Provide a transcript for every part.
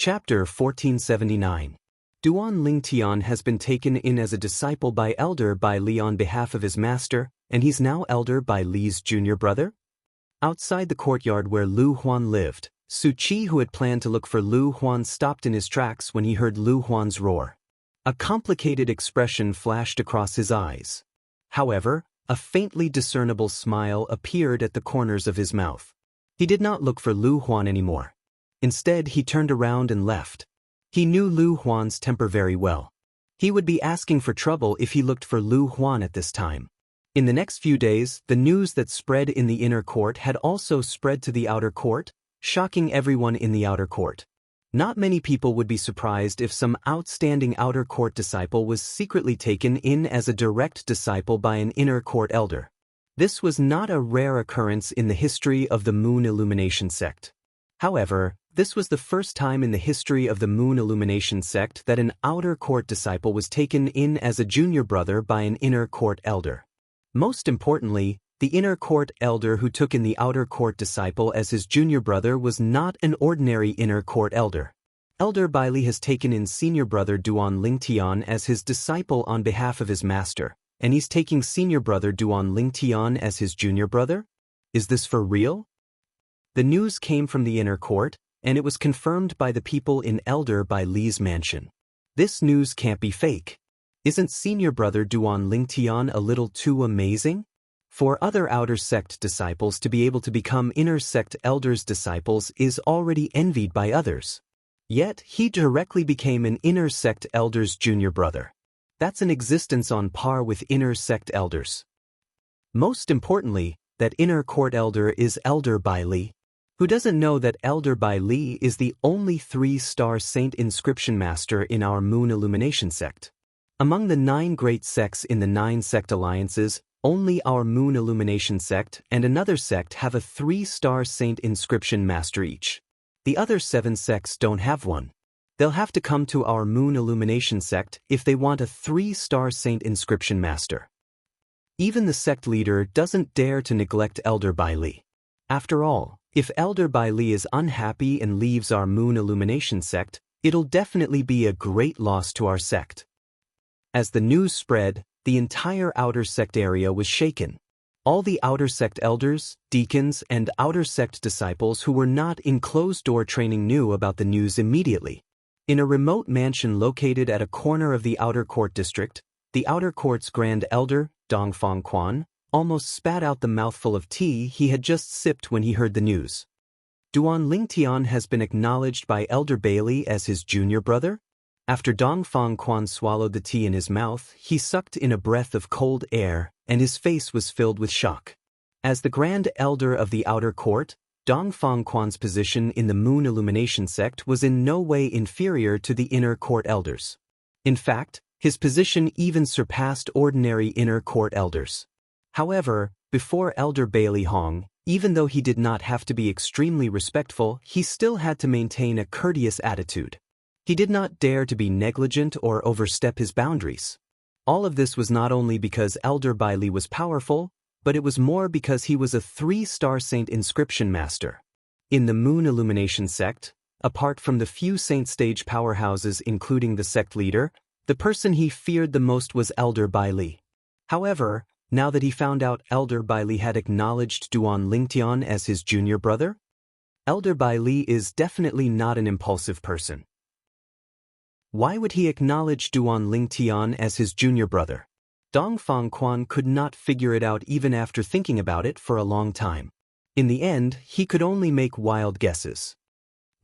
Chapter 1479. Duan Lingtian has been taken in as a disciple by Elder Bai Li on behalf of his master, and he's now Elder Bai Li's junior brother? Outside the courtyard where Lu Huan lived, Su Qi, who had planned to look for Lu Huan, stopped in his tracks when he heard Lu Huan's roar. A complicated expression flashed across his eyes. However, a faintly discernible smile appeared at the corners of his mouth. He did not look for Lu Huan anymore. Instead, he turned around and left. He knew Lu Huan's temper very well. He would be asking for trouble if he looked for Lu Huan at this time. In the next few days, the news that spread in the inner court had also spread to the outer court, shocking everyone in the outer court. Not many people would be surprised if some outstanding outer court disciple was secretly taken in as a direct disciple by an inner court elder. This was not a rare occurrence in the history of the Moon Illumination sect. However, this was the first time in the history of the Moon Illumination sect that an outer court disciple was taken in as a junior brother by an inner court elder. Most importantly, the inner court elder who took in the outer court disciple as his junior brother was not an ordinary inner court elder. Elder Bai Li has taken in senior brother Duan Lingtian as his disciple on behalf of his master, and he's taking senior brother Duan Lingtian as his junior brother? Is this for real? The news came from the inner court, and it was confirmed by the people in Elder Bai Li's mansion. This news can't be fake. Isn't senior brother Duan Lingtian a little too amazing? For other outer sect disciples to be able to become inner sect elders' disciples is already envied by others. Yet, he directly became an inner sect elder's junior brother. That's an existence on par with inner sect elders. Most importantly, that inner court elder is Elder Bai Li. Who doesn't know that Elder Bai Li is the only 3-star saint inscription master in our Moon Illumination sect? Among the 9 great sects in the 9 sect alliances, only our Moon Illumination sect and another sect have a 3-star saint inscription master each. The other 7 sects don't have one. They'll have to come to our Moon Illumination sect if they want a 3-star saint inscription master. Even the sect leader doesn't dare to neglect Elder Bai Li. After all, if Elder Bai Li is unhappy and leaves our Moon Illumination sect, it'll definitely be a great loss to our sect. As the news spread, the entire outer sect area was shaken. All the outer sect elders, deacons, and outer sect disciples who were not in closed-door training knew about the news immediately. In a remote mansion located at a corner of the outer court district, the outer court's grand elder, Dongfang Quan, almost spat out the mouthful of tea he had just sipped when he heard the news. Duan Lingtian has been acknowledged by Elder Bai Li as his junior brother? After Dongfang Quan swallowed the tea in his mouth, he sucked in a breath of cold air, and his face was filled with shock. As the grand elder of the outer court, Dongfang Quan's position in the Moon Illumination sect was in no way inferior to the inner court elders. In fact, his position even surpassed ordinary inner court elders. However, before Elder Bai Li Hong, even though he did not have to be extremely respectful, he still had to maintain a courteous attitude. He did not dare to be negligent or overstep his boundaries. All of this was not only because Elder Bai Li was powerful, but it was more because he was a 3-star saint inscription master. In the Moon Illumination sect, apart from the few saint stage powerhouses including the sect leader, the person he feared the most was Elder Bai Li. However, now that he found out Elder Bai Li had acknowledged Duan Lingtian as his junior brother, Elder Bai Li is definitely not an impulsive person. Why would he acknowledge Duan Lingtian as his junior brother? Dongfang Quan could not figure it out even after thinking about it for a long time. In the end, he could only make wild guesses.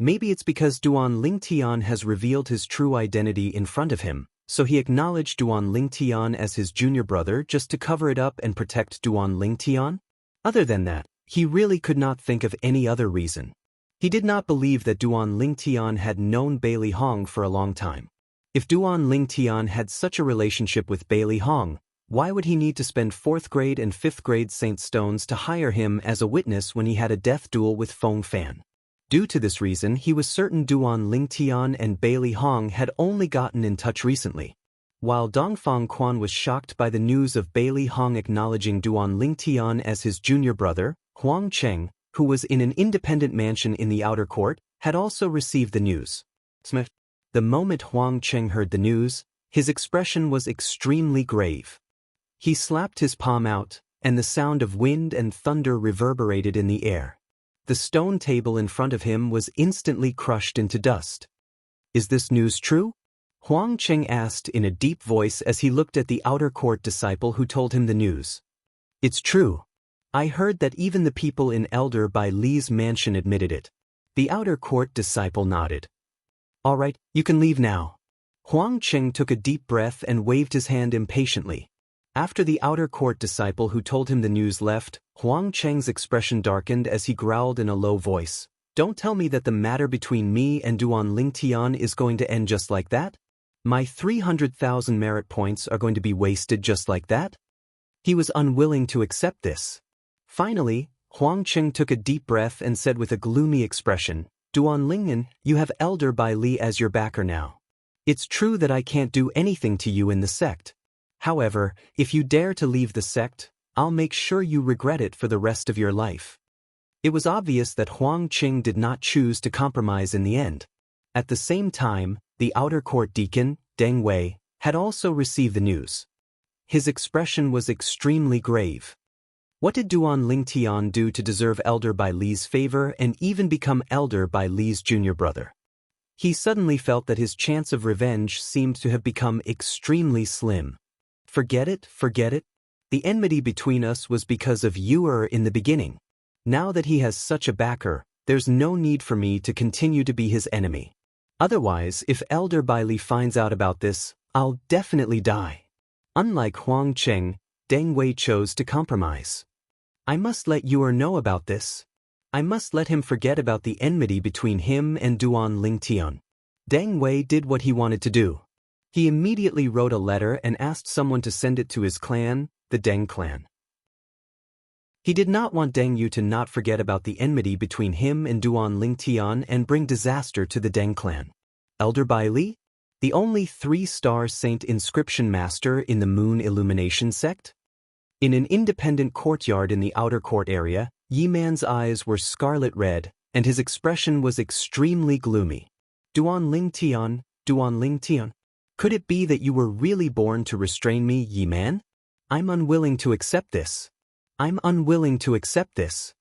Maybe it's because Duan Lingtian has revealed his true identity in front of him, so he acknowledged Duan Lingtian as his junior brother just to cover it up and protect Duan Lingtian? Other than that, he really could not think of any other reason. He did not believe that Duan Lingtian had known Bai Li Hong for a long time. If Duan Lingtian had such a relationship with Bai Li Hong, why would he need to spend 4th grade and 5th grade saint stones to hire him as a witness when he had a death duel with Feng Fan? Due to this reason, he was certain Duan Lingtian and Bai Li Hong had only gotten in touch recently. While Dongfang Quan was shocked by the news of Bai Li Hong acknowledging Duan Lingtian as his junior brother, Huang Cheng, who was in an independent mansion in the outer court, had also received the news. swordsmen. The moment Huang Cheng heard the news, his expression was extremely grave. He slapped his palm out, and the sound of wind and thunder reverberated in the air. The stone table in front of him was instantly crushed into dust. "Is this news true?" Huang Cheng asked in a deep voice as he looked at the outer court disciple who told him the news. "It's true. I heard that even the people in Elder by Li's mansion admitted it." The outer court disciple nodded. "All right, you can leave now." Huang Cheng took a deep breath and waved his hand impatiently. After the outer court disciple who told him the news left, Huang Cheng's expression darkened as he growled in a low voice. "Don't tell me that the matter between me and Duan Lingtian is going to end just like that? My 300,000 merit points are going to be wasted just like that?" He was unwilling to accept this. Finally, Huang Cheng took a deep breath and said with a gloomy expression, "Duan Lingyan, you have Elder by Li as your backer now. It's true that I can't do anything to you in the sect. However, if you dare to leave the sect, I'll make sure you regret it for the rest of your life." It was obvious that Huang Cheng did not choose to compromise in the end. At the same time, the outer court deacon, Deng Wei, had also received the news. His expression was extremely grave. What did Duan Lingtian do to deserve Elder by Li's favor and even become Elder by Li's junior brother? He suddenly felt that his chance of revenge seemed to have become extremely slim. Forget it, forget it. The enmity between us was because of you in the beginning. Now that he has such a backer, there's no need for me to continue to be his enemy. Otherwise, if Elder by Li finds out about this, I'll definitely die. Unlike Huang Cheng, Deng Wei chose to compromise. "I must let Yuer know about this. I must let him forget about the enmity between him and Duan Lingtian." Deng Wei did what he wanted to do. He immediately wrote a letter and asked someone to send it to his clan, the Deng clan. He did not want Deng Yu to not forget about the enmity between him and Duan Lingtian and bring disaster to the Deng clan. Elder by Li? The only 3-star saint inscription master in the Moon Illumination sect? In an independent courtyard in the outer court area, Yi Man's eyes were scarlet red, and his expression was extremely gloomy. "Duan Lingtian, Duan Lingtian. Could it be that you were really born to restrain me, Yi Man? I'm unwilling to accept this. I'm unwilling to accept this."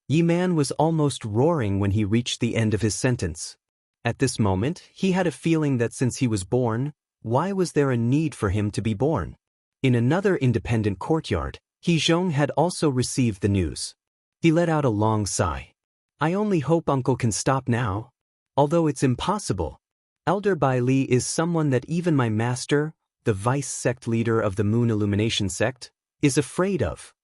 Yi Man was almost roaring when he reached the end of his sentence. At this moment, he had a feeling that since he was born, why was there a need for him to be born? In another independent courtyard, He Zhong had also received the news. He let out a long sigh. "I only hope Uncle can stop now. Although it's impossible. Elder Bai Li is someone that even my master, the vice sect leader of the Moon Illumination sect, is afraid of."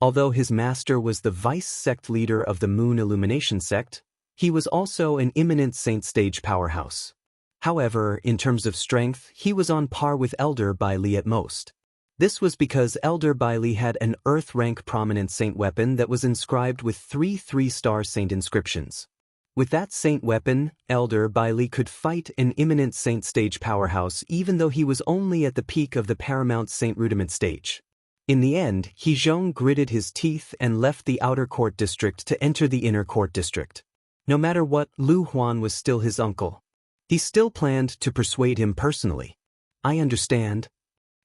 Although his master was the vice sect leader of the Moon Illumination sect, he was also an imminent saint stage powerhouse. However, in terms of strength, he was on par with Elder Bai Li at most. This was because Elder Bai Li had an Earth rank prominent saint weapon that was inscribed with 3 3-star saint inscriptions. With that saint weapon, Elder Bai Li could fight an imminent saint stage powerhouse even though he was only at the peak of the paramount saint rudiment stage. In the end, He Zhong gritted his teeth and left the outer court district to enter the inner court district. No matter what, Lu Huan was still his uncle. He still planned to persuade him personally. "I understand."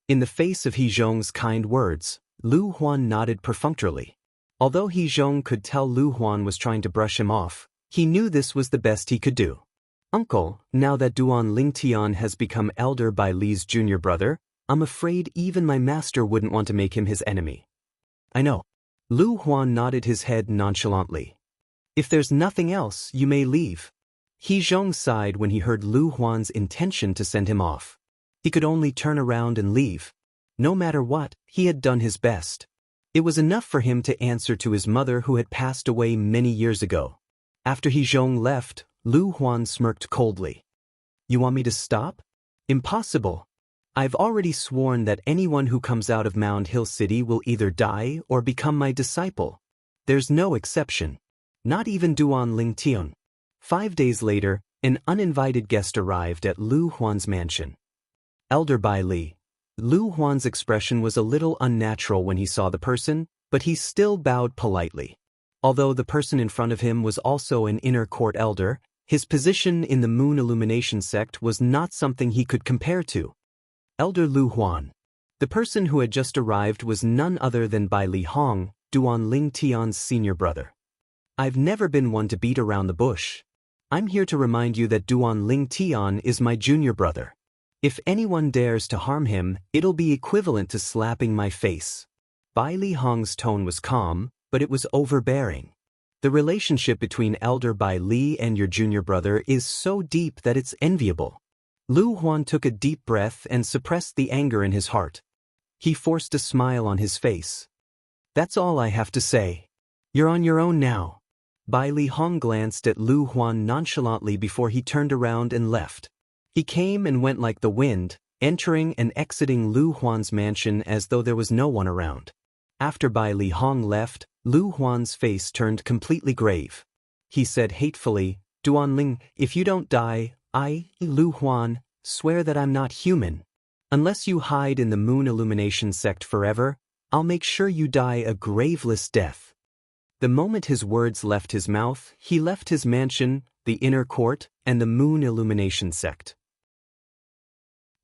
In the face of He Zhong's kind words, Lu Huan nodded perfunctorily. Although He Zhong could tell Lu Huan was trying to brush him off, he knew this was the best he could do. "Uncle, now that Duan Lingtian has become Elder Bai Li's junior brother, I'm afraid even my master wouldn't want to make him his enemy." "I know." Lu Huan nodded his head nonchalantly. "If there's nothing else, you may leave." He Zhong sighed when he heard Lu Huan's intention to send him off. He could only turn around and leave. No matter what, he had done his best. It was enough for him to answer to his mother who had passed away many years ago. After He Zhong left, Lu Huan smirked coldly. "You want me to stop? Impossible. I've already sworn that anyone who comes out of Mound Hill City will either die or become my disciple. There's no exception. Not even Duan Lingtian." 5 days later, an uninvited guest arrived at Lu Huan's mansion. Elder Bai Li. Lu Huan's expression was a little unnatural when he saw the person, but he still bowed politely. Although the person in front of him was also an inner court elder, His position in the Moon Illumination sect was not something he could compare to. Elder Lu Huan. The person who had just arrived was none other than Bai Li Hong, Duan Ling Tian's senior brother. I've never been one to beat around the bush. I'm here to remind you that Duan Ling Tian is my junior brother. If anyone dares to harm him, it'll be equivalent to slapping my face. Bai Li Hong's tone was calm, but it was overbearing. The relationship between Elder Bai Li and your junior brother is so deep that it's enviable. Lu Huan took a deep breath and suppressed the anger in his heart. He forced a smile on his face. That's all I have to say. You're on your own now. Bai Li Hong glanced at Lu Huan nonchalantly before he turned around and left. He came and went like the wind, entering and exiting Lu Huan's mansion as though there was no one around. After Bai Li Hong left, Lu Huan's face turned completely grave. He said hatefully, Duan Ling, if you don't die, I, Lu Huan, swear that I'm not human. Unless you hide in the Moon Illumination sect forever, I'll make sure you die a graveless death. The moment his words left his mouth, he left his mansion, the inner court, and the Moon Illumination sect.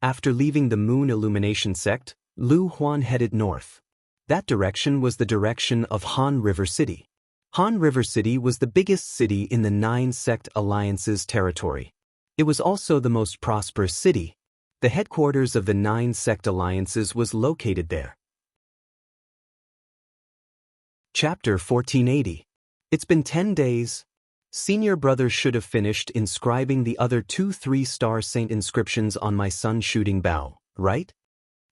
After leaving the Moon Illumination sect, Lu Huan headed north. That direction was the direction of Han River City. Han River City was the biggest city in the 9 Sect Alliance's territory. It was also the most prosperous city. The headquarters of the 9 Sect Alliances was located there. Chapter 1480. It's been 10 days. Senior brother should have finished inscribing the other 2 3-star saint inscriptions on my sun shooting bow, right?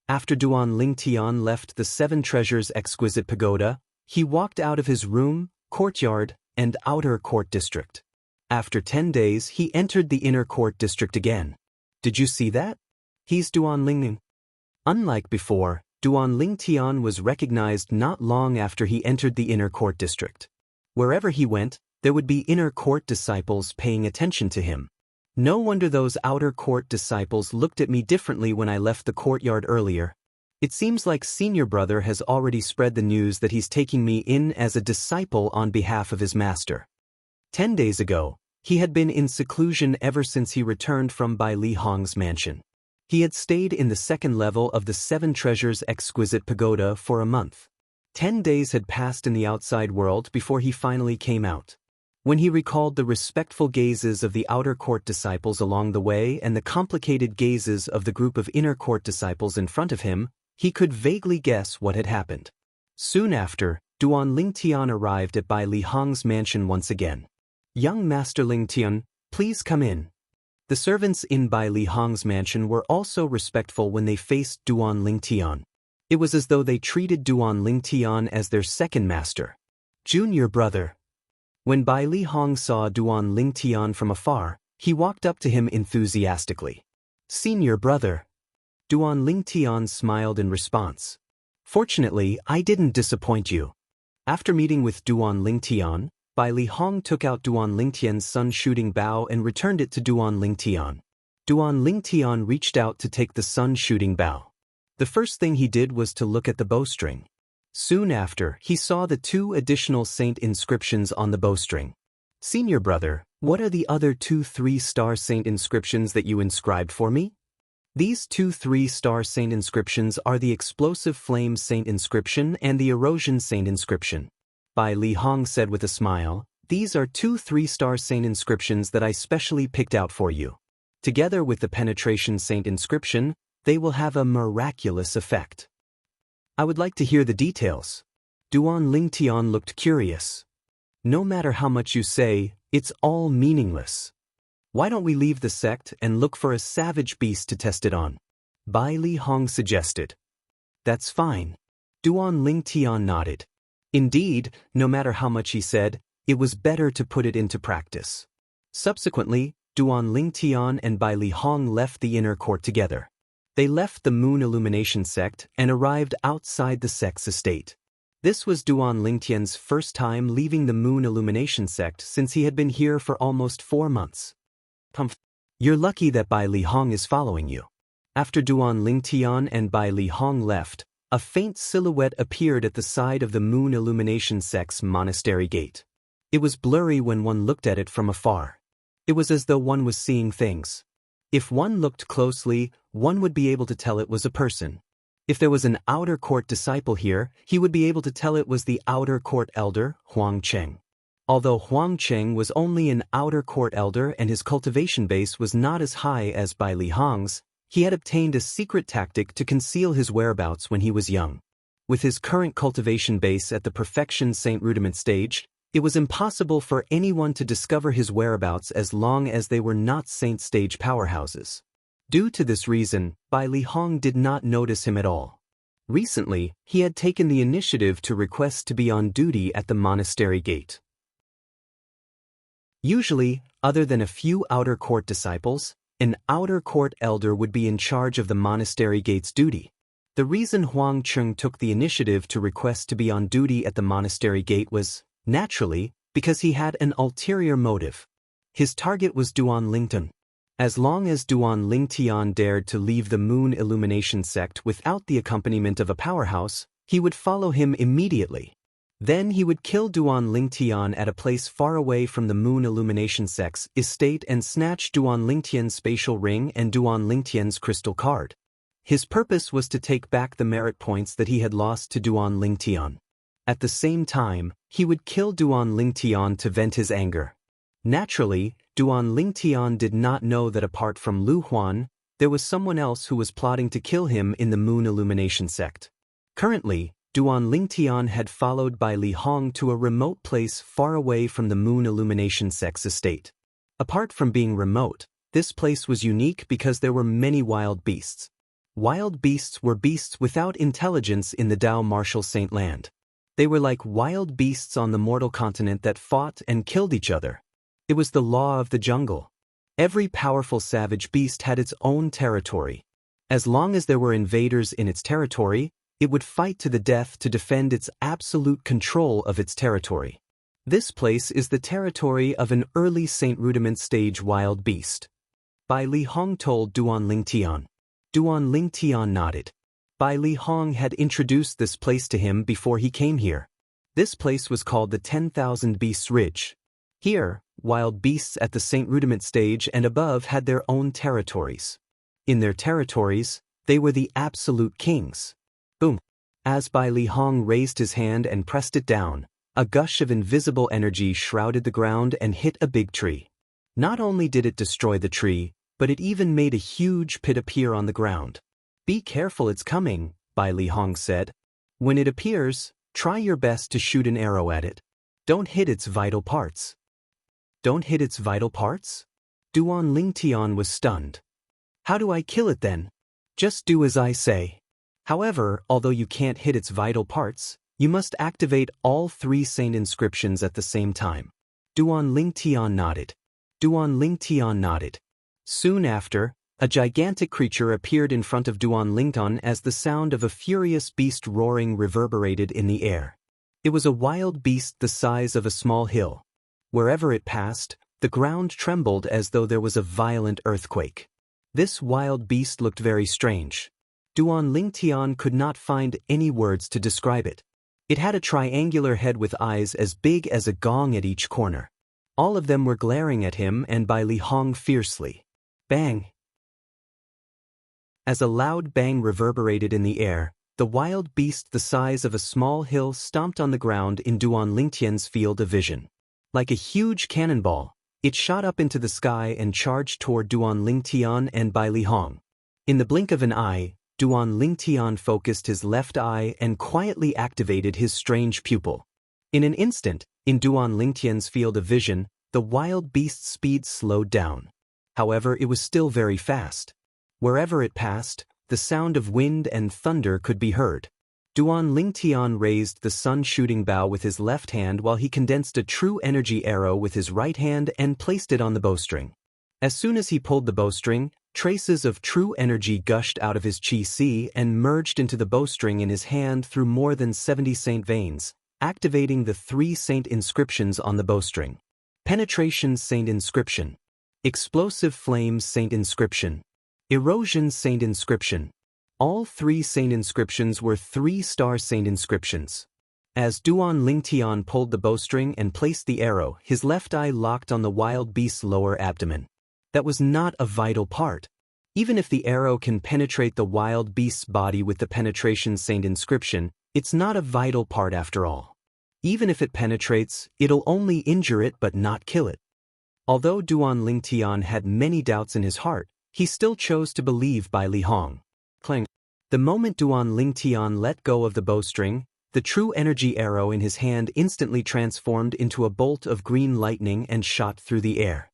After Duan Ling Tian left the 7 Treasures exquisite pagoda, he walked out of his room, courtyard, and outer court district. After 10 days, he entered the inner court district again. Did you see that? He's Duan Ling. Unlike before, Duan Ling Tian was recognized not long after he entered the inner court district. Wherever he went, there would be inner court disciples paying attention to him. No wonder those outer court disciples looked at me differently when I left the courtyard earlier. It seems like senior brother has already spread the news that he's taking me in as a disciple on behalf of his master. 10 days ago, he had been in seclusion ever since he returned from Bai Li Hong's mansion. He had stayed in the 2nd level of the 7 Treasures exquisite pagoda for a month. 10 days had passed in the outside world before he finally came out. When he recalled the respectful gazes of the outer court disciples along the way and the complicated gazes of the group of inner court disciples in front of him, he could vaguely guess what had happened. Soon after, Duan Ling Tian arrived at Bai Li Hong's mansion once again. Young Master Ling Tian, please come in. The servants in Bai Li Hong's mansion were also respectful when they faced Duan Ling Tian. It was as though they treated Duan Ling Tian as their second master. Junior brother. When Bai Li Hong saw Duan Ling Tian from afar, he walked up to him enthusiastically. Senior brother. Duan Ling Tian smiled in response. Fortunately, I didn't disappoint you. After meeting with Duan Ling Tian, Bai Li Hong took out Duan Ling Tian's sun shooting bow and returned it to Duan Ling Tian. Duan Ling Tian reached out to take the sun shooting bow. The first thing he did was to look at the bowstring. Soon after, he saw the 2 additional saint inscriptions on the bowstring. Senior brother, what are the other 2 3-star saint inscriptions that you inscribed for me? These 2 3-star saint inscriptions are the Explosive Flame Saint inscription and the Erosion Saint inscription. Bai Li Hong said with a smile, these are 2 3-star saint inscriptions that I specially picked out for you. Together with the Penetration Saint inscription, they will have a miraculous effect. I would like to hear the details. Duan Ling Tian looked curious. No matter how much you say, it's all meaningless. Why don't we leave the sect and look for a savage beast to test it on? Bai Li Hong suggested. That's fine. Duan Ling Tian nodded. Indeed, no matter how much he said, it was better to put it into practice. Subsequently, Duan Ling Tian and Bai Li Hong left the inner court together. They left the Moon Illumination sect and arrived outside the sect's estate. This was Duan Ling Tian's first time leaving the Moon Illumination sect since he had been here for almost 4 months. You're lucky that Bai Li Hong is following you. After Duan Ling Tian and Bai Li Hong left, a faint silhouette appeared at the side of the Moon Illumination sect's monastery gate. It was blurry when one looked at it from afar. It was as though one was seeing things. If one looked closely, one would be able to tell it was a person. If there was an outer court disciple here, he would be able to tell it was the outer court elder, Huang Cheng. Although Huang Cheng was only an outer court elder and his cultivation base was not as high as Bai Li Hong's, he had obtained a secret tactic to conceal his whereabouts when he was young. With his current cultivation base at the Perfection Saint Rudiment stage, it was impossible for anyone to discover his whereabouts as long as they were not Saint stage powerhouses. Due to this reason, Bai Li Hong did not notice him at all. Recently, he had taken the initiative to request to be on duty at the monastery gate. Usually, other than a few outer court disciples, an outer court elder would be in charge of the monastery gate's duty. The reason Huang Cheng took the initiative to request to be on duty at the monastery gate was, naturally, because he had an ulterior motive. His target was Duan Lingtian. As long as Duan Lingtian dared to leave the Moon Illumination sect without the accompaniment of a powerhouse, he would follow him immediately. Then he would kill Duan Lingtian at a place far away from the Moon Illumination sect's estate and snatch Duan Lingtian's spatial ring and Duan Lingtian's crystal card. His purpose was to take back the merit points that he had lost to Duan Lingtian. At the same time, he would kill Duan Lingtian to vent his anger. Naturally, Duan Lingtian did not know that apart from Lu Huan, there was someone else who was plotting to kill him in the Moon Illumination sect. Currently, Duan Lingtian had followed Bai Li Hong to a remote place far away from the Moon Illumination sect's estate. Apart from being remote, this place was unique because there were many wild beasts. Wild beasts were beasts without intelligence in the Dao Martial Saint Land. They were like wild beasts on the mortal continent that fought and killed each other. It was the law of the jungle. Every powerful savage beast had its own territory. As long as there were invaders in its territory, it would fight to the death to defend its absolute control of its territory. This place is the territory of an early Saint Rudiment stage wild beast. Bai Li Hong told Duan Lingtian. Duan Lingtian nodded. Bai Li Hong had introduced this place to him before he came here. This place was called the 10,000 Beasts Ridge. Here, wild beasts at the Saint Rudiment stage and above had their own territories. In their territories, they were the absolute kings. Boom! As Bai Li Hong raised his hand and pressed it down, a gush of invisible energy shrouded the ground and hit a big tree. Not only did it destroy the tree, but it even made a huge pit appear on the ground. "Be careful, it's coming," Bai Li Hong said. "When it appears, try your best to shoot an arrow at it. Don't hit its vital parts." "Don't hit its vital parts?" Duan Lingtian was stunned. "How do I kill it then?" "Just do as I say. However, although you can't hit its vital parts, you must activate all 3 saint inscriptions at the same time." Duan Lingtian nodded. Duan Lingtian nodded. Soon after, a gigantic creature appeared in front of Duan Lingtian as the sound of a furious beast roaring reverberated in the air. It was a wild beast the size of a small hill. Wherever it passed, the ground trembled as though there was a violent earthquake. This wild beast looked very strange. Duan Lingtian could not find any words to describe it. It had a triangular head with eyes as big as a gong at each corner. All of them were glaring at him and Bai Li Hong fiercely. Bang! As a loud bang reverberated in the air, the wild beast the size of a small hill stomped on the ground in Duan Lingtian's field of vision. Like a huge cannonball, it shot up into the sky and charged toward Duan Lingtian and Bai Li Hong. In the blink of an eye, Duan Lingtian focused his left eye and quietly activated his strange pupil. In an instant, in Duan Lingtian's field of vision, the wild beast's speed slowed down. However, it was still very fast. Wherever it passed, the sound of wind and thunder could be heard. Duan Lingtian raised the sun-shooting bow with his left hand while he condensed a true energy arrow with his right hand and placed it on the bowstring. As soon as he pulled the bowstring, traces of true energy gushed out of his qi and merged into the bowstring in his hand through more than 70 saint veins, activating the 3 saint inscriptions on the bowstring. Penetration Saint Inscription. Explosive Flame Saint Inscription. Erosion Saint Inscription. All 3 saint inscriptions were 3-star saint inscriptions. As Duan Lingtian pulled the bowstring and placed the arrow, his left eye locked on the wild beast's lower abdomen. That was not a vital part. Even if the arrow can penetrate the wild beast's body with the penetration saint inscription, it's not a vital part after all. Even if it penetrates, it'll only injure it but not kill it. Although Duan Lingtian had many doubts in his heart, he still chose to believe Bai Li Hong. Clang. The moment Duan Lingtian let go of the bowstring, the true energy arrow in his hand instantly transformed into a bolt of green lightning and shot through the air.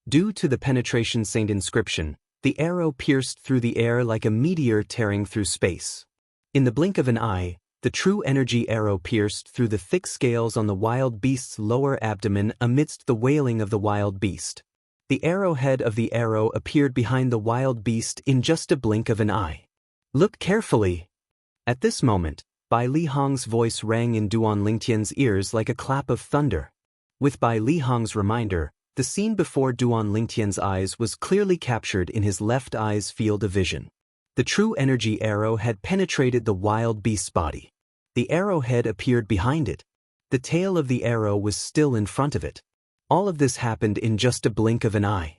Due to the penetration saint inscription, the arrow pierced through the air like a meteor tearing through space. In the blink of an eye, the true energy arrow pierced through the thick scales on the wild beast's lower abdomen amidst the wailing of the wild beast. The arrowhead of the arrow appeared behind the wild beast in just a blink of an eye. Look carefully. At this moment, Bai Li Hong's voice rang in Duan Lingtian's ears like a clap of thunder. With Bai Li Hong's reminder, the scene before Duan Lingtian's eyes was clearly captured in his left eye's field of vision. The true energy arrow had penetrated the wild beast's body. The arrowhead appeared behind it. The tail of the arrow was still in front of it. All of this happened in just a blink of an eye.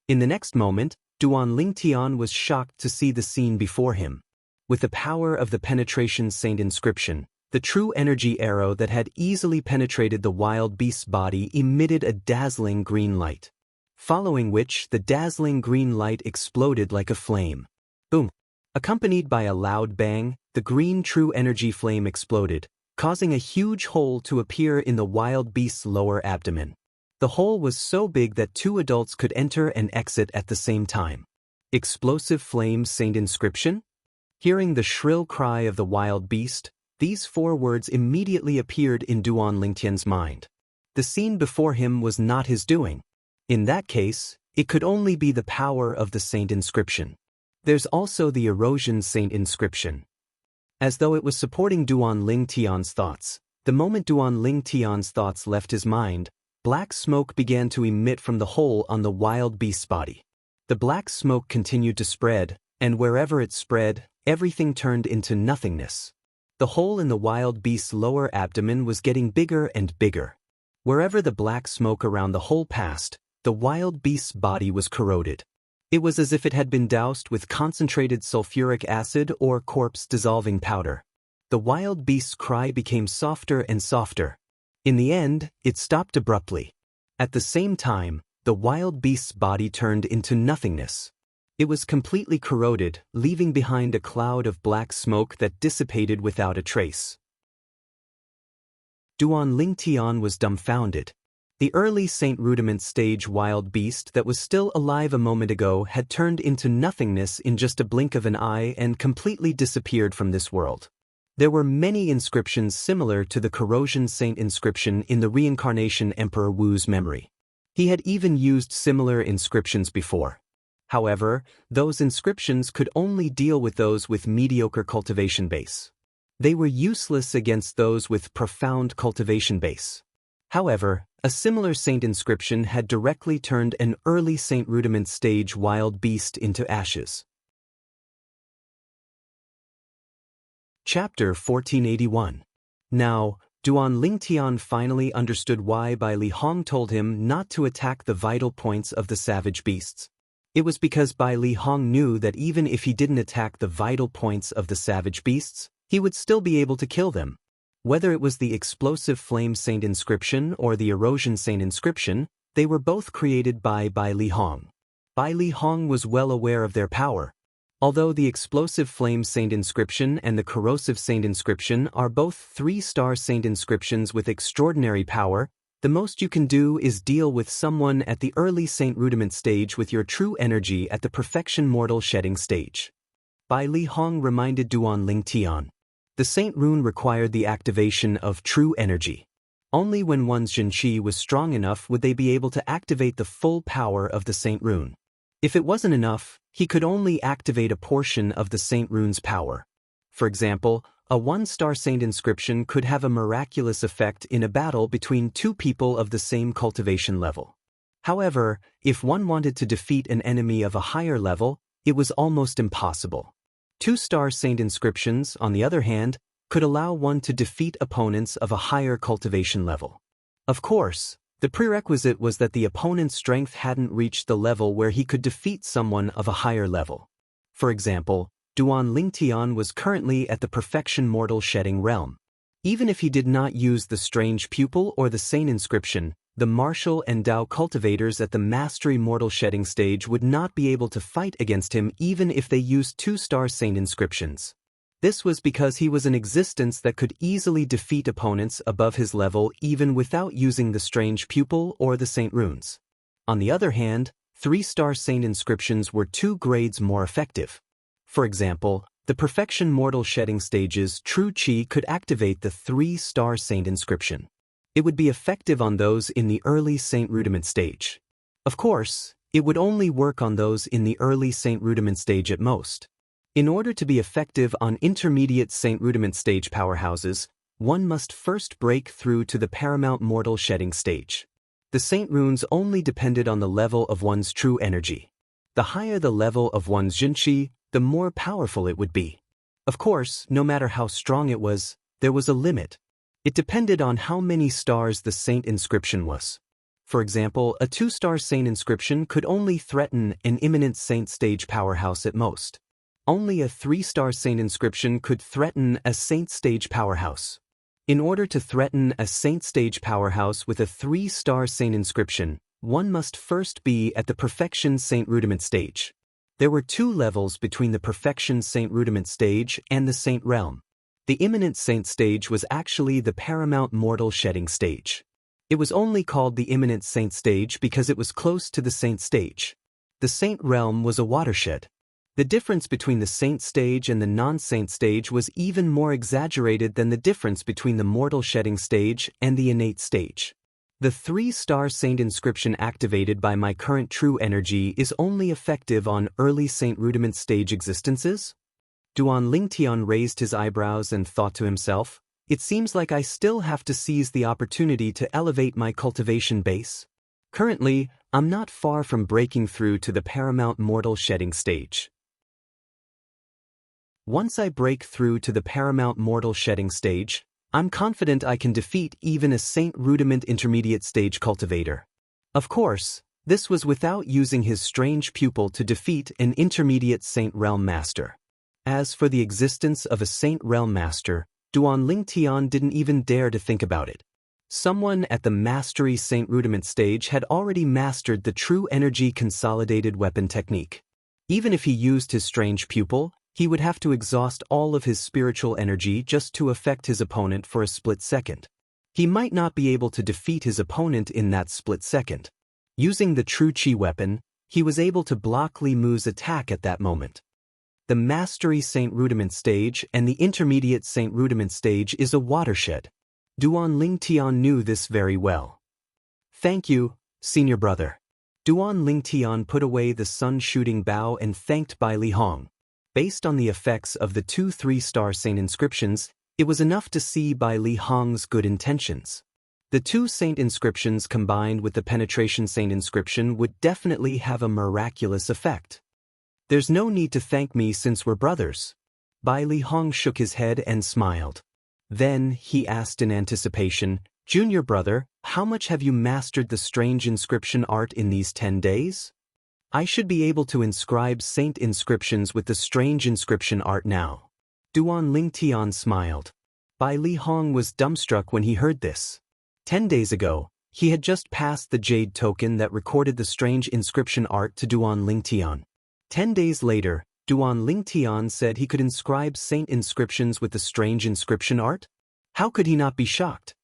In the next moment, Duan Lingtian was shocked to see the scene before him. With the power of the penetration saint inscription, the true energy arrow that had easily penetrated the wild beast's body emitted a dazzling green light. Following which, the dazzling green light exploded like a flame. Boom! Accompanied by a loud bang, the green true energy flame exploded, causing a huge hole to appear in the wild beast's lower abdomen. The hole was so big that 2 adults could enter and exit at the same time. Explosive flame saint inscription? Hearing the shrill cry of the wild beast, these 4 words immediately appeared in Duan Lingtian's mind. The scene before him was not his doing. In that case, it could only be the power of the saint inscription. There's also the erosion saint inscription. As though it was supporting Duan Lingtian's thoughts, the moment Duan Lingtian's thoughts left his mind, black smoke began to emit from the hole on the wild beast's body. The black smoke continued to spread, and wherever it spread, everything turned into nothingness. The hole in the wild beast's lower abdomen was getting bigger and bigger. Wherever the black smoke around the hole passed, the wild beast's body was corroded. It was as if it had been doused with concentrated sulfuric acid or corpse-dissolving powder. The wild beast's cry became softer and softer. In the end, it stopped abruptly. At the same time, the wild beast's body turned into nothingness. It was completely corroded, leaving behind a cloud of black smoke that dissipated without a trace. Duan Lingtian was dumbfounded. The early Saint Rudiment stage wild beast that was still alive a moment ago had turned into nothingness in just a blink of an eye and completely disappeared from this world. There were many inscriptions similar to the Corrosion Saint inscription in the Reincarnation Emperor Wu's memory. He had even used similar inscriptions before. However, those inscriptions could only deal with those with mediocre cultivation base. They were useless against those with profound cultivation base. However, a similar saint inscription had directly turned an early Saint Rudiment stage wild beast into ashes. Chapter 1481. Now, Duan Lingtian finally understood why Bai Li Hong told him not to attack the vital points of the savage beasts. It was because Bai Li Hong knew that even if he didn't attack the vital points of the savage beasts, he would still be able to kill them. Whether it was the explosive flame saint inscription or the erosion saint inscription, they were both created by Bai Li Hong. Bai Li Hong was well aware of their power. Although the explosive flame saint inscription and the corrosive saint inscription are both 3-star saint inscriptions with extraordinary power, the most you can do is deal with someone at the early Saint Rudiment stage with your true energy at the perfection mortal shedding stage. Bai Li Hong reminded Duan Lingtian. The Saint Rune required the activation of true energy. Only when one's Xianxia was strong enough would they be able to activate the full power of the Saint Rune. If it wasn't enough, he could only activate a portion of the Saint Rune's power. For example, a 1-star saint inscription could have a miraculous effect in a battle between 2 people of the same cultivation level. However, if one wanted to defeat an enemy of a higher level, it was almost impossible. 2-star saint inscriptions, on the other hand, could allow one to defeat opponents of a higher cultivation level. Of course, the prerequisite was that the opponent's strength hadn't reached the level where he could defeat someone of a higher level. For example, Duan Lingtian was currently at the Perfection Mortal Shedding realm. Even if he did not use the Strange Pupil or the Saint Inscription, the Martial and Dao cultivators at the Mastery Mortal Shedding stage would not be able to fight against him even if they used 2-star Saint Inscriptions. This was because he was an existence that could easily defeat opponents above his level even without using the Strange Pupil or the Saint Runes. On the other hand, 3-star Saint Inscriptions were 2 grades more effective. For example, the Perfection Mortal Shedding stage's True Qi could activate the 3-star Saint Inscription. It would be effective on those in the early Saint Rudiment stage. Of course, it would only work on those in the early Saint Rudiment stage at most. In order to be effective on intermediate Saint Rudiment stage powerhouses, one must first break through to the Paramount Mortal Shedding stage. The Saint Runes only depended on the level of one's true energy. The higher the level of one's Junqi, the more powerful it would be. Of course, no matter how strong it was, there was a limit. It depended on how many stars the Saint Inscription was. For example, a 2-star Saint Inscription could only threaten an imminent Saint stage powerhouse at most. Only a 3-star Saint Inscription could threaten a Saint stage powerhouse. In order to threaten a Saint stage powerhouse with a 3-star Saint Inscription, one must first be at the Perfection Saint Rudiment stage. There were 2 levels between the Perfection Saint Rudiment stage and the Saint Realm. The Imminent Saint stage was actually the Paramount Mortal Shedding stage. It was only called the Imminent Saint stage because it was close to the Saint stage. The Saint Realm was a watershed. The difference between the Saint stage and the non-Saint stage was even more exaggerated than the difference between the Mortal Shedding stage and the Innate stage. The 3-star Saint Inscription activated by my current true energy is only effective on early Saint Rudiment stage existences? Duan Lingtian raised his eyebrows and thought to himself, it seems like I still have to seize the opportunity to elevate my cultivation base. Currently, I'm not far from breaking through to the Paramount Mortal Shedding stage. Once I break through to the Paramount Mortal Shedding stage, I'm confident I can defeat even a Saint Rudiment Intermediate Stage cultivator. Of course, this was without using his Strange Pupil to defeat an Intermediate Saint Realm Master. As for the existence of a Saint Realm Master, Duan Lingtian didn't even dare to think about it. Someone at the Mastery Saint Rudiment stage had already mastered the True Energy Consolidated Weapon technique. Even if he used his Strange Pupil, he would have to exhaust all of his spiritual energy just to affect his opponent for a split second. He might not be able to defeat his opponent in that split second. Using the True Qi weapon, he was able to block Li Mu's attack at that moment. The Mastery Saint Rudiment stage and the Intermediate Saint Rudiment stage is a watershed. Duan Lingtian knew this very well. Thank you, senior brother. Duan Lingtian put away the sun-shooting bow and thanked Bai Li Hong. Based on the effects of the 2 3-star Saint Inscriptions, it was enough to see Bai Li Hong's good intentions. The 2 Saint Inscriptions combined with the Penetration Saint Inscription would definitely have a miraculous effect. There's no need to thank me since we're brothers. Bai Li Hong shook his head and smiled. Then, he asked in anticipation, Junior brother, how much have you mastered the strange inscription art in these 10 days? I should be able to inscribe Saint Inscriptions with the strange inscription art now. Duan Lingtian smiled. Bai Li Hong was dumbstruck when he heard this. 10 days ago, he had just passed the jade token that recorded the strange inscription art to Duan Lingtian. 10 days later, Duan Lingtian said he could inscribe Saint Inscriptions with the strange inscription art? How could he not be shocked?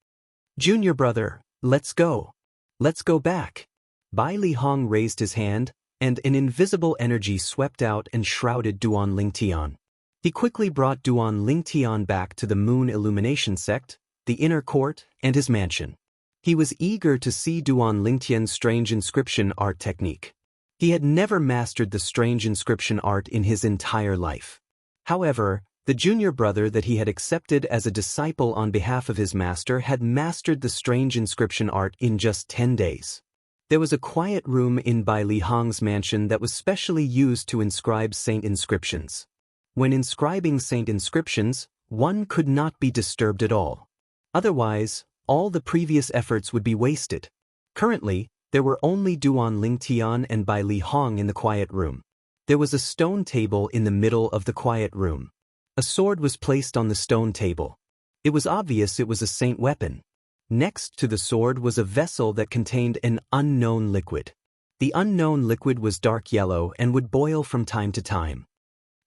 Junior brother, let's go. Let's go back. Bai Li Hong raised his hand, and an invisible energy swept out and shrouded Duan Lingtian. He quickly brought Duan Lingtian back to the Moon Illumination sect, the inner court, and his mansion. He was eager to see Duan Lingtian's strange inscription art technique. He had never mastered the strange inscription art in his entire life. However, the junior brother that he had accepted as a disciple on behalf of his master had mastered the strange inscription art in just 10 days. There was a quiet room in Bai Li Hong's mansion that was specially used to inscribe Saint Inscriptions. When inscribing Saint Inscriptions, One could not be disturbed at all. Otherwise, all the previous efforts would be wasted. Currently, there were only Duan Lingtian and Bai Li Hong in the quiet room. There was a stone table in the middle of the quiet room. A sword was placed on the stone table. It was obvious it was a saint weapon. Next to the sword was a vessel that contained an unknown liquid. The unknown liquid was dark yellow and would boil from time to time.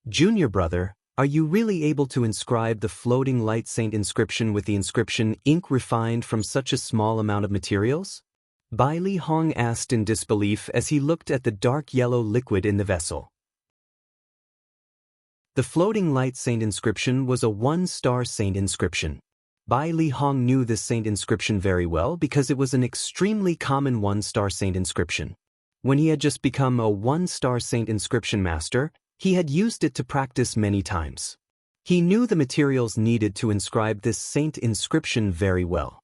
Junior brother, are you really able to inscribe the floating light saint inscription with the inscription ink refined from such a small amount of materials? Bai Li Hong asked in disbelief as he looked at the dark yellow liquid in the vessel. The floating light saint inscription was a one-star saint inscription. Bai Li Hong knew this saint inscription very well because it was an extremely common one-star saint inscription. When he had just become a one-star saint inscription master, he had used it to practice many times. He knew the materials needed to inscribe this saint inscription very well.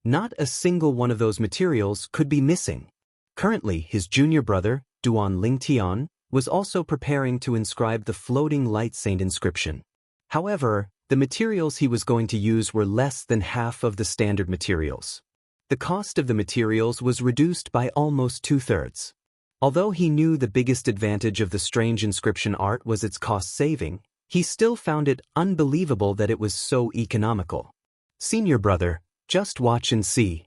Not a single one of those materials could be missing. Currently, his junior brother, Duan Lingtian, was also preparing to inscribe the floating light saint inscription. However, the materials he was going to use were less than half of the standard materials. The cost of the materials was reduced by almost 2/3. Although he knew the biggest advantage of the strange inscription art was its cost saving, he still found it unbelievable that it was so economical. Senior brother, just watch and see.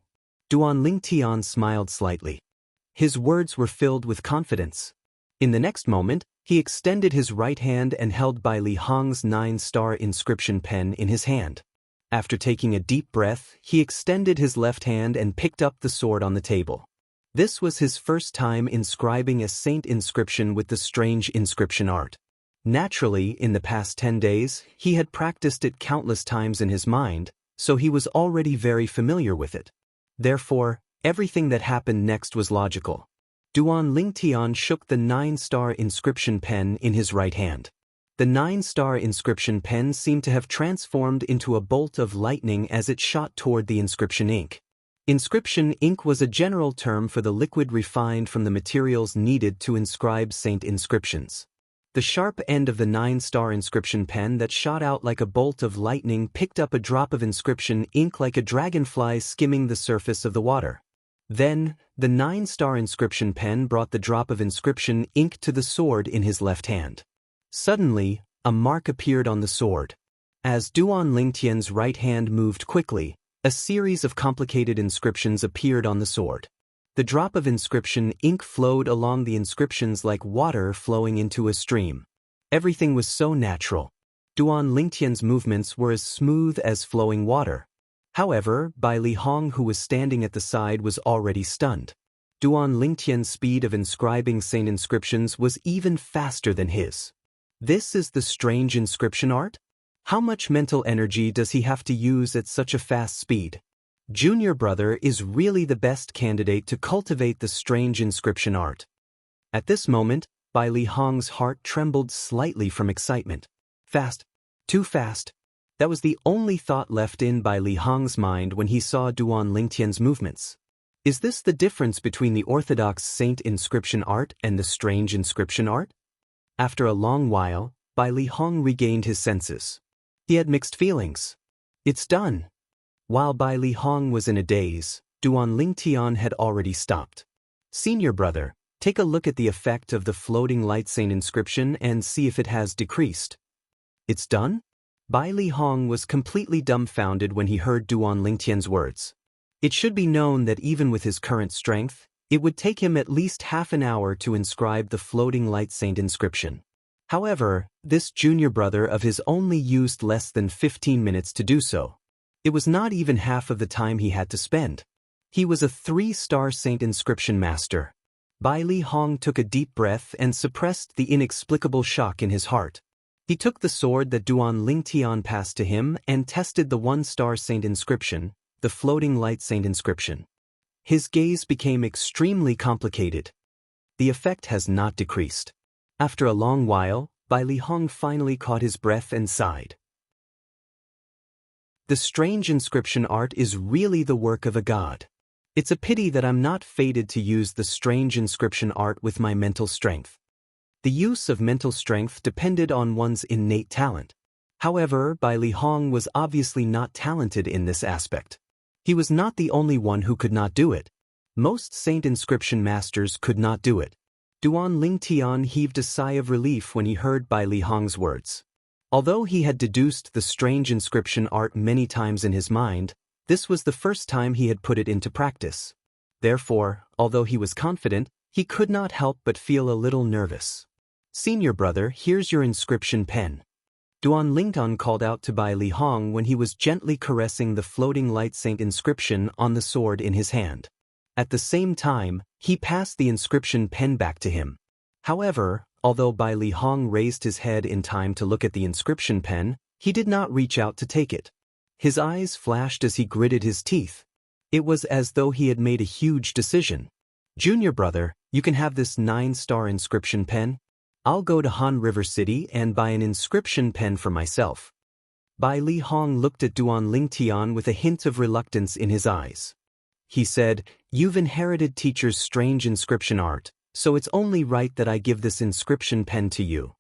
Duan Lingtian smiled slightly. His words were filled with confidence. In the next moment, he extended his right hand and held Bai Li Hong's 9-star inscription pen in his hand. After taking a deep breath, he extended his left hand and picked up the sword on the table. This was his first time inscribing a saint inscription with the strange inscription art. Naturally, in the past 10 days, he had practiced it countless times in his mind, so he was already very familiar with it. Therefore, everything that happened next was logical. Duan Lingtian shook the 9-star inscription pen in his right hand. The 9-star inscription pen seemed to have transformed into a bolt of lightning as it shot toward the inscription ink. Inscription ink was a general term for the liquid refined from the materials needed to inscribe saint inscriptions. The sharp end of the 9-star inscription pen that shot out like a bolt of lightning picked up a drop of inscription ink like a dragonfly skimming the surface of the water. Then, the 9-star inscription pen brought the drop of inscription ink to the sword in his left hand. Suddenly, a mark appeared on the sword. As Duan Lingtian's right hand moved quickly, a series of complicated inscriptions appeared on the sword. The drop of inscription ink flowed along the inscriptions like water flowing into a stream. Everything was so natural. Duan Lingtian's movements were as smooth as flowing water. However, Bai Li Hong, who was standing at the side, was already stunned. Duan Lingtian's speed of inscribing saint inscriptions was even faster than his. This is the strange inscription art? How much mental energy does he have to use at such a fast speed? Junior brother is really the best candidate to cultivate the strange inscription art. At this moment, Bai Li Hong's heart trembled slightly from excitement. Fast. Too fast. That was the only thought left in Bai Li Hong's mind when he saw Duan Lingtian's movements. Is this the difference between the orthodox saint inscription art and the strange inscription art? After a long while, Bai Li Hong regained his senses. He had mixed feelings. It's done. While Bai Li Hong was in a daze, Duan Lingtian had already stopped. Senior brother, take a look at the effect of the floating light saint inscription and see if it has decreased. It's done? Bai Li Hong was completely dumbfounded when he heard Duan Lingtian's words. It should be known that even with his current strength, it would take him at least half an hour to inscribe the floating light saint inscription. However, this junior brother of his only used less than 15 minutes to do so. It was not even half of the time he had to spend. He was a 3-star saint inscription master. Bai Li Hong took a deep breath and suppressed the inexplicable shock in his heart. He took the sword that Duan Lingtian passed to him and tested the 1-star saint inscription, the floating light saint inscription. His gaze became extremely complicated. The effect has not decreased. After a long while, Bai Li Hong finally caught his breath and sighed. The strange inscription art is really the work of a god. It's a pity that I'm not fated to use the strange inscription art with my mental strength. The use of mental strength depended on one's innate talent. However, Bai Li Hong was obviously not talented in this aspect. He was not the only one who could not do it. Most Saint Inscription Masters could not do it. Duan Lingtian heaved a sigh of relief when he heard Bai Li Hong's words. Although he had deduced the strange inscription art many times in his mind, this was the first time he had put it into practice. Therefore, although he was confident, he could not help but feel a little nervous. "Senior brother, here's your inscription pen." Duan Lingtian called out to Bai Li Hong when he was gently caressing the floating light saint inscription on the sword in his hand. At the same time, he passed the inscription pen back to him. However, although Bai Li Hong raised his head in time to look at the inscription pen, he did not reach out to take it. His eyes flashed as he gritted his teeth. It was as though he had made a huge decision. "Junior brother, you can have this 9-star inscription pen. I'll go to Han River City and buy an inscription pen for myself." Bai Li Hong looked at Duan Lingtian with a hint of reluctance in his eyes. He said, "You've inherited teacher's strange inscription art, so it's only right that I give this inscription pen to you."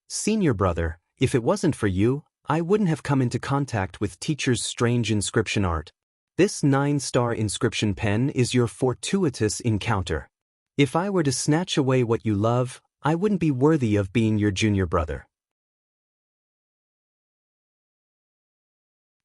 "Senior brother, if it wasn't for you, I wouldn't have come into contact with teacher's strange inscription art. This 9-star inscription pen is your fortuitous encounter. If I were to snatch away what you love, I wouldn't be worthy of being your junior brother."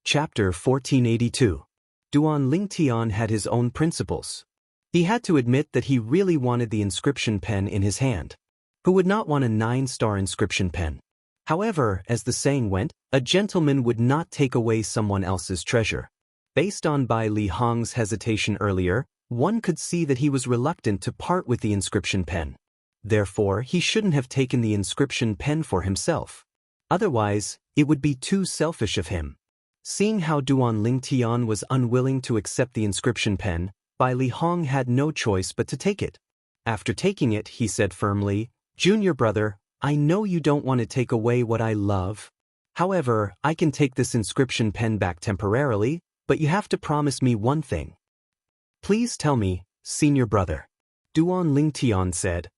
Chapter 1482. Duan Lingtian had his own principles. He had to admit that he really wanted the inscription pen in his hand. Who would not want a 9-star inscription pen? However, as the saying went, a gentleman would not take away someone else's treasure. Based on Bai Li Hong's hesitation earlier, one could see that he was reluctant to part with the inscription pen. Therefore, he shouldn't have taken the inscription pen for himself. Otherwise, it would be too selfish of him. Seeing how Duan Lingtian was unwilling to accept the inscription pen, Bai Li Hong had no choice but to take it. After taking it, he said firmly, "Junior brother, I know you don't want to take away what I love. However, I can take this inscription pen back temporarily, but you have to promise me one thing." "Please tell me, senior brother," Duan Lingtian said.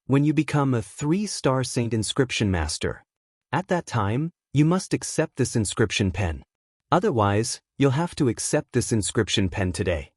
"When you become a 3-star saint inscription master, at that time, you must accept this inscription pen. Otherwise, you'll have to accept this inscription pen today."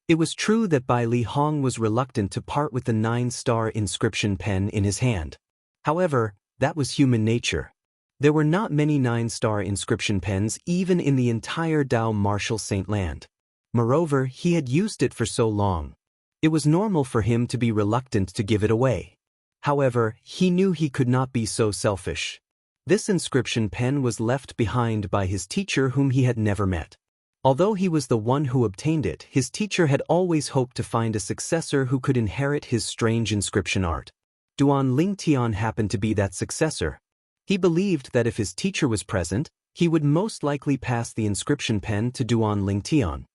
It was true that Bai Li Hong was reluctant to part with the 9-star inscription pen in his hand. However, that was human nature. There were not many 9-star inscription pens even in the entire Dao Martial Saint land. Moreover, he had used it for so long. It was normal for him to be reluctant to give it away. However, he knew he could not be so selfish. This inscription pen was left behind by his teacher whom he had never met. Although he was the one who obtained it, his teacher had always hoped to find a successor who could inherit his strange inscription art. Duan Lingtian happened to be that successor. He believed that if his teacher was present, he would most likely pass the inscription pen to Duan Lingtian.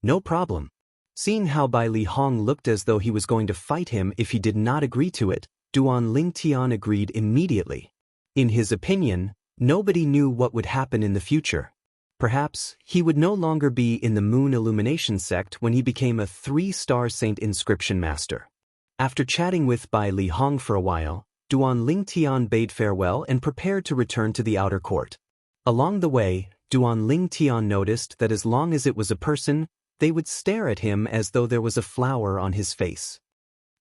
No problem. Seeing how Bai Li Hong looked as though he was going to fight him if he did not agree to it, Duan Lingtian agreed immediately. In his opinion, nobody knew what would happen in the future. Perhaps he would no longer be in the Moon Illumination sect when he became a 3-star saint inscription master. After chatting with Bai Li Hong for a while, Duan Lingtian bade farewell and prepared to return to the outer court. Along the way, Duan Lingtian noticed that as long as it was a person, they would stare at him as though there was a flower on his face.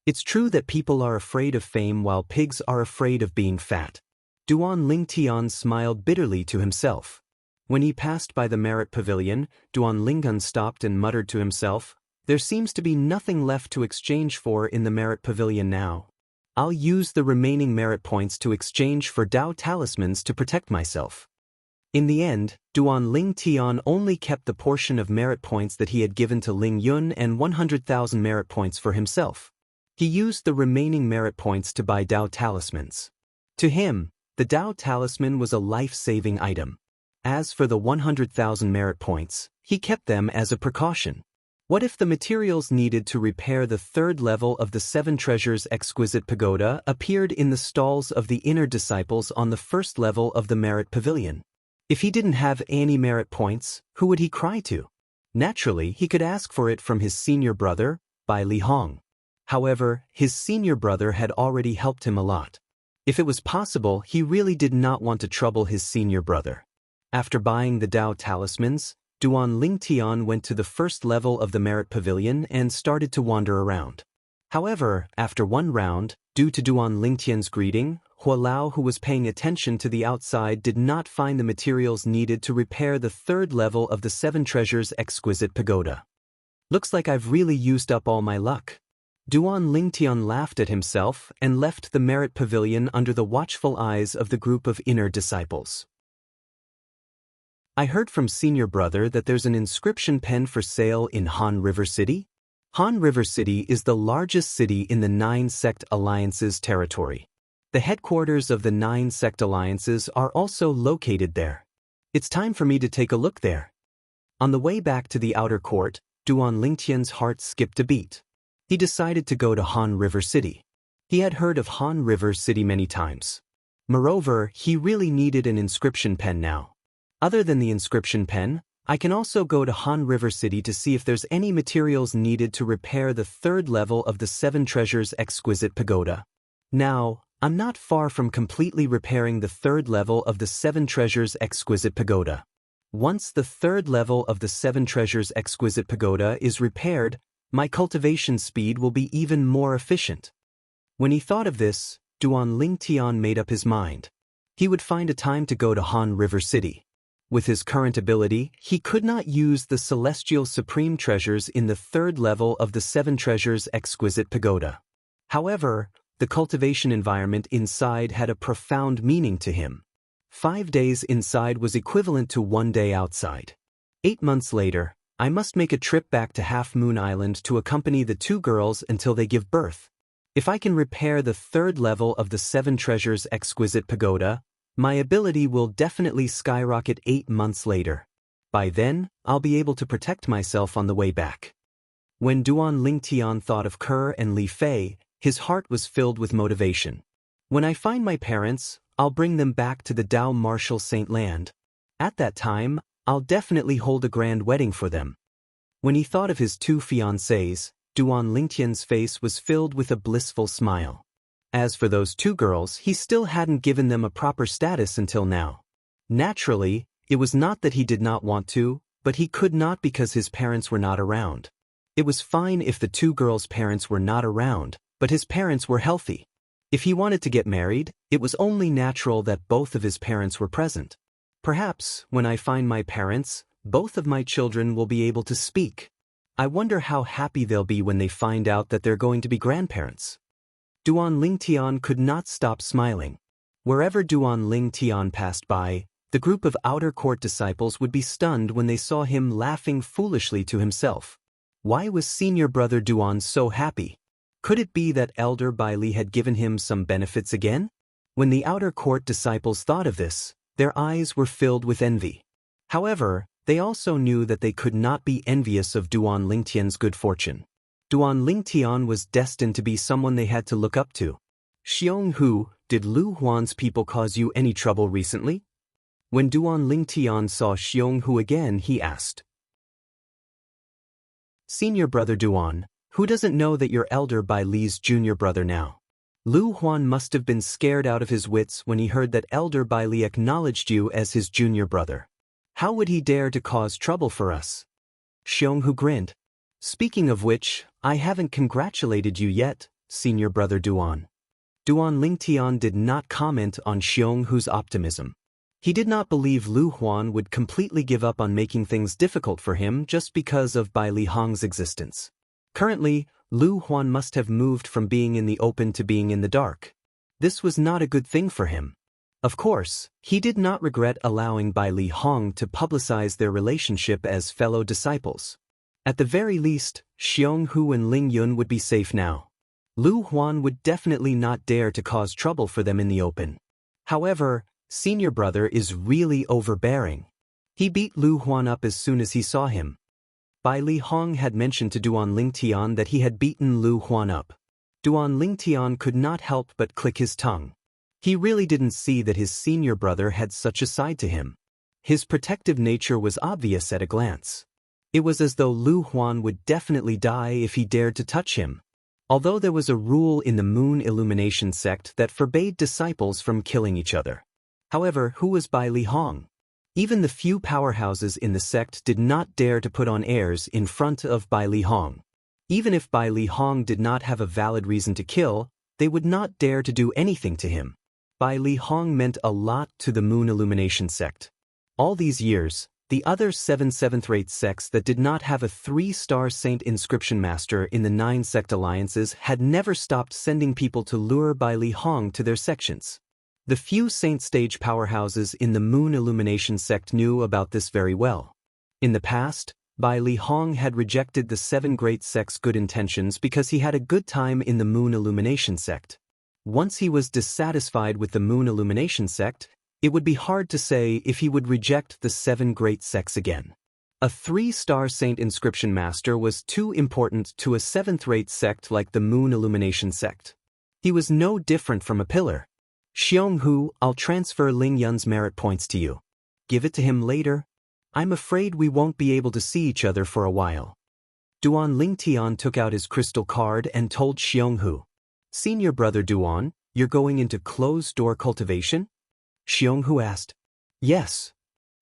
It's true that people are afraid of fame while pigs are afraid of being fat. Duan Lingtian smiled bitterly to himself. When he passed by the Merit Pavilion, Duan Lingtian stopped and muttered to himself, "There seems to be nothing left to exchange for in the Merit Pavilion now. I'll use the remaining merit points to exchange for Dao talismans to protect myself." In the end, Duan Lingtian only kept the portion of merit points that he had given to Ling Yun and 100,000 merit points for himself. He used the remaining merit points to buy Dao talismans. To him, the Dao talisman was a life-saving item. As for the 100,000 merit points, he kept them as a precaution. What if the materials needed to repair the 3rd level of the 7 Treasures Exquisite Pagoda appeared in the stalls of the inner disciples on the 1st level of the Merit Pavilion? If he didn't have any merit points, who would he cry to? Naturally, he could ask for it from his senior brother, Bai Li Hong. However, his senior brother had already helped him a lot. If it was possible, he really did not want to trouble his senior brother. After buying the Dao talismans, Duan Lingtian went to the first level of the Merit Pavilion and started to wander around. However, after one round, due to Duan Lingtian's greeting, Hualao, who was paying attention to the outside, did not find the materials needed to repair the third level of the Seven Treasures Exquisite Pagoda. Looks like I've really used up all my luck. Duan Lingtian laughed at himself and left the Merit Pavilion under the watchful eyes of the group of inner disciples. I heard from senior brother that there's an inscription pen for sale in Han River City. Han River City is the largest city in the 9 Sect Alliances territory. The headquarters of the 9 Sect Alliances are also located there. It's time for me to take a look there. On the way back to the outer court, Duan Lingtian's heart skipped a beat. He decided to go to Han River City. He had heard of Han River City many times. Moreover, he really needed an inscription pen now. Other than the inscription pen, I can also go to Han River City to see if there's any materials needed to repair the third level of the Seven Treasures Exquisite Pagoda. Now, I'm not far from completely repairing the third level of the Seven Treasures Exquisite Pagoda. Once the third level of the Seven Treasures Exquisite Pagoda is repaired, my cultivation speed will be even more efficient. When he thought of this, Duan Lingtian made up his mind. He would find a time to go to Han River City. With his current ability, he could not use the Celestial Supreme Treasures in the third level of the Seven Treasures Exquisite Pagoda. However, the cultivation environment inside had a profound meaning to him. 5 days inside was equivalent to 1 day outside. 8 months later, I must make a trip back to Half Moon Island to accompany the 2 girls until they give birth. If I can repair the third level of the Seven Treasures Exquisite Pagoda, my ability will definitely skyrocket 8 months later. By then, I'll be able to protect myself on the way back. When Duan Lingtian thought of Kerr and Li Fei, his heart was filled with motivation. When I find my parents, I'll bring them back to the Dao Martial Saint Land. At that time, I'll definitely hold a grand wedding for them. When he thought of his 2 fiancées, Duan Lingtian's face was filled with a blissful smile. As for those 2 girls, he still hadn't given them a proper status until now. Naturally, it was not that he did not want to, but he could not because his parents were not around. It was fine if the 2 girls' parents were not around, but his parents were healthy. If he wanted to get married, it was only natural that both of his parents were present. Perhaps, when I find my parents, both of my children will be able to speak. I wonder how happy they'll be when they find out that they're going to be grandparents. Duan Lingtian could not stop smiling. Wherever Duan Lingtian passed by, the group of outer court disciples would be stunned when they saw him laughing foolishly to himself. Why was senior brother Duan so happy? Could it be that Elder Bai Li had given him some benefits again? When the outer court disciples thought of this, their eyes were filled with envy. However, they also knew that they could not be envious of Duan Lingtian's good fortune. Duan Lingtian was destined to be someone they had to look up to. Xianxia, did Lu Huan's people cause you any trouble recently? When Duan Lingtian saw Xianxia again, he asked. Senior brother Duan, who doesn't know that you're Elder Bai Li's junior brother now? Lu Huan must have been scared out of his wits when he heard that Elder Bai Li acknowledged you as his junior brother. How would he dare to cause trouble for us? Xianxia grinned. Speaking of which, I haven't congratulated you yet, senior brother Duan. Duan Lingtian did not comment on Xianxia's optimism. He did not believe Lu Huan would completely give up on making things difficult for him just because of Bai Li Hong's existence. Currently, Lu Huan must have moved from being in the open to being in the dark. This was not a good thing for him. Of course, he did not regret allowing Bai Li Hong to publicize their relationship as fellow disciples. At the very least, Xianxia and Ling Yun would be safe now. Lu Huan would definitely not dare to cause trouble for them in the open. However, senior brother is really overbearing. He beat Lu Huan up as soon as he saw him. Bai Li Hong had mentioned to Duan Lingtian that he had beaten Lu Huan up. Duan Lingtian could not help but click his tongue. He really didn't see that his senior brother had such a side to him. His protective nature was obvious at a glance. It was as though Lu Huan would definitely die if he dared to touch him. although there was a rule in the Moon Illumination sect that forbade disciples from killing each other. However, who was Bai Li Hong? Even the few powerhouses in the sect did not dare to put on airs in front of Bai Li Hong. Even if Bai Li Hong did not have a valid reason to kill, they would not dare to do anything to him. Bai Li Hong meant a lot to the Moon Illumination sect. All these years, the other 7 seventh-rate sects that did not have a 3-star saint inscription master in the 9 sect alliances had never stopped sending people to lure Bai Li Hong to their sections. The few saint stage powerhouses in the Moon Illumination sect knew about this very well. In the past, Bai Li Hong had rejected the 7 great sects' good intentions because he had a good time in the Moon Illumination sect. Once he was dissatisfied with the Moon Illumination sect, it would be hard to say if he would reject the 7 great sects again. A 3-star saint inscription master was too important to a 7th-rate sect like the Moon Illumination sect. He was no different from a pillar. Xionghu, I'll transfer Ling Yun's merit points to you. Give it to him later. I'm afraid we won't be able to see each other for a while. Duan Lingtian took out his crystal card and told Xionghu, Senior brother Duan, you're going into closed-door cultivation? Xionghu asked. Yes.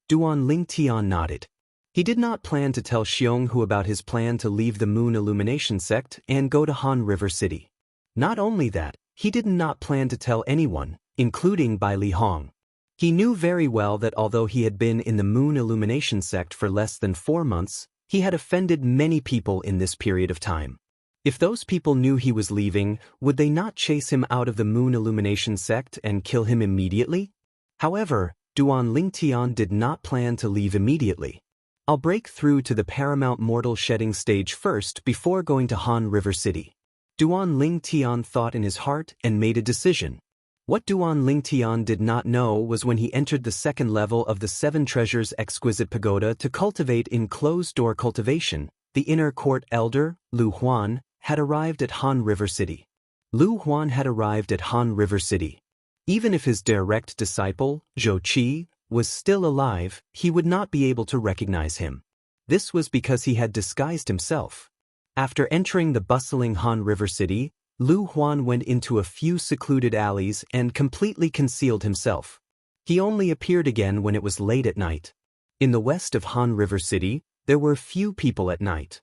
Duan Lingtian nodded. He did not plan to tell Xionghu about his plan to leave the Moon Illumination sect and go to Han River City. Not only that, he did not plan to tell anyone, including Bai Li Hong. He knew very well that although he had been in the Moon Illumination sect for less than 4 months, he had offended many people in this period of time. If those people knew he was leaving, would they not chase him out of the Moon Illumination sect and kill him immediately? However, Duan Lingtian did not plan to leave immediately. I'll break through to the Paramount Mortal Shedding stage first before going to Han River City. Duan Lingtian thought in his heart and made a decision. What Duan Lingtian did not know was when he entered the 2nd level of the 7 Treasures Exquisite Pagoda to cultivate in closed-door cultivation, the inner court elder, Lu Huan, had arrived at Han River City. Lu Huan had arrived at Han River City. Even if his direct disciple, Zhou Qi, was still alive, he would not be able to recognize him. This was because he had disguised himself. After entering the bustling Han River City, Lu Huan went into a few secluded alleys and completely concealed himself. He only appeared again when it was late at night. In the west of Han River City, there were few people at night.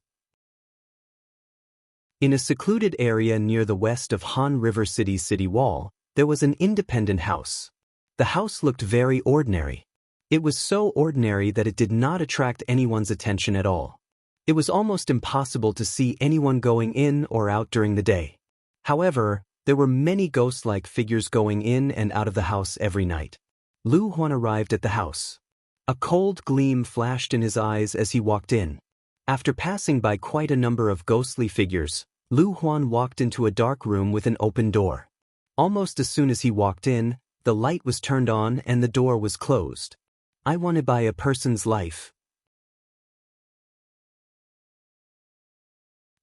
In a secluded area near the west of Han River City's city wall, there was an independent house. The house looked very ordinary. It was so ordinary that it did not attract anyone's attention at all. It was almost impossible to see anyone going in or out during the day. However, there were many ghost-like figures going in and out of the house every night. Lu Huan arrived at the house. A cold gleam flashed in his eyes as he walked in. After passing by quite a number of ghostly figures, Lu Huan walked into a dark room with an open door. Almost as soon as he walked in, the light was turned on and the door was closed. I want to buy a person's life.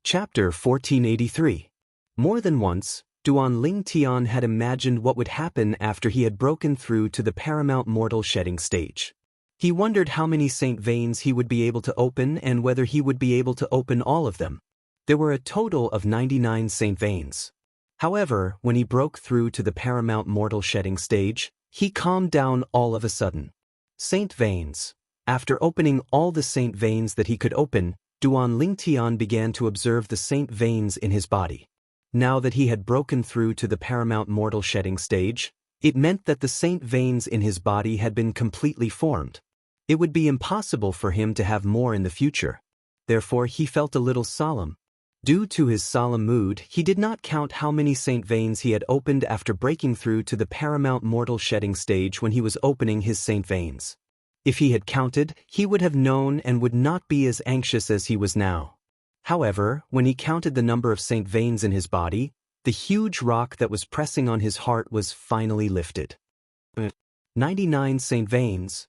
Chapter 1483. More than once, Duan Lingtian had imagined what would happen after he had broken through to the Paramount Mortal Shedding stage. He wondered how many saint veins he would be able to open and whether he would be able to open all of them. There were a total of 99 saint veins. However, when he broke through to the Paramount Mortal Shedding stage, he calmed down all of a sudden. Saint veins. After opening all the saint veins that he could open, Duan Lingtian began to observe the saint veins in his body. Now that he had broken through to the Paramount Mortal Shedding stage, it meant that the saint veins in his body had been completely formed. It would be impossible for him to have more in the future. Therefore, he felt a little solemn. Due to his solemn mood, he did not count how many saint veins he had opened after breaking through to the Paramount Mortal Shedding stage when he was opening his saint veins. If he had counted, he would have known and would not be as anxious as he was now. However, when he counted the number of saint veins in his body, the huge rock that was pressing on his heart was finally lifted. 99 saint veins.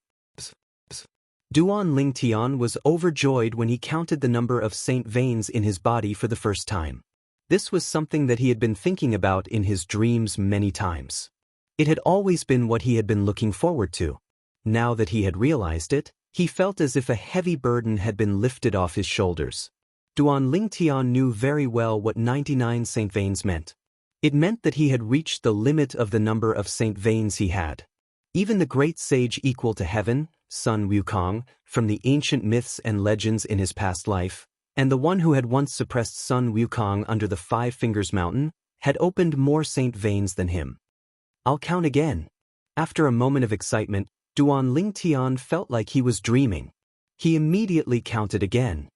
Duan Lingtian was overjoyed when he counted the number of saint veins in his body for the first time. This was something that he had been thinking about in his dreams many times. It had always been what he had been looking forward to. Now that he had realized it, he felt as if a heavy burden had been lifted off his shoulders. Duan Lingtian knew very well what 99 Saint Veins meant. It meant that he had reached the limit of the number of Saint Veins he had. Even the great sage equal to heaven, Sun Wukong, from the ancient myths and legends in his past life, and the one who had once suppressed Sun Wukong under the Five Fingers Mountain, had opened more Saint Veins than him. I'll count again. After a moment of excitement, Duan Lingtian felt like he was dreaming. He immediately counted again.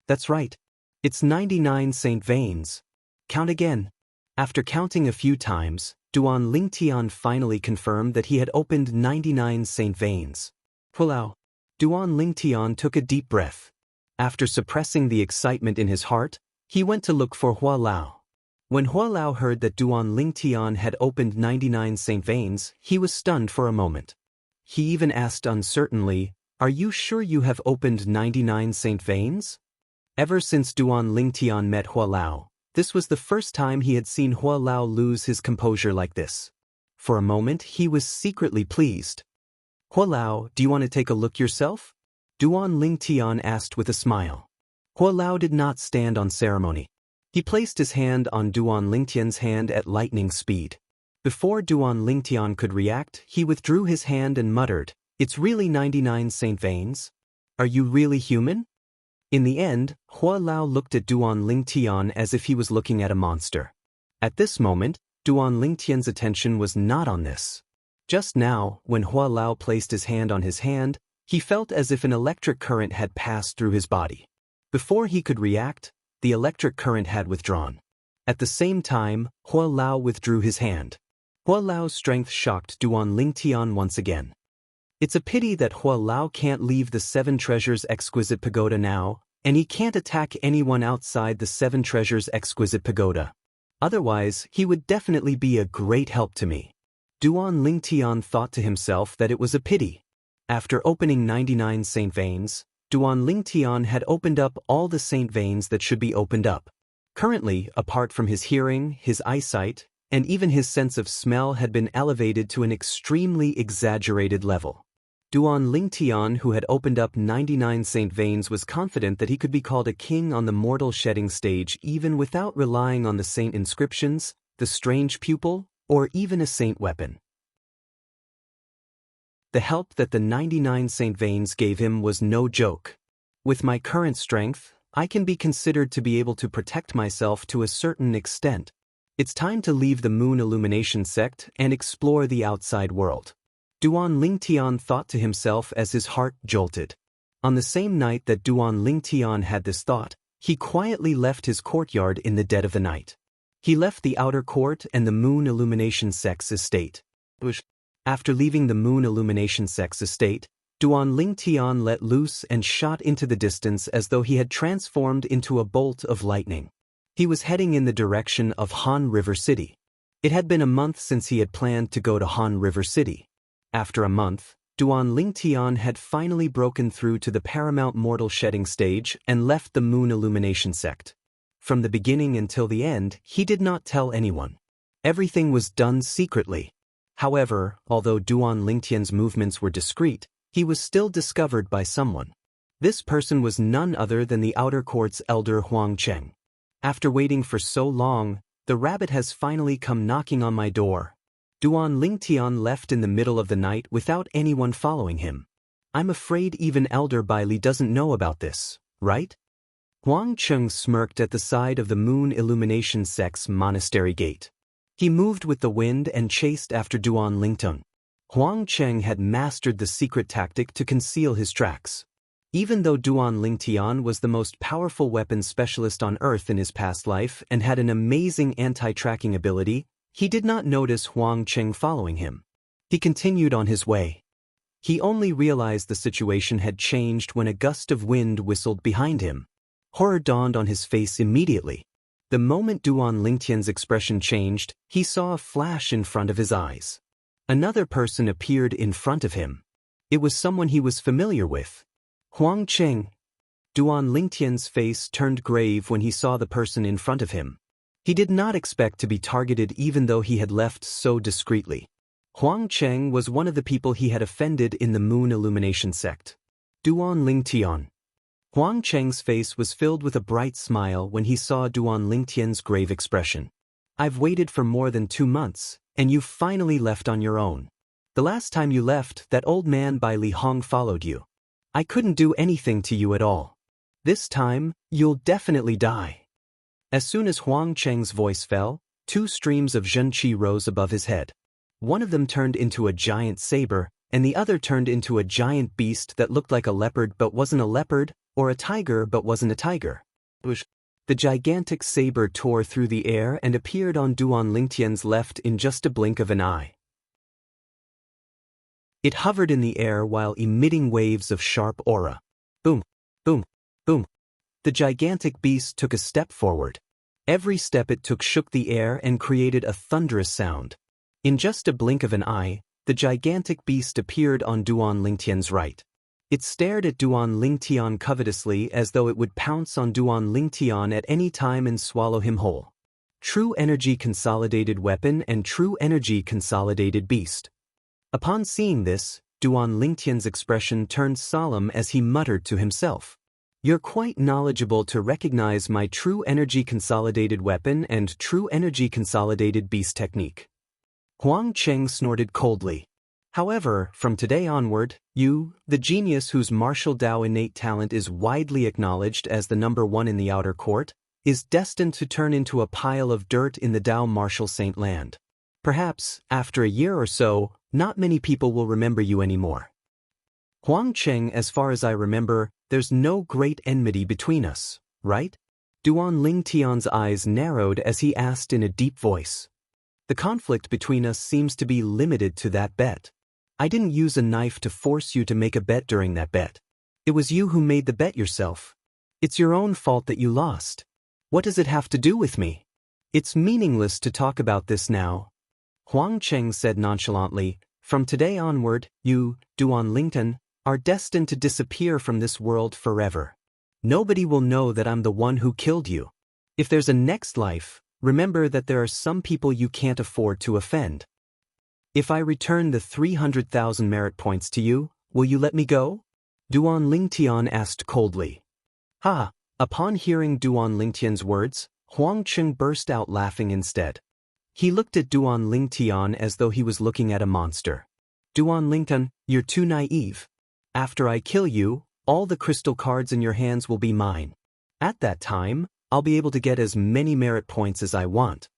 That's right. It's 99 Saint Veins. Count again. After counting a few times, Duan Lingtian finally confirmed that he had opened 99 Saint Veins. Hulao. Duan Lingtian took a deep breath. After suppressing the excitement in his heart, he went to look for Hua Lao. When Hua Lao heard that Duan Lingtian had opened 99 Saint Veins, he was stunned for a moment. He even asked uncertainly, "Are you sure you have opened 99 Saint Veins?" Ever since Duan Lingtian met Hua Lao, this was the first time he had seen Hua Lao lose his composure like this. For a moment he was secretly pleased. "Hua Lao, do you want to take a look yourself?" Duan Lingtian asked with a smile. Hua Lao did not stand on ceremony. He placed his hand on Duan Lingtian's hand at lightning speed. Before Duan Lingtian could react, he withdrew his hand and muttered, "It's really 99 Saint Veins? Are you really human?" In the end, Hua Lao looked at Duan Lingtian as if he was looking at a monster. At this moment, Duan Lingtian's attention was not on this. Just now, when Hua Lao placed his hand on his hand, he felt as if an electric current had passed through his body. Before he could react, the electric current had withdrawn. At the same time, Hua Lao withdrew his hand. Hua Lao's strength shocked Duan Lingtian once again. It's a pity that Hua Lao can't leave the Seven Treasures Exquisite Pagoda now, and he can't attack anyone outside the Seven Treasures Exquisite Pagoda. Otherwise, he would definitely be a great help to me. Duan Lingtian thought to himself that it was a pity. After opening 99 Saint Veins, Duan Lingtian had opened up all the Saint Veins that should be opened up. Currently, apart from his hearing, his eyesight, and even his sense of smell had been elevated to an extremely exaggerated level. Duan Lingtian, who had opened up 99 Saint Veins, was confident that he could be called a king on the mortal shedding stage even without relying on the saint inscriptions, the strange pupil, or even a saint weapon. The help that the 99 Saint Veins gave him was no joke. With my current strength, I can be considered to be able to protect myself to a certain extent. It's time to leave the Moon Illumination sect and explore the outside world. Duan Lingtian thought to himself as his heart jolted. On the same night that Duan Lingtian had this thought, he quietly left his courtyard in the dead of the night. He left the outer court and the Moon Illumination sect's estate. After leaving the Moon Illumination sect's estate, Duan Lingtian let loose and shot into the distance as though he had transformed into a bolt of lightning. He was heading in the direction of Han River City. It had been a month since he had planned to go to Han River City. After a month, Duan Lingtian had finally broken through to the paramount mortal shedding stage and left the Moon Illumination sect. From the beginning until the end, he did not tell anyone. Everything was done secretly. However, although Duan Lingtian's movements were discreet, he was still discovered by someone. This person was none other than the outer court's elder Huang Cheng. After waiting for so long, the rabbit has finally come knocking on my door. Duan Lingtian left in the middle of the night without anyone following him. I'm afraid even Elder Bai Li doesn't know about this, right? Huang Cheng smirked at the side of the Moon Illumination sect's monastery gate. He moved with the wind and chased after Duan Lingtian. Huang Cheng had mastered the secret tactic to conceal his tracks. Even though Duan Lingtian was the most powerful weapons specialist on Earth in his past life and had an amazing anti-tracking ability, he did not notice Huang Cheng following him. He continued on his way. He only realized the situation had changed when a gust of wind whistled behind him. Horror dawned on his face immediately. The moment Duan Lingtian's expression changed, he saw a flash in front of his eyes. Another person appeared in front of him. It was someone he was familiar with. Huang Cheng. Duan Lingtian's face turned grave when he saw the person in front of him. He did not expect to be targeted even though he had left so discreetly. Huang Cheng was one of the people he had offended in the Moon Illumination sect. Duan Lingtian. Huang Cheng's face was filled with a bright smile when he saw Duan Lingtian's grave expression. I've waited for more than 2 months, and you've finally left on your own. The last time you left, that old man by Li Hong followed you. I couldn't do anything to you at all. This time, you'll definitely die. As soon as Huang Cheng's voice fell, 2 streams of Zhenqi rose above his head. One of them turned into a giant saber, and the other turned into a giant beast that looked like a leopard but wasn't a leopard, or a tiger but wasn't a tiger. The gigantic saber tore through the air and appeared on Duan Lingtian's left in just a blink of an eye. It hovered in the air while emitting waves of sharp aura. Boom, boom, boom. The gigantic beast took a step forward. Every step it took shook the air and created a thunderous sound. In just a blink of an eye, the gigantic beast appeared on Duan Lingtian's right. It stared at Duan Lingtian covetously as though it would pounce on Duan Lingtian at any time and swallow him whole. True energy consolidated weapon and true energy consolidated beast. Upon seeing this, Duan Lingtian's expression turned solemn as he muttered to himself. You're quite knowledgeable to recognize my true energy consolidated weapon and true energy consolidated beast technique. Huang Cheng snorted coldly. However, from today onward, you, the genius whose martial Dao innate talent is widely acknowledged as the #1 in the outer court, is destined to turn into a pile of dirt in the Dao martial saint land. Perhaps, after a year or so, not many people will remember you anymore. Huang Cheng, as far as I remember, there's no great enmity between us, right? Duan Lingtian's eyes narrowed as he asked in a deep voice. The conflict between us seems to be limited to that bet. I didn't use a knife to force you to make a bet during that bet. It was you who made the bet yourself. It's your own fault that you lost. What does it have to do with me? It's meaningless to talk about this now. Huang Cheng said nonchalantly, from today onward, you, Duan Lingtian, are destined to disappear from this world forever. Nobody will know that I'm the one who killed you. If there's a next life, remember that there are some people you can't afford to offend. If I return the 300,000 merit points to you, will you let me go? Duan Lingtian asked coldly. Ha! Upon hearing Duan Lingtian's words, Huang Cheng burst out laughing instead. He looked at Duan Lingtian as though he was looking at a monster. Duan Lingtian, you're too naive. After I kill you, all the crystal cards in your hands will be mine. At that time, I'll be able to get as many merit points as I want.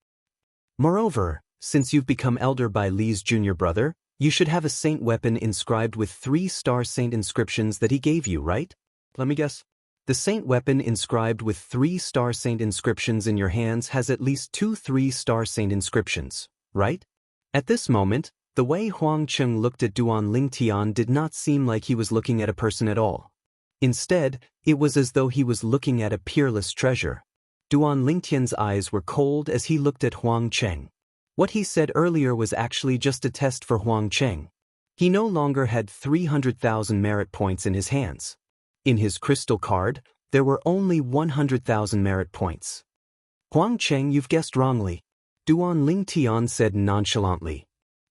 Moreover, since you've become elder by Li's junior brother, you should have a saint weapon inscribed with 3-star saint inscriptions that he gave you, right? Let me guess. The saint weapon inscribed with 3-star saint inscriptions in your hands has at least 2 3-star saint inscriptions, right? At this moment, the way Huang Cheng looked at Duan Lingtian did not seem like he was looking at a person at all. Instead, it was as though he was looking at a peerless treasure. Duan Lingtian's eyes were cold as he looked at Huang Cheng. What he said earlier was actually just a test for Huang Cheng. He no longer had 300,000 merit points in his hands. In his crystal card, there were only 100,000 merit points. Huang Cheng, you've guessed wrongly. Duan Lingtian said nonchalantly.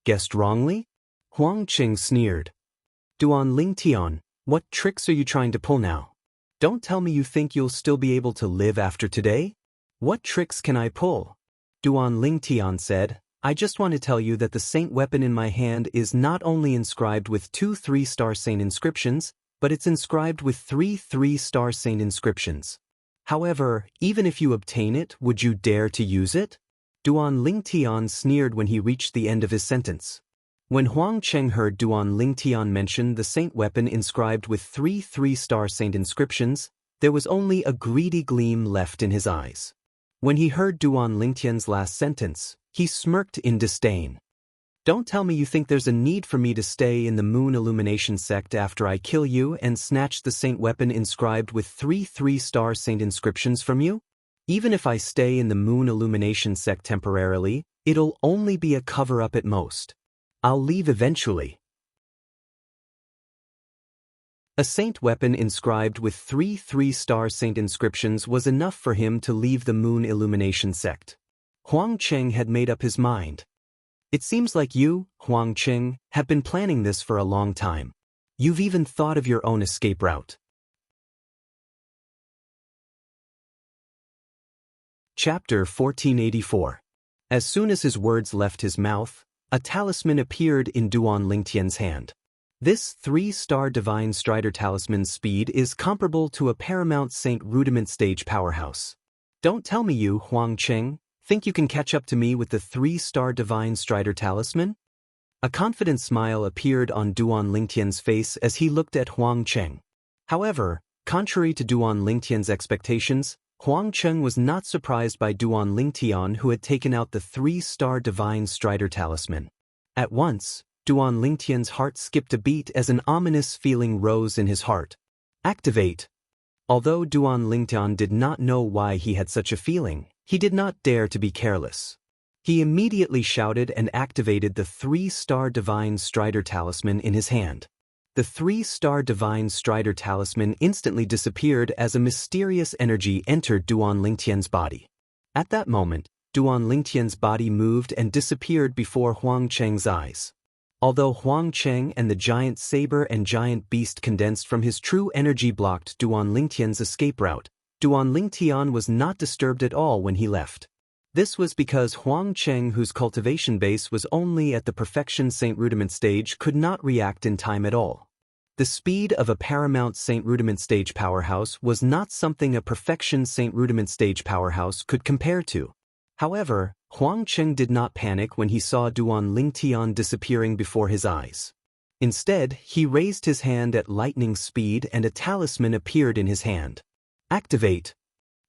Guessed wrongly? Huang Cheng sneered. Duan Lingtian, what tricks are you trying to pull now? Don't tell me you think you'll still be able to live after today? What tricks can I pull? Duan Lingtian said, I just want to tell you that the saint weapon in my hand is not only inscribed with 2 3-star saint inscriptions, but it's inscribed with 3 3-star saint inscriptions. However, even if you obtain it, would you dare to use it? Duan Lingtian sneered when he reached the end of his sentence. When Huang Cheng heard Duan Lingtian mention the saint weapon inscribed with 3 3-star saint inscriptions, there was only a greedy gleam left in his eyes. When he heard Duan Lingtian's last sentence, he smirked in disdain. Don't tell me you think there's a need for me to stay in the Moon Illumination sect after I kill you and snatch the saint weapon inscribed with 3 3-star saint inscriptions from you? Even if I stay in the Moon Illumination sect temporarily, it'll only be a cover-up at most. I'll leave eventually. A saint weapon inscribed with 3 3-star saint inscriptions was enough for him to leave the Moon Illumination sect. Huang Cheng had made up his mind. It seems like you, Huang Cheng, have been planning this for a long time. You've even thought of your own escape route. Chapter 1484. As soon as his words left his mouth, a talisman appeared in Duan Lingtian's hand. This 3-star Divine Strider Talisman's speed is comparable to a Paramount Saint Rudiment stage powerhouse. Don't tell me you, Huang Cheng, think you can catch up to me with the 3-star Divine Strider Talisman? A confident smile appeared on Duan Lingtian's face as he looked at Huang Cheng. However, contrary to Duan Lingtian's expectations, Huang Cheng was not surprised by Duan Lingtian, who had taken out the 3-star Divine Strider Talisman. At once, Duan Lingtian's heart skipped a beat as an ominous feeling rose in his heart. Activate! Although Duan Lingtian did not know why he had such a feeling, he did not dare to be careless. He immediately shouted and activated the 3-star Divine Strider Talisman in his hand. The 3-star Divine Strider Talisman instantly disappeared as a mysterious energy entered Duan Lingtian's body. At that moment, Duan Lingtian's body moved and disappeared before Huang Cheng's eyes. Although Huang Cheng and the giant saber and giant beast condensed from his true energy blocked Duan Lingtian's escape route, Duan Lingtian was not disturbed at all when he left. This was because Huang Cheng, whose cultivation base was only at the Perfection Saint Rudiment stage, could not react in time at all. The speed of a Paramount Saint Rudiment stage powerhouse was not something a Perfection Saint Rudiment stage powerhouse could compare to. However, Huang Cheng did not panic when he saw Duan Lingtian disappearing before his eyes. Instead, he raised his hand at lightning speed and a talisman appeared in his hand. Activate!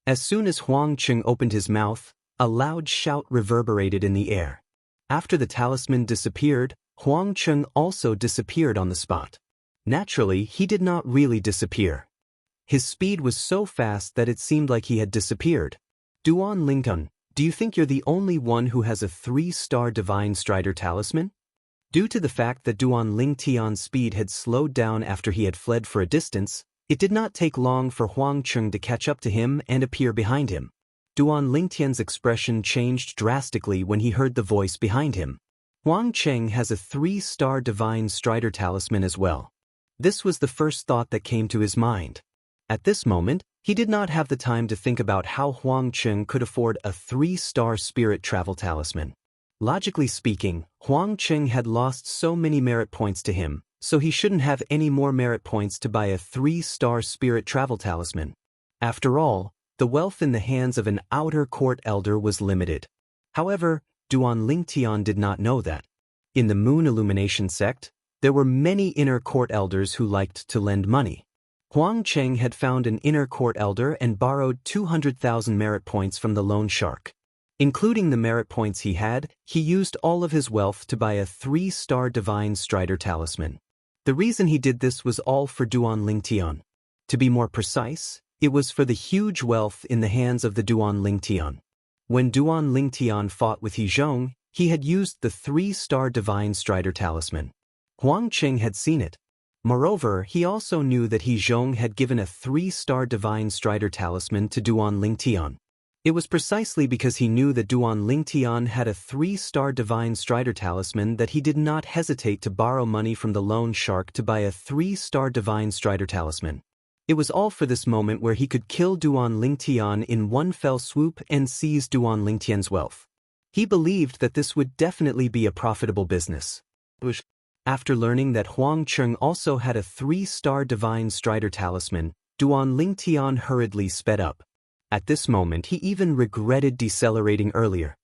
As soon as Huang Cheng opened his mouth, a loud shout reverberated in the air. After the talisman disappeared, Huang Cheng also disappeared on the spot. Naturally, he did not really disappear. His speed was so fast that it seemed like he had disappeared. Duan Lingtian, do you think you're the only one who has a 3-star Divine Strider Talisman? Due to the fact that Duan Lingtian's speed had slowed down after he had fled for a distance, it did not take long for Huang Cheng to catch up to him and appear behind him. Duan Lingtian's expression changed drastically when he heard the voice behind him. Huang Cheng has a 3-star Divine Strider Talisman as well. This was the first thought that came to his mind. At this moment, he did not have the time to think about how Huang Cheng could afford a 3-star Spirit Travel Talisman. Logically speaking, Huang Cheng had lost so many merit points to him, so he shouldn't have any more merit points to buy a 3-star Spirit Travel Talisman. After all, the wealth in the hands of an outer court elder was limited. However, Duan Lingtian did not know that. In the Moon Illumination sect, there were many inner court elders who liked to lend money. Huang Cheng had found an inner court elder and borrowed 200,000 merit points from the loan shark. Including the merit points he had, he used all of his wealth to buy a 3-star Divine Strider Talisman. The reason he did this was all for Duan Lingtian. To be more precise, it was for the huge wealth in the hands of the Duan Lingtian. When Duan Lingtian fought with He Zhong, he had used the 3-star Divine Strider Talisman. Huang Cheng had seen it. Moreover, he also knew that He Zhong had given a 3-star Divine Strider Talisman to Duan Lingtian. It was precisely because he knew that Duan Lingtian had a 3-star Divine Strider Talisman that he did not hesitate to borrow money from the loan shark to buy a 3-star Divine Strider Talisman. It was all for this moment where he could kill Duan Lingtian in one fell swoop and seize Duan Lingtian's wealth. He believed that this would definitely be a profitable business. After learning that Huang Cheng also had a 3-star Divine Strider Talisman, Duan Lingtian hurriedly sped up. At this moment he even regretted decelerating earlier.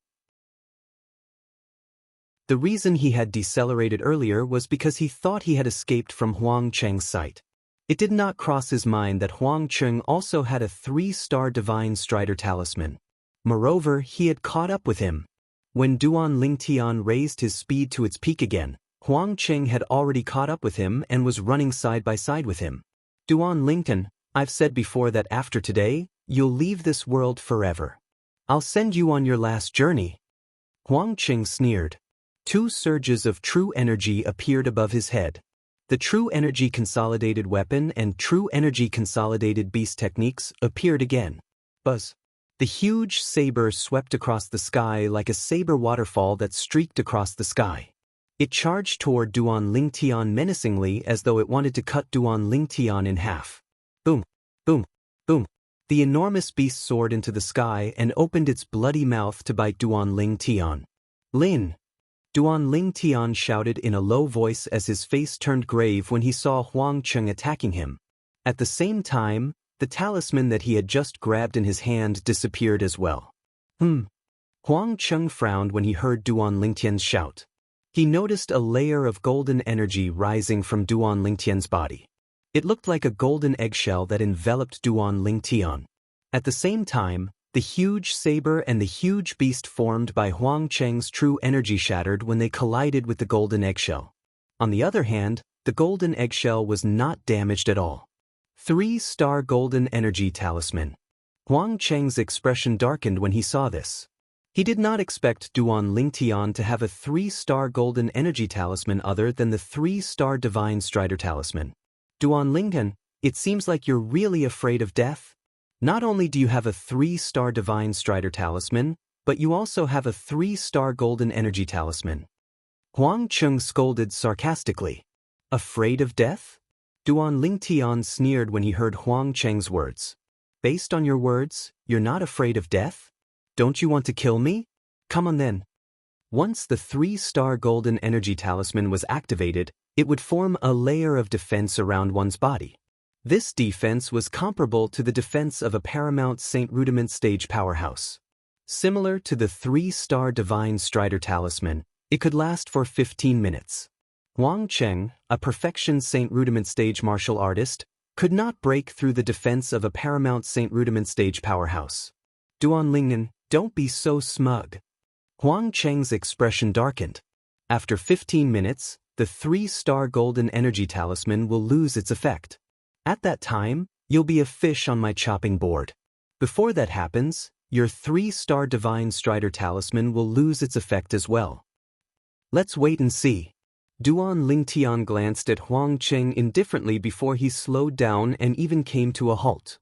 The reason he had decelerated earlier was because he thought he had escaped from Huang Cheng's sight. It did not cross his mind that Huang Cheng also had a 3-star Divine Strider Talisman. Moreover, he had caught up with him. When Duan Lingtian raised his speed to its peak again, Huang Cheng had already caught up with him and was running side by side with him. Duan Lingtian, I've said before that after today, you'll leave this world forever. I'll send you on your last journey. Huang Cheng sneered. 2 surges of true energy appeared above his head. The True Energy Consolidated Weapon and True Energy Consolidated Beast techniques appeared again. Buzz. The huge saber swept across the sky like a saber waterfall that streaked across the sky. It charged toward Duan Lingtian menacingly as though it wanted to cut Duan Lingtian in half. Boom, boom, boom. The enormous beast soared into the sky and opened its bloody mouth to bite Duan Ling Tian. Lin! Duan Ling Tian shouted in a low voice as his face turned grave when he saw Huang Cheng attacking him. At the same time, the talisman that he had just grabbed in his hand disappeared as well. Huang Cheng frowned when he heard Duan Lingtian's shout. He noticed a layer of golden energy rising from Duan Lingtian's body. It looked like a golden eggshell that enveloped Duan Lingtian. At the same time, the huge saber and the huge beast formed by Huang Cheng's true energy shattered when they collided with the golden eggshell. On the other hand, the golden eggshell was not damaged at all. 3-star golden energy talisman. Huang Cheng's expression darkened when he saw this. He did not expect Duan Lingtian to have a 3-star golden energy talisman other than the 3-star divine strider talisman. Duan Lingtian, it seems like you're really afraid of death? Not only do you have a 3-star divine strider talisman, but you also have a 3-star golden energy talisman. Huang Cheng scolded sarcastically. Afraid of death? Duan Lingtian sneered when he heard Huang Cheng's words. Based on your words, you're not afraid of death? Don't you want to kill me? Come on then. Once the 3-star golden energy talisman was activated, it would form a layer of defense around one's body. This defense was comparable to the defense of a paramount Saint Rudiment stage powerhouse. Similar to the 3-star divine strider talisman, it could last for 15 minutes. Huang Cheng, a perfection Saint Rudiment stage martial artist, could not break through the defense of a paramount Saint Rudiment stage powerhouse. Duan Lingtian, don't be so smug. Huang Cheng's expression darkened. After 15 minutes, the 3-star golden energy talisman will lose its effect. At that time, you'll be a fish on my chopping board. Before that happens, your 3-star divine strider talisman will lose its effect as well. Let's wait and see. Duan Lingtian glanced at Huang Cheng indifferently before he slowed down and even came to a halt.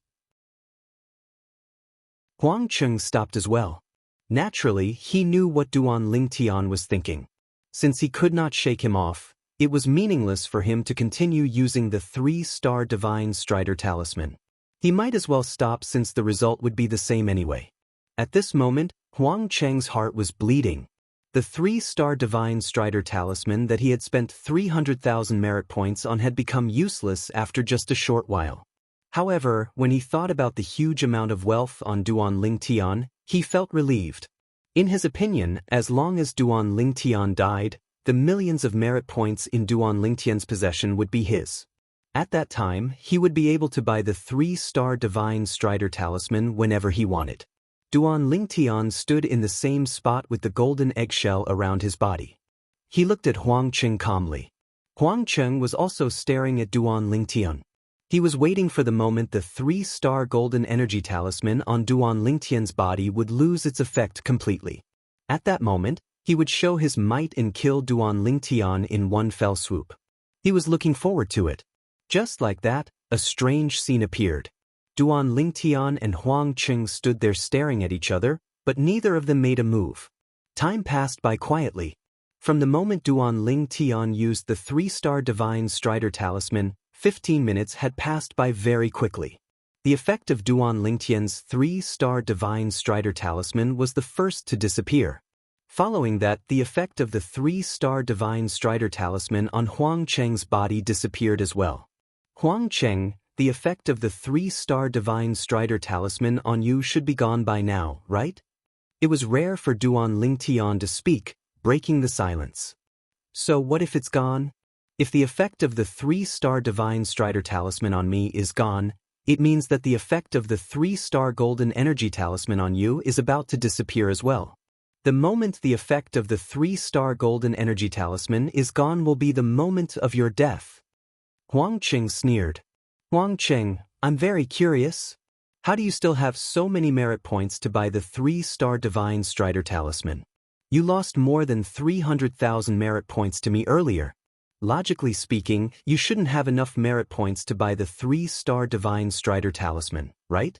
Huang Cheng stopped as well. Naturally, he knew what Duan Lingtian was thinking. Since he could not shake him off, it was meaningless for him to continue using the 3-star divine strider talisman. He might as well stop since the result would be the same anyway. At this moment, Huang Cheng's heart was bleeding. The 3-star divine strider talisman that he had spent 300,000 merit points on had become useless after just a short while. However, when he thought about the huge amount of wealth on Duan Lingtian, he felt relieved. In his opinion, as long as Duan Lingtian died, the millions of merit points in Duan Lingtian's possession would be his. At that time, he would be able to buy the 3-star divine strider talisman whenever he wanted. Duan Lingtian stood in the same spot with the golden eggshell around his body. He looked at Huang Cheng calmly. Huang Cheng was also staring at Duan Lingtian. He was waiting for the moment the 3-star golden energy talisman on Duan Lingtian's body would lose its effect completely. At that moment, he would show his might and kill Duan Lingtian in one fell swoop. He was looking forward to it. Just like that, a strange scene appeared. Duan Lingtian and Huang Cheng stood there staring at each other, but neither of them made a move. Time passed by quietly. From the moment Duan Lingtian used the 3-star divine strider talisman, 15 minutes had passed by very quickly. The effect of Duan Lingtian's 3-star divine strider talisman was the first to disappear. Following that, the effect of the 3-star divine strider talisman on Huang Cheng's body disappeared as well. Huang Cheng, the effect of the 3-star divine strider talisman on you should be gone by now, right? It was rare for Duan Lingtian to speak, breaking the silence. So what if it's gone? If the effect of the 3-star divine strider talisman on me is gone, it means that the effect of the 3-star golden energy talisman on you is about to disappear as well. The moment the effect of the 3-star golden energy talisman is gone will be the moment of your death. Huang Cheng sneered. Huang Cheng, I'm very curious. How do you still have so many merit points to buy the 3-star divine strider talisman? You lost more than 300,000 merit points to me earlier. Logically speaking, you shouldn't have enough merit points to buy the 3-star divine strider talisman, right?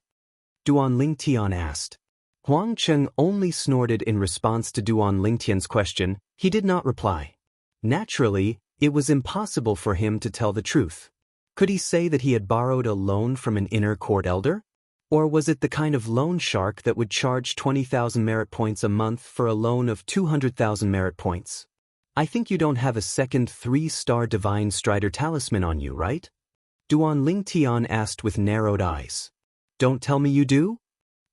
Duan Lingtian asked. Huang Cheng only snorted in response to Duan Lingtian's question. He did not reply. Naturally, it was impossible for him to tell the truth. Could he say that he had borrowed a loan from an inner court elder? Or was it the kind of loan shark that would charge 20,000 merit points a month for a loan of 200,000 merit points? I think you don't have a second 3-star Divine Strider talisman on you, right? Duan Lingtian asked with narrowed eyes. Don't tell me you do?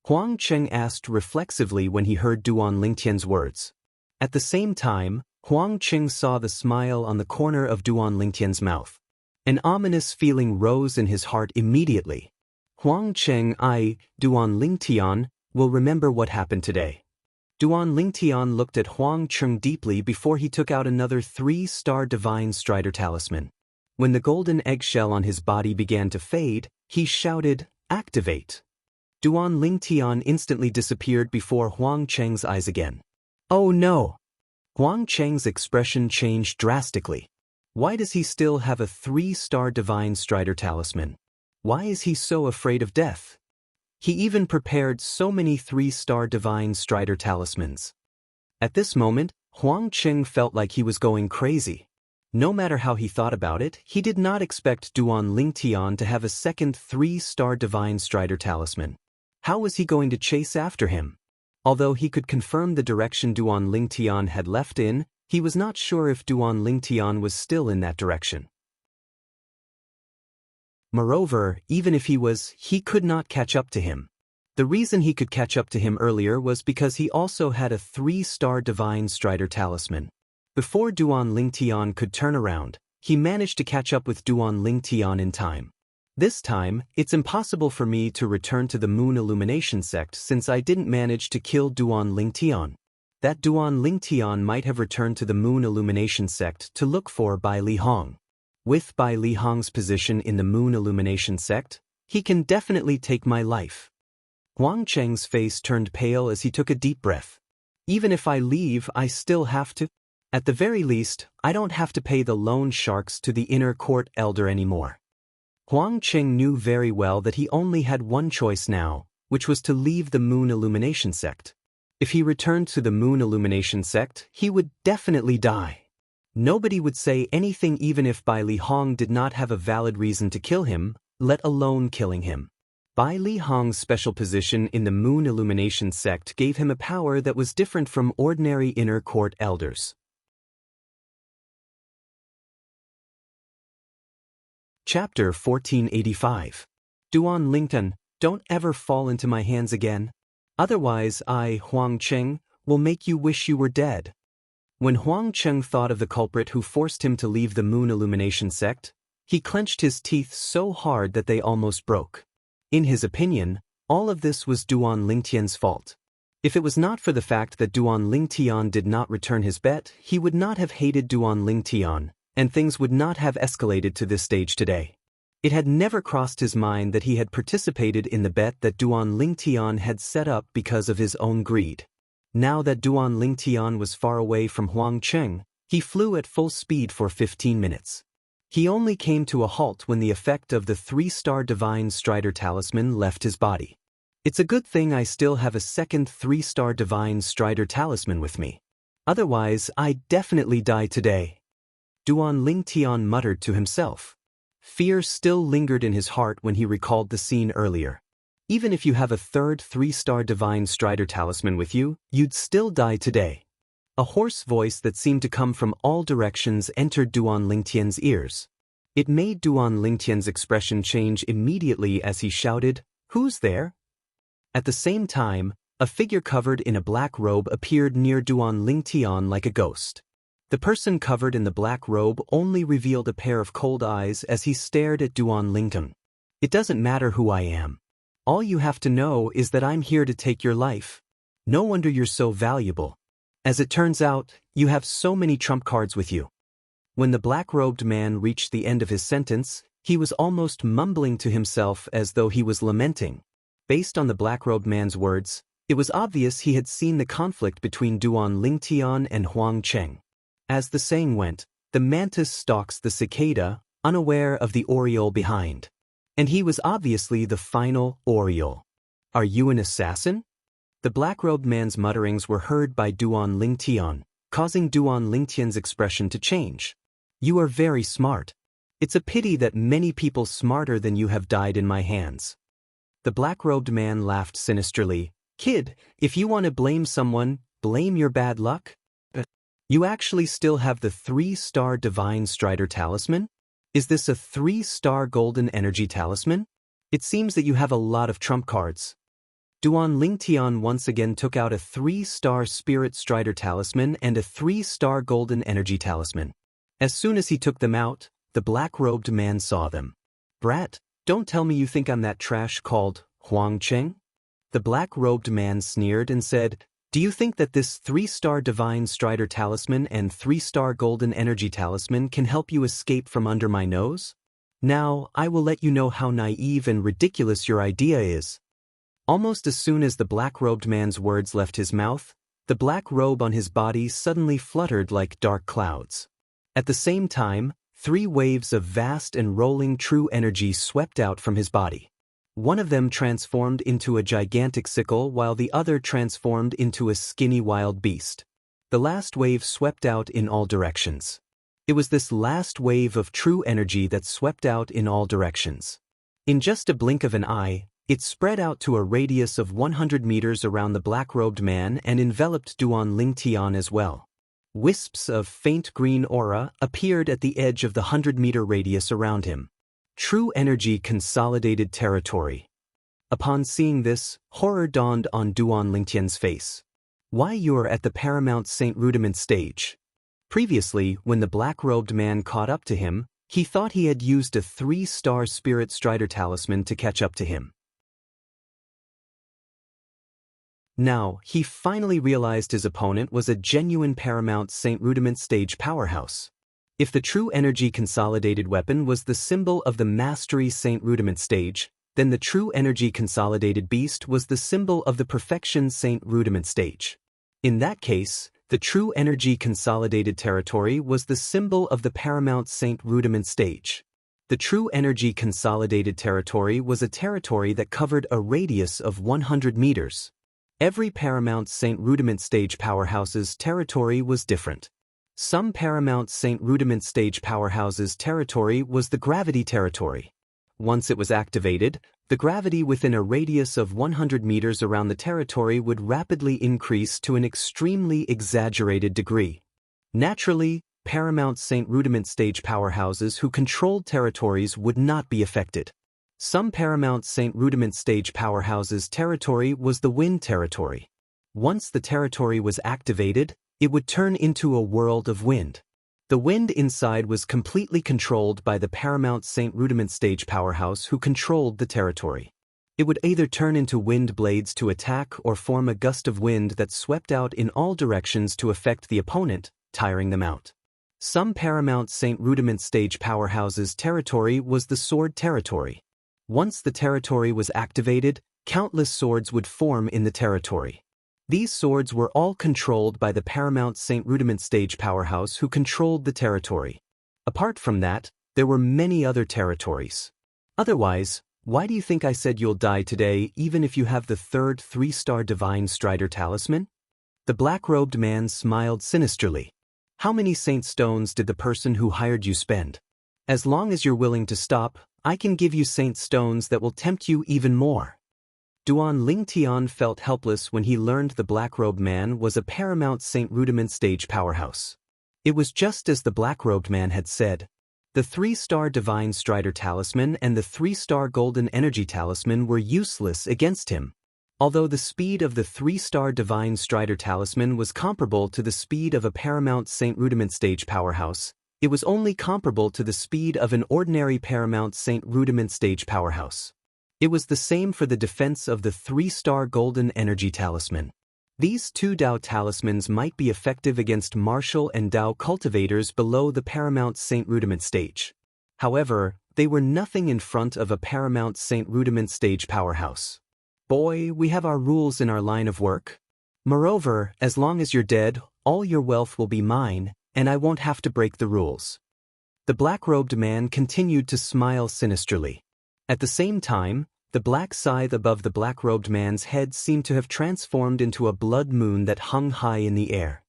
Huang Cheng asked reflexively when he heard Duan Lingtian's words. At the same time, Huang Cheng saw the smile on the corner of Duan Lingtian's mouth. An ominous feeling rose in his heart immediately. Huang Cheng, Duan Lingtian, will remember what happened today. Duan Lingtian looked at Huang Cheng deeply before he took out another 3-star Divine Strider talisman. When the golden eggshell on his body began to fade, he shouted, "Activate!" Duan Lingtian instantly disappeared before Huang Cheng's eyes again. Oh no! Huang Cheng's expression changed drastically. Why does he still have a 3-star Divine Strider talisman? Why is he so afraid of death? He even prepared so many 3-star Divine Strider talismans. At this moment, Huang Cheng felt like he was going crazy. No matter how he thought about it, he did not expect Duan Lingtian to have a second 3-star Divine Strider talisman. How was he going to chase after him? Although he could confirm the direction Duan Lingtian had left in, he was not sure if Duan Lingtian was still in that direction. Moreover, even if he could not catch up to him. The reason he could catch up to him earlier was because he also had a 3-star Divine Strider talisman. Before Duan Lingtian could turn around, he managed to catch up with Duan Lingtian in time. This time, it's impossible for me to return to the Moon Illumination sect since I didn't manage to kill Duan Lingtian. That Duan Lingtian might have returned to the Moon Illumination sect to look for Bai Li Hong. With Bai Li Hong's position in the Moon Illumination sect, he can definitely take my life. Huang Cheng's face turned pale as he took a deep breath. Even if I leave, I still have to. At the very least, I don't have to pay the loan sharks to the inner court elder anymore. Huang Cheng knew very well that he only had one choice now, which was to leave the Moon Illumination sect. If he returned to the Moon Illumination sect, he would definitely die. Nobody would say anything even if Bai Li Hong did not have a valid reason to kill him, let alone killing him. Bai Li Hong's special position in the Moon Illumination sect gave him a power that was different from ordinary inner court elders. Chapter 1485. Duan Lingtian, don't ever fall into my hands again. Otherwise I, Huang Cheng, will make you wish you were dead. When Huang Cheng thought of the culprit who forced him to leave the Moon Illumination sect, he clenched his teeth so hard that they almost broke. In his opinion, all of this was Duan Lingtian's fault. If it was not for the fact that Duan Lingtian did not return his bet, he would not have hated Duan Lingtian, and things would not have escalated to this stage today. It had never crossed his mind that he had participated in the bet that Duan Lingtian had set up because of his own greed. Now that Duan Lingtian was far away from Huang Cheng, he flew at full speed for 15 minutes. He only came to a halt when the effect of the 3-star Divine Strider talisman left his body. It's a good thing I still have a second 3-star Divine Strider talisman with me. Otherwise, I'd definitely die today. Duan Lingtian muttered to himself. Fear still lingered in his heart when he recalled the scene earlier. Even if you have a third 3-star Divine Strider talisman with you, you'd still die today. A hoarse voice that seemed to come from all directions entered Duan Lingtian's ears. It made Duan Lingtian's expression change immediately as he shouted, "Who's there?" At the same time, a figure covered in a black robe appeared near Duan Lingtian like a ghost. The person covered in the black robe only revealed a pair of cold eyes as he stared at Duan Lingtian. It doesn't matter who I am. All you have to know is that I'm here to take your life. No wonder you're so valuable. As it turns out, you have so many trump cards with you. When the black-robed man reached the end of his sentence, he was almost mumbling to himself as though he was lamenting. Based on the black-robed man's words, it was obvious he had seen the conflict between Duan Lingtian and Huang Cheng. As the saying went, the mantis stalks the cicada, unaware of the oriole behind. And he was obviously the final oriole. Are you an assassin? The black-robed man's mutterings were heard by Duan Lingtian, causing Duan Lingtian's expression to change. You are very smart. It's a pity that many people smarter than you have died in my hands. The black-robed man laughed sinisterly. Kid, if you want to blame someone, blame your bad luck. You actually still have the 3-star Divine Strider Talisman? Is this a 3-star Golden Energy Talisman? It seems that you have a lot of trump cards. Duan Lingtian once again took out a 3-star Spirit Strider Talisman and a 3-star Golden Energy Talisman. As soon as he took them out, the black-robed man saw them. Brat, don't tell me you think I'm that trash called Huang Cheng? The black-robed man sneered and said, do you think that this 3-star Divine Strider Talisman and 3-star Golden Energy Talisman can help you escape from under my nose? Now, I will let you know how naive and ridiculous your idea is. Almost as soon as the black-robed man's words left his mouth, the black robe on his body suddenly fluttered like dark clouds. At the same time, 3 waves of vast and rolling true energy swept out from his body. One of them transformed into a gigantic sickle while the other transformed into a skinny wild beast. The last wave swept out in all directions. It was this last wave of true energy that swept out in all directions. In just a blink of an eye, it spread out to a radius of 100 meters around the black-robed man and enveloped Duan Lingtian as well. Wisps of faint green aura appeared at the edge of the 100-meter radius around him. True energy consolidated territory. Upon seeing this, horror dawned on Duan Lingtian's face. Why, you're at the Paramount Saint Rudiment stage. Previously, when the black-robed man caught up to him, he thought he had used a 3-star Spirit Strider Talisman to catch up to him. Now, he finally realized his opponent was a genuine Paramount Saint Rudiment stage powerhouse. If the true energy consolidated weapon was the symbol of the Mastery Saint Rudiment stage, then the true energy consolidated beast was the symbol of the Perfection Saint Rudiment stage. In that case, the true energy consolidated territory was the symbol of the Paramount Saint Rudiment stage. The true energy consolidated territory was a territory that covered a radius of 100 meters. Every Paramount Saint Rudiment stage powerhouse's territory was different. Some Paramount Saint Rudiment stage powerhouses' territory was the gravity territory. Once it was activated, the gravity within a radius of 100 meters around the territory would rapidly increase to an extremely exaggerated degree. Naturally, Paramount Saint Rudiment stage powerhouses who controlled territories would not be affected. Some Paramount Saint Rudiment stage powerhouses' territory was the wind territory. Once the territory was activated, it would turn into a world of wind. The wind inside was completely controlled by the Paramount Saint Rudiment stage powerhouse who controlled the territory. It would either turn into wind blades to attack or form a gust of wind that swept out in all directions to affect the opponent, tiring them out. Some Paramount Saint Rudiment stage powerhouses' territory was the sword territory. Once the territory was activated, countless swords would form in the territory. These swords were all controlled by the Paramount Saint Rudiment stage powerhouse who controlled the territory. Apart from that, there were many other territories. Otherwise, why do you think I said you'll die today even if you have the 3rd 3-star Divine Strider Talisman? The black-robed man smiled sinisterly. How many saint stones did the person who hired you spend? As long as you're willing to stop, I can give you saint stones that will tempt you even more. Duan Lingtian felt helpless when he learned the black-robed man was a Paramount Saint Rudiment stage powerhouse. It was just as the black-robed man had said. The 3-star Divine Strider Talisman and the 3-star Golden Energy Talisman were useless against him. Although the speed of the 3-star Divine Strider Talisman was comparable to the speed of a Paramount Saint Rudiment stage powerhouse, it was only comparable to the speed of an ordinary Paramount Saint Rudiment stage powerhouse. It was the same for the defense of the 3-star Golden Energy Talisman. These 2 Dao talismans might be effective against martial and Dao cultivators below the Paramount Saint Rudiment stage. However, they were nothing in front of a Paramount Saint Rudiment stage powerhouse. Boy, we have our rules in our line of work. Moreover, as long as you're dead, all your wealth will be mine, and I won't have to break the rules. The black-robed man continued to smile sinisterly. At the same time, the black scythe above the black-robed man's head seemed to have transformed into a blood moon that hung high in the air.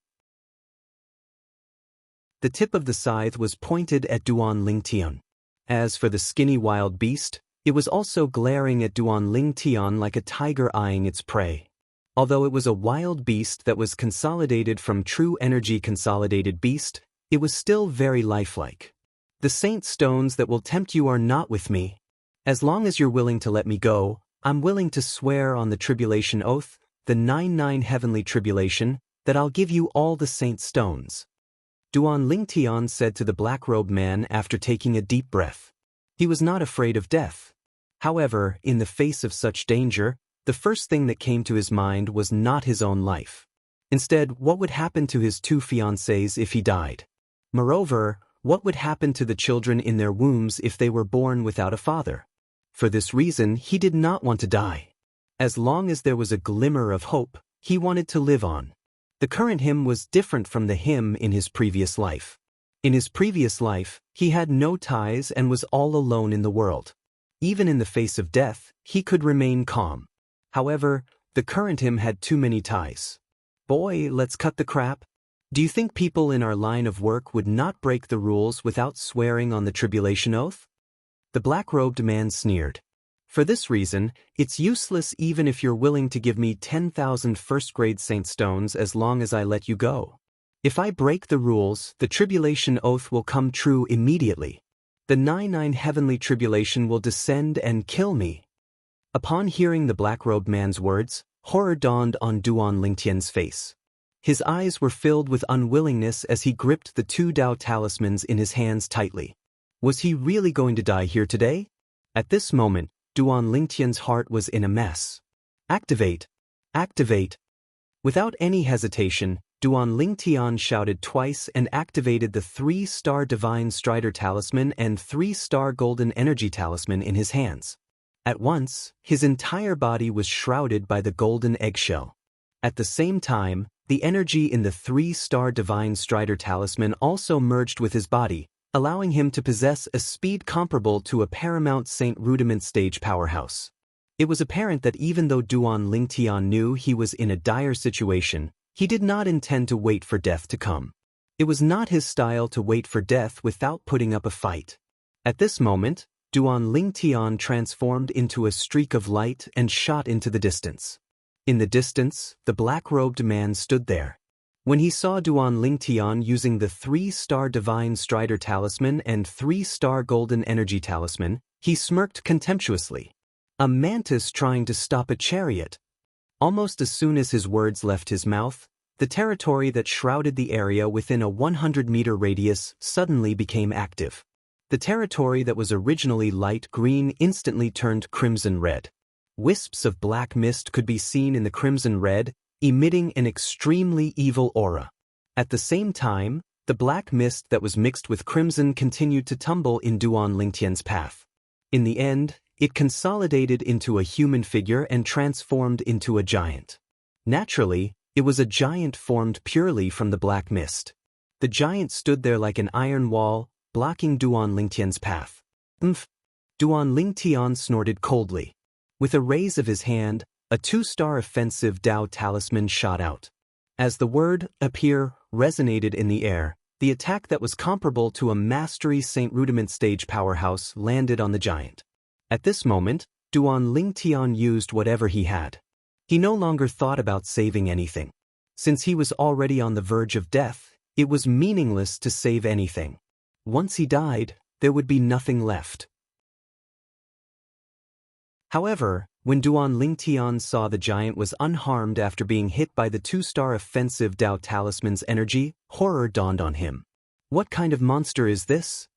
The tip of the scythe was pointed at Duan Lingtian. As for the skinny wild beast, It was also glaring at Duan Lingtian like a tiger eyeing its prey. Although it was a wild beast that was consolidated from true energy consolidated beast, it was still very lifelike. The saint stones that will tempt you are not with me. As long as you're willing to let me go, I'm willing to swear on the tribulation oath, the 99 heavenly tribulation, that I'll give you all the saint stones. Duan Lingtian said to the black-robed man after taking a deep breath. He was not afraid of death. However, in the face of such danger, the first thing that came to his mind was not his own life. Instead, what would happen to his 2 fiancées if he died? Moreover, what would happen to the children in their wombs if they were born without a father? For this reason, he did not want to die. As long as there was a glimmer of hope, he wanted to live on. The current him was different from the him in his previous life. In his previous life, he had no ties and was all alone in the world. Even in the face of death, he could remain calm. However, the current him had too many ties. Boy, let's cut the crap. Do you think people in our line of work would not break the rules without swearing on the tribulation oath? The black-robed man sneered. For this reason, it's useless even if you're willing to give me 10,000 first-grade saint stones as long as I let you go. If I break the rules, the tribulation oath will come true immediately. The 99 heavenly tribulation will descend and kill me. Upon hearing the black-robed man's words, horror dawned on Duan Lingtian's face. His eyes were filled with unwillingness as he gripped the 2 Dao talismans in his hands tightly. Was he really going to die here today? At this moment, Duan Lingtian's heart was in a mess. Activate! Activate! Without any hesitation, Duan Lingtian shouted twice and activated the 3-star Divine Strider Talisman and 3-star Golden Energy Talisman in his hands. At once, his entire body was shrouded by the golden eggshell. At the same time, the energy in the 3-star Divine Strider Talisman also merged with his body, allowing him to possess a speed comparable to a Paramount Saint Rudiment stage powerhouse. It was apparent that even though Duan Lingtian knew he was in a dire situation, he did not intend to wait for death to come. It was not his style to wait for death without putting up a fight. At this moment, Duan Lingtian transformed into a streak of light and shot into the distance. In the distance, the black-robed man stood there. When he saw Duan Lingtian using the 3-star Divine Strider Talisman and 3-star Golden Energy Talisman, he smirked contemptuously. A mantis trying to stop a chariot. Almost as soon as his words left his mouth, the territory that shrouded the area within a 100-meter radius suddenly became active. The territory that was originally light green instantly turned crimson red. Wisps of black mist could be seen in the crimson red, emitting an extremely evil aura. At the same time, the black mist that was mixed with crimson continued to tumble in Duan Lingtian's path. In the end, it consolidated into a human figure and transformed into a giant. Naturally, it was a giant formed purely from the black mist. The giant stood there like an iron wall, blocking Duan Lingtian's path. Duan Lingtian snorted coldly. With a raise of his hand, a 2-star offensive Dao talisman shot out. As the word appear resonated in the air, the attack that was comparable to a Mastery Saint Rudiment stage powerhouse landed on the giant. At this moment, Duan Lingtian used whatever he had. He no longer thought about saving anything. Since he was already on the verge of death, it was meaningless to save anything. Once he died, there would be nothing left. However, when Duan Lingtian saw the giant was unharmed after being hit by the 2-star offensive Dao Talisman's energy, horror dawned on him. What kind of monster is this?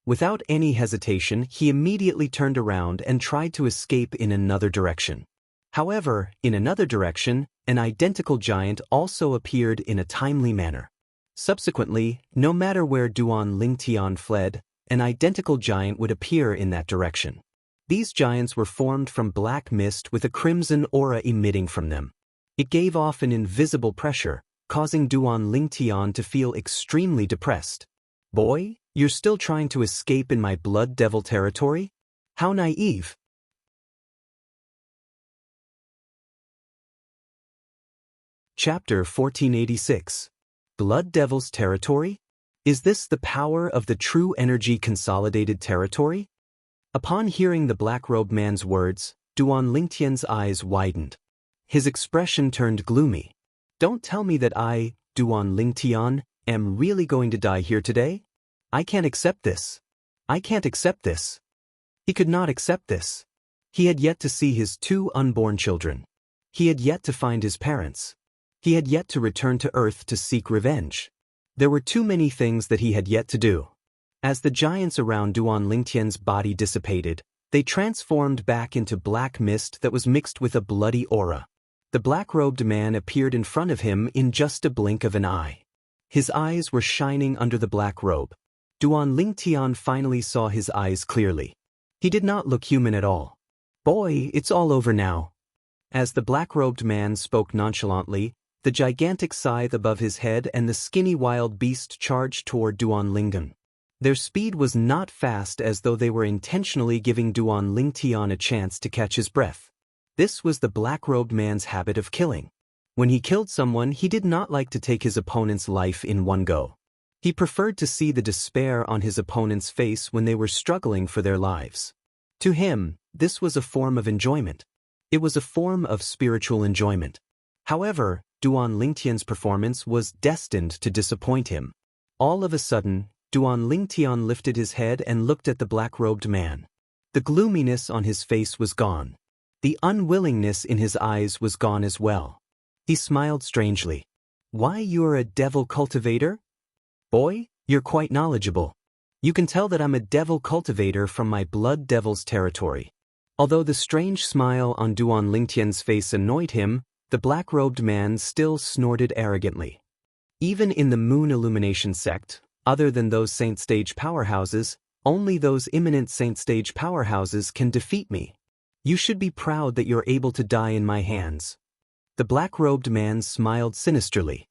Without any hesitation, he immediately turned around and tried to escape in another direction. However, in another direction, an identical giant also appeared in a timely manner. Subsequently, no matter where Duan Lingtian fled, an identical giant would appear in that direction. These giants were formed from black mist with a crimson aura emitting from them. It gave off an invisible pressure, causing Duan Lingtian to feel extremely depressed. Boy, you're still trying to escape in my blood devil territory? How naive! Chapter 1486. Blood Devil's Territory? Is this the power of the true energy consolidated territory? Upon hearing the black-robed man's words, Duan Lingtian's eyes widened. His expression turned gloomy. Don't tell me that I, Duan Lingtian, am really going to die here today? I can't accept this. I can't accept this. He could not accept this. He had yet to see his 2 unborn children. He had yet to find his parents. He had yet to return to Earth to seek revenge. There were too many things that he had yet to do. As the giants around Duan Lingtian's body dissipated, they transformed back into black mist that was mixed with a bloody aura. The black-robed man appeared in front of him in just a blink of an eye. His eyes were shining under the black robe. Duan Lingtian finally saw his eyes clearly. He did not look human at all. Boy, it's all over now. As the black-robed man spoke nonchalantly, the gigantic scythe above his head and the skinny wild beast charged toward Duan Lingtian. Their speed was not fast, as though they were intentionally giving Duan Lingtian a chance to catch his breath. This was the black-robed man's habit of killing. When he killed someone, he did not like to take his opponent's life in one go. He preferred to see the despair on his opponent's face when they were struggling for their lives. To him, this was a form of enjoyment. It was a form of spiritual enjoyment. However, Duan Lingtian's performance was destined to disappoint him. All of a sudden, Duan Lingtian lifted his head and looked at the black-robed man. The gloominess on his face was gone. The unwillingness in his eyes was gone as well. He smiled strangely. Why, you're a devil cultivator? Boy, you're quite knowledgeable. You can tell that I'm a devil cultivator from my blood devil's territory. Although the strange smile on Duan Lingtian's face annoyed him, the black-robed man still snorted arrogantly. Even in the Moon Illumination sect, other than those saint stage powerhouses, only those imminent saint stage powerhouses can defeat me. You should be proud that you're able to die in my hands. The black-robed man smiled sinisterly.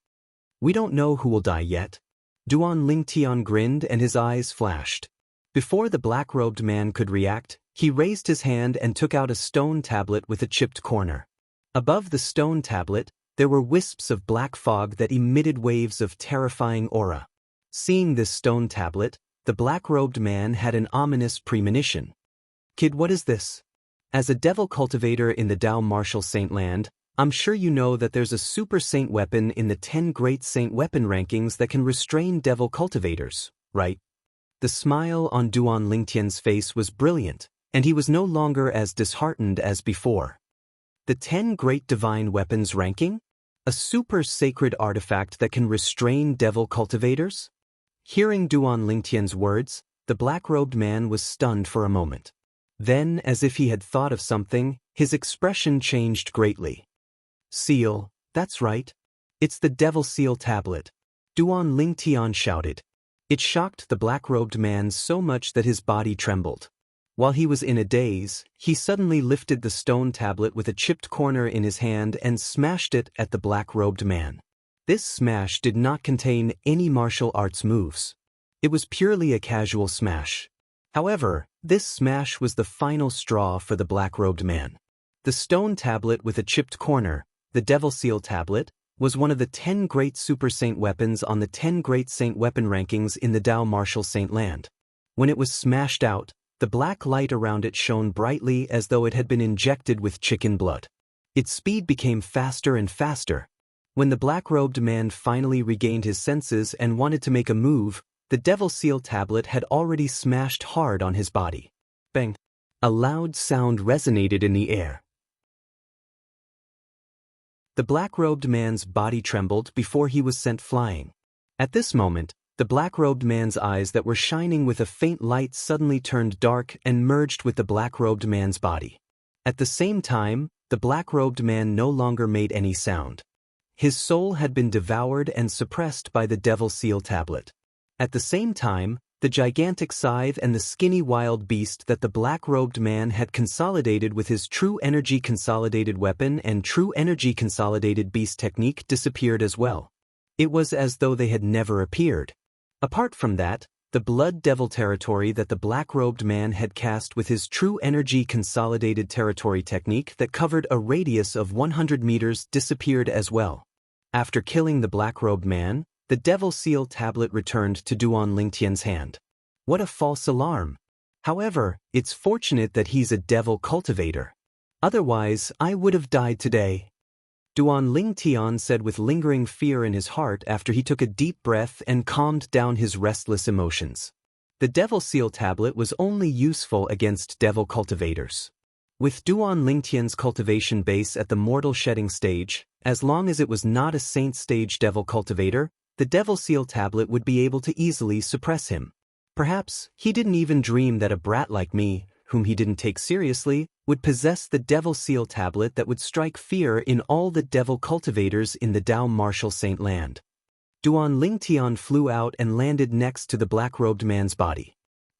We don't know who will die yet. Duan Lingtian grinned and his eyes flashed. Before the black-robed man could react, he raised his hand and took out a stone tablet with a chipped corner. Above the stone tablet, there were wisps of black fog that emitted waves of terrifying aura. Seeing this stone tablet, the black-robed man had an ominous premonition. Kid, what is this? As a devil cultivator in the Dao Martial Saint Land, I'm sure you know that there's a super saint weapon in the 10 great saint weapon rankings that can restrain devil cultivators, right? The smile on Duan Lingtian's face was brilliant, and he was no longer as disheartened as before. The 10 great divine weapons ranking? A super sacred artifact that can restrain devil cultivators? Hearing Duan Lingtian's words, the black-robed man was stunned for a moment. Then, as if he had thought of something, his expression changed greatly. Seal, that's right. It's the Devil Seal tablet. Duan Lingtian shouted. It shocked the black-robed man so much that his body trembled. While he was in a daze, he suddenly lifted the stone tablet with a chipped corner in his hand and smashed it at the black-robed man. This smash did not contain any martial arts moves. It was purely a casual smash. However, this smash was the final straw for the black-robed man. The stone tablet with a chipped corner, the Devil Seal tablet, was one of the 10 great super saint weapons on the 10 great saint weapon rankings in the Dao Martial Saint Land. When it was smashed out, the black light around it shone brightly as though it had been injected with chicken blood. Its speed became faster and faster. When the black-robed man finally regained his senses and wanted to make a move, the Devil Seal tablet had already smashed hard on his body. Bang! A loud sound resonated in the air. The black-robed man's body trembled before he was sent flying. At this moment, the black-robed man's eyes that were shining with a faint light suddenly turned dark and merged with the black-robed man's body. At the same time, the black-robed man no longer made any sound. His soul had been devoured and suppressed by the Devil Seal tablet. At the same time, the gigantic scythe and the skinny wild beast that the black-robed man had consolidated with his true energy consolidated weapon and true energy consolidated beast technique disappeared as well. It was as though they had never appeared. Apart from that, the blood devil territory that the black-robed man had cast with his true energy consolidated territory technique that covered a radius of 100 meters disappeared as well. After killing the black-robed man, the Devil Seal tablet returned to Duan Lingtian's hand. What a false alarm! However, it's fortunate that he's a devil cultivator. Otherwise, I would have died today. Duan Lingtian said with lingering fear in his heart after he took a deep breath and calmed down his restless emotions. The Devil Seal Tablet was only useful against devil cultivators. With Duan Lingtian's cultivation base at the mortal shedding stage, as long as it was not a saint stage devil cultivator, the Devil Seal Tablet would be able to easily suppress him. Perhaps he didn't even dream that a brat like me, whom he didn't take seriously, would possess the Devil Seal Tablet that would strike fear in all the devil cultivators in the Dao Martial Saint Land. Duan Lingtian flew out and landed next to the black-robed man's body.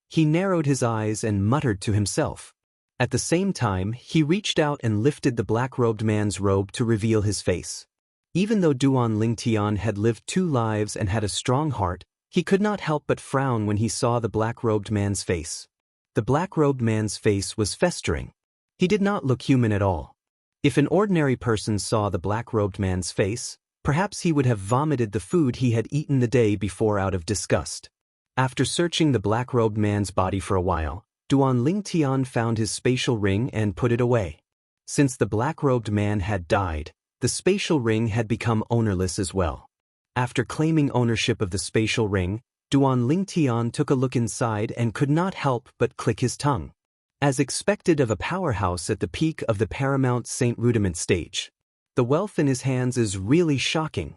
He narrowed his eyes and muttered to himself. At the same time, he reached out and lifted the black-robed man's robe to reveal his face. Even though Duan Lingtian had lived 2 lives and had a strong heart, he could not help but frown when he saw the black-robed man's face. The black-robed man's face was festering. He did not look human at all. If an ordinary person saw the black-robed man's face, perhaps he would have vomited the food he had eaten the day before out of disgust. After searching the black-robed man's body for a while, Duan Lingtian found his spatial ring and put it away. Since the black-robed man had died, the spatial ring had become ownerless as well. After claiming ownership of the spatial ring, Duan Lingtian took a look inside and could not help but click his tongue. As expected of a powerhouse at the peak of the Paramount Saint Rudiment stage, the wealth in his hands is really shocking.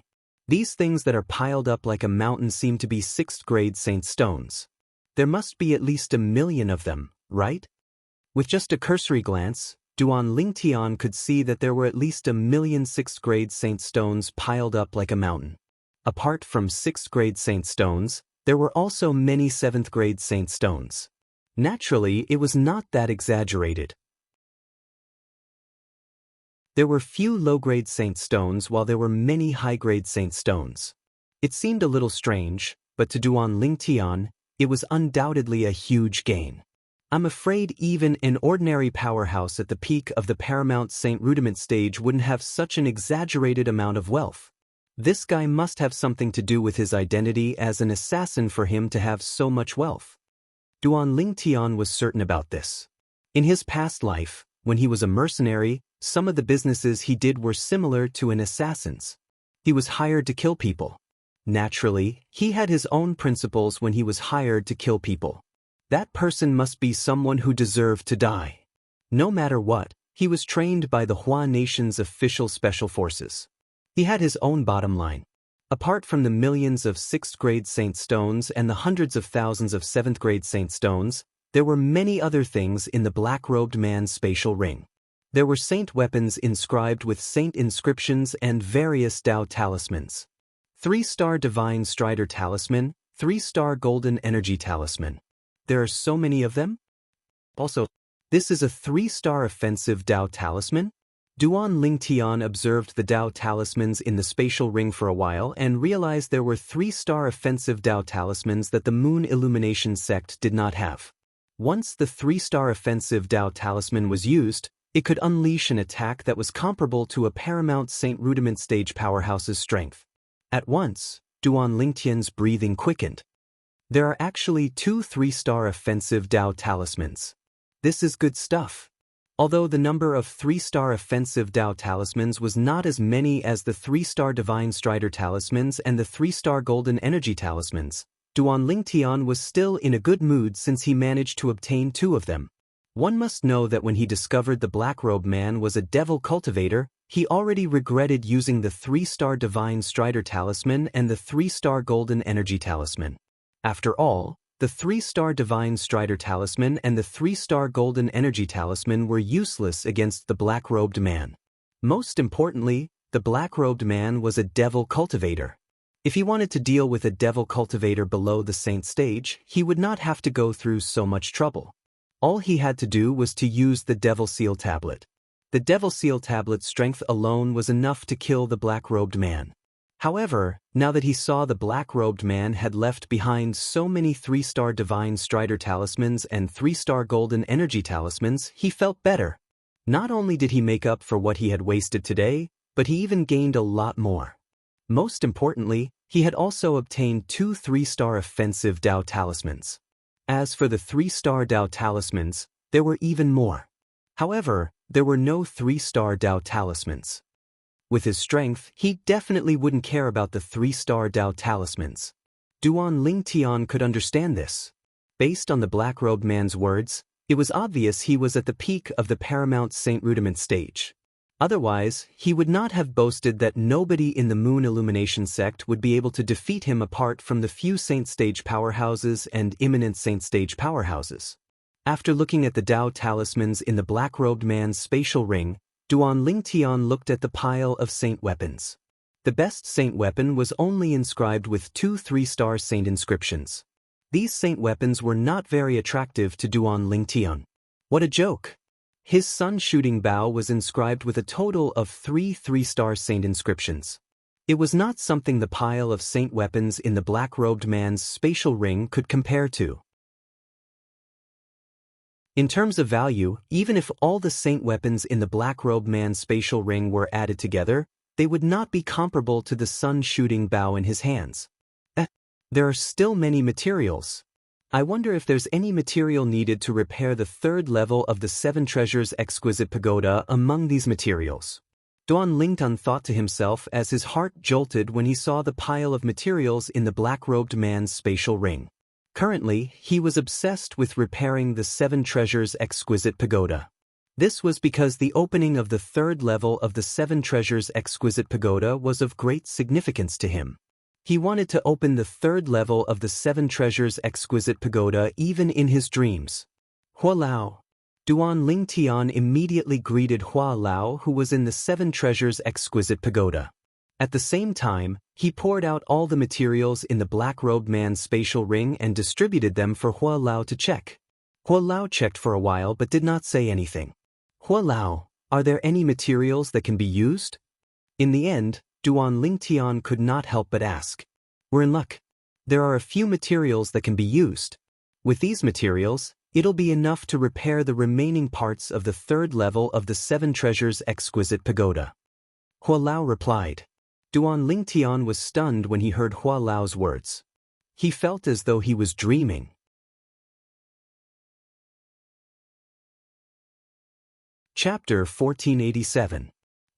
These things that are piled up like a mountain seem to be 6th-grade saint stones. There must be at least 1,000,000 of them, right? With just a cursory glance, Duan Lingtian could see that there were at least 1,000,000 6th-grade saint stones piled up like a mountain. Apart from 6th-grade saint stones, there were also many 7th-grade saint stones. Naturally, it was not that exaggerated. There were few low-grade saint stones while there were many high-grade saint stones. It seemed a little strange, but to Duan Lingtian, it was undoubtedly a huge gain. I'm afraid even an ordinary powerhouse at the peak of the Paramount Saint Rudiment stage wouldn't have such an exaggerated amount of wealth. This guy must have something to do with his identity as an assassin for him to have so much wealth. Duan Lingtian was certain about this. In his past life, when he was a mercenary, some of the businesses he did were similar to an assassin's. He was hired to kill people. Naturally, he had his own principles when he was hired to kill people. That person must be someone who deserved to die. No matter what, he was trained by the Hua Nation's official special forces. He had his own bottom line. Apart from the millions of 6th-grade saint stones and the hundreds of thousands of 7th-grade saint stones, there were many other things in the black-robed man's spatial ring. There were saint weapons inscribed with saint inscriptions and various Dao talismans. 3-star Divine Strider Talisman, 3-star Golden Energy Talisman. There are so many of them? Also, this is a 3-star offensive Dao talisman? Duan Lingtian observed the Dao talismans in the spatial ring for a while and realized there were 3-star offensive Dao talismans that the Moon Illumination sect did not have. Once the 3-star offensive Dao talisman was used, it could unleash an attack that was comparable to a Paramount Saint Rudiment stage powerhouse's strength. At once, Duan Lingtian's breathing quickened. There are actually 2 3-star offensive Dao talismans. This is good stuff. Although the number of 3-star offensive Dao talismans was not as many as the 3-star Divine Strider talismans and the 3-star Golden Energy talismans, Duan Lingtian was still in a good mood since he managed to obtain 2 of them. One must know that when he discovered the Black-Robe Man was a devil cultivator, he already regretted using the 3-star Divine Strider talisman and the 3-star Golden Energy talisman. After all, the 3-star Divine Strider talisman and the 3-star Golden Energy talisman were useless against the Black-Robed Man. Most importantly, the Black-Robed Man was a devil cultivator. If he wanted to deal with a devil cultivator below the saint stage, he would not have to go through so much trouble. All he had to do was to use the Devil Seal Tablet. The Devil Seal Tablet's strength alone was enough to kill the Black-Robed Man. However, now that he saw the Black-Robed Man had left behind so many 3-star Divine Strider talismans and 3-star Golden Energy talismans, he felt better. Not only did he make up for what he had wasted today, but he even gained a lot more. Most importantly, he had also obtained 2 3-star offensive Dao talismans. As for the 3-star Dao talismans, there were even more. However, there were no 3-star Dao talismans. With his strength, he definitely wouldn't care about the 3-star Dao talismans. Duan Lingtian could understand this. Based on the black-robed man's words, it was obvious he was at the peak of the paramount Saint Rudiment stage. Otherwise, he would not have boasted that nobody in the Moon Illumination sect would be able to defeat him apart from the few Saint stage powerhouses and imminent Saint stage powerhouses. After looking at the Dao talismans in the black-robed man's spatial ring, Duan Lingtian looked at the pile of saint weapons. The best saint weapon was only inscribed with 2 3-star saint inscriptions. These saint weapons were not very attractive to Duan Lingtian. What a joke! His sun-shooting bow was inscribed with a total of 3 3-star saint inscriptions. It was not something the pile of saint weapons in the black-robed man's spatial ring could compare to. In terms of value, even if all the saint weapons in the black-robed man's spatial ring were added together, they would not be comparable to the sun-shooting bow in his hands. There are still many materials. I wonder if there's any material needed to repair the 3rd level of the 7 Treasures Exquisite Pagoda among these materials. Duan Lingtian thought to himself as his heart jolted when he saw the pile of materials in the black-robed man's spatial ring. Currently, he was obsessed with repairing the 7 Treasures Exquisite Pagoda. This was because the opening of the 3rd level of the 7 Treasures Exquisite Pagoda was of great significance to him. He wanted to open the 3rd level of the 7 Treasures Exquisite Pagoda even in his dreams. Hua Lao. Duan Lingtian immediately greeted Hua Lao, who was in the 7 Treasures Exquisite Pagoda. At the same time, he poured out all the materials in the black-robed man's spatial ring and distributed them for Hua Lao to check. Hua Lao checked for a while but did not say anything. Hua Lao, are there any materials that can be used? In the end, Duan Lingtian could not help but ask. We're in luck. There are a few materials that can be used. With these materials, it'll be enough to repair the remaining parts of the 3rd level of the 7 Treasures Exquisite Pagoda. Hua Lao replied. Duan Lingtian was stunned when he heard Hua Lao's words. He felt as though he was dreaming. Chapter 1487.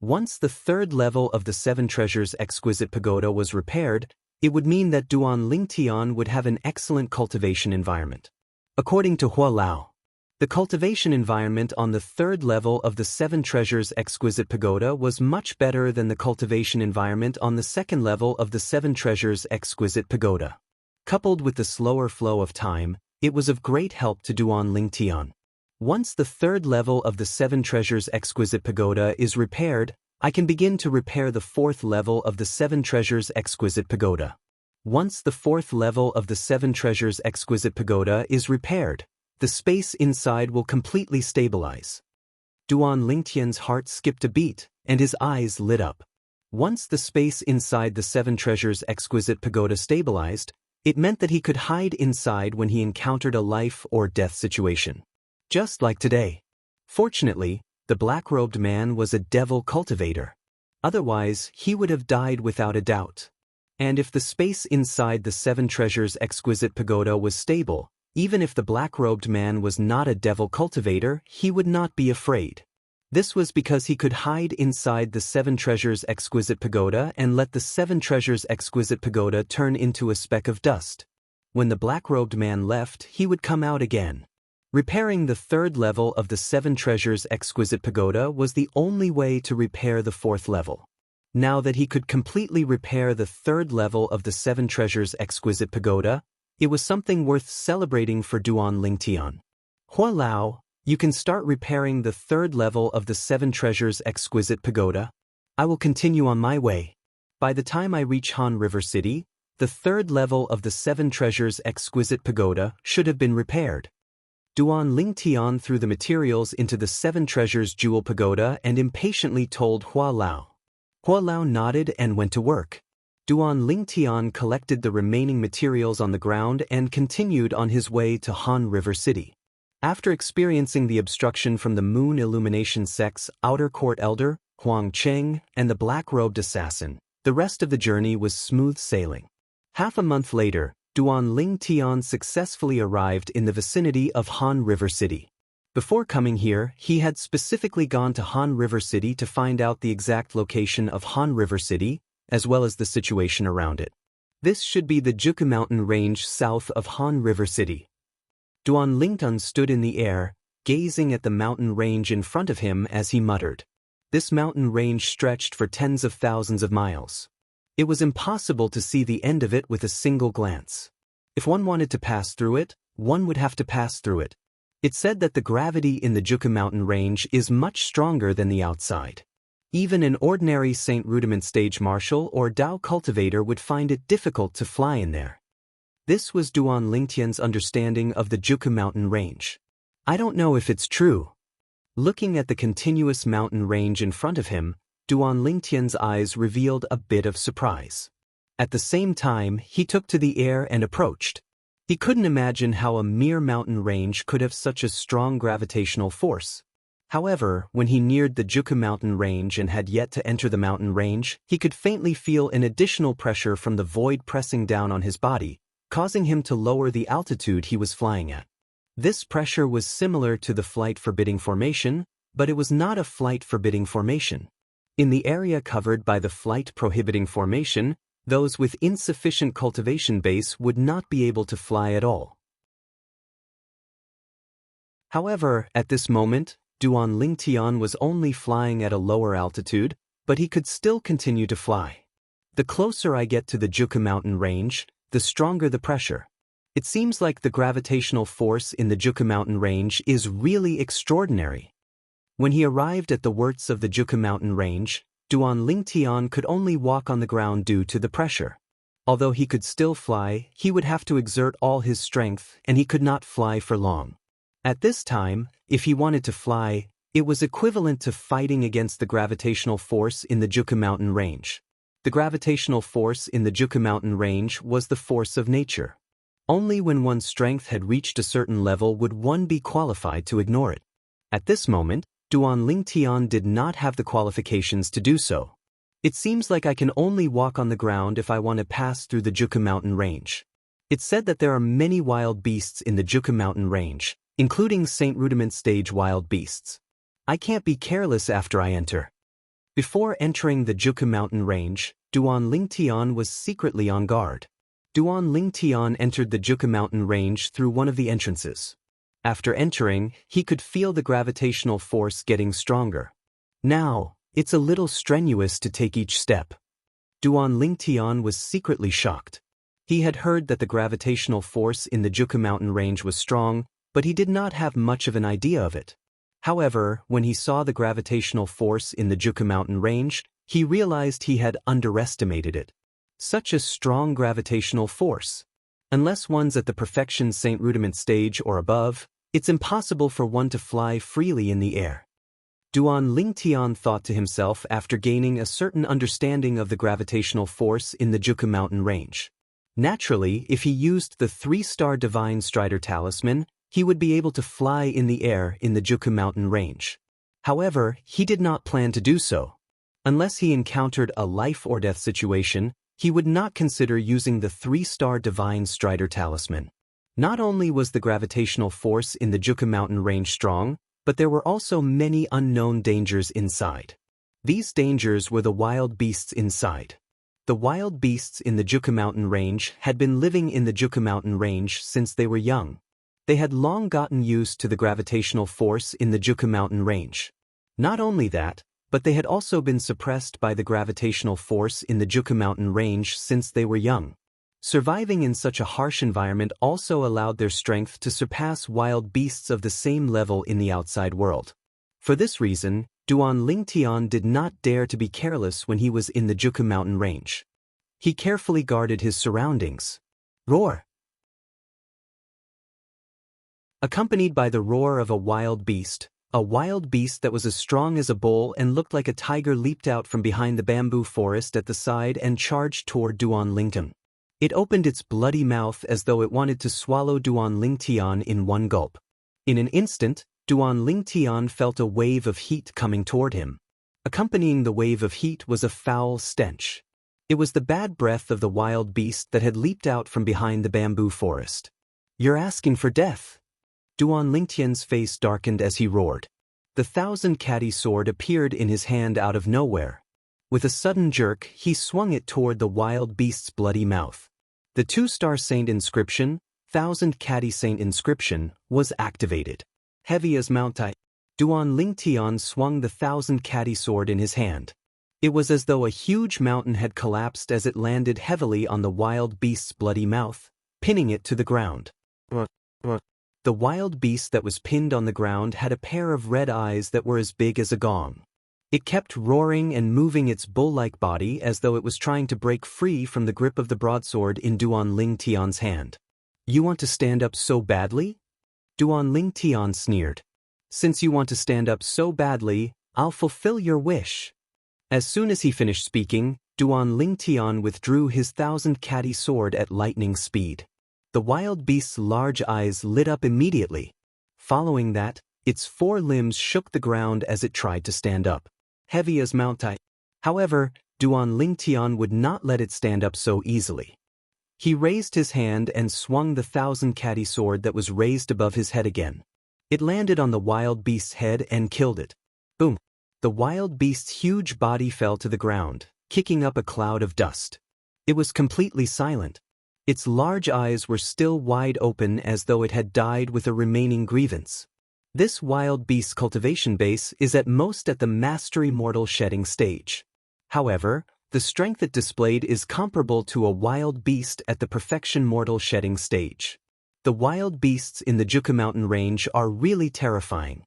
Once the 3rd level of the 7 Treasures Exquisite Pagoda was repaired, it would mean that Duan Lingtian would have an excellent cultivation environment. According to Hua Lao, the cultivation environment on the 3rd level of the 7 Treasures Exquisite Pagoda was much better than the cultivation environment on the 2nd level of the 7 Treasures Exquisite Pagoda. Coupled with the slower flow of time, it was of great help to Duan Lingtian. Once the 3rd level of the 7 Treasures Exquisite Pagoda is repaired, I can begin to repair the 4th level of the 7 Treasures Exquisite Pagoda. Once the 4th level of the 7 Treasures Exquisite Pagoda is repaired, the space inside will completely stabilize. Duan Lingtian's heart skipped a beat, and his eyes lit up. Once the space inside the 7 Treasures Exquisite Pagoda stabilized, it meant that he could hide inside when he encountered a life or death situation. Just like today. Fortunately, the black-robed man was a devil cultivator. Otherwise, he would have died without a doubt. And if the space inside the 7 Treasures Exquisite Pagoda was stable, even if the black-robed man was not a devil cultivator, he would not be afraid. This was because he could hide inside the 7 Treasures Exquisite Pagoda and let the 7 Treasures Exquisite Pagoda turn into a speck of dust. When the black-robed man left, he would come out again. Repairing the 3rd level of the 7 Treasures Exquisite Pagoda was the only way to repair the 4th level. Now that he could completely repair the 3rd level of the 7 Treasures Exquisite Pagoda, it was something worth celebrating for Duan Lingtian. Hua Lao, you can start repairing the 3rd level of the 7 Treasures Exquisite Pagoda. I will continue on my way. By the time I reach Han River City, the 3rd level of the 7 Treasures Exquisite Pagoda should have been repaired. Duan Lingtian threw the materials into the 7 Treasures Jewel Pagoda and impatiently told Hua Lao. Hua Lao nodded and went to work. Duan Lingtian collected the remaining materials on the ground and continued on his way to Han River City. After experiencing the obstruction from the Moon Illumination sect's outer court elder, Huang Cheng, and the black-robed assassin, the rest of the journey was smooth sailing. Half a month later, Duan Ling Tian successfully arrived in the vicinity of Han River City. Before coming here, he had specifically gone to Han River City to find out the exact location of Han River City, as well as the situation around it. This should be the Juku Mountain Range south of Han River City. Duan Lingtun stood in the air, gazing at the mountain range in front of him as he muttered. This mountain range stretched for tens of thousands of miles. It was impossible to see the end of it with a single glance. If one wanted to pass through it, one would have to pass through it. It's said that the gravity in the Juku Mountain Range is much stronger than the outside. Even an ordinary Saint Rudiment stage marshal or Dao cultivator would find it difficult to fly in there. This was Duan Lingtian's understanding of the Juku Mountain Range. I don't know if it's true. Looking at the continuous mountain range in front of him, Duan Lingtian's eyes revealed a bit of surprise. At the same time, he took to the air and approached. He couldn't imagine how a mere mountain range could have such a strong gravitational force. However, when he neared the Juku Mountain Range and had yet to enter the mountain range, he could faintly feel an additional pressure from the void pressing down on his body, causing him to lower the altitude he was flying at. This pressure was similar to the flight forbidding formation, but it was not a flight forbidding formation. In the area covered by the flight prohibiting formation, those with insufficient cultivation base would not be able to fly at all. However, at this moment, Duan Lingtian was only flying at a lower altitude, but he could still continue to fly. The closer I get to the Juku Mountain Range, the stronger the pressure. It seems like the gravitational force in the Juku Mountain Range is really extraordinary. When he arrived at the worts of the Juku Mountain Range, Duan Lingtian could only walk on the ground due to the pressure. Although he could still fly, he would have to exert all his strength, and he could not fly for long. At this time, if he wanted to fly, it was equivalent to fighting against the gravitational force in the Juku Mountain Range. The gravitational force in the Juku Mountain Range was the force of nature. Only when one's strength had reached a certain level would one be qualified to ignore it. At this moment, Duan Lingtian did not have the qualifications to do so. It seems like I can only walk on the ground if I want to pass through the Juku Mountain Range. It's said that there are many wild beasts in the Juku Mountain Range, including Saint Rudiment stage wild beasts. I can't be careless after I enter. Before entering the Juku Mountain Range, Duan Lingtian was secretly on guard. Duan Lingtian entered the Juku Mountain Range through one of the entrances. After entering, he could feel the gravitational force getting stronger. Now, it's a little strenuous to take each step. Duan Lingtian was secretly shocked. He had heard that the gravitational force in the Juku Mountain Range was strong, but he did not have much of an idea of it. However, when he saw the gravitational force in the Juku Mountain Range, he realized he had underestimated it. Such a strong gravitational force. Unless one's at the perfection Saint Rudiment stage or above, it's impossible for one to fly freely in the air. Duan Lingtian thought to himself after gaining a certain understanding of the gravitational force in the Juku Mountain Range. Naturally, if he used the 3-star Divine Strider Talisman, he would be able to fly in the air in the Juku Mountain Range. However, he did not plan to do so. Unless he encountered a life-or-death situation, he would not consider using the 3-star Divine Strider Talisman. Not only was the gravitational force in the Juku Mountain Range strong, but there were also many unknown dangers inside. These dangers were the wild beasts inside. The wild beasts in the Juku Mountain Range had been living in the Juku Mountain Range since they were young. They had long gotten used to the gravitational force in the Juku Mountain Range. Not only that, but they had also been suppressed by the gravitational force in the Juku Mountain Range since they were young. Surviving in such a harsh environment also allowed their strength to surpass wild beasts of the same level in the outside world. For this reason, Duan Lingtian did not dare to be careless when he was in the Juku Mountain Range. He carefully guarded his surroundings. Roar! Accompanied by the roar of a wild beast that was as strong as a bull and looked like a tiger leaped out from behind the bamboo forest at the side and charged toward Duan Lingtian. It opened its bloody mouth as though it wanted to swallow Duan Lingtian in one gulp. In an instant, Duan Lingtian felt a wave of heat coming toward him. Accompanying the wave of heat was a foul stench. It was the bad breath of the wild beast that had leaped out from behind the bamboo forest. "You're asking for death." Duan Lingtian's face darkened as he roared. The thousand-catty sword appeared in his hand out of nowhere. With a sudden jerk, he swung it toward the wild beast's bloody mouth. The two-star saint inscription, thousand-catty saint inscription, was activated. Heavy as Mount Tai, Duan Lingtian swung the thousand-catty sword in his hand. It was as though a huge mountain had collapsed as it landed heavily on the wild beast's bloody mouth, pinning it to the ground. The wild beast that was pinned on the ground had a pair of red eyes that were as big as a gong. It kept roaring and moving its bull-like body as though it was trying to break free from the grip of the broadsword in Duan Lingtian's hand. "You want to stand up so badly?" Duan Lingtian sneered. "Since you want to stand up so badly, I'll fulfill your wish." As soon as he finished speaking, Duan Lingtian withdrew his thousand-catty sword at lightning speed. The wild beast's large eyes lit up immediately. Following that, its four limbs shook the ground as it tried to stand up. Heavy as Mount Tai. However, Duan Lingtian would not let it stand up so easily. He raised his hand and swung the thousand-catty sword that was raised above his head again. It landed on the wild beast's head and killed it. Boom! The wild beast's huge body fell to the ground, kicking up a cloud of dust. It was completely silent. Its large eyes were still wide open as though it had died with a remaining grievance. This wild beast's cultivation base is at most at the mastery mortal shedding stage. However, the strength it displayed is comparable to a wild beast at the perfection mortal shedding stage. The wild beasts in the Juku mountain range are really terrifying.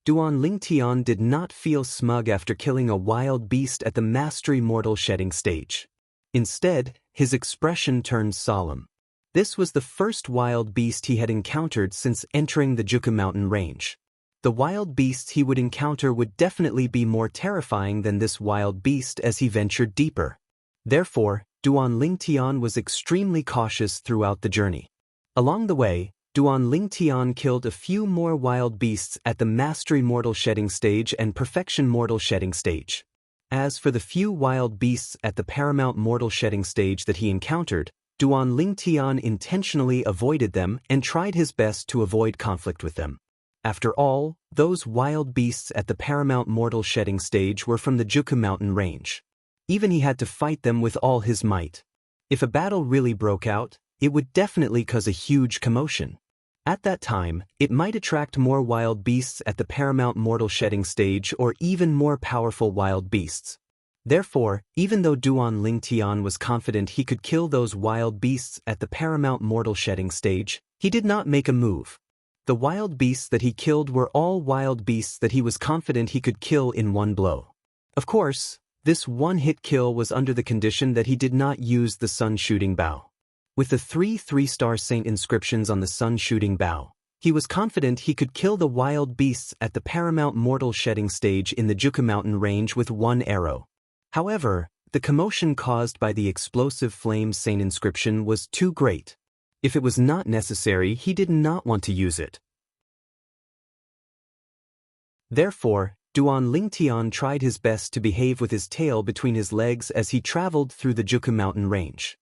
Duan Lingtian did not feel smug after killing a wild beast at the mastery mortal shedding stage. Instead, his expression turned solemn. This was the first wild beast he had encountered since entering the Juku mountain range. The wild beasts he would encounter would definitely be more terrifying than this wild beast as he ventured deeper. Therefore, Duan Lingtian was extremely cautious throughout the journey. Along the way, Duan Lingtian killed a few more wild beasts at the mastery mortal shedding stage and perfection mortal shedding stage. As for the few wild beasts at the paramount mortal shedding stage that he encountered, Duan Lingtian intentionally avoided them and tried his best to avoid conflict with them. After all, those wild beasts at the paramount mortal shedding stage were from the Juku mountain range. Even he had to fight them with all his might. If a battle really broke out, it would definitely cause a huge commotion. At that time, it might attract more wild beasts at the paramount mortal shedding stage or even more powerful wild beasts. Therefore, even though Duan Lingtian was confident he could kill those wild beasts at the paramount mortal shedding stage, he did not make a move. The wild beasts that he killed were all wild beasts that he was confident he could kill in one blow. Of course, this one-hit kill was under the condition that he did not use the sun-shooting bow. With the three-star saint inscriptions on the sun-shooting bow, he was confident he could kill the wild beasts at the paramount mortal shedding stage in the Juku mountain range with one arrow. However, the commotion caused by the explosive flame saint inscription was too great. If it was not necessary, he did not want to use it. Therefore, Duan Lingtian tried his best to behave with his tail between his legs as he traveled through the Juku mountain range.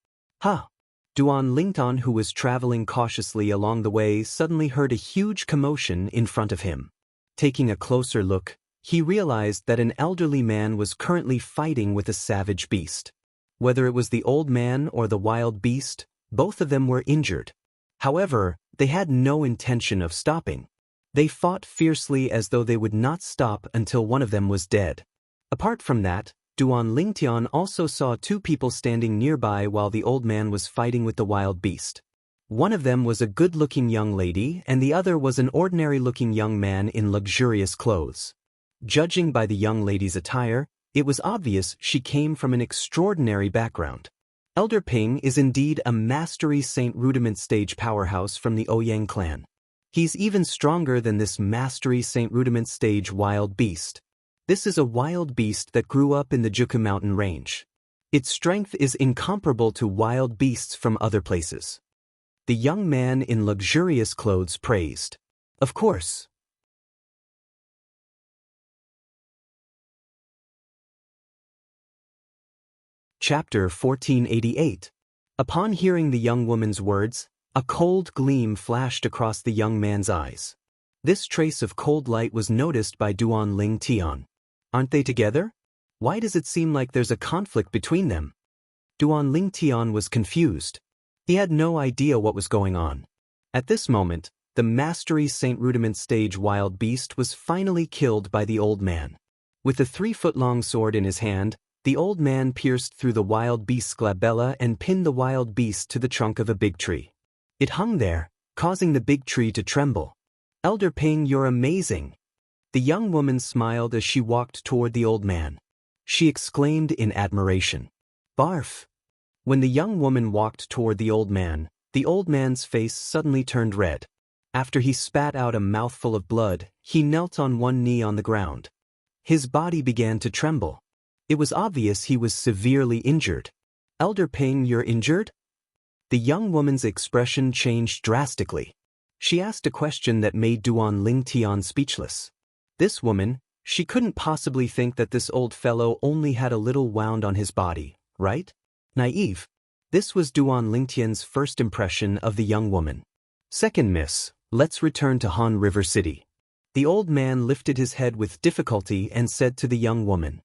Duan Lingtian, who was traveling cautiously along the way, suddenly heard a huge commotion in front of him. Taking a closer look, he realized that an elderly man was currently fighting with a savage beast. Whether it was the old man or the wild beast, both of them were injured. However, they had no intention of stopping. They fought fiercely as though they would not stop until one of them was dead. Apart from that, Duan Lingtian also saw two people standing nearby while the old man was fighting with the wild beast. One of them was a good-looking young lady and the other was an ordinary-looking young man in luxurious clothes. Judging by the young lady's attire, it was obvious she came from an extraordinary background. Elder Ping is indeed a Mastery Saint Rudiment stage powerhouse from the Ouyang clan. He's even stronger than this Mastery Saint Rudiment stage wild beast. This is a wild beast that grew up in the Juku mountain range. Its strength is incomparable to wild beasts from other places. The young man in luxurious clothes praised. Of course. Chapter 1488. Upon hearing the young woman's words, a cold gleam flashed across the young man's eyes. This trace of cold light was noticed by Duan Ling Tian. Aren't they together? Why does it seem like there's a conflict between them? Duan Ling Tian was confused. He had no idea what was going on. At this moment, the Mastery Saint Rudiment stage wild beast was finally killed by the old man. With the 3-foot-long sword in his hand, the old man pierced through the wild beast's glabella and pinned the wild beast to the trunk of a big tree. It hung there, causing the big tree to tremble. "Elder Ping, you're amazing." The young woman smiled as she walked toward the old man. She exclaimed in admiration. "Barf!" When the young woman walked toward the old man's face suddenly turned red. After he spat out a mouthful of blood, he knelt on one knee on the ground. His body began to tremble. It was obvious he was severely injured. "Elder Ping, you're injured?" The young woman's expression changed drastically. She asked a question that made Duan Ling Tian speechless. This woman, she couldn't possibly think that this old fellow only had a little wound on his body, right? Naive. This was Duan Ling Tian's first impression of the young woman. "Second miss, let's return to Han River City." The old man lifted his head with difficulty and said to the young woman,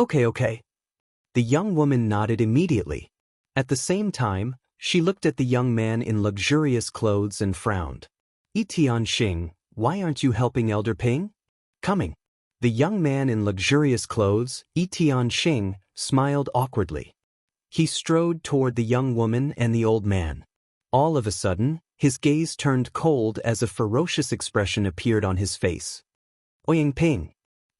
Okay. The young woman nodded immediately. At the same time, she looked at the young man in luxurious clothes and frowned. Xianxia, why aren't you helping Elder Ping? Coming. The young man in luxurious clothes, Xianxia, smiled awkwardly. He strode toward the young woman and the old man. All of a sudden, his gaze turned cold as a ferocious expression appeared on his face. "Ouyang Ping!"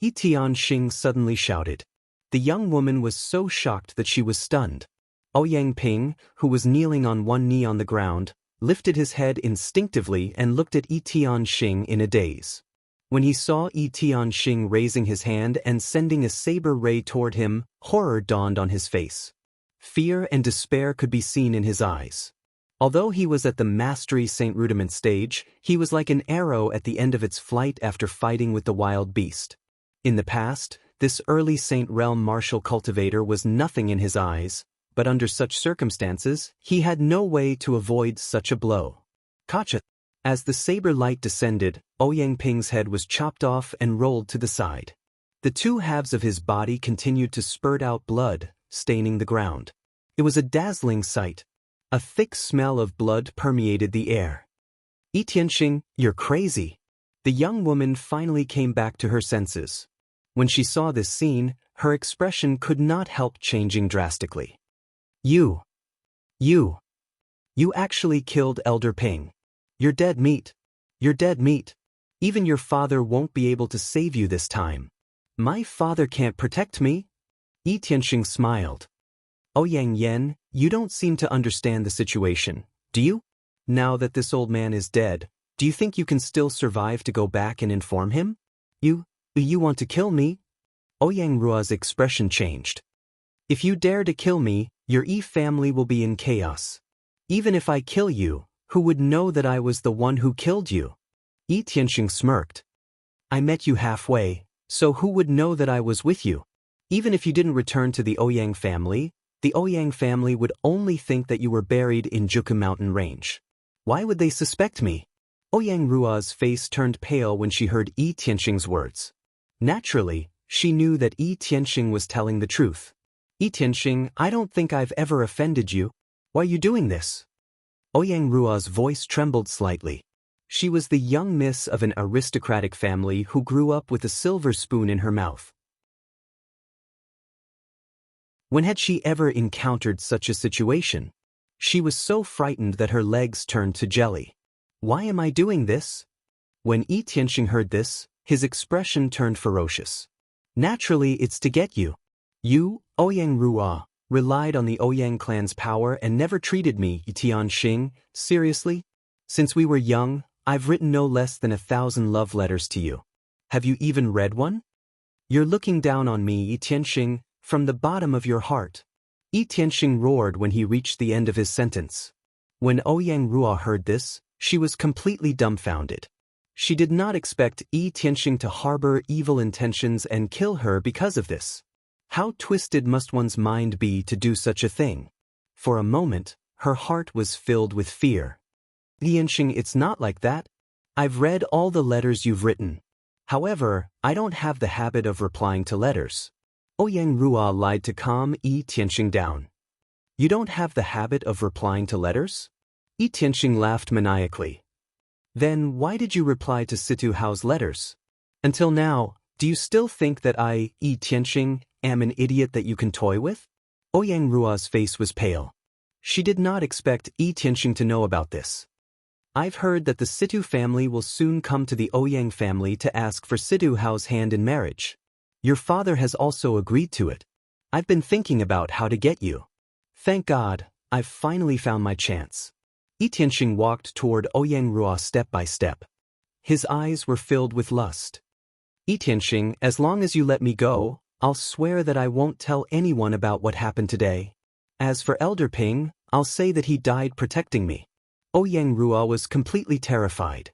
Xianxia suddenly shouted. The young woman was so shocked that she was stunned. Ouyang Ping, who was kneeling on one knee on the ground, lifted his head instinctively and looked at Xianxia in a daze. When he saw Xianxia raising his hand and sending a saber ray toward him, horror dawned on his face. Fear and despair could be seen in his eyes. Although he was at the Mastery Saint Rudiment stage, he was like an arrow at the end of its flight after fighting with the wild beast. In the past, this early Saint Realm martial cultivator was nothing in his eyes, but under such circumstances, he had no way to avoid such a blow. Kacha! As the saber light descended, Ouyang Ping's head was chopped off and rolled to the side. The two halves of his body continued to spurt out blood, staining the ground. It was a dazzling sight. A thick smell of blood permeated the air. "Xianxia, you're crazy." The young woman finally came back to her senses. When she saw this scene, her expression could not help changing drastically. You actually killed Elder Ping. You're dead meat. You're dead meat. Even your father won't be able to save you this time." "My father can't protect me?" Xianxia smiled. "Ouyang Yen, you don't seem to understand the situation, do you? Now that this old man is dead, do you think you can still survive to go back and inform him? You want to kill me?" Ouyang Rua's expression changed. "If you dare to kill me, your family will be in chaos. Even if I kill you, who would know that I was the one who killed you?" Xianxia smirked. "I met you halfway, so who would know that I was with you? Even if you didn't return to the Ouyang family would only think that you were buried in Juku Mountain Range. Why would they suspect me?" Ouyang Rua's face turned pale when she heard Xianxia's words. Naturally, she knew that Xianxia was telling the truth. "Xianxia, I don't think I've ever offended you. Why are you doing this?" Ouyang Rua's voice trembled slightly. She was the young miss of an aristocratic family who grew up with a silver spoon in her mouth. When had she ever encountered such a situation? She was so frightened that her legs turned to jelly. "Why am I doing this?" When Xianxia heard this, his expression turned ferocious. "Naturally, it's to get you. You, Ouyang Rua, relied on the Ouyang clan's power and never treated me, Xianxia, seriously? Since we were young, I've written no less than 1,000 love letters to you. Have you even read one? You're looking down on me, Xianxia, from the bottom of your heart." Xianxia roared when he reached the end of his sentence. When Ouyang Rua heard this, she was completely dumbfounded. She did not expect Xianxia to harbor evil intentions and kill her because of this. How twisted must one's mind be to do such a thing? For a moment, her heart was filled with fear. Xianxia, it's not like that. I've read all the letters you've written. However, I don't have the habit of replying to letters. Ouyang Rua lied to calm Xianxia down. You don't have the habit of replying to letters? Xianxia laughed maniacally. Then why did you reply to Situ Hao's letters? Until now, do you still think that I, Xianxia, am an idiot that you can toy with? Ouyang Rua's face was pale. She did not expect Xianxia to know about this. I've heard that the Situ family will soon come to the Ouyang family to ask for Situ Hao's hand in marriage. Your father has also agreed to it. I've been thinking about how to get you. Thank God, I've finally found my chance. Xianxia walked toward Ouyang Rua step by step. His eyes were filled with lust. Xianxia, as long as you let me go, I'll swear that I won't tell anyone about what happened today. As for Elder Ping, I'll say that he died protecting me. Ouyang Rua was completely terrified.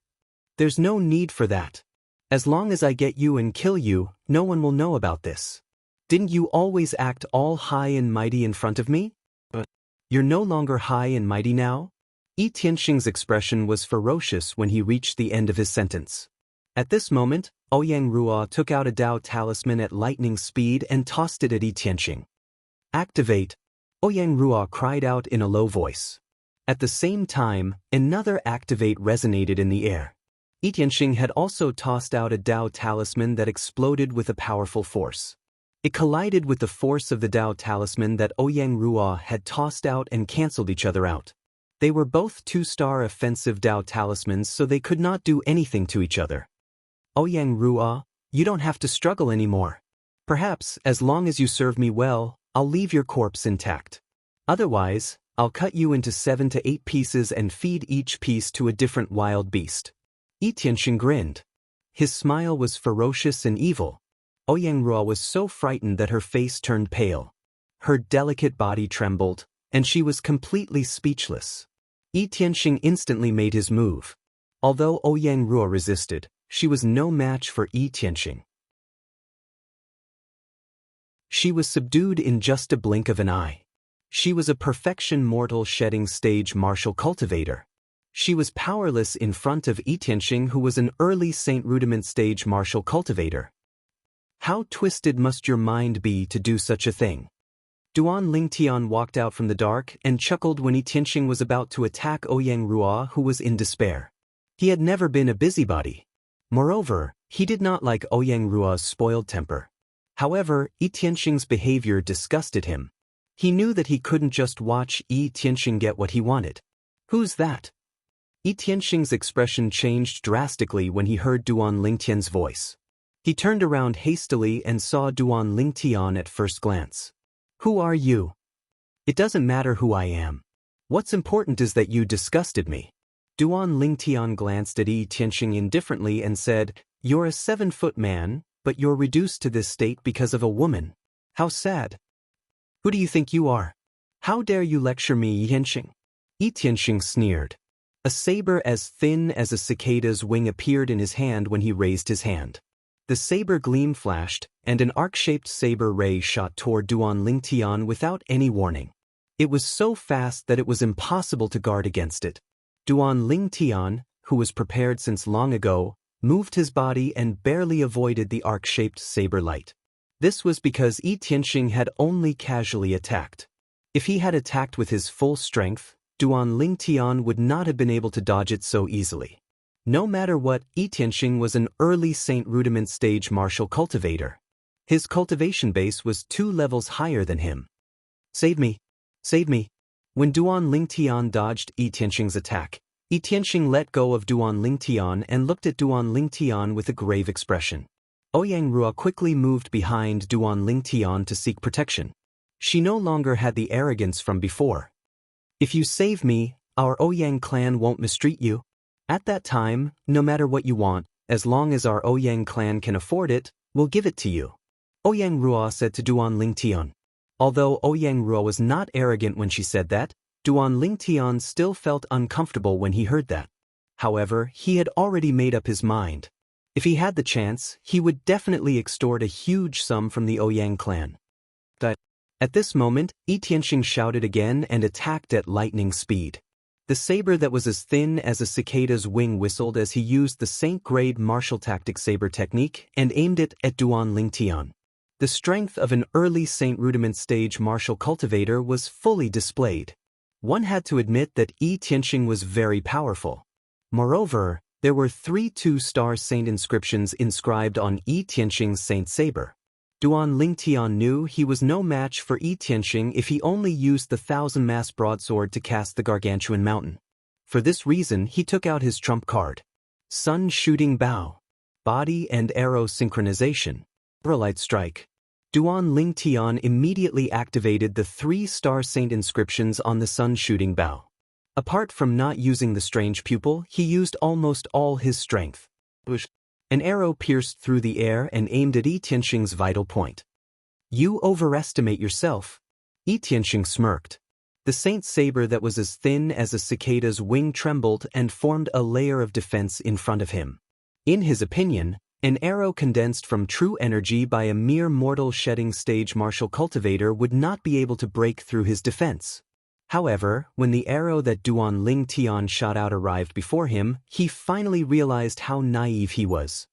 There's no need for that. As long as I get you and kill you, no one will know about this. Didn't you always act all high and mighty in front of me? But you're no longer high and mighty now? Xianxia's expression was ferocious when he reached the end of his sentence. At this moment, Ouyang Rua took out a Dao talisman at lightning speed and tossed it at Xianxia. Activate! Ouyang Rua cried out in a low voice. At the same time, another activate resonated in the air. Xianxia had also tossed out a Dao talisman that exploded with a powerful force. It collided with the force of the Dao talisman that Ouyang Rua had tossed out and cancelled each other out. They were both 2-star offensive Dao talismans, so they could not do anything to each other. Ouyang Rua, you don't have to struggle anymore. Perhaps, as long as you serve me well, I'll leave your corpse intact. Otherwise, I'll cut you into 7 to 8 pieces and feed each piece to a different wild beast. Xianxia grinned. His smile was ferocious and evil. Ouyang Rua was so frightened that her face turned pale. Her delicate body trembled, and she was completely speechless. Xianxia instantly made his move. Although Ouyang Rua resisted, she was no match for Xianxia. She was subdued in just a blink of an eye. She was a perfection mortal shedding stage martial cultivator. She was powerless in front of Xianxia, who was an early Saint Rudiment stage martial cultivator. How twisted must your mind be to do such a thing? Duan Lingtian walked out from the dark and chuckled when Xianxia was about to attack Ouyang Rua, who was in despair. He had never been a busybody. Moreover, he did not like Ouyang Rua's spoiled temper. However, Xianxia's behavior disgusted him. He knew that he couldn't just watch Xianxia get what he wanted. Who's that? Xianxia's expression changed drastically when he heard Duan Lingtian's voice. He turned around hastily and saw Duan Lingtian at first glance. Who are you? It doesn't matter who I am. What's important is that you disgusted me. Duan Lingtian glanced at Xianxia indifferently and said, You're a 7-foot man, but you're reduced to this state because of a woman. How sad. Who do you think you are? How dare you lecture me, Xianxia? Xianxia sneered. A saber as thin as a cicada's wing appeared in his hand when he raised his hand. The saber gleam flashed, and an arc-shaped saber ray shot toward Duan Lingtian without any warning. It was so fast that it was impossible to guard against it. Duan Lingtian, who was prepared since long ago, moved his body and barely avoided the arc-shaped saber light. This was because Xianxia had only casually attacked. If he had attacked with his full strength, Duan Lingtian would not have been able to dodge it so easily. No matter what, Xianxia was an early Saint Rudiment stage martial cultivator. His cultivation base was 2 levels higher than him. Save me! Save me! When Duan Lingtian dodged Xianxia's attack, Xianxia let go of Duan Lingtian and looked at Duan Lingtian with a grave expression. Ouyang Rua quickly moved behind Duan Lingtian to seek protection. She no longer had the arrogance from before. If you save me, our Ouyang clan won't mistreat you. At that time, no matter what you want, as long as our Ouyang clan can afford it, we'll give it to you. Ouyang Rua said to Duan Lingtian. Although Ouyang Rua was not arrogant when she said that, Duan Lingtian still felt uncomfortable when he heard that. However, he had already made up his mind. If he had the chance, he would definitely extort a huge sum from the Ouyang clan. At this moment, Xianxia shouted again and attacked at lightning speed. The saber that was as thin as a cicada's wing whistled as he used the Saint-grade martial tactic saber technique and aimed it at Duan Lingtian. The strength of an early Saint Rudiment stage martial cultivator was fully displayed. One had to admit that Xianxia was very powerful. Moreover, there were 3 2-star saint inscriptions inscribed on Xianxia's saint saber. Duan Lingtian knew he was no match for Xianxia if he only used the 1,000-mass broadsword to cast the gargantuan mountain. For this reason he took out his trump card. Sun Shooting Bow. Body and arrow synchronization. Light strike. Duan Lingtian immediately activated the 3-star saint inscriptions on the Sun Shooting Bow. Apart from not using the strange pupil, he used almost all his strength. An arrow pierced through the air and aimed at Xianxia's vital point. You overestimate yourself. Xianxia smirked. The saint saber that was as thin as a cicada's wing trembled and formed a layer of defense in front of him. In his opinion, an arrow condensed from true energy by a mere mortal shedding stage martial cultivator would not be able to break through his defense. However, when the arrow that Duan Lingtian shot out arrived before him, he finally realized how naive he was.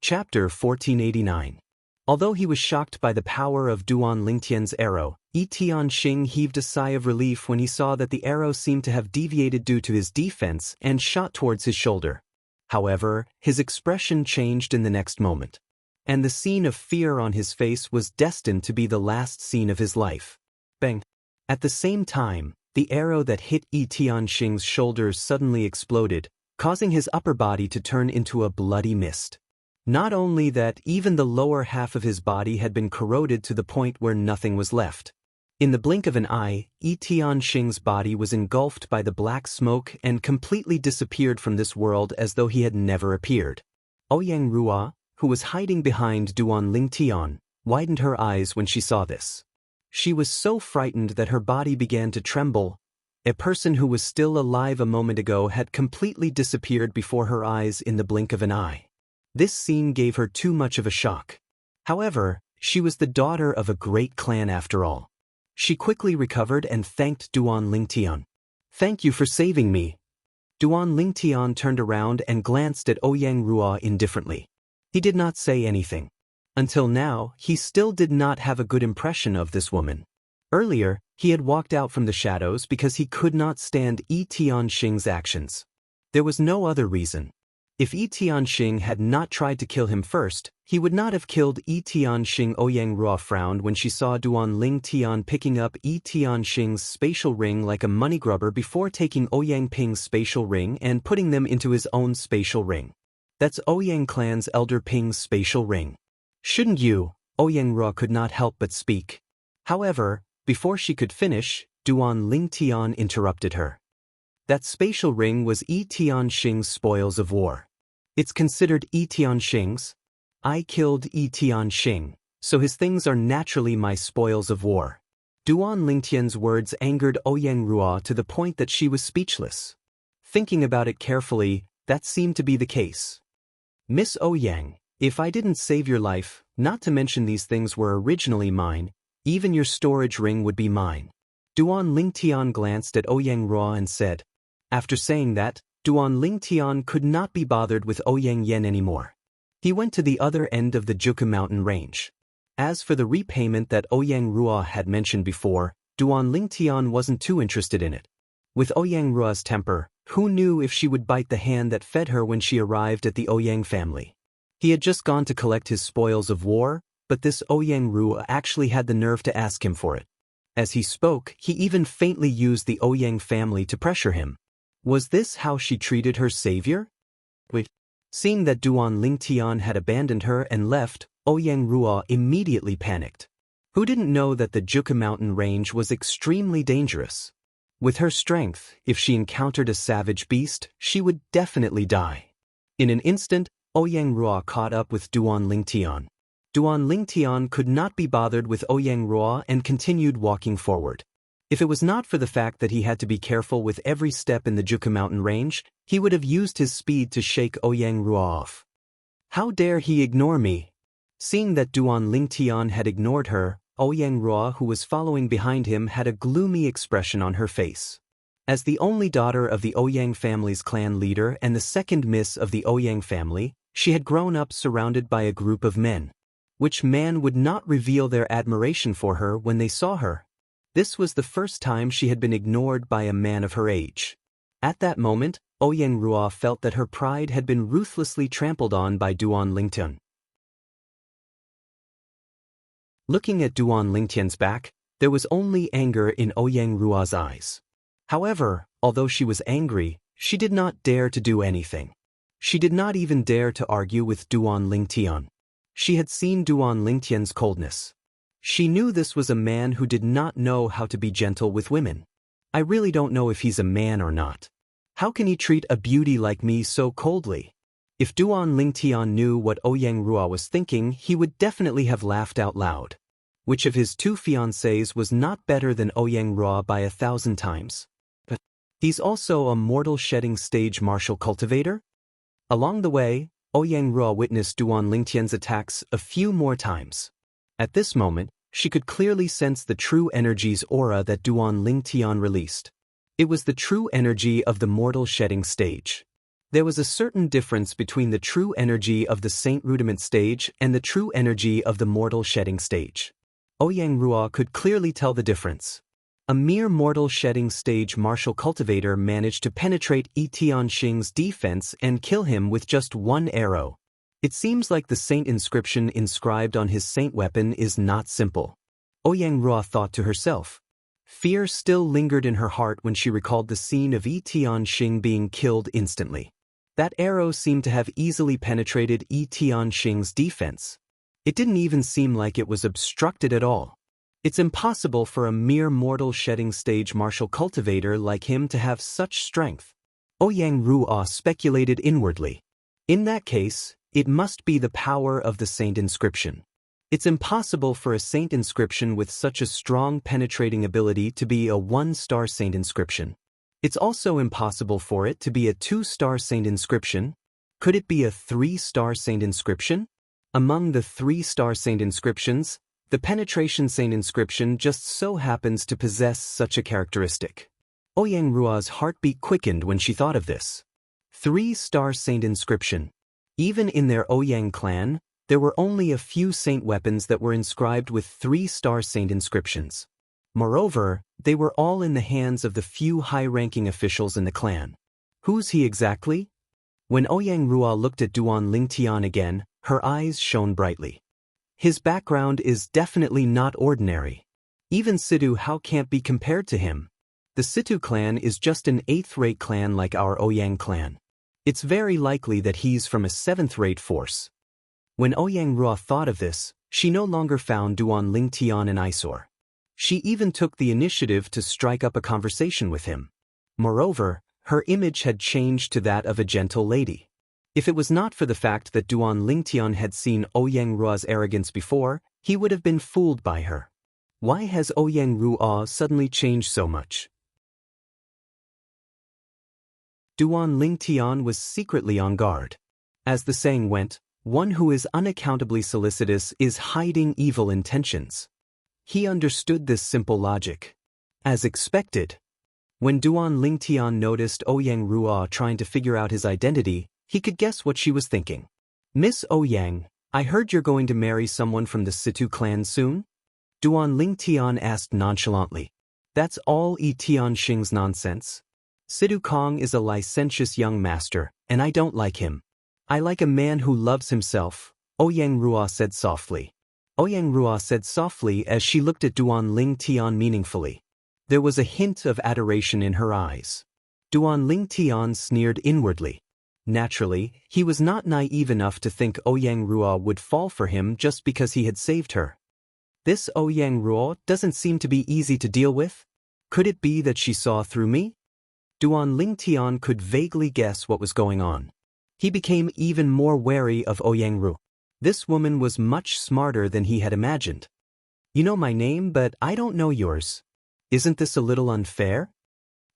Chapter 1489. Although he was shocked by the power of Duan Lingtian's arrow, Xianxia heaved a sigh of relief when he saw that the arrow seemed to have deviated due to his defense and shot towards his shoulder. However, his expression changed in the next moment, and the scene of fear on his face was destined to be the last scene of his life. Bang! At the same time, the arrow that hit Xianxia's shoulders suddenly exploded, causing his upper body to turn into a bloody mist. Not only that, even the lower half of his body had been corroded to the point where nothing was left. In the blink of an eye, Xianxia's body was engulfed by the black smoke and completely disappeared from this world as though he had never appeared. Ouyang Rua, who was hiding behind Duan Lingtian, widened her eyes when she saw this. She was so frightened that her body began to tremble. A person who was still alive a moment ago had completely disappeared before her eyes in the blink of an eye. This scene gave her too much of a shock. However, she was the daughter of a great clan after all. She quickly recovered and thanked Duan Lingtian. Thank you for saving me. Duan Lingtian turned around and glanced at Ouyang Rua indifferently. He did not say anything. Until now, he still did not have a good impression of this woman. Earlier, he had walked out from the shadows because he could not stand Xianxia's actions. There was no other reason. If Xianxia had not tried to kill him first, he would not have killed Xianxia. Ouyang Rua frowned when she saw Duan Lingtian picking up Xianxia's spatial ring like a money grubber before taking Ouyang Ping's spatial ring and putting them into his own spatial ring. That's Ouyang clan's Elder Ping's spatial ring. Shouldn't you? Ouyang Rua could not help but speak. However, before she could finish, Duan Lingtian interrupted her. That spatial ring was Xianxia's spoils of war. It's considered Xianxia's. I killed Xianxia, so his things are naturally my spoils of war. Duan Lingtian's words angered Ouyang Rua to the point that she was speechless. Thinking about it carefully, that seemed to be the case. Miss Ouyang, if I didn't save your life, not to mention these things were originally mine, even your storage ring would be mine. Duan Lingtian glanced at Ouyang Rua and said. After saying that, Duan Lingtian could not be bothered with Ouyang Yen anymore. He went to the other end of the Juku mountain range. As for the repayment that Ouyang Rua had mentioned before, Duan Lingtian wasn't too interested in it. With Ouyang Rua's temper, who knew if she would bite the hand that fed her when she arrived at the Ouyang family? He had just gone to collect his spoils of war, but this Ouyang Rua actually had the nerve to ask him for it. As he spoke, he even faintly used the Ouyang family to pressure him. Was this how she treated her savior? Wait. Seeing that Duan Lingtian had abandoned her and left, Ouyang Rua immediately panicked. Who didn't know that the Juku mountain range was extremely dangerous? With her strength, if she encountered a savage beast, she would definitely die. In an instant, Ouyang Rua caught up with Duan Lingtian. Duan Lingtian could not be bothered with Ouyang Rua and continued walking forward. If it was not for the fact that he had to be careful with every step in the Juku mountain range, he would have used his speed to shake Ouyang Rua off. How dare he ignore me? Seeing that Duan Lingtian had ignored her, Ouyang Rua, who was following behind him, had a gloomy expression on her face. As the only daughter of the Ouyang family's clan leader and the second miss of the Ouyang family, she had grown up surrounded by a group of men. Which man would not reveal their admiration for her when they saw her? This was the first time she had been ignored by a man of her age. At that moment, Ouyang Rua felt that her pride had been ruthlessly trampled on by Duan Lingtian. Looking at Duan Lingtian's back, there was only anger in Ouyang Rua's eyes. However, although she was angry, she did not dare to do anything. She did not even dare to argue with Duan Lingtian. She had seen Duan Lingtian's coldness. She knew this was a man who did not know how to be gentle with women. I really don't know if he's a man or not. How can he treat a beauty like me so coldly? If Duan Lingtian knew what Ouyang Rua was thinking, he would definitely have laughed out loud. Which of his two fiancées was not better than Ouyang Rua by 1,000 times? But he's also a mortal shedding stage martial cultivator? Along the way, Ouyang Rua witnessed Duan Lingtian's attacks a few more times. At this moment, she could clearly sense the true energy's aura that Duan Lingtian released. It was the true energy of the mortal shedding stage. There was a certain difference between the true energy of the Saint Rudiment stage and the true energy of the mortal shedding stage. Ouyang Rua could clearly tell the difference. A mere mortal shedding stage martial cultivator managed to penetrate Yi Tianxing's defense and kill him with just one arrow. It seems like the saint inscription inscribed on his saint weapon is not simple. Ouyang Rua thought to herself. Fear still lingered in her heart when she recalled the scene of Yi Tianxing being killed instantly. That arrow seemed to have easily penetrated Yi Tianxing's defense. It didn't even seem like it was obstructed at all. It's impossible for a mere mortal shedding stage martial cultivator like him to have such strength. Ouyang Rua speculated inwardly. In that case, it must be the power of the saint inscription. It's impossible for a saint inscription with such a strong penetrating ability to be a 1-star saint inscription. It's also impossible for it to be a 2-star saint inscription. Could it be a 3-star saint inscription? Among the 3-star saint inscriptions, the penetration saint inscription just so happens to possess such a characteristic. Ouyang Rua's heartbeat quickened when she thought of this. 3-star saint inscription. Even in their Ouyang clan, there were only a few saint weapons that were inscribed with 3-star saint inscriptions. Moreover, they were all in the hands of the few high-ranking officials in the clan. Who's he exactly? When Ouyang Rua looked at Duan Lingtian again, her eyes shone brightly. His background is definitely not ordinary. Even Situ Hao can't be compared to him. The Situ clan is just an 8th-rate clan like our Ouyang clan. It's very likely that he's from a 7th-rate force. When Ouyang Rua thought of this, she no longer found Duan Lingtian an eyesore. She even took the initiative to strike up a conversation with him. Moreover, her image had changed to that of a gentle lady. If it was not for the fact that Duan Lingtian had seen Ouyang Rua's arrogance before, he would have been fooled by her. Why has Ouyang Rua suddenly changed so much? Duan Lingtian was secretly on guard. As the saying went, one who is unaccountably solicitous is hiding evil intentions. He understood this simple logic. As expected. When Duan Lingtian noticed Ouyang Rua trying to figure out his identity, he could guess what she was thinking. Miss Ouyang, I heard you're going to marry someone from the Situ clan soon? Duan Lingtian asked nonchalantly. That's all Yi Tianxing's nonsense. Situ Kong is a licentious young master, and I don't like him. I like a man who loves himself, Ouyang Rua said softly. Ouyang Rua said softly as she looked at Duan Lingtian meaningfully. There was a hint of adoration in her eyes. Duan Lingtian sneered inwardly. Naturally, he was not naive enough to think Ouyang Rua would fall for him just because he had saved her. This Ouyang Rua doesn't seem to be easy to deal with. Could it be that she saw through me? Duan Lingtian could vaguely guess what was going on. He became even more wary of Ouyang Rua. This woman was much smarter than he had imagined. You know my name, but I don't know yours. Isn't this a little unfair?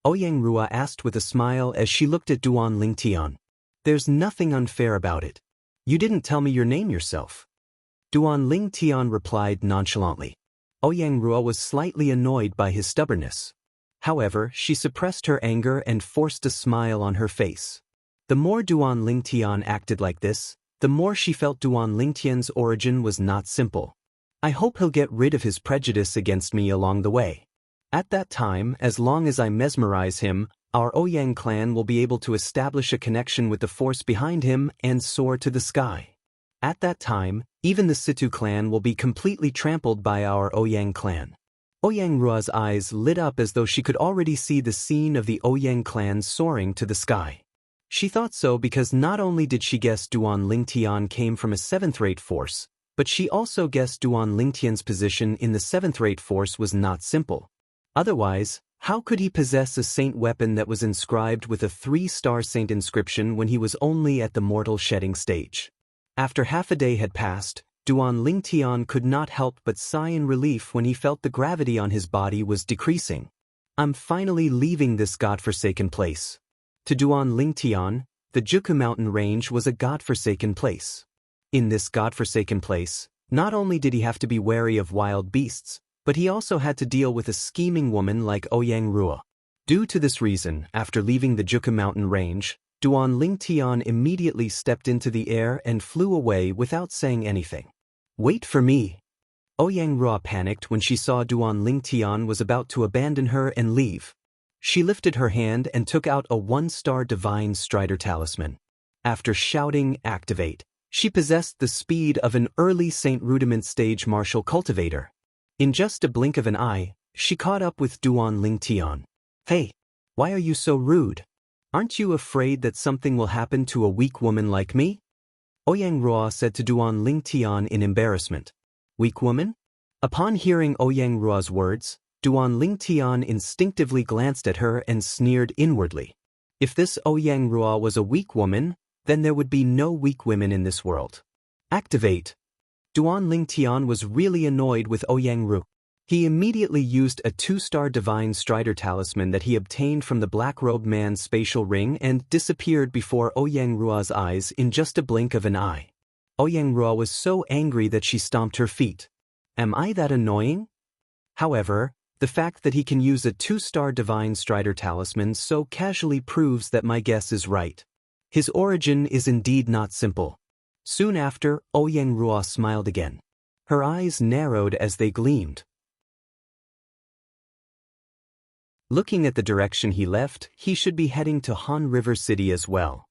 Ouyang Rua asked with a smile as she looked at Duan Lingtian. There's nothing unfair about it. You didn't tell me your name yourself. Duan Ling Tian replied nonchalantly. Ouyang Rua was slightly annoyed by his stubbornness. However, she suppressed her anger and forced a smile on her face. The more Duan Ling Tian acted like this, the more she felt Duan Ling Tian's origin was not simple. I hope he'll get rid of his prejudice against me along the way. At that time, as long as I mesmerize him, our Ouyang clan will be able to establish a connection with the force behind him and soar to the sky. At that time, even the Situ clan will be completely trampled by our Ouyang clan. Ouyang Rua's eyes lit up as though she could already see the scene of the Ouyang clan soaring to the sky. She thought so because not only did she guess Duan Ling Tian came from a 7th-rate force, but she also guessed Duan Ling Tian's position in the 7th-rate force was not simple. Otherwise, how could he possess a saint weapon that was inscribed with a 3-star saint inscription when he was only at the mortal shedding stage? After half a day had passed, Duan Ling Tian could not help but sigh in relief when he felt the gravity on his body was decreasing. I'm finally leaving this godforsaken place. To Duan Ling Tian, the Juku mountain range was a godforsaken place. In this godforsaken place, not only did he have to be wary of wild beasts, but he also had to deal with a scheming woman like Ouyang Rua. Due to this reason, after leaving the Juku mountain range, Duan Ling Tian immediately stepped into the air and flew away without saying anything. Wait for me. Ouyang Rua panicked when she saw Duan Ling Tian was about to abandon her and leave. She lifted her hand and took out a 1-star Divine Strider talisman. After shouting, "Activate," she possessed the speed of an early Saint Rudiment stage martial cultivator. In just a blink of an eye, she caught up with Duan Ling Tian. Hey, why are you so rude? Aren't you afraid that something will happen to a weak woman like me? Ouyang Rua said to Duan Ling Tian in embarrassment. Weak woman? Upon hearing Ouyang Rua's words, Duan Ling Tian instinctively glanced at her and sneered inwardly. If this Ouyang Rua was a weak woman, then there would be no weak women in this world. Activate. Duan Ling Tian was really annoyed with Ouyang Rua. He immediately used a 2-star Divine Strider talisman that he obtained from the Black-Robed Man's spatial ring and disappeared before Ouyang Rua's eyes in just a blink of an eye. Ouyang Rua was so angry that she stomped her feet. Am I that annoying? However, the fact that he can use a 2-star Divine Strider talisman so casually proves that my guess is right. His origin is indeed not simple. Soon after, Ouyang Rua smiled again. Her eyes narrowed as they gleamed. Looking at the direction he left, he should be heading to Han River City as well.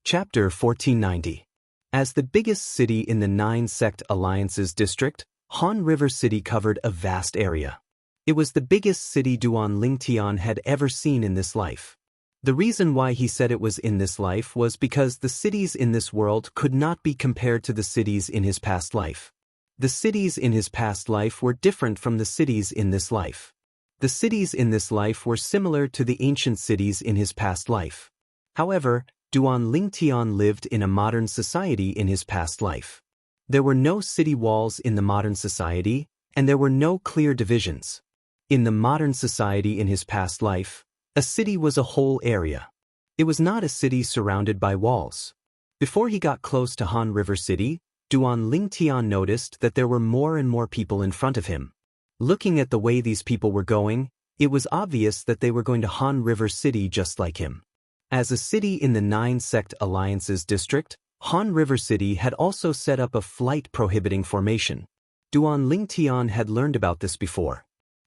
Chapter 1490. As the biggest city in the 9-sect alliances district, Han River City covered a vast area. It was the biggest city Duan Ling Tian had ever seen in this life. The reason why he said it was in this life was because the cities in this world could not be compared to the cities in his past life. The cities in his past life were different from the cities in this life. The cities in this life were similar to the ancient cities in his past life. However, Duan Ling Tian lived in a modern society in his past life. There were no city walls in the modern society, and there were no clear divisions. In the modern society in his past life, a city was a whole area. It was not a city surrounded by walls. Before he got close to Han River City, Duan Ling Tian noticed that there were more and more people in front of him. Looking at the way these people were going, it was obvious that they were going to Han River City just like him. As a city in the 9-sect alliances district, Han River City had also set up a flight prohibiting formation. Duan Ling Tian had learned about this before.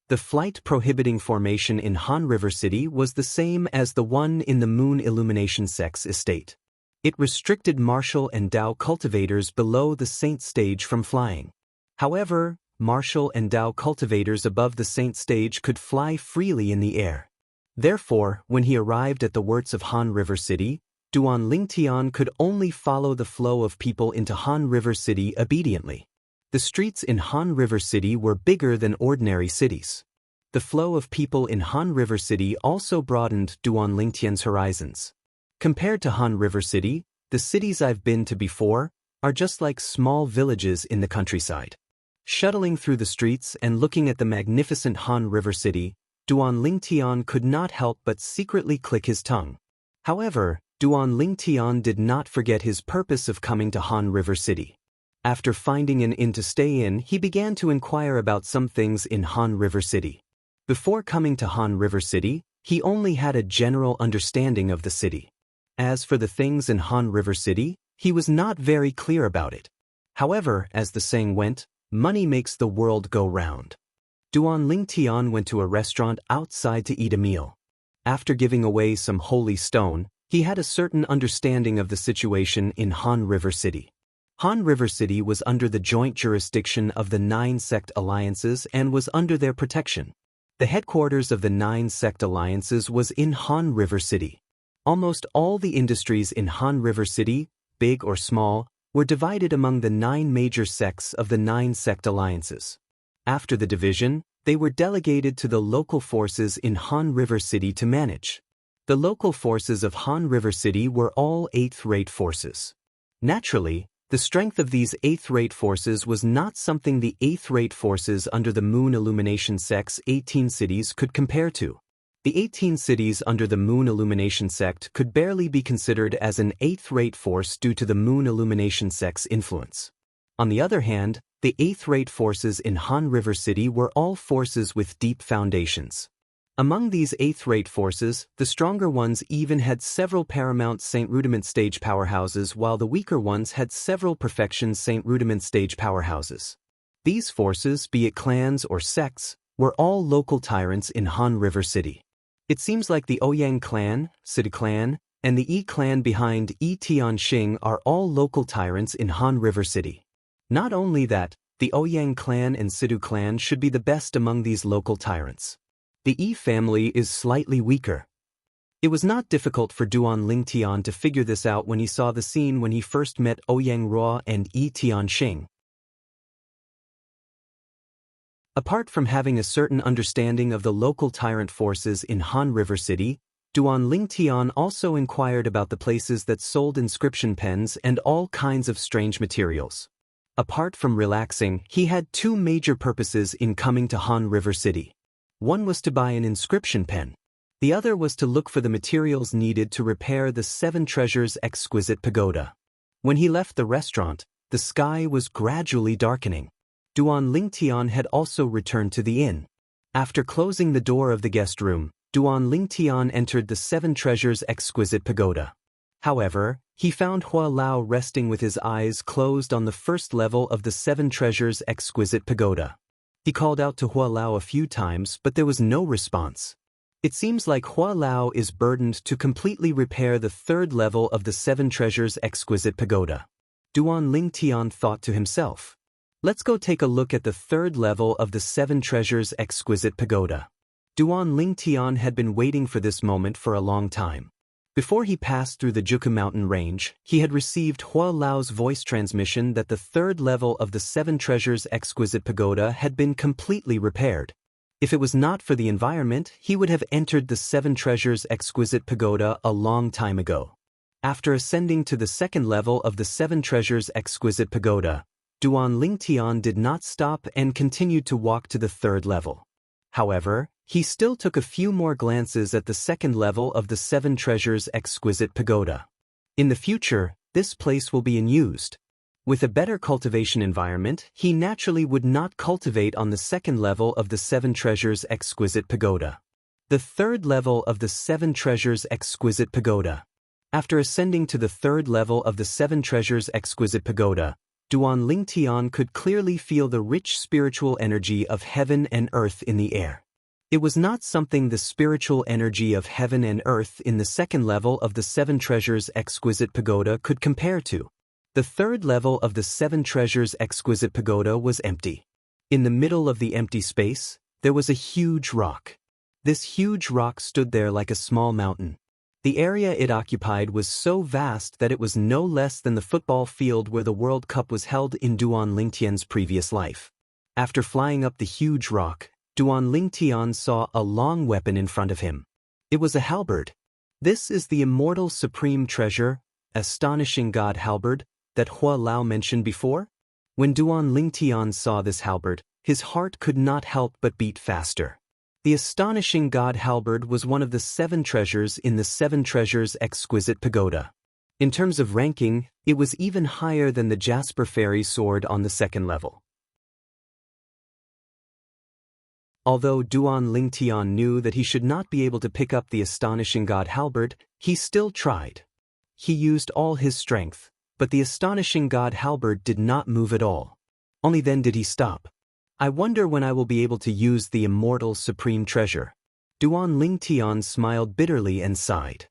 The flight prohibiting formation in Han River City was the same as the one in the Moon Illumination Sects estate. It restricted martial and Dao cultivators below the Saint stage from flying. However, martial and Dao cultivators above the Saint stage could fly freely in the air. Therefore, when he arrived at the works of Han River City, Duan Ling Tian could only follow the flow of people into Han River City obediently. The streets in Han River City were bigger than ordinary cities. The flow of people in Han River City also broadened Duan Ling Tian's horizons. Compared to Han River City, the cities I've been to before are just like small villages in the countryside. Shuttling through the streets and looking at the magnificent Han River City, Duan Lingtian could not help but secretly click his tongue. However, Duan Lingtian did not forget his purpose of coming to Han River City. After finding an inn to stay in, he began to inquire about some things in Han River City. Before coming to Han River City, he only had a general understanding of the city. As for the things in Han River City, he was not very clear about it. However, as the saying went, money makes the world go round. Duan Lingtian went to a restaurant outside to eat a meal. After giving away some holy stone, he had a certain understanding of the situation in Han River City. Han River City was under the joint jurisdiction of the 9 sect alliances and was under their protection. The headquarters of the 9 sect alliances was in Han River City. Almost all the industries in Han River City, big or small, were divided among the 9 major sects of the 9 sect alliances. After the division, they were delegated to the local forces in Han River City to manage. The local forces of Han River City were all 8th-rate forces. Naturally, the strength of these 8th-rate forces was not something the 8th-rate forces under the Moon Illumination sect's 18 cities could compare to. The 18 cities under the Moon Illumination sect could barely be considered as an 8th-rate force due to the Moon Illumination sect's influence. On the other hand, the 8th-rate forces in Han River City were all forces with deep foundations. Among these 8th-rate forces, the stronger ones even had several Paramount Saint Rudiment stage powerhouses, while the weaker ones had several Perfection Saint Rudiment stage powerhouses. These forces, be it clans or sects, were all local tyrants in Han River City. It seems like the Ouyang clan, City clan, and the Yi clan behind Yi Tianxing are all local tyrants in Han River City. Not only that, the Ouyang clan and Sidhu clan should be the best among these local tyrants. The Yi family is slightly weaker. It was not difficult for Duan Lingtian to figure this out when he saw the scene when he first met Ouyang Ruo and Yi Tianxing. Apart from having a certain understanding of the local tyrant forces in Han River City, Duan Lingtian also inquired about the places that sold inscription pens and all kinds of strange materials. Apart from relaxing, he had 2 major purposes in coming to Han River City. One was to buy an inscription pen. The other was to look for the materials needed to repair the 7 Treasures exquisite pagoda. When he left the restaurant, the sky was gradually darkening. Duan Lingtian had also returned to the inn. After closing the door of the guest room, Duan Lingtian entered the 7 Treasures exquisite pagoda. However, he found Hua Lao resting with his eyes closed on the first level of the 7 Treasures exquisite pagoda. He called out to Hua Lao a few times, but there was no response. It seems like Hua Lao is burdened to completely repair the 3rd level of the 7 Treasures exquisite pagoda. Duan Lingtian thought to himself, "Let's go take a look at the 3rd level of the 7 Treasures exquisite pagoda." Duan Lingtian had been waiting for this moment for a long time. Before he passed through the Juku mountain range, he had received Hua Lao's voice transmission that the 3rd level of the 7 Treasures exquisite pagoda had been completely repaired. If it was not for the environment, he would have entered the 7 Treasures exquisite pagoda a long time ago. After ascending to the 2nd level of the 7 Treasures exquisite pagoda, Duan Lingtian did not stop and continued to walk to the 3rd level. However, he still took a few more glances at the 2nd level of the 7 Treasures exquisite pagoda. In the future, this place will be unused. With a better cultivation environment, he naturally would not cultivate on the 2nd level of the 7 Treasures exquisite pagoda. The 3rd level of the 7 Treasures exquisite pagoda. After ascending to the 3rd level of the 7 Treasures exquisite pagoda, Duan Lingtian could clearly feel the rich spiritual energy of heaven and earth in the air. It was not something the spiritual energy of heaven and earth in the 2nd level of the 7 Treasures exquisite pagoda could compare to. The 3rd level of the 7 Treasures exquisite pagoda was empty. In the middle of the empty space, there was a huge rock. This huge rock stood there like a small mountain. The area it occupied was so vast that it was no less than the football field where the World Cup was held in Duan Lingtian's previous life. After flying up the huge rock, Duan Lingtian saw a long weapon in front of him. It was a halberd. This is the immortal supreme treasure, astonishing god halberd, that Hua Lao mentioned before? When Duan Lingtian saw this halberd, his heart could not help but beat faster. The astonishing god halberd was one of the 7 treasures in the 7 treasures exquisite pagoda. In terms of ranking, it was even higher than the jasper fairy sword on the 2nd level. Although Duan Lingtian knew that he should not be able to pick up the astonishing god halberd, he still tried. He used all his strength, but the astonishing god halberd did not move at all. Only then did he stop. I wonder when I will be able to use the immortal supreme treasure. Duan Lingtian smiled bitterly and sighed.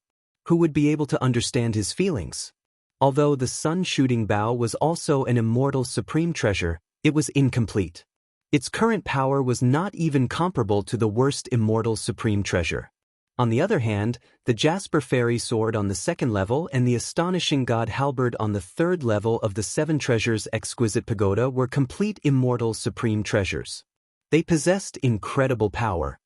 Who would be able to understand his feelings? Although the sun-shooting bow was also an immortal supreme treasure, it was incomplete. Its current power was not even comparable to the worst immortal supreme treasure. On the other hand, the jasper fairy sword on the 2nd level and the astonishing god halberd on the 3rd level of the 7 treasures exquisite pagoda were complete immortal supreme treasures. They possessed incredible power.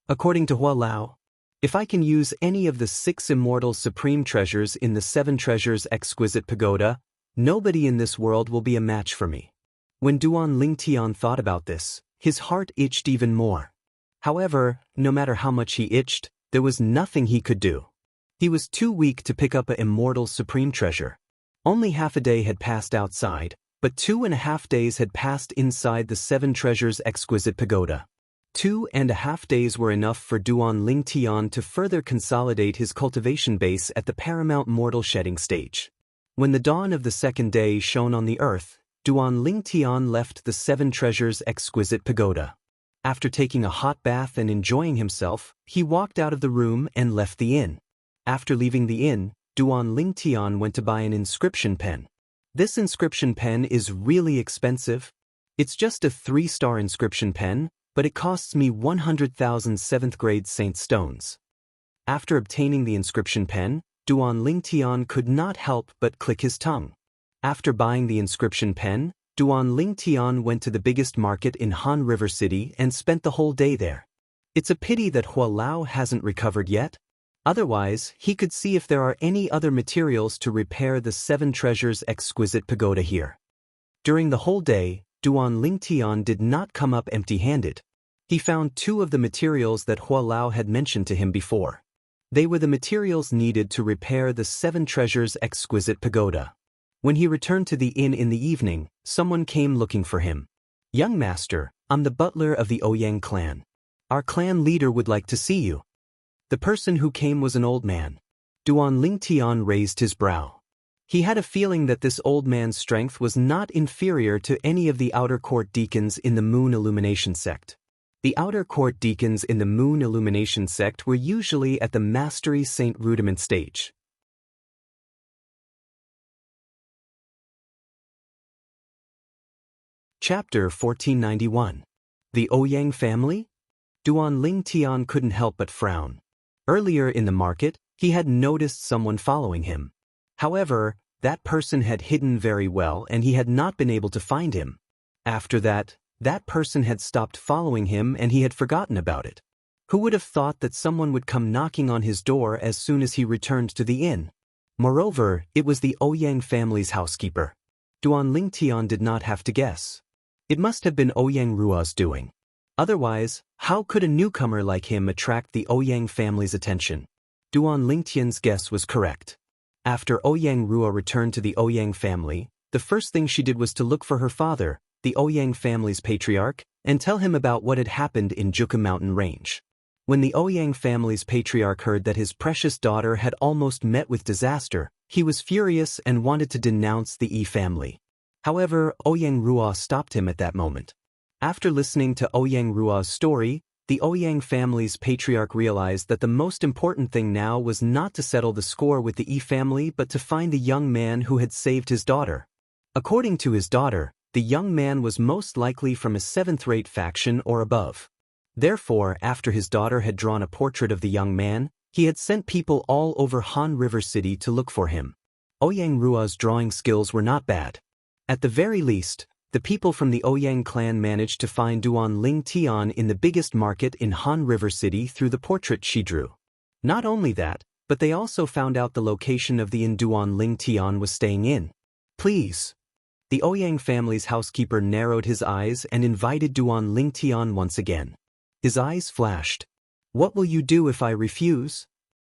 According to Hua Lao, if I can use any of the 6 immortal supreme treasures in the 7 treasures exquisite pagoda, nobody in this world will be a match for me. When Duan Lingtian thought about this, his heart itched even more. However, no matter how much he itched, there was nothing he could do. He was too weak to pick up an immortal supreme treasure. Only half a day had passed outside, but 2.5 days had passed inside the 7 treasures exquisite pagoda. 2.5 days were enough for Duan Lingtian to further consolidate his cultivation base at the paramount mortal shedding stage. When the dawn of the 2nd day shone on the earth, Duan Lingtian left the 7 treasures exquisite pagoda. After taking a hot bath and enjoying himself, he walked out of the room and left the inn. After leaving the inn, Duan Lingtian went to buy an inscription pen. This inscription pen is really expensive. It's just a 3-star inscription pen, but it costs me 100,000 7th-grade saint stones. After obtaining the inscription pen, Duan Lingtian could not help but click his tongue. After buying the inscription pen, Duan Lingtian went to the biggest market in Han River City and spent the whole day there. It's a pity that Hua Lao hasn't recovered yet. Otherwise, he could see if there are any other materials to repair the 7 treasures exquisite pagoda here. During the whole day, Duan Lingtian did not come up empty-handed. He found 2 of the materials that Hua Lao had mentioned to him before. They were the materials needed to repair the 7 treasures exquisite pagoda. When he returned to the inn in the evening, someone came looking for him. "Young master, I'm the butler of the Ouyang clan. Our clan leader would like to see you." The person who came was an old man. Duan Lingtian raised his brow. He had a feeling that this old man's strength was not inferior to any of the outer court deacons in the Moon Illumination sect. The outer court deacons in the Moon Illumination sect were usually at the Mastery Saint Rudiment stage. Chapter 1491. The Ouyang family? Duan Lingtian couldn't help but frown. Earlier in the market, he had noticed someone following him. However, that person had hidden very well and he had not been able to find him. After that, that person had stopped following him and he had forgotten about it. Who would have thought that someone would come knocking on his door as soon as he returned to the inn? Moreover, it was the Ouyang family's housekeeper. Duan Lingtian did not have to guess. It must have been Ouyang Rua's doing. Otherwise, how could a newcomer like him attract the Ouyang family's attention? Duan Lingtian's guess was correct. After Ouyang Rua returned to the Ouyang family, the first thing she did was to look for her father, the Ouyang family's patriarch, and tell him about what had happened in Juka Mountain Range. When the Ouyang family's patriarch heard that his precious daughter had almost met with disaster, he was furious and wanted to denounce the Yi family. However, Ouyang Rua stopped him at that moment. After listening to Ouyang Rua's story, the Ouyang family's patriarch realized that the most important thing now was not to settle the score with the Yi family but to find the young man who had saved his daughter. According to his daughter, the young man was most likely from a 7th-rate faction or above. Therefore, after his daughter had drawn a portrait of the young man, he had sent people all over Han River City to look for him. Ouyang Rua's drawing skills were not bad. At the very least, the people from the Ouyang clan managed to find Duan Lingtian in the biggest market in Han River City through the portrait she drew. Not only that, but they also found out the location of the inn Duan Lingtian was staying in. "Please." The Ouyang family's housekeeper narrowed his eyes and invited Duan Lingtian once again. His eyes flashed. What will you do if I refuse?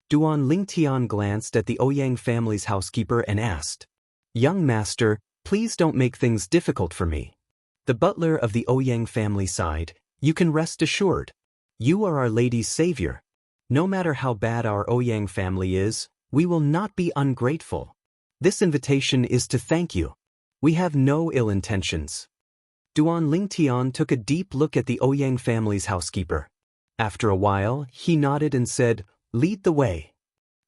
Duan Lingtian glanced at the Ouyang family's housekeeper and asked, Young master, please don't make things difficult for me. The butler of the Ouyang family sighed, You can rest assured. You are our lady's savior. No matter how bad our Ouyang family is, we will not be ungrateful. This invitation is to thank you. We have no ill intentions. Duan Lingtian took a deep look at the Ouyang family's housekeeper. After a while, he nodded and said, Lead the way.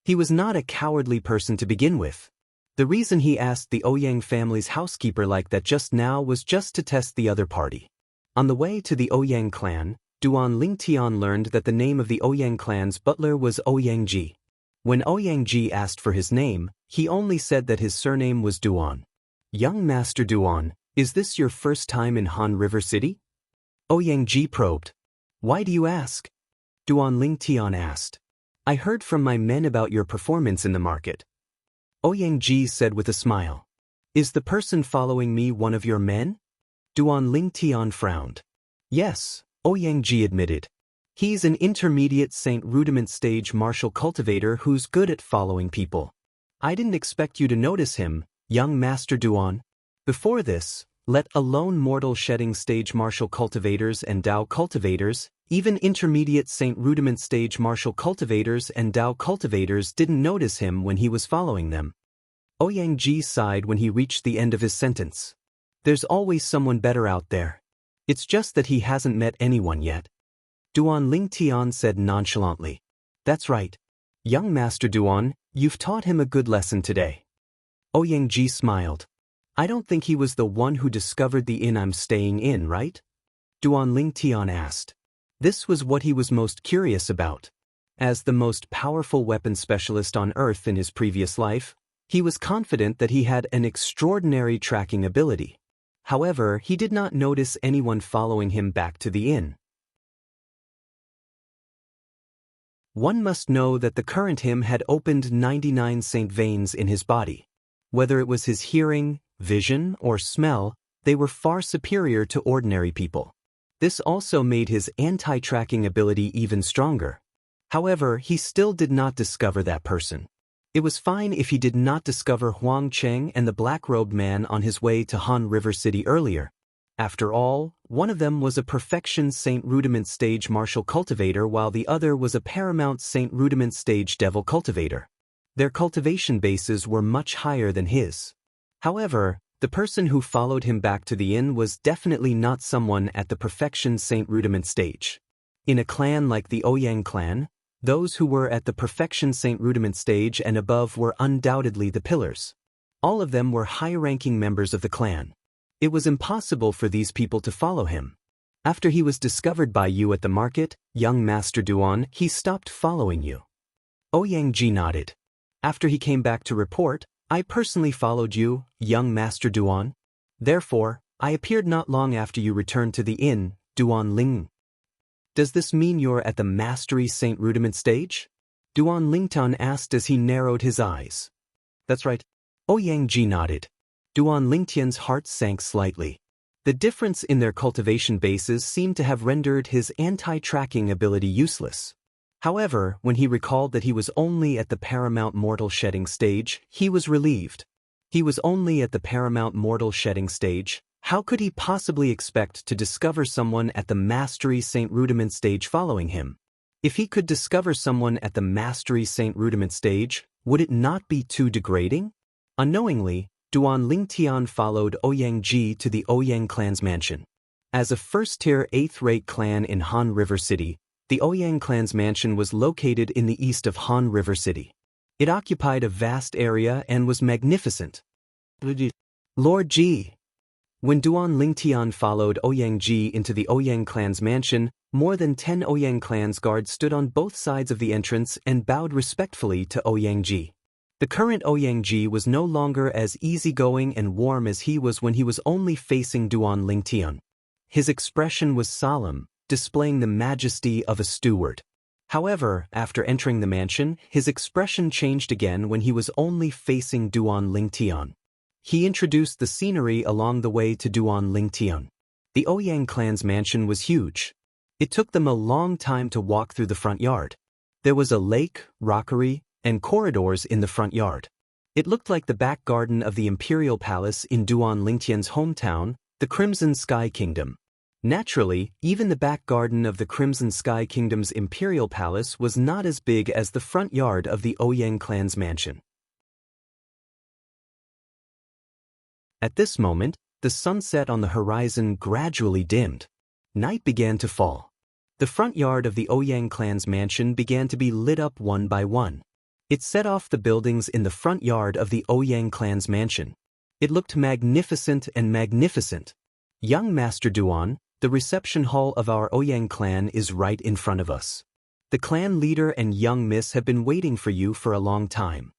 He was not a cowardly person to begin with. The reason he asked the Ouyang family's housekeeper like that just now was just to test the other party. On the way to the Ouyang clan, Duan Lingtian learned that the name of the Ouyang clan's butler was Ouyang Ji. When Ouyang Ji asked for his name, he only said that his surname was Duan. Young Master Duan, is this your first time in Han River City? Ouyang Ji probed. Why do you ask? Duan Lingtian asked. I heard from my men about your performance in the market. Ouyang Ji said with a smile. Is the person following me one of your men? Duan Lingtian frowned. Yes, Ouyang Ji admitted. He's an intermediate Saint Rudiment stage martial cultivator who's good at following people. I didn't expect you to notice him, young Master Duan. Before this, let alone mortal shedding stage martial cultivators and Dao cultivators, even intermediate Saint Rudiment stage martial cultivators and Dao cultivators didn't notice him when he was following them. Ouyang Ji sighed when he reached the end of his sentence. There's always someone better out there. It's just that he hasn't met anyone yet. Duan Lingtian said nonchalantly. That's right. Young Master Duan, you've taught him a good lesson today. Ouyang Ji smiled. I don't think he was the one who discovered the inn I'm staying in, right? Duan Lingtian asked. This was what he was most curious about. As the most powerful weapon specialist on Earth in his previous life, he was confident that he had an extraordinary tracking ability. However, he did not notice anyone following him back to the inn. One must know that the current him had opened 99 saint veins in his body. Whether it was his hearing, vision, or smell, they were far superior to ordinary people. This also made his anti-tracking ability even stronger. However, he still did not discover that person. It was fine if he did not discover Huang Cheng and the black-robed man on his way to Han River City earlier. After all, one of them was a perfection Saint Rudiment stage martial cultivator while the other was a paramount Saint Rudiment stage devil cultivator. Their cultivation bases were much higher than his. However, the person who followed him back to the inn was definitely not someone at the perfection Saint Rudiment stage. In a clan like the Ouyang clan, those who were at the perfection Saint Rudiment stage and above were undoubtedly the pillars. All of them were high-ranking members of the clan. It was impossible for these people to follow him. After he was discovered by you at the market, young Master Duan, he stopped following you. Ouyang Ji nodded. After he came back to report, I personally followed you, young Master Duan. Therefore, I appeared not long after you returned to the inn, Duan Ling. Does this mean you're at the Mastery Saint Rudiment stage? Duan Lingtian asked as he narrowed his eyes. That's right. Ouyang Ji nodded. Duan Lingtian's heart sank slightly. The difference in their cultivation bases seemed to have rendered his anti-tracking ability useless. However, when he recalled that he was only at the paramount mortal shedding stage, he was relieved. He was only at the paramount mortal shedding stage. How could he possibly expect to discover someone at the Mastery Saint Rudiment stage following him? If he could discover someone at the Mastery Saint Rudiment stage, would it not be too degrading? Unknowingly, Duan Lingtian followed Ouyang Ji to the Ouyang clan's mansion. As a first-tier 8th-rate clan in Han River City, the Ouyang clan's mansion was located in the east of Han River City. It occupied a vast area and was magnificent. Lord Ji. When Duan Lingtian followed Ouyang Ji into the Ouyang clan's mansion, more than 10 Ouyang clan's guards stood on both sides of the entrance and bowed respectfully to Ouyang Ji. The current Ouyang Ji was no longer as easygoing and warm as he was when he was only facing Duan Lingtian. His expression was solemn, displaying the majesty of a steward. However, after entering the mansion, his expression changed again when he was only facing Duan Lingtian. He introduced the scenery along the way to Duan Lingtian. The Ouyang clan's mansion was huge. It took them a long time to walk through the front yard. There was a lake, rockery, and corridors in the front yard. It looked like the back garden of the imperial palace in Duan Lingtian's hometown, the Crimson Sky Kingdom. Naturally, even the back garden of the Crimson Sky Kingdom's imperial palace was not as big as the front yard of the Ouyang clan's mansion. At this moment, the sunset on the horizon gradually dimmed. Night began to fall. The front yard of the Ouyang clan's mansion began to be lit up one by one. It set off the buildings in the front yard of the Ouyang clan's mansion. It looked magnificent and magnificent. Young Master Duan, the reception hall of our Ouyang clan is right in front of us. The clan leader and young miss have been waiting for you for a long time.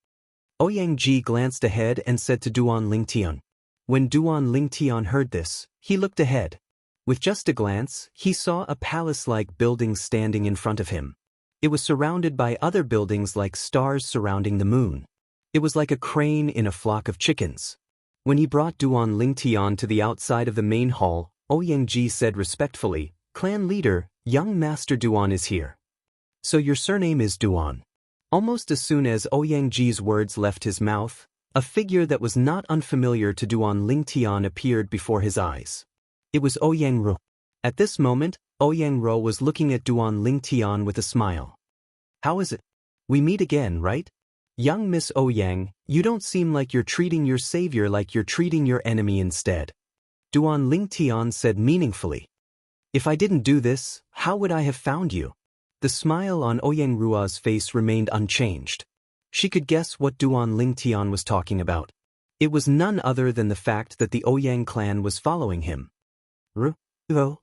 Ouyang Ji glanced ahead and said to Duan Lingtian. When Duan Lingtian heard this, he looked ahead. With just a glance, he saw a palace-like building standing in front of him. It was surrounded by other buildings like stars surrounding the moon. It was like a crane in a flock of chickens. When he brought Duan Lingtian to the outside of the main hall, Ouyang Ji said respectfully, "Clan leader, young Master Duan is here. So your surname is Duan." Almost as soon as Ouyang Ji's words left his mouth, a figure that was not unfamiliar to Duan Lingtian appeared before his eyes. It was Ouyang Ru. At this moment, Ouyang Ru was looking at Duan Lingtian with a smile. "How is it? We meet again, right? Young Miss Ouyang, you don't seem like you're treating your savior like you're treating your enemy instead." Duan Lingtian said meaningfully. "If I didn't do this, how would I have found you?" The smile on Ouyang Rua's face remained unchanged. She could guess what Duan Lingtian was talking about. It was none other than the fact that the Ouyang clan was following him.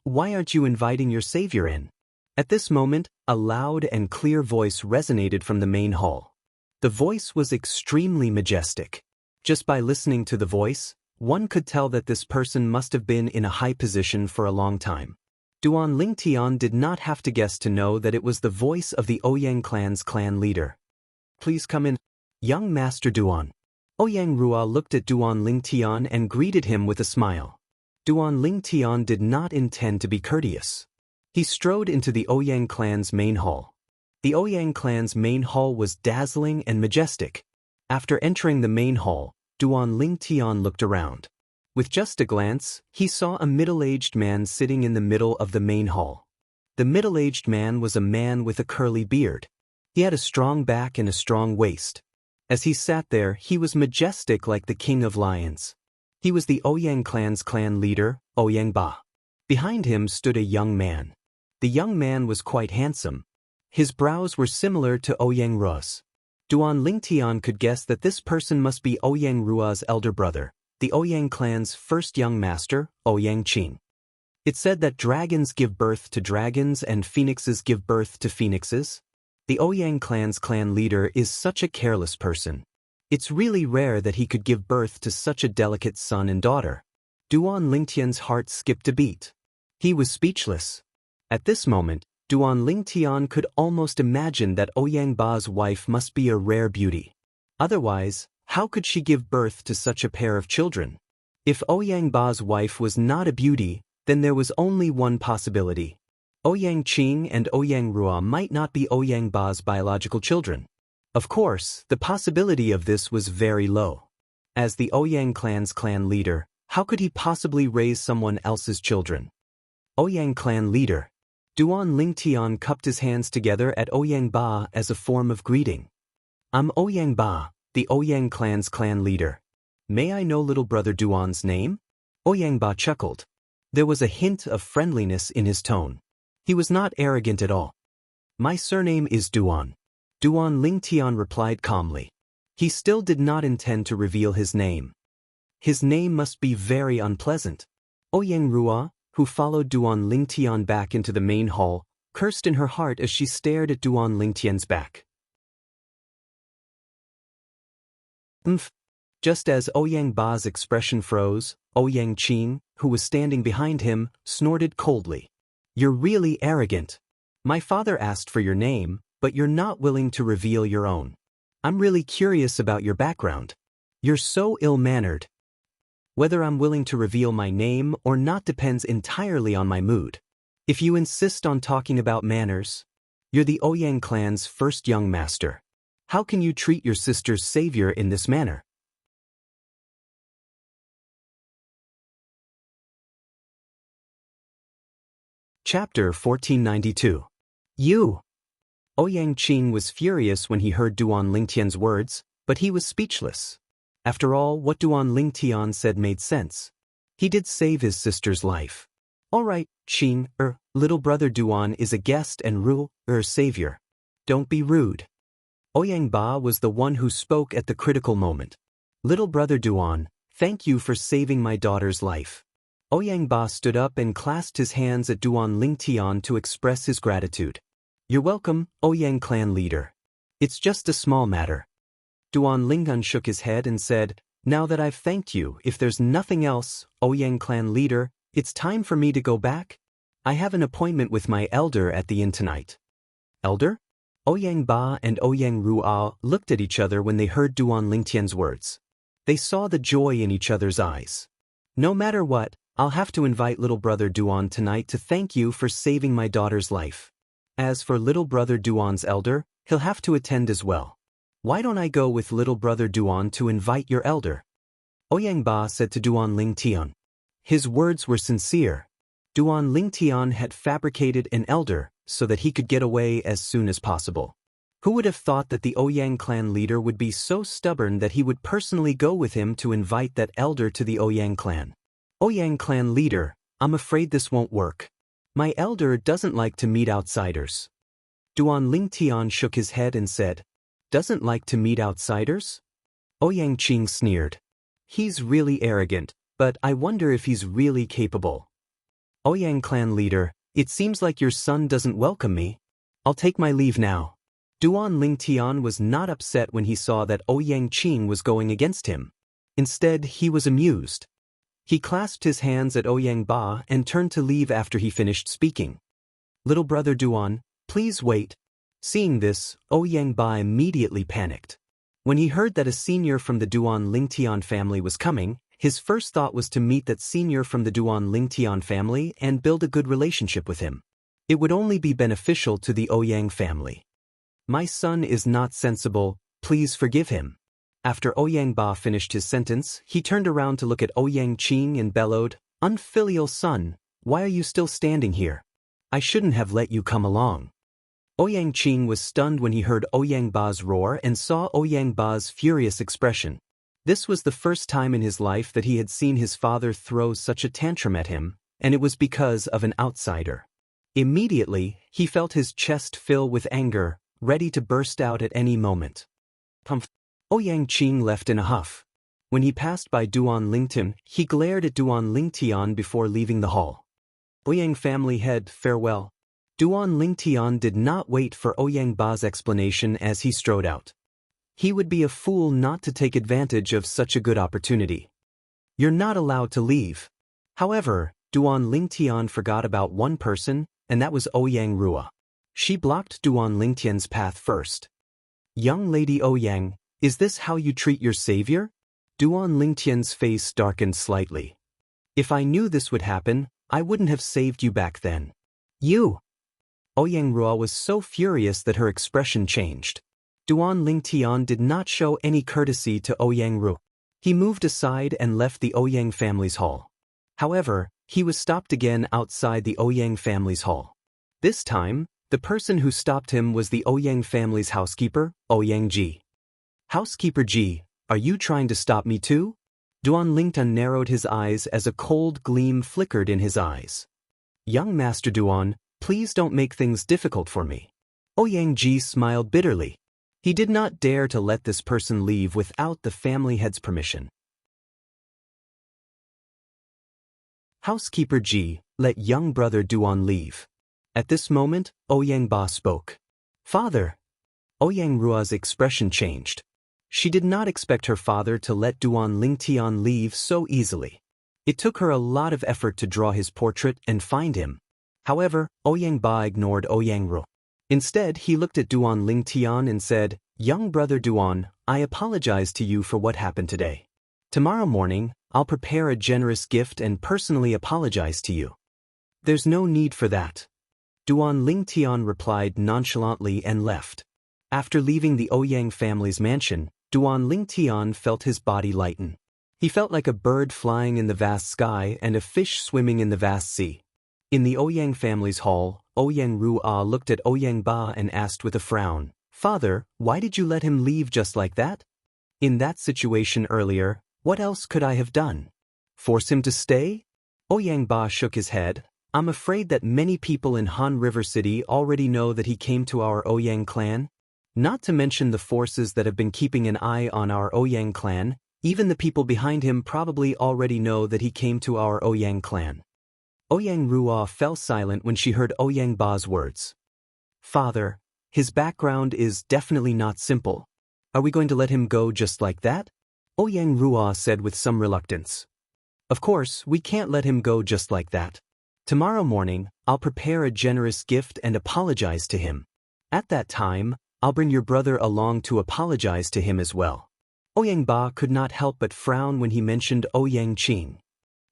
Why aren't you inviting your savior in?" At this moment, a loud and clear voice resonated from the main hall. The voice was extremely majestic. Just by listening to the voice, one could tell that this person must have been in a high position for a long time. Duan Lingtian did not have to guess to know that it was the voice of the Ouyang clan's clan leader. "Please come in, young Master Duan." Ouyang Rua looked at Duan Lingtian and greeted him with a smile. Duan Lingtian did not intend to be courteous. He strode into the Ouyang clan's main hall. The Ouyang clan's main hall was dazzling and majestic. After entering the main hall, Duan Lingtian looked around. With just a glance, he saw a middle-aged man sitting in the middle of the main hall. The middle-aged man was a man with a curly beard. He had a strong back and a strong waist. As he sat there, he was majestic like the king of lions. He was the Ouyang clan's clan leader, Ouyang Ba. Behind him stood a young man. The young man was quite handsome. His brows were similar to Ouyang Rua's. Duan Lingtian could guess that this person must be Ouyang Rua's elder brother, the Ouyang clan's first young master, Ouyang Qing. It said that dragons give birth to dragons and phoenixes give birth to phoenixes. The Ouyang clan's clan leader is such a careless person. It's really rare that he could give birth to such a delicate son and daughter. Duan Lingtian's heart skipped a beat. He was speechless. At this moment, Duan Lingtian could almost imagine that Ouyang Ba's wife must be a rare beauty. Otherwise, how could she give birth to such a pair of children? If Ouyang Ba's wife was not a beauty, then there was only one possibility. Ouyang Qing and Ouyang Rua might not be Ouyang Ba's biological children. Of course, the possibility of this was very low. As the Ouyang clan's clan leader, how could he possibly raise someone else's children? Ouyang clan leader. Duan Lingtian cupped his hands together at Ouyang Ba as a form of greeting. "I'm Ouyang Ba, the Ouyang clan's clan leader. May I know little brother Duan's name?" Ouyang Ba chuckled. There was a hint of friendliness in his tone. He was not arrogant at all. "My surname is Duan." Duan Lingtian replied calmly. He still did not intend to reveal his name. His name must be very unpleasant. Ouyang Rua, who followed Duan Lingtian back into the main hall, cursed in her heart as she stared at Duan Lingtian's back. Just as Ouyang Ba's expression froze, Ouyang Qing, who was standing behind him, snorted coldly. "You're really arrogant. My father asked for your name, but you're not willing to reveal your own. I'm really curious about your background. You're so ill-mannered. Whether I'm willing to reveal my name or not depends entirely on my mood. If you insist on talking about manners, you're the Ouyang clan's first young master. How can you treat your sister's savior in this manner? Chapter 1492. You! Ouyang Qing was furious when he heard Duan Lingtian's words, but he was speechless. After all, what Duan Lingtian said made sense. He did save his sister's life. All right, Qing, little brother Duan is a guest and savior. Don't be rude. Ouyang Ba was the one who spoke at the critical moment. Little brother Duan, thank you for saving my daughter's life. Ouyang Ba stood up and clasped his hands at Duan Lingtian to express his gratitude. You're welcome, Ouyang clan leader. It's just a small matter. Duan Lingun shook his head and said, now that I've thanked you, if there's nothing else, Ouyang clan leader, it's time for me to go back. I have an appointment with my elder at the inn tonight. Elder? Ouyang Ba and Ouyang Ruao looked at each other when they heard Duan Lingtian's words. They saw the joy in each other's eyes. No matter what, I'll have to invite little brother Duan tonight to thank you for saving my daughter's life. As for little brother Duan's elder, he'll have to attend as well. Why don't I go with little brother Duan to invite your elder? Ouyang Ba said to Duan Lingtian. His words were sincere. Duan Lingtian had fabricated an elder so that he could get away as soon as possible. Who would have thought that the Ouyang clan leader would be so stubborn that he would personally go with him to invite that elder to the Ouyang clan? Ouyang clan leader, I'm afraid this won't work. My elder doesn't like to meet outsiders. Duan Lingtian shook his head and said, doesn't like to meet outsiders? Ouyang Qing sneered. He's really arrogant, but I wonder if he's really capable. Ouyang clan leader, it seems like your son doesn't welcome me. I'll take my leave now. Duan Lingtian was not upset when he saw that Ouyang Qing was going against him. Instead, he was amused. He clasped his hands at Ouyang Ba and turned to leave after he finished speaking. Little brother Duan, please wait. Seeing this, Ouyang Ba immediately panicked. When he heard that a senior from the Duan Lingtian family was coming, his first thought was to meet that senior from the Duan Lingtian family and build a good relationship with him. It would only be beneficial to the Ouyang family. My son is not sensible, please forgive him. After Ouyang Ba finished his sentence, he turned around to look at Ouyang Qing and bellowed, unfilial son, why are you still standing here? I shouldn't have let you come along. Ouyang Qing was stunned when he heard Ouyang Ba's roar and saw Ouyang Ba's furious expression. This was the first time in his life that he had seen his father throw such a tantrum at him, and it was because of an outsider. Immediately, he felt his chest fill with anger, ready to burst out at any moment. Ouyang Qing left in a huff. When he passed by Duan Lingtian, he glared at Duan Lingtian before leaving the hall. Ouyang family head, farewell. Duan Lingtian did not wait for Ouyang Ba's explanation as he strode out. He would be a fool not to take advantage of such a good opportunity. You're not allowed to leave. However, Duan Lingtian forgot about one person, and that was Ouyang Rua. She blocked Duan Lingtian's path first. Young lady Ouyang, is this how you treat your savior? Duan Lingtian's face darkened slightly. If I knew this would happen, I wouldn't have saved you back then. You! Ouyang Rua was so furious that her expression changed. Duan Lingtian did not show any courtesy to Ouyang Rua. He moved aside and left the Ouyang family's hall. However, he was stopped again outside the Ouyang family's hall. This time, the person who stopped him was the Ouyang family's housekeeper, Ouyang Ji. Housekeeper Ji, are you trying to stop me too? Duan Lingtian narrowed his eyes as a cold gleam flickered in his eyes. Young Master Duan, please don't make things difficult for me. Ouyang Ji smiled bitterly. He did not dare to let this person leave without the family head's permission. Housekeeper Ji, let young brother Duan leave. At this moment, Ouyang Ba spoke. Father! Ouyang Rua's expression changed. She did not expect her father to let Duan Lingtian leave so easily. It took her a lot of effort to draw his portrait and find him. However, Ouyang Ba ignored Ouyang Rua. Instead, he looked at Duan Lingtian and said, Young brother Duan, I apologize to you for what happened today. Tomorrow morning, I'll prepare a generous gift and personally apologize to you. There's no need for that. Duan Lingtian replied nonchalantly and left. After leaving the Ouyang family's mansion, Duan Lingtian felt his body lighten. He felt like a bird flying in the vast sky and a fish swimming in the vast sea. In the Ouyang family's hall, Ouyang Ru'a looked at Ouyang Ba and asked with a frown, "Father, why did you let him leave just like that? In that situation earlier, what else could I have done? Force him to stay?" Ouyang Ba shook his head. "I'm afraid that many people in Han River City already know that he came to our Ouyang clan. Not to mention the forces that have been keeping an eye on our Ouyang clan, even the people behind him probably already know that he came to our Ouyang clan." Ouyang Ru'a fell silent when she heard Ouyang Ba's words. "Father, his background is definitely not simple. Are we going to let him go just like that?" Ouyang Ru'a said with some reluctance. "Of course, we can't let him go just like that. Tomorrow morning, I'll prepare a generous gift and apologize to him. At that time, I'll bring your brother along to apologize to him as well." Ouyang Ba could not help but frown when he mentioned Ouyang Qing.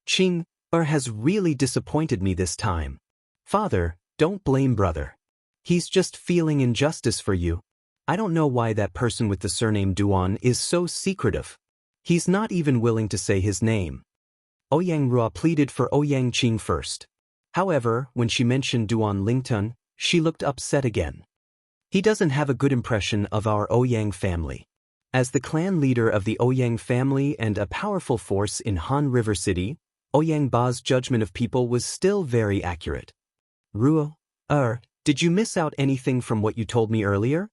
"Qing has really disappointed me this time. Father, don't blame brother. He's just feeling injustice for you. I don't know why that person with the surname Duan is so secretive. He's not even willing to say his name." Ouyang Ru'a pleaded for Ouyang Qing first. However, when she mentioned Duan Lingtun, she looked upset again. "He doesn't have a good impression of our Ouyang family. As the clan leader of the Ouyang family and a powerful force in Han River City, Ouyang Ba's judgment of people was still very accurate." "Ru'a, did you miss out anything from what you told me earlier?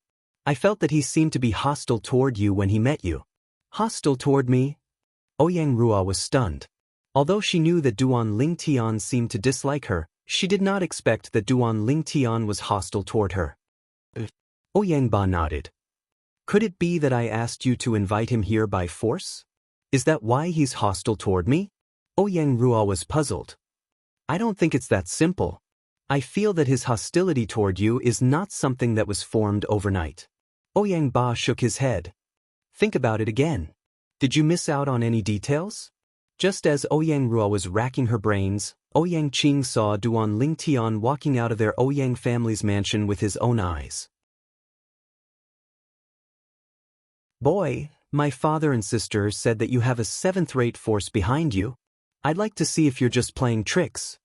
I felt that he seemed to be hostile toward you when he met you." "Hostile toward me?" Ouyang Ru'a was stunned. Although she knew that Duan Lingtian seemed to dislike her, she did not expect that Duan Lingtian was hostile toward her. Ouyang Ba nodded. "Could it be that I asked you to invite him here by force? Is that why he's hostile toward me?" Ouyang Ru'a was puzzled. "I don't think it's that simple. I feel that his hostility toward you is not something that was formed overnight." Ouyang Ba shook his head. "Think about it again. Did you miss out on any details?" Just as Ouyang Ru'a was racking her brains, Ouyang Qing saw Duan Lingtian walking out of their Ouyang family's mansion with his own eyes. "Boy, my father and sister said that you have a seventh-rate force behind you. I'd like to see if you're just playing tricks."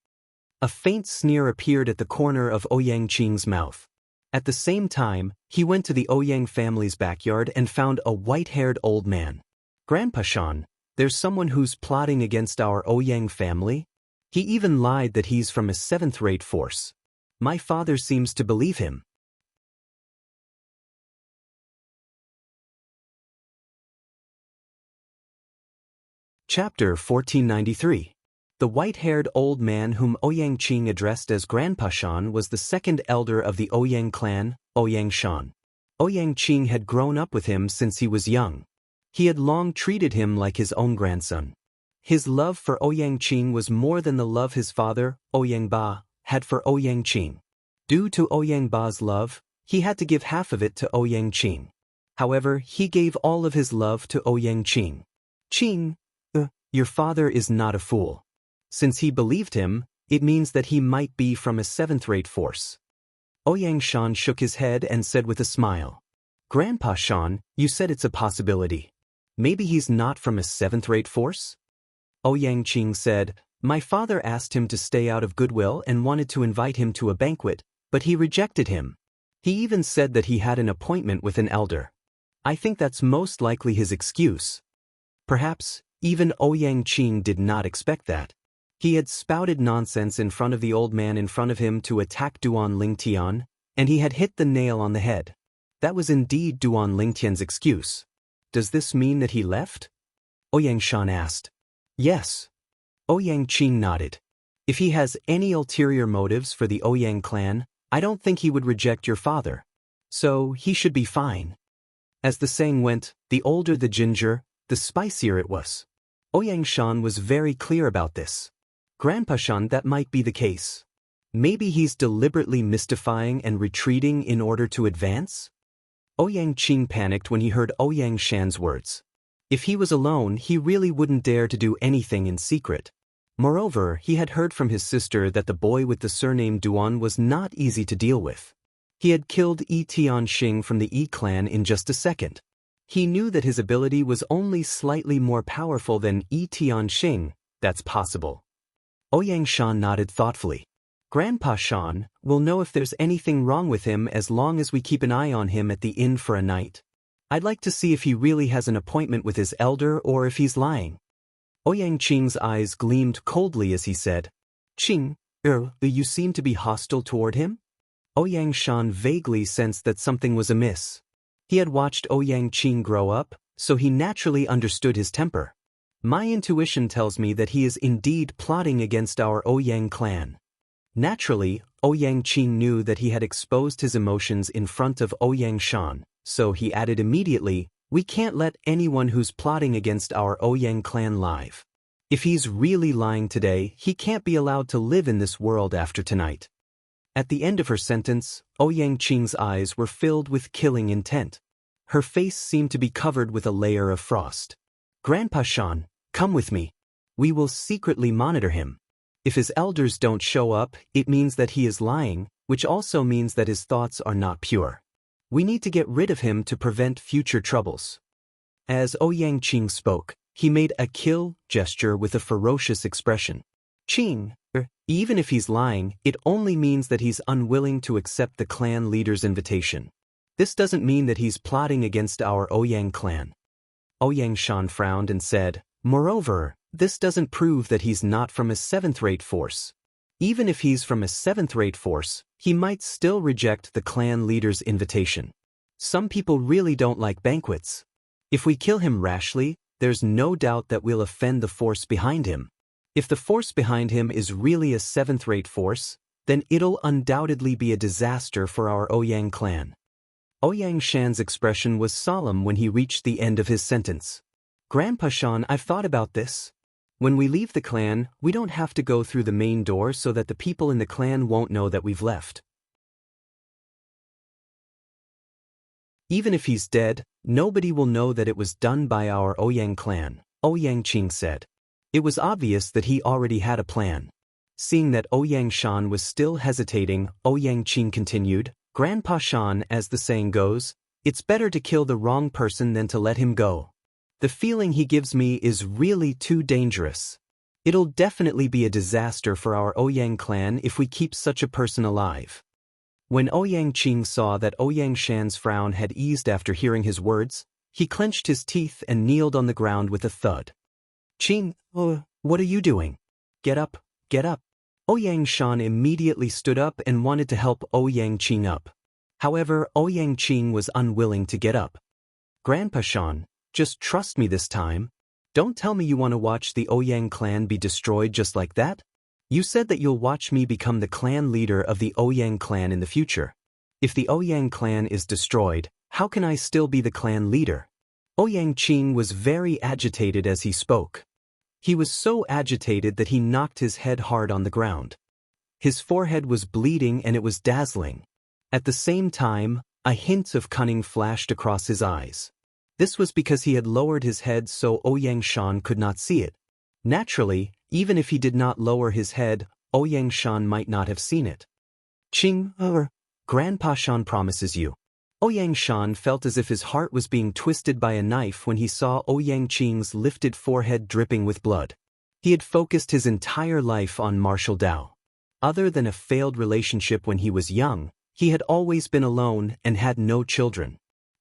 A faint sneer appeared at the corner of Ouyang Qing's mouth. At the same time, he went to the Ouyang family's backyard and found a white-haired old man. "Grandpa Shan, there's someone who's plotting against our Ouyang family. He even lied that he's from a seventh-rate force. My father seems to believe him." Chapter 1493. The white-haired old man whom Ouyang Qing addressed as Grandpa Shan was the second elder of the Ouyang clan, Ouyang Shan. Ouyang Qing had grown up with him since he was young. He had long treated him like his own grandson. His love for Ouyang Qing was more than the love his father, Ouyang Ba, had for Ouyang Qing. Due to Ouyang Ba's love, he had to give half of it to Ouyang Qing. However, he gave all of his love to Ouyang Qing. "Qing, your father is not a fool. Since he believed him, it means that he might be from a seventh-rate force." Ouyang Shan shook his head and said with a smile, "Grandpa Shan, you said it's a possibility. Maybe he's not from a seventh-rate force?" Ouyang Qing said, "My father asked him to stay out of goodwill and wanted to invite him to a banquet, but he rejected him. He even said that he had an appointment with an elder. I think that's most likely his excuse." Perhaps, even Ouyang Qing did not expect that. He had spouted nonsense in front of the old man in front of him to attack Duan Lingtian, and he had hit the nail on the head. That was indeed Duan Lingtian's excuse. "Does this mean that he left?" Ouyang Shan asked. "Yes." Ouyang Qing nodded. "If he has any ulterior motives for the Ouyang clan, I don't think he would reject your father. So he should be fine." As the saying went, the older the ginger, the spicier it was. Ouyang Shan was very clear about this. Grandpa Shan, that might be the case. Maybe he's deliberately mystifying and retreating in order to advance? Ouyang Qing panicked when he heard Ouyang Shan's words. If he was alone, he really wouldn't dare to do anything in secret. Moreover, he had heard from his sister that the boy with the surname Duan was not easy to deal with. He had killed Yi Tianxing from the Yi clan in just a second. He knew that his ability was only slightly more powerful than Yi Tianxing. That's possible. Ouyang Shan nodded thoughtfully. Grandpa Shan, we'll know if there's anything wrong with him as long as we keep an eye on him at the inn for a night. I'd like to see if he really has an appointment with his elder or if he's lying. Ouyang Qing's eyes gleamed coldly as he said, Qing, you seem to be hostile toward him? Ouyang Shan vaguely sensed that something was amiss. He had watched Ouyang Qing grow up, so he naturally understood his temper. My intuition tells me that he is indeed plotting against our Ouyang clan. Naturally, Ouyang Qing knew that he had exposed his emotions in front of Ouyang Shan, so he added immediately, we can't let anyone who's plotting against our Ouyang clan live. If he's really lying today, he can't be allowed to live in this world after tonight. At the end of her sentence, Ouyang Qing's eyes were filled with killing intent. Her face seemed to be covered with a layer of frost. Grandpa Shan, come with me. We will secretly monitor him. If his elders don't show up, it means that he is lying, which also means that his thoughts are not pure. We need to get rid of him to prevent future troubles. As Ouyang Qing spoke, he made a kill gesture with a ferocious expression. Qing, even if he's lying, it only means that he's unwilling to accept the clan leader's invitation. This doesn't mean that he's plotting against our Ouyang clan. Ouyang Shan frowned and said, moreover, this doesn't prove that he's not from a seventh-rate force. Even if he's from a seventh-rate force, he might still reject the clan leader's invitation. Some people really don't like banquets. If we kill him rashly, there's no doubt that we'll offend the force behind him. If the force behind him is really a seventh-rate force, then it'll undoubtedly be a disaster for our Ouyang clan. Ouyang Shan's expression was solemn when he reached the end of his sentence. Grandpa Shan, I've thought about this. When we leave the clan, we don't have to go through the main door so that the people in the clan won't know that we've left. Even if he's dead, nobody will know that it was done by our Ouyang clan, Ouyang Qing said. It was obvious that he already had a plan. Seeing that Ouyang Shan was still hesitating, Ouyang Qing continued, Grandpa Shan, as the saying goes, it's better to kill the wrong person than to let him go. The feeling he gives me is really too dangerous. It'll definitely be a disaster for our Ouyang clan if we keep such a person alive. When Ouyang Qing saw that Ouyang Shan's frown had eased after hearing his words, he clenched his teeth and kneeled on the ground with a thud. Qing, what are you doing? Get up, get up. Ouyang Shan immediately stood up and wanted to help Ouyang Qing up. However, Ouyang Qing was unwilling to get up. Grandpa Shan, just trust me this time. Don't tell me you want to watch the Ouyang clan be destroyed just like that. You said that you'll watch me become the clan leader of the Ouyang clan in the future. If the Ouyang clan is destroyed, how can I still be the clan leader? Ouyang Qing was very agitated as he spoke. He was so agitated that he knocked his head hard on the ground. His forehead was bleeding and it was dazzling. At the same time, a hint of cunning flashed across his eyes. This was because he had lowered his head so Ouyang Shan could not see it. Naturally, even if he did not lower his head, Ouyang Shan might not have seen it. Qing, Grandpa Shan promises you. Ouyang Shan felt as if his heart was being twisted by a knife when he saw Ouyang Qing's lifted forehead dripping with blood. He had focused his entire life on martial Dao. Other than a failed relationship when he was young, he had always been alone and had no children.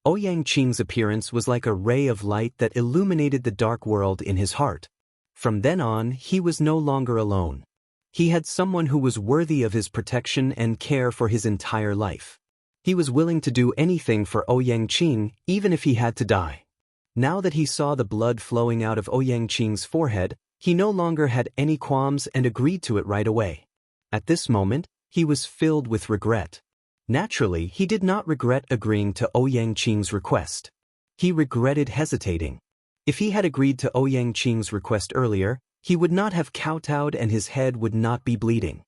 Ouyang Qing's appearance was like a ray of light that illuminated the dark world in his heart. From then on, he was no longer alone. He had someone who was worthy of his protection and care for his entire life. He was willing to do anything for Ouyang Qing, even if he had to die. Now that he saw the blood flowing out of Ouyang Qing's forehead, he no longer had any qualms and agreed to it right away. At this moment, he was filled with regret. Naturally, he did not regret agreeing to Ouyang Qing's request. He regretted hesitating. If he had agreed to Ouyang Qing's request earlier, he would not have kowtowed and his head would not be bleeding.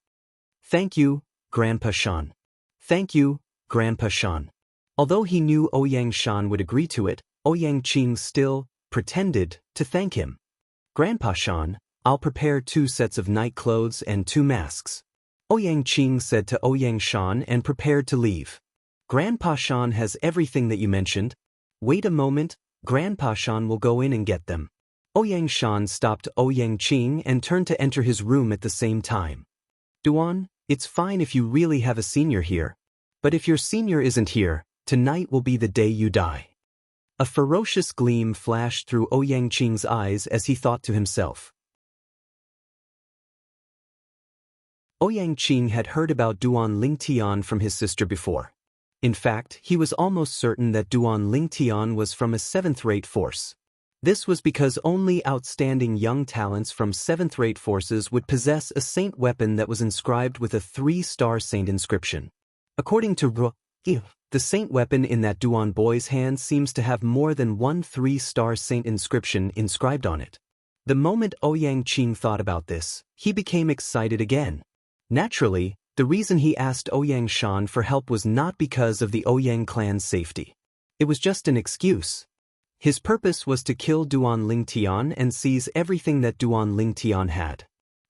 Thank you, Grandpa Shan. Thank you, Grandpa Shan. Although he knew Ouyang Shan would agree to it, Ouyang Qing still pretended to thank him. Grandpa Shan, I'll prepare 2 sets of night clothes and 2 masks. Ouyang Qing said to Ouyang Shan and prepared to leave. Grandpa Shan has everything that you mentioned. Wait a moment, Grandpa Shan will go in and get them. Ouyang Shan stopped Ouyang Qing and turned to enter his room at the same time. Duan, it's fine if you really have a senior here. But if your senior isn't here, tonight will be the day you die. A ferocious gleam flashed through Ouyang Qing's eyes as he thought to himself. Ouyang Qing had heard about Duan Lingtian from his sister before. In fact, he was almost certain that Duan Lingtian was from a 7th-rate force. This was because only outstanding young talents from 7th-rate forces would possess a saint weapon that was inscribed with a 3-star saint inscription. According to Ru, the saint weapon in that Duan boy's hand seems to have more than one 3-star saint inscription inscribed on it. The moment Ouyang Qing thought about this, he became excited again. Naturally, the reason he asked Ouyang Shan for help was not because of the Ouyang clan's safety. It was just an excuse. His purpose was to kill Duan Lingtian and seize everything that Duan Lingtian had.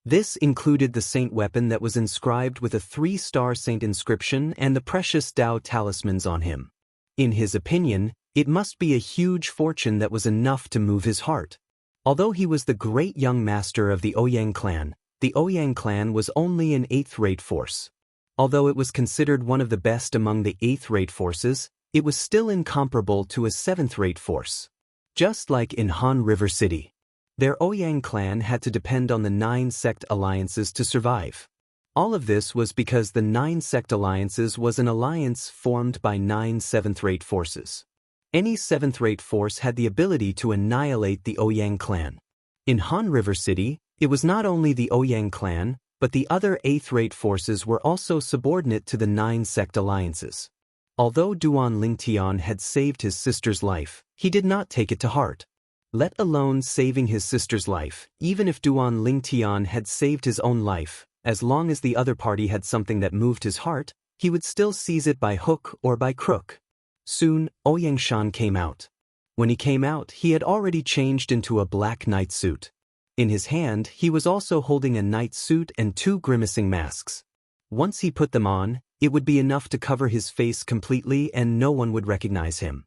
This included the saint weapon that was inscribed with a 3-star saint inscription and the precious Dao talismans on him. In his opinion, it must be a huge fortune that was enough to move his heart. Although he was the great young master of the Ouyang clan, the Ouyang clan was only an 8th-rate force. Although it was considered one of the best among the 8th-rate forces, it was still incomparable to a 7th-rate force. Just like in Han River City, their Ouyang clan had to depend on the 9 sect alliances to survive. All of this was because the 9 sect alliances was an alliance formed by 9 7th-rate forces. Any 7th-rate force had the ability to annihilate the Ouyang clan. In Han River City, it was not only the Ouyang clan, but the other 8th-rate forces were also subordinate to the 9 sect alliances. Although Duan Lingtian had saved his sister's life, he did not take it to heart. Let alone saving his sister's life, even if Duan Lingtian had saved his own life, as long as the other party had something that moved his heart, he would still seize it by hook or by crook. Soon, Ouyang Shan came out. When he came out, he had already changed into a black night suit. In his hand, he was also holding a night suit and 2 grimacing masks. Once he put them on, it would be enough to cover his face completely and no one would recognize him.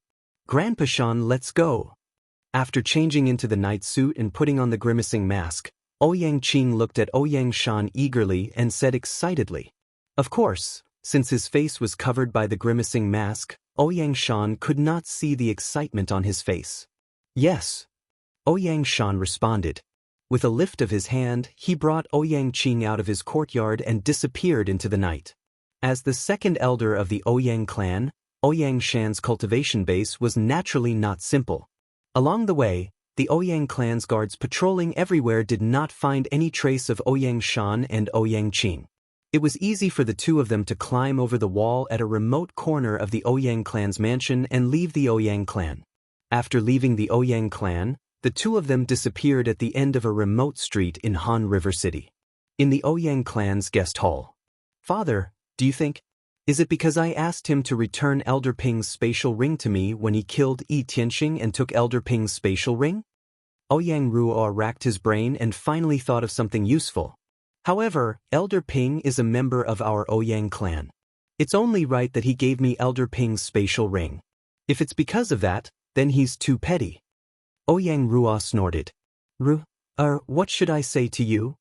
Grandpa Shan, let's go. After changing into the night suit and putting on the grimacing mask, Ouyang Qing looked at Ouyang Shan eagerly and said excitedly. Of course, since his face was covered by the grimacing mask, Ouyang Shan could not see the excitement on his face. Yes. Ouyang Shan responded. With a lift of his hand, he brought Ouyang Qing out of his courtyard and disappeared into the night. As the second elder of the Ouyang clan, Ouyang Shan's cultivation base was naturally not simple. Along the way, the Ouyang clan's guards patrolling everywhere did not find any trace of Ouyang Shan and Ouyang Qing. It was easy for the 2 of them to climb over the wall at a remote corner of the Ouyang clan's mansion and leave the Ouyang clan. After leaving the Ouyang clan, the 2 of them disappeared at the end of a remote street in Han River City. In the Ouyang clan's guest hall. Father, do you think? Is it because I asked him to return Elder Ping's spatial ring to me when he killed Yi Tianxing and took Elder Ping's spatial ring? Ouyang Ruo racked his brain and finally thought of something useful. However, Elder Ping is a member of our Ouyang clan. It's only right that he gave me Elder Ping's spatial ring. If it's because of that, then he's too petty. Ouyang Ruo snorted. What should I say to you?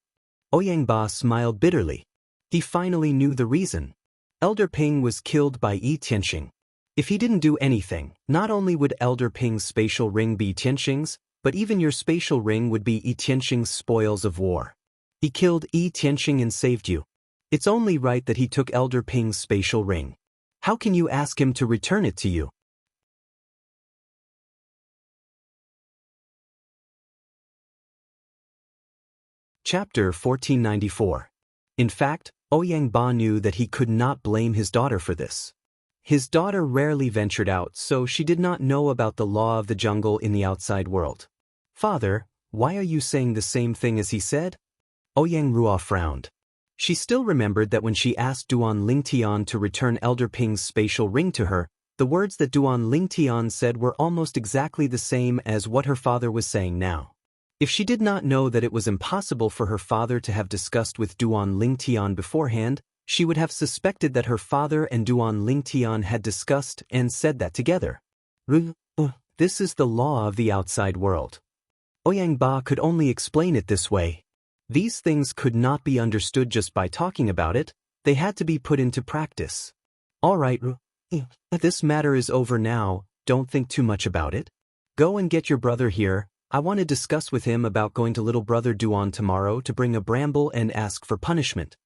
Ouyang Ba smiled bitterly. He finally knew the reason. Elder Ping was killed by Yi Tianxing. If he didn't do anything, not only would Elder Ping's spatial ring be Tianxing's, but even your spatial ring would be Yi Tianxing's spoils of war. He killed Yi Tianxing and saved you. It's only right that he took Elder Ping's spatial ring. How can you ask him to return it to you? Chapter 1494. In fact, Ouyang Ba knew that he could not blame his daughter for this. His daughter rarely ventured out, so she did not know about the law of the jungle in the outside world. Father, why are you saying the same thing as he said? Ouyang Ruo frowned. She still remembered that when she asked Duan Lingtian to return Elder Ping's spatial ring to her, the words that Duan Lingtian said were almost exactly the same as what her father was saying now. If she did not know that it was impossible for her father to have discussed with Duan Lingtian beforehand, she would have suspected that her father and Duan Lingtian had discussed and said that together. This is the law of the outside world. Ouyang Ba could only explain it this way. These things could not be understood just by talking about it, they had to be put into practice. Alright, this matter is over now, don't think too much about it. Go and get your brother here. I want to discuss with him about going to little brother Duan tomorrow to bring a bramble and ask for punishment.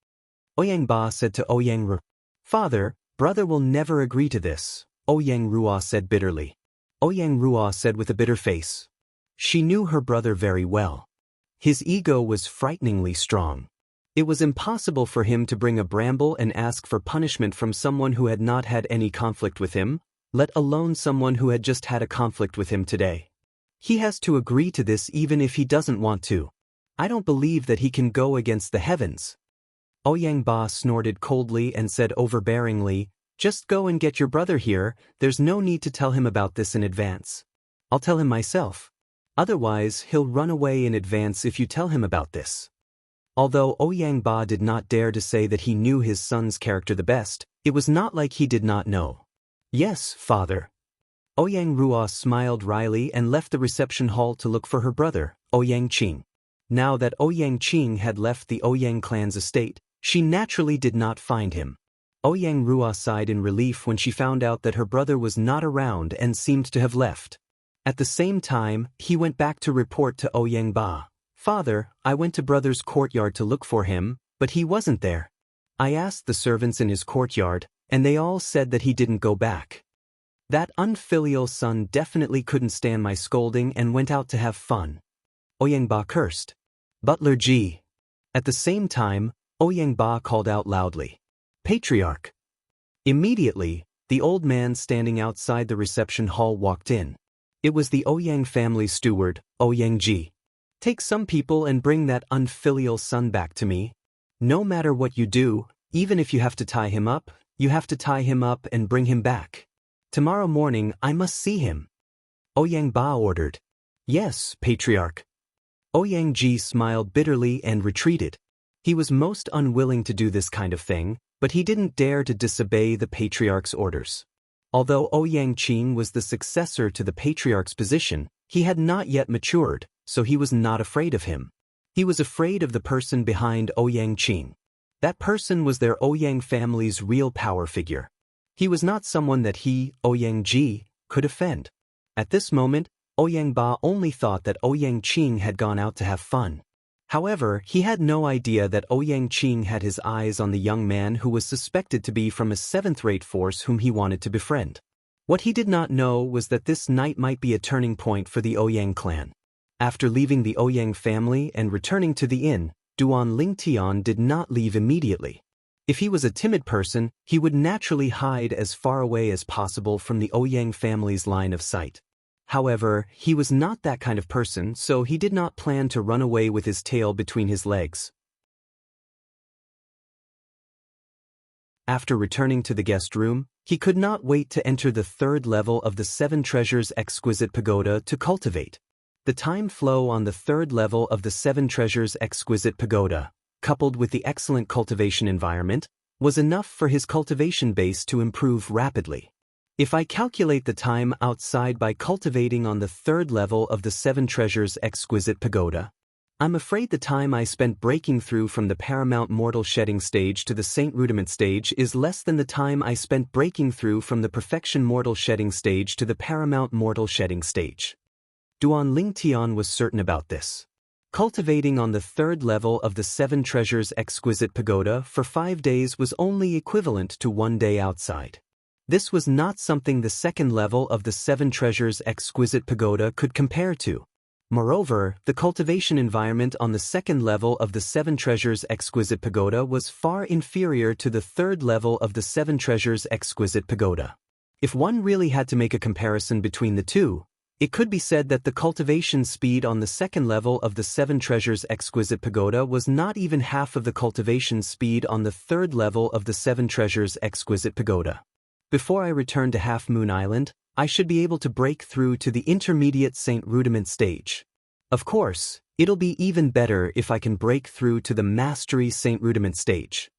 Ouyang Ba said to Ouyang Ru. Father, brother will never agree to this, Ouyang Rua said bitterly. Ouyang Rua said with a bitter face. She knew her brother very well. His ego was frighteningly strong. It was impossible for him to bring a bramble and ask for punishment from someone who had not had any conflict with him, let alone someone who had just had a conflict with him today. He has to agree to this even if he doesn't want to. I don't believe that he can go against the heavens. Ouyang Ba snorted coldly and said overbearingly, just go and get your brother here, there's no need to tell him about this in advance. I'll tell him myself. Otherwise, he'll run away in advance if you tell him about this. Although Ouyang Ba did not dare to say that he knew his son's character the best, it was not like he did not know. Yes, father. Ouyang Rua smiled wryly and left the reception hall to look for her brother, Ouyang Qing. Now that Ouyang Qing had left the Ouyang clan's estate, she naturally did not find him. Ouyang Rua sighed in relief when she found out that her brother was not around and seemed to have left. At the same time, he went back to report to Ouyang Ba. Father, I went to brother's courtyard to look for him, but he wasn't there. I asked the servants in his courtyard, and they all said that he didn't go back. That unfilial son definitely couldn't stand my scolding and went out to have fun. Ouyang Ba cursed. Butler Ji. At the same time, Ouyang Ba called out loudly. Patriarch. Immediately, the old man standing outside the reception hall walked in. It was the Ouyang family steward, Ouyang Ji. Take some people and bring that unfilial son back to me. No matter what you do, even if you have to tie him up, you have to tie him up and bring him back. Tomorrow morning I must see him. Ouyang Ba ordered. Yes, Patriarch. Ouyang Ji smiled bitterly and retreated. He was most unwilling to do this kind of thing, but he didn't dare to disobey the Patriarch's orders. Although Ouyang Qing was the successor to the Patriarch's position, he had not yet matured, so he was not afraid of him. He was afraid of the person behind Ouyang Qing. That person was their Ouyang family's real power figure. He was not someone that he, Ouyang Ji, could offend. At this moment, Ouyang Ba only thought that Ouyang Qing had gone out to have fun. However, he had no idea that Ouyang Qing had his eyes on the young man who was suspected to be from a seventh-rate force whom he wanted to befriend. What he did not know was that this night might be a turning point for the Ouyang clan. After leaving the Ouyang family and returning to the inn, Duan Lingtian did not leave immediately. If he was a timid person, he would naturally hide as far away as possible from the Ouyang family's line of sight. However, he was not that kind of person, so he did not plan to run away with his tail between his legs. After returning to the guest room, he could not wait to enter the third level of the Seven Treasures Exquisite Pagoda to cultivate. The time flow on the third level of the Seven Treasures Exquisite Pagoda, coupled with the excellent cultivation environment, was enough for his cultivation base to improve rapidly. If I calculate the time outside by cultivating on the third level of the Seven Treasures Exquisite Pagoda, I'm afraid the time I spent breaking through from the Paramount Mortal Shedding stage to the Saint Rudiment stage is less than the time I spent breaking through from the Perfection Mortal Shedding stage to the Paramount Mortal Shedding stage. Duan Lingtian was certain about this. Cultivating on the third level of the Seven Treasures Exquisite Pagoda for 5 days was only equivalent to 1 day outside. This was not something the second level of the Seven Treasures Exquisite Pagoda could compare to. Moreover, the cultivation environment on the second level of the Seven Treasures Exquisite Pagoda was far inferior to the third level of the Seven Treasures Exquisite Pagoda. If one really had to make a comparison between the two, it could be said that the cultivation speed on the second level of the Seven Treasures Exquisite Pagoda was not even half of the cultivation speed on the third level of the Seven Treasures Exquisite Pagoda. Before I return to Half Moon Island, I should be able to break through to the intermediate Saint Rudiment stage. Of course, It'll be even better if I can break through to the Mastery Saint Rudiment stage.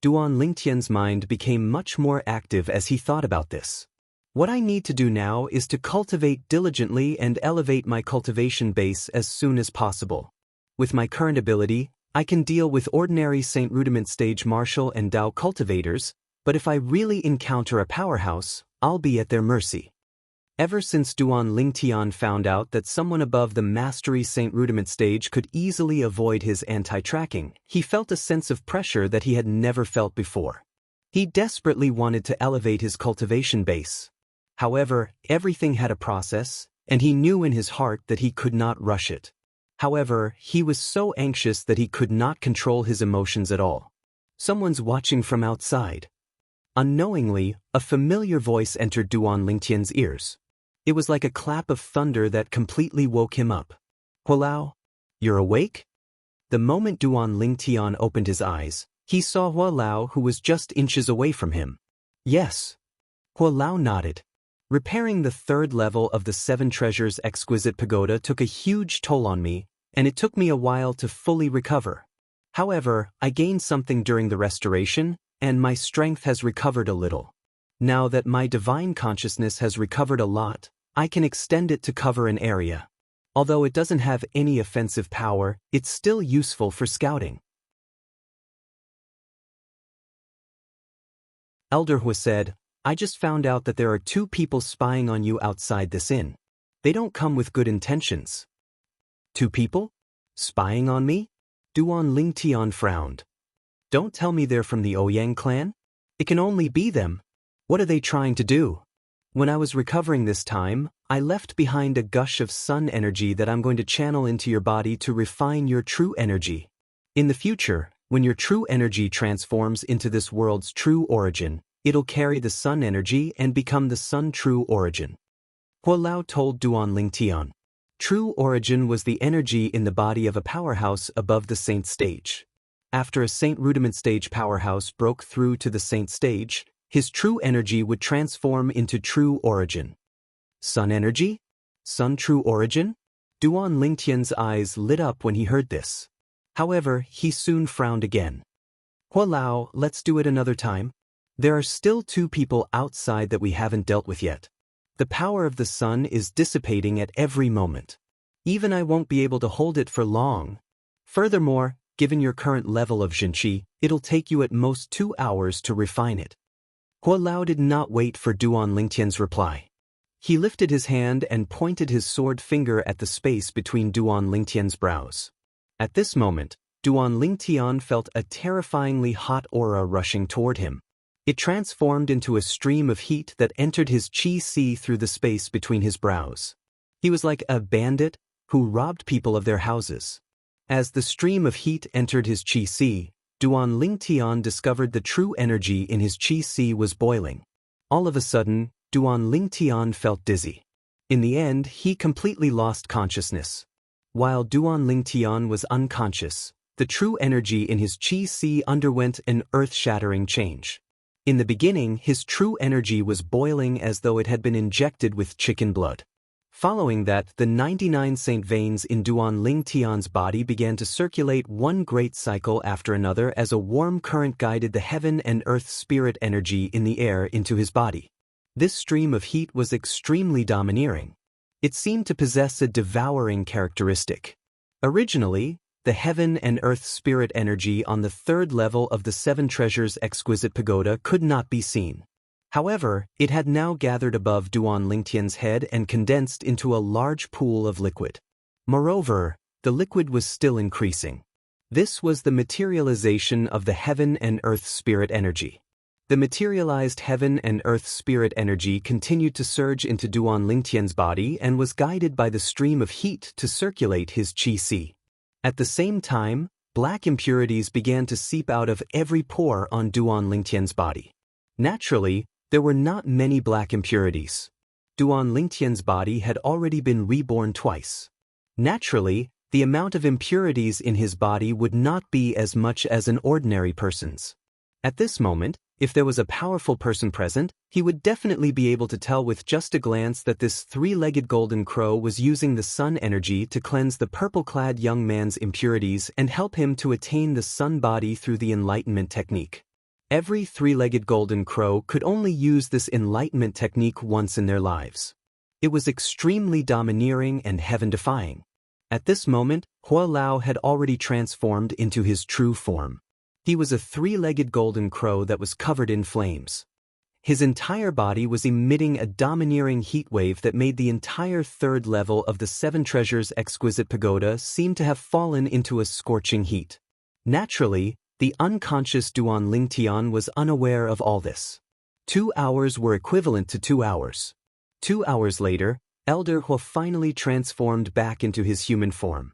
Duan Lingtian's mind became much more active as he thought about this. What I need to do now is to cultivate diligently and elevate my cultivation base as soon as possible. With my current ability, I can deal with ordinary Saint Rudiment stage martial and Dao cultivators, but if I really encounter a powerhouse, I'll be at their mercy. Ever since Duan Lingtian found out that someone above the Mastery Saint Rudiment stage could easily avoid his anti-tracking, he felt a sense of pressure that he had never felt before. He desperately wanted to elevate his cultivation base. However, everything had a process, and he knew in his heart that he could not rush it. However, he was so anxious that he could not control his emotions at all. Someone's watching from outside. Unknowingly, a familiar voice entered Duan Lingtian's ears. It was like a clap of thunder that completely woke him up. Hualao, you're awake? The moment Duan Lingtian opened his eyes, he saw Hualao, who was just inches away from him. Yes. Hualao nodded. Repairing the third level of the Seven Treasures Exquisite Pagoda took a huge toll on me, and it took me a while to fully recover. However, I gained something during the restoration, and my strength has recovered a little. Now that my divine consciousness has recovered a lot, I can extend it to cover an area. Although it doesn't have any offensive power, it's still useful for scouting. Elder Hu said, I just found out that there are 2 people spying on you outside this inn. They don't come with good intentions. 2 people? Spying on me? Duan Lingtian frowned. Don't tell me they're from the Ouyang clan? It can only be them. What are they trying to do? When I was recovering this time, I left behind a gush of sun energy that I'm going to channel into your body to refine your true energy. In the future, when your true energy transforms into this world's true origin, it'll carry the sun energy and become the sun true origin. Hualao told Duan Lingtian. True origin was the energy in the body of a powerhouse above the saint stage. After a Saint Rudiment stage powerhouse broke through to the saint stage, his true energy would transform into true origin. Sun energy? Sun true origin? Duan Lingtian's eyes lit up when he heard this. However, he soon frowned again. Hualao, let's do it another time. There are still 2 people outside that we haven't dealt with yet. The power of the sun is dissipating at every moment. Even I won't be able to hold it for long. Furthermore, given your current level of Xianxia, it'll take you at most 2 hours to refine it. Hualao did not wait for Duan Lingtian's reply. He lifted his hand and pointed his sword finger at the space between Duan Lingtian's brows. At this moment, Duan Lingtian felt a terrifyingly hot aura rushing toward him. It transformed into a stream of heat that entered his qi through the space between his brows. He was like a bandit who robbed people of their houses. As the stream of heat entered his qi, Duan Lingtian discovered the true energy in his qi was boiling. All of a sudden, Duan Lingtian felt dizzy. In the end, he completely lost consciousness. While Duan Lingtian was unconscious, the true energy in his qi underwent an earth-shattering change. In the beginning, his true energy was boiling as though it had been injected with chicken blood. Following that, the 99 saint veins in Duan Lingtian's body began to circulate one great cycle after another as a warm current guided the heaven and earth spirit energy in the air into his body. This stream of heat was extremely domineering. It seemed to possess a devouring characteristic. Originally, the heaven and earth spirit energy on the 3rd level of the 7 Treasures Exquisite Pagoda could not be seen. However, it had now gathered above Duan Lingtian's head and condensed into a large pool of liquid. Moreover, the liquid was still increasing. This was the materialization of the heaven and earth spirit energy. The materialized heaven and earth spirit energy continued to surge into Duan Lingtian's body and was guided by the stream of heat to circulate his qi. At the same time, black impurities began to seep out of every pore on Duan Lingtian's body. Naturally, there were not many black impurities. Duan Lingtian's body had already been reborn twice. Naturally, the amount of impurities in his body would not be as much as an ordinary person's. At this moment, If there was a powerful person present, he would definitely be able to tell with just a glance that this three-legged golden crow was using the sun energy to cleanse the purple-clad young man's impurities and help him to attain the sun body through the enlightenment technique. Every three-legged golden crow could only use this enlightenment technique once in their lives. It was extremely domineering and heaven-defying. At this moment, Hua Lao had already transformed into his true form. He was a three-legged golden crow that was covered in flames. His entire body was emitting a domineering heat wave that made the entire third level of the Seven Treasures Exquisite Pagoda seem to have fallen into a scorching heat. Naturally, the unconscious Duan Lingtian was unaware of all this. 2 hours were equivalent to 2 hours. 2 hours later, Elder Hua finally transformed back into his human form.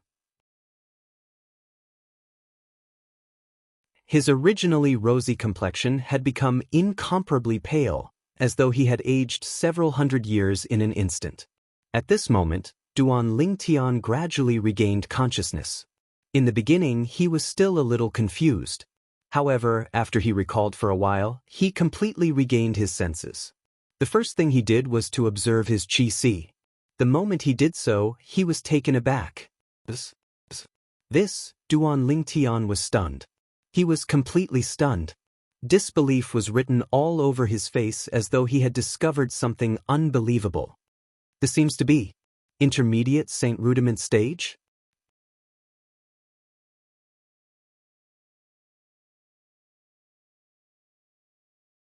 His originally rosy complexion had become incomparably pale, as though he had aged several hundred years in an instant. At this moment, Duan Lingtian gradually regained consciousness. In the beginning, he was still a little confused. However, after he recalled for a while, he completely regained his senses. The first thing he did was to observe his qi. The moment he did so, he was taken aback. This, Duan Lingtian was stunned. He was completely stunned. Disbelief was written all over his face as though he had discovered something unbelievable. This seems to be intermediate Saint Rudiment stage?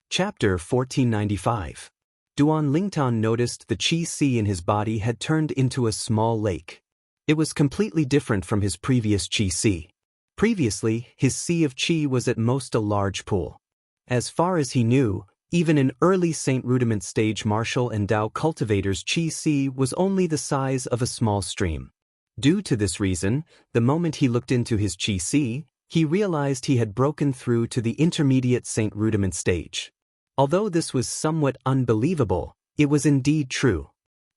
Chapter 1495. Duan Lingtian noticed the qi in his body had turned into a small lake. It was completely different from his previous qi. Previously, his sea of qi was at most a large pool. As far as he knew, even an early Saint Rudiment stage martial and Dao cultivator's qi was only the size of a small stream. Due to this reason, the moment he looked into his qi, he realized he had broken through to the intermediate Saint Rudiment stage. Although this was somewhat unbelievable, it was indeed true.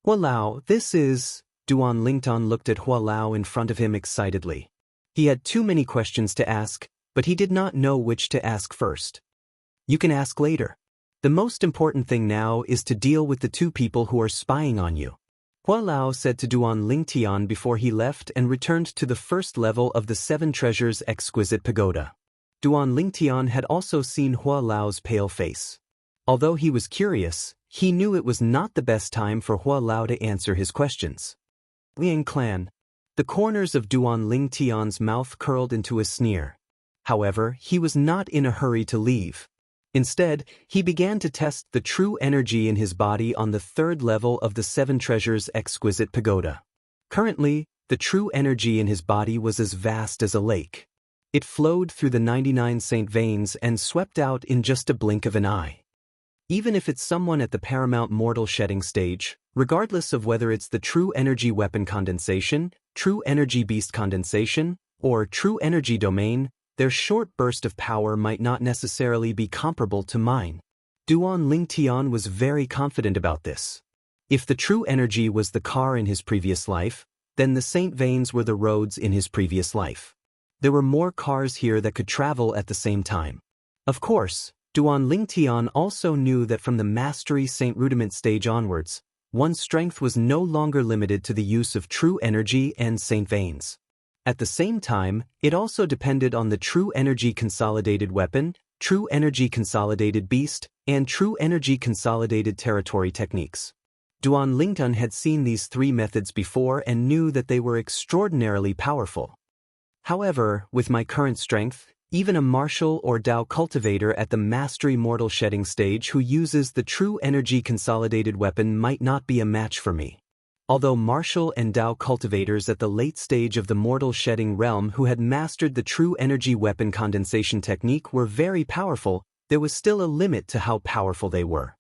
Hua Lao, this is... Duan Lingtian looked at Hua Lao in front of him excitedly. He had too many questions to ask, but he did not know which to ask first. You can ask later. The most important thing now is to deal with the two people who are spying on you. Hua Lao said to Duan Lingtian before he left and returned to the first level of the Seven Treasures Exquisite Pagoda. Duan Lingtian had also seen Hua Lao's pale face. Although he was curious, he knew it was not the best time for Hua Lao to answer his questions. Liang clan. The corners of Duan Lingtian's mouth curled into a sneer. However, he was not in a hurry to leave. Instead, he began to test the true energy in his body on the third level of the Seven Treasures Exquisite Pagoda. Currently, the true energy in his body was as vast as a lake. It flowed through the 99 saint veins and swept out in just a blink of an eye. Even if it's someone at the paramount mortal shedding stage, regardless of whether it's the true energy weapon condensation, true energy beast condensation, or true energy domain, their short burst of power might not necessarily be comparable to mine. Duan Lingtian was very confident about this. If the true energy was the car in his previous life, then the saint veins were the roads in his previous life. There were more cars here that could travel at the same time. Of course, Duan Lingtian also knew that from the Mastery Saint Rudiment stage onwards, one's strength was no longer limited to the use of true energy and saint veins. At the same time, it also depended on the true energy consolidated weapon, true energy consolidated beast, and true energy consolidated territory techniques. Duan Lingtian had seen these three methods before and knew that they were extraordinarily powerful. However, with my current strength, even a martial or Dao cultivator at the Mastery Mortal Shedding stage who uses the true energy consolidated weapon might not be a match for me. Although martial and Dao cultivators at the late stage of the Mortal Shedding realm who had mastered the true energy weapon condensation technique were very powerful, there was still a limit to how powerful they were.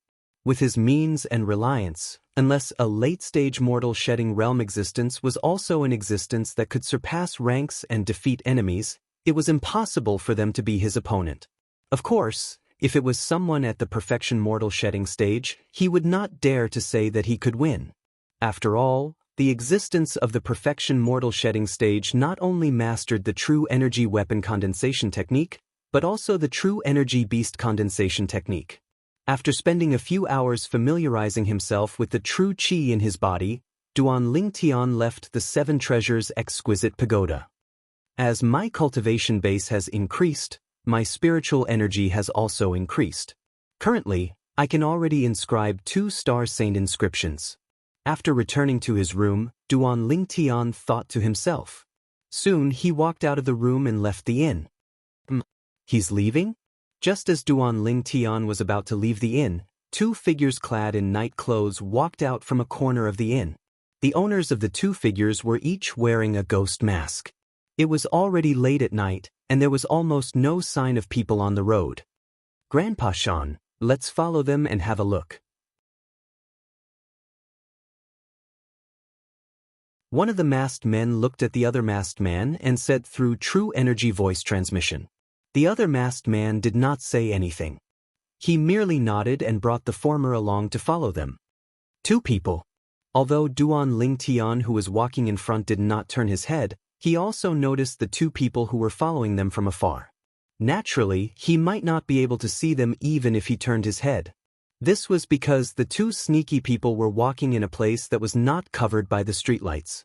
With his means and reliance, unless a late-stage Mortal Shedding realm existence was also an existence that could surpass ranks and defeat enemies, it was impossible for them to be his opponent. Of course, if it was someone at the Perfection Mortal Shedding stage, he would not dare to say that he could win. After all, the existence of the Perfection Mortal Shedding stage not only mastered the true energy weapon condensation technique, but also the true energy beast condensation technique. After spending a few hours familiarizing himself with the true qi in his body, Duan Lingtian left the Seven Treasures exquisite pagoda. As my cultivation base has increased, my spiritual energy has also increased. Currently, I can already inscribe 2 Star Saint inscriptions. After returning to his room, Duan Lingtian thought to himself. Soon he walked out of the room and left the inn. He's leaving? Just as Duan Lingtian was about to leave the inn, 2 figures clad in night clothes walked out from a corner of the inn. The owners of the 2 figures were each wearing a ghost mask. It was already late at night, and there was almost no sign of people on the road. Grandpa Shan, let's follow them and have a look. One of the masked men looked at the other masked man and said through true energy voice transmission. The other masked man did not say anything. He merely nodded and brought the former along to follow them. 2 people. Although Duan Lingtian, who was walking in front, did not turn his head, he also noticed the 2 people who were following them from afar. Naturally, he might not be able to see them even if he turned his head. This was because the 2 sneaky people were walking in a place that was not covered by the streetlights.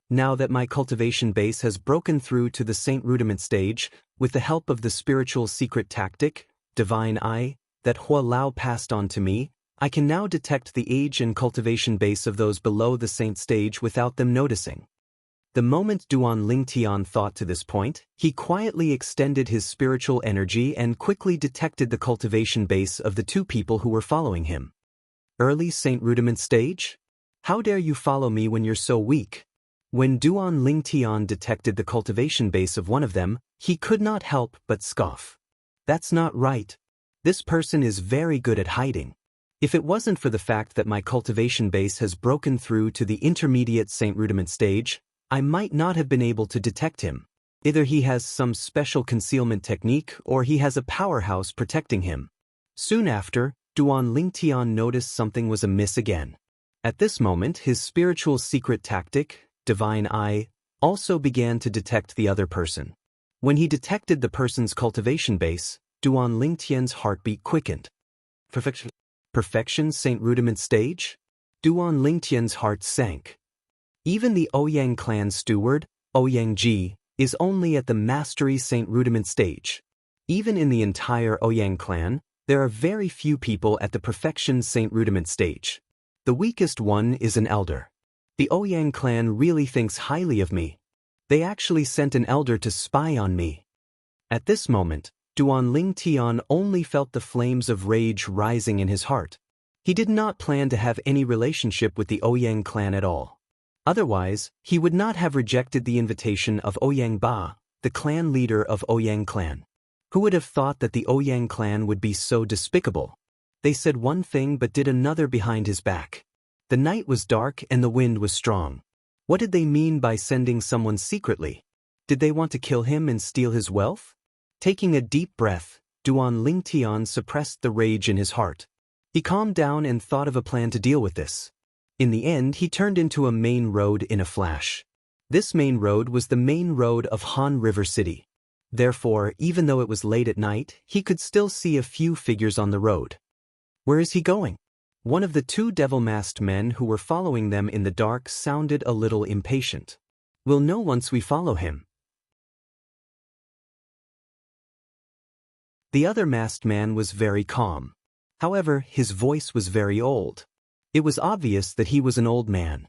Now that my cultivation base has broken through to the Saint Rudiment stage, with the help of the spiritual secret tactic, Divine Eye, that Hua Lao passed on to me, I can now detect the age and cultivation base of those below the Saint stage without them noticing. The moment Duan Lingtian thought to this point, he quietly extended his spiritual energy and quickly detected the cultivation base of the 2 people who were following him. Early Saint Rudiment stage? How dare you follow me when you're so weak? When Duan Lingtian detected the cultivation base of one of them, he could not help but scoff. That's not right. This person is very good at hiding. If it wasn't for the fact that my cultivation base has broken through to the intermediate Saint Rudiment stage, I might not have been able to detect him. Either he has some special concealment technique or he has a powerhouse protecting him. Soon after, Duan Lingtian noticed something was amiss again. At this moment, his spiritual secret tactic, Divine Eye, also began to detect the other person. When he detected the person's cultivation base, Duan Lingtian's heartbeat quickened. Perfection Saint Rudiment stage? Duan Lingtian's heart sank. Even the Ouyang clan steward, Ouyang Ji, is only at the Mastery Saint Rudiment stage. Even in the entire Ouyang clan, there are very few people at the Perfection Saint Rudiment stage. The weakest one is an elder. The Ouyang clan really thinks highly of me. They actually sent an elder to spy on me. At this moment, Duan Lingtian only felt the flames of rage rising in his heart. He did not plan to have any relationship with the Ouyang clan at all. Otherwise, he would not have rejected the invitation of Ouyang Ba, the clan leader of Ouyang clan. Who would have thought that the Ouyang clan would be so despicable? They said one thing but did another behind his back. The night was dark and the wind was strong. What did they mean by sending someone secretly? Did they want to kill him and steal his wealth? Taking a deep breath, Duan Lingtian suppressed the rage in his heart. He calmed down and thought of a plan to deal with this. In the end, he turned into a main road in a flash. This main road was the main road of Han River City. Therefore, even though it was late at night, he could still see a few figures on the road. Where is he going? One of the 2 devil-masked men who were following them in the dark sounded a little impatient. We'll know once we follow him. The other masked man was very calm. However, his voice was very old. It was obvious that he was an old man.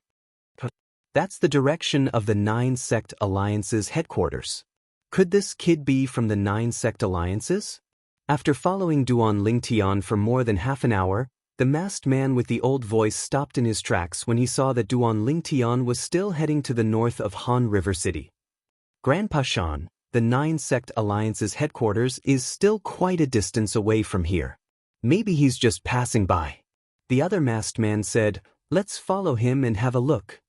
That's the direction of the 9 Sect Alliance's headquarters. Could this kid be from the 9 Sect Alliances? After following Duan Lingtian for more than half an hour, the masked man with the old voice stopped in his tracks when he saw that Duan Lingtian was still heading to the north of Han River City. Grandpa Shan, the 9 Sect Alliance's headquarters is still quite a distance away from here. Maybe he's just passing by. The other masked man said, "Let's follow him and have a look."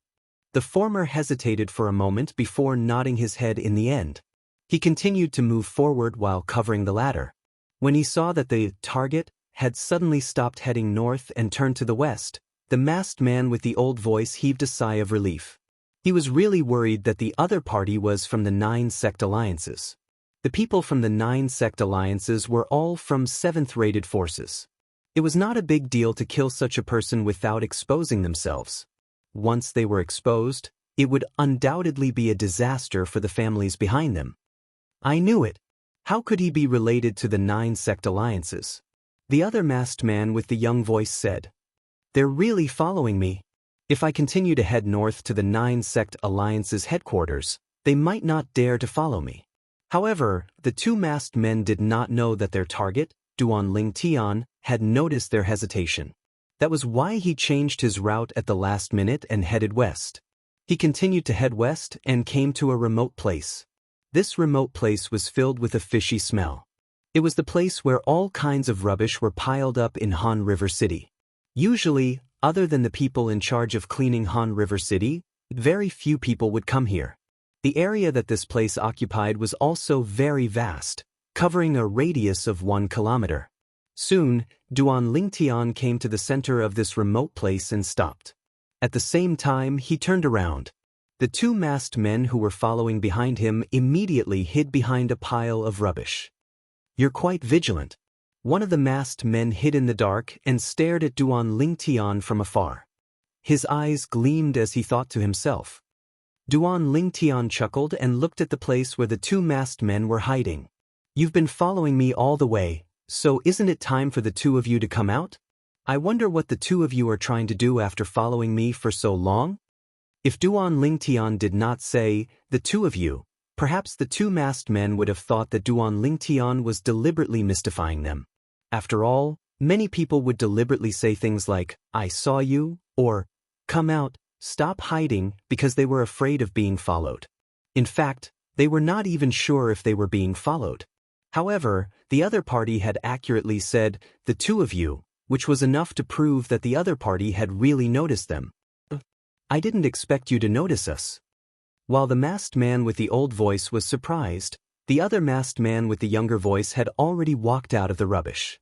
The former hesitated for a moment before nodding his head in the end. He continued to move forward while covering the ladder. When he saw that the target had suddenly stopped heading north and turned to the west, the masked man with the old voice heaved a sigh of relief. He was really worried that the other party was from the 9 Sect Alliances. The people from the 9 sect alliances were all from 7th-rated forces. It was not a big deal to kill such a person without exposing themselves. Once they were exposed, it would undoubtedly be a disaster for the families behind them. I knew it. How could he be related to the 9 sect alliances? The other masked man with the young voice said. They're really following me. If I continue to head north to the 9 sect alliance's headquarters, they might not dare to follow me. However, the 2 masked men did not know that their target, Duan Ling Tian, had noticed their hesitation. That was why he changed his route at the last minute and headed west. He continued to head west and came to a remote place. This remote place was filled with a fishy smell. It was the place where all kinds of rubbish were piled up in Han River City. Usually, other than the people in charge of cleaning Han River City, very few people would come here. The area that this place occupied was also very vast, covering a radius of 1 kilometer. Soon, Duan Lingtian came to the center of this remote place and stopped. At the same time, he turned around. The 2 masked men who were following behind him immediately hid behind a pile of rubbish. You're quite vigilant. One of the masked men hid in the dark and stared at Duan Lingtian from afar. His eyes gleamed as he thought to himself. Duan Lingtian chuckled and looked at the place where the 2 masked men were hiding. You've been following me all the way, so isn't it time for the 2 of you to come out? I wonder what the 2 of you are trying to do after following me for so long? If Duan Lingtian did not say, the 2 of you, perhaps the 2 masked men would have thought that Duan Lingtian was deliberately mystifying them. After all, many people would deliberately say things like, I saw you, or, come out, stop hiding, because they were afraid of being followed. In fact, they were not even sure if they were being followed. However, the other party had accurately said, the 2 of you, which was enough to prove that the other party had really noticed them. I didn't expect you to notice us. While the masked man with the old voice was surprised, the other masked man with the younger voice had already walked out of the rubbish.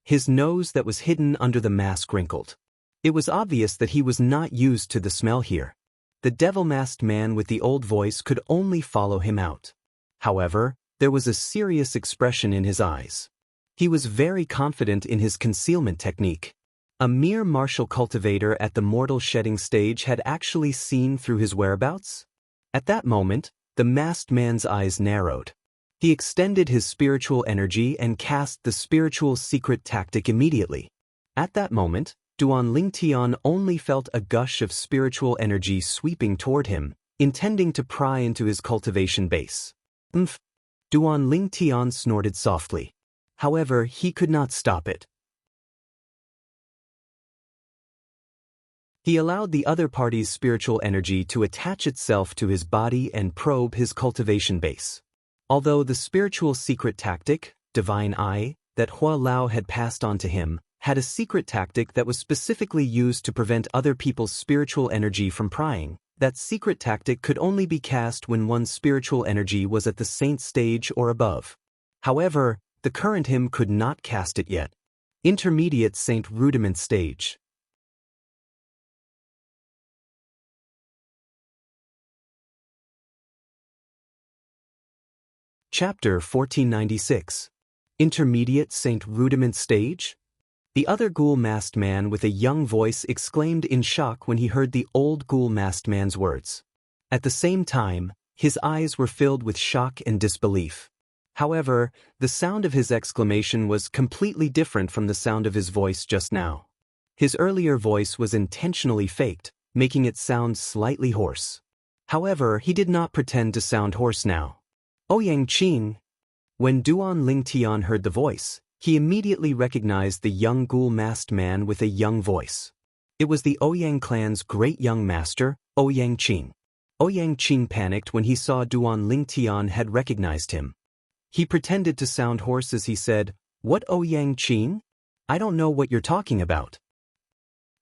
His nose that was hidden under the mask wrinkled. It was obvious that he was not used to the smell here. The devil-masked man with the old voice could only follow him out. However, there was a serious expression in his eyes. He was very confident in his concealment technique. A mere martial cultivator at the mortal shedding stage had actually seen through his whereabouts? At that moment, the masked man's eyes narrowed. He extended his spiritual energy and cast the spiritual secret tactic immediately. At that moment, Duan Lingtian only felt a gush of spiritual energy sweeping toward him, intending to pry into his cultivation base. Duan Lingtian snorted softly. However, he could not stop it. He allowed the other party's spiritual energy to attach itself to his body and probe his cultivation base. Although the spiritual secret tactic, Divine Eye, that Hua Lao had passed on to him, had a secret tactic that was specifically used to prevent other people's spiritual energy from prying, that secret tactic could only be cast when one's spiritual energy was at the saint stage or above. However, the current him could not cast it yet. Intermediate saint rudiment stage. Chapter 1496. Intermediate saint rudiment stage? The other ghoul-masked man with a young voice exclaimed in shock when he heard the old ghoul-masked man's words. At the same time, his eyes were filled with shock and disbelief. However, the sound of his exclamation was completely different from the sound of his voice just now. His earlier voice was intentionally faked, making it sound slightly hoarse. However, he did not pretend to sound hoarse now. Ouyang Qing. When Duan Lingtian heard the voice, he immediately recognized the young ghoul-masked man with a young voice. It was the Ouyang clan's great young master, Ouyang Qing. Ouyang Qing panicked when he saw Duan Lingtian had recognized him. He pretended to sound hoarse as he said, "What, Ouyang Qing? I don't know what you're talking about."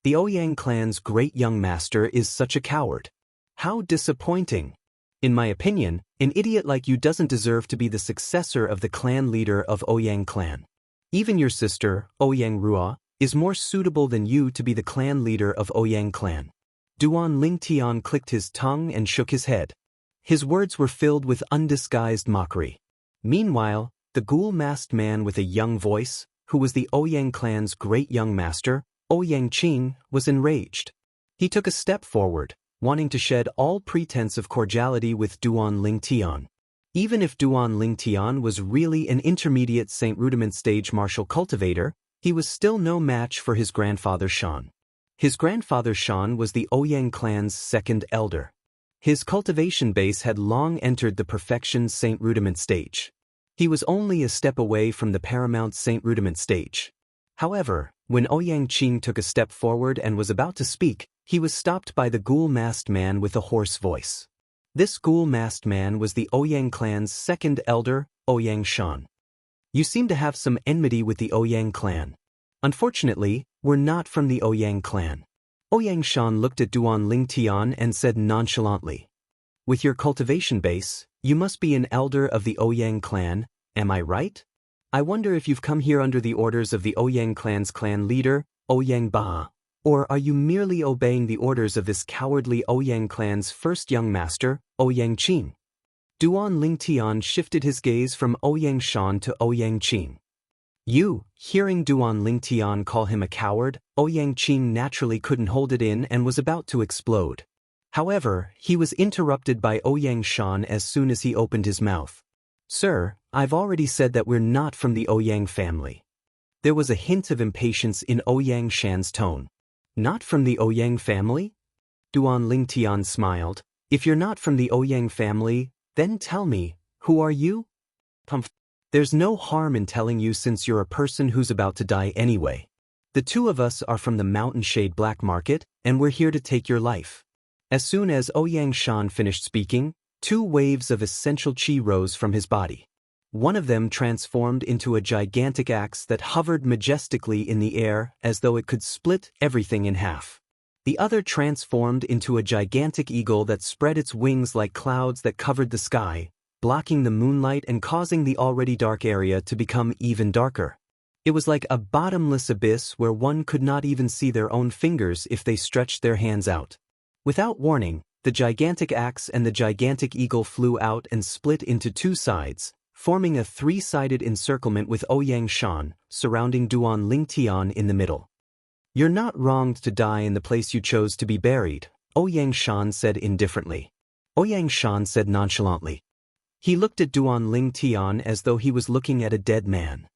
The Ouyang clan's great young master is such a coward. How disappointing. In my opinion, an idiot like you doesn't deserve to be the successor of the clan leader of Ouyang clan. Even your sister, Ouyang Rua, is more suitable than you to be the clan leader of Ouyang clan. Duan Lingtian clicked his tongue and shook his head. His words were filled with undisguised mockery. Meanwhile, the ghoul-masked man with a young voice, who was the Ouyang clan's great young master, Ouyang Qing, was enraged. He took a step forward, wanting to shed all pretense of cordiality with Duan Lingtian. Even if Duan Lingtian was really an intermediate Saint Rudiment stage martial cultivator, he was still no match for his grandfather Shan. His grandfather Shan was the Ouyang clan's second elder. His cultivation base had long entered the perfection Saint Rudiment stage. He was only a step away from the paramount Saint Rudiment stage. However, when Ouyang Qing took a step forward and was about to speak, he was stopped by the ghoul-masked man with a hoarse voice. This ghoul-masked man was the Ouyang clan's second elder, Ouyang Shan. You seem to have some enmity with the Ouyang clan. Unfortunately, we're not from the Ouyang clan. Ouyang Shan looked at Duan Lingtian and said nonchalantly, "With your cultivation base, you must be an elder of the Ouyang clan, am I right? I wonder if you've come here under the orders of the Ouyang clan's clan leader, Ouyang Ba, or are you merely obeying the orders of this cowardly Ouyang clan's first young master, Ouyang Qing?" Duan Lingtian shifted his gaze from Ouyang Shan to Ouyang Qing. Hearing Duan Lingtian call him a coward, Ouyang Qing naturally couldn't hold it in and was about to explode. However, he was interrupted by Ouyang Shan as soon as he opened his mouth. "Sir, I've already said that we're not from the Ouyang family." There was a hint of impatience in Ouyang Shan's tone. "Not from the Ouyang family?" Duan Lingtian smiled. "If you're not from the Ouyang family, then tell me, who are you?" "There's no harm in telling you since you're a person who's about to die anyway. The two of us are from the Mountain Shade Black Market, and we're here to take your life." As soon as Ouyang Shan finished speaking, 2 waves of essential qi rose from his body. One of them transformed into a gigantic axe that hovered majestically in the air as though it could split everything in half. The other transformed into a gigantic eagle that spread its wings like clouds that covered the sky, blocking the moonlight and causing the already dark area to become even darker. It was like a bottomless abyss where one could not even see their own fingers if they stretched their hands out. Without warning, the gigantic axe and the gigantic eagle flew out and split into 2 sides, forming a 3-sided encirclement with Ouyang Shan, surrounding Duan Lingtian in the middle. "You're not wronged to die in the place you chose to be buried," Ouyang Shan said indifferently. Ouyang Shan said nonchalantly. He looked at Duan Lingtian as though he was looking at a dead man.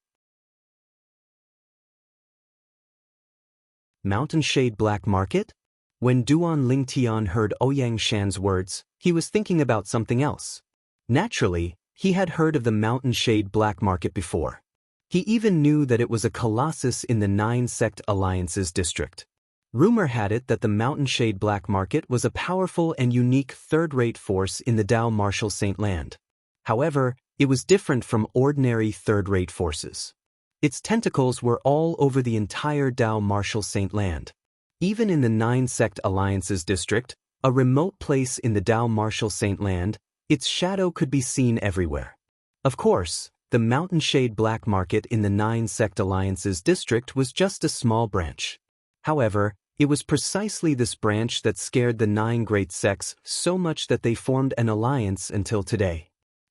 Mountain Shade Black Market? When Duan Lingtian heard Ouyang Shan's words, he was thinking about something else. Naturally, he had heard of the Mountain Shade Black Market before. He even knew that it was a colossus in the 9-sect alliances district. Rumor had it that the Mountain Shade Black Market was a powerful and unique third-rate force in the Dao Martial Saint Land. However, it was different from ordinary third-rate forces. Its tentacles were all over the entire Dao Martial Saint Land. Even in the 9-sect alliances district, a remote place in the Dao Martial Saint Land, its shadow could be seen everywhere. Of course, the Mountain Shade Black Market in the 9-sect alliances district was just a small branch. However, it was precisely this branch that scared the 9 great sects so much that they formed an alliance until today.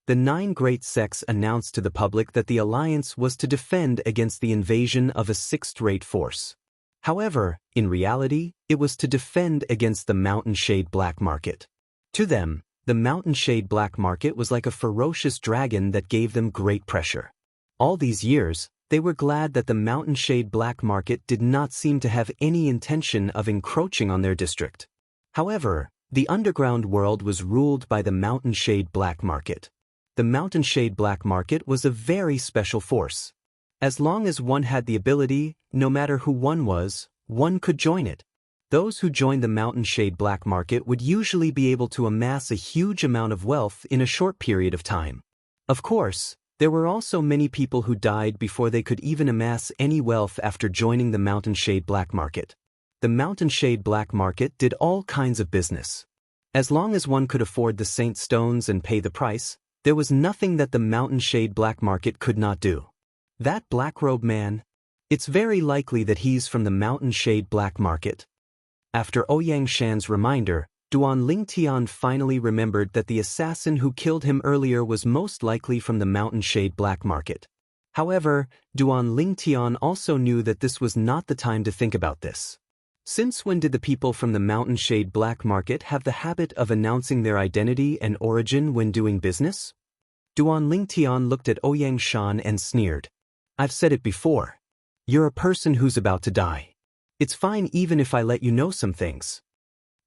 The 9 great sects announced to the public that the alliance was to defend against the invasion of a 6th-rate force. However, in reality, it was to defend against the Mountain Shade Black Market. To them, the Mountain Shade Black Market was like a ferocious dragon that gave them great pressure. All these years, they were glad that the Mountain Shade Black Market did not seem to have any intention of encroaching on their district. However, the underground world was ruled by the Mountain Shade Black Market. The Mountain Shade Black Market was a very special force. As long as one had the ability, no matter who one was, one could join it. Those who joined the Mountain Shade Black Market would usually be able to amass a huge amount of wealth in a short period of time. Of course, there were also many people who died before they could even amass any wealth after joining the Mountain Shade Black Market. The Mountain Shade Black Market did all kinds of business. As long as one could afford the Saint Stones and pay the price, there was nothing that the Mountain Shade Black Market could not do. That black-robe man? It's very likely that he's from the Mountain Shade Black Market. After Ouyang Shan's reminder, Duan Lingtian finally remembered that the assassin who killed him earlier was most likely from the Mountain Shade black market. However, Duan Lingtian also knew that this was not the time to think about this. Since when did the people from the Mountain Shade black market have the habit of announcing their identity and origin when doing business? Duan Lingtian looked at Ouyang Shan and sneered. I've said it before. You're a person who's about to die. It's fine even if I let you know some things.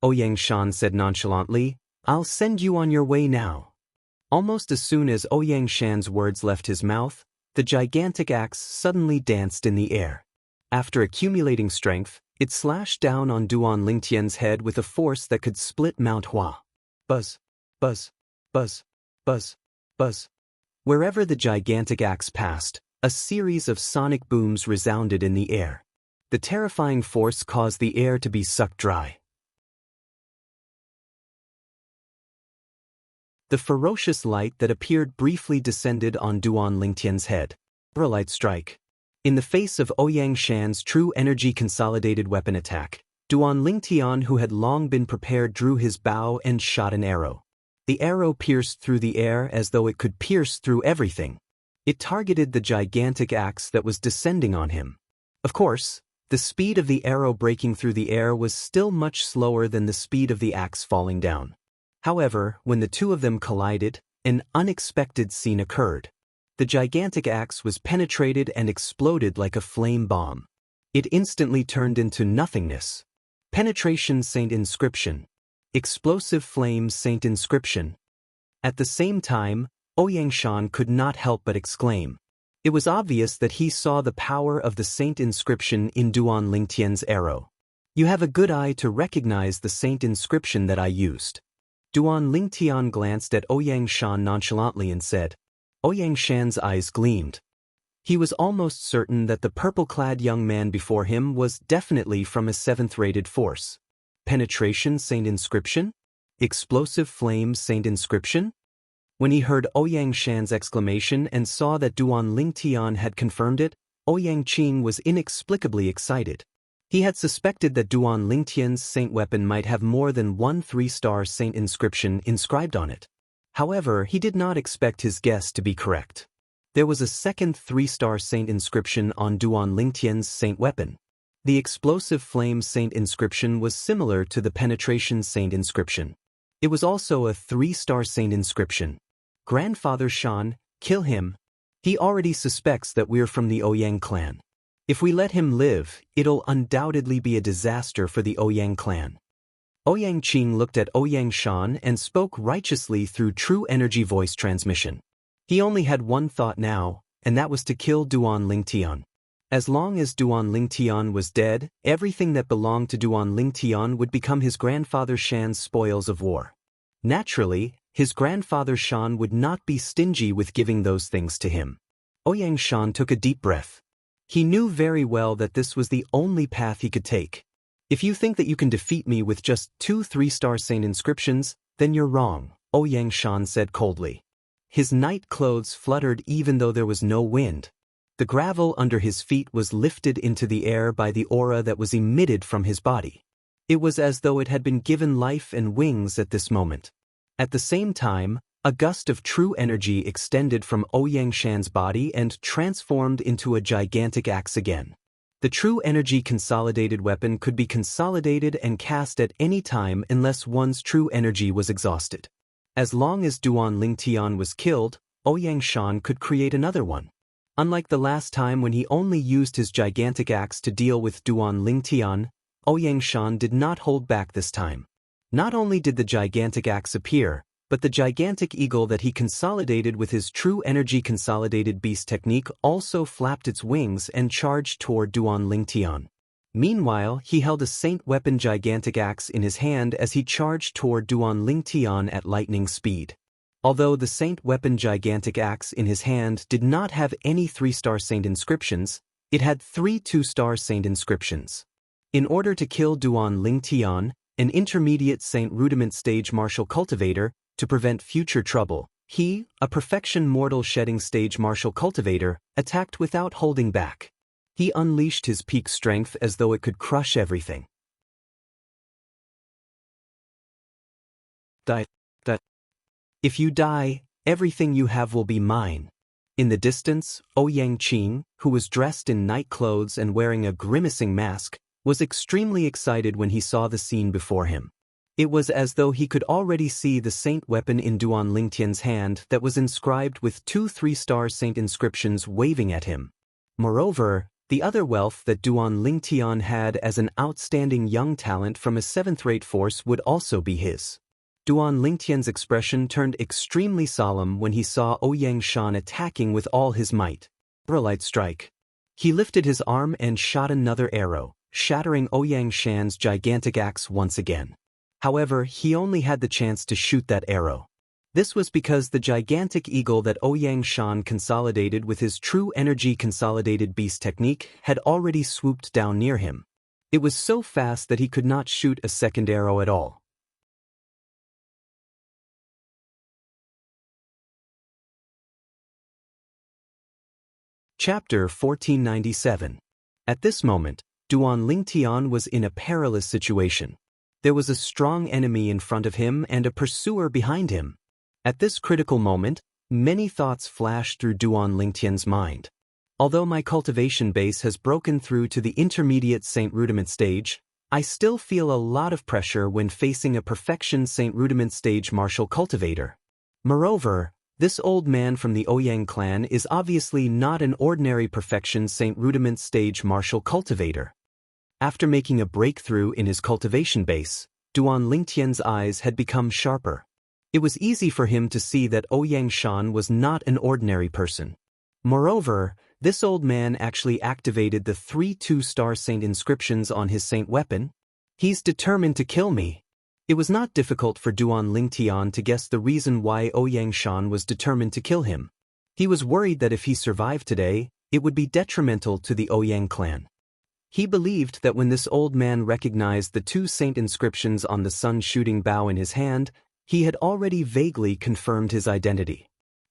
Ouyang Shan said nonchalantly, I'll send you on your way now. Almost as soon as Ouyang Shan's words left his mouth, the gigantic axe suddenly danced in the air. After accumulating strength, it slashed down on Duan Lingtian's head with a force that could split Mount Hua. Buzz, buzz, buzz, buzz, buzz. Wherever the gigantic axe passed, a series of sonic booms resounded in the air. The terrifying force caused the air to be sucked dry. The ferocious light that appeared briefly descended on Duan Lingtian's head. A light strike. In the face of Ouyang Shan's true energy consolidated weapon attack, Duan Lingtian, who had long been prepared, drew his bow and shot an arrow. The arrow pierced through the air as though it could pierce through everything. It targeted the gigantic axe that was descending on him. Of course, the speed of the arrow breaking through the air was still much slower than the speed of the axe falling down. However, when the two of them collided, an unexpected scene occurred. The gigantic axe was penetrated and exploded like a flame bomb. It instantly turned into nothingness. Penetration Saint Inscription. Explosive Flame Saint Inscription. At the same time, Ouyang Shan could not help but exclaim. It was obvious that he saw the power of the Saint Inscription in Duan Lingtian's arrow. You have a good eye to recognize the Saint Inscription that I used. Duan Lingtian glanced at Ouyang Shan nonchalantly and said. Ouyang Shan's eyes gleamed. He was almost certain that the purple-clad young man before him was definitely from a 7th-rated force. Penetration Saint Inscription? Explosive Flame Saint Inscription? When he heard Ouyang Shan's exclamation and saw that Duan Lingtian had confirmed it, Ouyang Qing was inexplicably excited. He had suspected that Duan Lingtian's saint weapon might have more than one 3-star saint inscription inscribed on it. However, he did not expect his guess to be correct. There was a second 3-star saint inscription on Duan Lingtian's saint weapon. The explosive flame saint inscription was similar to the penetration saint inscription. It was also a 3-star saint inscription. Grandfather Shan, kill him. He already suspects that we're from the Ouyang clan. If we let him live, it'll undoubtedly be a disaster for the Ouyang clan. Ouyang Qing looked at Ouyang Shan and spoke righteously through true energy voice transmission. He only had one thought now, and that was to kill Duan Lingtian. As long as Duan Lingtian was dead, everything that belonged to Duan Lingtian would become his grandfather Shan's spoils of war. Naturally, his grandfather Shan would not be stingy with giving those things to him. Ouyang Shan took a deep breath. He knew very well that this was the only path he could take. If you think that you can defeat me with just 2 3-star saint inscriptions, then you're wrong, Ouyang Shan said coldly. His night clothes fluttered even though there was no wind. The gravel under his feet was lifted into the air by the aura that was emitted from his body. It was as though it had been given life and wings at this moment. At the same time, a gust of true energy extended from Ouyang Shan's body and transformed into a gigantic axe again. The true energy consolidated weapon could be consolidated and cast at any time unless one's true energy was exhausted. As long as Duan Lingtian was killed, Ouyang Shan could create another one. Unlike the last time when he only used his gigantic axe to deal with Duan Lingtian, Ouyang Shan did not hold back this time. Not only did the gigantic axe appear, but the gigantic eagle that he consolidated with his true energy consolidated beast technique also flapped its wings and charged toward Duan Lingtian. Meanwhile, he held a saint weapon gigantic axe in his hand as he charged toward Duan Lingtian at lightning speed. Although the saint weapon gigantic axe in his hand did not have any 3-star saint inscriptions, it had 3 2-star saint inscriptions. In order to kill Duan Lingtian, an intermediate saint rudiment stage martial cultivator, to prevent future trouble, he, a perfection mortal shedding stage martial cultivator, attacked without holding back. He unleashed his peak strength as though it could crush everything. that if you die, everything you have will be mine. In the distance, Ouyang Qing, who was dressed in night clothes and wearing a grimacing mask, was extremely excited when he saw the scene before him. It was as though he could already see the saint weapon in Duan Lingtian's hand that was inscribed with 2 3-star saint inscriptions waving at him. Moreover, the other wealth that Duan Lingtian had as an outstanding young talent from a 7th-rate force would also be his. Duan Lingtian's expression turned extremely solemn when he saw Ouyang Shan attacking with all his might. Light strike. He lifted his arm and shot another arrow, shattering Ouyang Shan's gigantic axe once again. However, he only had the chance to shoot that arrow. This was because the gigantic eagle that Ouyang Shan consolidated with his true energy consolidated beast technique had already swooped down near him. It was so fast that he could not shoot a second arrow at all. Chapter 1497. At this moment, Duan Lingtian was in a perilous situation. There was a strong enemy in front of him and a pursuer behind him. At this critical moment, many thoughts flashed through Duan Lingtian's mind. Although my cultivation base has broken through to the intermediate Saint Rudiment stage, I still feel a lot of pressure when facing a perfection Saint Rudiment stage martial cultivator. Moreover, this old man from the Ouyang clan is obviously not an ordinary perfection Saint Rudiment stage martial cultivator. After making a breakthrough in his cultivation base, Duan Lingtian's eyes had become sharper. It was easy for him to see that Ouyang Shan was not an ordinary person. Moreover, this old man actually activated the 3 2-star saint inscriptions on his saint weapon. He's determined to kill me. It was not difficult for Duan Lingtian to guess the reason why Ouyang Shan was determined to kill him. He was worried that if he survived today, it would be detrimental to the Ouyang clan. He believed that when this old man recognized the 2 saint inscriptions on the sun-shooting bow in his hand, he had already vaguely confirmed his identity.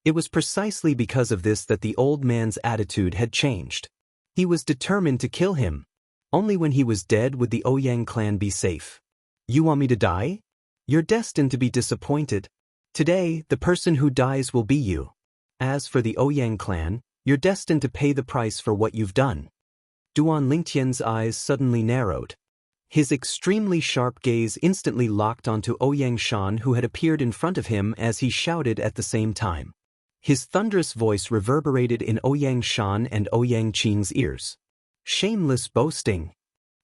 It was precisely because of this that the old man's attitude had changed. He was determined to kill him. Only when he was dead would the Ouyang clan be safe. You want me to die? You're destined to be disappointed. Today, the person who dies will be you. As for the Ouyang clan, you're destined to pay the price for what you've done. Duan Lingtian's eyes suddenly narrowed. His extremely sharp gaze instantly locked onto Ouyang Shan, who had appeared in front of him as he shouted at the same time. His thunderous voice reverberated in Ouyang Shan and Ouyang Qing's ears. Shameless boasting.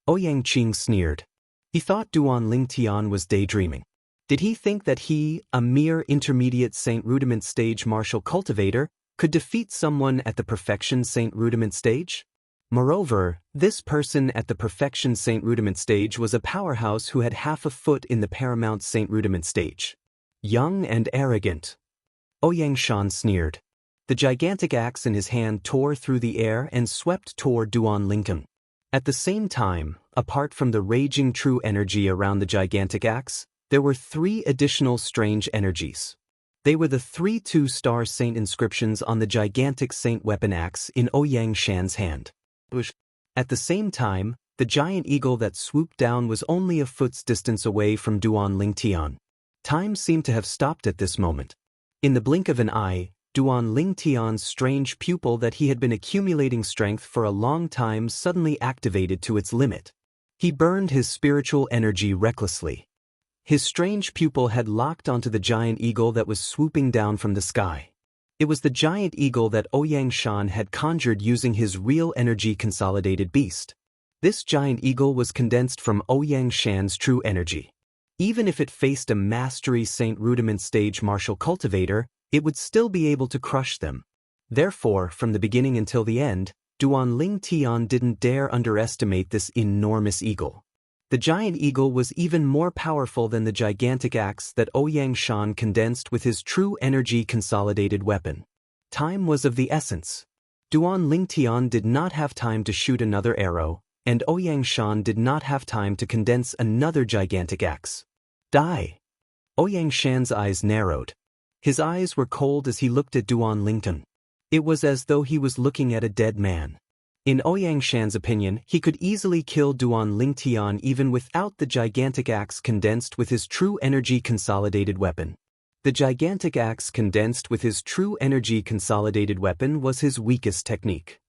Ouyang Qing sneered. He thought Duan Lingtian was daydreaming. Did he think that he, a mere intermediate Saint Rudiment stage martial cultivator, could defeat someone at the perfection Saint Rudiment stage? Moreover, this person at the perfection Saint Rudiment stage was a powerhouse who had half a foot in the paramount Saint Rudiment stage. Young and arrogant. Ouyang Shan sneered. The gigantic axe in his hand tore through the air and swept toward Duan Lingtian. At the same time, apart from the raging true energy around the gigantic axe, there were 3 additional strange energies. They were the 3 2-star saint inscriptions on the gigantic saint weapon axe in Ouyang Shan's hand. At the same time, the giant eagle that swooped down was only a foot's distance away from Duan Lingtian. Time seemed to have stopped at this moment. In the blink of an eye, Duan Lingtian's strange pupil that he had been accumulating strength for a long time suddenly activated to its limit. He burned his spiritual energy recklessly. His strange pupil had locked onto the giant eagle that was swooping down from the sky. It was the giant eagle that Ouyang Shan had conjured using his real energy consolidated beast. This giant eagle was condensed from Ouyang Shan's true energy. Even if it faced a mastery Saint Rudiment stage martial cultivator, it would still be able to crush them. Therefore, from the beginning until the end, Duan Lingtian didn't dare underestimate this enormous eagle. The giant eagle was even more powerful than the gigantic axe that Ouyang Shan condensed with his true energy consolidated weapon. Time was of the essence. Duan Lingtian did not have time to shoot another arrow, and Ouyang Shan did not have time to condense another gigantic axe. Die! Ouyang Shan's eyes narrowed. His eyes were cold as he looked at Duan Lingtian. It was as though he was looking at a dead man. In Ouyang Shan's opinion, he could easily kill Duan Lingtian even without the gigantic axe condensed with his true energy consolidated weapon. The gigantic axe condensed with his true energy consolidated weapon was his weakest technique.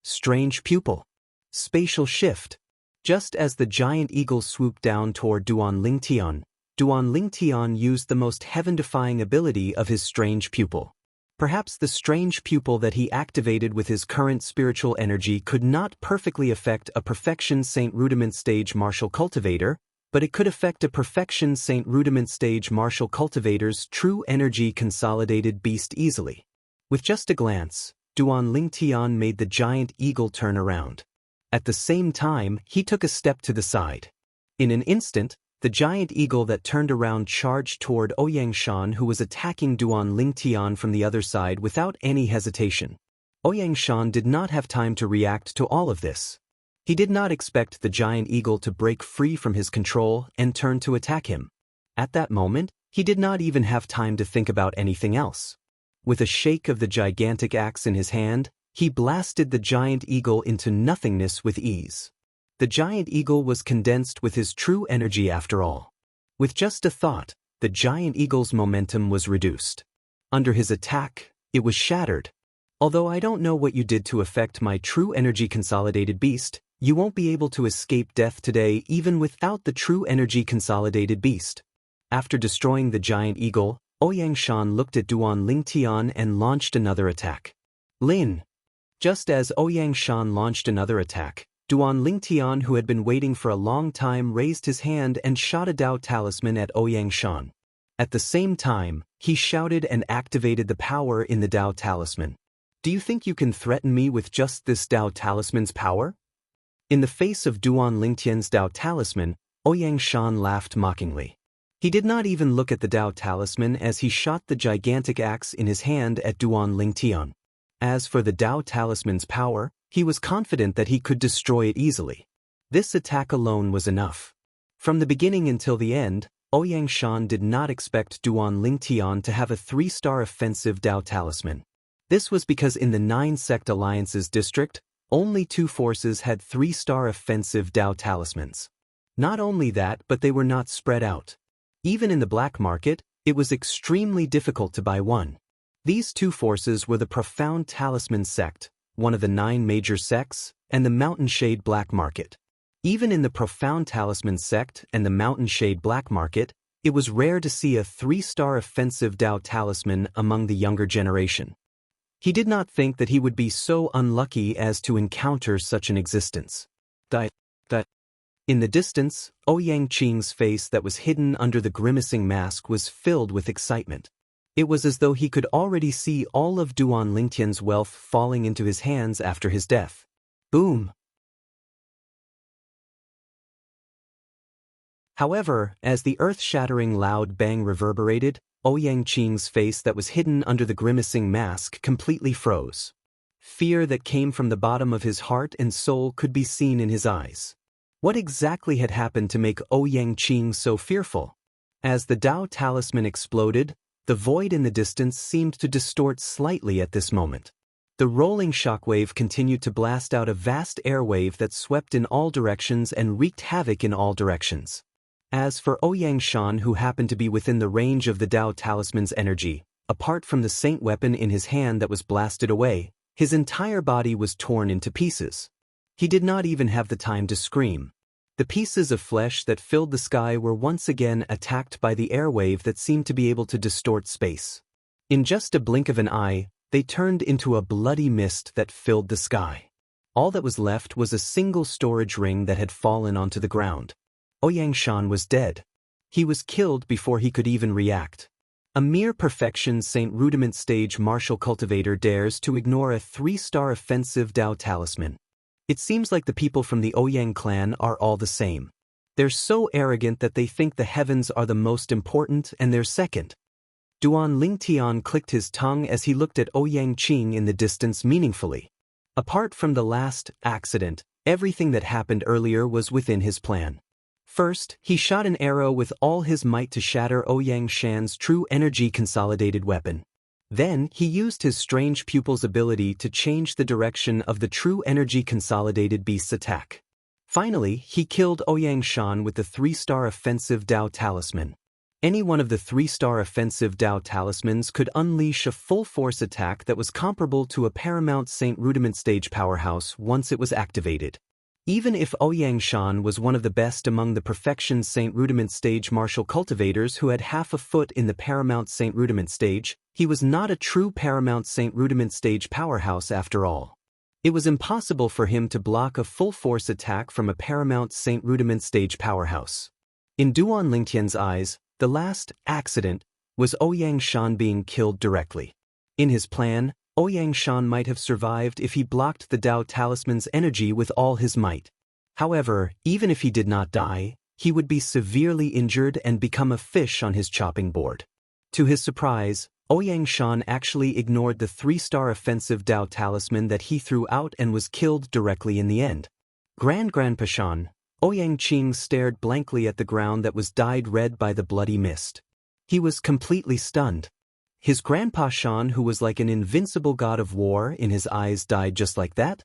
Strange pupil. Spatial shift. Just as the giant eagle swooped down toward Duan Lingtian used the most heaven-defying ability of his strange pupil. Perhaps the strange pupil that he activated with his current spiritual energy could not perfectly affect a Perfection Saint Rudiment stage martial cultivator, but it could affect a Perfection Saint Rudiment stage martial cultivator's true energy consolidated beast easily. With just a glance, Duan Lingtian made the giant eagle turn around. At the same time, he took a step to the side. In an instant, the giant eagle that turned around charged toward Oyangshan, who was attacking Duan Lingtian from the other side without any hesitation. Oyangshan did not have time to react to all of this. He did not expect the giant eagle to break free from his control and turn to attack him. At that moment, he did not even have time to think about anything else. With a shake of the gigantic axe in his hand, he blasted the giant eagle into nothingness with ease. The giant eagle was condensed with his true energy after all. With just a thought, the giant eagle's momentum was reduced. Under his attack, it was shattered. Although I don't know what you did to affect my true energy consolidated beast, you won't be able to escape death today even without the true energy consolidated beast. After destroying the giant eagle, Oyangshan looked at Duan Lingtian and launched another attack. Lin. Just as Oyangshan launched another attack, Duan Lingtian, who had been waiting for a long time, raised his hand and shot a Dao Talisman at Oyangshan. At the same time, he shouted and activated the power in the Dao Talisman. Do you think you can threaten me with just this Dao Talisman's power? In the face of Duan Lingtian's Dao Talisman, Oyangshan laughed mockingly. He did not even look at the Dao Talisman as he shot the gigantic axe in his hand at Duan Lingtian. As for the Dao Talisman's power, he was confident that he could destroy it easily. This attack alone was enough. From the beginning until the end, Oyangshan did not expect Duan Lingtian to have a 3-star offensive Dao Talisman. This was because in the 9-sect alliances district, only 2 forces had 3-star offensive Dao Talismans. Not only that, but they were not spread out. Even in the black market, it was extremely difficult to buy one. These 2 forces were the Profound Talisman sect, one of the 9 major sects, and the Mountain Shade black market. Even in the Profound Talisman sect and the Mountain Shade black market, it was rare to see a 3-star offensive Dao Talisman among the younger generation. He did not think that he would be so unlucky as to encounter such an existence. In the distance, Ouyang Qing's face that was hidden under the grimacing mask was filled with excitement. It was as though he could already see all of Duan Lingtian's wealth falling into his hands after his death. Boom! However, as the earth-shattering loud bang reverberated, Ouyang Qing's face that was hidden under the grimacing mask completely froze. Fear that came from the bottom of his heart and soul could be seen in his eyes. What exactly had happened to make Ouyang Qing so fearful? As the Dao Talisman exploded, the void in the distance seemed to distort slightly at this moment. The rolling shockwave continued to blast out a vast airwave that swept in all directions and wreaked havoc in all directions. As for Oyangshan, who happened to be within the range of the Dao Talisman's energy, apart from the saint weapon in his hand that was blasted away, his entire body was torn into pieces. He did not even have the time to scream. The pieces of flesh that filled the sky were once again attacked by the airwave that seemed to be able to distort space. In just a blink of an eye, they turned into a bloody mist that filled the sky. All that was left was a single storage ring that had fallen onto the ground. Oyangshan was dead. He was killed before he could even react. A mere perfection Saint Rudiment stage martial cultivator dares to ignore a 3-star offensive Dao Talisman. It seems like the people from the Ouyang clan are all the same. They're so arrogant that they think the heavens are the most important and they're second. Duan Lingtian clicked his tongue as he looked at Ouyang Qing in the distance meaningfully. Apart from the last accident, everything that happened earlier was within his plan. First, he shot an arrow with all his might to shatter Ouyang Shan's true energy consolidated weapon. Then, he used his strange pupil's ability to change the direction of the true energy consolidated beast's attack. Finally, he killed Ouyang Shan with the 3-star offensive Dao Talisman. Any one of the 3-star offensive Dao Talismans could unleash a full-force attack that was comparable to a Paramount Saint Rudiment stage powerhouse once it was activated. Even if Ouyang Shan was one of the best among the Perfection Saint Rudiment stage martial cultivators who had half a foot in the Paramount Saint Rudiment stage, he was not a true Paramount Saint Rudiment stage powerhouse after all. It was impossible for him to block a full-force attack from a Paramount Saint Rudiment stage powerhouse. In Duan Lingtian's eyes, the last accident was Ouyang Shan being killed directly. In his plan, Ouyang Shan might have survived if he blocked the Dao Talisman's energy with all his might. However, even if he did not die, he would be severely injured and become a fish on his chopping board. To his surprise, Ouyang Shan actually ignored the 3-star offensive Dao Talisman that he threw out and was killed directly in the end. Grandpa Shan, Ouyang Qing stared blankly at the ground that was dyed red by the bloody mist. He was completely stunned. His Grandpa Shan, who was like an invincible god of war in his eyes, died just like that?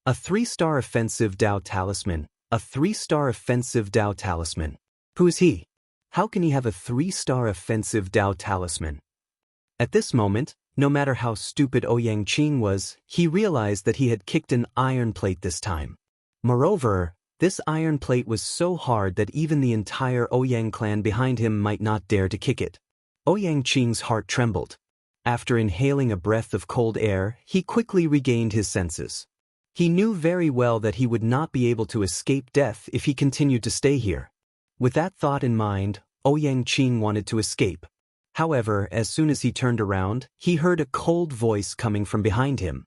A 3-star offensive Dao Talisman. A 3-star offensive Dao Talisman. Who is he? How can he have a 3-star offensive Dao Talisman? At this moment, no matter how stupid Ouyang Qing was, he realized that he had kicked an iron plate this time. Moreover, this iron plate was so hard that even the entire Ouyang clan behind him might not dare to kick it. Ouyang Qing's heart trembled. After inhaling a breath of cold air, he quickly regained his senses. He knew very well that he would not be able to escape death if he continued to stay here. With that thought in mind, Ouyang Qing wanted to escape. However, as soon as he turned around, he heard a cold voice coming from behind him.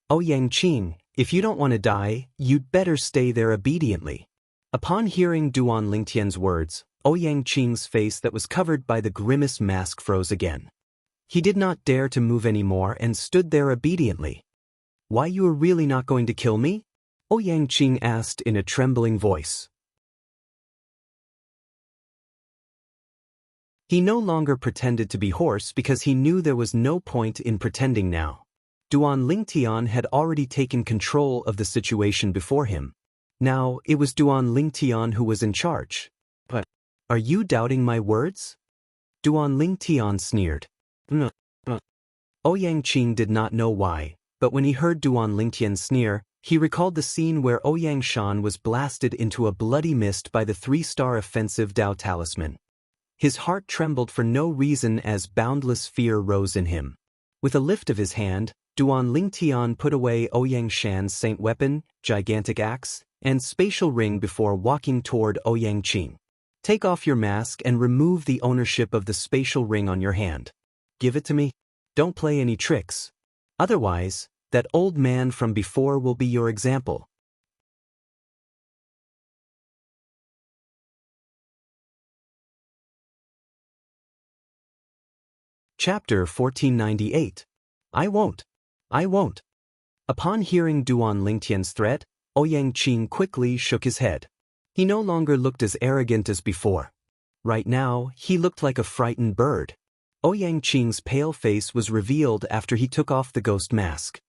Ouyang Qing, if you don't want to die, you'd better stay there obediently. Upon hearing Duan Lingtian's words, Ouyang Qing's face that was covered by the grimace mask froze again. He did not dare to move anymore and stood there obediently. Why, you are really not going to kill me? Ouyang Qing asked in a trembling voice. He no longer pretended to be hoarse because he knew there was no point in pretending now. Duan Lingtian had already taken control of the situation before him. Now, it was Duan Lingtian who was in charge. But, are you doubting my words? Duan Lingtian sneered. No. Ouyang Qing did not know why, but when he heard Duan Lingtian sneer, he recalled the scene where Ouyang Shan was blasted into a bloody mist by the 3-star offensive Dao Talisman. His heart trembled for no reason as boundless fear rose in him. With a lift of his hand, Duan Lingtian put away Ouyang Shan's saint weapon, gigantic axe, and spatial ring before walking toward Ouyang Qing. Take off your mask and remove the ownership of the spatial ring on your hand. Give it to me. Don't play any tricks. Otherwise, that old man from before will be your example. Chapter 1498. I won't. I won't. Upon hearing Duan Lingtian's threat, Ouyang Qing quickly shook his head. He no longer looked as arrogant as before. Right now, he looked like a frightened bird. Ouyang Qing's pale face was revealed after he took off the ghost mask.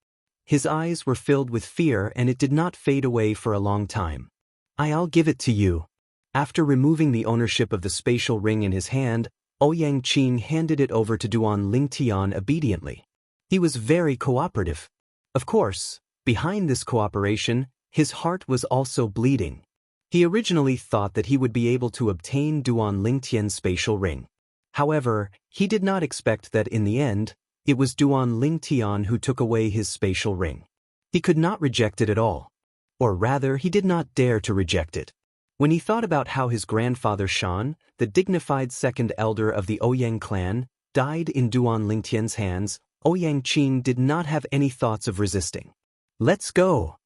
His eyes were filled with fear and it did not fade away for a long time. I'll give it to you. After removing the ownership of the spatial ring in his hand, Ouyang Qing handed it over to Duan Lingtian obediently. He was very cooperative. Of course, behind this cooperation, his heart was also bleeding. He originally thought that he would be able to obtain Duan Lingtian's spatial ring. However, he did not expect that in the end, it was Duan Lingtian who took away his spatial ring. He could not reject it at all. Or rather, he did not dare to reject it. When he thought about how his grandfather Shan, the dignified second elder of the Ouyang clan, died in Duan Lingtian's hands, Ouyang Qing did not have any thoughts of resisting. Let's go!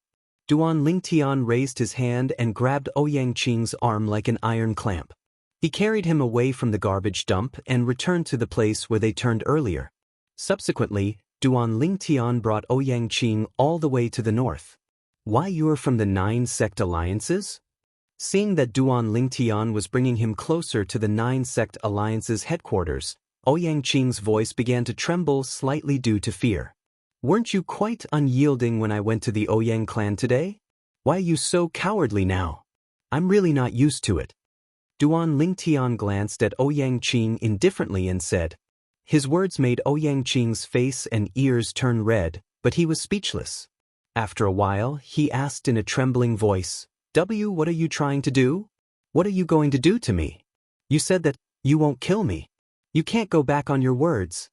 Duan Lingtian raised his hand and grabbed Ouyang Qing's arm like an iron clamp. He carried him away from the garbage dump and returned to the place where they turned earlier. Subsequently, Duan Lingtian brought Ouyang Qing all the way to the north. Why, you're from the 9 sect alliances? Seeing that Duan Lingtian was bringing him closer to the 9 sect alliance's headquarters, Ouyang Qing's voice began to tremble slightly due to fear. Weren't you quite unyielding when I went to the Ouyang clan today? Why are you so cowardly now? I'm really not used to it. Duan Lingtian glanced at Ouyang Qing indifferently and said. His words made Ouyang Qing's face and ears turn red, but he was speechless. After a while, he asked in a trembling voice, what are you trying to do? What are you going to do to me? You said that you won't kill me. You can't go back on your words.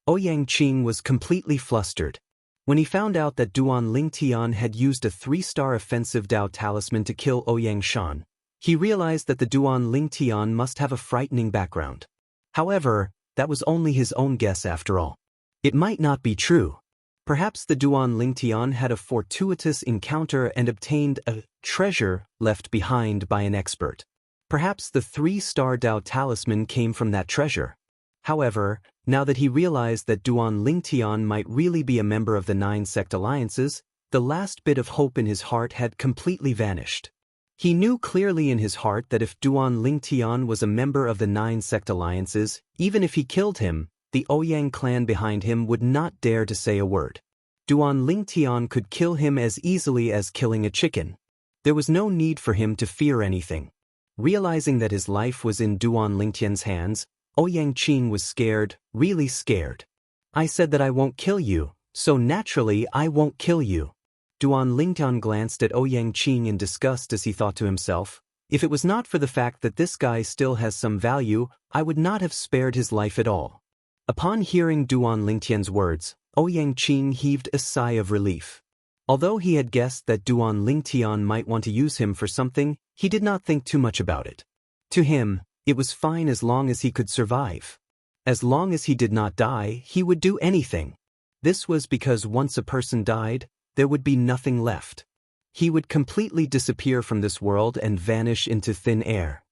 Ouyang Qing was completely flustered. When he found out that Duan Lingtian had used a 3-star offensive Dao talisman to kill Ouyang Shan, he realized that the Duan Lingtian must have a frightening background. However, that was only his own guess after all. It might not be true. Perhaps the Duan Lingtian had a fortuitous encounter and obtained a treasure left behind by an expert. Perhaps the 3-star Dao talisman came from that treasure. However, now that he realized that Duan Lingtian might really be a member of the 9 sect alliances, the last bit of hope in his heart had completely vanished. He knew clearly in his heart that if Duan Lingtian was a member of the 9 sect alliances, even if he killed him, the Ouyang clan behind him would not dare to say a word. Duan Lingtian could kill him as easily as killing a chicken. There was no need for him to fear anything. Realizing that his life was in Duan Lingtian's hands, Ouyang Qing was scared, really scared. I said that I won't kill you, so naturally I won't kill you. Duan Lingtian glanced at Ouyang Qing in disgust as he thought to himself, if it was not for the fact that this guy still has some value, I would not have spared his life at all. Upon hearing Duan Lingtian's words, Ouyang Qing heaved a sigh of relief. Although he had guessed that Duan Lingtian might want to use him for something, he did not think too much about it. To him, it was fine as long as he could survive. As long as he did not die, he would do anything. This was because once a person died, there would be nothing left. He would completely disappear from this world and vanish into thin air.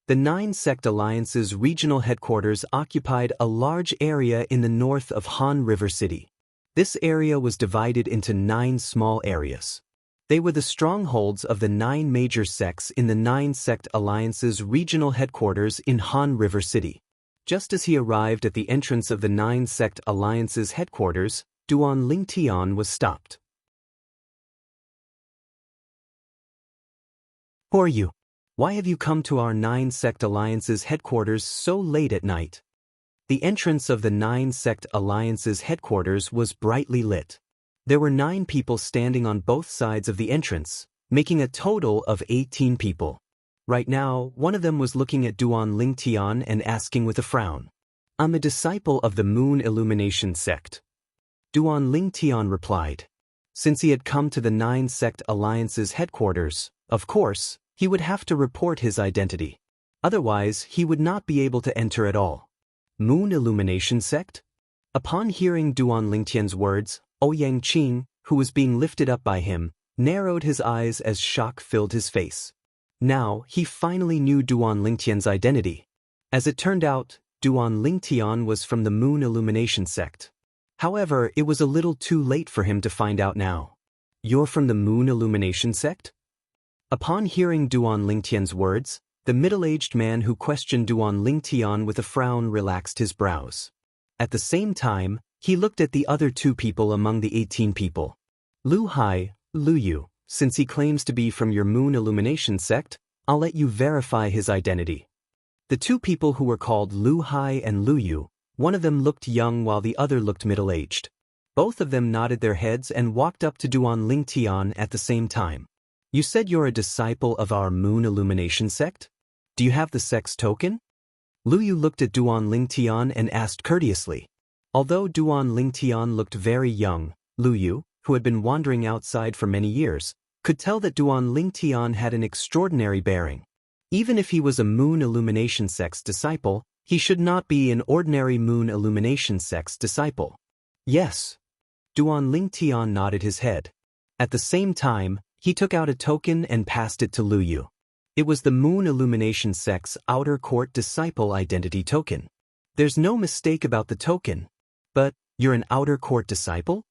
The 9 sect alliance's regional headquarters occupied a large area in the north of Han River City. This area was divided into 9 small areas. They were the strongholds of the 9 major sects in the 9 sect alliance's regional headquarters in Han River City. Just as he arrived at the entrance of the 9 sect alliance's headquarters, Duan Lingtian was stopped. Who are you? Why have you come to our 9 sect alliance's headquarters so late at night? The entrance of the 9 sect alliance's headquarters was brightly lit. There were 9 people standing on both sides of the entrance, making a total of 18 people. Right now, one of them was looking at Duan Lingtian and asking with a frown, I'm a disciple of the Moon Illumination sect. Duan Lingtian replied. Since he had come to the 9 sect alliance's headquarters, of course, he would have to report his identity. Otherwise, he would not be able to enter at all. Moon Illumination sect? Upon hearing Duan Lingtian's words, Ouyang Qing, who was being lifted up by him, narrowed his eyes as shock filled his face. Now, he finally knew Duan Lingtian's identity. As it turned out, Duan Lingtian was from the Moon Illumination sect. However, it was a little too late for him to find out now. You're from the Moon Illumination sect? Upon hearing Duan Lingtian's words, the middle-aged man who questioned Duan Lingtian with a frown relaxed his brows. At the same time, he looked at the other 2 people among the 18 people. Lu Hai, Lu Yu, since he claims to be from your Moon Illumination sect, I'll let you verify his identity. The 2 people who were called Lu Hai and Lu Yu, one of them looked young while the other looked middle-aged. Both of them nodded their heads and walked up to Duan Lingtian at the same time. You said you're a disciple of our Moon Illumination sect? Do you have the sect's token? Lu Yu looked at Duan Lingtian and asked courteously. Although Duan Lingtian looked very young, Lu Yu, who had been wandering outside for many years, could tell that Duan Lingtian had an extraordinary bearing. Even if he was a Moon Illumination sect's disciple, he should not be an ordinary Moon Illumination sect's disciple. Yes. Duan Lingtian nodded his head. At the same time, he took out a token and passed it to Lu Yu. It was the Moon Illumination sect's Outer Court Disciple Identity Token. There's no mistake about the token. But, you're an Outer Court disciple?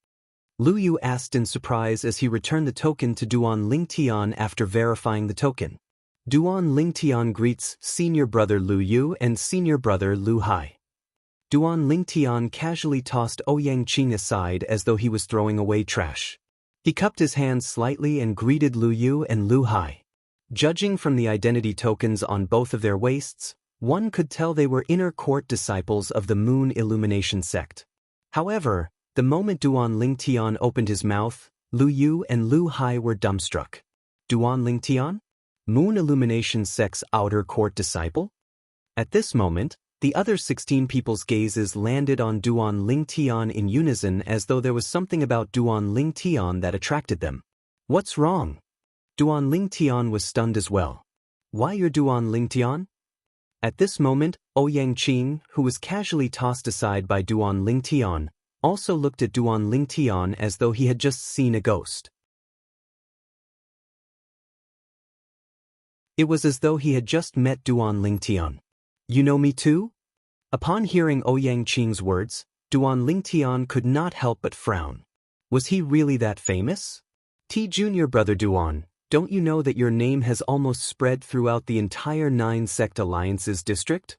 Lu Yu asked in surprise as he returned the token to Duan Lingtian after verifying the token. Duan Lingtian greets Senior Brother Lu Yu and Senior Brother Lu Hai. Duan Lingtian casually tossed Ouyang Qing aside as though he was throwing away trash. He cupped his hands slightly and greeted Lu Yu and Lu Hai. Judging from the identity tokens on both of their waists, one could tell they were inner court disciples of the Moon Illumination sect. However, the moment Duan Lingtian opened his mouth, Lu Yu and Lu Hai were dumbstruck. Duan Lingtian? Moon Illumination sect's outer court disciple? At this moment, the other 16 people's gazes landed on Duan Lingtian in unison as though there was something about Duan Lingtian that attracted them. What's wrong? Duan Lingtian was stunned as well. Why you're Duan Lingtian? At this moment, Ouyang Qing, who was casually tossed aside by Duan Lingtian, also looked at Duan Lingtian as though he had just seen a ghost. It was as though he had just met Duan Lingtian. You know me too? Upon hearing Ouyang Qing's words, Duan Lingtian could not help but frown. Was he really that famous? Junior brother Duan, don't you know that your name has almost spread throughout the entire 9-sect alliances district?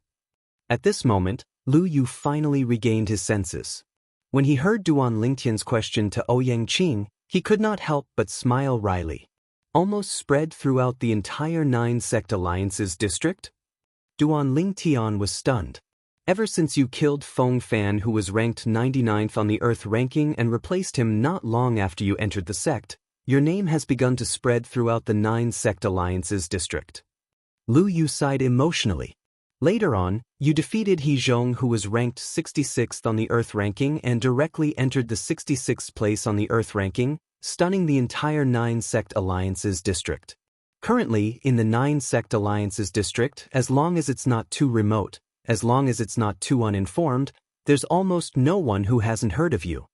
At this moment, Lu Yu finally regained his senses. When he heard Duan Lingtian's question to Ouyang Qing, he could not help but smile wryly. Almost spread throughout the entire 9-sect alliances district? Duan Lingtian was stunned. Ever since you killed Feng Fan, who was ranked 99th on the Earth ranking, and replaced him not long after you entered the sect, your name has begun to spread throughout the 9-sect alliances district. Lu Yu sighed emotionally. Later on, you defeated He Zhong, who was ranked 66th on the Earth ranking and directly entered the 66th place on the Earth ranking, stunning the entire 9-sect alliances district. Currently, in the 9-sect alliances district, as long as it's not too remote, as long as it's not too uninformed, there's almost no one who hasn't heard of you.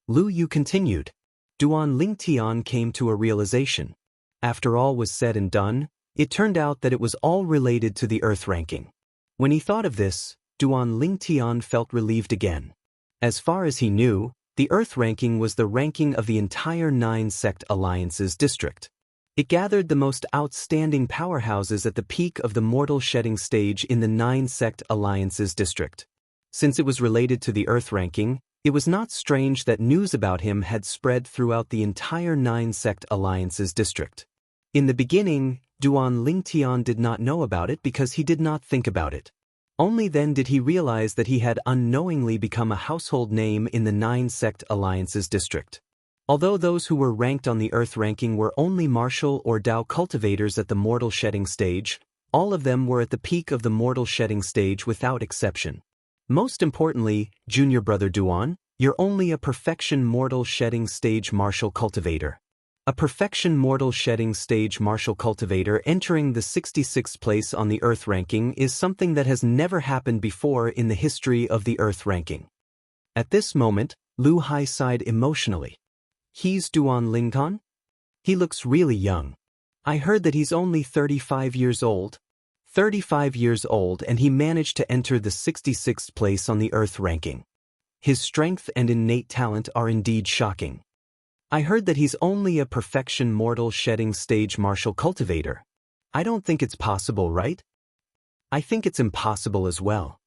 Lu Yu continued. Duan Lingtian came to a realization. After all was said and done, it turned out that it was all related to the Earth ranking. When he thought of this, Duan Lingtian felt relieved again. As far as he knew, the Earth ranking was the ranking of the entire 9-sect alliances district. It gathered the most outstanding powerhouses at the peak of the mortal shedding stage in the 9-sect alliances district. Since it was related to the Earth ranking, it was not strange that news about him had spread throughout the entire 9-sect alliances district. In the beginning, Duan Lingtian did not know about it because he did not think about it. Only then did he realize that he had unknowingly become a household name in the 9-sect alliances district. Although those who were ranked on the Earth ranking were only martial or Dao cultivators at the mortal shedding stage, all of them were at the peak of the mortal shedding stage without exception. Most importantly, junior brother Duan, you're only a perfection mortal shedding stage martial cultivator. A perfection mortal shedding stage martial cultivator entering the 66th place on the Earth ranking is something that has never happened before in the history of the Earth ranking. At this moment, Lu Hai sighed emotionally. He's Duan Lingtian? He looks really young. I heard that he's only 35 years old. 35 years old, and he managed to enter the 66th place on the Earth ranking. His strength and innate talent are indeed shocking. I heard that he's only a perfection mortal shedding stage martial cultivator. I don't think it's possible, right? I think it's impossible as well.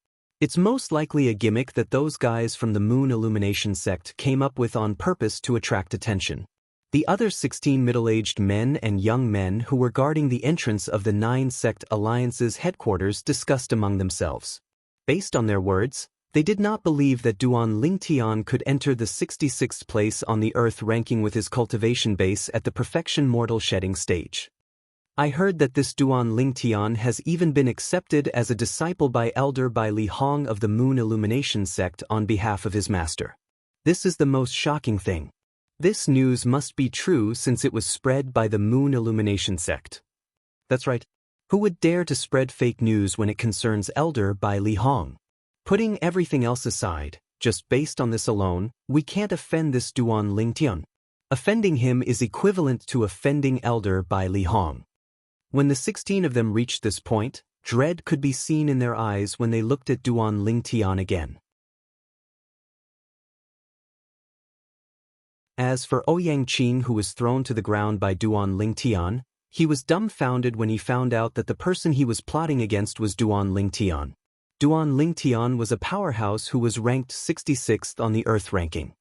It's most likely a gimmick that those guys from the Moon Illumination sect came up with on purpose to attract attention. The other 16 middle-aged men and young men who were guarding the entrance of the 9-sect alliance's headquarters discussed among themselves. Based on their words, they did not believe that Duan Lingtian could enter the 66th place on the Earth ranking with his cultivation base at the perfection mortal shedding stage. I heard that this Duan Lingtian has even been accepted as a disciple by Elder Bai Li Hong of the Moon Illumination sect on behalf of his master. This is the most shocking thing. This news must be true since it was spread by the Moon Illumination sect. That's right. Who would dare to spread fake news when it concerns Elder Bai Li Hong? Putting everything else aside, just based on this alone, we can't offend this Duan Lingtian. Offending him is equivalent to offending Elder Bai Li Hong. When the 16 of them reached this point, dread could be seen in their eyes when they looked at Duan Lingtian again. As for Ouyang Qing, who was thrown to the ground by Duan Lingtian, he was dumbfounded when he found out that the person he was plotting against was Duan Lingtian. Duan Lingtian was a powerhouse who was ranked 66th on the Earth ranking.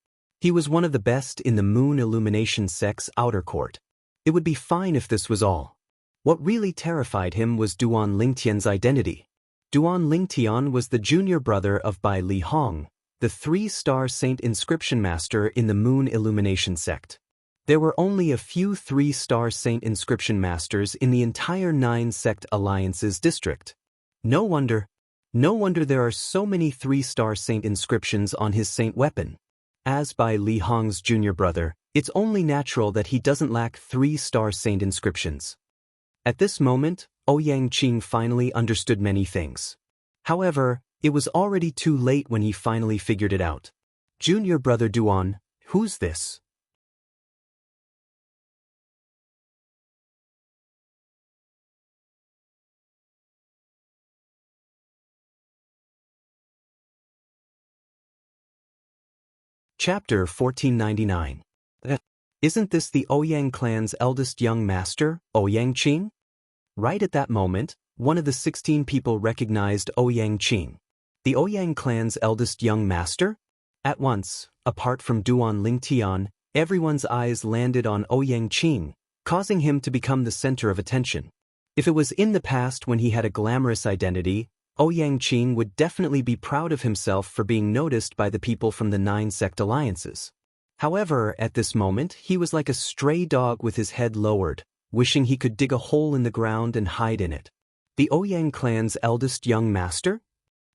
He was one of the best in the Moon Illumination sect's outer court. It would be fine if this was all. What really terrified him was Duan Lingtian's identity. Duan Lingtian was the junior brother of Bai Li Hong, the 3-star saint inscription master in the Moon Illumination sect. There were only a few 3-star saint inscription masters in the entire 9-sect alliances district. No wonder there are so many 3-star saint inscriptions on his saint weapon. As Bai Li Hong's junior brother, it's only natural that he doesn't lack 3-star saint inscriptions. At this moment, Ouyang Qing finally understood many things. However, it was already too late when he finally figured it out. Junior brother Duan, who's this? Chapter 1499. Isn't this the Ouyang clan's eldest young master, Ouyang Qing? Right at that moment, one of the 16 people recognized Ouyang Qing. The Ouyang clan's eldest young master? At once, apart from Duan Lingtian, everyone's eyes landed on Ouyang Qing, causing him to become the center of attention. If it was in the past when he had a glamorous identity, Ouyang Qing would definitely be proud of himself for being noticed by the people from the 9-sect alliances. However, at this moment, he was like a stray dog with his head lowered, wishing he could dig a hole in the ground and hide in it. The Ouyang clan's eldest young master?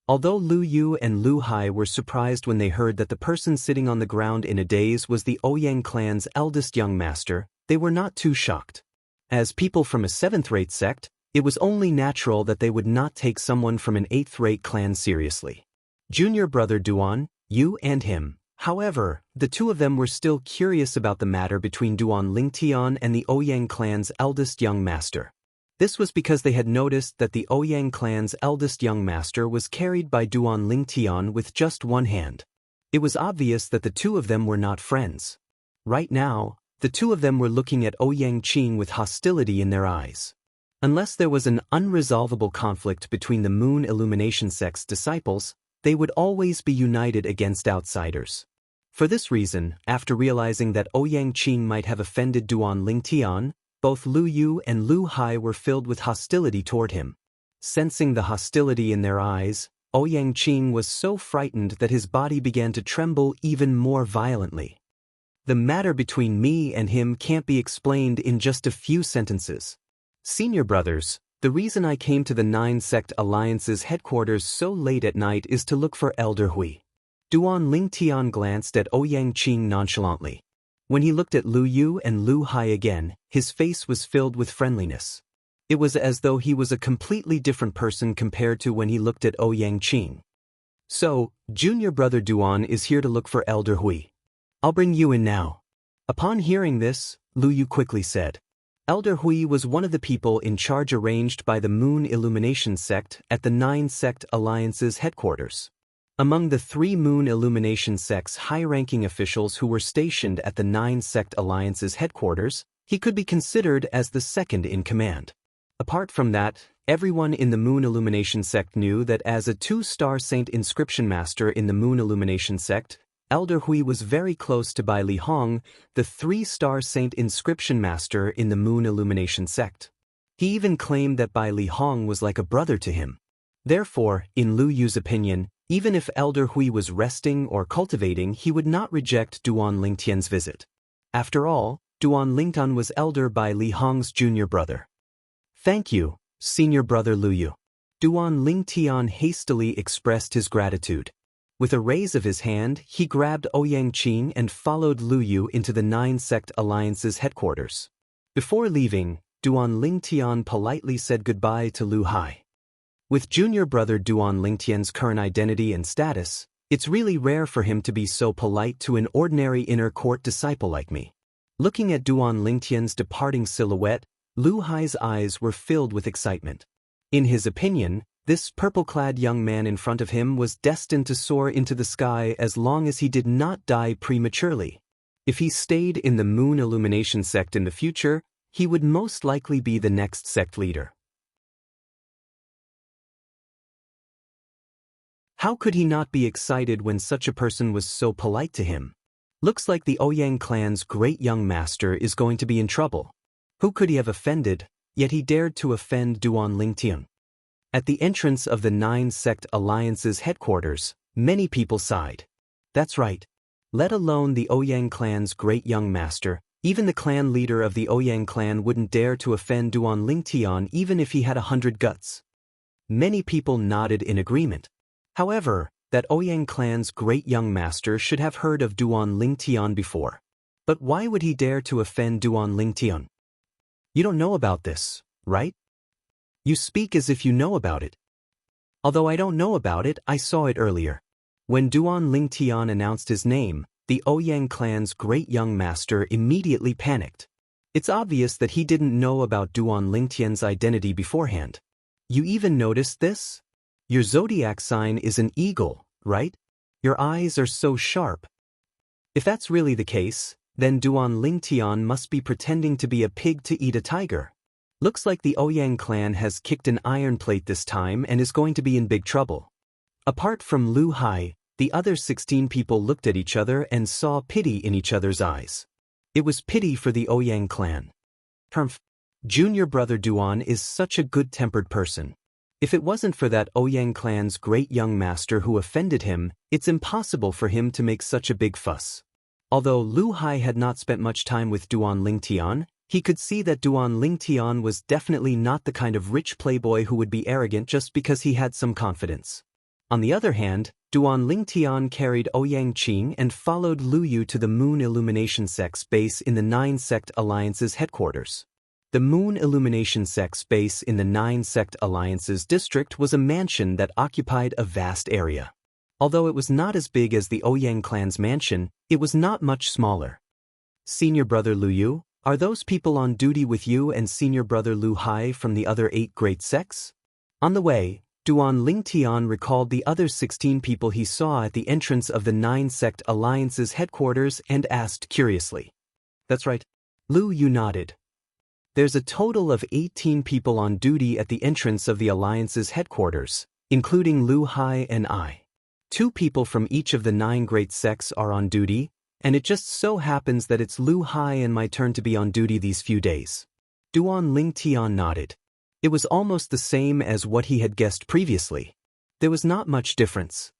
Although Lu Yu and Lu Hai were surprised when they heard that the person sitting on the ground in a daze was the Ouyang clan's eldest young master, they were not too shocked. As people from a 7th-rate sect, it was only natural that they would not take someone from an 8th-rate clan seriously. Junior brother Duan, you and him. However, the two of them were still curious about the matter between Duan Lingtian and the Ouyang clan's eldest young master. This was because they had noticed that the Ouyang clan's eldest young master was carried by Duan Lingtian with just one hand. It was obvious that the two of them were not friends. Right now, the two of them were looking at Ouyang Qing with hostility in their eyes. Unless there was an unresolvable conflict between the Moon Illumination sect's disciples, they would always be united against outsiders. For this reason, after realizing that Ouyang Qing might have offended Duan Lingtian, both Lu Yu and Lu Hai were filled with hostility toward him. Sensing the hostility in their eyes, Ouyang Qing was so frightened that his body began to tremble even more violently. The matter between me and him can't be explained in just a few sentences. Senior brothers, the reason I came to the 9-sect alliance's headquarters so late at night is to look for Elder Hui. Duan Lingtian glanced at Ouyang Qing nonchalantly. When he looked at Lu Yu and Lu Hai again, his face was filled with friendliness. It was as though he was a completely different person compared to when he looked at Ouyang Qing. So, junior brother Duan is here to look for Elder Hui. I'll bring you in now. Upon hearing this, Lu Yu quickly said. Elder Hui was one of the people in charge arranged by the Moon Illumination sect at the 9-sect alliance's headquarters. Among the 3 Moon Illumination sect's high-ranking officials who were stationed at the 9-sect alliance's headquarters, he could be considered as the second in command. Apart from that, everyone in the Moon Illumination sect knew that as a 2-star saint inscription master in the Moon Illumination sect, Elder Hui was very close to Bai Li Hong, the 3-star saint inscription master in the Moon Illumination sect. He even claimed that Bai Li Hong was like a brother to him. Therefore, in Lu Yu's opinion, even if Elder Hui was resting or cultivating, he would not reject Duan Lingtian's visit. After all, Duan Lingtian was Elder Bai Li Hong's junior brother. Thank you, senior brother Lu Yu. Duan Lingtian hastily expressed his gratitude. With a raise of his hand, he grabbed Ouyang Qing and followed Lu Yu into the 9-sect alliance's headquarters. Before leaving, Duan Lingtian politely said goodbye to Lu Hai. With junior brother Duan Lingtian's current identity and status, it's really rare for him to be so polite to an ordinary inner court disciple like me. Looking at Duan Lingtian's departing silhouette, Lu Hai's eyes were filled with excitement. In his opinion, this purple-clad young man in front of him was destined to soar into the sky as long as he did not die prematurely. If he stayed in the Moon Illumination sect in the future, he would most likely be the next sect leader. How could he not be excited when such a person was so polite to him? Looks like the Ouyang clan's great young master is going to be in trouble. Who could he have offended, yet he dared to offend Duan Lingtian? At the entrance of the 9-sect alliance's headquarters, many people sighed. That's right. Let alone the Ouyang clan's great young master, even the clan leader of the Ouyang clan wouldn't dare to offend Duan Lingtian even if he had 100 guts. Many people nodded in agreement. However, that Ouyang clan's great young master should have heard of Duan Lingtian before. But why would he dare to offend Duan Lingtian? You don't know about this, right? You speak as if you know about it. Although I don't know about it, I saw it earlier. When Duan Lingtian announced his name, the Ouyang clan's great young master immediately panicked. It's obvious that he didn't know about Duan Lingtian's identity beforehand. You even noticed this? Your zodiac sign is an eagle, right? Your eyes are so sharp. If that's really the case, then Duan Lingtian must be pretending to be a pig to eat a tiger. Looks like the Ouyang clan has kicked an iron plate this time and is going to be in big trouble. Apart from Lu Hai, the other 16 people looked at each other and saw pity in each other's eyes. It was pity for the Ouyang clan. Junior brother Duan is such a good-tempered person. If it wasn't for that Ouyang clan's great young master who offended him, it's impossible for him to make such a big fuss. Although Lu Hai had not spent much time with Duan Lingtian, he could see that Duan Lingtian was definitely not the kind of rich playboy who would be arrogant just because he had some confidence. On the other hand, Duan Lingtian carried Ouyang Qing and followed Lu Yu to the Moon Illumination Sect's base in the 9-sect alliance's headquarters. The Moon Illumination Sect's base in the 9-sect alliance's district was a mansion that occupied a vast area. Although it was not as big as the Ouyang clan's mansion, it was not much smaller. Senior brother Lu Yu, are those people on duty with you and senior brother Lu Hai from the other 8 great sects? On the way, Duan Lingtian recalled the other 16 people he saw at the entrance of the 9-sect alliance's headquarters and asked curiously. That's right. Lu Yu nodded. There's a total of 18 people on duty at the entrance of the alliance's headquarters, including Lu Hai and I. 2 people from each of the 9 great sects are on duty, and it just so happens that it's Lu Hai and my turn to be on duty these few days. Duan Lingtian nodded. It was almost the same as what he had guessed previously. There was not much difference.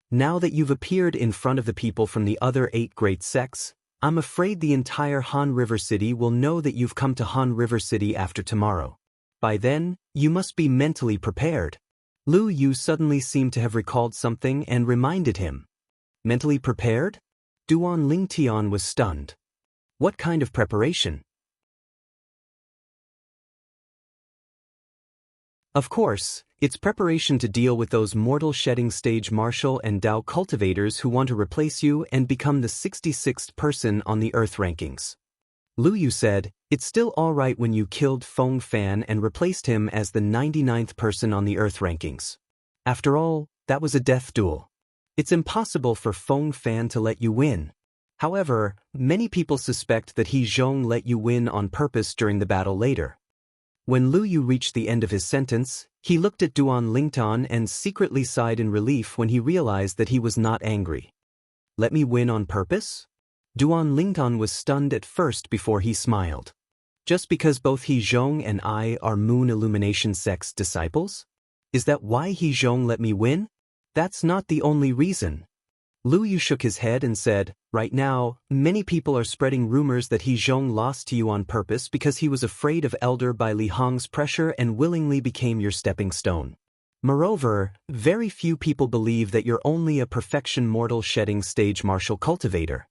Now that you've appeared in front of the people from the other 8 great sects, I'm afraid the entire Han River City will know that you've come to Han River City after tomorrow. By then, you must be mentally prepared. Lu Yu suddenly seemed to have recalled something and reminded him. Mentally prepared? Duan Lingtian was stunned. What kind of preparation? Of course, it's preparation to deal with those mortal shedding stage martial and Dao cultivators who want to replace you and become the 66th person on the Earth rankings. Lu Yu said, it's still alright when you killed Feng Fan and replaced him as the 99th person on the Earth rankings. After all, that was a death duel. It's impossible for Feng Fan to let you win. However, many people suspect that He Zhong let you win on purpose during the battle later. When Lu Yu reached the end of his sentence, he looked at Duan Lingtian and secretly sighed in relief when he realized that he was not angry. Let me win on purpose? Duan Lingtian was stunned at first before he smiled. Just because both He Zhong and I are Moon Illumination Sect's disciples? Is that why He Zhong let me win? That's not the only reason. Lu Yu shook his head and said, right now, many people are spreading rumors that He Zhong lost to you on purpose because he was afraid of Elder Bai Li Hong's pressure and willingly became your stepping stone. Moreover, very few people believe that you're only a perfection mortal shedding stage martial cultivator.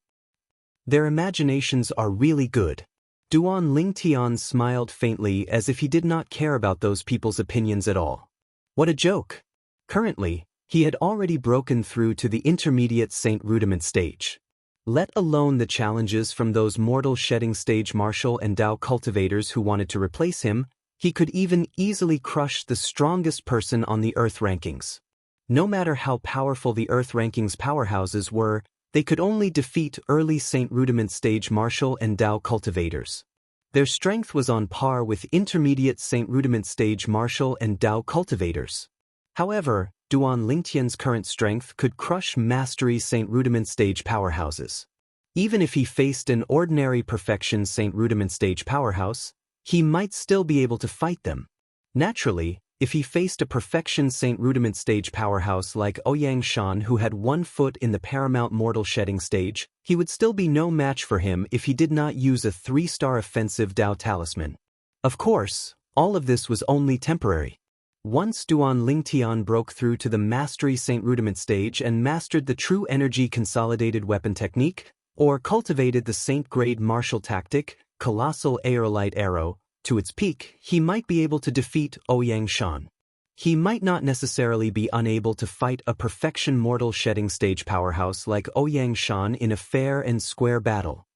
Their imaginations are really good. Duan Lingtian smiled faintly as if he did not care about those people's opinions at all. What a joke! Currently, he had already broken through to the intermediate Saint Rudiment stage. Let alone the challenges from those mortal shedding stage martial and Dao cultivators who wanted to replace him, he could even easily crush the strongest person on the Earth rankings. No matter how powerful the Earth rankings powerhouses were, they could only defeat early Saint Rudiment stage martial and Dao cultivators. Their strength was on par with intermediate Saint Rudiment stage martial and Dao cultivators. However, Duan Lingtian's current strength could crush mastery Saint Rudiment stage powerhouses. Even if he faced an ordinary Perfection Saint Rudiment stage powerhouse, he might still be able to fight them. Naturally, if he faced a Perfection Saint Rudiment stage powerhouse like Ouyang Shan who had 1 foot in the Paramount Mortal Shedding stage, he would still be no match for him if he did not use a 3-star offensive Dao Talisman. Of course, all of this was only temporary. Once Duan Lingtian broke through to the Mastery Saint Rudiment stage and mastered the True Energy Consolidated Weapon Technique, or cultivated the Saint Grade Martial Tactic, Colossal Aerolite Arrow, to its peak, he might be able to defeat Ouyang Shan. He might not necessarily be unable to fight a Perfection Mortal Shedding stage powerhouse like Ouyang Shan in a fair and square battle.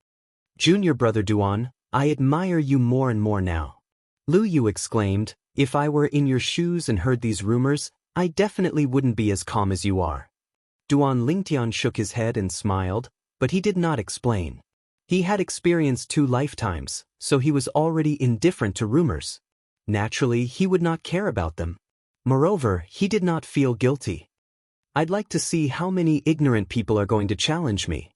Junior brother Duan, I admire you more and more now. Lu Yu exclaimed, if I were in your shoes and heard these rumors, I definitely wouldn't be as calm as you are. Duan Lingtian shook his head and smiled, but he did not explain. He had experienced 2 lifetimes, so he was already indifferent to rumors. Naturally, he would not care about them. Moreover, he did not feel guilty. I'd like to see how many ignorant people are going to challenge me.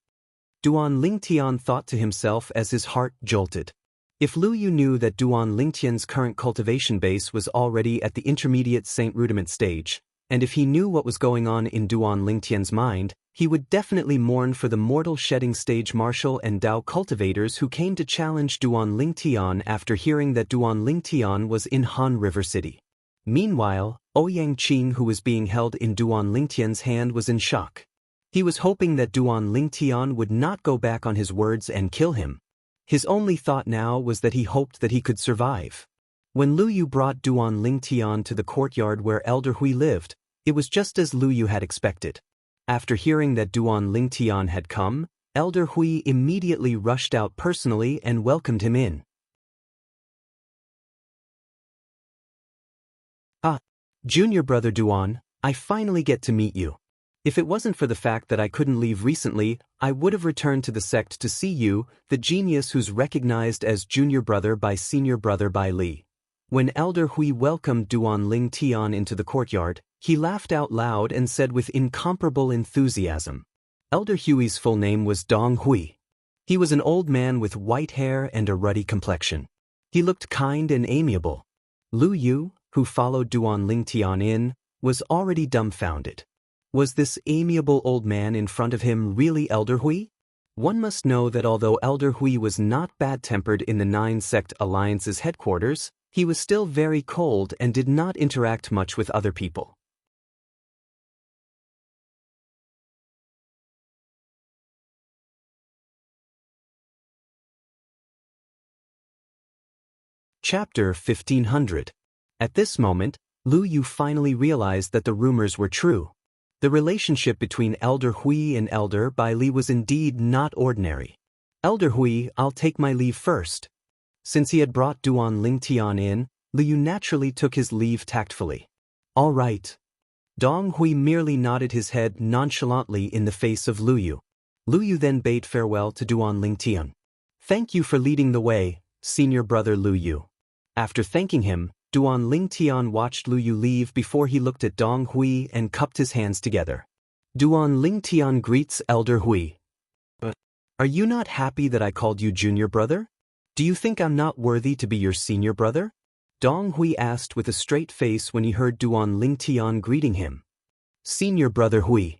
Duan Lingtian thought to himself as his heart jolted. If Lu Yu knew that Duan Lingtian's current cultivation base was already at the intermediate Saint Rudiment stage, and if he knew what was going on in Duan Lingtian's mind, he would definitely mourn for the Mortal Shedding stage martial and Dao cultivators who came to challenge Duan Lingtian after hearing that Duan Lingtian was in Han River City. Meanwhile, Ouyang Qing, who was being held in Duan Lingtian's hand, was in shock. He was hoping that Duan Lingtian would not go back on his words and kill him. His only thought now was that he hoped that he could survive. When Lu Yu brought Duan Lingtian to the courtyard where Elder Hui lived, it was just as Lu Yu had expected. After hearing that Duan Lingtian had come, Elder Hui immediately rushed out personally and welcomed him in. Ah, junior brother Duan, I finally get to meet you. If it wasn't for the fact that I couldn't leave recently, I would have returned to the sect to see you, the genius who's recognized as junior brother by senior brother by Li. When Elder Hui welcomed Duan Lingtian into the courtyard, he laughed out loud and said with incomparable enthusiasm. Elder Hui's full name was Dong Hui. He was an old man with white hair and a ruddy complexion. He looked kind and amiable. Lu Yu, who followed Duan Lingtian in, was already dumbfounded. Was this amiable old man in front of him really Elder Hui? One must know that although Elder Hui was not bad-tempered in the 9-sect alliance's headquarters, he was still very cold and did not interact much with other people. Chapter 1500. At this moment, Lu Yu finally realized that the rumors were true. The relationship between Elder Hui and Elder Bai Li was indeed not ordinary. Elder Hui, I'll take my leave first. Since he had brought Duan Lingtian in, Lu Yu naturally took his leave tactfully. All right. Dong Hui merely nodded his head nonchalantly in the face of Lu Yu. Lu Yu then bade farewell to Duan Lingtian. Thank you for leading the way, senior brother Lu Yu. After thanking him, Duan Lingtian watched Lu Yu leave before he looked at Dong Hui and cupped his hands together. Duan Lingtian greets Elder Hui. Are you not happy that I called you junior brother? Do you think I'm not worthy to be your senior brother? Dong Hui asked with a straight face when he heard Duan Lingtian greeting him. Senior brother Hui.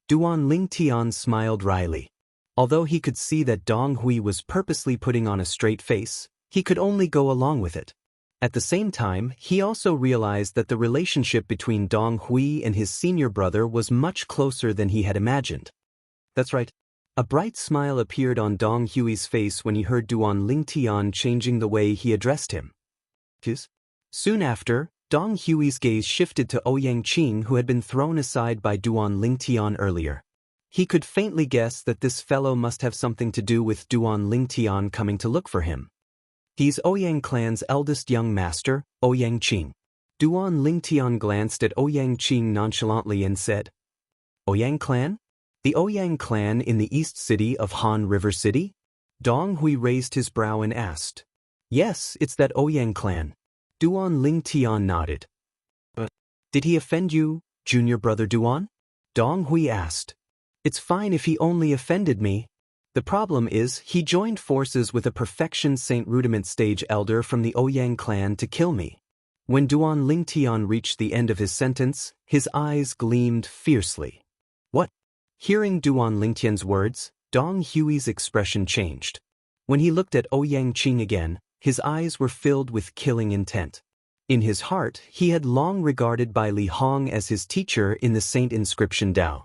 Duan Lingtian smiled wryly. Although he could see that Dong Hui was purposely putting on a straight face, he could only go along with it. At the same time, he also realized that the relationship between Dong Hui and his senior brother was much closer than he had imagined. That's right. A bright smile appeared on Dong Hui's face when he heard Duan Lingtian changing the way he addressed him. Soon after, Dong Hui's gaze shifted to Ouyang Qing, who had been thrown aside by Duan Lingtian earlier. He could faintly guess that this fellow must have something to do with Duan Lingtian coming to look for him. He's Ouyang clan's eldest young master, Ouyang Qing. Duan Lingtian glanced at Ouyang Qing nonchalantly and said, Ouyang clan? The Ouyang clan in the east city of Han River City? Dong Hui raised his brow and asked. Yes, it's that Ouyang clan. Duan Lingtian nodded. Did he offend you, junior brother Duan? Dong Hui asked. It's fine if he only offended me. The problem is, he joined forces with a Perfection Saint Rudiment stage elder from the Ouyang clan to kill me. When Duan Lingtian reached the end of his sentence, his eyes gleamed fiercely. What? Hearing Duan Lingtian's words, Dong Hui's expression changed. When he looked at Ouyang Qing again, his eyes were filled with killing intent. In his heart, he had long regarded Bai Li Hong as his teacher in the Saint Inscription Dao.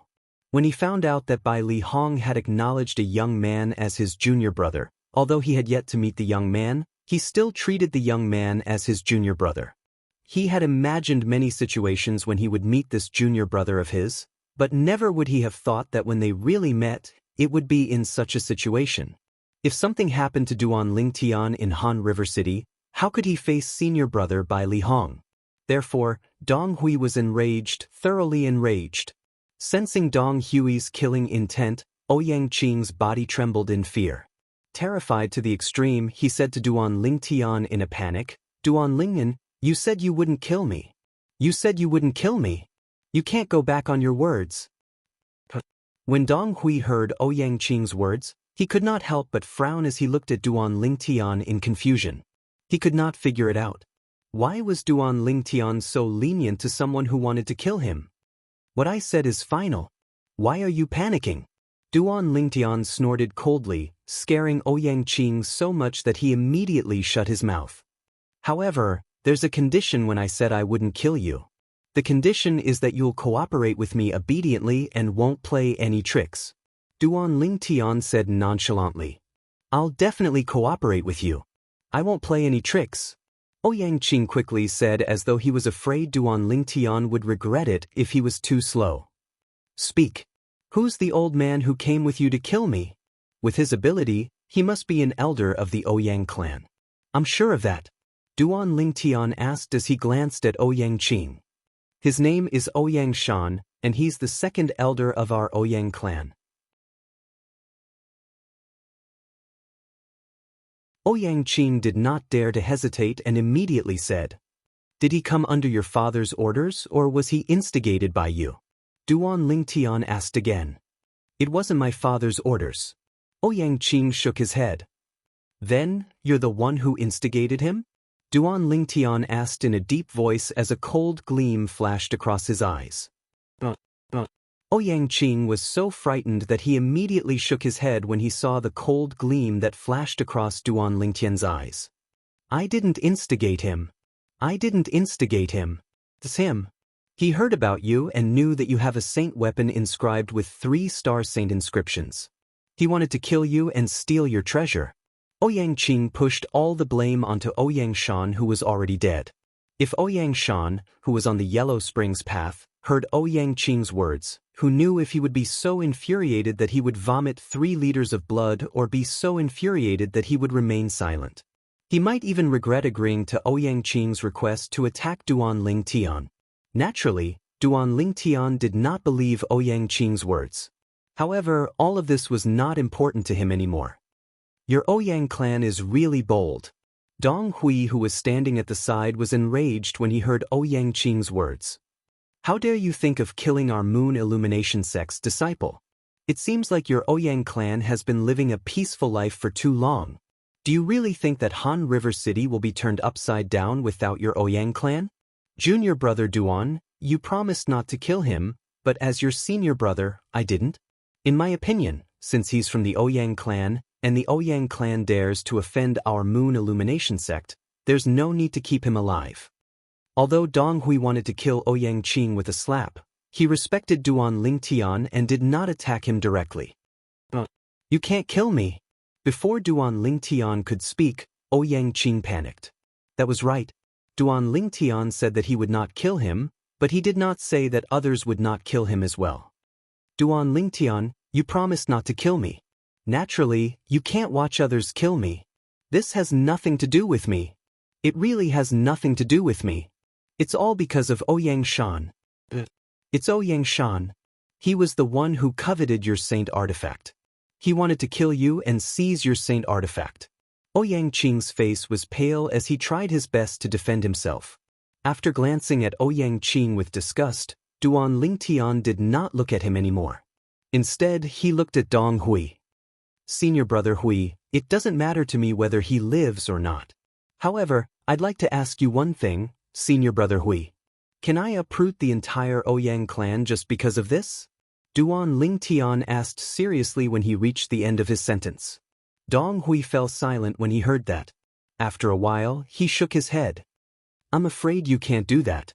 When he found out that Bai Li Hong had acknowledged a young man as his junior brother, although he had yet to meet the young man, he still treated the young man as his junior brother. He had imagined many situations when he would meet this junior brother of his, but never would he have thought that when they really met, it would be in such a situation. If something happened to Duan Lingtian in Han River City, how could he face senior brother Bai Li Hong? Therefore, Dong Hui was enraged, thoroughly enraged. Sensing Dong Hui's killing intent, Ouyang Qing's body trembled in fear. Terrified to the extreme, he said to Duan Lingtian in a panic, "Duan Lingyan, you said you wouldn't kill me. You said you wouldn't kill me. You can't go back on your words." When Dong Hui heard Ouyang Qing's words, he could not help but frown as he looked at Duan Lingtian in confusion. He could not figure it out. Why was Duan Lingtian so lenient to someone who wanted to kill him? "What I said is final. Why are you panicking?" Duan Lingtian snorted coldly, scaring Ouyang Qing so much that he immediately shut his mouth. "However, there's a condition when I said I wouldn't kill you. The condition is that you'll cooperate with me obediently and won't play any tricks." Duan Lingtian said nonchalantly. "I'll definitely cooperate with you. I won't play any tricks." Ouyang Qing quickly said as though he was afraid Duan Lingtian would regret it if he was too slow. "Speak. Who's the old man who came with you to kill me? With his ability, he must be an elder of the Ouyang clan." "I'm sure of that," Duan Lingtian asked as he glanced at Ouyang Qing. "His name is Ouyang Shan, and he's the second elder of our Ouyang clan." Ouyang Qing did not dare to hesitate and immediately said, "Did he come under your father's orders or was he instigated by you?" Duan Lingtian asked again. "It wasn't my father's orders." Ouyang Qing shook his head. "Then, you're the one who instigated him?" Duan Lingtian asked in a deep voice as a cold gleam flashed across his eyes. Ouyang Qing was so frightened that he immediately shook his head when he saw the cold gleam that flashed across Duan Lingtian's eyes. "I didn't instigate him. I didn't instigate him. It's him. He heard about you and knew that you have a saint weapon inscribed with 3-star saint inscriptions. He wanted to kill you and steal your treasure." Ouyang Qing pushed all the blame onto Ouyang Shan, who was already dead. If Ouyang Shan, who was on the Yellow Springs path, heard Ouyang Qing's words, who knew if he would be so infuriated that he would vomit 3 liters of blood or be so infuriated that he would remain silent. He might even regret agreeing to Ouyang Qing's request to attack Duan Lingtian. Naturally, Duan Lingtian did not believe Ouyang Qing's words. However, all of this was not important to him anymore. "Your Ouyang clan is really bold." Dong Hui, who was standing at the side, was enraged when he heard Ouyang Qing's words. "How dare you think of killing our Moon Illumination sect's disciple? It seems like your Ouyang clan has been living a peaceful life for too long. Do you really think that Han River City will be turned upside down without your Ouyang clan? Junior brother Duan, you promised not to kill him, but as your senior brother, I didn't. In my opinion, since he's from the Ouyang clan, and the Ouyang clan dares to offend our Moon Illumination sect, there's no need to keep him alive." Although Dong Hui wanted to kill Ouyang Qing with a slap, he respected Duan Lingtian and did not attack him directly. "You can't kill me." Before Duan Lingtian could speak, Ouyang Qing panicked. That was right. Duan Lingtian said that he would not kill him, but he did not say that others would not kill him as well. "Duan Lingtian, you promised not to kill me. Naturally, you can't watch others kill me. This has nothing to do with me. It really has nothing to do with me. It's all because of Ouyang Shan. It's Ouyang Shan. He was the one who coveted your saint artifact. He wanted to kill you and seize your saint artifact." Ouyang Qing's face was pale as he tried his best to defend himself. After glancing at Ouyang Qing with disgust, Duan Lingtian did not look at him anymore. Instead, he looked at Dong Hui. Senior Brother Hui, it doesn't matter to me whether he lives or not. However, I'd like to ask you one thing, Senior Brother Hui. Can I uproot the entire Ouyang clan just because of this? Duan Lingtian asked seriously when he reached the end of his sentence. Dong Hui fell silent when he heard that. After a while, he shook his head. I'm afraid you can't do that.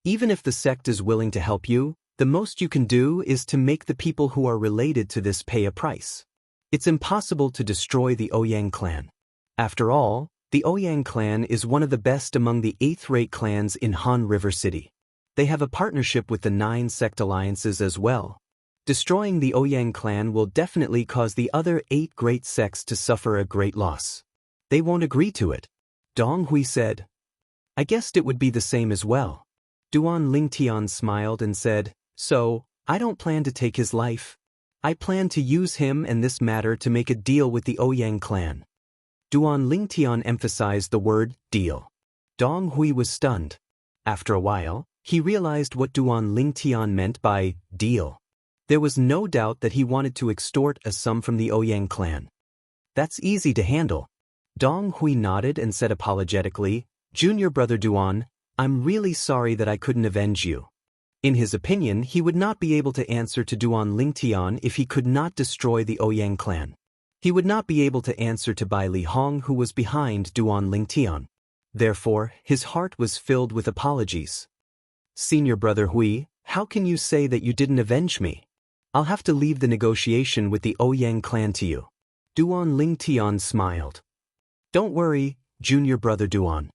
Even if the sect is willing to help you, the most you can do is to make the people who are related to this pay a price. It's impossible to destroy the Ouyang clan. After all, the Ouyang clan is one of the best among the 8th-rate clans in Han River City. They have a partnership with the 9 sect alliances as well. Destroying the Ouyang clan will definitely cause the other 8 great sects to suffer a great loss. They won't agree to it. Dong Hui said. I guessed it would be the same as well. Duan Lingtian smiled and said, So, I don't plan to take his life. I plan to use him and this matter to make a deal with the Ouyang clan. Duan Lingtian emphasized the word, deal. Dong Hui was stunned. After a while, he realized what Duan Lingtian meant by deal. There was no doubt that he wanted to extort a sum from the Ouyang clan. That's easy to handle. Dong Hui nodded and said apologetically, Junior Brother Duan, I'm really sorry that I couldn't avenge you. In his opinion, he would not be able to answer to Duan Lingtian if he could not destroy the Ouyang clan. He would not be able to answer to Bai Li Hong who was behind Duan Lingtian. Therefore, his heart was filled with apologies. Senior Brother Hui, how can you say that you didn't avenge me? I'll have to leave the negotiation with the Ouyang clan to you. Duan Lingtian smiled. Don't worry, Junior Brother Duan.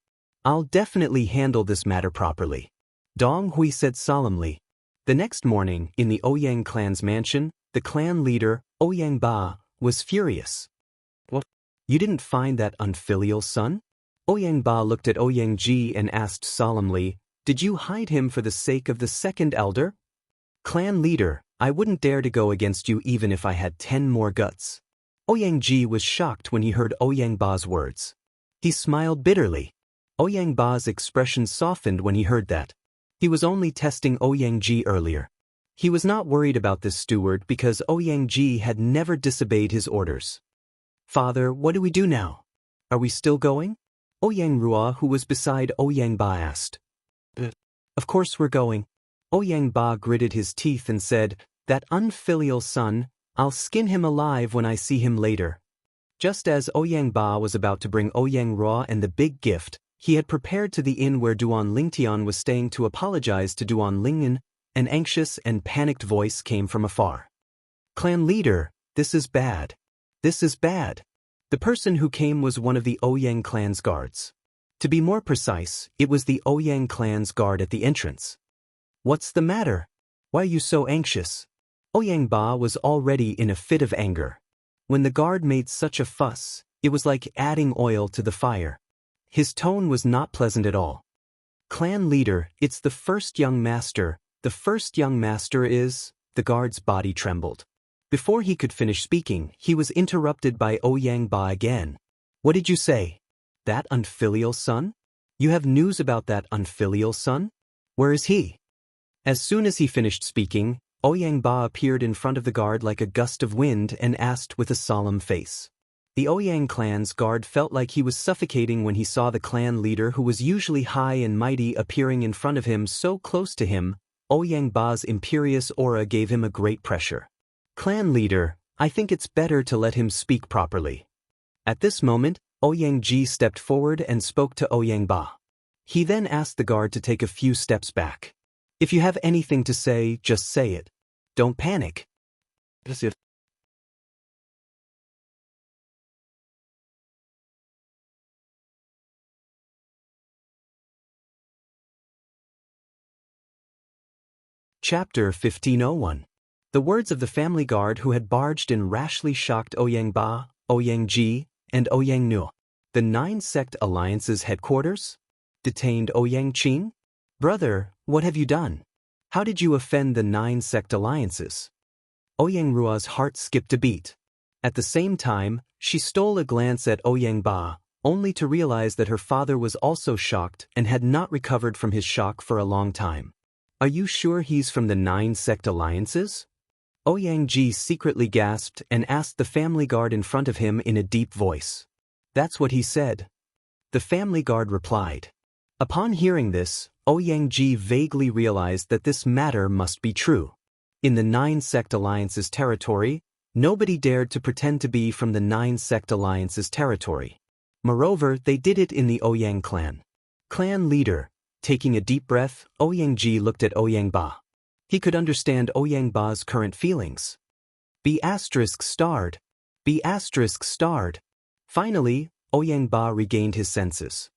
I'll definitely handle this matter properly. Dong Hui said solemnly. The next morning, in the Ouyang clan's mansion, the clan leader, Ouyang Ba, was furious. What? You didn't find that unfilial son? Ouyang Ba looked at Ouyang Ji and asked solemnly, Did you hide him for the sake of the second elder? Clan leader, I wouldn't dare to go against you even if I had 10 more guts. Ouyang Ji was shocked when he heard Ouyang Ba's words. He smiled bitterly. Ouyang Ba's expression softened when he heard that. He was only testing Ouyang Ji earlier. He was not worried about this steward because Ouyang Ji had never disobeyed his orders. Father, what do we do now? Are we still going? Ouyang Rua, who was beside Ouyang Ba, asked. Of course we're going. Ouyang Ba gritted his teeth and said, That unfilial son, I'll skin him alive when I see him later. Just as Ouyang Ba was about to bring Ouyang Rua and the big gift, he had prepared to the inn where Duan Lingtian was staying to apologize to Duan Lingen. An anxious and panicked voice came from afar. Clan leader, this is bad. This is bad. The person who came was one of the Ouyang clan's guards. To be more precise, it was the Ouyang clan's guard at the entrance. What's the matter? Why are you so anxious? Ouyang Ba was already in a fit of anger. When the guard made such a fuss, it was like adding oil to the fire. His tone was not pleasant at all. Clan leader, it's the first young master. The first young master is... The guard's body trembled. Before he could finish speaking, he was interrupted by Ouyang Ba again. What did you say? That unfilial son? You have news about that unfilial son? Where is he? As soon as he finished speaking, Ouyang Ba appeared in front of the guard like a gust of wind and asked with a solemn face. The Ouyang clan's guard felt like he was suffocating when he saw the clan leader who was usually high and mighty appearing in front of him so close to him. Ouyang Ba's imperious aura gave him a great pressure. Clan leader, I think it's better to let him speak properly. At this moment, Ouyang Ji stepped forward and spoke to Ouyang Ba. He then asked the guard to take a few steps back. If you have anything to say, just say it. Don't panic. That's it. Chapter 1501. The words of the family guard who had barged in rashly shocked Ouyang Ba, Ouyang Ji, and Ouyang Nu. The 9 sect alliance's headquarters? Detained Ouyang Qing? Brother, what have you done? How did you offend the 9 sect alliances? Ouyang Rua's heart skipped a beat. At the same time, she stole a glance at Ouyang Ba, only to realize that her father was also shocked and had not recovered from his shock for a long time. Are you sure he's from the 9 sect alliances? Ouyang secretly gasped and asked the family guard in front of him in a deep voice. That's what he said. The family guard replied. Upon hearing this, Ouyang vaguely realized that this matter must be true. In the 9 sect alliances territory, nobody dared to pretend to be from the 9 sect alliances territory. Moreover, they did it in the Ouyang clan. Clan leader. Taking a deep breath, Ouyang looked at Ouyang Ba. He could understand Ouyang Ba's current feelings. B*****. Finally, Ouyang Ba regained his senses.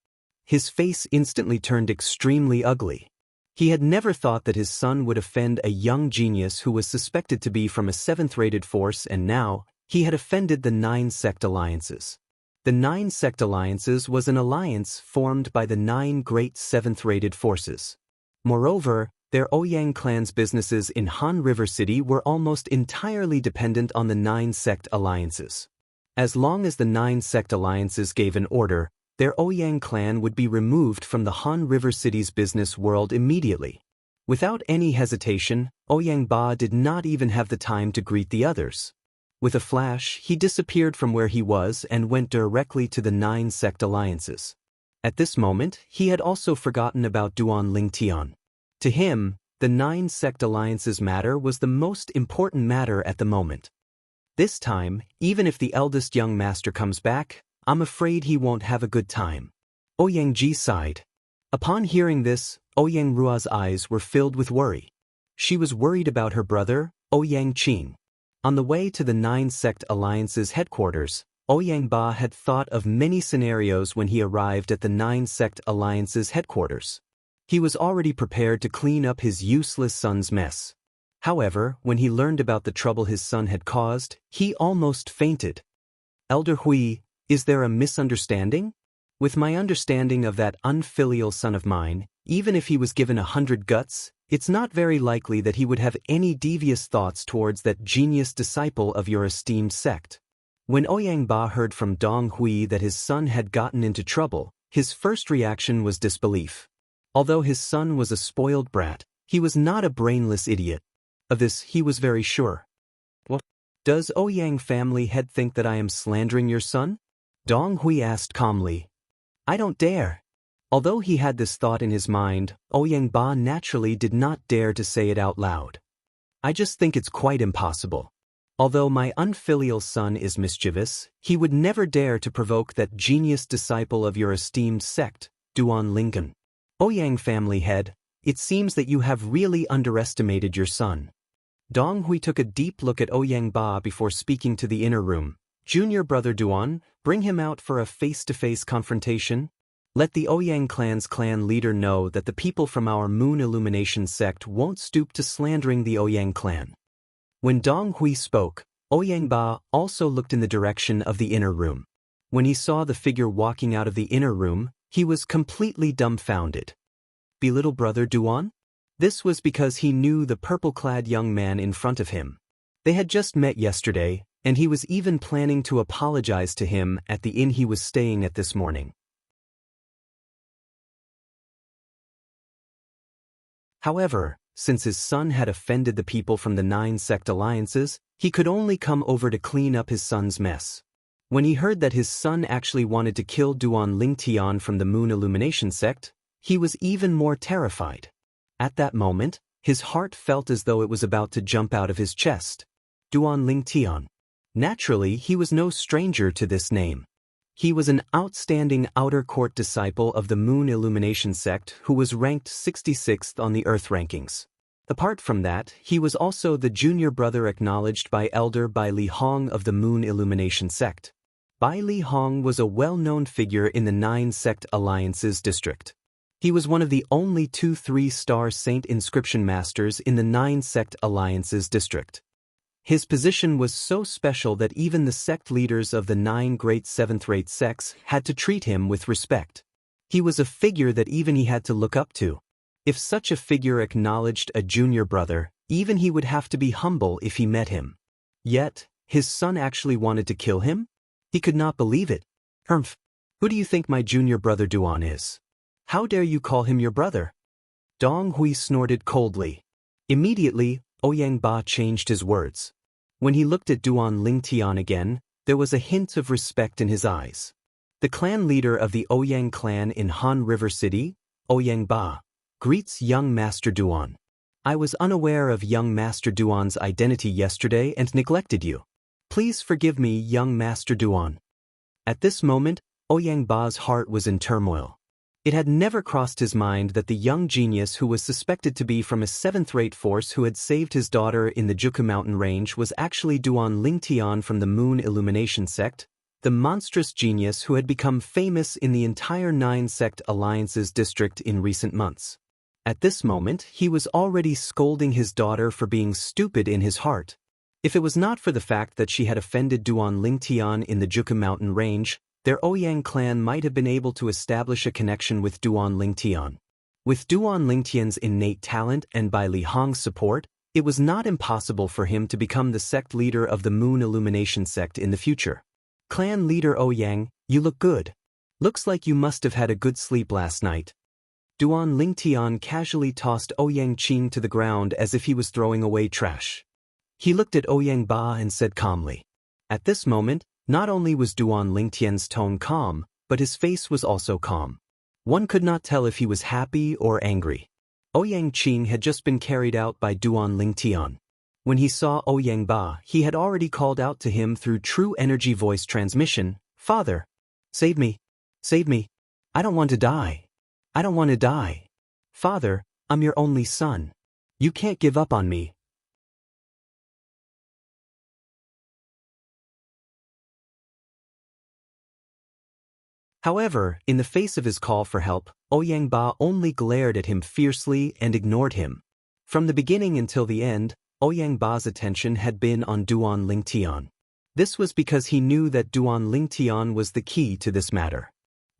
His face instantly turned extremely ugly. He had never thought that his son would offend a young genius who was suspected to be from a 7th-rated force, and now, he had offended the 9 sect alliances. The 9 sect alliances was an alliance formed by the 9 great 7th-rated forces. Moreover, their Ouyang clan's businesses in Han River City were almost entirely dependent on the 9 sect alliances. As long as the 9 sect alliances gave an order, their Ouyang clan would be removed from the Han River City's business world immediately. Without any hesitation, Ouyang Ba did not even have the time to greet the others. With a flash, he disappeared from where he was and went directly to the 9 sect alliances. At this moment, he had also forgotten about Duan Lingtian. To him, the 9 sect alliances matter was the most important matter at the moment. This time, even if the eldest young master comes back, I'm afraid he won't have a good time. Ouyang sighed. Upon hearing this, Ouyang Rua's eyes were filled with worry. She was worried about her brother, Ouyang Qing. On the way to the 9 sect alliances headquarters, Ouyang Ba had thought of many scenarios when he arrived at the 9 sect alliances headquarters. He was already prepared to clean up his useless son's mess. However, when he learned about the trouble his son had caused, he almost fainted. Elder Hui, is there a misunderstanding? With my understanding of that unfilial son of mine, even if he was given 100 guts, it's not very likely that he would have any devious thoughts towards that genius disciple of your esteemed sect. When Ouyang Ba heard from Dong Hui that his son had gotten into trouble, his first reaction was disbelief. Although his son was a spoiled brat, he was not a brainless idiot. Of this he was very sure. What? Does Ouyang family head think that I am slandering your son? Dong Hui asked calmly. I don't dare. Although he had this thought in his mind, Ouyang Ba naturally did not dare to say it out loud. I just think it's quite impossible. Although my unfilial son is mischievous, he would never dare to provoke that genius disciple of your esteemed sect, Duan Lincoln. Ouyang family head, it seems that you have really underestimated your son. Dong Hui took a deep look at Ouyang Ba before speaking to the inner room. Junior brother Duan, bring him out for a face-to-face confrontation. Let the Ouyang clan's clan leader know that the people from our Moon Illumination sect won't stoop to slandering the Ouyang clan. When Dong Hui spoke, Ouyang Ba also looked in the direction of the inner room. When he saw the figure walking out of the inner room, he was completely dumbfounded. Be little brother Duan? This was because he knew the purple-clad young man in front of him. They had just met yesterday, and he was even planning to apologize to him at the inn he was staying at this morning. However, since his son had offended the people from the 9 sect alliances, he could only come over to clean up his son's mess. When he heard that his son actually wanted to kill Duan Lingtian from the Moon Illumination sect, he was even more terrified. At that moment, his heart felt as though it was about to jump out of his chest. Duan Lingtian. Naturally, he was no stranger to this name. He was an outstanding outer court disciple of the Moon Illumination sect who was ranked 66th on the Earth rankings. Apart from that, he was also the junior brother acknowledged by Elder Bai Li Hong of the Moon Illumination sect. Bai Li Hong was a well-known figure in the 9 sect alliances district. He was one of the only 2 3-star saint inscription masters in the 9 sect alliances district. His position was so special that even the sect leaders of the 9 great 7th-rate sects had to treat him with respect. He was a figure that even he had to look up to. If such a figure acknowledged a junior brother, even he would have to be humble if he met him. Yet, his son actually wanted to kill him? He could not believe it. Humph! Who do you think my junior brother Duan is? How dare you call him your brother? Dong Hui snorted coldly. Immediately, Ouyang Ba changed his words. When he looked at Duan Lingtian again, there was a hint of respect in his eyes. The clan leader of the Ouyang clan in Han River City, Ouyang Ba, greets young Master Duan. I was unaware of young Master Duan's identity yesterday and neglected you. Please forgive me, young Master Duan. At this moment, Ouyang Ba's heart was in turmoil. It had never crossed his mind that the young genius who was suspected to be from a seventh-rate force who had saved his daughter in the Juku mountain range was actually Duan Lingtian from the Moon Illumination sect, the monstrous genius who had become famous in the entire 9-sect alliances district in recent months. At this moment, he was already scolding his daughter for being stupid in his heart. If it was not for the fact that she had offended Duan Lingtian in the Juku mountain range, their Ouyang clan might have been able to establish a connection with Duan Lingtian. With Duan Lingtian's innate talent and by Li Hong's support, it was not impossible for him to become the sect leader of the Moon Illumination sect in the future. Clan leader Ouyang, you look good. Looks like you must have had a good sleep last night. Duan Lingtian casually tossed Ouyang Qing to the ground as if he was throwing away trash. He looked at Ouyang Ba and said calmly. At this moment, not only was Duan Lingtian's tone calm, but his face was also calm. One could not tell if he was happy or angry. Ouyang Qing had just been carried out by Duan Lingtian. When he saw Ouyang Ba, he had already called out to him through true energy voice transmission, "Father, save me, save me. I don't want to die. I don't want to die. Father, I'm your only son. You can't give up on me." However, in the face of his call for help, Ouyang Ba only glared at him fiercely and ignored him. From the beginning until the end, Ouyang Ba's attention had been on Duan Lingtian. This was because he knew that Duan Lingtian was the key to this matter.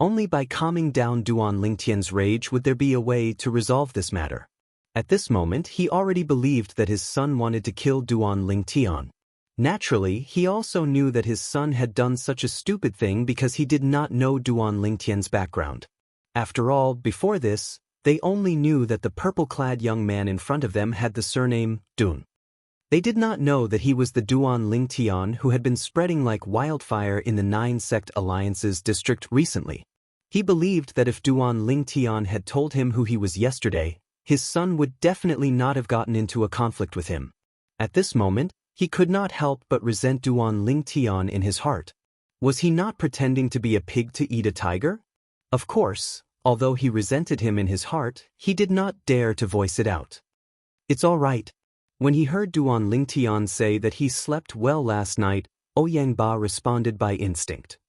Only by calming down Duan Lingtian's rage would there be a way to resolve this matter. At this moment, he already believed that his son wanted to kill Duan Lingtian. Naturally, he also knew that his son had done such a stupid thing because he did not know Duan Lingtian's background. After all, before this, they only knew that the purple-clad young man in front of them had the surname Dun. They did not know that he was the Duan Lingtian who had been spreading like wildfire in the 9-sect alliances district recently. He believed that if Duan Lingtian had told him who he was yesterday, his son would definitely not have gotten into a conflict with him. At this moment, he could not help but resent Duan Lingtian in his heart. Was he not pretending to be a pig to eat a tiger? Of course, although he resented him in his heart, he did not dare to voice it out. It's all right. When he heard Duan Lingtian say that he slept well last night, Ouyang Ba responded by instinct.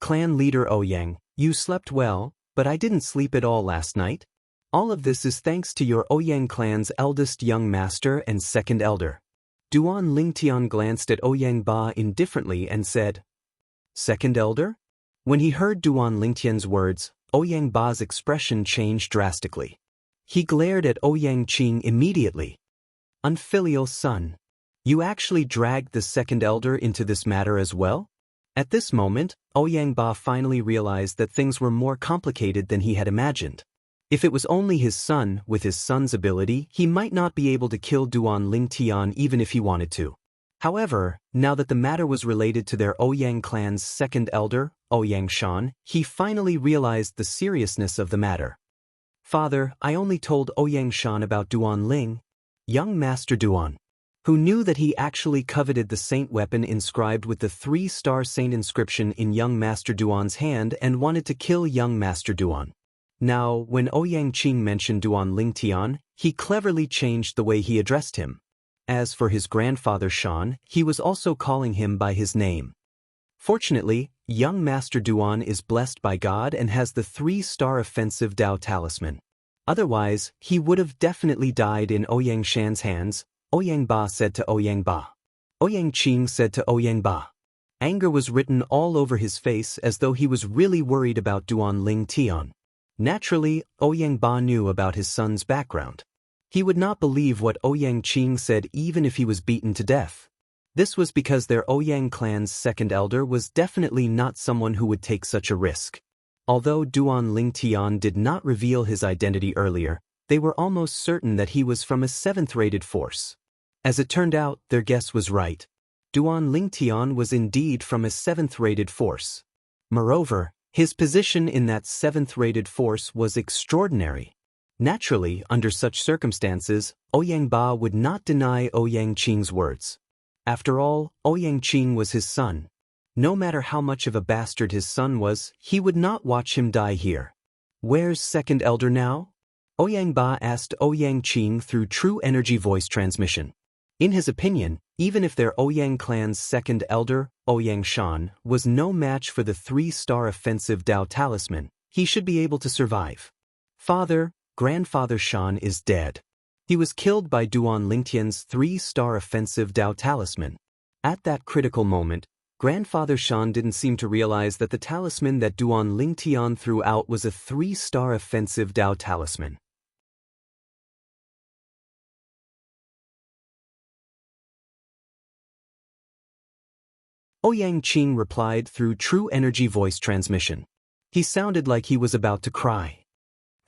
Clan leader Ouyang, you slept well, but I didn't sleep at all last night. All of this is thanks to your Ouyang clan's eldest young master and second elder. Duan Lingtian glanced at Ouyang Ba indifferently and said, Second elder? When he heard Duan Lingtian's words, Ouyang Ba's expression changed drastically. He glared at Ouyang Qing immediately. Unfilial son. You actually dragged the second elder into this matter as well? At this moment, Ouyang Ba finally realized that things were more complicated than he had imagined. If it was only his son, with his son's ability, he might not be able to kill Duan Lingtian even if he wanted to. However, now that the matter was related to their Ouyang clan's second elder, Ouyang Shan, he finally realized the seriousness of the matter. Father, I only told Ouyang Shan about Duan Ling, young Master Duan, who knew that he actually coveted the saint weapon inscribed with the 3-star saint inscription in young Master Duan's hand and wanted to kill young Master Duan. Now, when Ouyang Qing mentioned Duan Lingtian, he cleverly changed the way he addressed him. As for his grandfather Shan, he was also calling him by his name. Fortunately, young Master Duan is blessed by God and has the 3-star offensive Dao talisman. Otherwise, he would have definitely died in Ouyang Shan's hands, Ouyang Ba said to Ouyang Ba. Ouyang Qing said to Ouyang Ba. Anger was written all over his face as though he was really worried about Duan Lingtian. Naturally, Ouyang Ba knew about his son's background. He would not believe what Ouyang Qing said even if he was beaten to death. This was because their Ouyang clan's second elder was definitely not someone who would take such a risk. Although Duan Lingtian did not reveal his identity earlier, They were almost certain that he was from a 7th-rated force. As it turned out, their guess was right. Duan Lingtian was indeed from a 7th-rated force. Moreover, his position in that 7th-rated force was extraordinary. Naturally, under such circumstances, Ouyang Ba would not deny Ouyang Qing's words. After all, Ouyang Qing was his son. No matter how much of a bastard his son was, he would not watch him die here. Where's second elder now? Ouyang Ba asked Ouyang Qing through true energy voice transmission. In his opinion, even if their Ouyang clan's second elder, Ouyang Shan, was no match for the 3-star offensive Dao Talisman, he should be able to survive. Grandfather Shan is dead. He was killed by Duan Lingtian's 3-star offensive Dao Talisman. At that critical moment, Grandfather Shan didn't seem to realize that the talisman that Duan Lingtian threw out was a 3-star offensive Dao Talisman. Ouyang Qing replied through true energy voice transmission. He sounded like he was about to cry.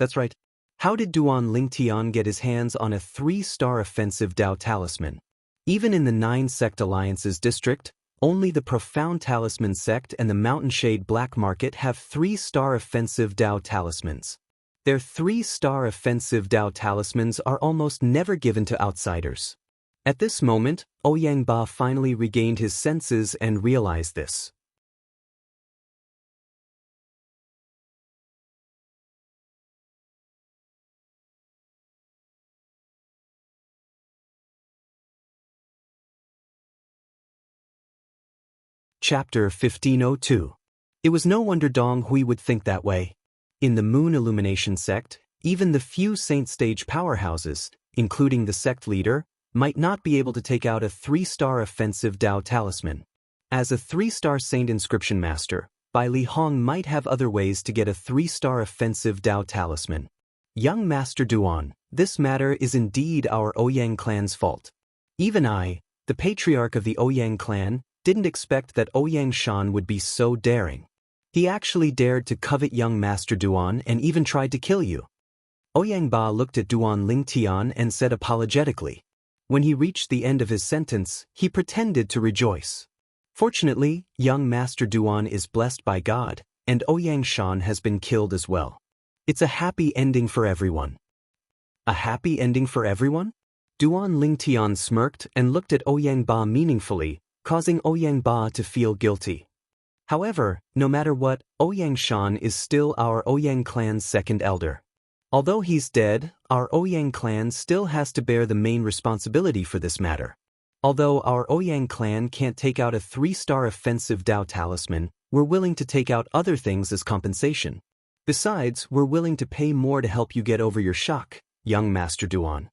That's right. How did Duan Lingtian get his hands on a 3-star offensive Dao Talisman? Even in the 9-sect alliances district, only the Profound Talisman sect and the Mountain Shade Black Market have 3-star offensive Dao Talismans. Their 3-star offensive Dao Talismans are almost never given to outsiders. At this moment, Ouyang Ba finally regained his senses and realized this. Chapter 1502. It was no wonder Dong Hui would think that way. In the Moon Illumination sect, even the few saint-stage powerhouses, including the sect leader, might not be able to take out a 3-star offensive Dao Talisman. As a 3-star Saint Inscription Master, Bai Li Hong might have other ways to get a 3-star offensive Dao Talisman. Young Master Duan, this matter is indeed our Ouyang clan's fault. Even I, the patriarch of the Ouyang clan, didn't expect that Ouyang Shan would be so daring. He actually dared to covet young Master Duan and even tried to kill you. Ouyang Ba looked at Duan Lingtian and said apologetically. When he reached the end of his sentence, he pretended to rejoice. Fortunately, young Master Duan is blessed by God, and Ouyang Shan has been killed as well. It's a happy ending for everyone. A happy ending for everyone? Duan Lingtian smirked and looked at Ouyang Ba meaningfully, causing Ouyang Ba to feel guilty. However, no matter what, Ouyang Shan is still our Ouyang clan's second elder. Although he's dead, our Ouyang clan still has to bear the main responsibility for this matter. Although our Ouyang clan can't take out a 3-star offensive Dao Talisman, we're willing to take out other things as compensation. Besides, we're willing to pay more to help you get over your shock, young Master Duan.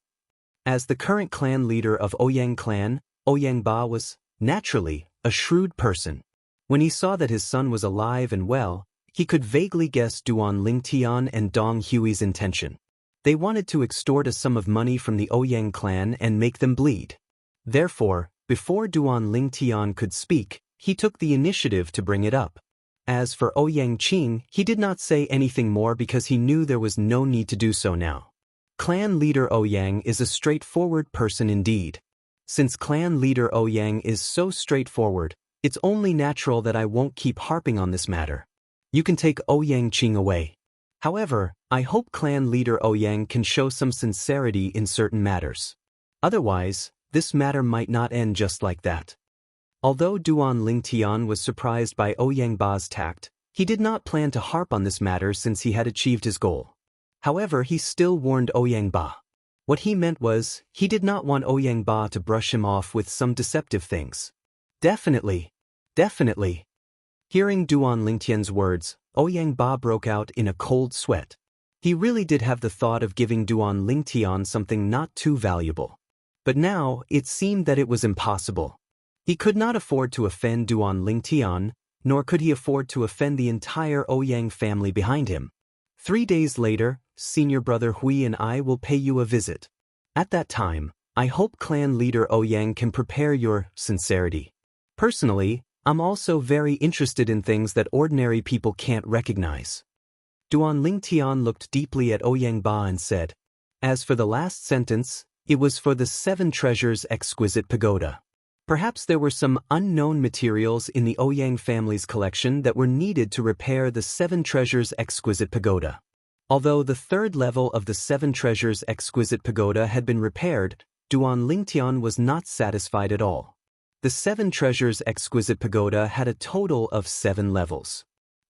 As the current clan leader of Ouyang clan, Ouyang Ba was, naturally, a shrewd person. When he saw that his son was alive and well, he could vaguely guess Duan Lingtian and Dong Hui's intention. They wanted to extort a sum of money from the Ouyang clan and make them bleed. Therefore, before Duan Lingtian could speak, he took the initiative to bring it up. As for Ouyang Qing, he did not say anything more because he knew there was no need to do so now. Clan leader Ouyang is a straightforward person indeed. Since clan leader Ouyang is so straightforward, it's only natural that I won't keep harping on this matter. You can take Ouyang Qing away. However, I hope clan leader Ouyang can show some sincerity in certain matters. Otherwise, this matter might not end just like that. Although Duan Lingtian was surprised by Ouyang Ba's tact, he did not plan to harp on this matter since he had achieved his goal. However, he still warned Ouyang Ba. What he meant was, he did not want Ouyang Ba to brush him off with some deceptive things. Definitely. Hearing Duan Lingtian's words, Ouyang Ba broke out in a cold sweat. He really did have the thought of giving Duan Lingtian something not too valuable. But now, it seemed that it was impossible. He could not afford to offend Duan Lingtian, nor could he afford to offend the entire Ouyang family behind him. 3 days later, senior brother Hui and I will pay you a visit. At that time, I hope clan leader Ouyang can prepare your sincerity. Personally, I'm also very interested in things that ordinary people can't recognize. Duan Lingtian looked deeply at Ouyang Ba and said, As for the last sentence, it was for the 7 treasures exquisite pagoda. Perhaps there were some unknown materials in the Ouyang family's collection that were needed to repair the 7 treasures exquisite pagoda. Although the 3rd level of the 7 treasures exquisite pagoda had been repaired, Duan Lingtian was not satisfied at all. The 7 treasures exquisite pagoda had a total of 7 levels.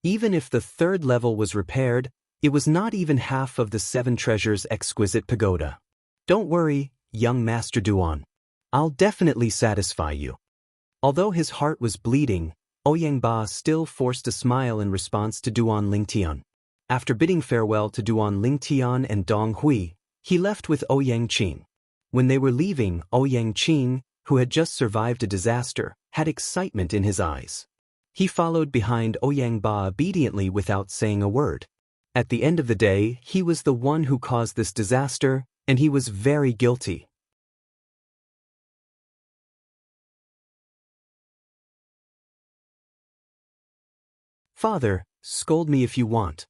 Even if the 3rd level was repaired, it was not even half of the 7 treasures exquisite pagoda. Don't worry, young Master Duan. I'll definitely satisfy you. Although his heart was bleeding, Ouyang Ba still forced a smile in response to Duan Lingtian. After bidding farewell to Duan Lingtian and Dong Hui, he left with Ouyang Qing. When they were leaving, Ouyang Qing, who had just survived a disaster, had excitement in his eyes. He followed behind Ouyang Ba obediently without saying a word. At the end of the day, he was the one who caused this disaster, and he was very guilty. Father, scold me if you want.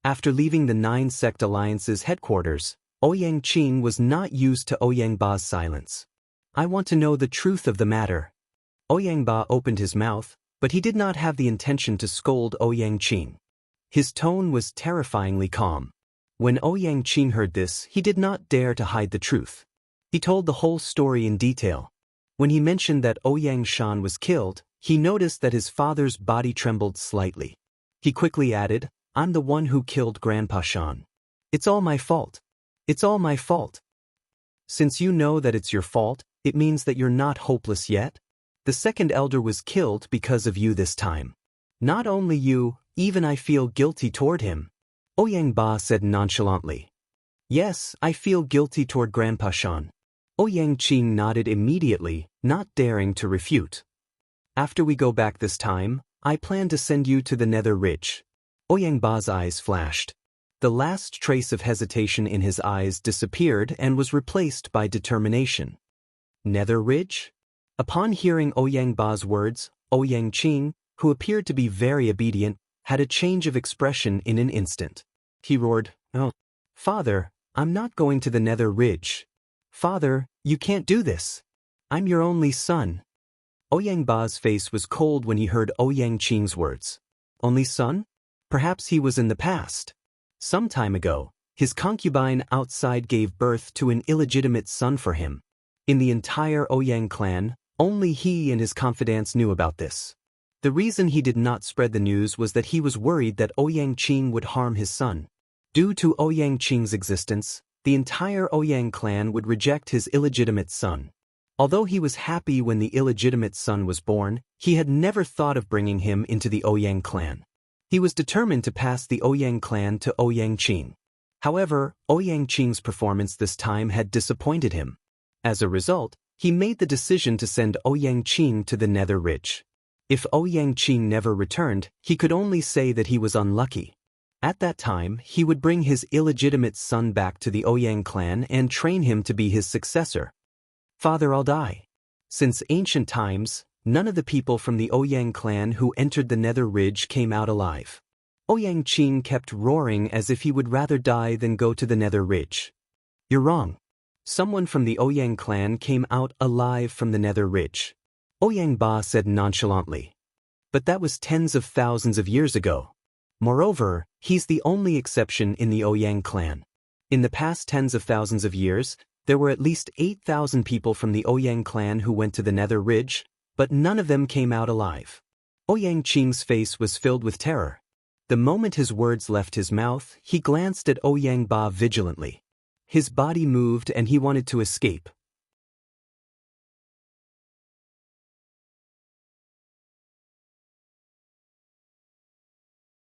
After leaving the 9 sect alliance's headquarters, Ouyang Qing was not used to Ouyang Ba's silence. I want to know the truth of the matter. Ouyang Ba opened his mouth, but he did not have the intention to scold Ouyang Qing. His tone was terrifyingly calm. When Ouyang Qing heard this, he did not dare to hide the truth. He told the whole story in detail. When he mentioned that Ouyang Shan was killed, he noticed that his father's body trembled slightly. He quickly added, I'm the one who killed Grandpa Shan. It's all my fault. It's all my fault. Since you know that it's your fault, it means that you're not hopeless yet? The 2nd elder was killed because of you this time. Not only you, even I feel guilty toward him. Ouyang Ba said nonchalantly. Yes, I feel guilty toward Grandpa Shan. Ouyang Qing nodded immediately, not daring to refute. After we go back this time, I plan to send you to the Nether Ridge. Ouyang Ba's eyes flashed. The last trace of hesitation in his eyes disappeared and was replaced by determination. Nether Ridge? Upon hearing Ouyang Ba's words, Ouyang Qing, who appeared to be very obedient, had a change of expression in an instant. He roared, Oh, Father, I'm not going to the Nether Ridge. Father, you can't do this. I'm your only son. Ouyang Ba's face was cold when he heard Ouyang Qing's words. Only son? Perhaps he was in the past. Some time ago, his concubine outside gave birth to an illegitimate son for him. In the entire Ouyang clan, only he and his confidants knew about this. The reason he did not spread the news was that he was worried that Ouyang Qing would harm his son. Due to Ouyang Qing's existence, the entire Ouyang clan would reject his illegitimate son. Although he was happy when the illegitimate son was born, he had never thought of bringing him into the Ouyang clan. He was determined to pass the Ouyang clan to Ouyang Qing. However, Ouyang Qing's performance this time had disappointed him. As a result, he made the decision to send Ouyang Qing to the Nether Ridge. If Ouyang Qing never returned, he could only say that he was unlucky. At that time, he would bring his illegitimate son back to the Ouyang clan and train him to be his successor. Father, I'll die. Since ancient times, none of the people from the Ouyang clan who entered the Nether Ridge came out alive. Ouyang Qing kept roaring as if he would rather die than go to the Nether Ridge. You're wrong. Someone from the Ouyang clan came out alive from the Nether Ridge. Ouyang Ba said nonchalantly. But that was tens of thousands of years ago. Moreover, he's the only exception in the Ouyang clan. In the past tens of thousands of years, there were at least 8,000 people from the Ouyang clan who went to the Nether Ridge, but none of them came out alive. Ouyang Qing's face was filled with terror. The moment his words left his mouth, he glanced at Ouyang Ba vigilantly. His body moved and he wanted to escape.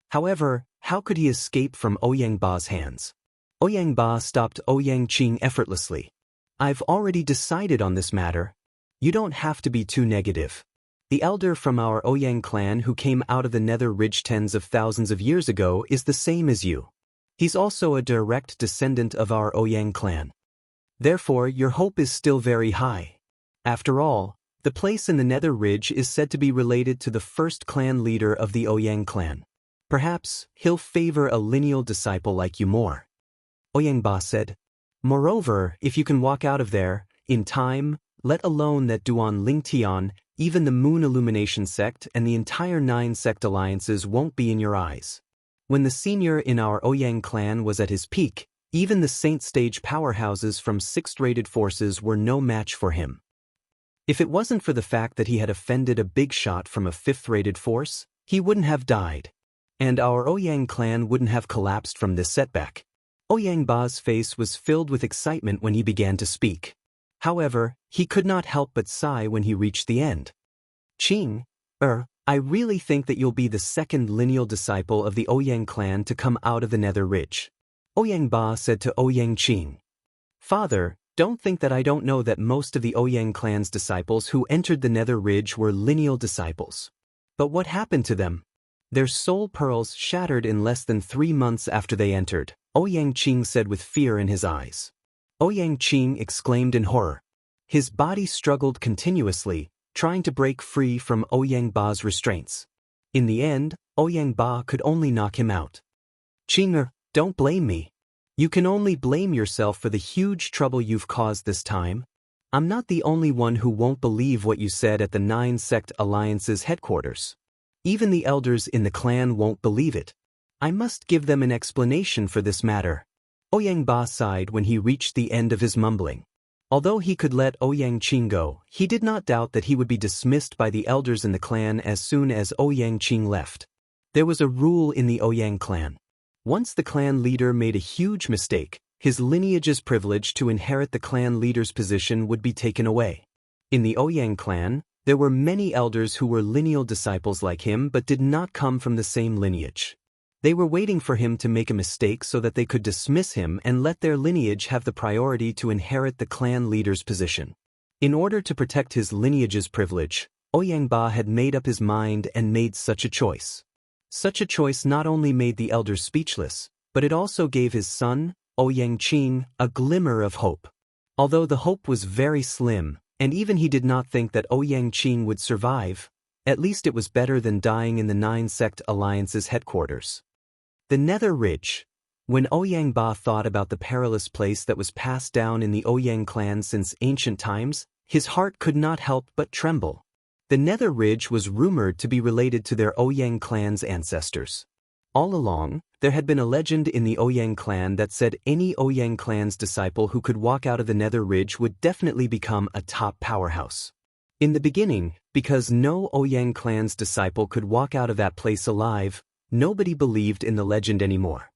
However, how could he escape from Ouyang Ba's hands? Ouyang Ba stopped Ouyang Qing effortlessly. I've already decided on this matter. You don't have to be too negative. The elder from our Ouyang clan who came out of the Nether Ridge tens of thousands of years ago is the same as you. He's also a direct descendant of our Ouyang clan. Therefore, your hope is still very high. After all, the place in the Nether Ridge is said to be related to the first clan leader of the Ouyang clan. Perhaps he'll favor a lineal disciple like you more. Ouyang Ba said, Moreover, if you can walk out of there, in time, let alone that Duan Lingtian, even the Moon Illumination sect and the entire 9-sect alliances won't be in your eyes. When the senior in our Ouyang clan was at his peak, even the Saint Stage powerhouses from 6th-rated forces were no match for him. If it wasn't for the fact that he had offended a big shot from a 5th-rated force, he wouldn't have died. And our Ouyang clan wouldn't have collapsed from this setback. Ouyang Ba's face was filled with excitement when he began to speak. However, he could not help but sigh when he reached the end. Qing, I really think that you'll be the second lineal disciple of the Ouyang clan to come out of the Nether Ridge. Ouyang Ba said to Ouyang Qing. Father, don't think that I don't know that most of the Ouyang clan's disciples who entered the Nether Ridge were lineal disciples. But what happened to them? Their soul pearls shattered in less than 3 months after they entered, Ouyang Qing said with fear in his eyes. Ouyang Qing exclaimed in horror. His body struggled continuously, trying to break free from Ouyang Ba's restraints. In the end, Ouyang Ba could only knock him out. Qing, don't blame me. You can only blame yourself for the huge trouble you've caused this time. I'm not the only one who won't believe what you said at the 9-sect alliance's headquarters. Even the elders in the clan won't believe it. I must give them an explanation for this matter. Ouyang Ba sighed when he reached the end of his mumbling. Although he could let Ouyang Qing go, he did not doubt that he would be dismissed by the elders in the clan as soon as Ouyang Qing left. There was a rule in the Ouyang clan. Once the clan leader made a huge mistake, his lineage's privilege to inherit the clan leader's position would be taken away. In the Ouyang clan, there were many elders who were lineal disciples like him but did not come from the same lineage. They were waiting for him to make a mistake so that they could dismiss him and let their lineage have the priority to inherit the clan leader's position. In order to protect his lineage's privilege, Ouyang Ba had made up his mind and made such a choice. Such a choice not only made the elders speechless, but it also gave his son, Ouyang Qing, a glimmer of hope. Although the hope was very slim, and even he did not think that Ouyang Qing would survive, at least it was better than dying in the 9-sect alliance's headquarters. The Nether Ridge. When Ouyang Ba thought about the perilous place that was passed down in the Ouyang clan since ancient times, his heart could not help but tremble. The Nether Ridge was rumored to be related to their Ouyang clan's ancestors. All along, there had been a legend in the Ouyang clan that said any Ouyang clan's disciple who could walk out of the Nether Ridge would definitely become a top powerhouse. In the beginning, because no Ouyang clan's disciple could walk out of that place alive, nobody believed in the legend anymore.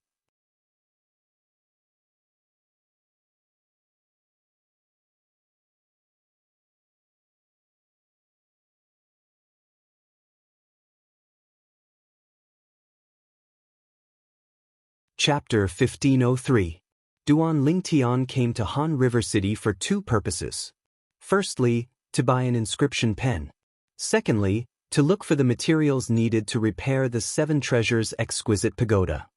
Chapter 1503. Duan Lingtian came to Han River City for 2 purposes. Firstly, to buy an inscription pen. Secondly, to look for the materials needed to repair the 7 Treasures exquisite pagoda.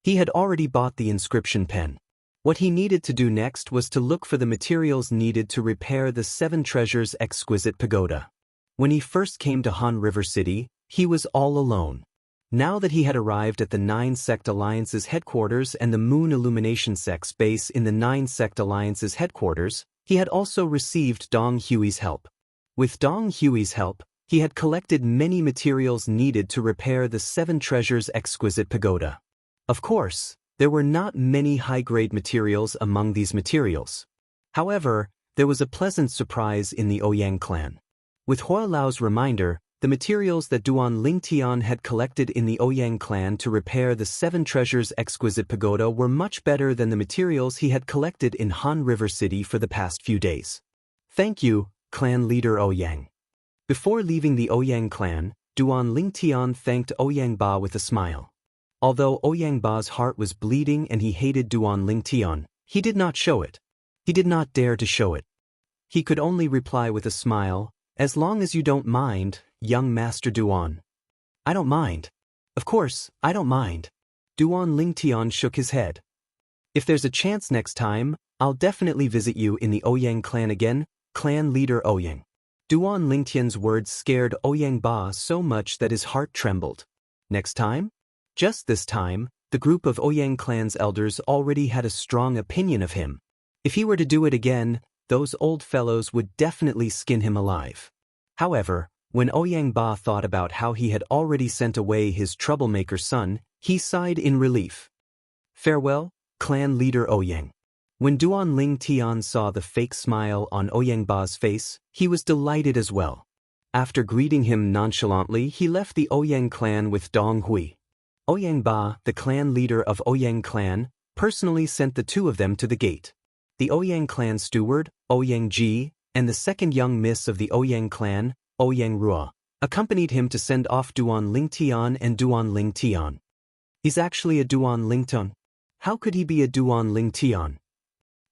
He had already bought the inscription pen. What he needed to do next was to look for the materials needed to repair the 7 Treasures exquisite pagoda. When he first came to Han River City, he was all alone. Now that he had arrived at the 9-sect alliance's headquarters and the Moon Illumination sect's base in the 9-sect alliance's headquarters, he had also received Dong Hui's help. With Dong Hui's help, he had collected many materials needed to repair the 7 Treasures exquisite pagoda. Of course, there were not many high-grade materials among these materials. However, there was a pleasant surprise in the Ouyang clan. With Hua Lao's reminder, the materials that Duan Lingtian had collected in the Ouyang clan to repair the 7 Treasures exquisite pagoda were much better than the materials he had collected in Han River City for the past few days. Thank you, clan leader Ouyang. Before leaving the Ouyang clan, Duan Lingtian thanked Ouyang Ba with a smile. Although Ouyang Ba's heart was bleeding and he hated Duan Lingtian, he did not show it. He did not dare to show it. He could only reply with a smile, "As long as you don't mind, young Master Duan." "I don't mind. Of course, I don't mind." Duan Lingtian shook his head. "If there's a chance next time, I'll definitely visit you in the Ouyang clan again, clan leader Ouyang." Duan Lingtian's words scared Ouyang Ba so much that his heart trembled. Next time? Just this time, the group of Ouyang clan's elders already had a strong opinion of him. If he were to do it again, those old fellows would definitely skin him alive. However, when Ouyang Ba thought about how he had already sent away his troublemaker son, he sighed in relief. Farewell, clan leader Ouyang. When Duan Ling Tian saw the fake smile on Ouyang Ba's face, he was delighted as well. After greeting him nonchalantly, he left the Ouyang clan with Dong Hui. Ouyang Ba, the clan leader of Ouyang clan, personally sent the two of them to the gate. The Ouyang clan steward, Ouyang Ji, and the second young miss of the Ouyang clan, Ouyang Rua, accompanied him to send off Duan Ling Tian and Duan Ling Tian. He's actually a Duan Ling Tian. How could he be a Duan Ling Tian?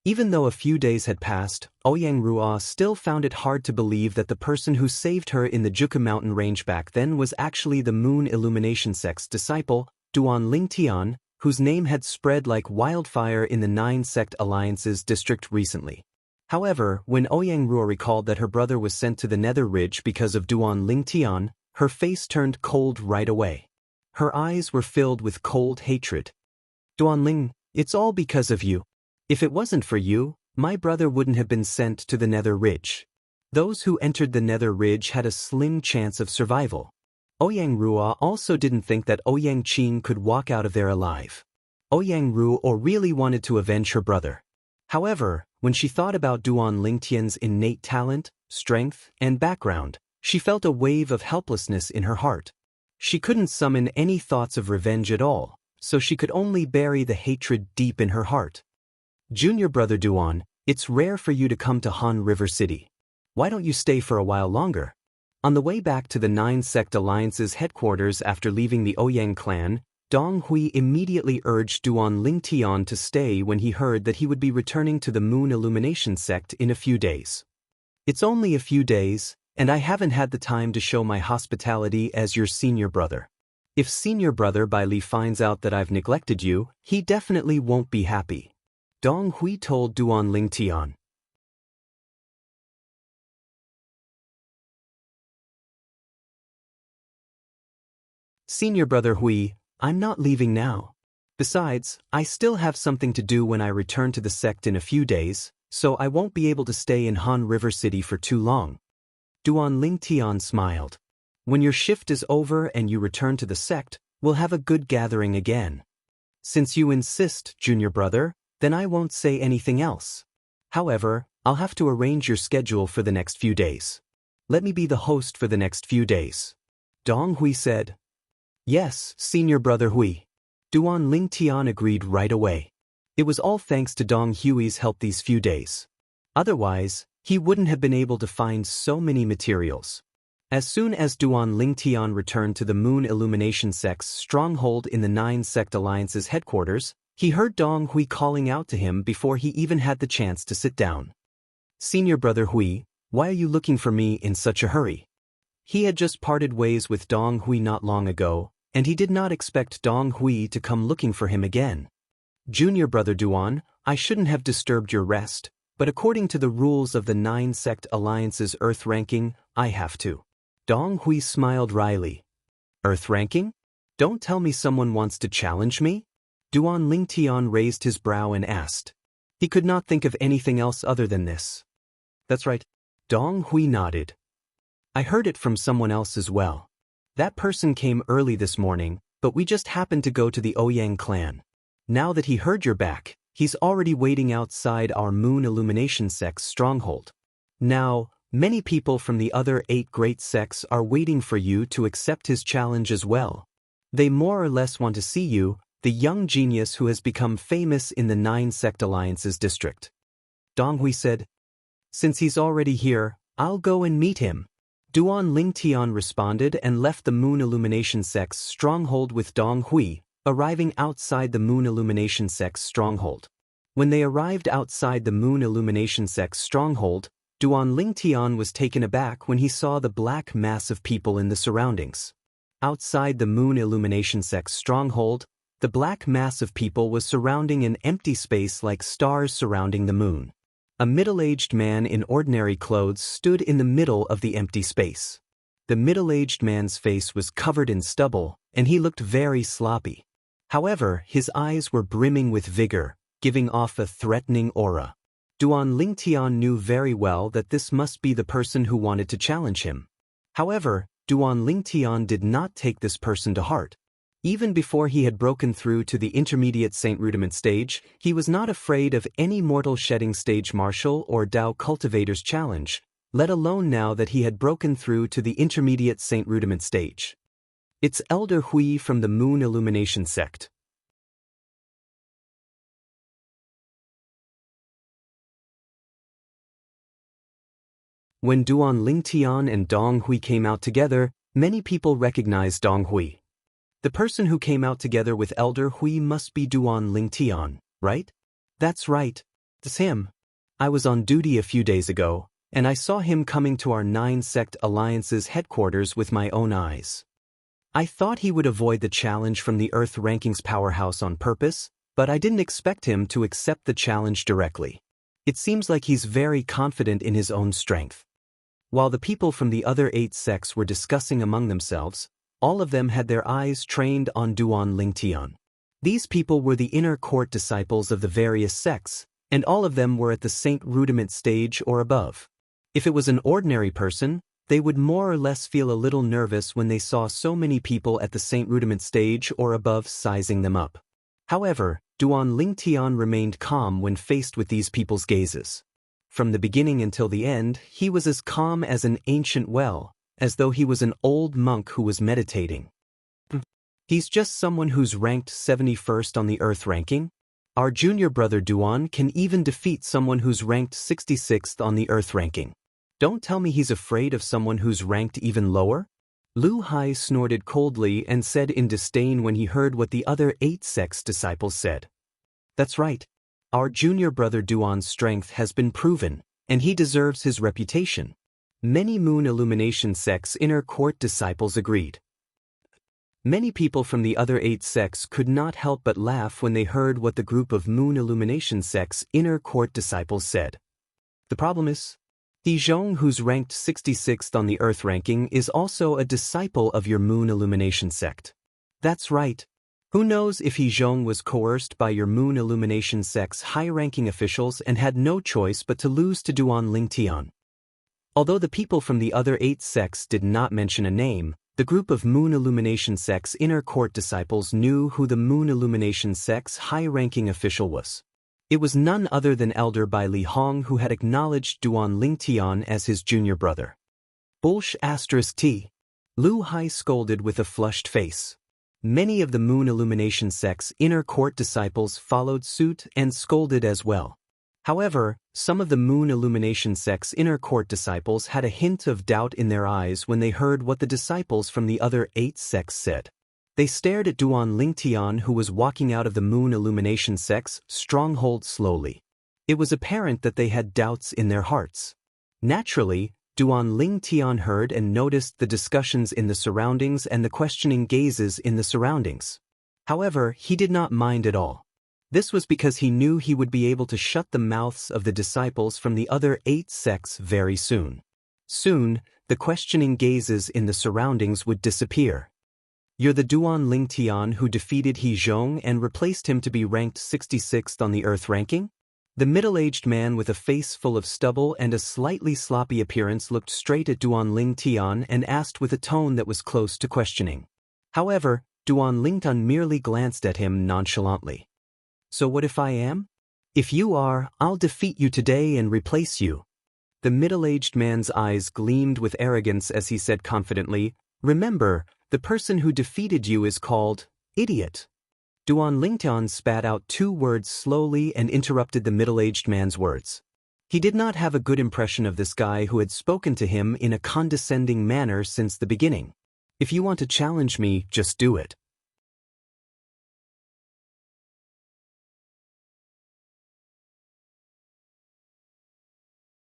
Even though a few days had passed, Ouyang Rua still found it hard to believe that the person who saved her in the Juka mountain range back then was actually the Moon Illumination sect's disciple, Duan Ling Tian, whose name had spread like wildfire in the 9 sect alliances district recently. However, when Ouyang Rua recalled that her brother was sent to the Nether Ridge because of Duan Ling Tian, her face turned cold right away. Her eyes were filled with cold hatred. Duan Ling, it's all because of you. If it wasn't for you, my brother wouldn't have been sent to the Nether Ridge. Those who entered the Nether Ridge had a slim chance of survival. Ouyang Rua also didn't think that Ouyang Qing could walk out of there alive. Ouyang Rua really wanted to avenge her brother. However, when she thought about Duan Ling Tian's innate talent, strength, and background, she felt a wave of helplessness in her heart. She couldn't summon any thoughts of revenge at all, so she could only bury the hatred deep in her heart. Junior brother Duan, it's rare for you to come to Han River City. Why don't you stay for a while longer? On the way back to the 9 Sect Alliance's headquarters after leaving the Ouyang clan, Dong Hui immediately urged Duan Ling Tian to stay when he heard that he would be returning to the Moon Illumination sect in a few days. It's only a few days, and I haven't had the time to show my hospitality as your senior brother. If senior brother Bai Li finds out that I've neglected you, he definitely won't be happy. Dong Hui told Duan Ling Tian. Senior brother Hui, I'm not leaving now. Besides, I still have something to do when I return to the sect in a few days, so I won't be able to stay in Han River City for too long. Duan Ling Tian smiled. When your shift is over and you return to the sect, we'll have a good gathering again. Since you insist, junior brother, then I won't say anything else. However, I'll have to arrange your schedule for the next few days. Let me be the host for the next few days. Dong Hui said. Yes, senior brother Hui. Duan Ling Tian agreed right away. It was all thanks to Dong Hui's help these few days. Otherwise, he wouldn't have been able to find so many materials. As soon as Duan Ling Tian returned to the Moon Illumination sect's stronghold in the 9 Sect Alliance's headquarters, he heard Dong Hui calling out to him before he even had the chance to sit down. Senior brother Hui, why are you looking for me in such a hurry? He had just parted ways with Dong Hui not long ago, and he did not expect Dong Hui to come looking for him again. Junior brother Duan, I shouldn't have disturbed your rest, but according to the rules of the 9 Sect Alliance's Earth ranking, I have to. Dong Hui smiled wryly. Earth ranking? Don't tell me someone wants to challenge me? Duan Ling Tian raised his brow and asked. He could not think of anything else other than this. That's right. Dong Hui nodded. I heard it from someone else as well. That person came early this morning, but we just happened to go to the Ouyang clan. Now that he heard you're back, he's already waiting outside our Moon Illumination sect's stronghold. Now, many people from the other 8 great sects are waiting for you to accept his challenge as well. They more or less want to see you, the young genius who has become famous in the 9 Sect Alliance's district. Dong Hui said, Since he's already here, I'll go and meet him. Duan Ling Tian responded and left the Moon Illumination sect's stronghold with Dong Hui, arriving outside the Moon Illumination sect's stronghold. When they arrived outside the Moon Illumination sect's stronghold, Duan Ling Tian was taken aback when he saw the black mass of people in the surroundings. Outside the Moon Illumination sect's stronghold, the black mass of people was surrounding an empty space like stars surrounding the moon. A middle-aged man in ordinary clothes stood in the middle of the empty space. The middle-aged man's face was covered in stubble, and he looked very sloppy. However, his eyes were brimming with vigor, giving off a threatening aura. Duan Lingtian knew very well that this must be the person who wanted to challenge him. However, Duan Lingtian did not take this person to heart. Even before he had broken through to the intermediate Saint Rudiment stage, he was not afraid of any mortal shedding stage martial or Dao cultivator's challenge, let alone now that he had broken through to the intermediate Saint Rudiment stage. It's Elder Hui from the Moon Illumination sect. When Duan Lingtian and Dong Hui came out together, many people recognized Dong Hui. The person who came out together with Elder Hui must be Duan Lingtian, right? That's right. It's him. I was on duty a few days ago, and I saw him coming to our 9-sect alliance's headquarters with my own eyes. I thought he would avoid the challenge from the Earth Rankings powerhouse on purpose, but I didn't expect him to accept the challenge directly. It seems like he's very confident in his own strength. While the people from the other 8 sects were discussing among themselves, all of them had their eyes trained on Duan Lingtian. These people were the inner court disciples of the various sects, and all of them were at the Saint Rudiment stage or above. If it was an ordinary person, they would more or less feel a little nervous when they saw so many people at the Saint Rudiment stage or above sizing them up. However, Duan Lingtian remained calm when faced with these people's gazes. From the beginning until the end, he was as calm as an ancient well, as though he was an old monk who was meditating. He's just someone who's ranked 71st on the Earth ranking. Our junior brother Duan can even defeat someone who's ranked 66th on the Earth ranking. Don't tell me he's afraid of someone who's ranked even lower? Lu Hai snorted coldly and said in disdain when he heard what the other 8 sects disciples said. That's right. Our junior brother Duan's strength has been proven, and he deserves his reputation. Many Moon Illumination sects' inner court disciples agreed. Many people from the other 8 sects could not help but laugh when they heard what the group of Moon Illumination sects' inner court disciples said. The problem is, Hizhong, who's ranked 66th on the Earth ranking, is also a disciple of your Moon Illumination sect. That's right. Who knows if Hizhong was coerced by your Moon Illumination sect's high-ranking officials and had no choice but to lose to Duan Lingtian. Although the people from the other 8 sects did not mention a name, the group of Moon Illumination sect's inner court disciples knew who the Moon Illumination sect's high-ranking official was. It was none other than Elder Bai Li Hong, who had acknowledged Duan Lingtian as his junior brother. T. Lu Hai scolded with a flushed face. Many of the Moon Illumination sect's inner court disciples followed suit and scolded as well. However, some of the Moon Illumination sect's inner court disciples had a hint of doubt in their eyes when they heard what the disciples from the other 8 sects said. They stared at Duan Lingtian, who was walking out of the Moon Illumination sect's stronghold slowly. It was apparent that they had doubts in their hearts. Naturally, Duan Lingtian heard and noticed the discussions in the surroundings and the questioning gazes in the surroundings. However, he did not mind at all. This was because he knew he would be able to shut the mouths of the disciples from the other 8 sects very soon. Soon, the questioning gazes in the surroundings would disappear. You're the Duan Lingtian who defeated Hizhong and replaced him to be ranked 66th on the Earth ranking? The middle-aged man with a face full of stubble and a slightly sloppy appearance looked straight at Duan Lingtian and asked with a tone that was close to questioning. However, Duan Lingtian merely glanced at him nonchalantly. So what if I am? If you are, I'll defeat you today and replace you. The middle-aged man's eyes gleamed with arrogance as he said confidently, Remember, the person who defeated you is called idiot. Duan Lingtian spat out 2 words slowly and interrupted the middle-aged man's words. He did not have a good impression of this guy who had spoken to him in a condescending manner since the beginning. If you want to challenge me, just do it.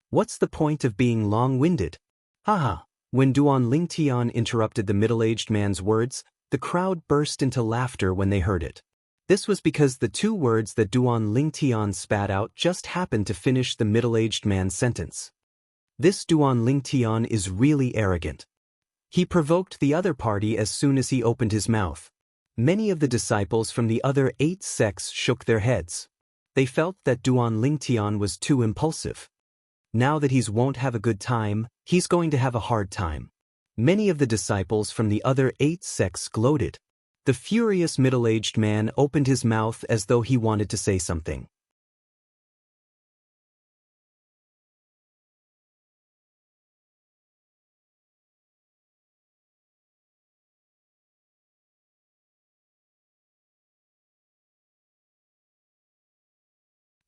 What's the point of being long-winded? Haha. When Duan Lingtian interrupted the middle-aged man's words, the crowd burst into laughter when they heard it. This was because the 2 words that Duan Lingtian spat out just happened to finish the middle-aged man's sentence. This Duan Lingtian is really arrogant. He provoked the other party as soon as he opened his mouth. Many of the disciples from the other 8 sects shook their heads. They felt that Duan Lingtian was too impulsive. Now that he won't have a good time, he's going to have a hard time. Many of the disciples from the other 8 sects gloated. The furious middle-aged man opened his mouth as though he wanted to say something.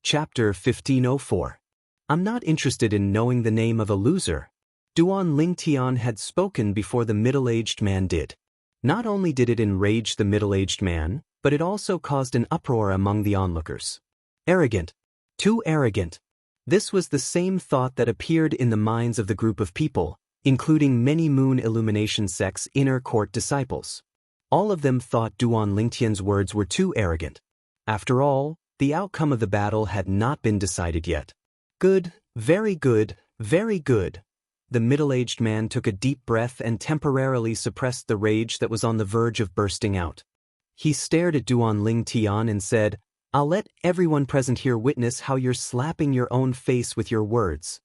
Chapter 1504. I'm not interested in knowing the name of a loser. Duan Lingtian had spoken before the middle-aged man did. Not only did it enrage the middle-aged man, but it also caused an uproar among the onlookers. Arrogant. Too arrogant. This was the same thought that appeared in the minds of the group of people, including many Moon Illumination sects' inner court disciples. All of them thought Duan Lingtian's words were too arrogant. After all, the outcome of the battle had not been decided yet. Good, very good, very good. The middle-aged man took a deep breath and temporarily suppressed the rage that was on the verge of bursting out. He stared at Duan Lingtian and said, "I'll let everyone present here witness how you're slapping your own face with your words.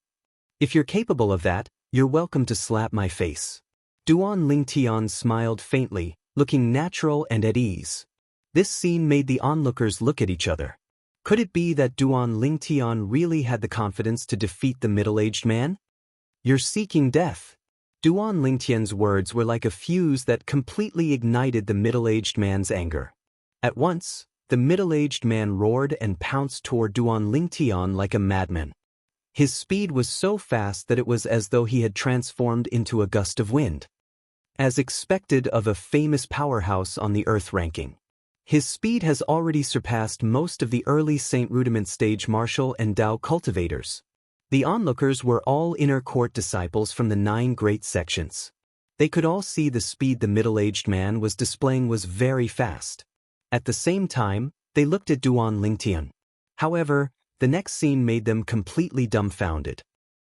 If you're capable of that, you're welcome to slap my face." Duan Lingtian smiled faintly, looking natural and at ease. This scene made the onlookers look at each other. Could it be that Duan Lingtian really had the confidence to defeat the middle-aged man? "You're seeking death." Duan Lingtian's words were like a fuse that completely ignited the middle-aged man's anger. At once, the middle-aged man roared and pounced toward Duan Lingtian like a madman. His speed was so fast that it was as though he had transformed into a gust of wind. As expected of a famous powerhouse on the Earth ranking, his speed has already surpassed most of the early Saint Rudiment stage martial and Dao cultivators. The onlookers were all inner court disciples from the 9 great sections. They could all see the speed the middle-aged man was displaying was very fast. At the same time, they looked at Duan Lingtian. However, the next scene made them completely dumbfounded.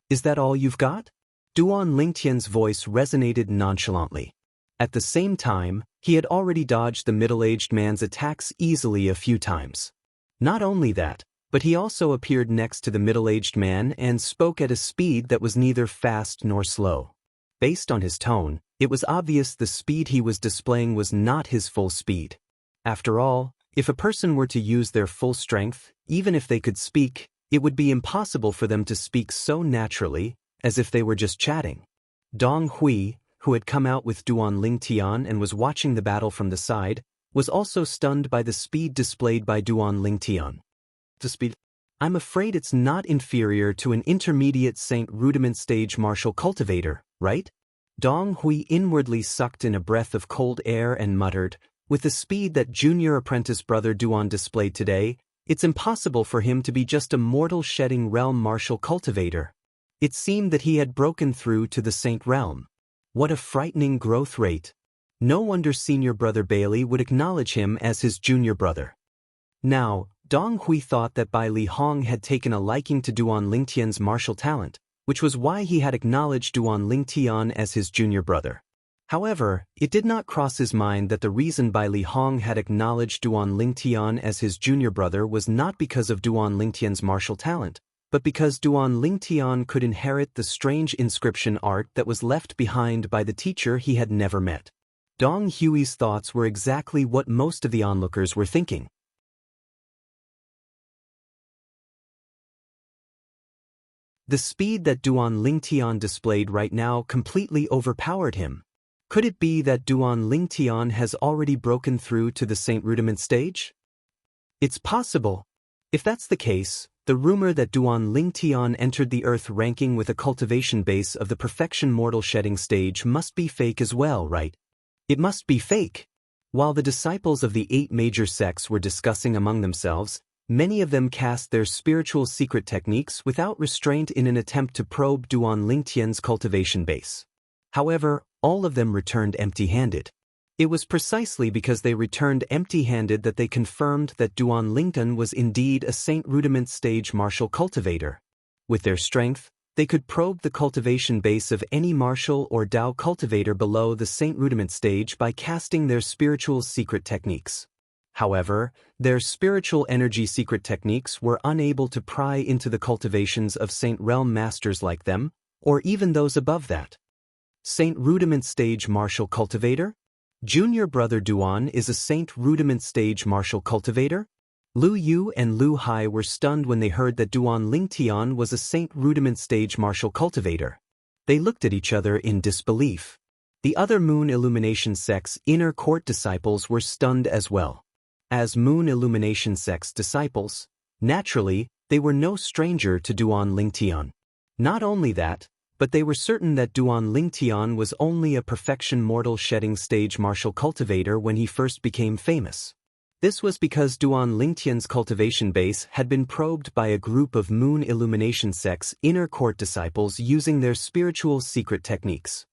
"Is that all you've got?" Duan Lingtian's voice resonated nonchalantly. At the same time, he had already dodged the middle-aged man's attacks easily a few times. Not only that, but he also appeared next to the middle-aged man and spoke at a speed that was neither fast nor slow. Based on his tone, it was obvious the speed he was displaying was not his full speed. After all, if a person were to use their full strength, even if they could speak, it would be impossible for them to speak so naturally, as if they were just chatting. Dong Hui, who had come out with Duan Lingtian and was watching the battle from the side, was also stunned by the speed displayed by Duan Lingtian. The speed? I'm afraid it's not inferior to an intermediate Saint Rudiment stage martial cultivator, right? Dong Hui inwardly sucked in a breath of cold air and muttered, "With the speed that junior apprentice brother Duan displayed today, it's impossible for him to be just a mortal shedding realm martial cultivator." It seemed that he had broken through to the Saint realm. What a frightening growth rate. No wonder senior brother Bailey would acknowledge him as his junior brother. Now, Dong Hui thought that Bai Li Hong had taken a liking to Duan Lingtian's martial talent, which was why he had acknowledged Duan Lingtian as his junior brother. However, it did not cross his mind that the reason Bai Li Hong had acknowledged Duan Lingtian as his junior brother was not because of Duan Lingtian's martial talent, but because Duan Lingtian could inherit the strange inscription art that was left behind by the teacher he had never met. Dong Hui's thoughts were exactly what most of the onlookers were thinking. The speed that Duan Lingtian displayed right now completely overpowered him. Could it be that Duan Lingtian has already broken through to the Saint Rudiment stage? It's possible. If that's the case, the rumor that Duan Lingtian entered the Earth ranking with a cultivation base of the perfection mortal shedding stage must be fake as well, right? It must be fake. While the disciples of the 8 major sects were discussing among themselves, many of them cast their spiritual secret techniques without restraint in an attempt to probe Duan Lingtian's cultivation base. However, all of them returned empty-handed. It was precisely because they returned empty-handed that they confirmed that Duan Lingtian was indeed a Saint Rudiment stage martial cultivator. With their strength, they could probe the cultivation base of any martial or Dao cultivator below the Saint Rudiment stage by casting their spiritual secret techniques. However, their spiritual energy secret techniques were unable to pry into the cultivations of Saint Realm masters like them, or even those above that. Saint Rudiment Stage Martial Cultivator? Junior brother Duan is a Saint Rudiment Stage Martial Cultivator? Lu Yu and Lu Hai were stunned when they heard that Duan Lingtian was a Saint Rudiment Stage Martial Cultivator. They looked at each other in disbelief. The other Moon Illumination sect's inner court disciples were stunned as well. As Moon Illumination sect's disciples, naturally, they were no stranger to Duan Lingtian. Not only that, but they were certain that Duan Lingtian was only a perfection mortal shedding stage martial cultivator when he first became famous. This was because Duan Lingtian's cultivation base had been probed by a group of Moon Illumination sect's inner court disciples using their spiritual secret techniques.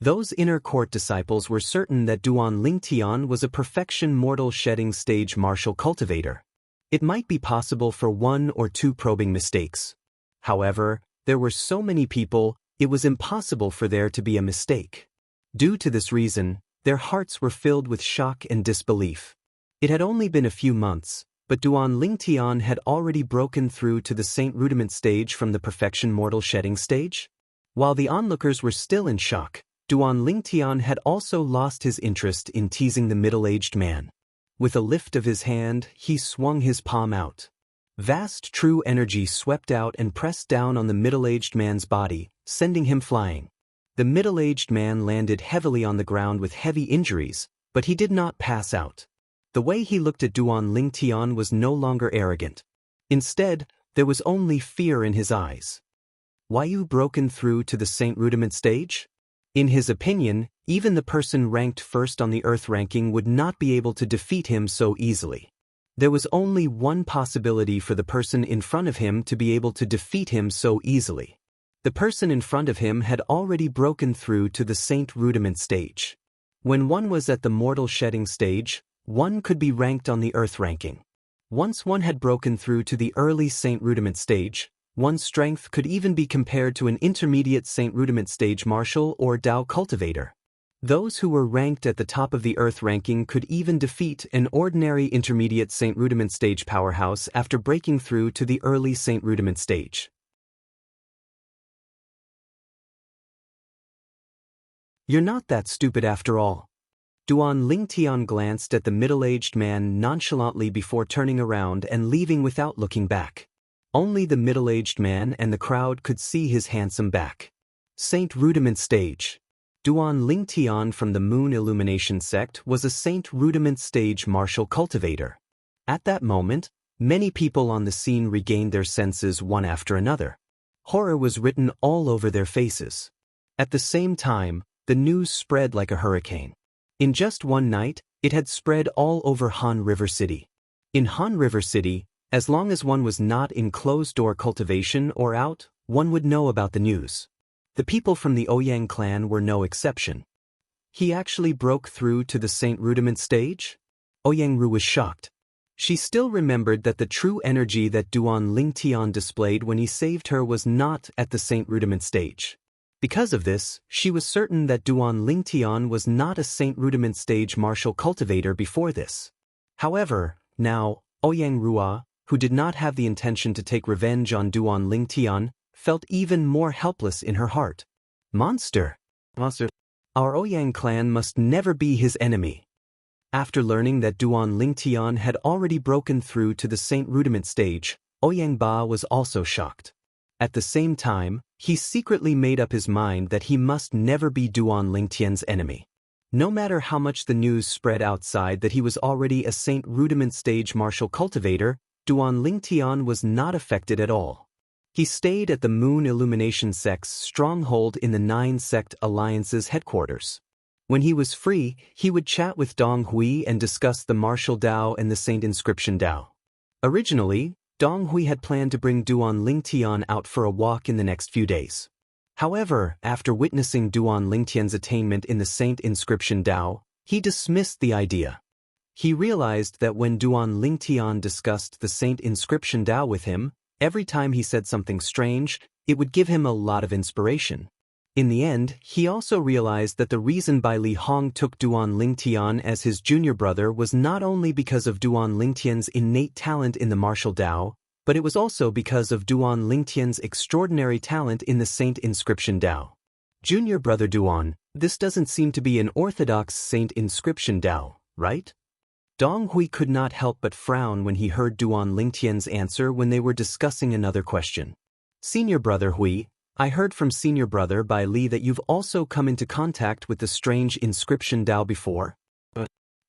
Those inner court disciples were certain that Duan Lingtian was a perfection mortal shedding stage martial cultivator. It might be possible for one or two probing mistakes. However, there were so many people, it was impossible for there to be a mistake. Due to this reason, their hearts were filled with shock and disbelief. It had only been a few months, but Duan Lingtian had already broken through to the Saint Rudiment stage from the perfection mortal shedding stage. While the onlookers were still in shock, Duan Lingtian had also lost his interest in teasing the middle-aged man. With a lift of his hand, he swung his palm out. Vast true energy swept out and pressed down on the middle-aged man's body, sending him flying. The middle-aged man landed heavily on the ground with heavy injuries, but he did not pass out. The way he looked at Duan Lingtian was no longer arrogant. Instead, there was only fear in his eyes. Why you broken through to the Saint Rudiment stage? In his opinion, even the person ranked first on the Earth ranking would not be able to defeat him so easily. There was only one possibility for the person in front of him to be able to defeat him so easily. The person in front of him had already broken through to the Saint Rudiment stage. When one was at the mortal shedding stage, one could be ranked on the Earth ranking. Once one had broken through to the early Saint Rudiment stage, one's strength could even be compared to an intermediate Saint Rudiment stage martial or Dao cultivator. Those who were ranked at the top of the Earth ranking could even defeat an ordinary intermediate Saint Rudiment stage powerhouse after breaking through to the early Saint Rudiment stage. You're not that stupid after all. Duan Lingtian glanced at the middle-aged man nonchalantly before turning around and leaving without looking back. Only the middle-aged man and the crowd could see his handsome back. Saint Rudiment stage. Duan Lingtian from the Moon Illumination sect was a Saint Rudiment stage martial cultivator. At that moment, many people on the scene regained their senses one after another. Horror was written all over their faces. At the same time, the news spread like a hurricane. In just one night, it had spread all over Han River City. In Han River City, as long as one was not in closed-door cultivation or out, one would know about the news. The people from the Ouyang clan were no exception. He actually broke through to the Saint Rudiment stage? Ouyang Ru was shocked. She still remembered that the true energy that Duan Lingtian displayed when he saved her was not at the Saint Rudiment stage. Because of this, she was certain that Duan Lingtian was not a Saint Rudiment stage martial cultivator before this. However, now, Ouyang Rua, who did not have the intention to take revenge on Duan Lingtian, felt even more helpless in her heart. Monster! Our Ouyang clan must never be his enemy. After learning that Duan Lingtian had already broken through to the Saint Rudiment stage, Ouyang Ba was also shocked. At the same time, he secretly made up his mind that he must never be Duan Lingtian's enemy. No matter how much the news spread outside that he was already a Saint Rudiment stage martial cultivator, Duan Lingtian was not affected at all. He stayed at the Moon Illumination sect's stronghold in the 9-sect alliance's headquarters. When he was free, he would chat with Dong Hui and discuss the martial Dao and the Saint Inscription Dao. Originally, Dong Hui had planned to bring Duan Lingtian out for a walk in the next few days. However, after witnessing Duan Lingtian's attainment in the Saint Inscription Dao, he dismissed the idea. He realized that when Duan Lingtian discussed the Saint Inscription Dao with him, every time he said something strange, it would give him a lot of inspiration. In the end, he also realized that the reason Bai Li Hong took Duan Lingtian as his junior brother was not only because of Duan Lingtian's innate talent in the martial Dao, but it was also because of Duan Lingtian's extraordinary talent in the Saint Inscription Dao. Junior brother Duan, this doesn't seem to be an orthodox Saint Inscription Dao, right? Dong Hui could not help but frown when he heard Duan Lingtian's answer when they were discussing another question. Senior brother Hui, I heard from senior brother Bai Li that you've also come into contact with the strange inscription Dao before.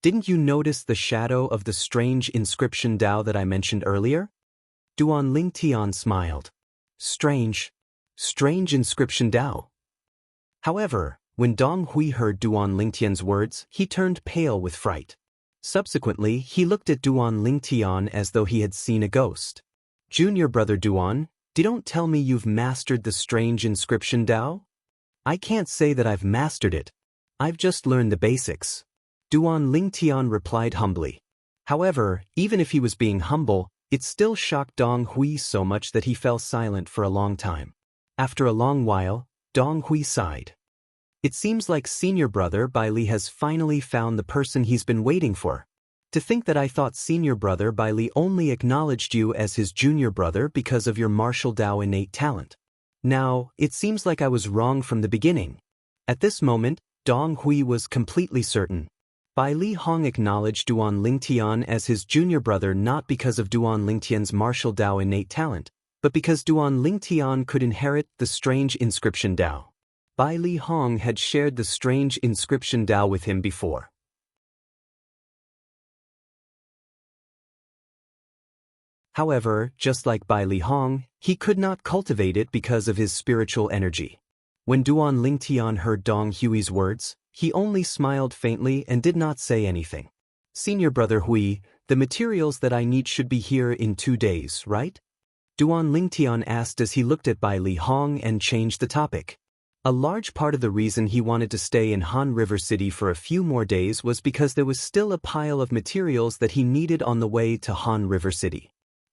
Didn't you notice the shadow of the strange inscription Dao that I mentioned earlier? Duan Lingtian smiled. Strange inscription Dao. However, when Dong Hui heard Duan Lingtian's words, he turned pale with fright. Subsequently, he looked at Duan Lingtian as though he had seen a ghost. Junior brother Duan, don't tell me you've mastered the strange inscription Dao? I can't say that I've mastered it. I've just learned the basics. Duan Lingtian replied humbly. However, even if he was being humble, it still shocked Dong Hui so much that he fell silent for a long time. After a long while, Dong Hui sighed. It seems like senior brother Bai Li has finally found the person he's been waiting for. To think that I thought senior brother Bai Li only acknowledged you as his junior brother because of your martial Dao innate talent. Now, it seems like I was wrong from the beginning. At this moment, Dong Hui was completely certain. Bai Li Hong acknowledged Duan Lingtian as his junior brother not because of Duan Lingtian's martial Dao innate talent, but because Duan Lingtian could inherit the strange inscription Dao. Bai Li Hong had shared the strange inscription Dao with him before. However, just like Bai Li Hong, he could not cultivate it because of his spiritual energy. When Duan Lingtian heard Dong Hui's words, he only smiled faintly and did not say anything. Senior brother Hui, the materials that I need should be here in 2 days, right? Duan Lingtian asked as he looked at Bai Li Hong and changed the topic. A large part of the reason he wanted to stay in Han River City for a few more days was because there was still a pile of materials that he needed on the way to Han River City.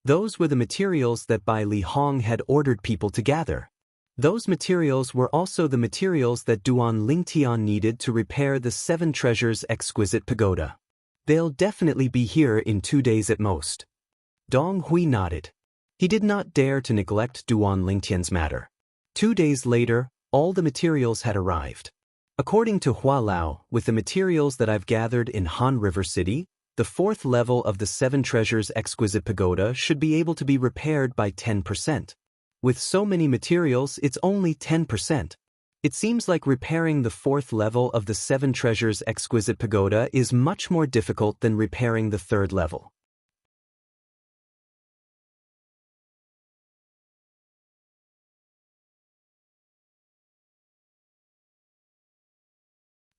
Those were the materials that Bai Li Hong had ordered people to gather. Those materials were also the materials that Duan Lingtian needed to repair the 7 Treasures exquisite pagoda. They'll definitely be here in 2 days at most. Dong Hui nodded. He did not dare to neglect Duan Lingtian's matter. 2 days later, all the materials had arrived. According to Hua Lao, with the materials that I've gathered in Han River City, the 4th level of the 7 Treasures exquisite pagoda should be able to be repaired by 10%. With so many materials, it's only 10%. It seems like repairing the 4th level of the 7 Treasures exquisite pagoda is much more difficult than repairing the 3rd level.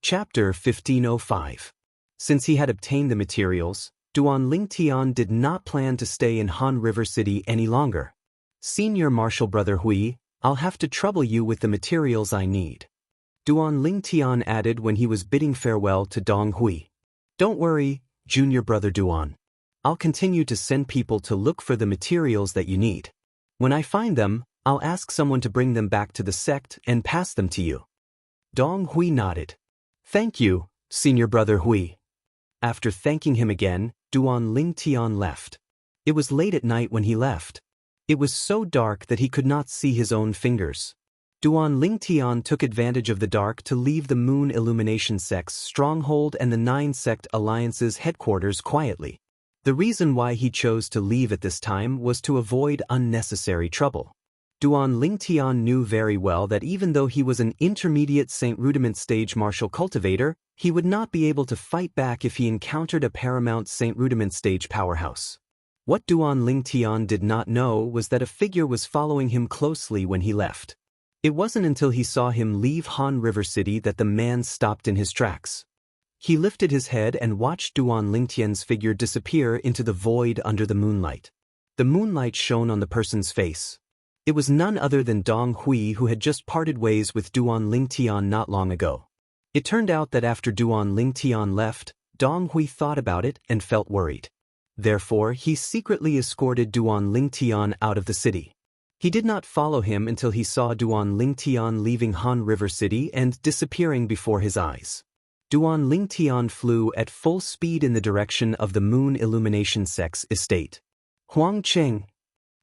Chapter 1505. Since he had obtained the materials, Duan Lingtian did not plan to stay in Han River City any longer. Senior martial brother Hui, I'll have to trouble you with the materials I need. Duan Lingtian added when he was bidding farewell to Dong Hui. Don't worry, junior brother Duan. I'll continue to send people to look for the materials that you need. When I find them, I'll ask someone to bring them back to the sect and pass them to you. Dong Hui nodded. Thank you, senior brother Hui. After thanking him again, Duan Lingtian left. It was late at night when he left. It was so dark that he could not see his own fingers. Duan Lingtian took advantage of the dark to leave the Moon Illumination Sect's stronghold and the 9 Sect Alliance's headquarters quietly. The reason why he chose to leave at this time was to avoid unnecessary trouble. Duan Lingtian knew very well that even though he was an intermediate Saint Rudiment stage martial cultivator, he would not be able to fight back if he encountered a paramount Saint Rudiment stage powerhouse. What Duan Lingtian did not know was that a figure was following him closely when he left. It wasn't until he saw him leave Han River City that the man stopped in his tracks. He lifted his head and watched Duan Lingtian's figure disappear into the void under the moonlight. The moonlight shone on the person's face. It was none other than Dong Hui, who had just parted ways with Duan Lingtian not long ago. It turned out that after Duan Lingtian left, Dong Hui thought about it and felt worried. Therefore, he secretly escorted Duan Lingtian out of the city. He did not follow him until he saw Duan Lingtian leaving Han River City and disappearing before his eyes. Duan Lingtian flew at full speed in the direction of the Moon Illumination Sect's estate. Huang Qing.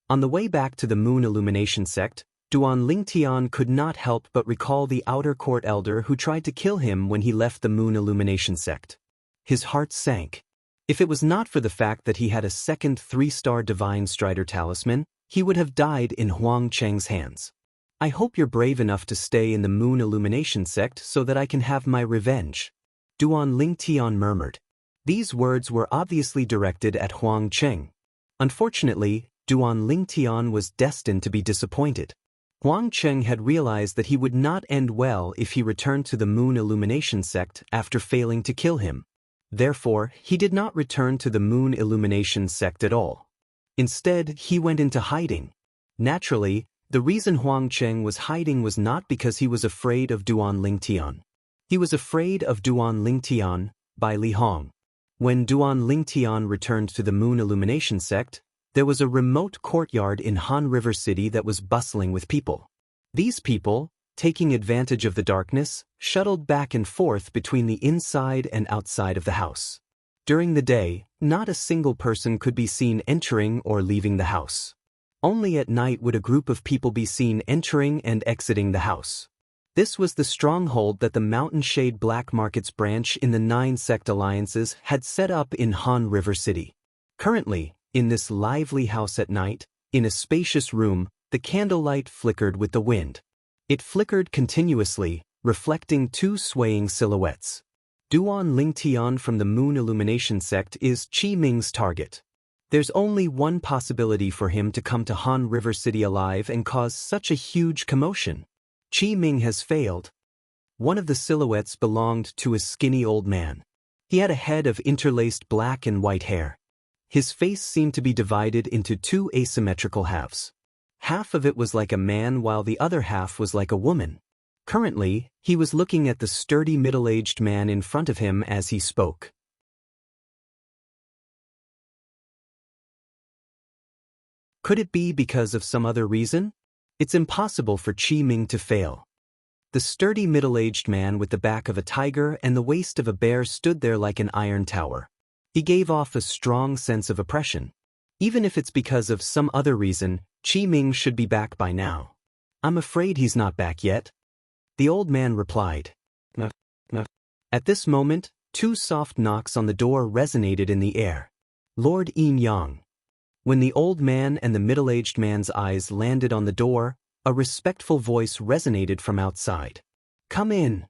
On the way back to the Moon Illumination Sect, Duan Lingtian could not help but recall the outer court elder who tried to kill him when he left the Moon Illumination Sect. His heart sank. If it was not for the fact that he had a second 3-star Divine Strider talisman, he would have died in Huang Cheng's hands. I hope you're brave enough to stay in the Moon Illumination Sect so that I can have my revenge. Duan Lingtian murmured. These words were obviously directed at Huang Cheng. Unfortunately, Duan Lingtian was destined to be disappointed. Huang Cheng had realized that he would not end well if he returned to the Moon Illumination Sect after failing to kill him. Therefore, he did not return to the Moon Illumination Sect at all. Instead, he went into hiding. Naturally, the reason Huang Cheng was hiding was not because he was afraid of Duan Lingtian. He was afraid of Duan Lingtian by Li Hong. When Duan Lingtian returned to the Moon Illumination Sect, there was a remote courtyard in Han River City that was bustling with people. These people, taking advantage of the darkness, shuttled back and forth between the inside and outside of the house. During the day, not a single person could be seen entering or leaving the house. Only at night would a group of people be seen entering and exiting the house. This was the stronghold that the Mountain Shade Black Markets branch in the 9 sect alliances had set up in Han River City. Currently, in this lively house at night, in a spacious room, the candlelight flickered with the wind. It flickered continuously, reflecting 2 swaying silhouettes. Duan Lingtian from the Moon Illumination Sect is Qi Ming's target. There's only one possibility for him to come to Han River City alive and cause such a huge commotion. Qi Ming has failed. One of the silhouettes belonged to a skinny old man. He had a head of interlaced black and white hair. His face seemed to be divided into 2 asymmetrical halves. Half of it was like a man while the other half was like a woman. Currently, he was looking at the sturdy middle-aged man in front of him as he spoke. Could it be because of some other reason? It's impossible for Qi Ming to fail. The sturdy middle-aged man with the back of a tiger and the waist of a bear stood there like an iron tower. He gave off a strong sense of oppression. Even if it's because of some other reason, Qi Ming should be back by now. I'm afraid he's not back yet. The old man replied. No. At this moment, 2 soft knocks on the door resonated in the air. Lord Yin Yang. When the old man and the middle-aged man's eyes landed on the door, a respectful voice resonated from outside. Come in.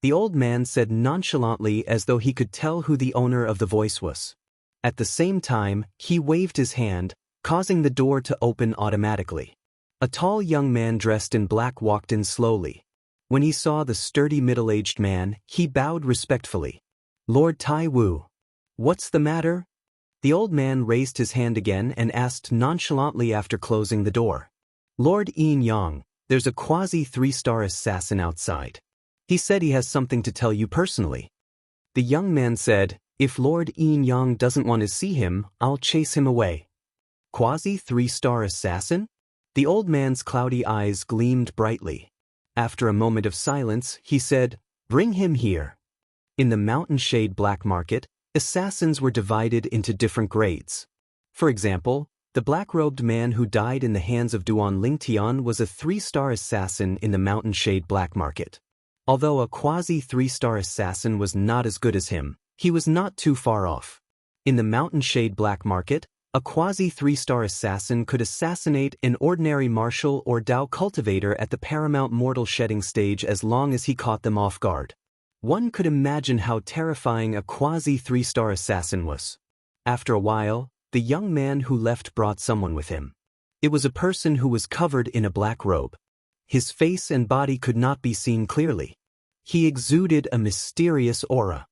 The old man said nonchalantly as though he could tell who the owner of the voice was. At the same time, he waved his hand, causing the door to open automatically. A tall young man dressed in black walked in slowly. When he saw the sturdy middle-aged man, he bowed respectfully. Lord Tai Wu. What's the matter? The old man raised his hand again and asked nonchalantly after closing the door. Lord Yin Yang, there's a quasi-3-star assassin outside. He said he has something to tell you personally. The young man said, if Lord Yin Yang doesn't want to see him, I'll chase him away. Quasi-3-star assassin? The old man's cloudy eyes gleamed brightly. After a moment of silence, he said, bring him here. In the Mountain Shade Black Market, assassins were divided into different grades. For example, the black-robed man who died in the hands of Duan Lingtian was a 3-star assassin in the Mountain Shade Black Market. Although a quasi-3-star assassin was not as good as him, he was not too far off. In the Mountain Shade Black Market, a quasi-3-star assassin could assassinate an ordinary martial or Dao cultivator at the paramount mortal shedding stage as long as he caught them off guard. One could imagine how terrifying a quasi-3-star assassin was. After a while, the young man who left brought someone with him. It was a person who was covered in a black robe. His face and body could not be seen clearly. He exuded a mysterious aura.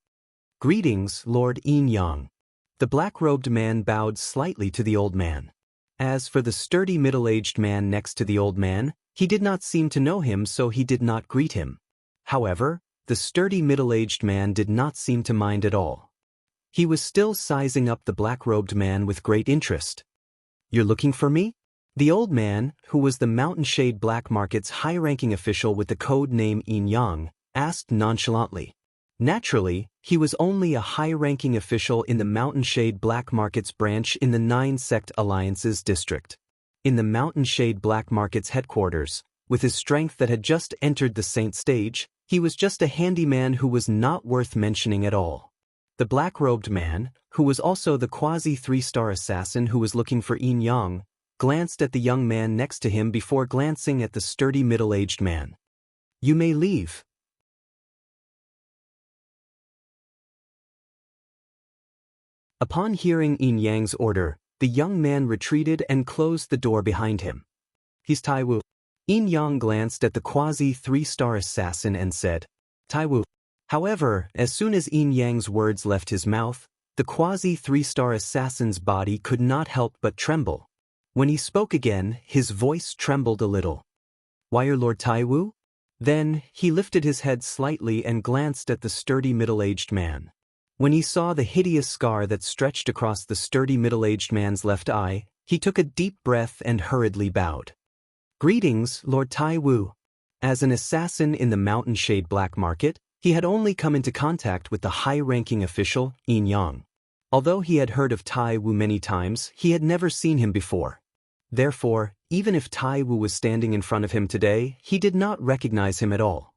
Greetings, Lord Yin Yang. The black-robed man bowed slightly to the old man. As for the sturdy middle-aged man next to the old man, he did not seem to know him, so he did not greet him. However, the sturdy middle-aged man did not seem to mind at all. He was still sizing up the black-robed man with great interest. You're looking for me? The old man, who was the Mountain Shade Black Market's high-ranking official with the code name Xianxia, asked nonchalantly. Naturally, he was only a high-ranking official in the Mountain Shade Black Market's branch in the 9-sect alliances district. In the Mountain Shade Black Market's headquarters, with his strength that had just entered the saint stage, he was just a handyman who was not worth mentioning at all. The black-robed man, who was also the quasi-3-star assassin who was looking for Xianxia, glanced at the young man next to him before glancing at the sturdy middle-aged man. "You may leave." Upon hearing Xianxia's order, the young man retreated and closed the door behind him. "He's Taiwu." Xianxia glanced at the quasi-3-star assassin and said, "Taiwu." However, as soon as Xianxia's words left his mouth, the quasi-3-star assassin's body could not help but tremble. When he spoke again, his voice trembled a little. "Wire Lord Taiwu?" Then, he lifted his head slightly and glanced at the sturdy middle-aged man. When he saw the hideous scar that stretched across the sturdy middle-aged man's left eye, he took a deep breath and hurriedly bowed. "Greetings, Lord Taiwu." As an assassin in the Mountain Shade Black Market, he had only come into contact with the high-ranking official, Xianxia. Although he had heard of Taiwu many times, he had never seen him before. Therefore, even if Taiwu was standing in front of him today, he did not recognize him at all.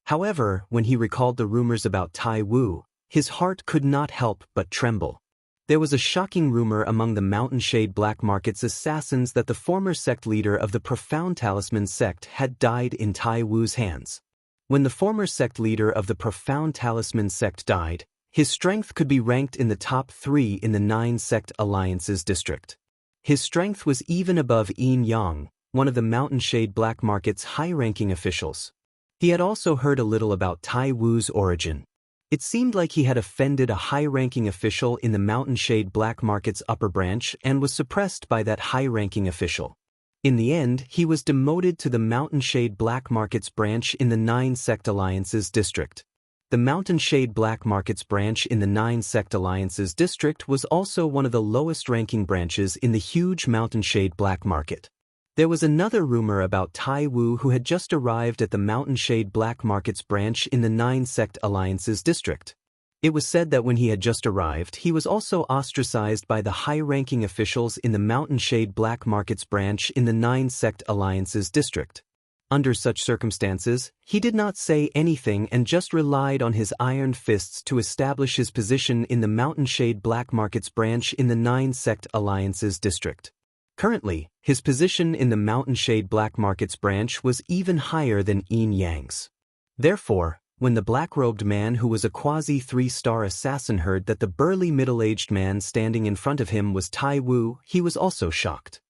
However, when he recalled the rumors about Taiwu, his heart could not help but tremble. There was a shocking rumor among the Mountain Shade Black Market's assassins that the former sect leader of the Profound Talisman sect had died in Taiwu's hands. When the former sect leader of the Profound Talisman sect died, his strength could be ranked in the top 3 in the 9-sect alliances district. His strength was even above Xianxia, one of the Mountain Shade Black Market's high-ranking officials. He had also heard a little about Taiwu's origin. It seemed like he had offended a high-ranking official in the Mountain Shade Black Market's upper branch and was suppressed by that high-ranking official. In the end, he was demoted to the Mountain Shade Black Market's branch in the 9-sect alliances district. The Mountain Shade Black Market's branch in the 9-sect alliances district was also one of the lowest-ranking branches in the huge Mountain Shade Black Market. There was another rumor about Taiwu who had just arrived at the Mountain Shade Black Market's branch in the 9-sect alliances district. It was said that when he had just arrived, he was also ostracized by the high-ranking officials in the Mountain Shade Black Market's branch in the 9-sect alliances district. Under such circumstances, he did not say anything and just relied on his iron fists to establish his position in the Mountain Shade Black Market's branch in the 9-sect alliances district. Currently, his position in the Mountain Shade Black Market's branch was even higher than Xianxia's. Therefore, when the black-robed man who was a quasi-3-star assassin heard that the burly middle-aged man standing in front of him was Taiwu, he was also shocked.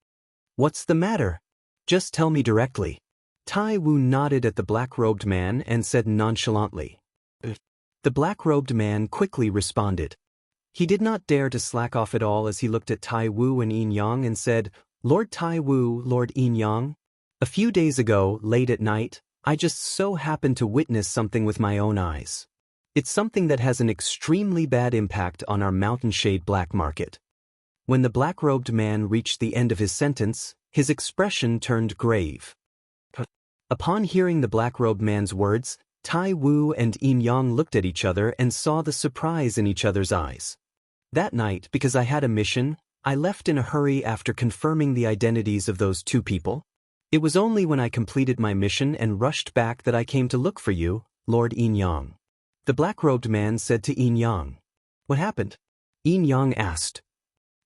"What's the matter? Just tell me directly." Taiwu nodded at the black-robed man and said nonchalantly. The black-robed man quickly responded. He did not dare to slack off at all as he looked at Taiwu and Xianxia and said, "Lord Taiwu, Lord Xianxia, a few days ago, late at night, I just so happened to witness something with my own eyes. It's something that has an extremely bad impact on our Mountain Shade Black Market." When the black-robed man reached the end of his sentence, his expression turned grave. Upon hearing the black-robed man's words, Taiwu and Xianxia looked at each other and saw the surprise in each other's eyes. "That night, because I had a mission, I left in a hurry after confirming the identities of those 2 people. It was only when I completed my mission and rushed back that I came to look for you, Lord Xianxia." The black-robed man said to Xianxia, "What happened?" Xianxia asked.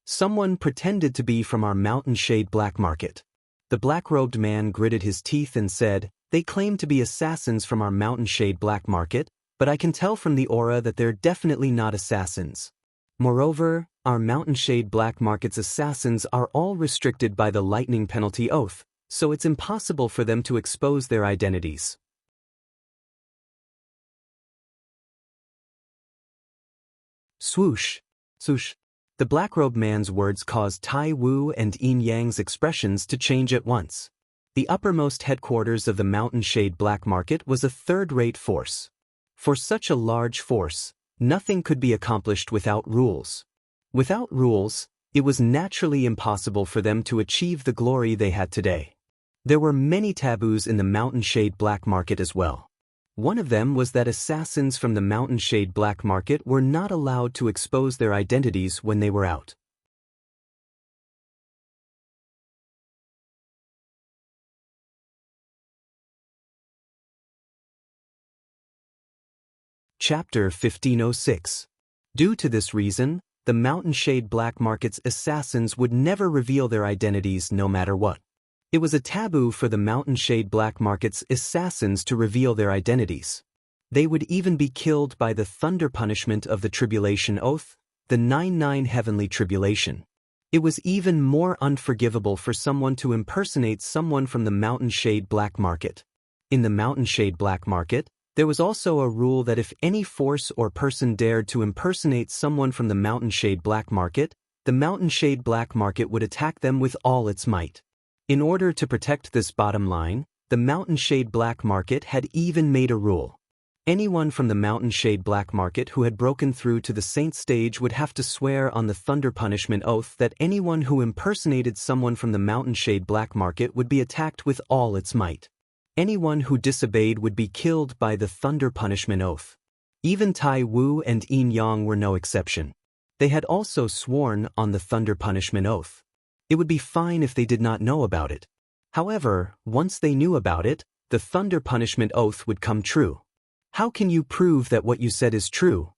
"Someone pretended to be from our Mountain Shade Black Market." The black-robed man gritted his teeth and said, "They claim to be assassins from our Mountain Shade Black Market, but I can tell from the aura that they're definitely not assassins. Moreover, our Mountain Shade Black Market's assassins are all restricted by the lightning penalty oath, so it's impossible for them to expose their identities." Swoosh, swoosh. The black-robed man's words caused Taiwu and Xianxia's expressions to change at once. The uppermost headquarters of the Mountain Shade Black Market was a third-rate force. For such a large force, nothing could be accomplished without rules. Without rules, It was naturally impossible for them to achieve the glory they had today. There were many taboos in the Mountain Shade Black Market as well. One of them was that assassins from the Mountain Shade Black Market were not allowed to expose their identities when they were out. Chapter 1506. Due to this reason, the Mountain Shade Black Market's assassins would never reveal their identities no matter what. It was a taboo for the Mountain Shade Black Market's assassins to reveal their identities. They would even be killed by the thunder punishment of the Tribulation Oath, the 9-9 Heavenly Tribulation. It was even more unforgivable for someone to impersonate someone from the Mountain Shade Black Market. In the Mountain Shade Black Market, there was also a rule that if any force or person dared to impersonate someone from the Mountain Shade Black Market, the Mountain Shade Black Market would attack them with all its might. In order to protect this bottom line, the Mountain Shade Black Market had even made a rule. Anyone from the Mountain Shade Black Market who had broken through to the Saint stage would have to swear on the Thunder Punishment Oath that anyone who impersonated someone from the Mountain Shade Black Market would be attacked with all its might. Anyone who disobeyed would be killed by the Thunder Punishment Oath. Even Tai Wu and Yin Yang were no exception. They had also sworn on the Thunder Punishment Oath. It would be fine if they did not know about it. However, once they knew about it, the Thunder Punishment Oath would come true. How can you prove that what you said is true?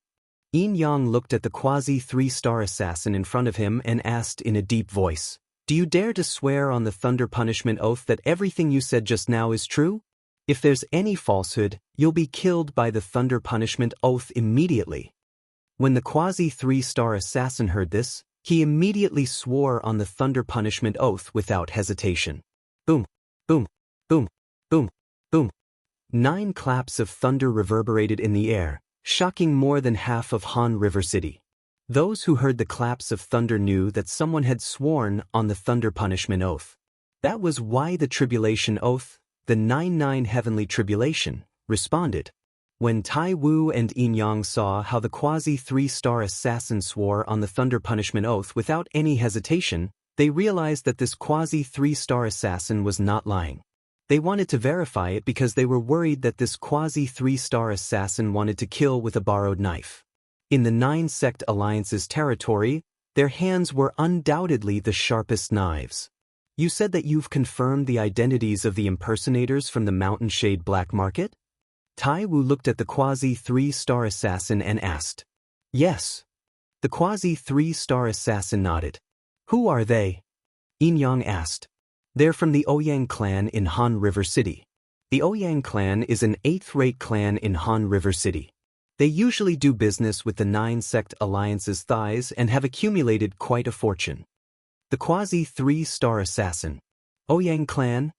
Yin Yang looked at the quasi-3-star assassin in front of him and asked in a deep voice, "Do you dare to swear on the Thunder Punishment Oath that everything you said just now is true? If there's any falsehood, you'll be killed by the Thunder Punishment Oath immediately." When the quasi-3-star assassin heard this, he immediately swore on the Thunder Punishment Oath without hesitation. Boom, boom, boom, boom, boom. 9 claps of thunder reverberated in the air, shocking more than half of Han River City. Those who heard the claps of thunder knew that someone had sworn on the Thunder Punishment Oath. That was why the Tribulation Oath, the 9-9 Heavenly Tribulation, responded. When Tai Wu and Yin Yang saw how the quasi-3-star assassin swore on the Thunder Punishment Oath without any hesitation, they realized that this quasi-3-star assassin was not lying. They wanted to verify it because they were worried that this quasi-3-star assassin wanted to kill with a borrowed knife. In the 9-sect alliance's territory, their hands were undoubtedly the sharpest knives. You said that you've confirmed the identities of the impersonators from the Mountain Shade Black Market? Tai Wu looked at the quasi-3-star assassin and asked. Yes. The quasi-3-star assassin nodded. Who are they? Yin Yang asked. They're from the Ouyang clan in Han River City. The Ouyang clan is an 8th-rate clan in Han River City. They usually do business with the 9-sect alliance's thighs and have accumulated quite a fortune. The quasi-3-star assassin. Ouyang clan?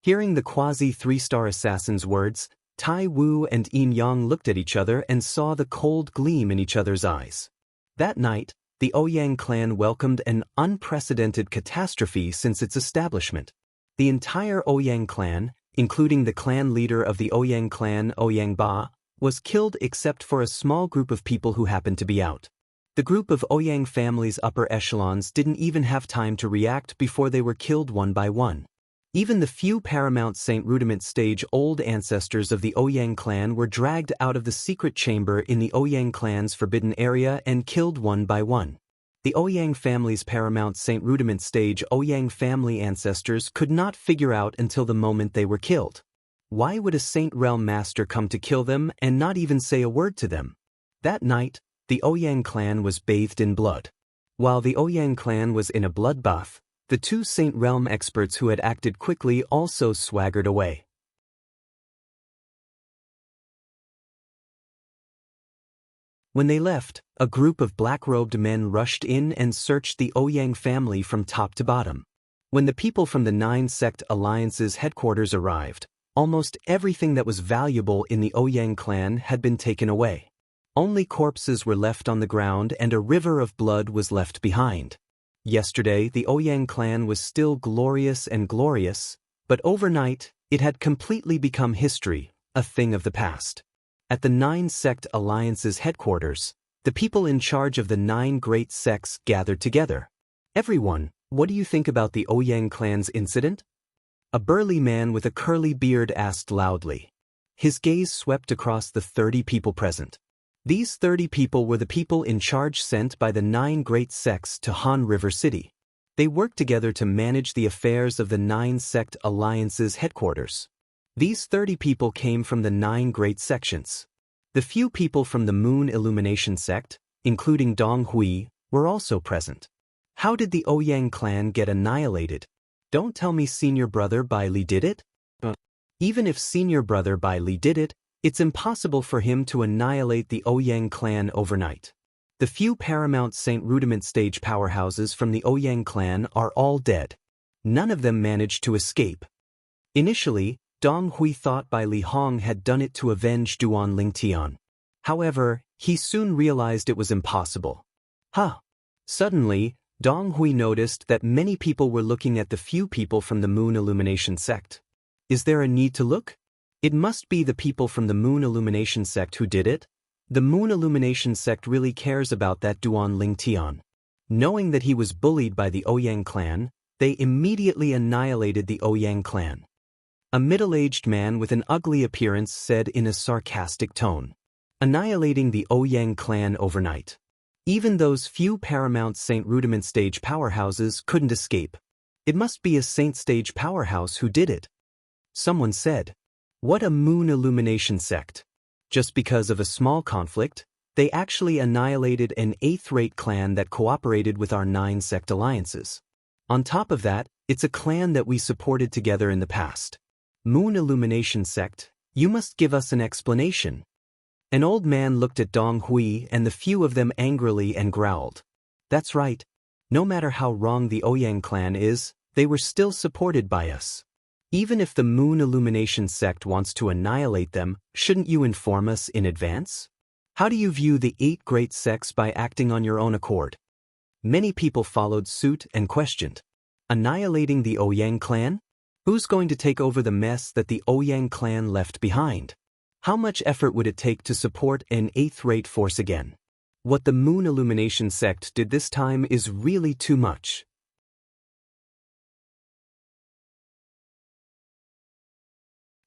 Hearing the quasi-3-star assassin's words, Tai Wu and Yin Yang looked at each other and saw the cold gleam in each other's eyes. That night, the Ouyang clan welcomed an unprecedented catastrophe since its establishment. The entire Ouyang clan, including the clan leader of the Ouyang clan, Ouyang Ba, was killed except for a small group of people who happened to be out. The group of Ouyang family's upper echelons didn't even have time to react before they were killed one by one. Even the few Paramount Saint Rudiment stage old ancestors of the Ouyang clan were dragged out of the secret chamber in the Ouyang clan's forbidden area and killed one by one. The Ouyang family's Paramount Saint Rudiment stage Ouyang family ancestors could not figure out until the moment they were killed. Why would a Saint Realm Master come to kill them and not even say a word to them? That night, the Ouyang clan was bathed in blood. While the Ouyang clan was in a bloodbath, the 2 Saint Realm experts who had acted quickly also swaggered away. When they left, a group of black-robed men rushed in and searched the Ouyang family from top to bottom. When the people from the 9-sect alliance's headquarters arrived, almost everything that was valuable in the Ouyang clan had been taken away. Only corpses were left on the ground and a river of blood was left behind. Yesterday, the Ouyang clan was still glorious and glorious, but overnight, it had completely become history, a thing of the past. At the 9-sect alliance's headquarters, the people in charge of the 9 great sects gathered together. Everyone, what do you think about the Ouyang clan's incident? A burly man with a curly beard asked loudly. His gaze swept across the 30 people present. These 30 people were the people in charge sent by the 9 great sects to Han River City. They worked together to manage the affairs of the 9 sect alliances headquarters. These 30 people came from the 9 great sections. The few people from the Moon Illumination sect, including Dong Hui, were also present. How did the Ouyang clan get annihilated? Don't tell me senior brother Bai Li did it? Even if senior brother Bai Li did it, it's impossible for him to annihilate the Ouyang clan overnight. The few Paramount Saint Rudiment stage powerhouses from the Ouyang clan are all dead. None of them managed to escape. Initially, Dong Hui thought Bai Li Hong had done it to avenge Duan Lingtian. However, he soon realized it was impossible. Suddenly, Dong Hui noticed that many people were looking at the few people from the Moon Illumination sect. Is there a need to look? It must be the people from the Moon Illumination sect who did it. The Moon Illumination sect really cares about that Duan Lingtian. Knowing that he was bullied by the Ouyang clan, they immediately annihilated the Ouyang clan. A middle-aged man with an ugly appearance said in a sarcastic tone. Annihilating the Ouyang clan overnight. Even those few Paramount Saint Rudiment stage powerhouses couldn't escape. It must be a Saint stage powerhouse who did it. Someone said. What a Moon Illumination sect. Just because of a small conflict, they actually annihilated an 8th-rate clan that cooperated with our 9 sect alliances. On top of that, it's a clan that we supported together in the past. Moon Illumination sect, you must give us an explanation. An old man looked at Dong Hui and the few of them angrily and growled. That's right. No matter how wrong the Ouyang clan is, they were still supported by us. Even if the Moon Illumination sect wants to annihilate them, shouldn't you inform us in advance? How do you view the 8 great sects by acting on your own accord? Many people followed suit and questioned. Annihilating the Ouyang clan? Who's going to take over the mess that the Ouyang clan left behind? How much effort would it take to support an 8th-rate force again? What the Moon Illumination sect did this time is really too much.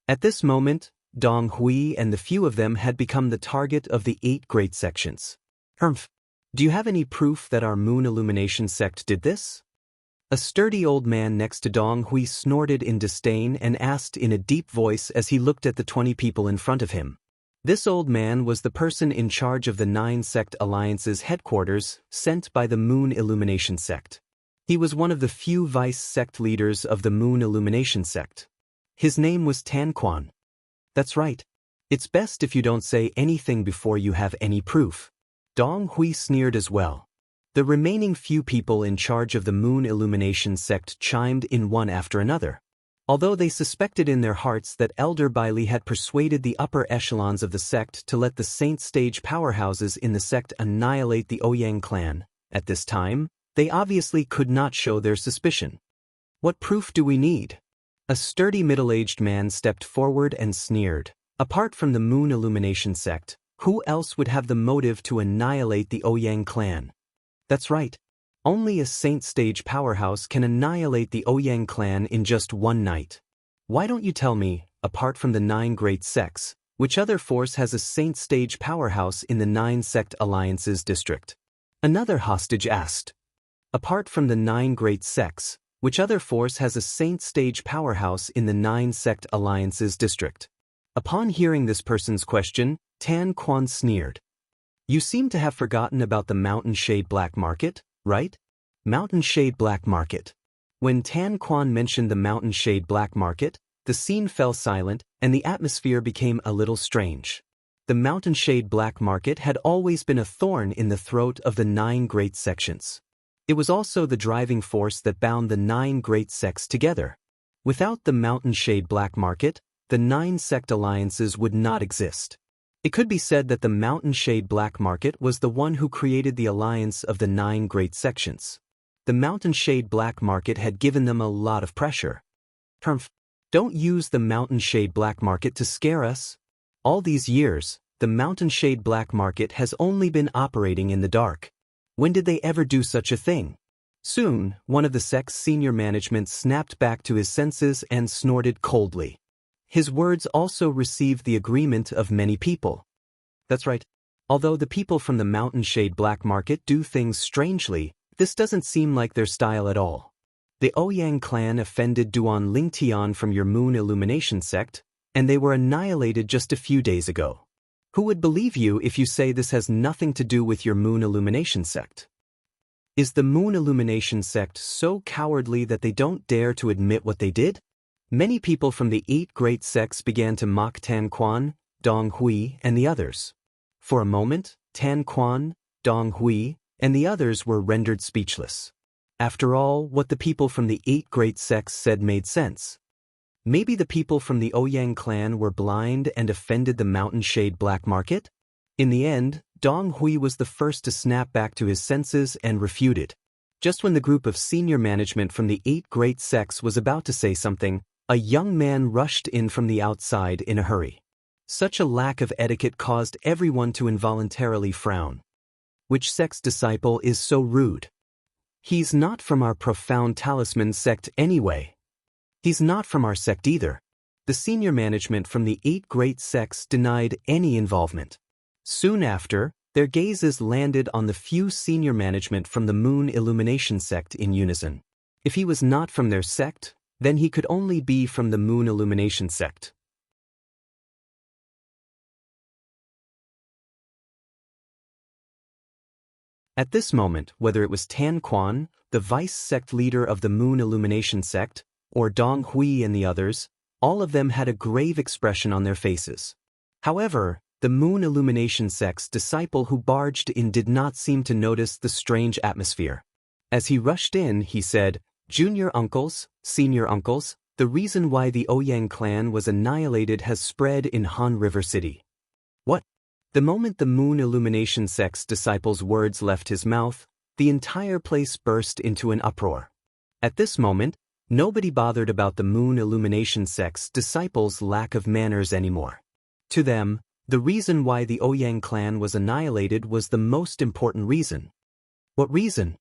At this moment, Dong Hui and the few of them had become the target of the 8 great sections. Do you have any proof that our Moon Illumination sect did this? A sturdy old man next to Dong Hui snorted in disdain and asked in a deep voice as he looked at the 20 people in front of him. This old man was the person in charge of the 9 sect alliances headquarters sent by the Moon Illumination sect. He was one of the few vice sect leaders of the Moon Illumination sect. His name was Tan Quan. That's right. It's best if you don't say anything before you have any proof. Dong Hui sneered as well. The remaining few people in charge of the Moon Illumination sect chimed in one after another. Although they suspected in their hearts that Elder Bai Li had persuaded the upper echelons of the sect to let the Saint stage powerhouses in the sect annihilate the Ouyang clan, at this time, they obviously could not show their suspicion. What proof do we need? A sturdy middle-aged man stepped forward and sneered. Apart from the Moon Illumination sect, who else would have the motive to annihilate the Ouyang clan? That's right. Only a Saint stage powerhouse can annihilate the Ouyang clan in just one night. Why don't you tell me, apart from the 9 great sects, which other force has a Saint stage powerhouse in the 9 sect alliances district? Another hostage asked. Apart from the 9 great sects, which other force has a Saint stage powerhouse in the 9 sect alliances district? Upon hearing this person's question, Tan Quan sneered. You seem to have forgotten about the Mountain Shade Black Market, right? Mountain Shade Black Market. When Tan Quan mentioned the Mountain Shade Black Market, the scene fell silent and the atmosphere became a little strange. The Mountain Shade Black Market had always been a thorn in the throat of the 9 great sections. It was also the driving force that bound the 9 great sects together. Without the Mountain Shade Black Market, the 9 sect alliances would not exist. It could be said that the Mountain Shade Black Market was the one who created the alliance of the 9 great sections. The Mountain Shade Black Market had given them a lot of pressure. Don't use the Mountain Shade Black Market to scare us. All these years, the Mountain Shade Black Market has only been operating in the dark. When did they ever do such a thing? Soon, one of the sect's senior management snapped back to his senses and snorted coldly. His words also received the agreement of many people. That's right. Although the people from the Mountain Shade Black Market do things strangely, this doesn't seem like their style at all. The Ouyang clan offended Duan Lingtian from your Moon Illumination sect, and they were annihilated just a few days ago. Who would believe you if you say this has nothing to do with your Moon Illumination sect? Is the Moon Illumination sect so cowardly that they don't dare to admit what they did? Many people from the 8 great sects began to mock Tan Quan, Dong Hui, and the others. For a moment, Tan Quan, Dong Hui, and the others were rendered speechless. After all, what the people from the 8 great sects said made sense. Maybe the people from the Ouyang clan were blind and offended the Mountain Shade Black Market? In the end, Dong Hui was the first to snap back to his senses and refuted. Just when the group of senior management from the 8 great sects was about to say something, a young man rushed in from the outside in a hurry. Such a lack of etiquette caused everyone to involuntarily frown. Which sect's disciple is so rude? He's not from our Profound Talisman sect anyway. He's not from our sect either. The senior management from the 8 great sects denied any involvement. Soon after, their gazes landed on the few senior management from the Moon Illumination sect in unison. If he was not from their sect, then he could only be from the Moon Illumination sect. At this moment, whether it was Tan Quan, the vice sect leader of the Moon Illumination sect, or Dong Hui and the others, all of them had a grave expression on their faces. However, the Moon Illumination sect's disciple who barged in did not seem to notice the strange atmosphere. As he rushed in, he said, "Junior uncles, senior uncles, the reason why the Ouyang clan was annihilated has spread in Han River City." What? The moment the Moon Illumination sect's disciple's words left his mouth, the entire place burst into an uproar. At this moment, nobody bothered about the Moon Illumination sect's disciples' lack of manners anymore. To them, the reason why the Ouyang clan was annihilated was the most important reason. What reason?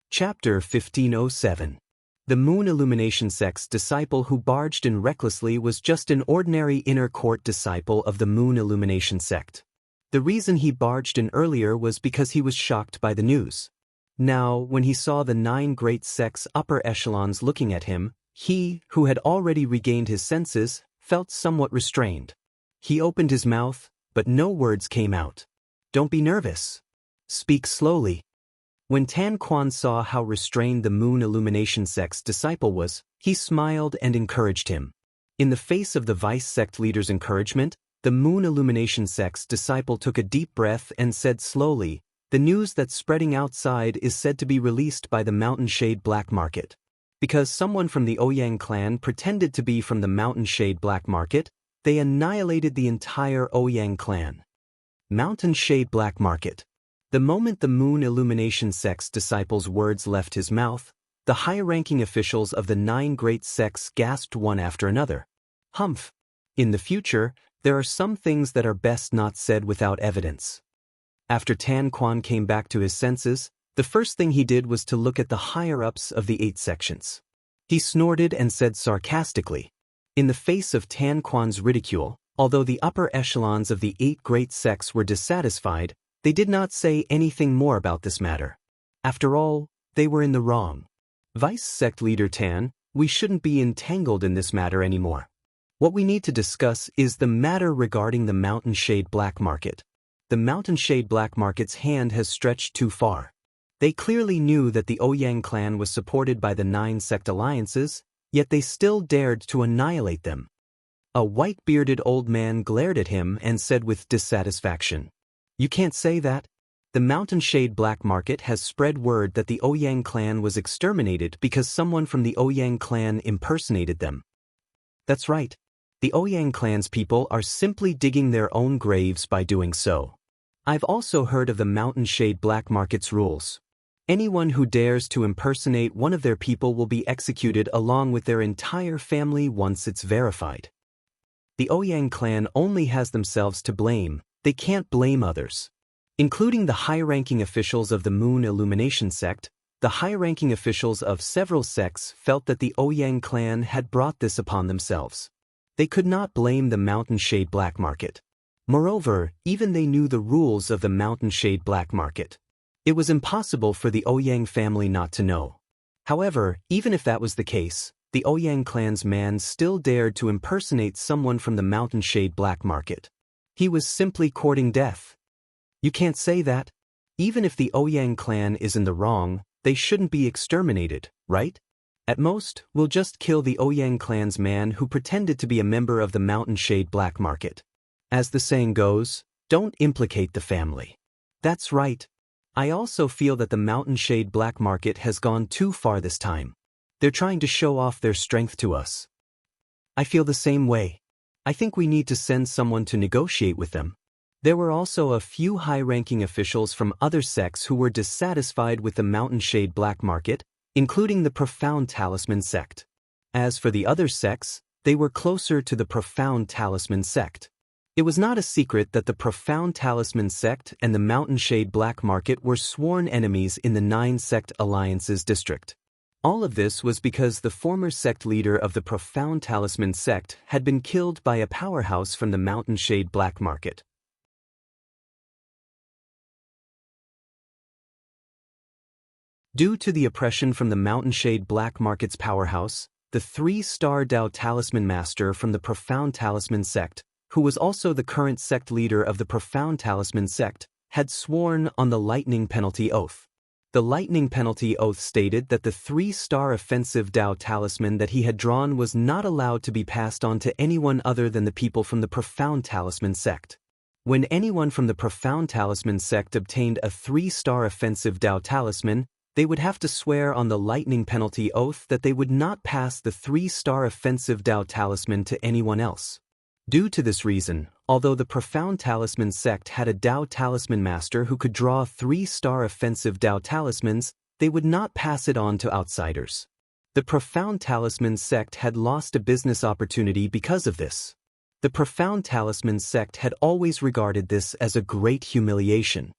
Chapter 1507. The Moon Illumination sect's disciple who barged in recklessly was just an ordinary inner court disciple of the Moon Illumination sect. The reason he barged in earlier was because he was shocked by the news. Now, when he saw the 9 great sects' upper echelons looking at him, he, who had already regained his senses, felt somewhat restrained. He opened his mouth, but no words came out. "Don't be nervous. Speak slowly." When Tan Quan saw how restrained the Moon Illumination sect's disciple was, he smiled and encouraged him. In the face of the vice sect leader's encouragement, the Moon Illumination sect's disciple took a deep breath and said slowly, "The news that's spreading outside is said to be released by the Mountain Shade Black Market. Because someone from the Ouyang clan pretended to be from the Mountain Shade Black Market, they annihilated the entire Ouyang clan." Mountain Shade Black Market. The moment the Moon Illumination sect's disciple's words left his mouth, the high-ranking officials of the 9 great sects gasped one after another. Humph! In the future, there are some things that are best not said without evidence. After Tan Quan came back to his senses, the first thing he did was to look at the higher-ups of the 8 sections. He snorted and said sarcastically. In the face of Tan Quan's ridicule, although the upper echelons of the 8 great sects were dissatisfied, they did not say anything more about this matter. After all, they were in the wrong. Vice sect leader Tan, we shouldn't be entangled in this matter anymore. What we need to discuss is the matter regarding the Mountain Shade Black Market. The Mountain Shade Black Market's hand has stretched too far. They clearly knew that the Ouyang clan was supported by the 9 sect alliances, yet they still dared to annihilate them. A white-bearded old man glared at him and said with dissatisfaction, "You can't say that. The Mountain Shade Black Market has spread word that the Ouyang clan was exterminated because someone from the Ouyang clan impersonated them." That's right. The Ouyang clan's people are simply digging their own graves by doing so. I've also heard of the Mountain Shade Black Market's rules. Anyone who dares to impersonate one of their people will be executed along with their entire family once it's verified. The Ouyang clan only has themselves to blame, they can't blame others. Including the high-ranking officials of the Moon Illumination sect, the high-ranking officials of several sects felt that the Ouyang clan had brought this upon themselves. They could not blame the Mountain Shade Black Market. Moreover, even they knew the rules of the Mountain Shade Black Market. It was impossible for the Ouyang family not to know. However, even if that was the case, the Ouyang clan's man still dared to impersonate someone from the Mountain Shade Black Market. He was simply courting death. You can't say that. Even if the Ouyang clan is in the wrong, they shouldn't be exterminated, right? At most, we'll just kill the Ouyang clan's man who pretended to be a member of the Mountain Shade Black Market. As the saying goes, don't implicate the family. That's right. I also feel that the Mountain Shade Black Market has gone too far this time. They're trying to show off their strength to us. I feel the same way. I think we need to send someone to negotiate with them. There were also a few high-ranking officials from other sects who were dissatisfied with the Mountain Shade Black Market, including the Profound Talisman sect. As for the other sects, they were closer to the Profound Talisman sect. It was not a secret that the Profound Talisman sect and the Mountain Shade Black Market were sworn enemies in the 9-sect alliances district. All of this was because the former sect leader of the Profound Talisman sect had been killed by a powerhouse from the Mountain Shade Black Market. Due to the oppression from the Mountain Shade Black Market's powerhouse, the 3-star Dao Talisman Master from the Profound Talisman sect, who was also the current sect leader of the Profound Talisman sect, had sworn on the Lightning Penalty Oath. The Lightning Penalty Oath stated that the 3-star offensive Dao Talisman that he had drawn was not allowed to be passed on to anyone other than the people from the Profound Talisman sect. When anyone from the Profound Talisman sect obtained a 3-star offensive Dao Talisman, they would have to swear on the Lightning Penalty Oath that they would not pass the 3-star offensive Dao Talisman to anyone else. Due to this reason, although the Profound Talisman sect had a Dao Talisman Master who could draw 3-star offensive Dao Talismans, they would not pass it on to outsiders. The Profound Talisman sect had lost a business opportunity because of this. The Profound Talisman sect had always regarded this as a great humiliation.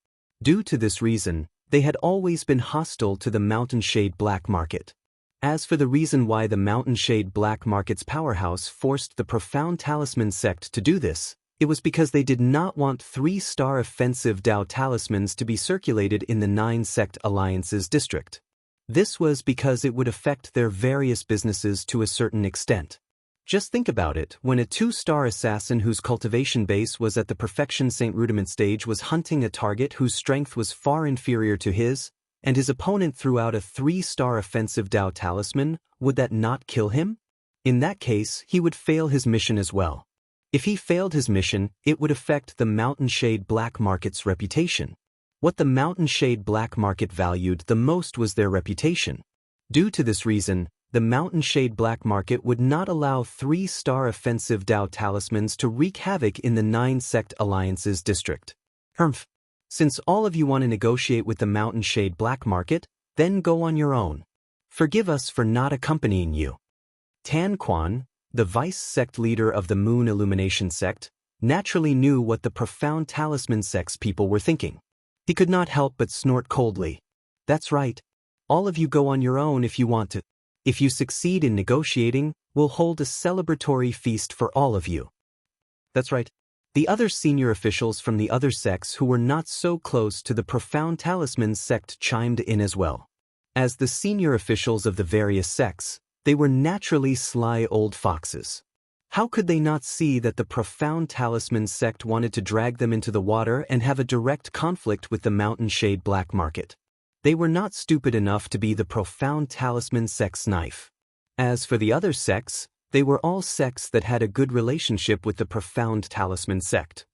Due to this reason, they had always been hostile to the Mountain Shade Black Market. As for the reason why the Mountain Shade Black Market's powerhouse forced the Profound Talisman sect to do this, it was because they did not want 3-star offensive Dao Talismans to be circulated in the 9-sect alliances district. This was because it would affect their various businesses to a certain extent. Just think about it, when a 2-star assassin whose cultivation base was at the Perfection Saint Rudiment stage was hunting a target whose strength was far inferior to his, and his opponent threw out a 3-star offensive Dao Talisman, would that not kill him? In that case, he would fail his mission as well. If he failed his mission, it would affect the Mountain Shade Black Market's reputation. What the Mountain Shade Black Market valued the most was their reputation. Due to this reason, the Mountain Shade Black Market would not allow 3-star offensive Dao Talismans to wreak havoc in the 9-sect alliances district. Since all of you want to negotiate with the Mountain Shade Black Market, then go on your own. Forgive us for not accompanying you. Tan Quan, the vice-sect leader of the Moon Illumination sect, naturally knew what the Profound Talisman sect's people were thinking. He could not help but snort coldly. That's right. All of you go on your own if you want to. If you succeed in negotiating, we'll hold a celebratory feast for all of you. That's right. The other senior officials from the other sects who were not so close to the Profound Talisman sect chimed in as well. As the senior officials of the various sects, they were naturally sly old foxes. How could they not see that the Profound Talisman sect wanted to drag them into the water and have a direct conflict with the Mountain Shade Black Market? They were not stupid enough to be the Profound Talisman sect's knife. As for the other sects, they were all sects that had a good relationship with the Profound Talisman sect.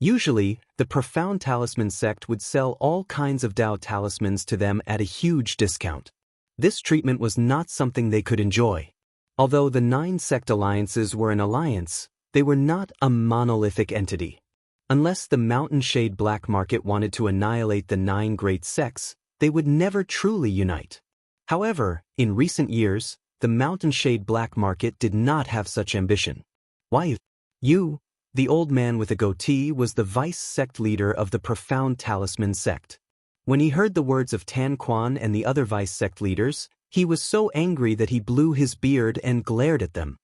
Usually, the Profound Talisman sect would sell all kinds of Dao talismans to them at a huge discount. This treatment was not something they could enjoy. Although the 9 sect alliances were an alliance, they were not a monolithic entity. Unless the Mountain Shade Black Market wanted to annihilate the 9 great sects, they would never truly unite. However, in recent years, the Mountain Shade Black Market did not have such ambition. Why? You, the old man with a goatee, was the vice sect leader of the Profound Talisman sect. When he heard the words of Tan Quan and the other vice sect leaders, he was so angry that he blew his beard and glared at them.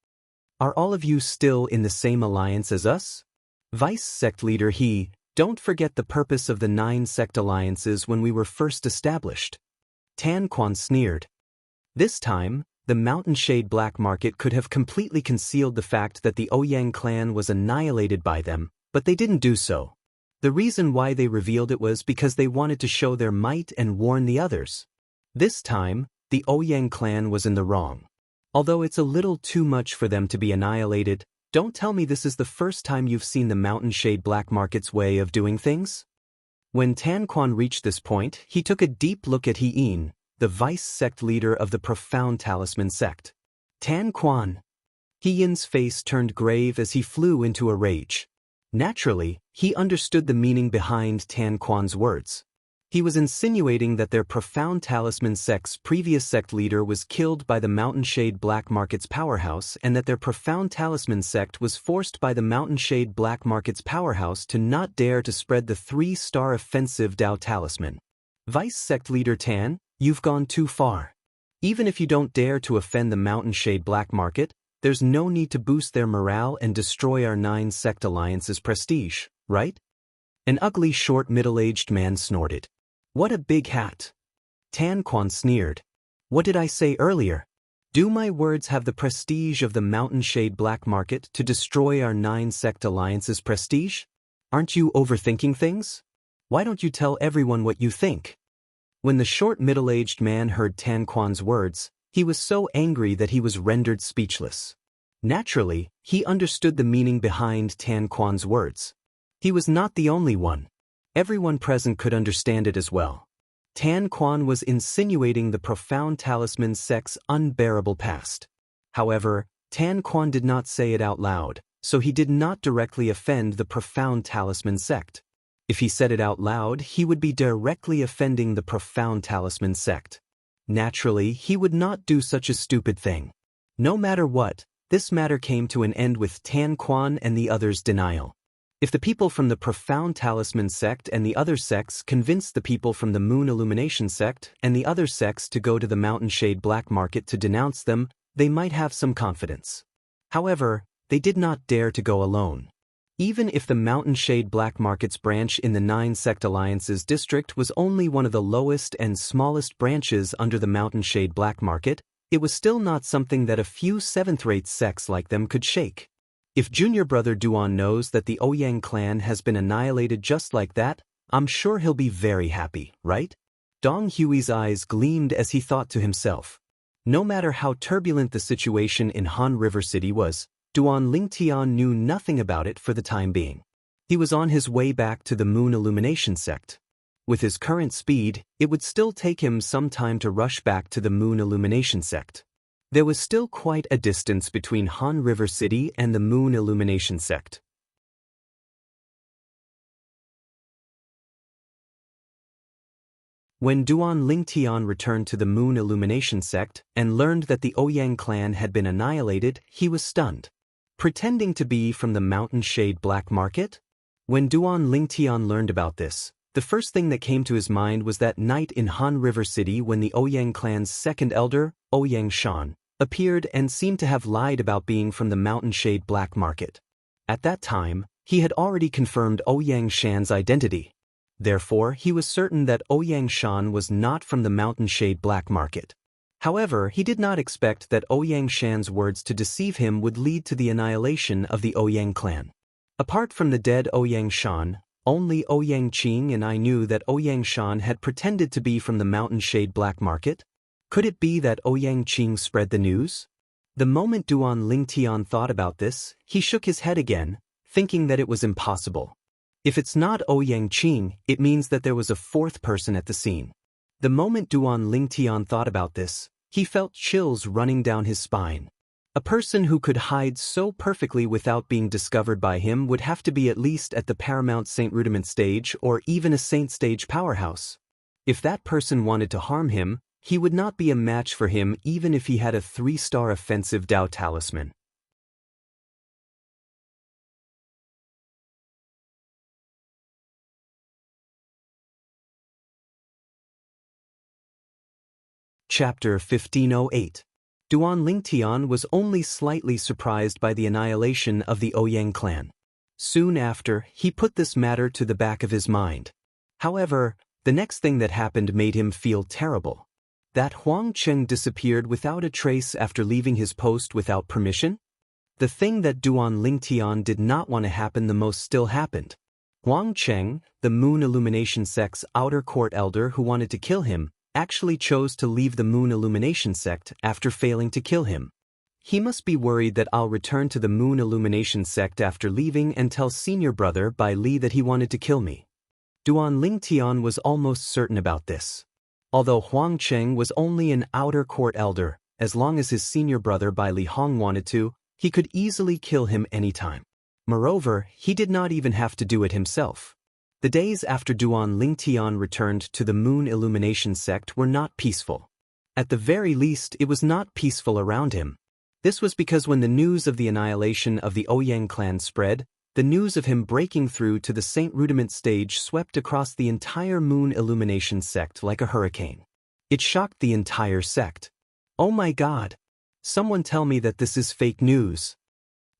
Are all of you still in the same alliance as us? Vice sect leader he, don't forget the purpose of the 9 sect alliances when we were first established. Tan Quan sneered. This time, the Mountain Shade Black Market could have completely concealed the fact that the Ouyang clan was annihilated by them, but they didn't do so. The reason why they revealed it was because they wanted to show their might and warn the others. This time, the Ouyang clan was in the wrong. Although it's a little too much for them to be annihilated, don't tell me this is the first time you've seen the Mountain Shade Black Market's way of doing things? When Tan Quan reached this point, he took a deep look at He-In, the vice sect leader of the Profound Talisman sect. Tan Quan. He-In's face turned grave as he flew into a rage. Naturally, he understood the meaning behind Tan Quan's words. He was insinuating that their Profound Talisman sect's previous sect leader was killed by the Mountain Shade Black Market's powerhouse and that their Profound Talisman sect was forced by the Mountain Shade Black Market's powerhouse to not dare to spread the 3-star offensive Dao Talisman. Vice sect leader Tan, you've gone too far. Even if you don't dare to offend the Mountain Shade Black Market, there's no need to boost their morale and destroy our 9 sect alliance's prestige, right? An ugly short middle-aged man snorted. What a big hat. Tan Quan sneered. What did I say earlier? Do my words have the prestige of the Mountain Shade Black Market to destroy our 9 sect alliance's prestige? Aren't you overthinking things? Why don't you tell everyone what you think? When the short middle-aged man heard Tan Quan's words, he was so angry that he was rendered speechless. Naturally, he understood the meaning behind Tan Quan's words. He was not the only one. Everyone present could understand it as well. Tan Quan was insinuating the Profound Talisman sect's unbearable past. However, Tan Quan did not say it out loud, so he did not directly offend the Profound Talisman sect. If he said it out loud, he would be directly offending the Profound Talisman sect. Naturally, he would not do such a stupid thing. No matter what, this matter came to an end with Tan Quan and the others' denial. If the people from the Profound Talisman sect and the other sects convinced the people from the Moon Illumination sect and the other sects to go to the Mountain Shade Black Market to denounce them, they might have some confidence. However, they did not dare to go alone. Even if the Mountain Shade Black Market's branch in the 9 Sect Alliance's district was only one of the lowest and smallest branches under the Mountain Shade Black Market, it was still not something that a few 7th-rate sects like them could shake. If junior brother Duan knows that the Ouyang clan has been annihilated just like that, I'm sure he'll be very happy, right? Dong Hui's eyes gleamed as he thought to himself. No matter how turbulent the situation in Han River City was, Duan Lingtian knew nothing about it for the time being. He was on his way back to the Moon Illumination sect. With his current speed, it would still take him some time to rush back to the Moon Illumination sect. There was still quite a distance between Han River City and the Moon Illumination sect. When Duan Lingtian returned to the Moon Illumination sect and learned that the Ouyang clan had been annihilated, he was stunned. Pretending to be from the Mountain Shade Black Market? When Duan Lingtian learned about this, the first thing that came to his mind was that night in Han River City when the Ouyang clan's second elder, Ouyang Shan, appeared and seemed to have lied about being from the Mountain Shade Black Market. At that time, he had already confirmed Ouyang Shan's identity. Therefore, he was certain that Ouyang Shan was not from the Mountain Shade Black Market. However, he did not expect that Ouyang Shan's words to deceive him would lead to the annihilation of the Ouyang clan. Apart from the dead Ouyang Shan, only Ouyang Qing and I knew that Ouyang Shan had pretended to be from the Mountain Shade Black Market. Could it be that Ouyang Qing spread the news? The moment Duan Lingtian thought about this, he shook his head again, thinking that it was impossible. If it's not Ouyang Qing, it means that there was a 4th person at the scene. The moment Duan Lingtian thought about this, he felt chills running down his spine. A person who could hide so perfectly without being discovered by him would have to be at least at the paramount Saint Rudiment stage or even a Saint stage powerhouse. If that person wanted to harm him, he would not be a match for him even if he had a 3-star offensive Dao talisman. Chapter 1508. Duan Lingtian was only slightly surprised by the annihilation of the Ouyang clan. Soon after, he put this matter to the back of his mind. However, the next thing that happened made him feel terrible. That Huang Cheng disappeared without a trace after leaving his post without permission? The thing that Duan Lingtian did not want to happen the most still happened. Huang Cheng, the Moon Illumination sect's outer court elder who wanted to kill him, actually chose to leave the Moon Illumination sect after failing to kill him. He must be worried that I'll return to the Moon Illumination sect after leaving and tell senior brother Bai Li that he wanted to kill me. Duan Lingtian was almost certain about this. Although Huang Cheng was only an outer court elder, as long as his senior brother Bai Li Hong wanted to, he could easily kill him anytime. Moreover, he did not even have to do it himself. The days after Duan Lingtian returned to the Moon Illumination sect were not peaceful. At the very least, it was not peaceful around him. This was because when the news of the annihilation of the Ouyang clan spread, the news of him breaking through to the Saint Rudiment stage swept across the entire Moon Illumination sect like a hurricane. It shocked the entire sect. Oh my God! Someone tell me that this is fake news.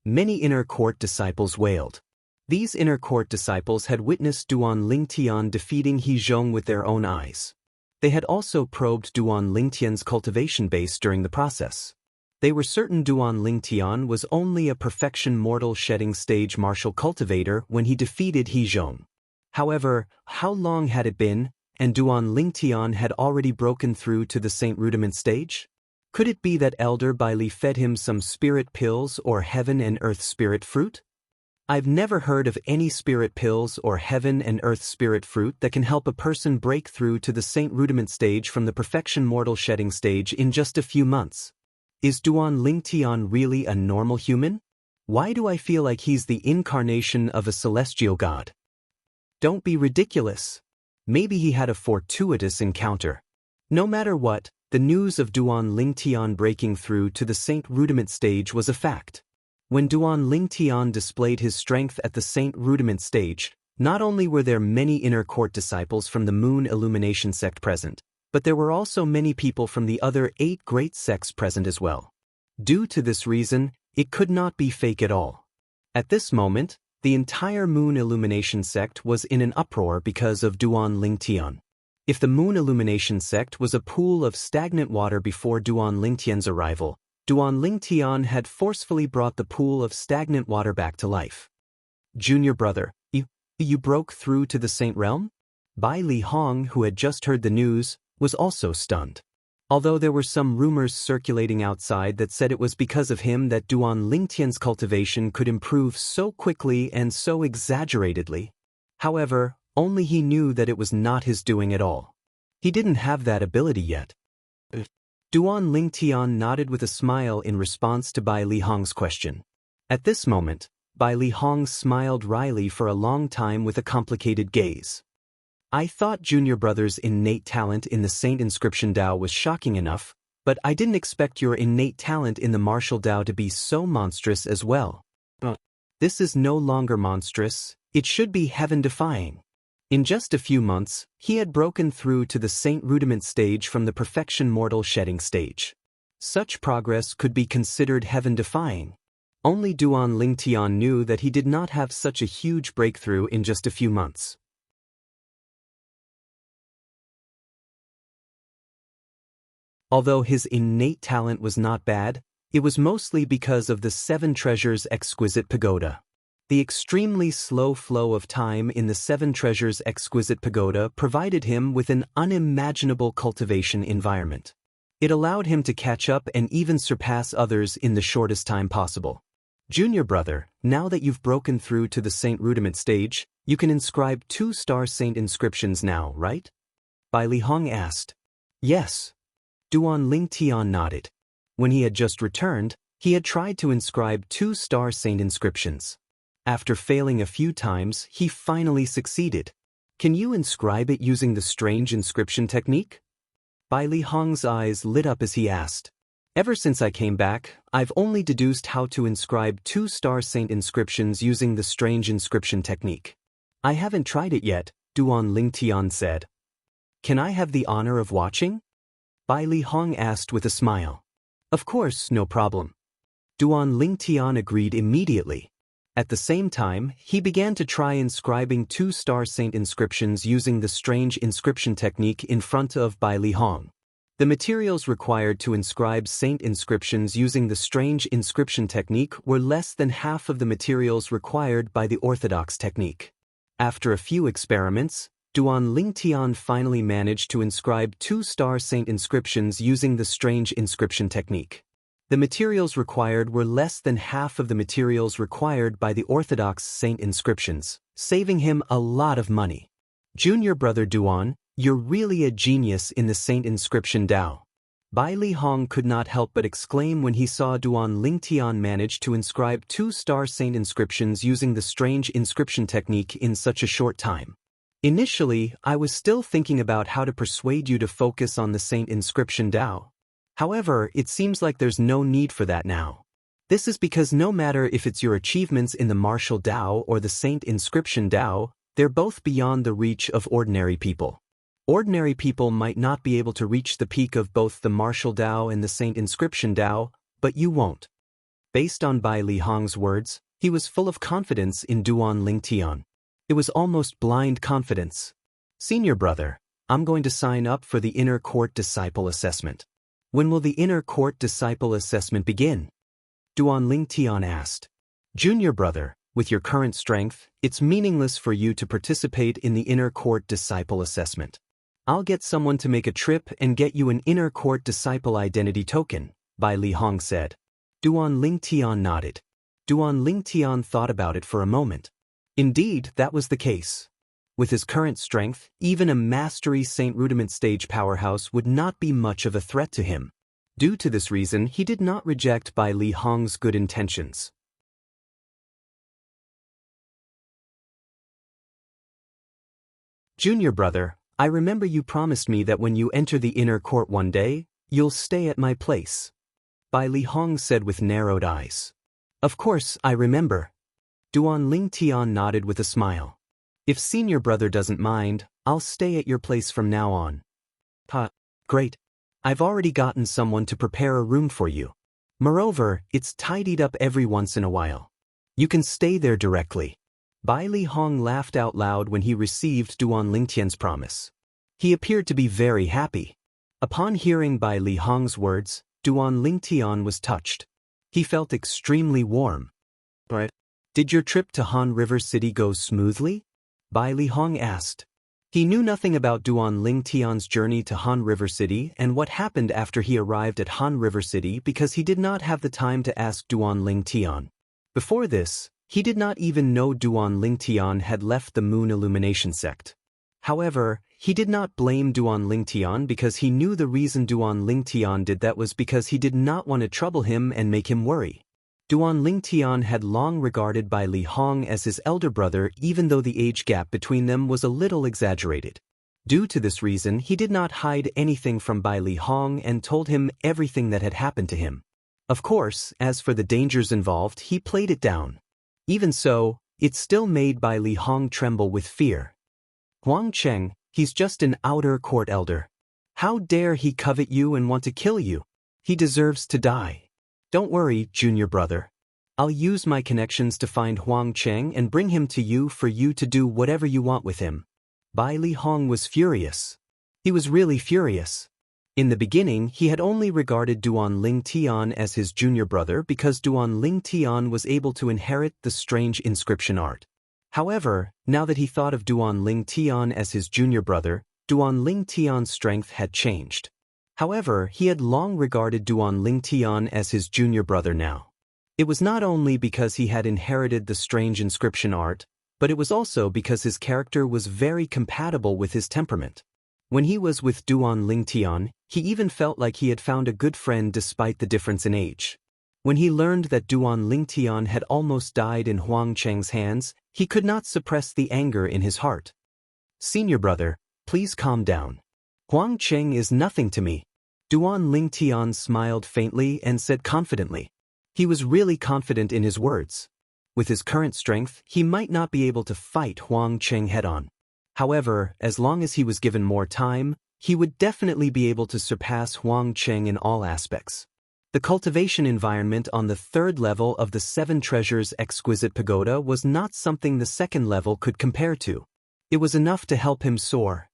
Many inner court disciples wailed. These inner court disciples had witnessed Duan Lingtian defeating He Zhong with their own eyes. They had also probed Duan Lingtian's cultivation base during the process. They were certain Duan Lingtian was only a perfection mortal shedding stage martial cultivator when he defeated He Zhong. However, how long had it been, and Duan Lingtian had already broken through to the Saint Rudiment stage? Could it be that Elder Bai Li fed him some spirit pills or heaven and earth spirit fruit? I've never heard of any spirit pills or heaven and earth spirit fruit that can help a person break through to the Saint Rudiment stage from the perfection mortal shedding stage in just a few months. Is Duan Lingtian really a normal human? Why do I feel like he's the incarnation of a celestial god? Don't be ridiculous. Maybe he had a fortuitous encounter. No matter what, the news of Duan Lingtian breaking through to the Saint Rudiment stage was a fact. When Duan Lingtian displayed his strength at the Saint Rudiment stage, not only were there many inner court disciples from the Moon Illumination sect present, but there were also many people from the other 8 great sects present as well. Due to this reason, it could not be fake at all. At this moment, the entire Moon Illumination sect was in an uproar because of Duan Lingtian. If the Moon Illumination sect was a pool of stagnant water before Duan Lingtian's arrival, Duan Lingtian had forcefully brought the pool of stagnant water back to life. Junior brother, you broke through to the Saint Realm? Bai Li Hong, who had just heard the news, was also stunned. Although there were some rumors circulating outside that said it was because of him that Duan Lingtian's cultivation could improve so quickly and so exaggeratedly. However, only he knew that it was not his doing at all. He didn't have that ability yet. Duan Lingtian nodded with a smile in response to Bai Li Hong's question. At this moment, Bai Li Hong smiled wryly for a long time with a complicated gaze. I thought Junior Brother's innate talent in the Saint Inscription Dao was shocking enough, but I didn't expect your innate talent in the martial Dao to be so monstrous as well. This is no longer monstrous, it should be heaven-defying. In just a few months, he had broken through to the Saint Rudiment stage from the perfection mortal shedding stage. Such progress could be considered heaven-defying. Only Duan Lingtian knew that he did not have such a huge breakthrough in just a few months. Although his innate talent was not bad, it was mostly because of the 7 Treasures' exquisite pagoda. The extremely slow flow of time in the 7 Treasures' exquisite pagoda provided him with an unimaginable cultivation environment. It allowed him to catch up and even surpass others in the shortest time possible. Junior brother, now that you've broken through to the Saint Rudiment stage, you can inscribe 2-star Saint inscriptions now, right? Bai Li Hong asked. Yes. Duan Lingtian nodded. When he had just returned, He had tried to inscribe 2 Star Saint inscriptions. After failing a few times, he finally succeeded. Can you inscribe it using the strange inscription technique? Bai Li Hong's eyes lit up as he asked. Ever since I came back, I've only deduced how to inscribe 2 Star Saint inscriptions using the strange inscription technique. I haven't tried it yet, Duan Lingtian said. Can I have the honor of watching? Bai Li Hong asked with a smile. Of course, no problem. Duan Lingtian agreed immediately. At the same time, he began to try inscribing 2 Star Saint inscriptions using the strange inscription technique in front of Bai Li Hong. The materials required to inscribe saint inscriptions using the strange inscription technique were less than half of the materials required by the orthodox technique. After a few experiments, Duan Lingtian finally managed to inscribe 2 Star Saint inscriptions using the strange inscription technique. The materials required were less than half of the materials required by the orthodox saint inscriptions, saving him a lot of money. Junior brother Duan, you're really a genius in the saint inscription Dao. Bai Li Hong could not help but exclaim when he saw Duan Lingtian manage to inscribe 2 Star Saint inscriptions using the strange inscription technique in such a short time. Initially, I was still thinking about how to persuade you to focus on the saint inscription Dao. However, it seems like there's no need for that now. This is because no matter if it's your achievements in the martial Dao or the saint inscription Dao, they're both beyond the reach of ordinary people. Ordinary people might not be able to reach the peak of both the martial Dao and the saint inscription Dao, but you won't. Based on Bai Li Hong's words, he was full of confidence in Duan Lingtian. It was almost blind confidence. Senior brother, I'm going to sign up for the Inner Court Disciple Assessment. When will the Inner Court Disciple Assessment begin? Duan Lingtian asked. Junior brother, with your current strength, it's meaningless for you to participate in the Inner Court Disciple Assessment. I'll get someone to make a trip and get you an Inner Court Disciple Identity Token, Bai Li Hong said. Duan Lingtian nodded. Duan Lingtian thought about it for a moment. Indeed, that was the case. With his current strength, even a Mastery Saint Rudiment stage powerhouse would not be much of a threat to him. Due to this reason, he did not reject Bai Li Hong's good intentions. Junior brother, I remember you promised me that when you enter the inner court one day, you'll stay at my place. Bai Li Hong said with narrowed eyes. Of course, I remember. Duan Lingtian nodded with a smile. If senior brother doesn't mind, I'll stay at your place from now on. Great. I've already gotten someone to prepare a room for you. Moreover, it's tidied up every once in a while. You can stay there directly. Bai Li Hong laughed out loud when he received Duan Lingtian's promise. He appeared to be very happy. Upon hearing Bai Li Hong's words, Duan Lingtian was touched. He felt extremely warm. Right? Did your trip to Han River City go smoothly? Bai Li Hong asked. He knew nothing about Duan Lingtian's journey to Han River City and what happened after he arrived at Han River City because he did not have the time to ask Duan Lingtian. Before this, he did not even know Duan Lingtian had left the Moon Illumination sect. However, he did not blame Duan Lingtian because he knew the reason Duan Lingtian did that was because he did not want to trouble him and make him worry. Duan Lingtian had long regarded Bai Li Hong as his elder brother even though the age gap between them was a little exaggerated. Due to this reason, he did not hide anything from Bai Li Hong and told him everything that had happened to him. Of course, as for the dangers involved, he played it down. Even so, it still made Bai Li Hong tremble with fear. Huang Cheng, he's just an outer court elder. How dare he covet you and want to kill you? He deserves to die. Don't worry, junior brother. I'll use my connections to find Huang Cheng and bring him to you for you to do whatever you want with him. Bai Li Hong was furious. He was really furious. In the beginning, he had only regarded Duan Lingtian as his junior brother because Duan Lingtian was able to inherit the strange inscription art. However, now that he thought of Duan Lingtian as his junior brother, Duan Lingtian's strength had changed. However, he had long regarded Duan Lingtian as his junior brother now. It was not only because he had inherited the strange inscription art, but it was also because his character was very compatible with his temperament. When he was with Duan Lingtian, he even felt like he had found a good friend despite the difference in age. When he learned that Duan Lingtian had almost died in Huang Cheng's hands, he could not suppress the anger in his heart. "Senior brother, please calm down. Huang Cheng is nothing to me." Duan Lingtian smiled faintly and said confidently. He was really confident in his words. With his current strength, he might not be able to fight Huang Cheng head-on. However, as long as he was given more time, he would definitely be able to surpass Huang Cheng in all aspects. The cultivation environment on the third level of the Seven Treasures Exquisite Pagoda was not something the second level could compare to. It was enough to help him soar.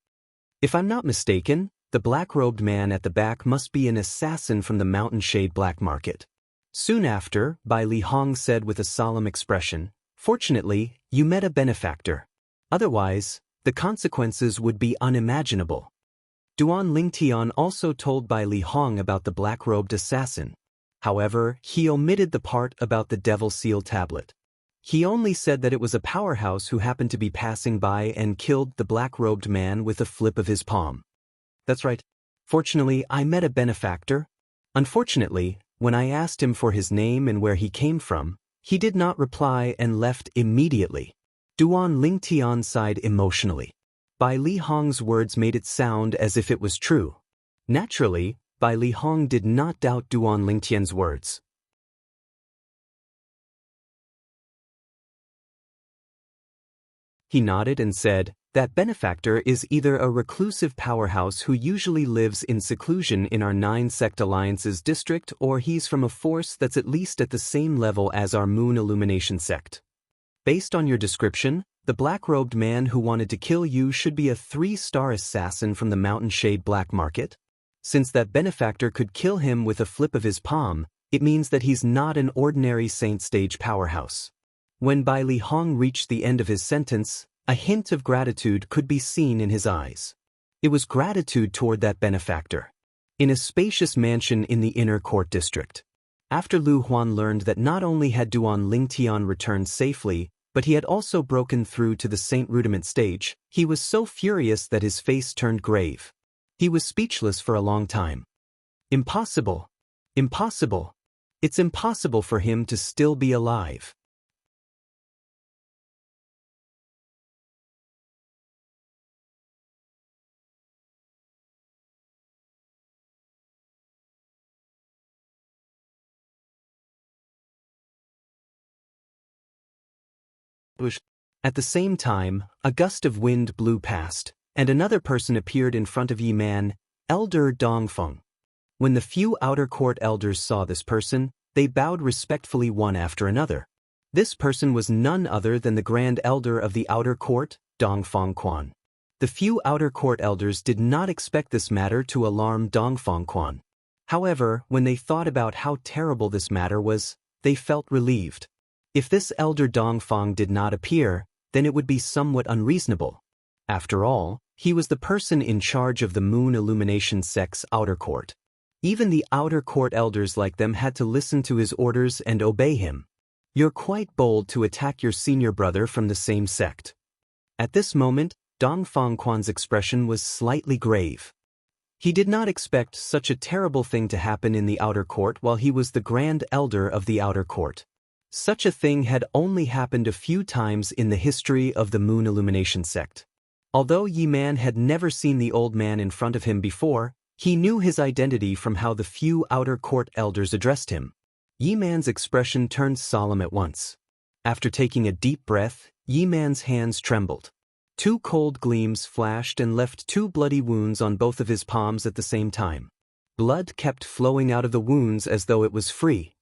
If I'm not mistaken, the black-robed man at the back must be an assassin from the Mountain Shade Black Market. Soon after, Bai Li Hong said with a solemn expression, "Fortunately, you met a benefactor. Otherwise, the consequences would be unimaginable." Duan Lingtian also told Bai Li Hong about the black-robed assassin. However, he omitted the part about the Devil Seal tablet. He only said that it was a powerhouse who happened to be passing by and killed the black-robed man with a flip of his palm. That's right. Fortunately, I met a benefactor. Unfortunately, when I asked him for his name and where he came from, he did not reply and left immediately. Duan Lingtian sighed emotionally. Bai Li Hong's words made it sound as if it was true. Naturally, Bai Li Hong did not doubt Duan Lingtian's words. He nodded and said, "That benefactor is either a reclusive powerhouse who usually lives in seclusion in our 9-sect alliances district, or he's from a force that's at least at the same level as our Moon Illumination sect. Based on your description, the black-robed man who wanted to kill you should be a 3-star assassin from the Mountain Shade Black Market. Since that benefactor could kill him with a flip of his palm, it means that he's not an ordinary Saint Stage powerhouse." When Bai Li Hong reached the end of his sentence, a hint of gratitude could be seen in his eyes. It was gratitude toward that benefactor. In a spacious mansion in the inner court district. After Lu Huan learned that not only had Duan Lingtian returned safely, but he had also broken through to the Saint Rudiment stage, he was so furious that his face turned grave. He was speechless for a long time. Impossible. Impossible. It's impossible for him to still be alive. At the same time, a gust of wind blew past, and another person appeared in front of Yi Man, Elder Dongfeng. When the few outer court elders saw this person, they bowed respectfully one after another. This person was none other than the Grand Elder of the Outer Court, Dongfeng Quan. The few outer court elders did not expect this matter to alarm Dongfeng Quan. However, when they thought about how terrible this matter was, they felt relieved. If this elder Dongfeng did not appear, then it would be somewhat unreasonable. After all, he was the person in charge of the Moon Illumination sect's outer court. Even the outer court elders like them had to listen to his orders and obey him. "You're quite bold to attack your senior brother from the same sect." At this moment, Dongfeng Quan's expression was slightly grave. He did not expect such a terrible thing to happen in the outer court while he was the Grand Elder of the outer court. Such a thing had only happened a few times in the history of the Moon Illumination sect. Although Yi Man had never seen the old man in front of him before, he knew his identity from how the few outer court elders addressed him. Yi Man's expression turned solemn at once. After taking a deep breath, Yi Man's hands trembled. 2 cold gleams flashed and left 2 bloody wounds on both of his palms at the same time. Blood kept flowing out of the wounds as though it was free.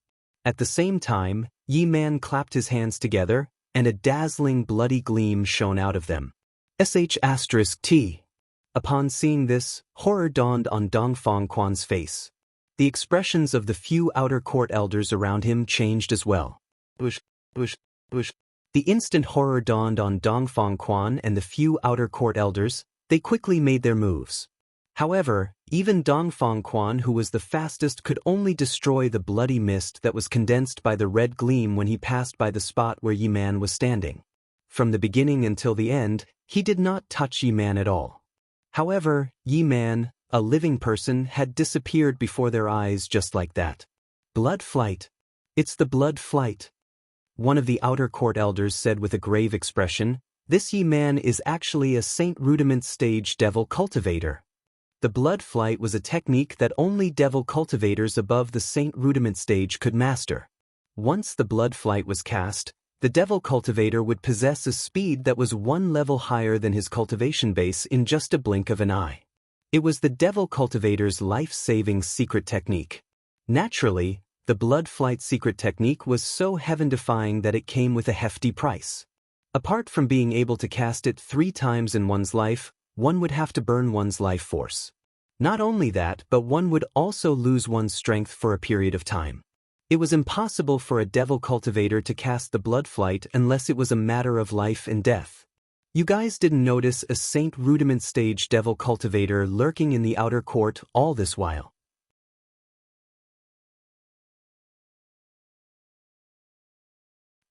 At the same time, Yi Man clapped his hands together, and a dazzling bloody gleam shone out of them. *T. Upon seeing this, horror dawned on Dongfeng Quan's face. The expressions of the few outer court elders around him changed as well. The instant horror dawned on Dongfeng Quan and the few outer court elders, they quickly made their moves. However, even Dongfeng Quan, who was the fastest, could only destroy the bloody mist that was condensed by the red gleam when he passed by the spot where Yi Man was standing. From the beginning until the end, he did not touch Yi Man at all. However, Yi Man, a living person, had disappeared before their eyes just like that. Blood flight. It's the blood flight. One of the outer court elders said with a grave expression, "This Yi man is actually a Saint Rudiment stage devil cultivator." The blood flight was a technique that only devil cultivators above the Saint Rudiment stage could master. Once the blood flight was cast, the devil cultivator would possess a speed that was one level higher than his cultivation base in just a blink of an eye. It was the devil cultivator's life-saving secret technique. Naturally, the blood flight secret technique was so heaven-defying that it came with a hefty price. Apart from being able to cast it 3 times in one's life, one would have to burn one's life force. Not only that, but one would also lose one's strength for a period of time. It was impossible for a devil cultivator to cast the blood flight unless it was a matter of life and death. You guys didn't notice a Saint Rudiment stage devil cultivator lurking in the outer court all this while.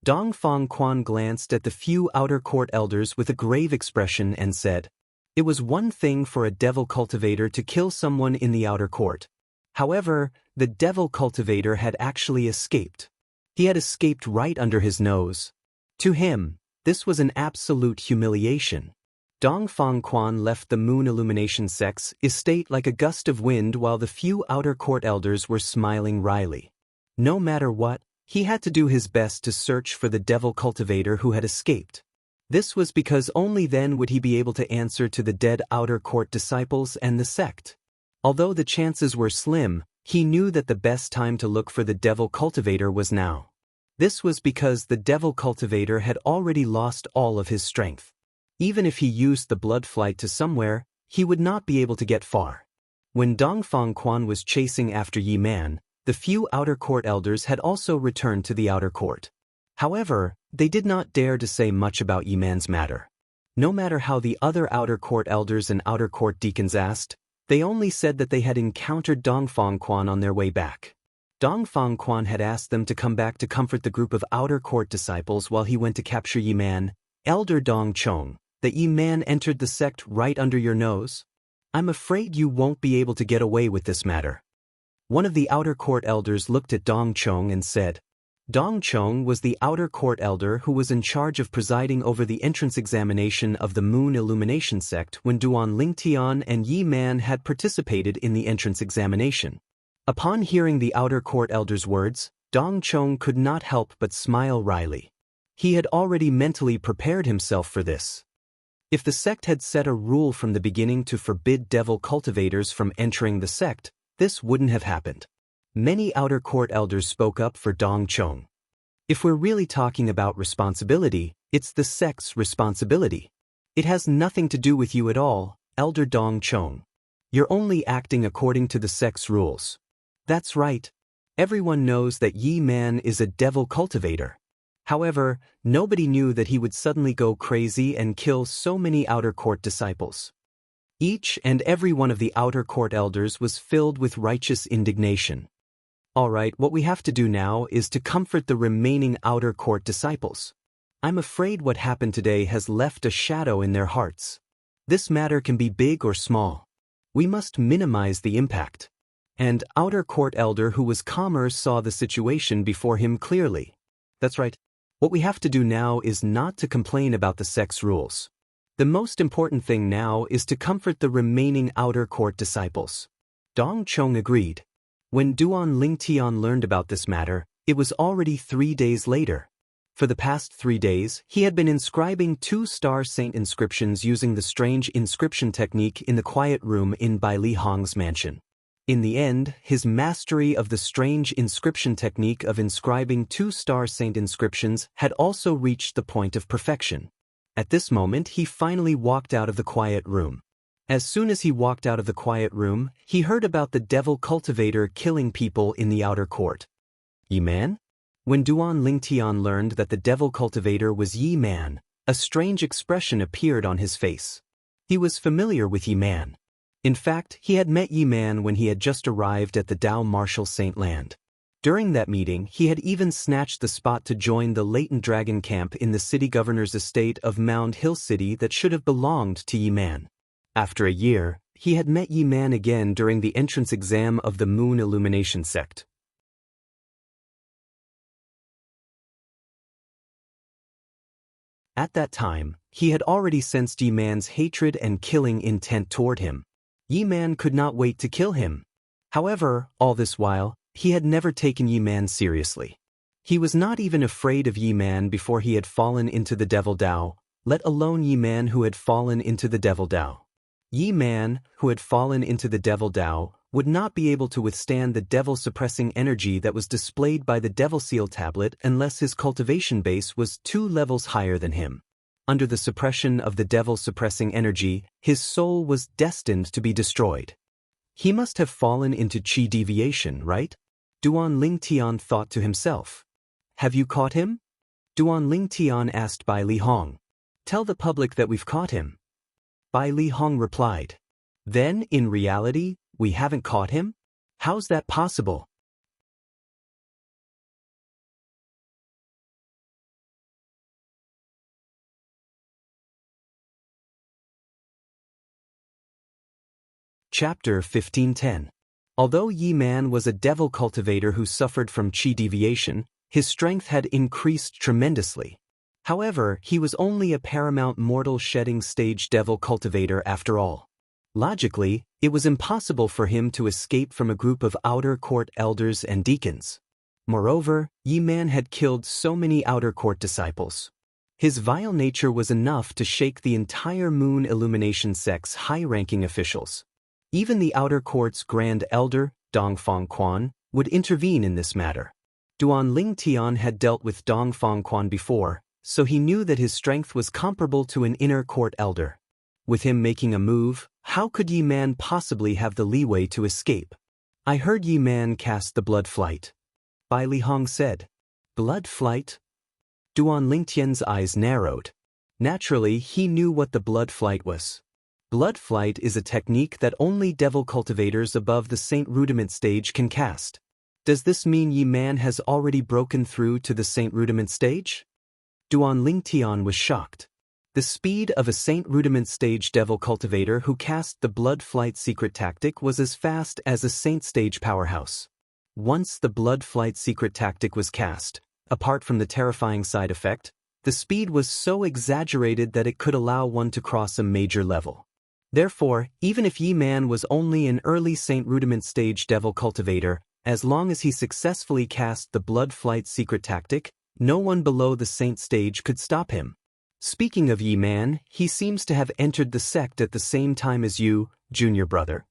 Dongfang Quan glanced at the few outer court elders with a grave expression and said, "It was one thing for a devil cultivator to kill someone in the outer court. However, the devil cultivator had actually escaped. He had escaped right under his nose. To him, this was an absolute humiliation." Dongfang Quan left the Moon Illumination sect's estate like a gust of wind while the few outer court elders were smiling wryly. No matter what, he had to do his best to search for the devil cultivator who had escaped. This was because only then would he be able to answer to the dead outer court disciples and the sect. Although the chances were slim, he knew that the best time to look for the devil cultivator was now. This was because the devil cultivator had already lost all of his strength. Even if he used the blood flight to somewhere, he would not be able to get far. When Dongfang Quan was chasing after Yi Man, the few outer court elders had also returned to the outer court. However, they did not dare to say much about Yi Man's matter. No matter how the other outer court elders and outer court deacons asked, they only said that they had encountered Dongfang Quan on their way back. Dongfang Quan had asked them to come back to comfort the group of outer court disciples while he went to capture Yi Man. "Elder Dong Chong, that Yi Man entered the sect right under your nose? I'm afraid you won't be able to get away with this matter." One of the outer court elders looked at Dong Chong and said, Dong Chong was the outer court elder who was in charge of presiding over the entrance examination of the Moon Illumination sect when Duan Lingtian and Yi Man had participated in the entrance examination. Upon hearing the outer court elder's words, Dong Chong could not help but smile wryly. He had already mentally prepared himself for this. If the sect had set a rule from the beginning to forbid devil cultivators from entering the sect, this wouldn't have happened. Many outer court elders spoke up for Dong Chong. "If we're really talking about responsibility, it's the sect's responsibility. It has nothing to do with you at all, Elder Dong Chong. You're only acting according to the sect's rules." That's right. Everyone knows that Yi Man is a devil cultivator. However, nobody knew that he would suddenly go crazy and kill so many outer court disciples. Each and every one of the outer court elders was filled with righteous indignation. Alright, what we have to do now is to comfort the remaining outer court disciples. I'm afraid what happened today has left a shadow in their hearts. This matter can be big or small. We must minimize the impact. And outer court elder who was calmer saw the situation before him clearly. That's right. What we have to do now is not to complain about the sect's rules. The most important thing now is to comfort the remaining outer court disciples. Dong Chong agreed. When Duan Lingtian learned about this matter, it was already 3 days later. For the past 3 days, he had been inscribing 2-star saint inscriptions using the strange inscription technique in the quiet room in Bai Li Hong's mansion. In the end, his mastery of the strange inscription technique of inscribing 2-star saint inscriptions had also reached the point of perfection. At this moment, he finally walked out of the quiet room. As soon as he walked out of the quiet room, he heard about the devil cultivator killing people in the outer court. Yi Man? When Duan Lingtian learned that the devil cultivator was Yi Man, a strange expression appeared on his face. He was familiar with Yi Man. In fact, he had met Yi Man when he had just arrived at the Dao Martial Saint Land. During that meeting, he had even snatched the spot to join the latent dragon camp in the city governor's estate of Mound Hill City that should have belonged to Yi Man. After a year, he had met Yi Man again during the entrance exam of the Moon Illumination sect. At that time, he had already sensed Yi Man's hatred and killing intent toward him. Yi Man could not wait to kill him. However, all this while, he had never taken Yi Man seriously. He was not even afraid of Yi Man before he had fallen into the Devil Dao, let alone Yi Man who had fallen into the Devil Dao. Yi Man, who had fallen into the Devil Dao, would not be able to withstand the devil-suppressing energy that was displayed by the Devil Seal tablet unless his cultivation base was 2 levels higher than him. Under the suppression of the devil-suppressing energy, his soul was destined to be destroyed. He must have fallen into Qi deviation, right? Duan Lingtian thought to himself. Have you caught him? Duan Lingtian asked Bai Li Hong. Tell the public that we've caught him. Bai Li Hong replied. Then, in reality, we haven't caught him? How's that possible? Chapter 1510. Although Yi Man was a devil cultivator who suffered from Qi deviation, his strength had increased tremendously. However, he was only a paramount mortal shedding stage devil cultivator after all. Logically, it was impossible for him to escape from a group of outer court elders and deacons. Moreover, Yi Man had killed so many outer court disciples. His vile nature was enough to shake the entire Moon Illumination sect's high-ranking officials. Even the outer court's grand elder, Dongfang Quan, would intervene in this matter. Duan Lingtian had dealt with Dongfang Quan before, so he knew that his strength was comparable to an inner court elder. With him making a move, how could Yi Man possibly have the leeway to escape? I heard Yi Man cast the blood flight. Bai Li Hong said. Blood flight? Duan Lingtian's eyes narrowed. Naturally, he knew what the blood flight was. Blood flight is a technique that only devil cultivators above the Saint Rudiment stage can cast. Does this mean Yi Man has already broken through to the Saint Rudiment stage? Duan Lingtian was shocked. The speed of a Saint Rudiment stage devil cultivator who cast the blood flight secret tactic was as fast as a Saint stage powerhouse. Once the blood flight secret tactic was cast, apart from the terrifying side effect, the speed was so exaggerated that it could allow one to cross a major level. Therefore, even if Yi Man was only an early Saint Rudiment stage devil cultivator, as long as he successfully cast the blood flight secret tactic, no one below the Saint stage could stop him. Speaking of Yi Man, he seems to have entered the sect at the same time as you, junior brother.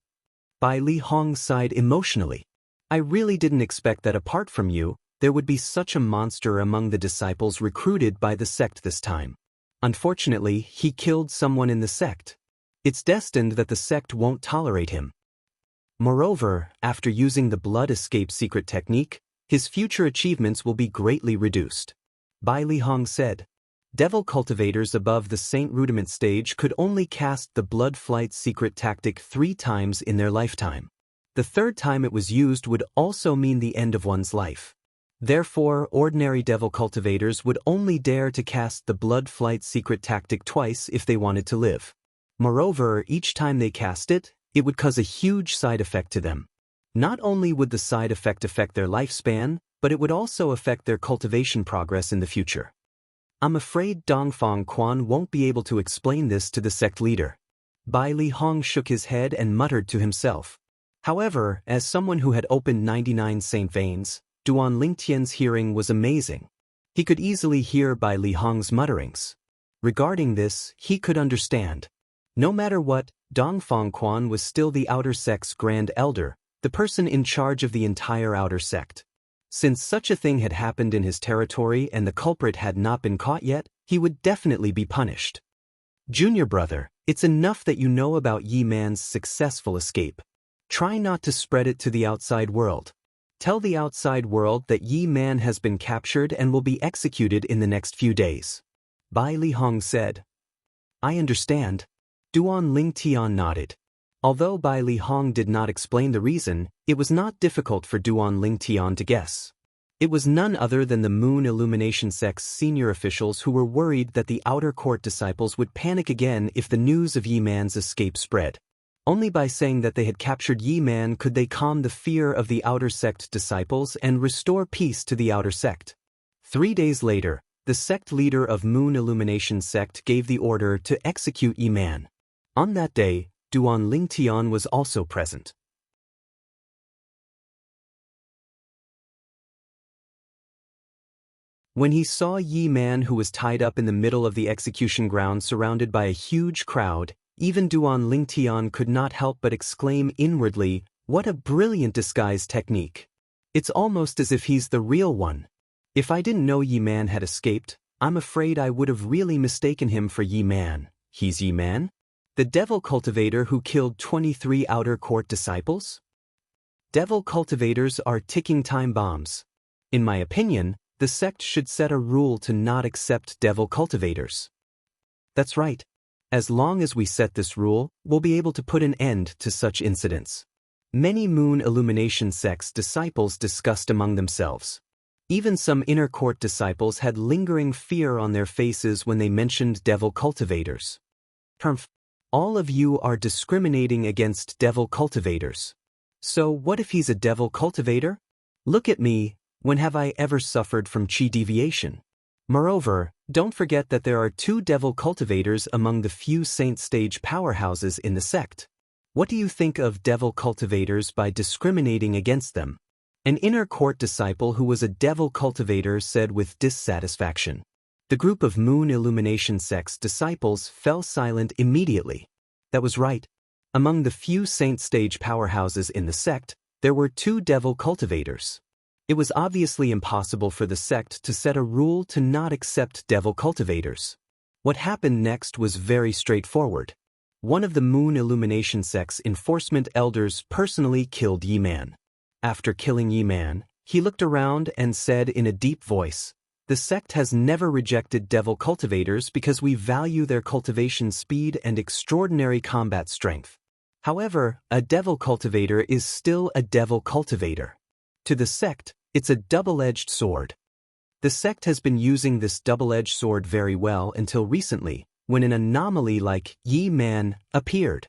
Bai Li Hong sighed emotionally. I really didn't expect that apart from you, there would be such a monster among the disciples recruited by the sect this time. Unfortunately, he killed someone in the sect. It's destined that the sect won't tolerate him. Moreover, after using the blood escape secret technique, his future achievements will be greatly reduced. Bai Li Hong said. Devil cultivators above the Saint Rudiment stage could only cast the blood flight secret tactic 3 times in their lifetime. The 3rd time it was used would also mean the end of one's life. Therefore, ordinary devil cultivators would only dare to cast the blood flight secret tactic twice if they wanted to live. Moreover, each time they cast it, it would cause a huge side effect to them. Not only would the side effect affect their lifespan, but it would also affect their cultivation progress in the future. I'm afraid Dongfang Quan won't be able to explain this to the sect leader. Bai Li Hong shook his head and muttered to himself. However, as someone who had opened 99 Saint veins, Duan Lingtian's hearing was amazing. He could easily hear Bai Li Hong's mutterings. Regarding this, he could understand. No matter what, Dongfang Quan was still the outer sect's grand elder, the person in charge of the entire outer sect. Since such a thing had happened in his territory and the culprit had not been caught yet, he would definitely be punished. Junior brother, it's enough that you know about Yi Man's successful escape. Try not to spread it to the outside world. Tell the outside world that Yi Man has been captured and will be executed in the next few days. Bai Li Hong said. I understand. Duan Lingtian nodded. Although Bai Li Hong did not explain the reason, it was not difficult for Duan Lingtian to guess. It was none other than the Moon Illumination sect's senior officials who were worried that the outer court disciples would panic again if the news of Yi Man's escape spread. Only by saying that they had captured Yi Man could they calm the fear of the outer sect disciples and restore peace to the outer sect. 3 days later, the sect leader of Moon Illumination sect gave the order to execute Yi Man. On that day, Duan Lingtian was also present. When he saw Yi Man, who was tied up in the middle of the execution ground surrounded by a huge crowd, even Duan Lingtian could not help but exclaim inwardly, "What a brilliant disguise technique! It's almost as if he's the real one. If I didn't know Yi Man had escaped, I'm afraid I would have really mistaken him for Yi Man." He's Yi Man? The devil cultivator who killed 23 outer court disciples? Devil cultivators are ticking time bombs. In my opinion, the sect should set a rule to not accept devil cultivators. That's right. As long as we set this rule, we'll be able to put an end to such incidents. Many Moon Illumination sects disciples discussed among themselves. Even some inner court disciples had lingering fear on their faces when they mentioned devil cultivators. Humph. All of you are discriminating against devil cultivators. So what if he's a devil cultivator? Look at me. When have I ever suffered from chi deviation? Moreover, don't forget that there are 2 devil cultivators among the few saint stage powerhouses in the sect. What do you think of devil cultivators by discriminating against them? An inner court disciple who was a devil cultivator said with dissatisfaction. The group of Moon Illumination sect's disciples fell silent immediately. That was right. Among the few saint stage powerhouses in the sect, there were 2 devil cultivators. It was obviously impossible for the sect to set a rule to not accept devil cultivators. What happened next was very straightforward. One of the Moon Illumination sect's enforcement elders personally killed Yi Man. After killing Yi Man, he looked around and said in a deep voice, "The sect has never rejected devil cultivators because we value their cultivation speed and extraordinary combat strength. However, a devil cultivator is still a devil cultivator. To the sect, it's a double-edged sword." The sect has been using this double-edged sword very well until recently, when an anomaly like Yi Man appeared.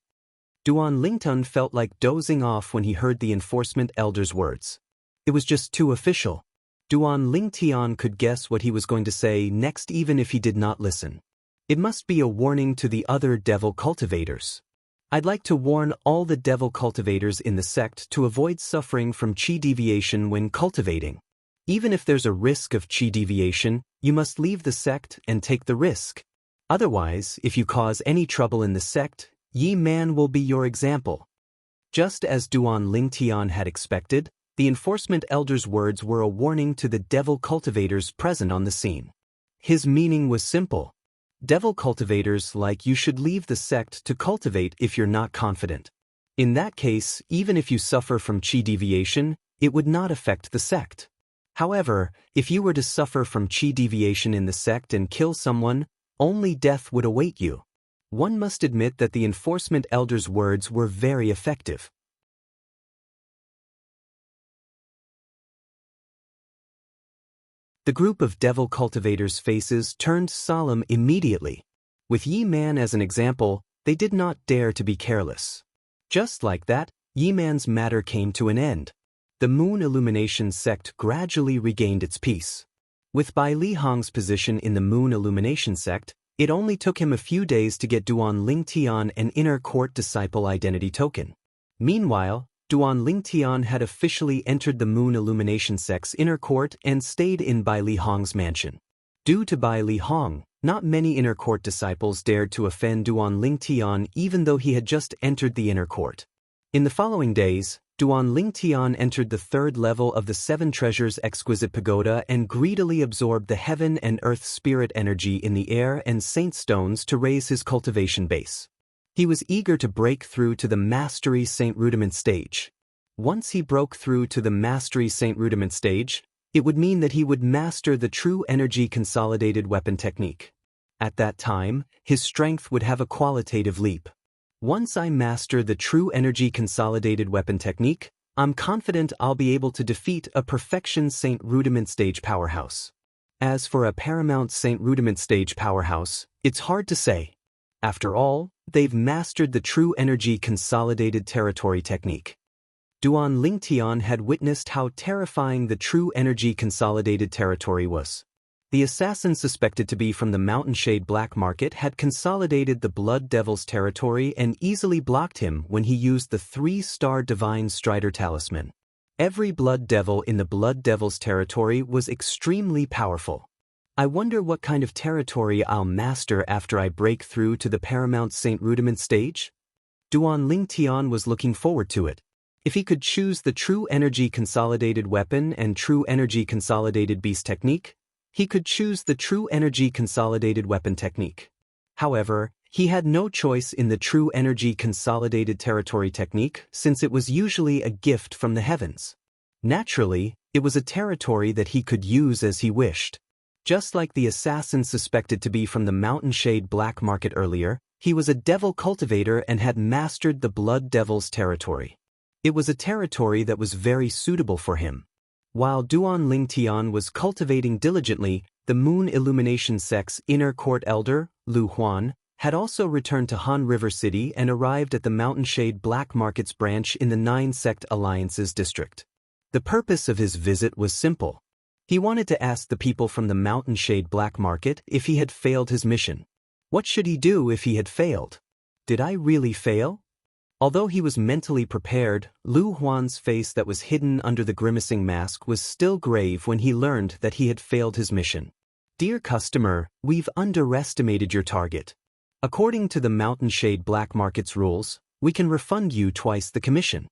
Duan Lingtun felt like dozing off when he heard the enforcement elder's words. It was just too official. Duan Lingtian could guess what he was going to say next even if he did not listen. It must be a warning to the other devil cultivators. I'd like to warn all the devil cultivators in the sect to avoid suffering from chi deviation when cultivating. Even if there's a risk of chi deviation, you must leave the sect and take the risk. Otherwise, if you cause any trouble in the sect, Yi Man will be your example. Just as Duan Lingtian had expected, the enforcement elder's words were a warning to the devil cultivators present on the scene. His meaning was simple. Devil cultivators like you should leave the sect to cultivate if you're not confident. In that case, even if you suffer from chi deviation, it would not affect the sect. However, if you were to suffer from chi deviation in the sect and kill someone, only death would await you. One must admit that the enforcement elder's words were very effective. The group of devil cultivators' faces turned solemn immediately. With Yi Man as an example, they did not dare to be careless. Just like that, Yi Man's matter came to an end. The Moon Illumination sect gradually regained its peace. With Bai Li Hong's position in the Moon Illumination sect, it only took him a few days to get Duan Lingtian an inner court disciple identity token. Meanwhile, Duan Lingtian had officially entered the Moon Illumination sect's inner court and stayed in Bai Li Hong's mansion. Due to Bai Li Hong, not many inner court disciples dared to offend Duan Lingtian even though he had just entered the inner court. In the following days, Duan Lingtian entered the 3rd level of the 7 Treasures Exquisite Pagoda and greedily absorbed the heaven and earth spirit energy in the air and saint stones to raise his cultivation base. He was eager to break through to the Mastery Saint Rudiment stage. Once he broke through to the Mastery Saint Rudiment stage, it would mean that he would master the true energy consolidated weapon technique. At that time, his strength would have a qualitative leap. Once I master the true energy consolidated weapon technique, I'm confident I'll be able to defeat a Perfection Saint Rudiment stage powerhouse. As for a Paramount Saint Rudiment stage powerhouse, it's hard to say. After all, they've mastered the true energy consolidated territory technique. Duan Lingtian had witnessed how terrifying the true energy consolidated territory was. The assassin suspected to be from the Mountain Shade Black Market had consolidated the Blood Devil's territory and easily blocked him when he used the 3-star Divine Strider talisman. Every Blood Devil in the Blood Devil's territory was extremely powerful. I wonder what kind of territory I'll master after I break through to the Paramount Saint Rudiment stage? Duan Lingtian was looking forward to it. If he could choose the True Energy Consolidated Weapon and True Energy Consolidated Beast technique, he could choose the True Energy Consolidated Weapon technique. However, he had no choice in the True Energy Consolidated Territory technique since it was usually a gift from the heavens. Naturally, it was a territory that he could use as he wished. Just like the assassin suspected to be from the Mountain Shade Black Market earlier, he was a devil cultivator and had mastered the Blood Devil's territory. It was a territory that was very suitable for him. While Duan Lingtian was cultivating diligently, the Moon Illumination Sect's inner court elder, Lu Huan, had also returned to Han River City and arrived at the Mountain Shade Black Market's branch in the 9-sect Alliances district. The purpose of his visit was simple. He wanted to ask the people from the Mountain Shade Black Market if he had failed his mission. What should he do if he had failed? Did I really fail? Although he was mentally prepared, Lu Huan's face that was hidden under the grimacing mask was still grave when he learned that he had failed his mission. Dear customer, we've underestimated your target. According to the Mountain Shade Black Market's rules, we can refund you twice the commission.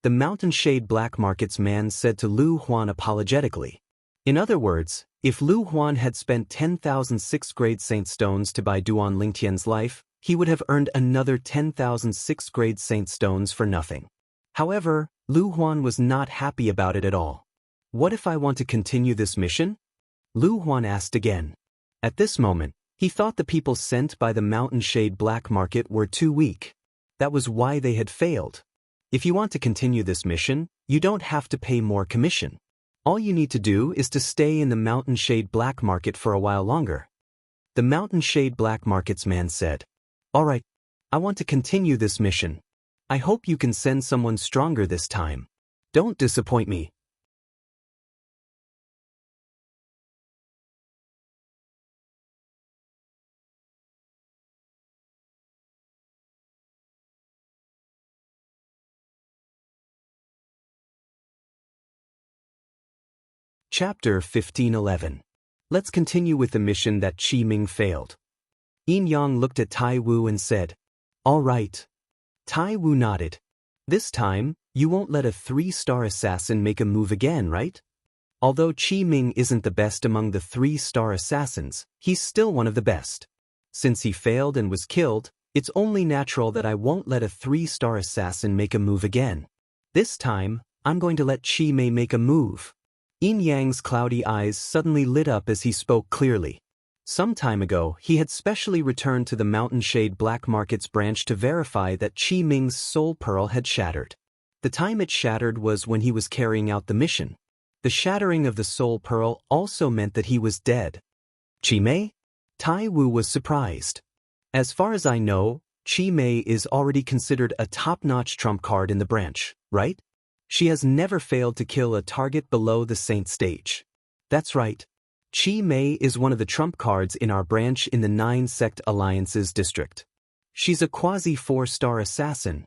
The Mountain Shade Black Market's man said to Lu Huan apologetically. In other words, if Lu Huan had spent 10,000 6th-grade Saint Stones to buy Duan Lingtian's life, he would have earned another 10,000 6th-grade Saint Stones for nothing. However, Lu Huan was not happy about it at all. What if I want to continue this mission? Lu Huan asked again. At this moment, he thought the people sent by the Mountain Shade Black Market were too weak. That was why they had failed. If you want to continue this mission, you don't have to pay more commission. All you need to do is to stay in the Mountain Shade Black Market for a while longer. The Mountain Shade Black Market's man said, All right, I want to continue this mission. I hope you can send someone stronger this time. Don't disappoint me. Chapter 1511. Let's continue with the mission that Qi Ming failed. Yin Yang looked at Tai Wu and said, All right. Tai Wu nodded. This time, you won't let a 3-star assassin make a move again, right? Although Qi Ming isn't the best among the 3-star assassins, he's still one of the best. Since he failed and was killed, it's only natural that I won't let a 3-star assassin make a move again. This time, I'm going to let Qi Mei make a move. Yin Yang's cloudy eyes suddenly lit up as he spoke clearly. Some time ago, he had specially returned to the Mountain Shade Black Market's branch to verify that Qi Ming's soul pearl had shattered. The time it shattered was when he was carrying out the mission. The shattering of the soul pearl also meant that he was dead. Qi Mei? Tai Wu was surprised. As far as I know, Qi Mei is already considered a top-notch trump card in the branch, right? She has never failed to kill a target below the Saint stage. That's right. Qi Mei is one of the trump cards in our branch in the 9-sect Alliances district. She's a quasi-4-star assassin.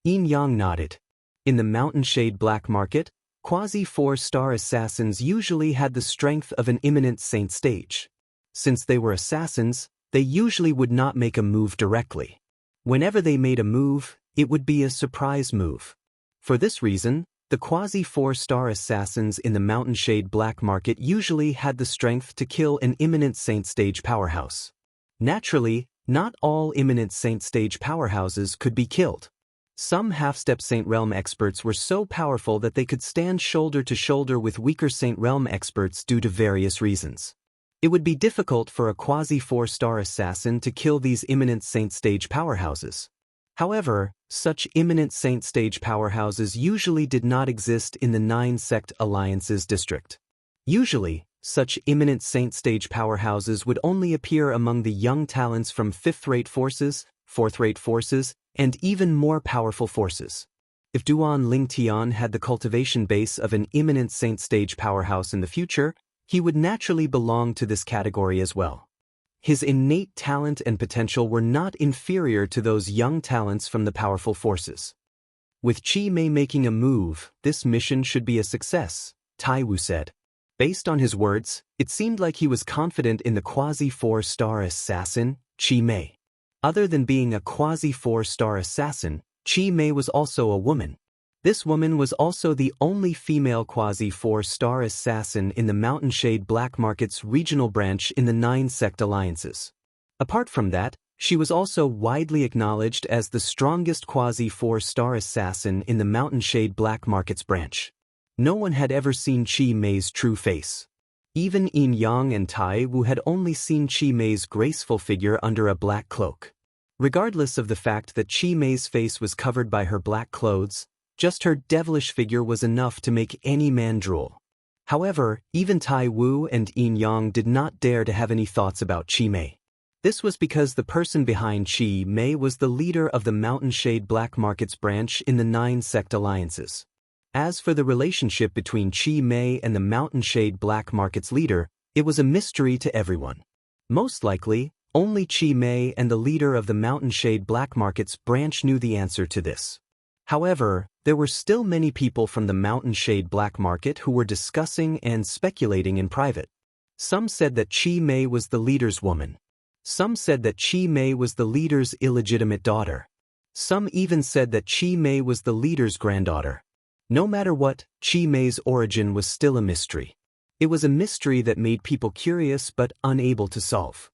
Yin Yang nodded. In the Mountain Shade Black Market, quasi-4-star assassins usually had the strength of an imminent Saint stage. Since they were assassins, they usually would not make a move directly. Whenever they made a move, it would be a surprise move. For this reason, the quasi-4-star assassins in the Mountain Shade Black Market usually had the strength to kill an imminent Saint stage powerhouse. Naturally, not all imminent Saint stage powerhouses could be killed. Some half-step Saint Realm experts were so powerful that they could stand shoulder to shoulder with weaker Saint Realm experts due to various reasons. It would be difficult for a quasi-4-star assassin to kill these imminent Saint stage powerhouses. However, such imminent Saint stage powerhouses usually did not exist in the 9-sect Alliances district. Usually, such imminent Saint stage powerhouses would only appear among the young talents from 5th-rate forces, 4th-rate forces, and even more powerful forces. If Duan Lingtian had the cultivation base of an imminent Saint stage powerhouse in the future, he would naturally belong to this category as well. His innate talent and potential were not inferior to those young talents from the powerful forces. With Qi Mei making a move, this mission should be a success, Tai Wu said. Based on his words, it seemed like he was confident in the quasi-4-star assassin, Qi Mei. Other than being a quasi-4-star assassin, Qi Mei was also a woman. This woman was also the only female quasi-4-star assassin in the Mountain Shade Black Market's regional branch in the 9 sect alliances. Apart from that, she was also widely acknowledged as the strongest quasi-4-star assassin in the Mountain Shade Black Market's branch. No one had ever seen Qi Mei's true face. Even Yin Yang and Tai Wu had only seen Qi Mei's graceful figure under a black cloak. Regardless of the fact that Qi Mei's face was covered by her black clothes, just her devilish figure was enough to make any man drool. However, even Tai Wu and Yin Yang did not dare to have any thoughts about Qi Mei. This was because the person behind Qi Mei was the leader of the Mountain Shade Black Market's branch in the 9 sect alliances. As for the relationship between Qi Mei and the Mountain Shade Black Market's leader, it was a mystery to everyone. Most likely, only Qi Mei and the leader of the Mountain Shade Black Market's branch knew the answer to this. However, there were still many people from the Mountain Shade Black Market who were discussing and speculating in private. Some said that Qi Mei was the leader's woman. Some said that Qi Mei was the leader's illegitimate daughter. Some even said that Qi Mei was the leader's granddaughter. No matter what, Qi Mei's origin was still a mystery. It was a mystery that made people curious but unable to solve.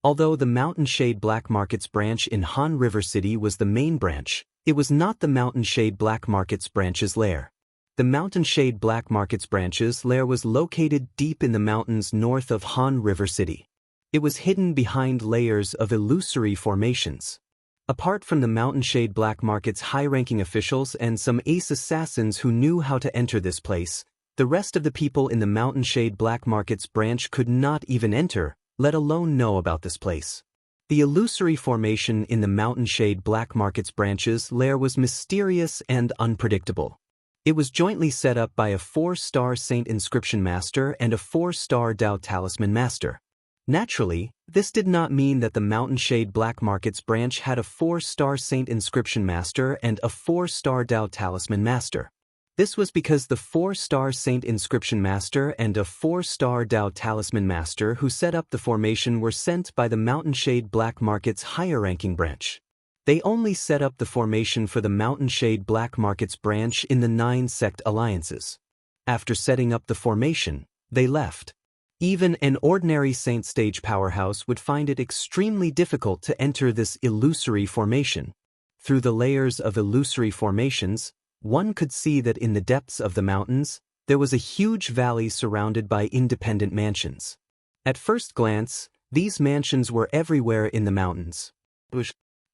Although the Mountain Shade Black Market's branch in Han River City was the main branch, it was not the Mountain Shade Black Market's branch's lair. The Mountain Shade Black Market's branch's lair was located deep in the mountains north of Han River City. It was hidden behind layers of illusory formations. Apart from the Mountain Shade Black Market's high-ranking officials and some ace assassins who knew how to enter this place, the rest of the people in the Mountain Shade Black Market's branch could not even enter, let alone know about this place. The illusory formation in the Mountain Shade Black Market's branch's lair was mysterious and unpredictable. It was jointly set up by a 4-star Saint Inscription Master and a 4-star Dao Talisman Master. Naturally, this did not mean that the Mountain Shade Black Market's branch had a 4-star Saint Inscription Master and a 4-star Dao Talisman Master. This was because the 4-star Saint Inscription Master and a 4-star Dao Talisman Master who set up the formation were sent by the Mountain Shade Black Market's higher-ranking branch. They only set up the formation for the Mountain Shade Black Market's branch in the 9 sect alliances. After setting up the formation, they left. Even an ordinary Saint Stage powerhouse would find it extremely difficult to enter this illusory formation. Through the layers of illusory formations, one could see that in the depths of the mountains, there was a huge valley surrounded by independent mansions. At first glance, these mansions were everywhere in the mountains.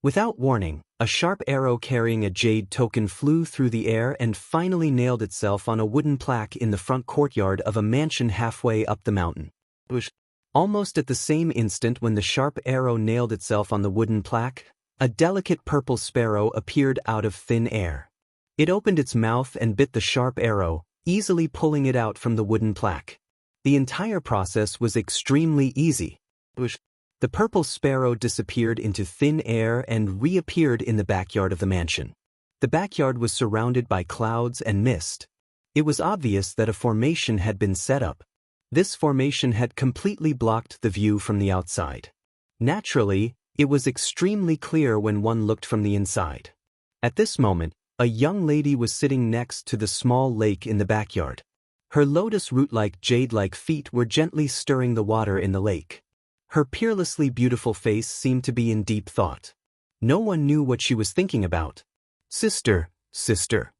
Without warning, a sharp arrow carrying a jade token flew through the air and finally nailed itself on a wooden plaque in the front courtyard of a mansion halfway up the mountain. Almost at the same instant when the sharp arrow nailed itself on the wooden plaque, a delicate purple sparrow appeared out of thin air. It opened its mouth and bit the sharp arrow, easily pulling it out from the wooden plaque. The entire process was extremely easy. The purple sparrow disappeared into thin air and reappeared in the backyard of the mansion. The backyard was surrounded by clouds and mist. It was obvious that a formation had been set up. This formation had completely blocked the view from the outside. Naturally, it was extremely clear when one looked from the inside. At this moment, a young lady was sitting next to the small lake in the backyard. Her lotus root-like jade-like feet were gently stirring the water in the lake. Her peerlessly beautiful face seemed to be in deep thought. No one knew what she was thinking about. "Sister, sister."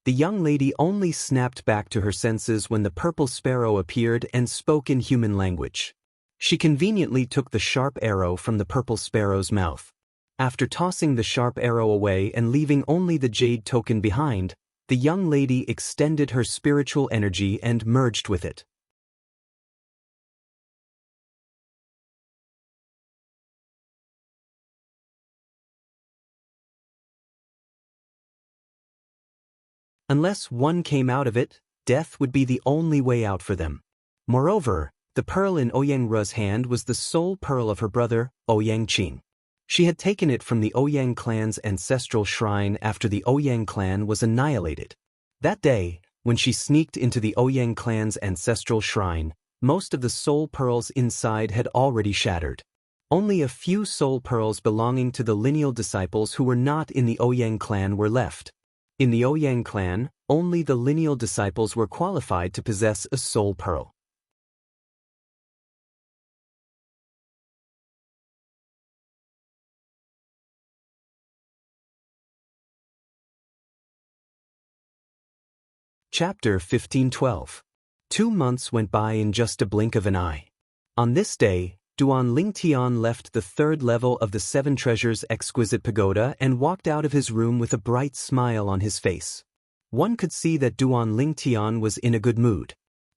The young lady only snapped back to her senses when the purple sparrow appeared and spoke in human language. She conveniently took the sharp arrow from the purple sparrow's mouth. After tossing the sharp arrow away and leaving only the jade token behind, the young lady extended her spiritual energy and merged with it. Unless one came out of it, death would be the only way out for them. Moreover, the pearl in Ouyang Ru's hand was the soul pearl of her brother, Ouyang Qing. She had taken it from the Ouyang clan's ancestral shrine after the Ouyang clan was annihilated. That day, when she sneaked into the Ouyang clan's ancestral shrine, most of the soul pearls inside had already shattered. Only a few soul pearls belonging to the lineal disciples who were not in the Ouyang clan were left. In the Ouyang clan, only the lineal disciples were qualified to possess a soul pearl. Chapter 1512. 2 months went by in just a blink of an eye. On this day, Duan Lingtian left the 3rd level of the 7 Treasures Exquisite Pagoda and walked out of his room with a bright smile on his face. One could see that Duan Lingtian was in a good mood.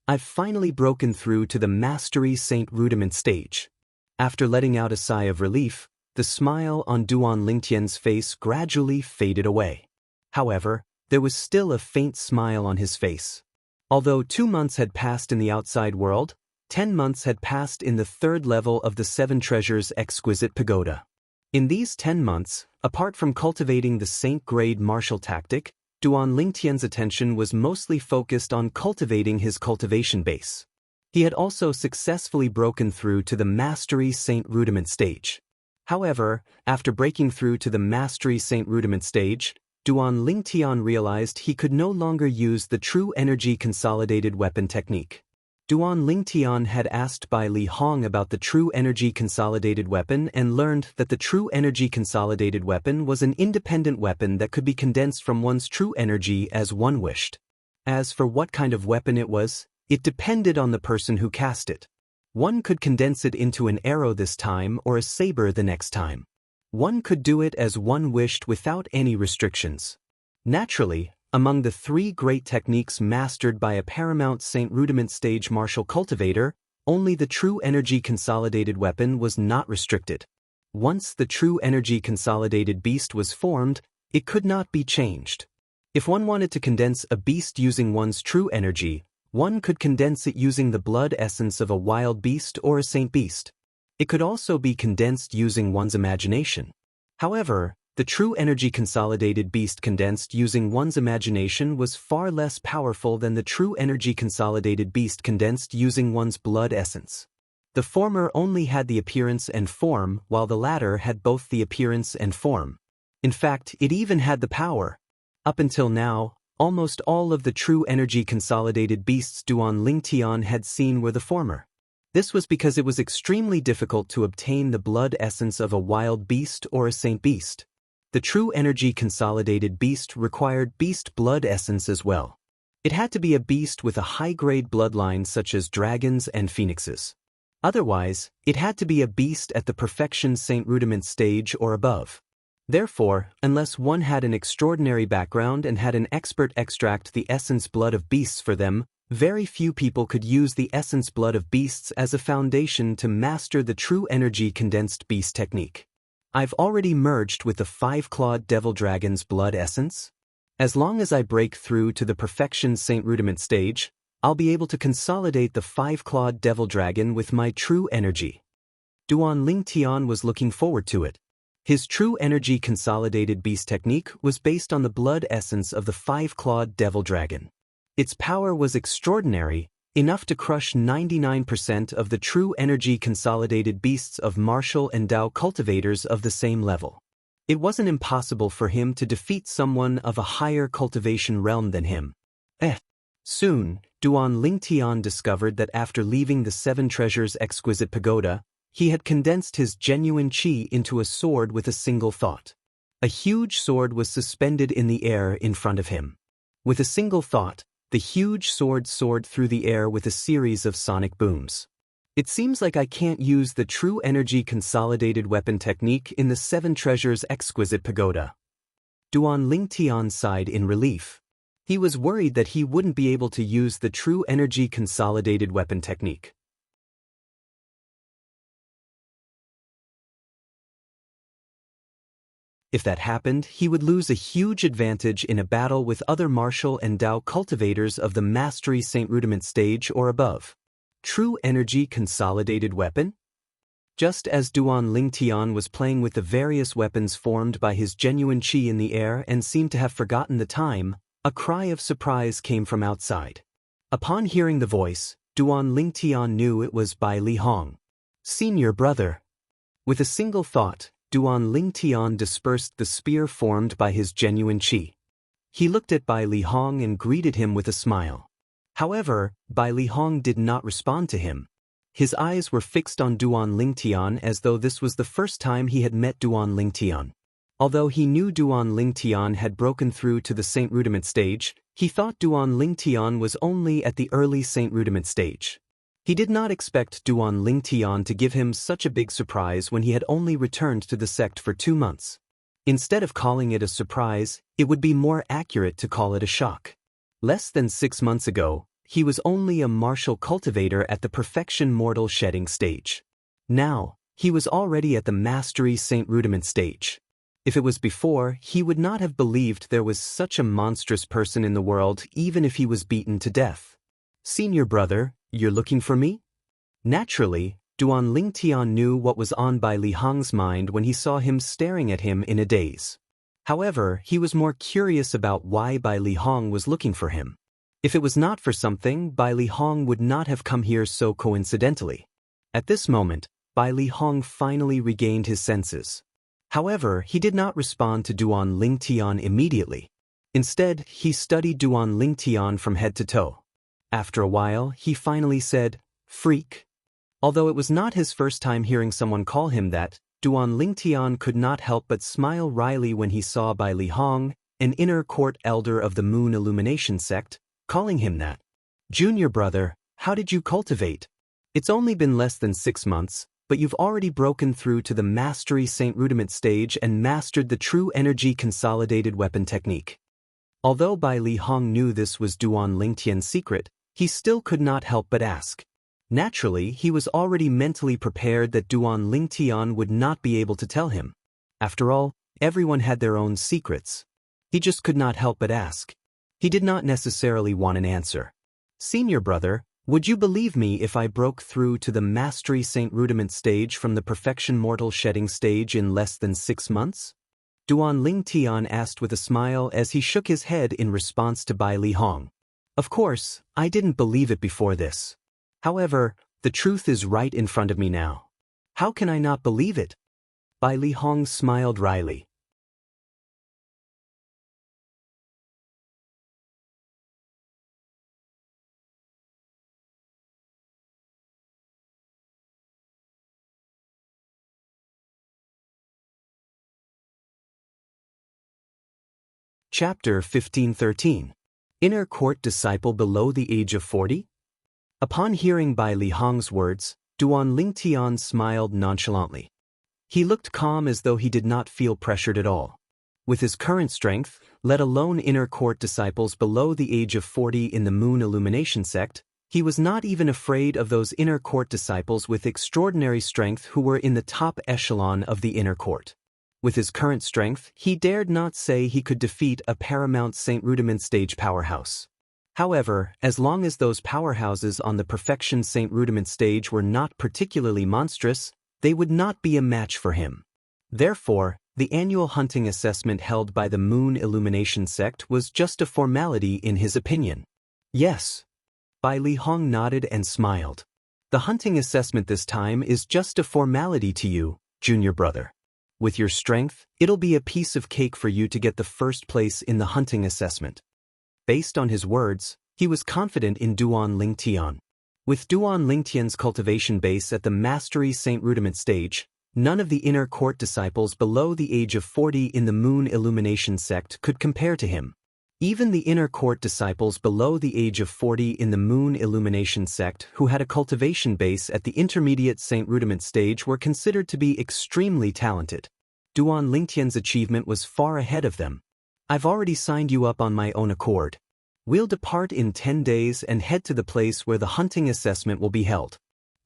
I've finally broken through to the Mastery Saint Rudiment stage. After letting out a sigh of relief, the smile on Duan Lingtian's face gradually faded away. However, there was still a faint smile on his face. Although 2 months had passed in the outside world, 10 months had passed in the 3rd level of the 7 Treasures Exquisite Pagoda. In these 10 months, apart from cultivating the Saint-grade martial tactic, Duan Lingtian's attention was mostly focused on cultivating his cultivation base. He had also successfully broken through to the Mastery Saint Rudiment stage. However, after breaking through to the Mastery Saint Rudiment stage, Duan Lingtian realized he could no longer use the True Energy Consolidated Weapon technique. Duan Lingtian had asked Bai Li Hong about the True Energy Consolidated Weapon and learned that the True Energy Consolidated Weapon was an independent weapon that could be condensed from one's true energy as one wished. As for what kind of weapon it was, it depended on the person who cast it. One could condense it into an arrow this time or a saber the next time. One could do it as one wished without any restrictions. Naturally, among the 3 great techniques mastered by a paramount Saint Rudiment stage martial cultivator, only the True Energy Consolidated Weapon was not restricted. Once the True Energy Consolidated Beast was formed, it could not be changed. If one wanted to condense a beast using one's true energy, one could condense it using the blood essence of a wild beast or a saint beast. It could also be condensed using one's imagination. However, the True Energy Consolidated Beast condensed using one's imagination was far less powerful than the True Energy Consolidated Beast condensed using one's blood essence. The former only had the appearance and form, while the latter had both the appearance and form. In fact, it even had the power. Up until now, almost all of the True Energy Consolidated Beasts Duan Lingtian had seen were the former. This was because it was extremely difficult to obtain the blood essence of a wild beast or a saint beast. The True Energy Consolidated Beast required beast blood essence as well. It had to be a beast with a high-grade bloodline such as dragons and phoenixes. Otherwise, it had to be a beast at the Perfection Saint Rudiment stage or above. Therefore, unless one had an extraordinary background and had an expert extract the essence blood of beasts for them, very few people could use the essence blood of beasts as a foundation to master the True Energy Condensed Beast technique. I've already merged with the 5-clawed Devil Dragon's blood essence. As long as I break through to the Perfection Saint Rudiment stage, I'll be able to consolidate the 5-clawed Devil Dragon with my true energy. Duan Lingtian was looking forward to it. His True Energy Consolidated Beast technique was based on the blood essence of the 5-clawed Devil Dragon. Its power was extraordinary, enough to crush 99% of the True Energy Consolidated Beasts of martial and Dao cultivators of the same level. It wasn't impossible for him to defeat someone of a higher cultivation realm than him. Soon, Duan Lingtian discovered that after leaving the 7 Treasures Exquisite Pagoda, he had condensed his genuine qi into a sword with a single thought. A huge sword was suspended in the air in front of him. With a single thought, the huge sword soared through the air with a series of sonic booms. It seems like I can't use the True Energy Consolidated Weapon technique in the 7 Treasures Exquisite Pagoda. Duan Lingtian sighed in relief. He was worried that he wouldn't be able to use the True Energy Consolidated Weapon technique. If that happened, he would lose a huge advantage in a battle with other martial and Dao cultivators of the Mastery Saint Rudiment stage or above. True Energy Consolidated Weapon? Just as Duan Lingtian was playing with the various weapons formed by his genuine qi in the air and seemed to have forgotten the time, a cry of surprise came from outside. Upon hearing the voice, Duan Lingtian knew it was Bai Li Hong. Senior brother. With a single thought, Duan Lingtian dispersed the spear formed by his genuine qi. He looked at Bai Li Hong and greeted him with a smile. However, Bai Li Hong did not respond to him. His eyes were fixed on Duan Lingtian as though this was the first time he had met Duan Lingtian. Although he knew Duan Lingtian had broken through to the Saint Rudiment stage, he thought Duan Lingtian was only at the early Saint Rudiment stage. He did not expect Duan Lingtian to give him such a big surprise when he had only returned to the sect for 2 months. Instead of calling it a surprise, it would be more accurate to call it a shock. Less than 6 months ago, he was only a martial cultivator at the Perfection Mortal Shedding stage. Now, he was already at the Mastery Saint Rudiment stage. If it was before, he would not have believed there was such a monstrous person in the world even if he was beaten to death. Senior brother, you're looking for me? Naturally, Duan Lingtian knew what was on Bai Li Hong's mind when he saw him staring at him in a daze. However, he was more curious about why Bai Li Hong was looking for him. If it was not for something, Bai Li Hong would not have come here so coincidentally. At this moment, Bai Li Hong finally regained his senses. However, he did not respond to Duan Lingtian immediately. Instead, he studied Duan Lingtian from head to toe. After a while, he finally said, "Freak." Although it was not his first time hearing someone call him that, Duan Lingtian could not help but smile wryly when he saw Bai Li Hong, an inner court elder of the Moon Illumination sect, calling him that. Junior brother, how did you cultivate? It's only been less than 6 months, but you've already broken through to the Mastery Saint Rudiment stage and mastered the True Energy Consolidated Weapon technique. Although Bai Li Hong knew this was Duan Lingtian's secret, he still could not help but ask. Naturally, he was already mentally prepared that Duan Lingtian would not be able to tell him. After all, everyone had their own secrets. He just could not help but ask. He did not necessarily want an answer. Senior brother, would you believe me if I broke through to the Mastery Saint Rudiment stage from the Perfection Mortal Shedding stage in less than 6 months? Duan Lingtian asked with a smile as he shook his head in response to Bai Li Hong. Of course, I didn't believe it before this. However, the truth is right in front of me now. How can I not believe it? Bai Li Hong smiled wryly. Chapter 1513. Inner Court Disciple Below the Age of 40? Upon hearing Bai Li Hong's words, Duan Lingtian smiled nonchalantly. He looked calm as though he did not feel pressured at all. With his current strength, let alone inner court disciples below the age of 40 in the Moon Illumination sect, he was not even afraid of those inner court disciples with extraordinary strength who were in the top echelon of the inner court. With his current strength, he dared not say he could defeat a Paramount Saint Rudiment stage powerhouse. However, as long as those powerhouses on the Perfection Saint Rudiment stage were not particularly monstrous, they would not be a match for him. Therefore, the annual hunting assessment held by the Moon Illumination sect was just a formality in his opinion. Yes. Bai Li Hong nodded and smiled. The hunting assessment this time is just a formality to you, junior brother. With your strength, it'll be a piece of cake for you to get the first place in the hunting assessment. Based on his words, he was confident in Duan Lingtian. With Duan Lingtian's cultivation base at the Mastery Saint Rudiment stage, none of the inner court disciples below the age of 40 in the Moon Illumination sect could compare to him. Even the inner court disciples below the age of 40 in the Moon Illumination sect who had a cultivation base at the intermediate Saint Rudiment stage were considered to be extremely talented. Duan Lingtian's achievement was far ahead of them. I've already signed you up on my own accord. We'll depart in 10 days and head to the place where the hunting assessment will be held.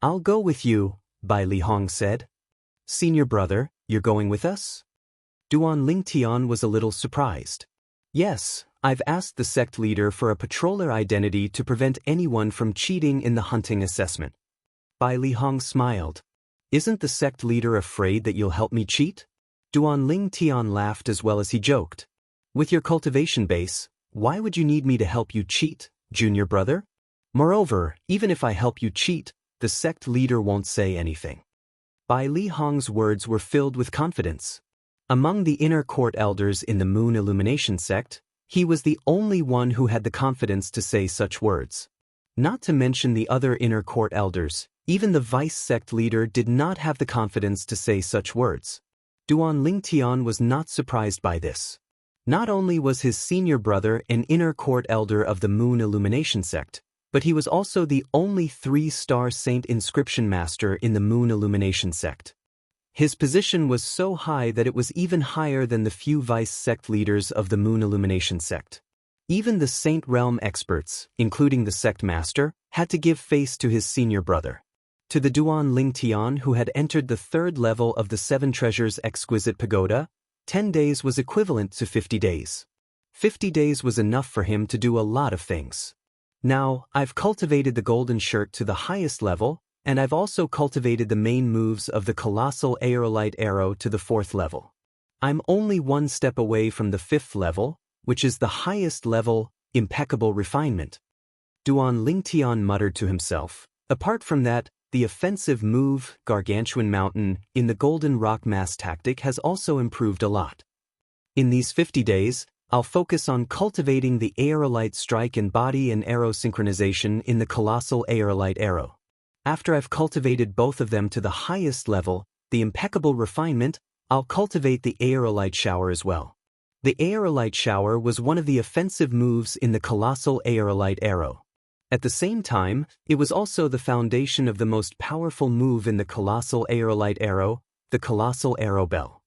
I'll go with you, Bai Li Hong said. Senior brother, you're going with us? Duan Lingtian was a little surprised. Yes, I've asked the sect leader for a patroller identity to prevent anyone from cheating in the hunting assessment. Bai Lihong smiled. Isn't the sect leader afraid that you'll help me cheat? Duan Lingtian laughed as well as he joked. With your cultivation base, why would you need me to help you cheat, junior brother? Moreover, even if I help you cheat, the sect leader won't say anything. Bai Lihong's words were filled with confidence. Among the inner court elders in the Moon Illumination sect, he was the only one who had the confidence to say such words. Not to mention the other inner court elders, even the vice sect leader did not have the confidence to say such words. Duan Lingtian was not surprised by this. Not only was his senior brother an inner court elder of the Moon Illumination sect, but he was also the only 3-star saint inscription master in the Moon Illumination sect. His position was so high that it was even higher than the few vice sect leaders of the Moon Illumination sect. Even the Saint Realm experts, including the sect master, had to give face to his senior brother. To the Duan Lingtian who had entered the 3rd level of the 7 Treasures Exquisite Pagoda, 10 days was equivalent to 50 days. 50 days was enough for him to do a lot of things. Now, I've cultivated the golden shirt to the highest level, and I've also cultivated the main moves of the colossal aerolite arrow to the 4th level. I'm only 1 step away from the 5th level, which is the highest level, impeccable refinement. Duan Lingtian muttered to himself. Apart from that, the offensive move, Gargantuan Mountain, in the Golden Rock Mass tactic has also improved a lot. In these 50 days, I'll focus on cultivating the aerolite strike and body and arrow synchronization in the colossal aerolite arrow. After I've cultivated both of them to the highest level, the impeccable refinement, I'll cultivate the aerolite shower as well. The aerolite shower was one of the offensive moves in the colossal aerolite arrow. At the same time, it was also the foundation of the most powerful move in the colossal aerolite arrow, the colossal arrow bell.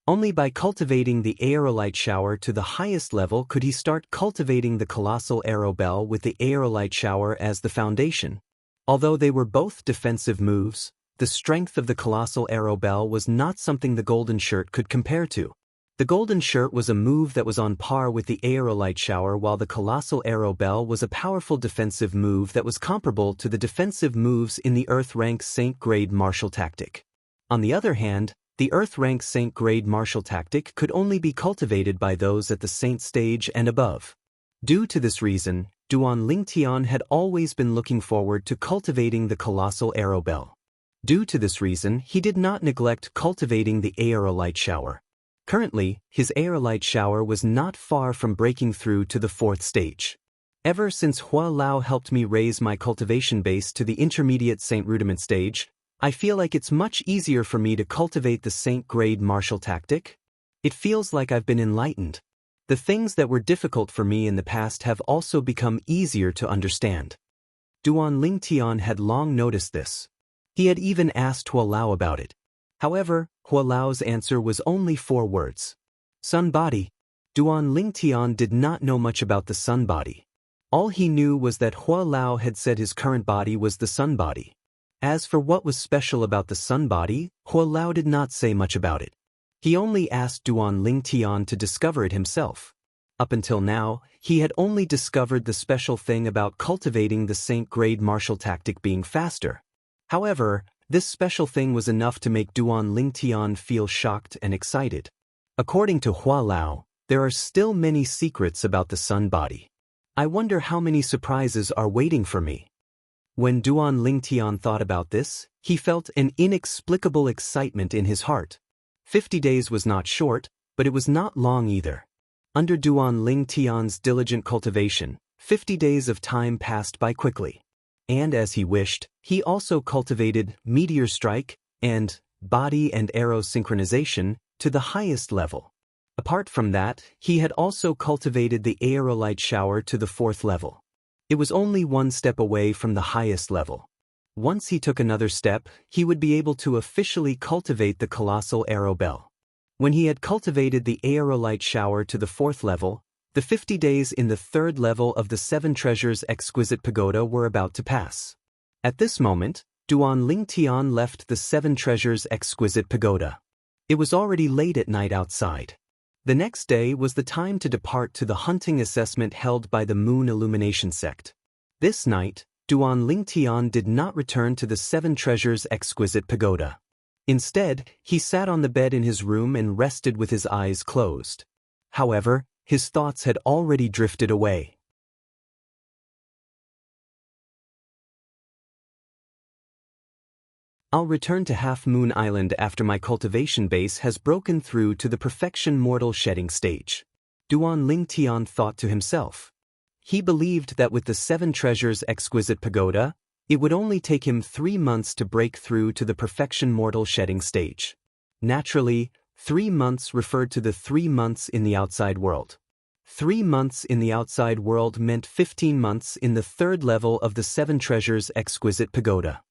Only by cultivating the aerolite shower to the highest level could he start cultivating the colossal arrow bell with the aerolite shower as the foundation. Although they were both defensive moves, the strength of the colossal arrow bell was not something the golden shirt could compare to. The golden shirt was a move that was on par with the aerolite shower, while the colossal arrow bell was a powerful defensive move that was comparable to the defensive moves in the Earth rank Saint grade martial tactic. On the other hand, the Earth rank Saint grade martial tactic could only be cultivated by those at the Saint stage and above. Due to this reason, Duan Lingtian had always been looking forward to cultivating the colossal arrow bell. Due to this reason, he did not neglect cultivating the aerolite shower. Currently, his aerolite shower was not far from breaking through to the 4th stage. Ever since Hua Lao helped me raise my cultivation base to the intermediate Saint Rudiment stage, I feel like it's much easier for me to cultivate the Saint grade martial tactic. It feels like I've been enlightened. The things that were difficult for me in the past have also become easier to understand. Duan Lingtian had long noticed this. He had even asked Hua Lao about it. However, Hua Lao's answer was only 4 words. Sun body. Duan Lingtian did not know much about the sun body. All he knew was that Hua Lao had said his current body was the sun body. As for what was special about the sun body, Hua Lao did not say much about it. He only asked Duan Lingtian to discover it himself. Up until now, he had only discovered the special thing about cultivating the Saint grade martial tactic being faster. However, this special thing was enough to make Duan Lingtian feel shocked and excited. According to Hua Lao, there are still many secrets about the sun body. I wonder how many surprises are waiting for me. When Duan Lingtian thought about this, he felt an inexplicable excitement in his heart. 50 days was not short, but it was not long either. Under Duan Lingtian's diligent cultivation, 50 days of time passed by quickly. And as he wished, he also cultivated meteor strike and body and arrow synchronization to the highest level. Apart from that, he had also cultivated the aerolite shower to the 4th level. It was only 1 step away from the highest level. Once he took another step, he would be able to officially cultivate the colossal arrow bell. When he had cultivated the aerolite shower to the 4th level, the 50 days in the 3rd level of the 7 Treasures Exquisite Pagoda were about to pass. At this moment, Duan Lingtian left the Seven Treasures exquisite pagoda. It was already late at night outside. The next day was the time to depart to the hunting assessment held by the Moon Illumination sect. This night, Duan Lingtian did not return to the Seven Treasures exquisite pagoda. Instead, he sat on the bed in his room and rested with his eyes closed. However, his thoughts had already drifted away. I'll return to Half Moon Island after my cultivation base has broken through to the perfection mortal shedding stage. Duan Lingtian thought to himself. He believed that with the Seven Treasures exquisite pagoda, it would only take him 3 months to break through to the perfection mortal shedding stage. Naturally, 3 months referred to the 3 months in the outside world. 3 months in the outside world meant 15 months in the third level of the Seven Treasures exquisite pagoda.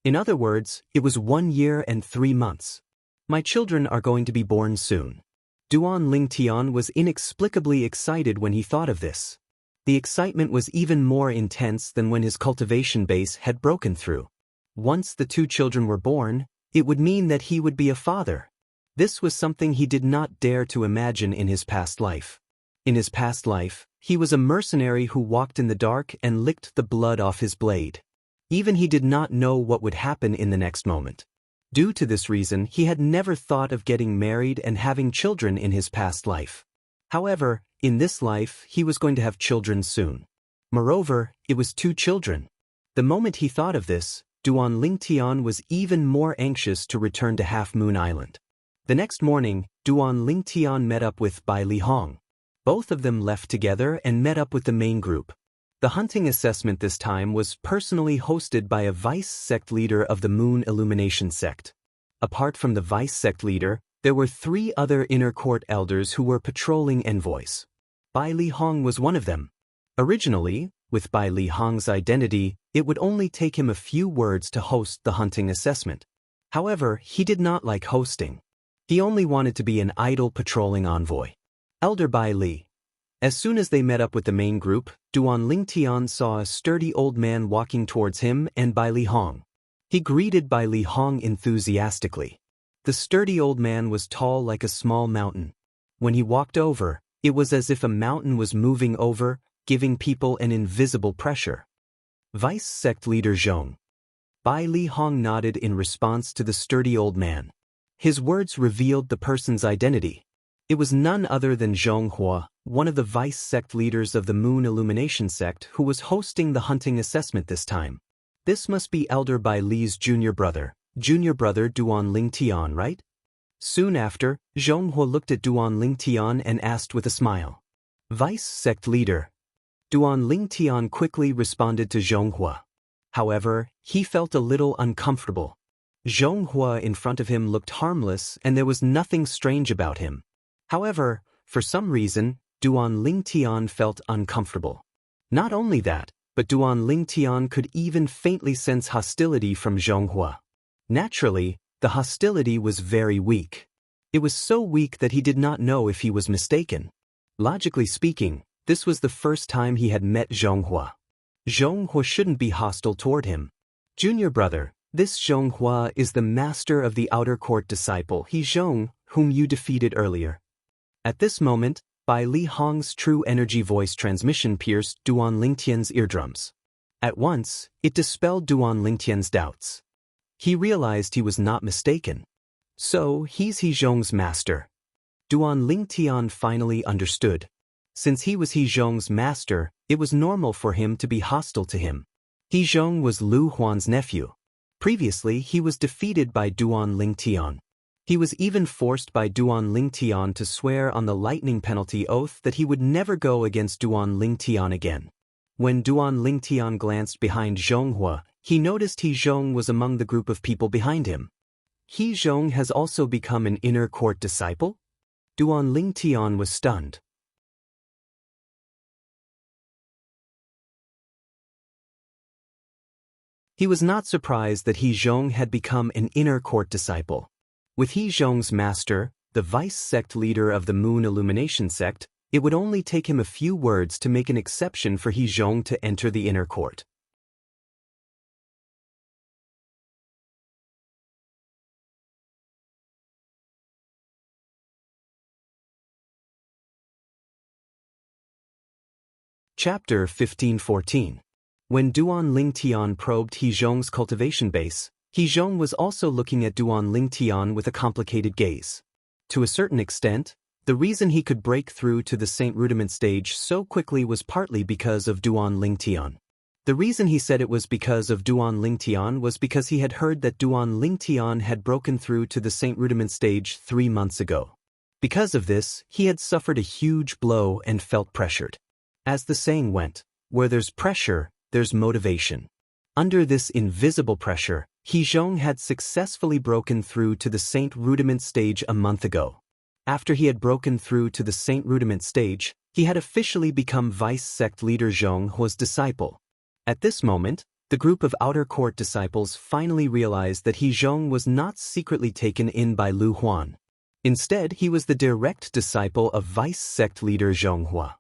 In other words, it was 1 year and 3 months. My children are going to be born soon. Duan Lingtian was inexplicably excited when he thought of this. The excitement was even more intense than when his cultivation base had broken through. Once the 2 children were born, it would mean that he would be a father. This was something he did not dare to imagine in his past life. In his past life, he was a mercenary who walked in the dark and licked the blood off his blade. Even he did not know what would happen in the next moment. Due to this reason, he had never thought of getting married and having children in his past life. However, in this life, he was going to have children soon. Moreover, it was 2 children. The moment he thought of this, Duan Lingtian was even more anxious to return to Half Moon Island. The next morning, Duan Lingtian met up with Bai Li Hong. Both of them left together and met up with the main group. The hunting assessment this time was personally hosted by a vice sect leader of the Moon Illumination sect. Apart from the vice sect leader, there were 3 other inner court elders who were patrolling envoys. Bai Li Hong was one of them. Originally, with Bai Li Hong's identity, it would only take him a few words to host the hunting assessment. However, he did not like hosting. He only wanted to be an idle patrolling envoy. Elder Bai Li. As soon as they met up with the main group, Duan Lingtian saw a sturdy old man walking towards him and Bai Li Hong. He greeted Bai Li Hong enthusiastically. The sturdy old man was tall like a small mountain. When he walked over, it was as if a mountain was moving over, giving people an invisible pressure. Vice sect leader Zhong. Bai Li Hong nodded in response to the sturdy old man. His words revealed the person's identity. It was none other than Zhong Hua, one of the vice sect leaders of the Moon Illumination sect who was hosting the hunting assessment this time. This must be Elder Bai Li's junior brother Duan Lingtian, right? Soon after, Zhong Hua looked at Duan Lingtian and asked with a smile. Vice sect leader. Duan Lingtian quickly responded to Zhong Hua. However, he felt a little uncomfortable. Zhong Hua in front of him looked harmless and there was nothing strange about him. However, for some reason, Duan Lingtian felt uncomfortable. Not only that, but Duan Lingtian could even faintly sense hostility from Zhong Hua. Naturally, the hostility was very weak. It was so weak that he did not know if he was mistaken. Logically speaking, this was the first time he had met Zhong Hua. Zhong Hua shouldn't be hostile toward him. Junior brother, this Zhong Hua is the master of the outer court disciple He Zhong, whom you defeated earlier. At this moment, Bai Li Hong's true energy voice transmission pierced Duan Lingtian's eardrums. At once, it dispelled Duan Lingtian's doubts. He realized he was not mistaken. So, he's He Zhong's master. Duan Lingtian finally understood. Since he was He Zhong's master, it was normal for him to be hostile to him. He Zhong was Lu Huan's nephew. Previously, he was defeated by Duan Lingtian. He was even forced by Duan Lingtian to swear on the lightning penalty oath that he would never go against Duan Lingtian again. When Duan Lingtian glanced behind Zhong Hua, he noticed He Zhong was among the group of people behind him. He Zhong has also become an inner court disciple? Duan Lingtian was stunned. He was not surprised that He Zhong had become an inner court disciple. With He Zhong's master, the vice sect leader of the Moon Illumination sect, it would only take him a few words to make an exception for He Zhong to enter the inner court. Chapter 1514. When Duan Lingtian probed He Zhong's cultivation base, He Zhong was also looking at Duan Lingtian with a complicated gaze. To a certain extent, the reason he could break through to the Saint Rudiment stage so quickly was partly because of Duan Lingtian. The reason he said it was because of Duan Lingtian was because he had heard that Duan Lingtian had broken through to the Saint Rudiment stage 3 months ago. Because of this, he had suffered a huge blow and felt pressured. As the saying went, where there's pressure, there's motivation. Under this invisible pressure, He Zhong had successfully broken through to the Saint Rudiment stage a month ago. After he had broken through to the Saint Rudiment stage, he had officially become vice sect leader Zhong Hua's disciple. At this moment, the group of outer court disciples finally realized that He Zhong was not secretly taken in by Lu Huan. Instead, he was the direct disciple of vice sect leader Zhong Hua.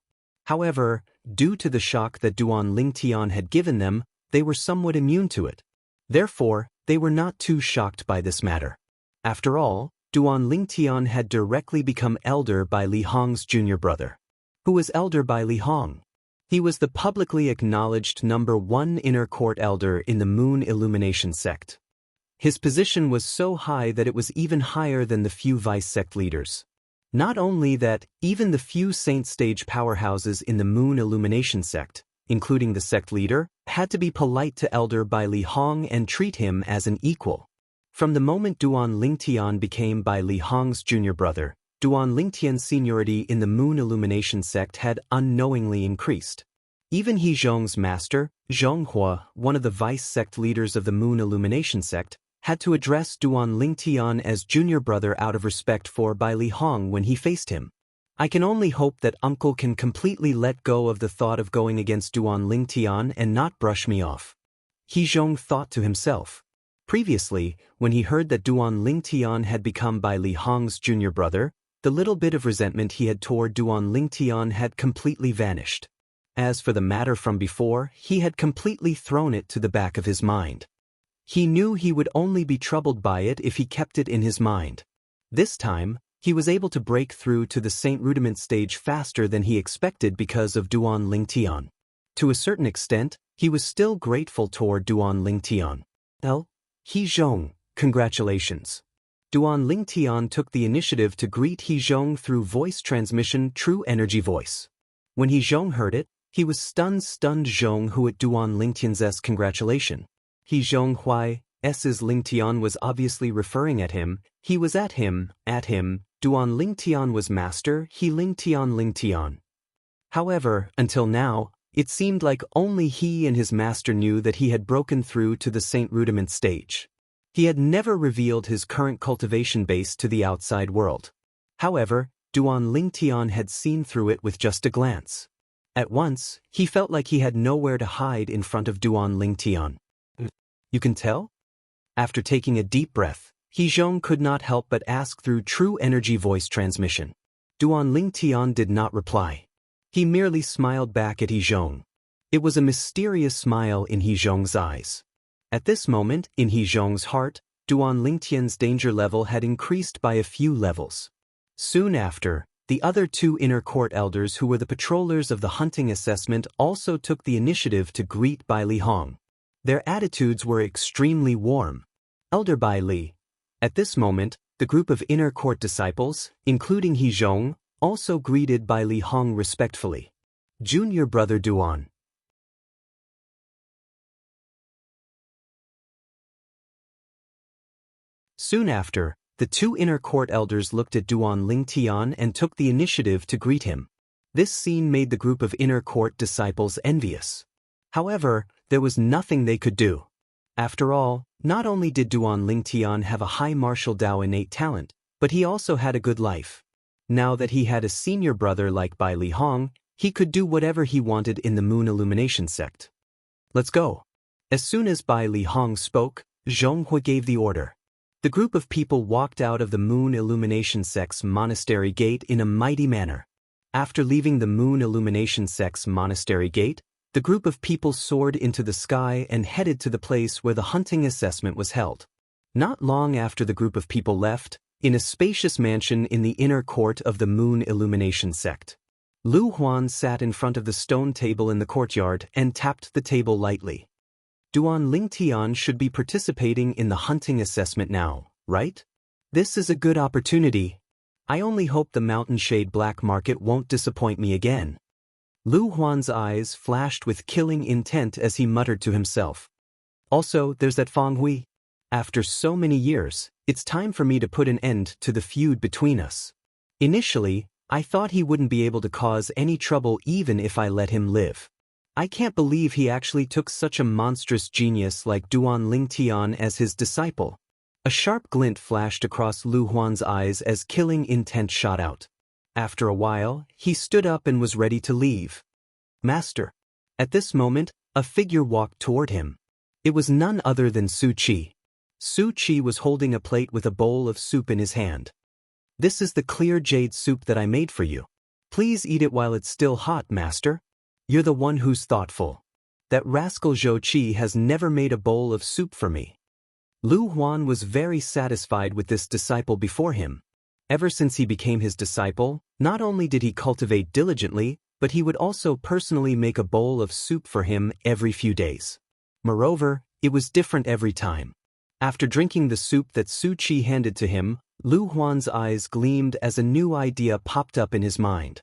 However, due to the shock that Duan Lingtian had given them, they were somewhat immune to it. Therefore, they were not too shocked by this matter. After all, Duan Lingtian had directly become elder by Li Hong's junior brother. Who was elder by Li Hong? He was the publicly acknowledged #1 inner court elder in the Moon Illumination sect. His position was so high that it was even higher than the few vice sect leaders. Not only that, even the few saint stage powerhouses in the Moon Illumination sect, including the sect leader, had to be polite to elder Bai Li Hong and treat him as an equal. From the moment Duan Lingtian became Bai Li Hong's junior brother, Duan Lingtian's seniority in the Moon Illumination sect had unknowingly increased. Even He Zhong's master, Zhong Hua, one of the vice sect leaders of the Moon Illumination sect, had to address Duan Lingtian as junior brother out of respect for Bai Li Hong when he faced him. I can only hope that uncle can completely let go of the thought of going against Duan Lingtian and not brush me off. He Zhong thought to himself. Previously, when he heard that Duan Lingtian had become Bai Li Hong's junior brother, the little bit of resentment he had toward Duan Lingtian had completely vanished. As for the matter from before, he had completely thrown it to the back of his mind. He knew he would only be troubled by it if he kept it in his mind. This time, he was able to break through to the Saint Rudiment stage faster than he expected because of Duan Lingtian. To a certain extent, he was still grateful toward Duan Lingtian. He Zhong, congratulations. Duan Lingtian took the initiative to greet He Zhong through voice transmission True Energy Voice. When He Zhong heard it, he was stunned Zhong Hu at Duan Lingtian's congratulation. He Zhong Huai's Lingtian was obviously referring at him, he was at him, Duan Lingtian was master, he Lingtian. However, until now, it seemed like only he and his master knew that he had broken through to the Saint Rudiment stage. He had never revealed his current cultivation base to the outside world. However, Duan Lingtian had seen through it with just a glance. At once, he felt like he had nowhere to hide in front of Duan Lingtian. You can tell? After taking a deep breath, He Zhong could not help but ask through True Energy Voice transmission. Duan Lingtian did not reply. He merely smiled back at He Zhong. It was a mysterious smile in He Zhong's eyes. At this moment, in He Zhong's heart, Duan Lingtian's danger level had increased by a few levels. Soon after, the other 2 inner court elders who were the patrollers of the hunting assessment also took the initiative to greet Bai Li Hong. Their attitudes were extremely warm. Elder Bai Li. At this moment, the group of inner court disciples, including He Zhong, also greeted Bai Li Hong respectfully. Junior brother Duan. Soon after, the 2 inner court elders looked at Duan Lingtian and took the initiative to greet him. This scene made the group of inner court disciples envious. However, there was nothing they could do. After all, not only did Duan Lingtian have a high martial Dao innate talent, but he also had a good life. Now that he had a senior brother like Bai Li Hong, he could do whatever he wanted in the Moon Illumination sect. Let's go. As soon as Bai Li Hong spoke, Zhong Hui gave the order. The group of people walked out of the Moon Illumination sect's monastery gate in a mighty manner. After leaving the Moon Illumination sect's monastery gate, the group of people soared into the sky and headed to the place where the hunting assessment was held. Not long after the group of people left, in a spacious mansion in the inner court of the Moon Illumination sect. Lu Huan sat in front of the stone table in the courtyard and tapped the table lightly. Duan Lingtian should be participating in the hunting assessment now, right? This is a good opportunity. I only hope the Mountain Shade Black Market won't disappoint me again. Lu Huan's eyes flashed with killing intent as he muttered to himself. Also, there's that Feng Hui. After so many years, it's time for me to put an end to the feud between us. Initially, I thought he wouldn't be able to cause any trouble even if I let him live. I can't believe he actually took such a monstrous genius like Duan Lingtian as his disciple. A sharp glint flashed across Lu Huan's eyes as killing intent shot out. After a while, he stood up and was ready to leave. Master. At this moment, a figure walked toward him. It was none other than Su Qi. Su Qi was holding a plate with a bowl of soup in his hand. This is the clear jade soup that I made for you. Please eat it while it's still hot, master. You're the one who's thoughtful. That rascal Zhou Qi has never made a bowl of soup for me. Lu Huan was very satisfied with this disciple before him. Ever since he became his disciple, not only did he cultivate diligently, but he would also personally make a bowl of soup for him every few days. Moreover, it was different every time. After drinking the soup that Su Qi handed to him, Lu Huan's eyes gleamed as a new idea popped up in his mind.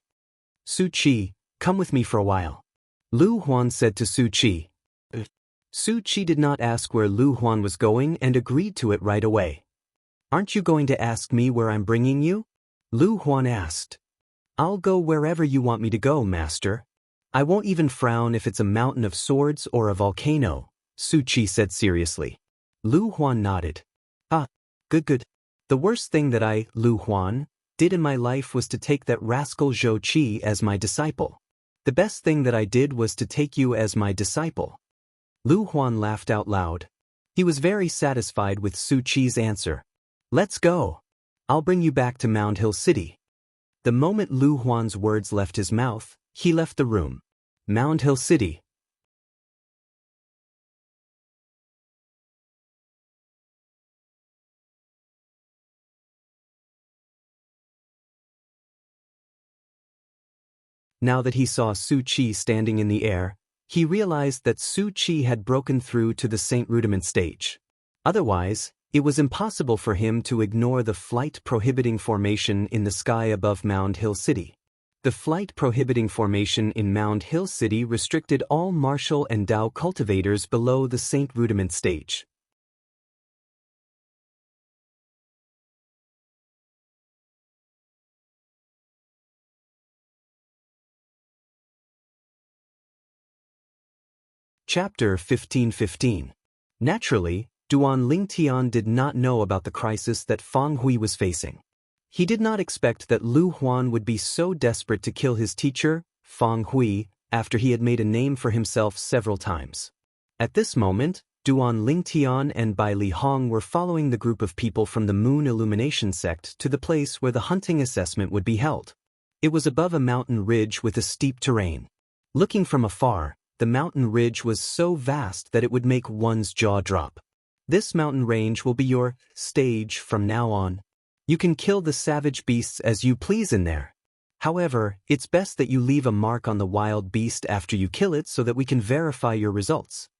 Su Qi, come with me for a while. Lu Huan said to Su Qi. Su Qi did not ask where Lu Huan was going and agreed to it right away. Aren't you going to ask me where I'm bringing you? Lu Huan asked. I'll go wherever you want me to go, master. I won't even frown if it's a mountain of swords or a volcano, Su Qi said seriously. Lu Huan nodded. Ah, good. The worst thing that I, Lu Huan, did in my life was to take that rascal Zhou Qi as my disciple. The best thing that I did was to take you as my disciple. Lu Huan laughed out loud. He was very satisfied with Su Qi's answer. Let's go. I'll bring you back to Mound Hill City. The moment Lu Huan's words left his mouth, he left the room. Mound Hill City. Now that he saw Su Qi standing in the air, he realized that Su Qi had broken through to the Saint Rudiment stage. Otherwise, it was impossible for him to ignore the flight-prohibiting formation in the sky above Mound Hill City. The flight-prohibiting formation in Mound Hill City restricted all martial and Dao cultivators below the Saint Rudiment stage. Chapter 1515. Naturally, Duan Lingtian did not know about the crisis that Feng Hui was facing. He did not expect that Lu Huan would be so desperate to kill his teacher, Feng Hui, after he had made a name for himself several times. At this moment, Duan Lingtian and Bai Li Hong were following the group of people from the Moon Illumination sect to the place where the hunting assessment would be held. It was above a mountain ridge with a steep terrain. Looking from afar, the mountain ridge was so vast that it would make one's jaw drop. This mountain range will be your stage from now on. You can kill the savage beasts as you please in there. However, it's best that you leave a mark on the wild beast after you kill it so that we can verify your results.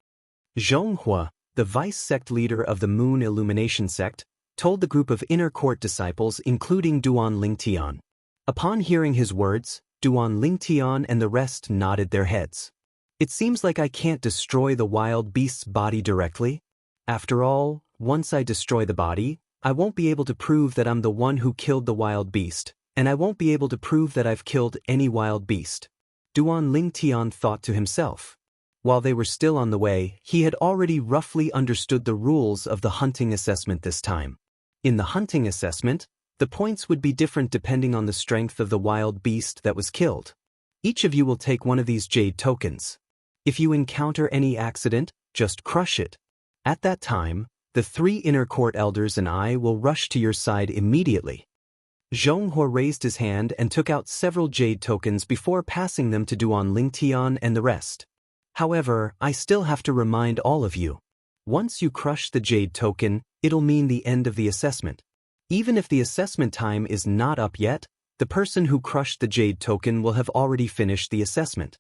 Xianxia, the vice sect leader of the Moon Illumination sect, told the group of inner court disciples including Duan Lingtian. Upon hearing his words, Duan Lingtian and the rest nodded their heads. It seems like I can't destroy the wild beast's body directly. After all, once I destroy the body, I won't be able to prove that I'm the one who killed the wild beast, and I won't be able to prove that I've killed any wild beast. Duan Lingtian thought to himself. While they were still on the way, he had already roughly understood the rules of the hunting assessment this time. In the hunting assessment, the points would be different depending on the strength of the wild beast that was killed. Each of you will take one of these jade tokens. If you encounter any accident, just crush it. At that time, the 3 inner court elders and I will rush to your side immediately. Xianxia raised his hand and took out several jade tokens before passing them to Duan Lingtian and the rest. However, I still have to remind all of you. Once you crush the jade token, it'll mean the end of the assessment. Even if the assessment time is not up yet, The person who crushed the jade token will have already finished the assessment.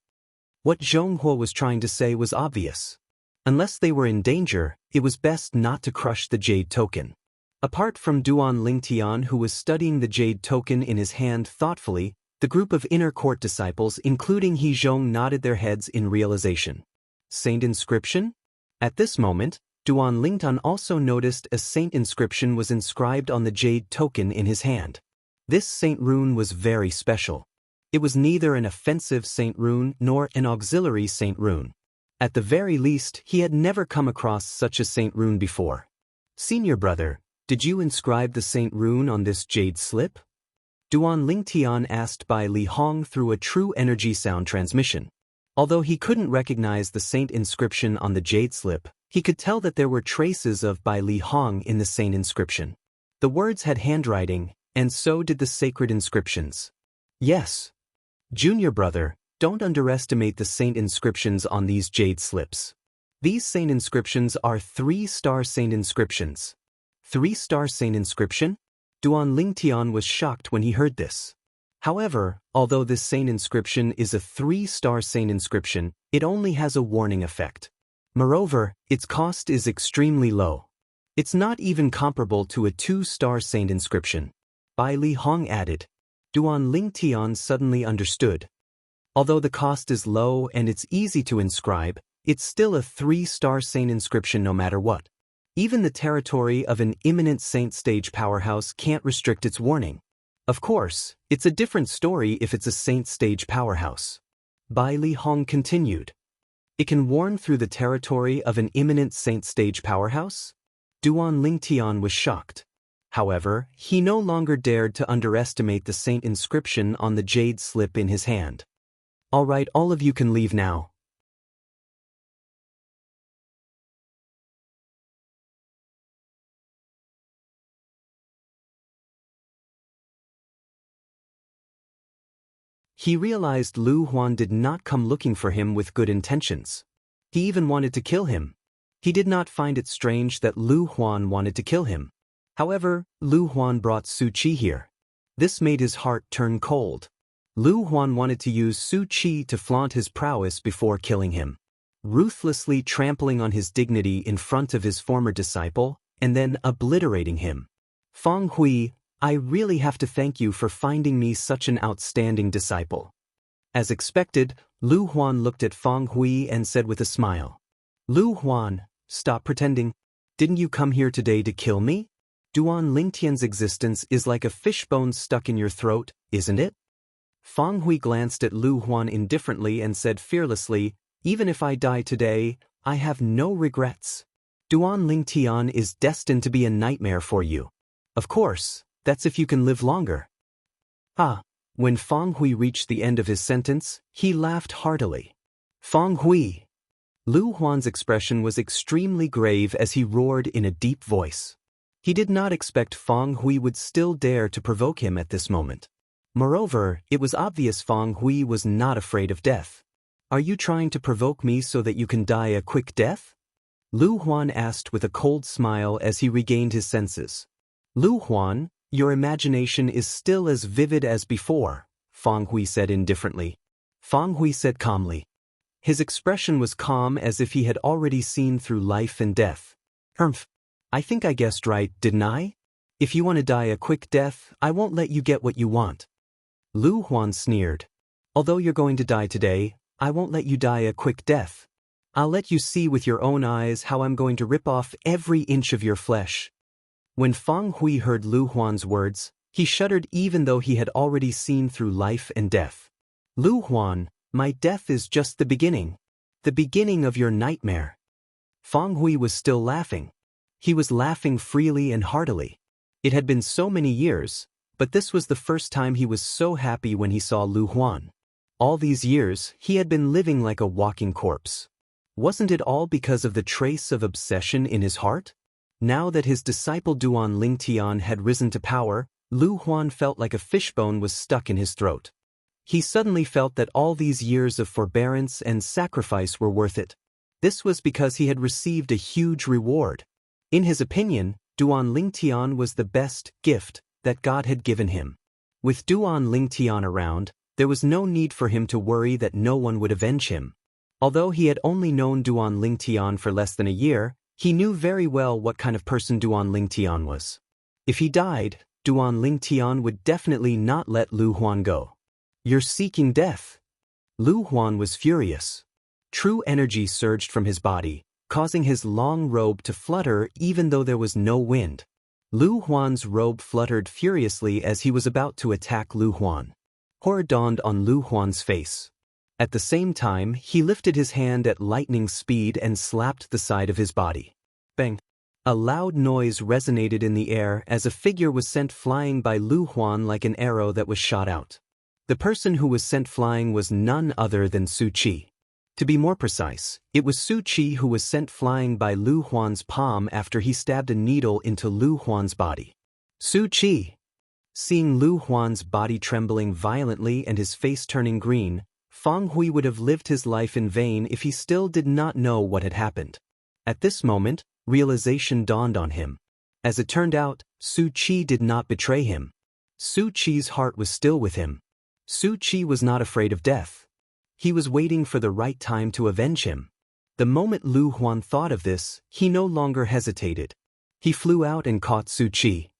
What Zhonghua was trying to say was obvious. Unless they were in danger, it was best not to crush the jade token. Apart from Duan Lingtian, who was studying the jade token in his hand thoughtfully, the group of inner court disciples, including He Zhong, nodded their heads in realization. Saint inscription? At this moment, Duan Lingtian also noticed a saint inscription was inscribed on the jade token in his hand. This saint rune was very special. It was neither an offensive saint rune nor an auxiliary saint rune. At the very least, he had never come across such a saint rune before. Senior brother, did you inscribe the saint rune on this jade slip? Duan Lingtian asked Bai Li Hong through a true energy sound transmission. Although he couldn't recognize the saint inscription on the jade slip, he could tell that there were traces of Bai Li Hong in the saint inscription. The words had handwriting, and so did the sacred inscriptions. Yes. Junior brother, don't underestimate the saint inscriptions on these jade slips. These saint inscriptions are 3-star saint inscriptions. 3-star saint inscription? Duan Lingtian was shocked when he heard this. However, although this saint inscription is a 3-star saint inscription, it only has a warning effect. Moreover, its cost is extremely low. It's not even comparable to a 2-star saint inscription. Bai Li Hong added. Duan Lingtian suddenly understood. Although the cost is low and it's easy to inscribe, it's still a 3-star saint inscription no matter what. Even the territory of an imminent saint stage powerhouse can't restrict its warning. Of course, it's a different story if it's a saint stage powerhouse. Bai Li Hong continued. It can warn through the territory of an imminent saint stage powerhouse? Duan Lingtian was shocked. However, he no longer dared to underestimate the saint inscription on the jade slip in his hand. All right, all of you can leave now. He realized Lu Huan did not come looking for him with good intentions. He even wanted to kill him. He did not find it strange that Lu Huan wanted to kill him. However, Lu Huan brought Su Qi here. This made his heart turn cold. Lu Huan wanted to use Su Qi to flaunt his prowess before killing him, ruthlessly trampling on his dignity in front of his former disciple, and then obliterating him. Feng Hui, I really have to thank you for finding me such an outstanding disciple. As expected, Lu Huan looked at Feng Hui and said with a smile. Lu Huan, stop pretending. Didn't you come here today to kill me? Duan Lingtian's existence is like a fishbone stuck in your throat, isn't it? Feng Hui glanced at Lu Huan indifferently and said fearlessly, even if I die today, I have no regrets. Duan Lingtian is destined to be a nightmare for you. Of course, that's if you can live longer. Ah. When Feng Hui reached the end of his sentence, he laughed heartily. Feng Hui. Lu Huan's expression was extremely grave as he roared in a deep voice. He did not expect Feng Hui would still dare to provoke him at this moment. Moreover, it was obvious Feng Hui was not afraid of death. Are you trying to provoke me so that you can die a quick death? Lu Huan asked with a cold smile as he regained his senses. Lu Huan, your imagination is still as vivid as before, Feng Hui said indifferently. Feng Hui said calmly. His expression was calm as if he had already seen through life and death. Humph. I think I guessed right, didn't I? If you want to die a quick death, I won't let you get what you want. Lu Huan sneered. Although you're going to die today, I won't let you die a quick death. I'll let you see with your own eyes how I'm going to rip off every inch of your flesh. When Feng Hui heard Lu Huan's words, he shuddered even though he had already seen through life and death. Lu Huan, my death is just the beginning of your nightmare. Feng Hui was still laughing. He was laughing freely and heartily. It had been so many years, but this was the first time he was so happy when he saw Lu Huan. All these years, he had been living like a walking corpse. Wasn't it all because of the trace of obsession in his heart? Now that his disciple Duan Lingtian had risen to power, Lu Huan felt like a fishbone was stuck in his throat. He suddenly felt that all these years of forbearance and sacrifice were worth it. This was because he had received a huge reward. In his opinion, Duan Lingtian was the best gift that God had given him. With Duan Lingtian around, there was no need for him to worry that no one would avenge him. Although he had only known Duan Lingtian for less than a year, he knew very well what kind of person Duan Lingtian was. If he died, Duan Lingtian would definitely not let Lu Huan go. "You're seeking death." Lu Huan was furious. True energy surged from his body, causing his long robe to flutter even though there was no wind. Lu Huan's robe fluttered furiously as he was about to attack Lu Huan. Horror dawned on Lu Huan's face. At the same time, he lifted his hand at lightning speed and slapped the side of his body. Bang! A loud noise resonated in the air as a figure was sent flying by Lu Huan like an arrow that was shot out. The person who was sent flying was none other than Su Qi. To be more precise, it was Su Qi who was sent flying by Lu Huan's palm after he stabbed a needle into Lu Huan's body. Su Qi! Seeing Lu Huan's body trembling violently and his face turning green, Fang Hui would have lived his life in vain if he still did not know what had happened. At this moment, realization dawned on him. As it turned out, Su Qi did not betray him. Su Qi's heart was still with him. Su Qi was not afraid of death. He was waiting for the right time to avenge him. The moment Lu Huan thought of this, he no longer hesitated. He flew out and caught Su Qi.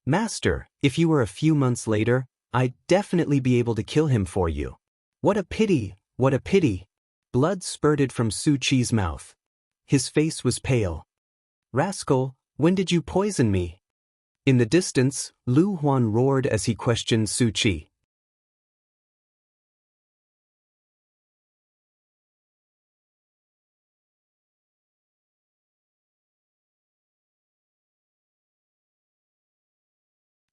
"Master, if you were a few months later, I'd definitely be able to kill him for you." "What a pity, what a pity." Blood spurted from Su Qi's mouth. His face was pale. "Rascal, when did you poison me?" In the distance, Lu Huan roared as he questioned Su Qi.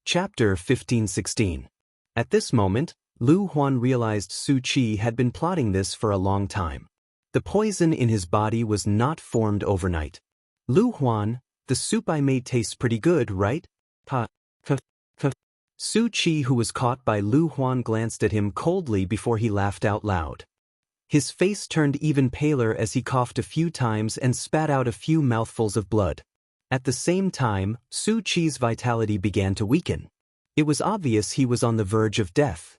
Chapter 15-16. At this moment, Lu Huan realized Su Qi had been plotting this for a long time. The poison in his body was not formed overnight. "Lu Huan, the soup I made tastes pretty good, right?" Su Qi, who was caught by Lu Huan, glanced at him coldly before he laughed out loud. His face turned even paler as he coughed a few times and spat out a few mouthfuls of blood. At the same time, Su Qi's vitality began to weaken. It was obvious he was on the verge of death.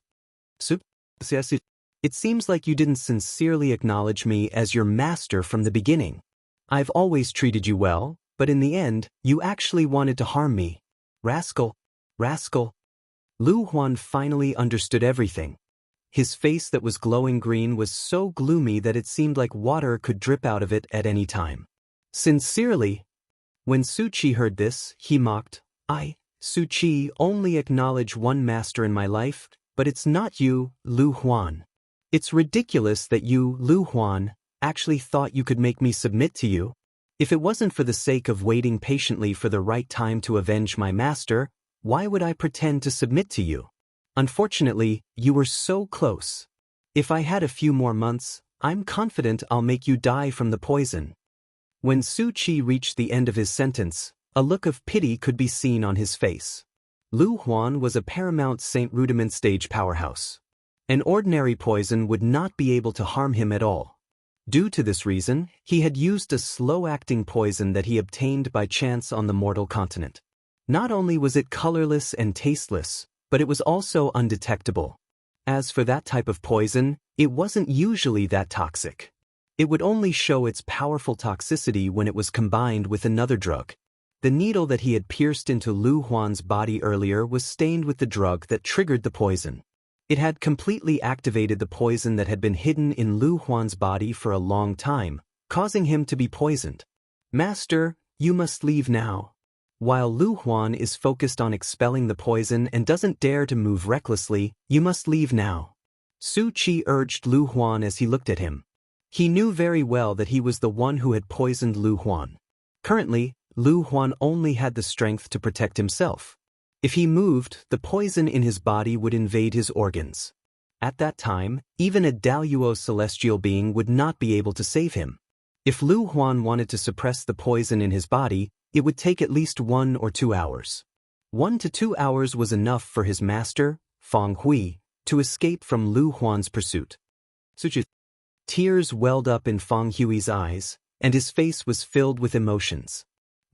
"It seems like you didn't sincerely acknowledge me as your master from the beginning. I've always treated you well, but in the end, you actually wanted to harm me. Rascal, rascal." Lu Huan finally understood everything. His face that was glowing green was so gloomy that it seemed like water could drip out of it at any time. "Sincerely?" When Su Qi heard this, he mocked, "I, Su Qi, only acknowledge one master in my life, but it's not you, Lu Huan. It's ridiculous that you, Lu Huan, actually thought you could make me submit to you. If it wasn't for the sake of waiting patiently for the right time to avenge my master, why would I pretend to submit to you? Unfortunately, you were so close. If I had a few more months, I'm confident I'll make you die from the poison." When Su Qi reached the end of his sentence, a look of pity could be seen on his face. Lu Huan was a Paramount Saint Rudiment stage powerhouse. An ordinary poison would not be able to harm him at all. Due to this reason, he had used a slow-acting poison that he obtained by chance on the mortal continent. Not only was it colorless and tasteless, but it was also undetectable. As for that type of poison, it wasn't usually that toxic. It would only show its powerful toxicity when it was combined with another drug. The needle that he had pierced into Lu Huan's body earlier was stained with the drug that triggered the poison. It had completely activated the poison that had been hidden in Lu Huan's body for a long time, causing him to be poisoned. "Master, you must leave now." While Lu Huan is focused on expelling the poison and doesn't dare to move recklessly, "You must leave now." Su Qi urged Lu Huan as he looked at him. He knew very well that he was the one who had poisoned Lu Huan. Currently, Lu Huan only had the strength to protect himself. If he moved, the poison in his body would invade his organs. At that time, even a Daluo celestial being would not be able to save him. If Lu Huan wanted to suppress the poison in his body, it would take at least 1 or 2 hours. 1 to 2 hours was enough for his master, Fang Hui, to escape from Lu Huan's pursuit. Tears welled up in Fang Hui's eyes, and his face was filled with emotions.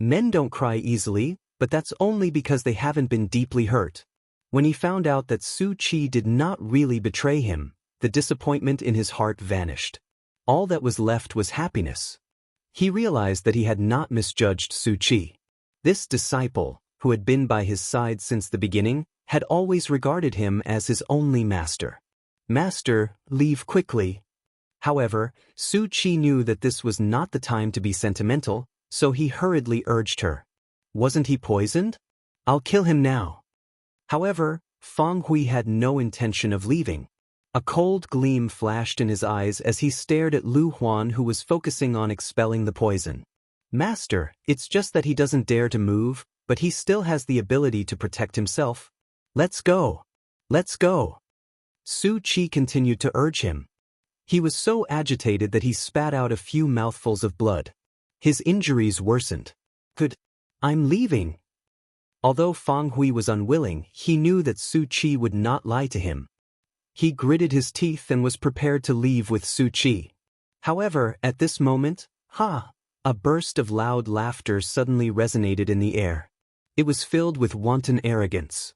Men don't cry easily, but that's only because they haven't been deeply hurt. When he found out that Su Qi did not really betray him, the disappointment in his heart vanished. All that was left was happiness. He realized that he had not misjudged Su Qi. This disciple, who had been by his side since the beginning, had always regarded him as his only master. Master, leave quickly. However, Su Qi knew that this was not the time to be sentimental, so he hurriedly urged her. Wasn't he poisoned? I'll kill him now. However, Fang Hui had no intention of leaving. A cold gleam flashed in his eyes as he stared at Lu Huan, who was focusing on expelling the poison. Master, it's just that he doesn't dare to move, but he still has the ability to protect himself. Let's go. Let's go. Su Qi continued to urge him. He was so agitated that he spat out a few mouthfuls of blood. His injuries worsened. I'm leaving. Although Fang Hui was unwilling, he knew that Su Qi would not lie to him. He gritted his teeth and was prepared to leave with Su Qi. However, at this moment, a burst of loud laughter suddenly resonated in the air. It was filled with wanton arrogance.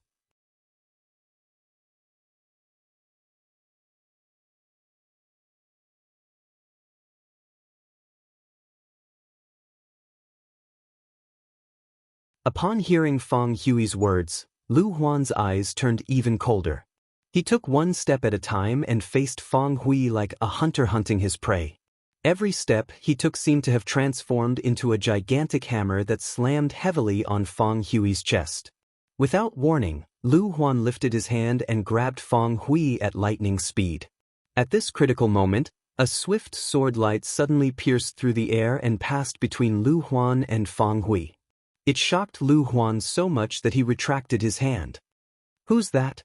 Upon hearing Fang Hui's words, Lu Huan's eyes turned even colder. He took one step at a time and faced Fang Hui like a hunter hunting his prey. Every step he took seemed to have transformed into a gigantic hammer that slammed heavily on Fang Hui's chest. Without warning, Lu Huan lifted his hand and grabbed Fang Hui at lightning speed. At this critical moment, a swift sword light suddenly pierced through the air and passed between Lu Huan and Fang Hui. It shocked Lu Huan so much that he retracted his hand. Who's that?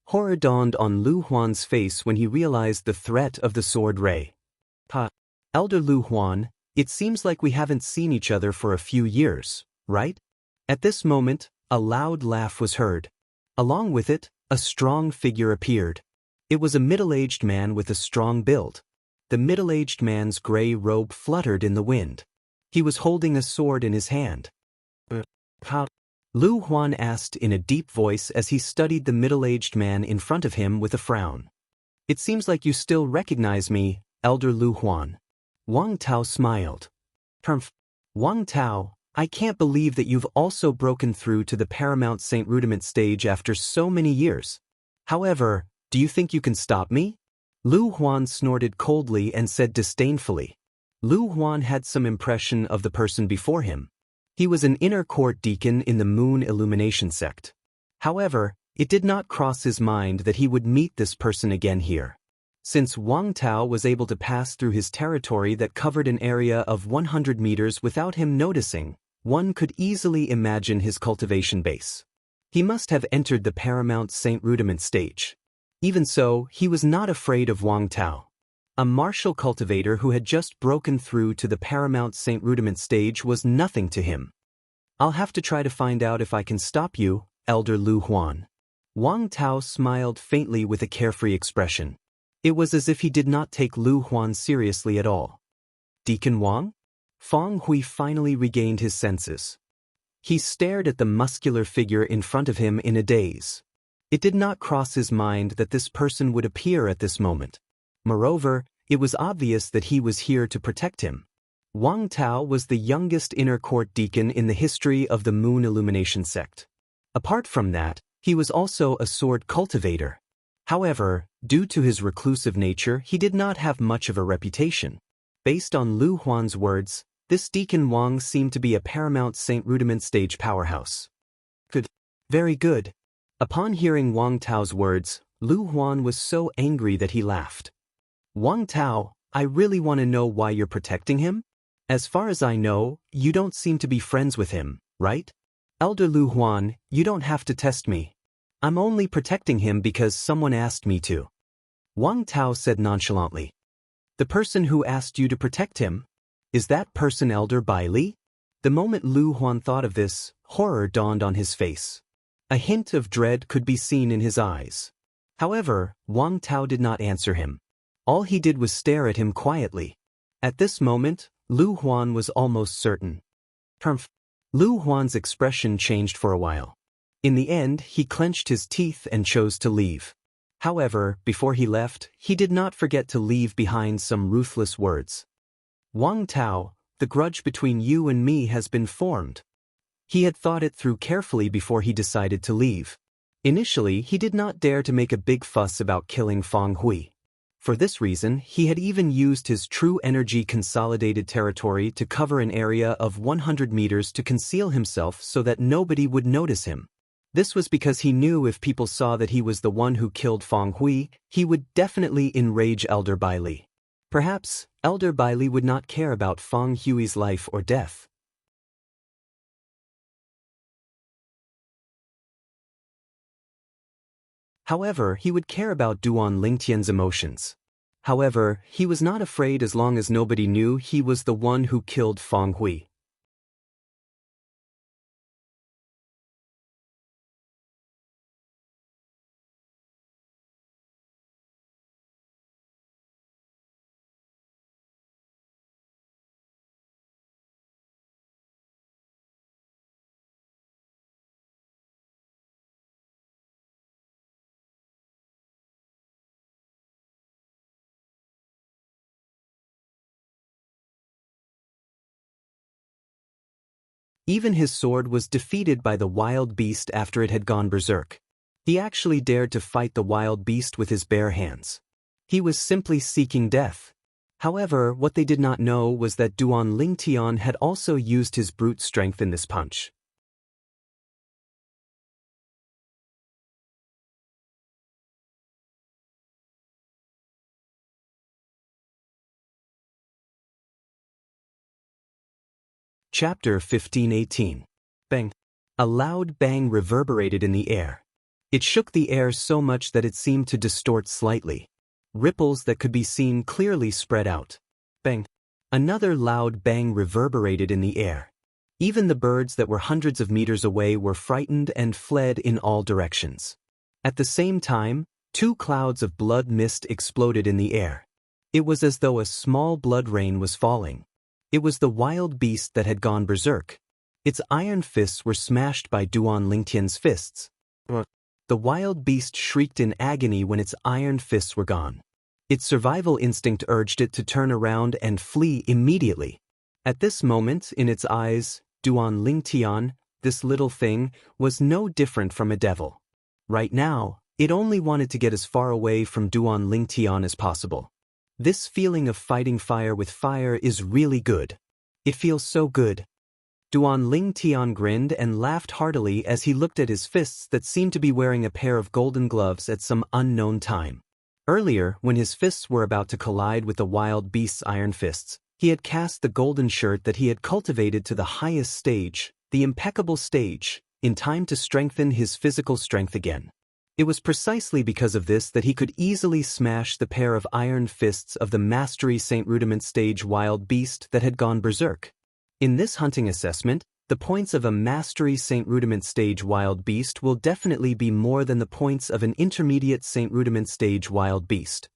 Horror dawned on Lu Huan's face when he realized the threat of the sword ray. Elder Lu Huan, it seems like we haven't seen each other for a few years, right? At this moment, a loud laugh was heard. Along with it, a strong figure appeared. It was a middle-aged man with a strong build. The middle-aged man's gray robe fluttered in the wind. He was holding a sword in his hand. Lu Huan asked in a deep voice as he studied the middle-aged man in front of him with a frown. It seems like you still recognize me, Elder Lu Huan. Wang Tao smiled. Wang Tao, I can't believe that you've also broken through to the Paramount Saint Rudiment stage after so many years. However, do you think you can stop me? Lu Huan snorted coldly and said disdainfully. Lu Huan had some impression of the person before him. He was an inner court deacon in the Moon Illumination sect. However, it did not cross his mind that he would meet this person again here. Since Wang Tao was able to pass through his territory that covered an area of 100 meters without him noticing, one could easily imagine his cultivation base. He must have entered the Paramount Saint Rudiment stage. Even so, he was not afraid of Wang Tao. A martial cultivator who had just broken through to the Paramount Saint Rudiment stage was nothing to him. I'll have to try to find out if I can stop you, Elder Lu Huan. Wang Tao smiled faintly with a carefree expression. It was as if he did not take Lu Huan seriously at all. Deacon Wang? Fang Hui finally regained his senses. He stared at the muscular figure in front of him in a daze. It did not cross his mind that this person would appear at this moment. Moreover, it was obvious that he was here to protect him. Wang Tao was the youngest inner court deacon in the history of the Moon Illumination sect. Apart from that, he was also a sword cultivator. However, due to his reclusive nature, he did not have much of a reputation. Based on Lu Huan's words, this Deacon Wang seemed to be a Paramount Saint Rudiment stage powerhouse. Good. Very good. Upon hearing Wang Tao's words, Lu Huan was so angry that he laughed. Wang Tao, I really want to know why you're protecting him? As far as I know, you don't seem to be friends with him, right? Elder Lu Huan, you don't have to test me. I'm only protecting him because someone asked me to. Wang Tao said nonchalantly. The person who asked you to protect him? Is that person Elder Bai Li? The moment Lu Huan thought of this, horror dawned on his face. A hint of dread could be seen in his eyes. However, Wang Tao did not answer him. All he did was stare at him quietly. At this moment, Lu Huan was almost certain. Lu Huan's expression changed for a while. In the end, he clenched his teeth and chose to leave. However, before he left, he did not forget to leave behind some ruthless words. Wang Tao, the grudge between you and me has been formed. He had thought it through carefully before he decided to leave. Initially, he did not dare to make a big fuss about killing Fang Hui. For this reason, he had even used his true energy consolidated territory to cover an area of 100 meters to conceal himself so that nobody would notice him. This was because he knew if people saw that he was the one who killed Fang Hui, he would definitely enrage Elder Bai Li. Perhaps, Elder Bai Li would not care about Fang Hui's life or death. However, he would care about Duan Lingtian's emotions. However, he was not afraid as long as nobody knew he was the one who killed Fang Hui. Even his sword was defeated by the wild beast after it had gone berserk. He actually dared to fight the wild beast with his bare hands. He was simply seeking death. However, what they did not know was that Duan Lingtian had also used his brute strength in this punch. Chapter 15:18. Bang. A loud bang reverberated in the air. It shook the air so much that it seemed to distort slightly. Ripples that could be seen clearly spread out. Bang. Another loud bang reverberated in the air. Even the birds that were hundreds of meters away were frightened and fled in all directions. At the same time, two clouds of blood mist exploded in the air. It was as though a small blood rain was falling. It was the wild beast that had gone berserk. Its iron fists were smashed by Duan Lingtian's fists. The wild beast shrieked in agony when its iron fists were gone. Its survival instinct urged it to turn around and flee immediately. At this moment, in its eyes, Duan Lingtian, this little thing, was no different from a devil. Right now, it only wanted to get as far away from Duan Lingtian as possible. This feeling of fighting fire with fire is really good. It feels so good. Duan Lingtian grinned and laughed heartily as he looked at his fists that seemed to be wearing a pair of golden gloves at some unknown time. Earlier, when his fists were about to collide with the wild beast's iron fists, he had cast the golden shirt that he had cultivated to the highest stage, the impeccable stage, in time to strengthen his physical strength again. It was precisely because of this that he could easily smash the pair of iron fists of the Mastery Saint Rudiment stage wild beast that had gone berserk. In this hunting assessment, the points of a Mastery Saint Rudiment stage wild beast will definitely be more than the points of an intermediate Saint Rudiment stage wild beast.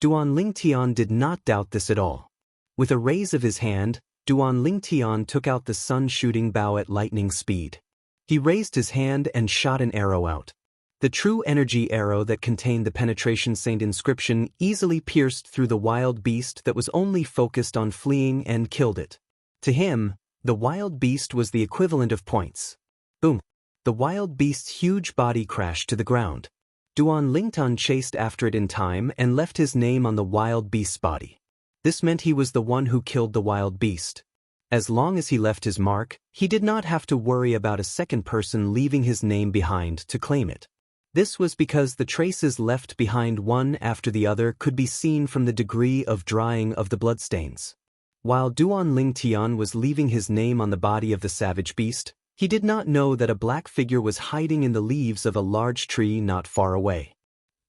Duan Lingtian did not doubt this at all. With a raise of his hand, Duan Lingtian took out the sun-shooting bow at lightning speed. He raised his hand and shot an arrow out. The true energy arrow that contained the Penetration Saint inscription easily pierced through the wild beast that was only focused on fleeing and killed it. To him, the wild beast was the equivalent of points. Boom! The wild beast's huge body crashed to the ground. Duan Lingtian chased after it in time and left his name on the wild beast's body. This meant he was the one who killed the wild beast. As long as he left his mark, he did not have to worry about a second person leaving his name behind to claim it. This was because the traces left behind one after the other could be seen from the degree of drying of the bloodstains. While Duan Lingtian was leaving his name on the body of the savage beast, he did not know that a black figure was hiding in the leaves of a large tree not far away.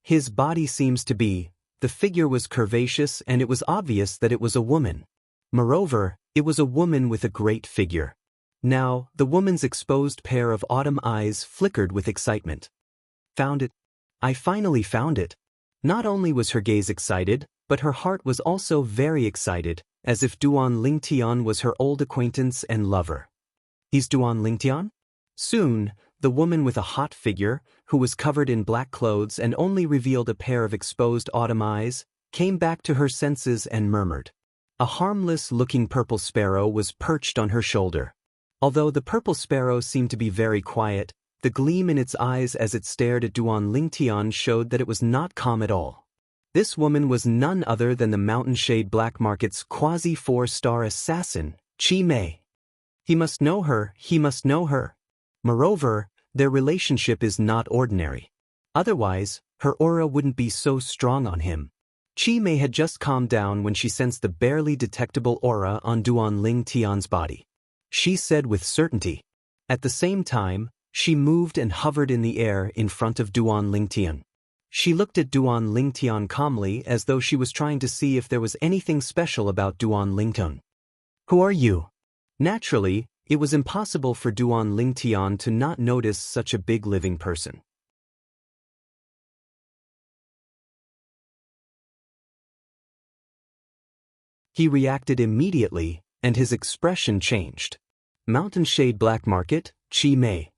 His body seems to be, the figure was curvaceous and it was obvious that it was a woman. Moreover, it was a woman with a great figure. Now, the woman's exposed pair of autumn eyes flickered with excitement. Found it. I finally found it. Not only was her gaze excited, but her heart was also very excited, as if Duan Lingtian was her old acquaintance and lover. He's Duan Lingtian? Soon, the woman with a hot figure, who was covered in black clothes and only revealed a pair of exposed autumn eyes, came back to her senses and murmured. A harmless-looking purple sparrow was perched on her shoulder. Although the purple sparrow seemed to be very quiet, the gleam in its eyes as it stared at Duan Lingtian showed that it was not calm at all. This woman was none other than the Mountain Shade Black Market's quasi-4-star assassin, Qi Mei. He must know her, he must know her. Moreover, their relationship is not ordinary. Otherwise, her aura wouldn't be so strong on him. Qi Mei had just calmed down when she sensed the barely detectable aura on Duan Lingtian's body. She said with certainty. At the same time, she moved and hovered in the air in front of Duan Lingtian. She looked at Duan Lingtian calmly as though she was trying to see if there was anything special about Duan Lingtian. Who are you? Naturally, it was impossible for Duan Lingtian to not notice such a big living person. He reacted immediately, and his expression changed. Mountain Shade Black Market, Qi Mei.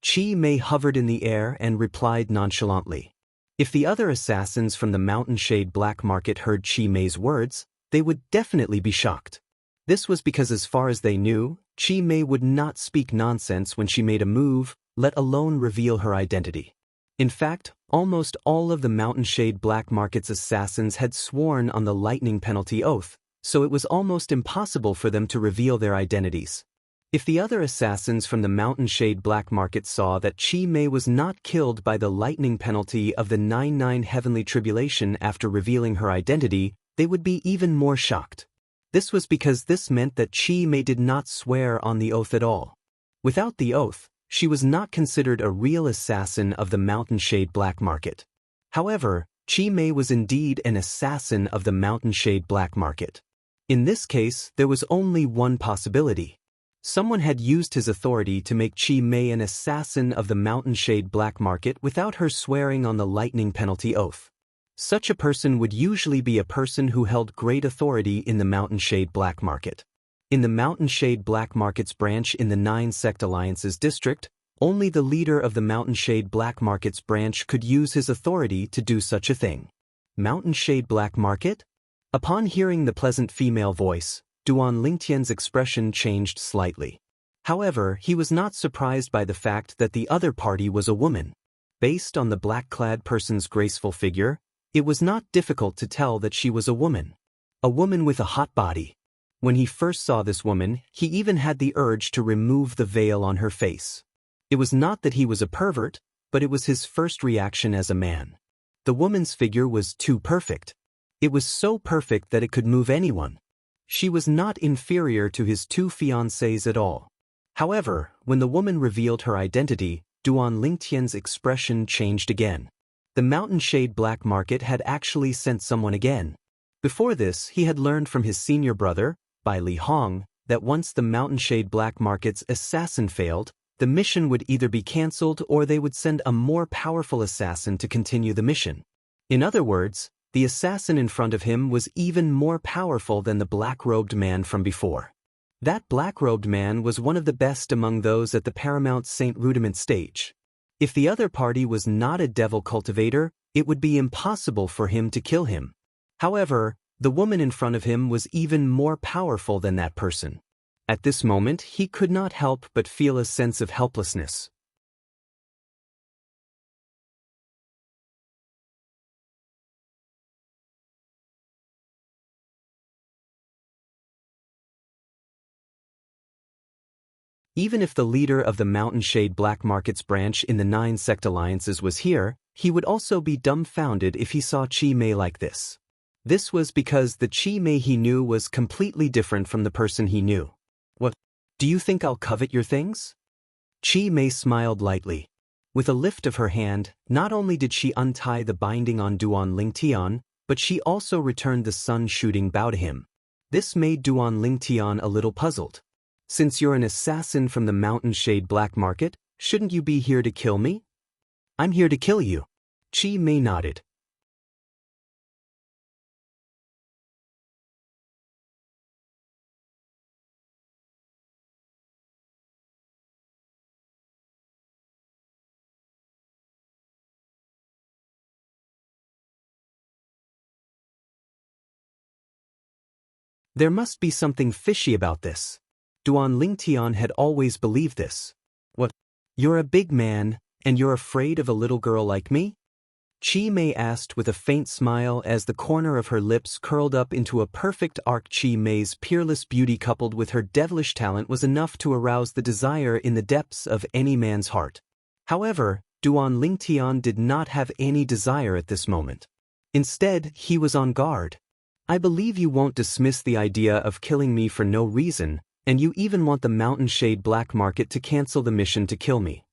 Qi Mei hovered in the air and replied nonchalantly. If the other assassins from the Mountain Shade Black Market heard Qi Mei's words, they would definitely be shocked. This was because as far as they knew, Qi Mei would not speak nonsense when she made a move, let alone reveal her identity. In fact, almost all of the Mountain Shade Black Market's assassins had sworn on the lightning penalty oath, so it was almost impossible for them to reveal their identities. If the other assassins from the Mountain Shade Black Market saw that Qi Mei was not killed by the lightning penalty of the 9-9 Heavenly Tribulation after revealing her identity, they would be even more shocked. This was because this meant that Qi Mei did not swear on the oath at all. Without the oath, she was not considered a real assassin of the Mountain Shade Black Market. However, Qi Mei was indeed an assassin of the Mountain Shade Black Market. In this case, there was only one possibility. Someone had used his authority to make Qi Mei an assassin of the Mountain Shade Black Market without her swearing on the lightning penalty oath. Such a person would usually be a person who held great authority in the Mountain Shade Black Market. In the Mountain Shade Black Market's branch in the 9 Sect Alliances district, only the leader of the Mountain Shade Black Market's branch could use his authority to do such a thing. Mountain Shade Black Market? Upon hearing the pleasant female voice, Duan Lingtian's expression changed slightly. However, he was not surprised by the fact that the other party was a woman. Based on the black-clad person's graceful figure, it was not difficult to tell that she was a woman. A woman with a hot body. When he first saw this woman, he even had the urge to remove the veil on her face. It was not that he was a pervert, but it was his first reaction as a man. The woman's figure was too perfect. It was so perfect that it could move anyone. She was not inferior to his 2 fiancées at all. However, when the woman revealed her identity, Duan Lingtian's expression changed again. The Mountain Shade Black Market had actually sent someone again. Before this, he had learned from his senior brother, Bai Li Hong, that once the Mountain Shade Black Market's assassin failed, the mission would either be cancelled or they would send a more powerful assassin to continue the mission. In other words, the assassin in front of him was even more powerful than the black-robed man from before. That black-robed man was one of the best among those at the Paramount Saint Rudiment stage. If the other party was not a devil cultivator, it would be impossible for him to kill him. However, the woman in front of him was even more powerful than that person. At this moment, he could not help but feel a sense of helplessness. Even if the leader of the Mountain Shade Black Market's branch in the 9 Sect Alliances was here, he would also be dumbfounded if he saw Qi Mei like this. This was because the Qi Mei he knew was completely different from the person he knew. What? Do you think I'll covet your things? Qi Mei smiled lightly. With a lift of her hand, not only did she untie the binding on Duan Lingtian, but she also returned the sun-shooting bow to him. This made Duan Lingtian a little puzzled. Since you're an assassin from the Mountain Shade Black Market, shouldn't you be here to kill me? I'm here to kill you. Qi Mei nodded. There must be something fishy about this. Duan Lingtian had always believed this. What? You're a big man, and you're afraid of a little girl like me? Chi Mei asked with a faint smile as the corner of her lips curled up into a perfect arc. Chi Mei's peerless beauty coupled with her devilish talent was enough to arouse the desire in the depths of any man's heart. However, Duan Lingtian did not have any desire at this moment. Instead, he was on guard. I believe you won't dismiss the idea of killing me for no reason, and you even want the Mountain Shade Black Market to cancel the mission to kill me.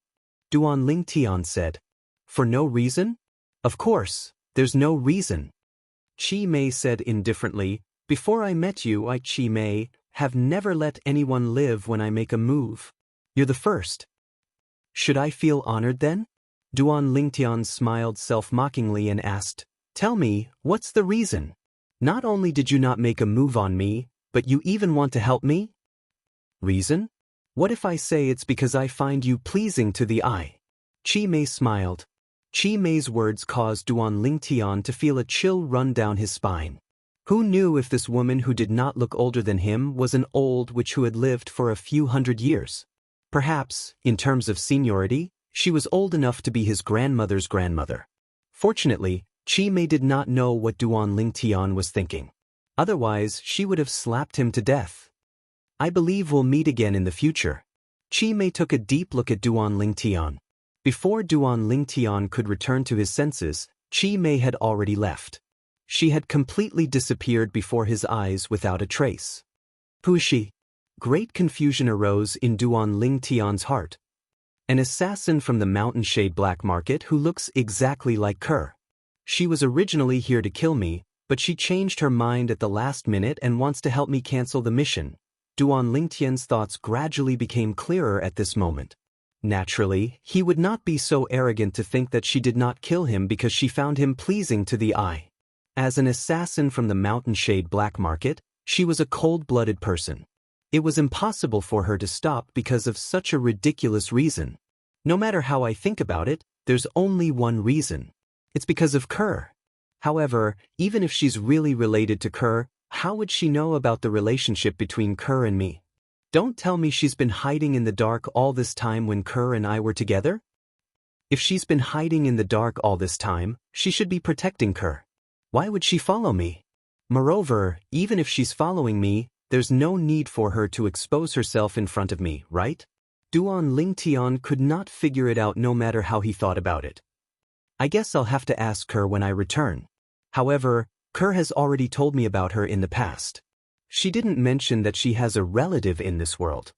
Duan Lingtian said. For no reason? Of course, there's no reason. Chi Mei said indifferently, before I met you, I, Chi Mei, have never let anyone live when I make a move. You're the first. Should I feel honored then? Duan Lingtian smiled self-mockingly and asked, tell me, what's the reason? Not only did you not make a move on me, but you even want to help me? Reason? What if I say it's because I find you pleasing to the eye? Chi Mei smiled. Chi Mei's words caused Duan Lingtian to feel a chill run down his spine. Who knew if this woman who did not look older than him was an old witch who had lived for a few hundred years? Perhaps, in terms of seniority, she was old enough to be his grandmother's grandmother. Fortunately, Chi Mei did not know what Duan Lingtian was thinking. Otherwise, she would have slapped him to death. I believe we'll meet again in the future. Chi Mei took a deep look at Duan Lingtian. Before Duan Lingtian could return to his senses, Chi Mei had already left. She had completely disappeared before his eyes without a trace. Who is she? Great confusion arose in Duan Lingtian's heart. An assassin from the Mountain Shade Black Market who looks exactly like Kerr. She was originally here to kill me, but she changed her mind at the last minute and wants to help me cancel the mission. Duan Lingtian's thoughts gradually became clearer at this moment. Naturally, he would not be so arrogant to think that she did not kill him because she found him pleasing to the eye. As an assassin from the Mountain Shade Black Market, she was a cold-blooded person. It was impossible for her to stop because of such a ridiculous reason. No matter how I think about it, there's only one reason. It's because of Kerr. However, even if she's really related to Kerr, how would she know about the relationship between Kerr and me? Don't tell me she's been hiding in the dark all this time when Kerr and I were together? If she's been hiding in the dark all this time, she should be protecting Kerr. Why would she follow me? Moreover, even if she's following me, there's no need for her to expose herself in front of me, right? Duan Lingtian could not figure it out no matter how he thought about it. I guess I'll have to ask Kerr when I return. However, Kerr has already told me about her in the past. She didn't mention that she has a relative in this world.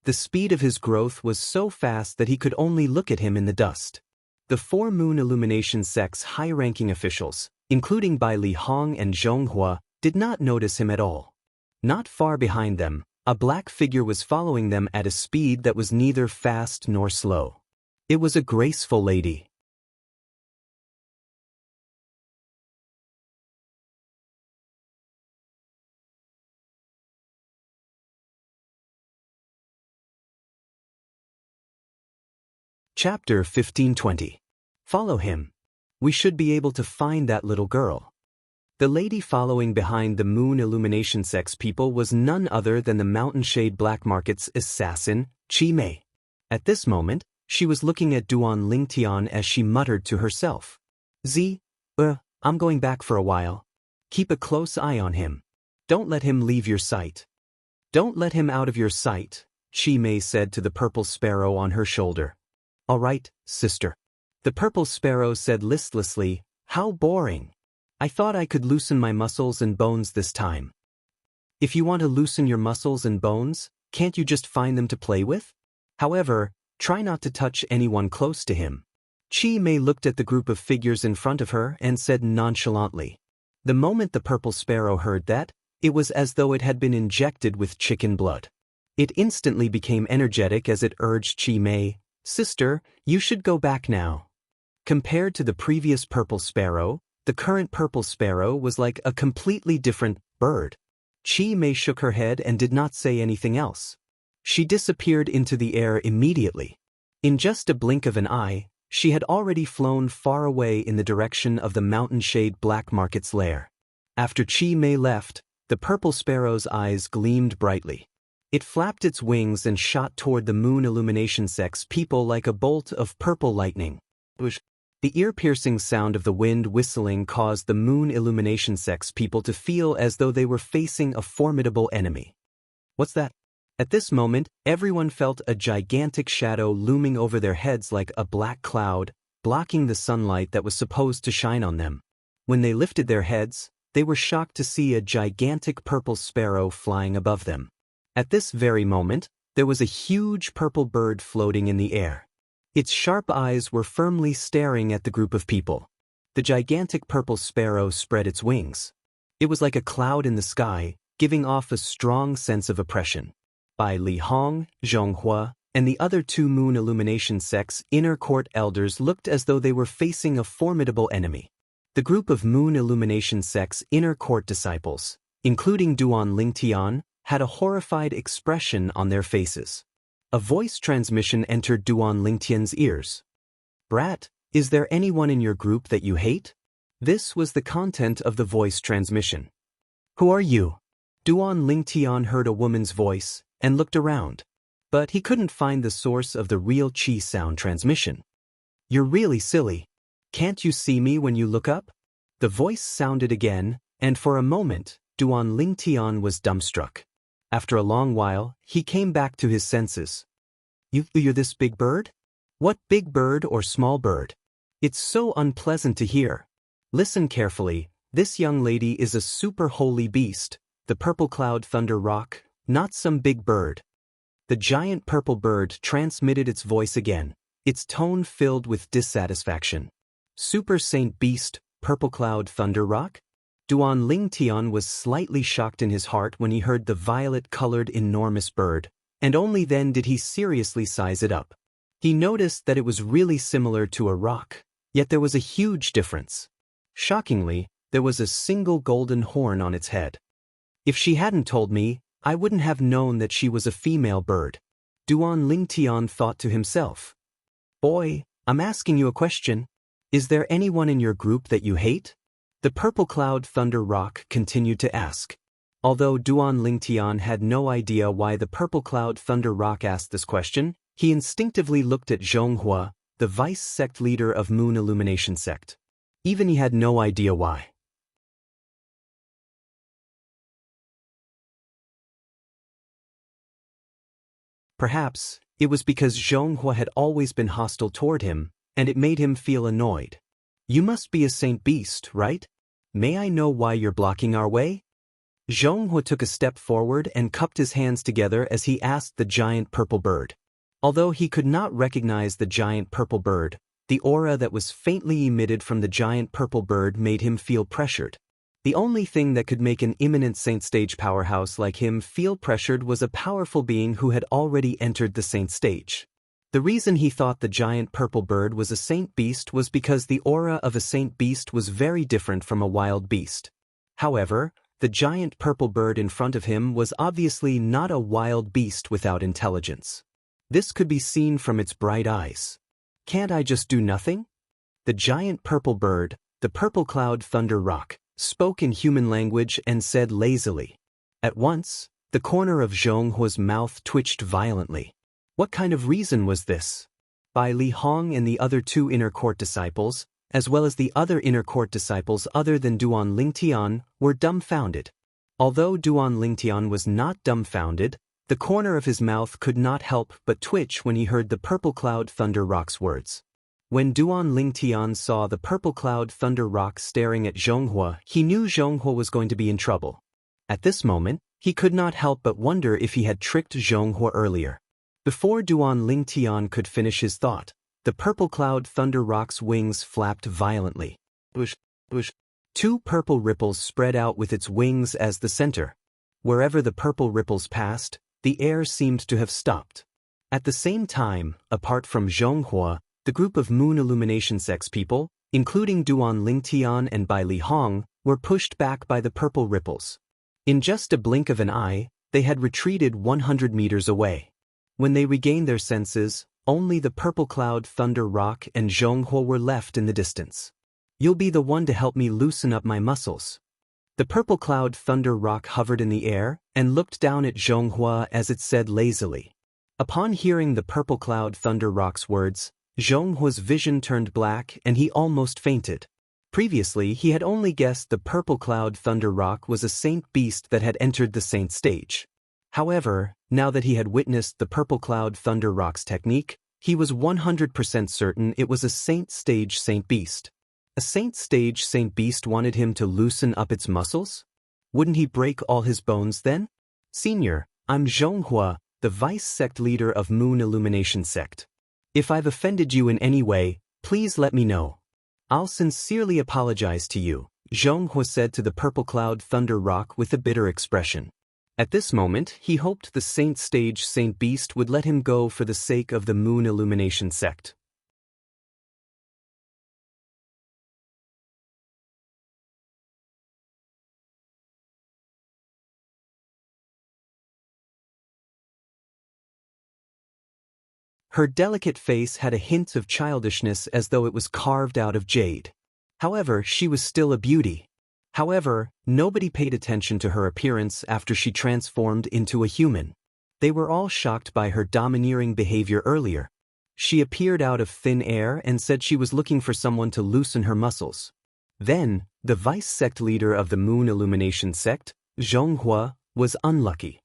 The speed of his growth was so fast that he could only look at him in the dust. The Four Moon Illumination sect's high-ranking officials, including Bai Li Hong and Zhonghua, did not notice him at all. Not far behind them, a black figure was following them at a speed that was neither fast nor slow. It was a graceful lady. Chapter 1520. Follow him. We should be able to find that little girl. The lady following behind the Moon Illumination sect's people was none other than the Mountain Shade Black Market's assassin, Chi Mei. At this moment, she was looking at Duan Lingtian as she muttered to herself. I'm going back for a while. Keep a close eye on him. Don't let him leave your sight. Don't let him out of your sight, Chi Mei said to the purple sparrow on her shoulder. All right, sister. The purple sparrow said listlessly, how boring. I thought I could loosen my muscles and bones this time. If you want to loosen your muscles and bones, can't you just find them to play with? However, try not to touch anyone close to him. Chi Mei looked at the group of figures in front of her and said nonchalantly. The moment the purple sparrow heard that, it was as though it had been injected with chicken blood. It instantly became energetic as it urged Chi Mei, Sister, you should go back now. Compared to the previous purple sparrow, the current purple sparrow was like a completely different bird. Qi Mei shook her head and did not say anything else. She disappeared into the air immediately. In just a blink of an eye, she had already flown far away in the direction of the mountain shade Black Market's lair. After Qi Mei left, the purple sparrow's eyes gleamed brightly. It flapped its wings and shot toward the moon illumination sects people like a bolt of purple lightning. The ear-piercing sound of the wind whistling caused the moon illumination sects people to feel as though they were facing a formidable enemy. What's that? At this moment, everyone felt a gigantic shadow looming over their heads like a black cloud, blocking the sunlight that was supposed to shine on them. When they lifted their heads, they were shocked to see a gigantic purple sparrow flying above them. At this very moment, there was a huge purple bird floating in the air. Its sharp eyes were firmly staring at the group of people. The gigantic purple sparrow spread its wings. It was like a cloud in the sky, giving off a strong sense of oppression. Bai Li Hong, Zhonghua, and the other two moon illumination sects' inner court elders looked as though they were facing a formidable enemy. The group of moon illumination sects' inner court disciples, including Duan Lingtian, had a horrified expression on their faces. A voice transmission entered Duan Lingtian's ears. "Brat, is there anyone in your group that you hate?" This was the content of the voice transmission. "Who are you?" Duan Lingtian heard a woman's voice and looked around, but he couldn't find the source of the real qi sound transmission. "You're really silly. Can't you see me when you look up?" The voice sounded again, and for a moment, Duan Lingtian was dumbstruck. After a long while, he came back to his senses. You're this big bird? What big bird or small bird? It's so unpleasant to hear. Listen carefully, this young lady is a super holy beast, the purple cloud thunder rock, not some big bird. The giant purple bird transmitted its voice again, its tone filled with dissatisfaction. Super Saint Beast, Purple Cloud Thunder Rock? Duan Lingtian was slightly shocked in his heart when he heard the violet-colored enormous bird, and only then did he seriously size it up. He noticed that it was really similar to a rock, yet there was a huge difference. Shockingly, there was a single golden horn on its head. If she hadn't told me, I wouldn't have known that she was a female bird. Duan Lingtian thought to himself. "Boy, I'm asking you a question. Is there anyone in your group that you hate?" The purple cloud thunder rock continued to ask. Although Duan Lingtian had no idea why the purple cloud thunder rock asked this question, he instinctively looked at Zhonghua, the vice sect leader of Moon Illumination sect. Even he had no idea why. Perhaps, it was because Zhonghua had always been hostile toward him, and it made him feel annoyed. "You must be a saint beast, right? May I know why you're blocking our way?" Zhonghua took a step forward and cupped his hands together as he asked the giant purple bird. Although he could not recognize the giant purple bird, the aura that was faintly emitted from the giant purple bird made him feel pressured. The only thing that could make an imminent saint stage powerhouse like him feel pressured was a powerful being who had already entered the saint stage. The reason he thought the giant purple bird was a saint beast was because the aura of a saint beast was very different from a wild beast. However, the giant purple bird in front of him was obviously not a wild beast without intelligence. This could be seen from its bright eyes. "Can't I just do nothing?" The giant purple bird, the purple cloud thunder rock, spoke in human language and said lazily. At once, the corner of Zhonghua's mouth twitched violently. What kind of reason was this? Bai Li Hong and the other two inner court disciples, as well as the other inner court disciples other than Duan Lingtian, were dumbfounded. Although Duan Lingtian was not dumbfounded, the corner of his mouth could not help but twitch when he heard the purple cloud thunder rock's words. When Duan Lingtian saw the purple cloud thunder rock staring at Zhonghua, he knew Zhonghua was going to be in trouble. At this moment, he could not help but wonder if he had tricked Zhonghua earlier. Before Duan Lingtian could finish his thought, the purple cloud thunder rock's wings flapped violently. Whoosh, whoosh. Two purple ripples spread out with its wings as the center. Wherever the purple ripples passed, the air seemed to have stopped. At the same time, apart from Zhonghua, the group of Moon Illumination sects people, including Duan Lingtian and Bai Li Hong, were pushed back by the purple ripples. In just a blink of an eye, they had retreated 100 meters away. When they regained their senses, only the purple cloud Thunder Rock and Zhonghua were left in the distance. You'll be the one to help me loosen up my muscles. The purple cloud Thunder Rock hovered in the air and looked down at Zhonghua as it said lazily. Upon hearing the purple cloud Thunder Rock's words, Zhonghua's vision turned black and he almost fainted. Previously, he had only guessed the purple cloud Thunder Rock was a saint beast that had entered the saint stage. However, now that he had witnessed the purple cloud Thunder Rock's technique, he was 100% certain it was a saint stage saint beast. A saint stage saint beast wanted him to loosen up its muscles? Wouldn't he break all his bones then? Senior, I'm Zhonghua, the vice sect leader of Moon Illumination sect. If I've offended you in any way, please let me know. I'll sincerely apologize to you, Zhonghua said to the purple cloud Thunder Rock with a bitter expression. At this moment, he hoped the saint stage saint beast would let him go for the sake of the Moon Illumination sect. Her delicate face had a hint of childishness as though it was carved out of jade. However, she was still a beauty. However, nobody paid attention to her appearance after she transformed into a human. They were all shocked by her domineering behavior earlier. She appeared out of thin air and said she was looking for someone to loosen her muscles. Then, the vice sect leader of the Moon Illumination sect, Zhonghua, was unlucky.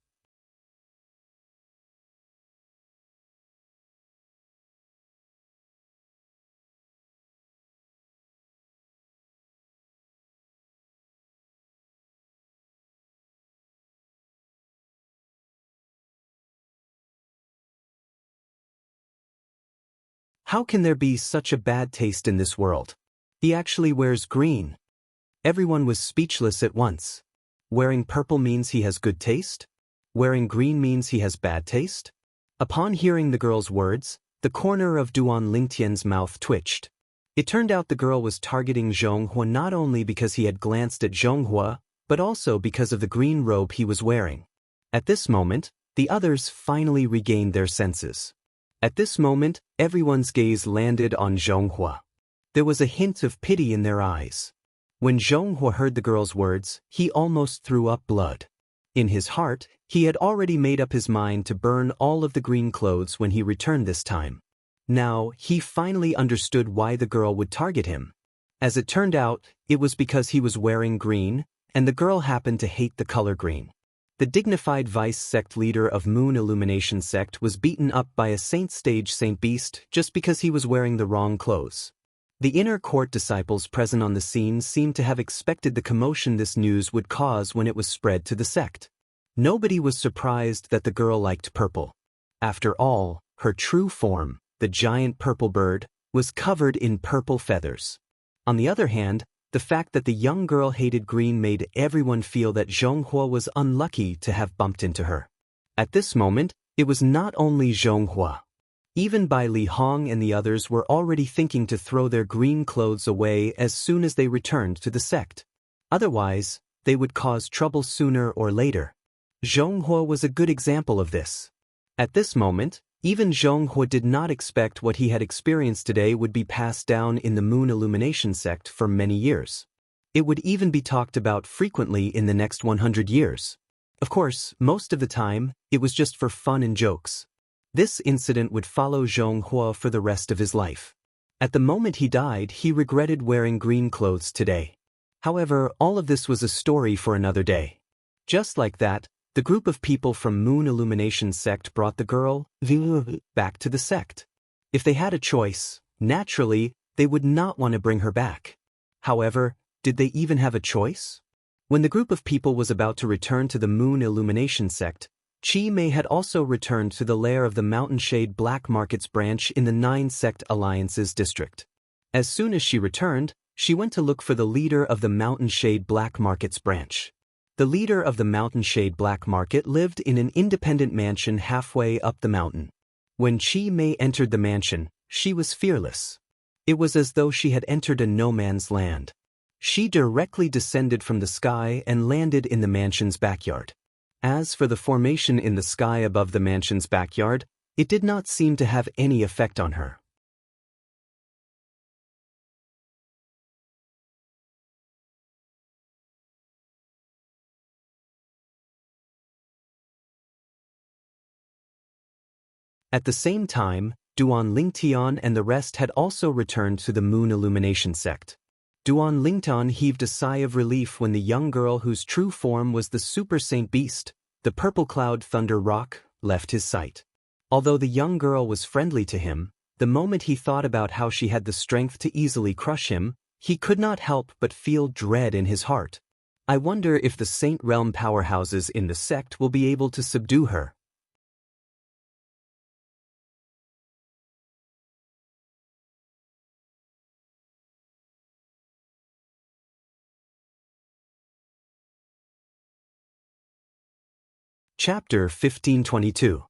How can there be such a bad taste in this world? He actually wears green. Everyone was speechless at once. Wearing purple means he has good taste? Wearing green means he has bad taste? Upon hearing the girl's words, the corner of Duan Lingtian's mouth twitched. It turned out the girl was targeting Zhonghua not only because he had glanced at Zhonghua, but also because of the green robe he was wearing. At this moment, the others finally regained their senses. At this moment, everyone's gaze landed on Zhonghua. There was a hint of pity in their eyes. When Zhonghua heard the girl's words, he almost threw up blood. In his heart, he had already made up his mind to burn all of the green clothes when he returned this time. Now, he finally understood why the girl would target him. As it turned out, it was because he was wearing green, and the girl happened to hate the color green. The dignified vice sect leader of Moon Illumination sect was beaten up by a saint stage saint beast just because he was wearing the wrong clothes. The inner court disciples present on the scene seemed to have expected the commotion this news would cause when it was spread to the sect. Nobody was surprised that the girl liked purple. After all, her true form, the giant purple bird, was covered in purple feathers. On the other hand, the fact that the young girl hated green made everyone feel that Zhonghua was unlucky to have bumped into her. At this moment, it was not only Zhonghua. Even Bai Li Hong and the others were already thinking to throw their green clothes away as soon as they returned to the sect. Otherwise, they would cause trouble sooner or later. Zhonghua was a good example of this. At this moment, even Zhonghua did not expect what he had experienced today would be passed down in the Moon Illumination sect for many years. It would even be talked about frequently in the next 100 years. Of course, most of the time, it was just for fun and jokes. This incident would follow Zhonghua for the rest of his life. At the moment he died, he regretted wearing green clothes today. However, all of this was a story for another day. Just like that, the group of people from Moon Illumination sect brought the girl back to the sect. If they had a choice, naturally, they would not want to bring her back. However, did they even have a choice? When the group of people was about to return to the Moon Illumination sect, Chi Mei had also returned to the lair of the Mountain Shade Black Markets branch in the 9 Sect Alliances district. As soon as she returned, she went to look for the leader of the Mountain Shade Black Markets branch. The leader of the Mountain Shade Black Market lived in an independent mansion halfway up the mountain. When Chi Mei entered the mansion, she was fearless. It was as though she had entered a no-man's land. She directly descended from the sky and landed in the mansion's backyard. As for the formation in the sky above the mansion's backyard, it did not seem to have any effect on her. At the same time, Duan Lingtian and the rest had also returned to the Moon Illumination sect. Duan Lingtian heaved a sigh of relief when the young girl whose true form was the Super Saint Beast, the Purple Cloud Thunder Rock, left his sight. Although the young girl was friendly to him, the moment he thought about how she had the strength to easily crush him, he could not help but feel dread in his heart. I wonder if the Saint Realm powerhouses in the sect will be able to subdue her. Chapter 1522.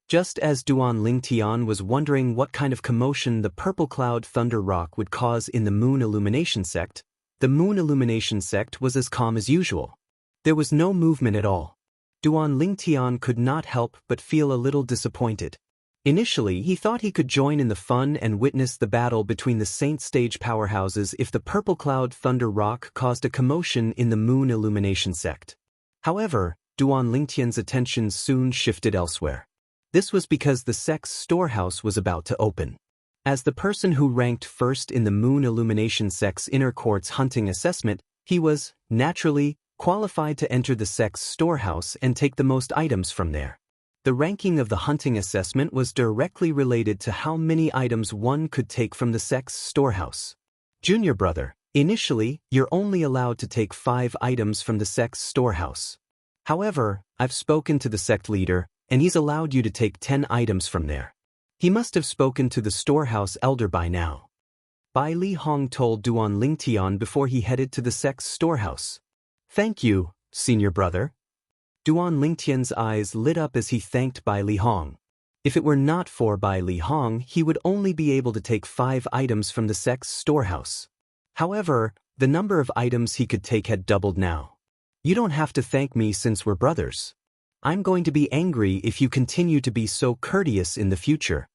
Just as Duan Lingtian was wondering what kind of commotion the Purple Cloud Thunder Rock would cause in the Moon Illumination sect, the Moon Illumination sect was as calm as usual. There was no movement at all. Duan Lingtian could not help but feel a little disappointed. Initially, he thought he could join in the fun and witness the battle between the Saint Stage powerhouses if the Purple Cloud Thunder Rock caused a commotion in the Moon Illumination sect. However, Duan Lingtian's attention soon shifted elsewhere. This was because the sect's storehouse was about to open. As the person who ranked first in the Moon Illumination sect's inner court's hunting assessment, he was, naturally, qualified to enter the sect's storehouse and take the most items from there. The ranking of the hunting assessment was directly related to how many items one could take from the sect's storehouse. Junior brother, initially, you're only allowed to take 5 items from the sect's storehouse. However, I've spoken to the sect leader, and he's allowed you to take 10 items from there. He must have spoken to the storehouse elder by now. Bai Li Hong told Duan Lingtian before he headed to the sect's storehouse. Thank you, senior brother. Duan Lingtian's eyes lit up as he thanked Bai Li Hong. If it were not for Bai Li Hong, he would only be able to take 5 items from the sect's storehouse. However, the number of items he could take had doubled now. You don't have to thank me since we're brothers. I'm going to be angry if you continue to be so courteous in the future.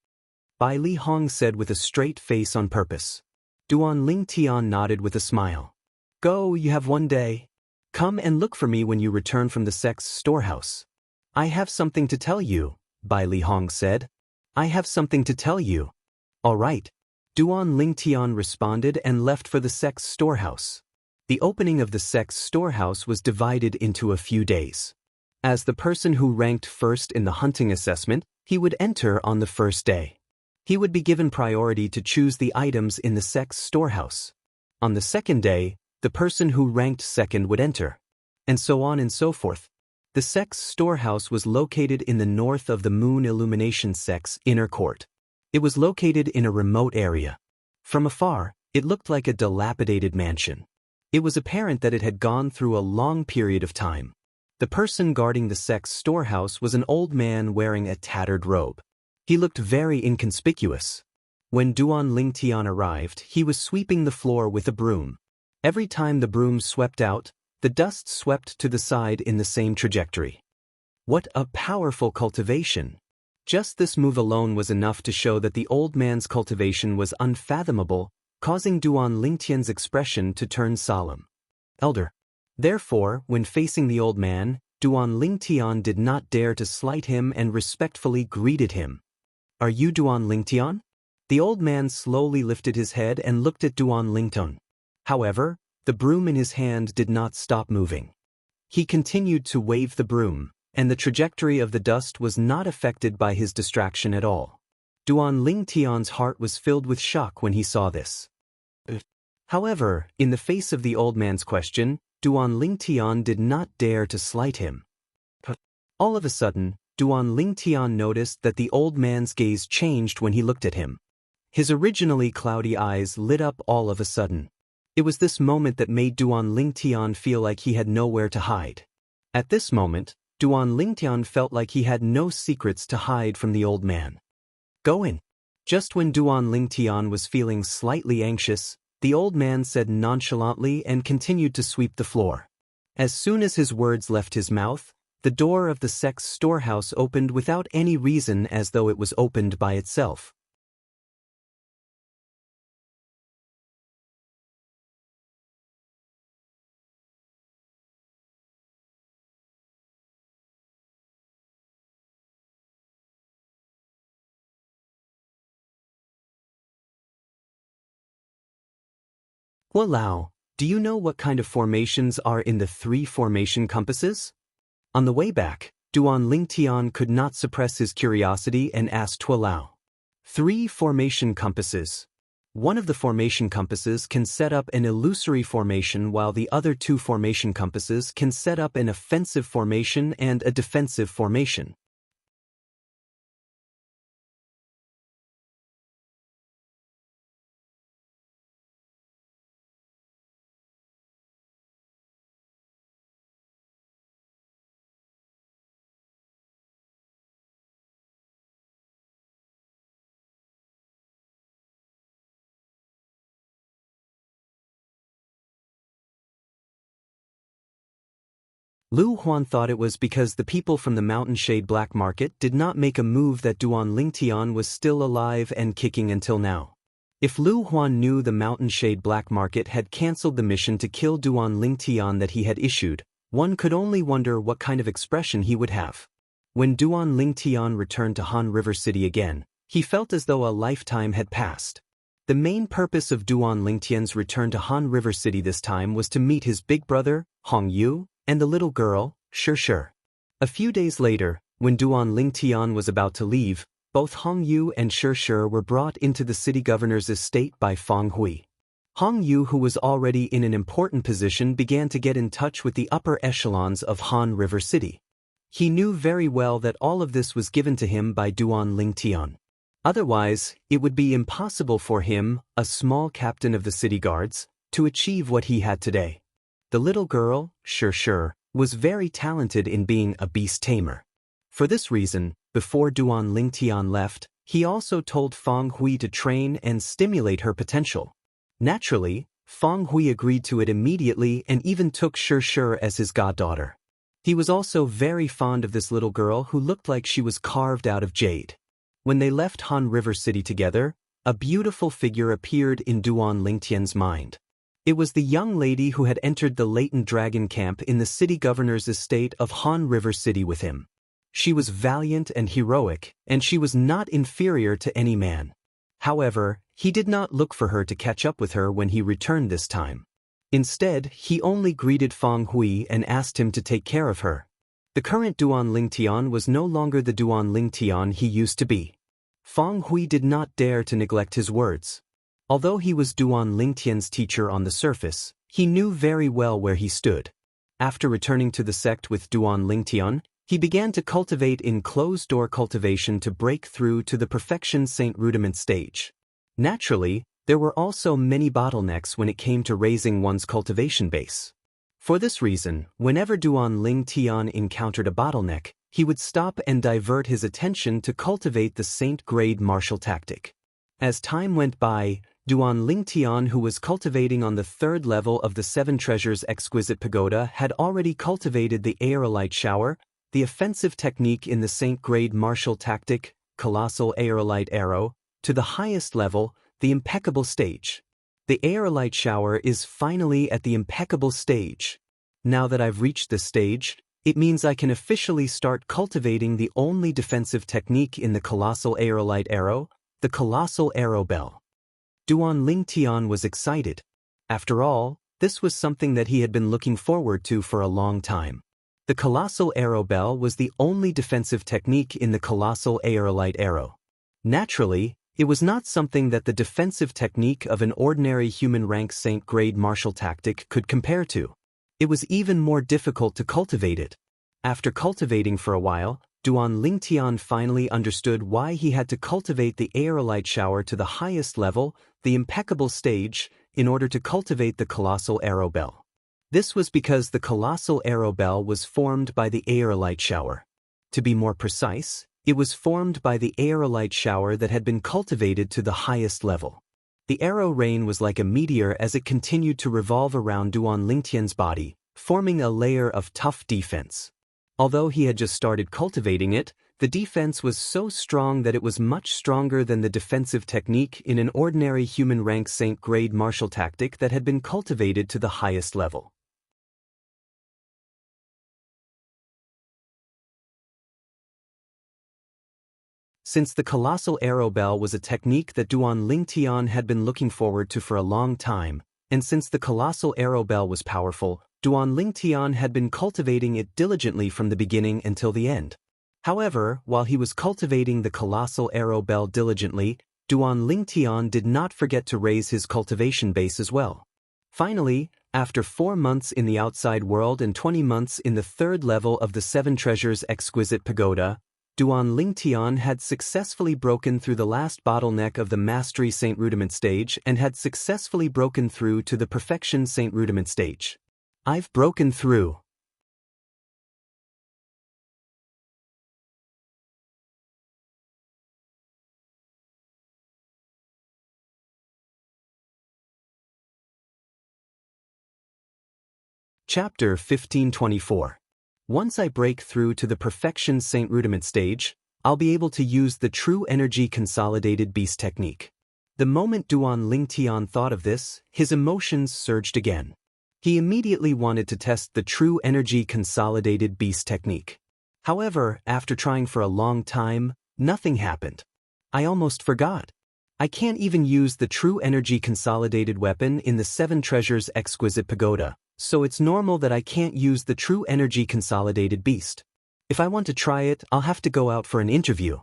Bai Li Hong said with a straight face on purpose. Duan Lingtian nodded with a smile. Go, you have one day. Come and look for me when you return from the sect's storehouse. I have something to tell you, Bai Li Hong said. I have something to tell you. All right. Duan Lingtian responded and left for the sect's storehouse. The opening of the sect's storehouse was divided into a few days. As the person who ranked first in the hunting assessment, he would enter on the first day. He would be given priority to choose the items in the sect's storehouse. On the second day, the person who ranked second would enter. And so on and so forth. The sect's storehouse was located in the north of the Moon Illumination sect's inner court. It was located in a remote area. From afar, it looked like a dilapidated mansion. It was apparent that it had gone through a long period of time. The person guarding the sect's storehouse was an old man wearing a tattered robe. He looked very inconspicuous. When Duan Lingtian arrived, he was sweeping the floor with a broom. Every time the broom swept out, the dust swept to the side in the same trajectory. What a powerful cultivation! Just this move alone was enough to show that the old man's cultivation was unfathomable, causing Duan Lingtian's expression to turn solemn. Elder. Therefore, when facing the old man, Duan Lingtian did not dare to slight him and respectfully greeted him. Are you Duan Lingtian? The old man slowly lifted his head and looked at Duan Lingtian. However, the broom in his hand did not stop moving. He continued to wave the broom, and the trajectory of the dust was not affected by his distraction at all. Duan Lingtian's heart was filled with shock when he saw this. However, in the face of the old man's question, Duan Lingtian did not dare to slight him. All of a sudden, Duan Lingtian noticed that the old man's gaze changed when he looked at him. His originally cloudy eyes lit up all of a sudden. It was this moment that made Duan Lingtian feel like he had nowhere to hide. At this moment, Duan Lingtian felt like he had no secrets to hide from the old man. Go in. Just when Duan Lingtian was feeling slightly anxious, the old man said nonchalantly and continued to sweep the floor. As soon as his words left his mouth, the door of the sect's storehouse opened without any reason, as though it was opened by itself. Walao, do you know what kind of formations are in the 3 formation compasses? On the way back, Duan Lingtian could not suppress his curiosity and asked Walao. 3 formation compasses. One of the formation compasses can set up an illusory formation, while the other 2 formation compasses can set up an offensive formation and a defensive formation. Lu Huan thought it was because the people from the Mountain Shade Black Market did not make a move that Duan Lingtian was still alive and kicking until now. If Lu Huan knew the Mountain Shade Black Market had cancelled the mission to kill Duan Lingtian that he had issued, one could only wonder what kind of expression he would have. When Duan Lingtian returned to Han River City again, he felt as though a lifetime had passed. The main purpose of Duan Lingtian's return to Han River City this time was to meet his big brother, Hong Yu, and the little girl, Xianxia. A few days later, when Duan Lingtian was about to leave, both Hong Yu and Xianxia were brought into the city governor's estate by Feng Hui. Hong Yu, who was already in an important position, began to get in touch with the upper echelons of Han River City. He knew very well that all of this was given to him by Duan Lingtian. Otherwise, it would be impossible for him, a small captain of the city guards, to achieve what he had today. The little girl, Xianxia, was very talented in being a beast tamer. For this reason, before Duan Lingtian left, he also told Feng Hui to train and stimulate her potential. Naturally, Feng Hui agreed to it immediately and even took Xianxia as his goddaughter. He was also very fond of this little girl who looked like she was carved out of jade. When they left Han River City together, a beautiful figure appeared in Duan Lingtian's mind. It was the young lady who had entered the latent dragon camp in the city governor's estate of Han River City with him. She was valiant and heroic, and she was not inferior to any man. However, he did not look for her to catch up with her when he returned this time. Instead, he only greeted Feng Hui and asked him to take care of her. The current Duan Lingtian was no longer the Duan Lingtian he used to be. Feng Hui did not dare to neglect his words. Although he was Duan Lingtian's teacher on the surface, he knew very well where he stood. After returning to the sect with Duan Lingtian, he began to cultivate in closed-door cultivation to break through to the perfection Saint Rudiment stage. Naturally, there were also many bottlenecks when it came to raising one's cultivation base. For this reason, whenever Duan Lingtian encountered a bottleneck, he would stop and divert his attention to cultivate the Saint-grade martial tactic. As time went by, Duan Lingtian, who was cultivating on the 3rd level of the 7 Treasures Exquisite Pagoda, had already cultivated the Aerolite Shower, the offensive technique in the Saint-grade martial tactic, Colossal Aerolite Arrow, to the highest level, the Impeccable stage. The Aerolite Shower is finally at the Impeccable stage. Now that I've reached this stage, it means I can officially start cultivating the only defensive technique in the Colossal Aerolite Arrow, the Colossal Arrow Bell. Duan Lingtian was excited. After all, this was something that he had been looking forward to for a long time. The Colossal Arrow Bell was the only defensive technique in the Colossal Aerolite Arrow. Naturally, it was not something that the defensive technique of an ordinary human rank Saint-grade martial tactic could compare to. It was even more difficult to cultivate it. After cultivating for a while, Duan Lingtian finally understood why he had to cultivate the Aerolite Shower to the highest level, the Impeccable stage, in order to cultivate the Colossal Arrow Bell. This was because the Colossal Arrow Bell was formed by the Aerolite Shower. To be more precise, it was formed by the Aerolite Shower that had been cultivated to the highest level. The arrow rain was like a meteor as it continued to revolve around Duan Lingtian's body, forming a layer of tough defense. Although he had just started cultivating it, the defense was so strong that it was much stronger than the defensive technique in an ordinary human rank Saint grade martial tactic that had been cultivated to the highest level. Since the colossal arrow bell was a technique that Duan Lingtian had been looking forward to for a long time, and since the colossal arrow bell was powerful, Duan Lingtian had been cultivating it diligently from the beginning until the end. However, while he was cultivating the colossal arrow bell diligently, Duan Lingtian did not forget to raise his cultivation base as well. Finally, after 4 months in the outside world and 20 months in the third level of the Seven Treasures Exquisite Pagoda, Duan Lingtian had successfully broken through the last bottleneck of the Mastery Saint Rudiment stage and had successfully broken through to the Perfection Saint Rudiment stage. I've broken through. Chapter 1524. Once I break through to the Perfection Saint Rudiment stage, I'll be able to use the True Energy Consolidated Beast technique. The moment Duan Lingtian thought of this, his emotions surged again. He immediately wanted to test the True Energy Consolidated Beast technique. However, after trying for a long time, nothing happened. I almost forgot. I can't even use the True Energy Consolidated weapon in the Seven Treasures Exquisite Pagoda, so it's normal that I can't use the True Energy Consolidated Beast. If I want to try it, I'll have to go out for an interview.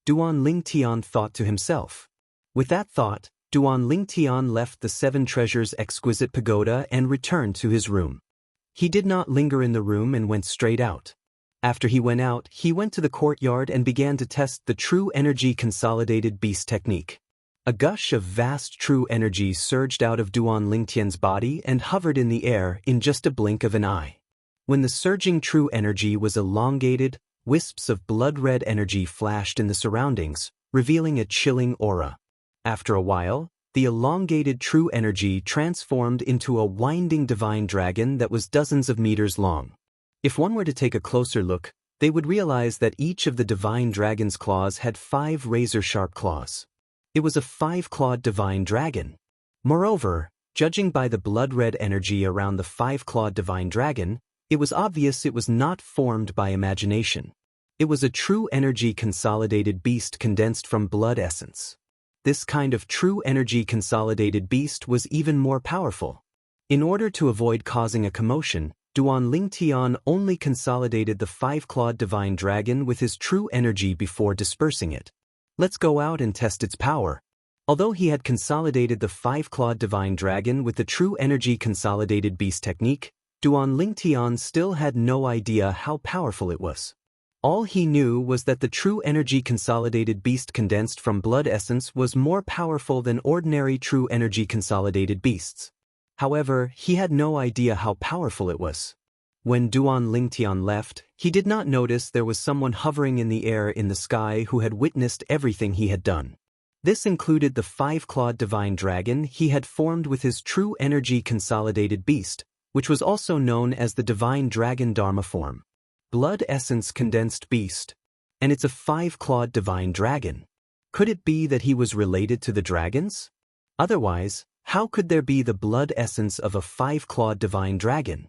Duan Lingtian thought to himself. With that thought, Duan Lingtian left the Seven Treasures Exquisite Pagoda and returned to his room. He did not linger in the room and went straight out. After he went out, he went to the courtyard and began to test the True Energy Consolidated Beast technique. A gush of vast true energy surged out of Duan Lingtian's body and hovered in the air in just a blink of an eye. When the surging true energy was elongated, wisps of blood-red energy flashed in the surroundings, revealing a chilling aura. After a while, the elongated true energy transformed into a winding divine dragon that was dozens of meters long. If one were to take a closer look, they would realize that each of the divine dragon's claws had 5 razor-sharp claws. It was a 5-clawed divine dragon. Moreover, judging by the blood-red energy around the 5-clawed divine dragon, it was obvious it was not formed by imagination. It was a true energy consolidated beast condensed from blood essence. This kind of true energy consolidated beast was even more powerful. In order to avoid causing a commotion, Duan Lingtian only consolidated the 5-clawed divine dragon with his true energy before dispersing it. Let's go out and test its power. Although he had consolidated the 5-clawed divine dragon with the True Energy Consolidated Beast technique, Duan Lingtian still had no idea how powerful it was. All he knew was that the True Energy Consolidated Beast condensed from blood essence was more powerful than ordinary True Energy Consolidated Beasts. However, he had no idea how powerful it was. When Duan Lingtian left, he did not notice there was someone hovering in the air in the sky who had witnessed everything he had done. This included the 5-clawed divine dragon he had formed with his True Energy Consolidated Beast, which was also known as the Divine Dragon Dharma form. Blood Essence Condensed Beast. And it's a 5-clawed divine dragon. Could it be that he was related to the dragons? Otherwise, how could there be the blood essence of a 5-clawed divine dragon?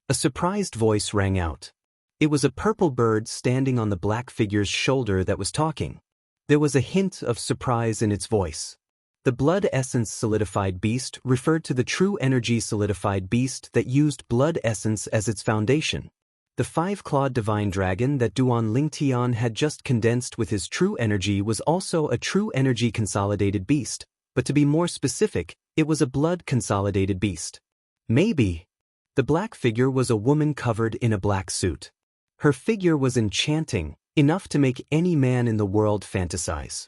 A surprised voice rang out. It was a purple bird standing on the black figure's shoulder that was talking. There was a hint of surprise in its voice. The blood essence solidified beast referred to the true energy solidified beast that used blood essence as its foundation. The 5-clawed divine dragon that Duan Lingtian had just condensed with his true energy was also a true energy consolidated beast, but to be more specific, it was a blood consolidated beast. Maybe. The black figure was a woman covered in a black suit. Her figure was enchanting, enough to make any man in the world fantasize.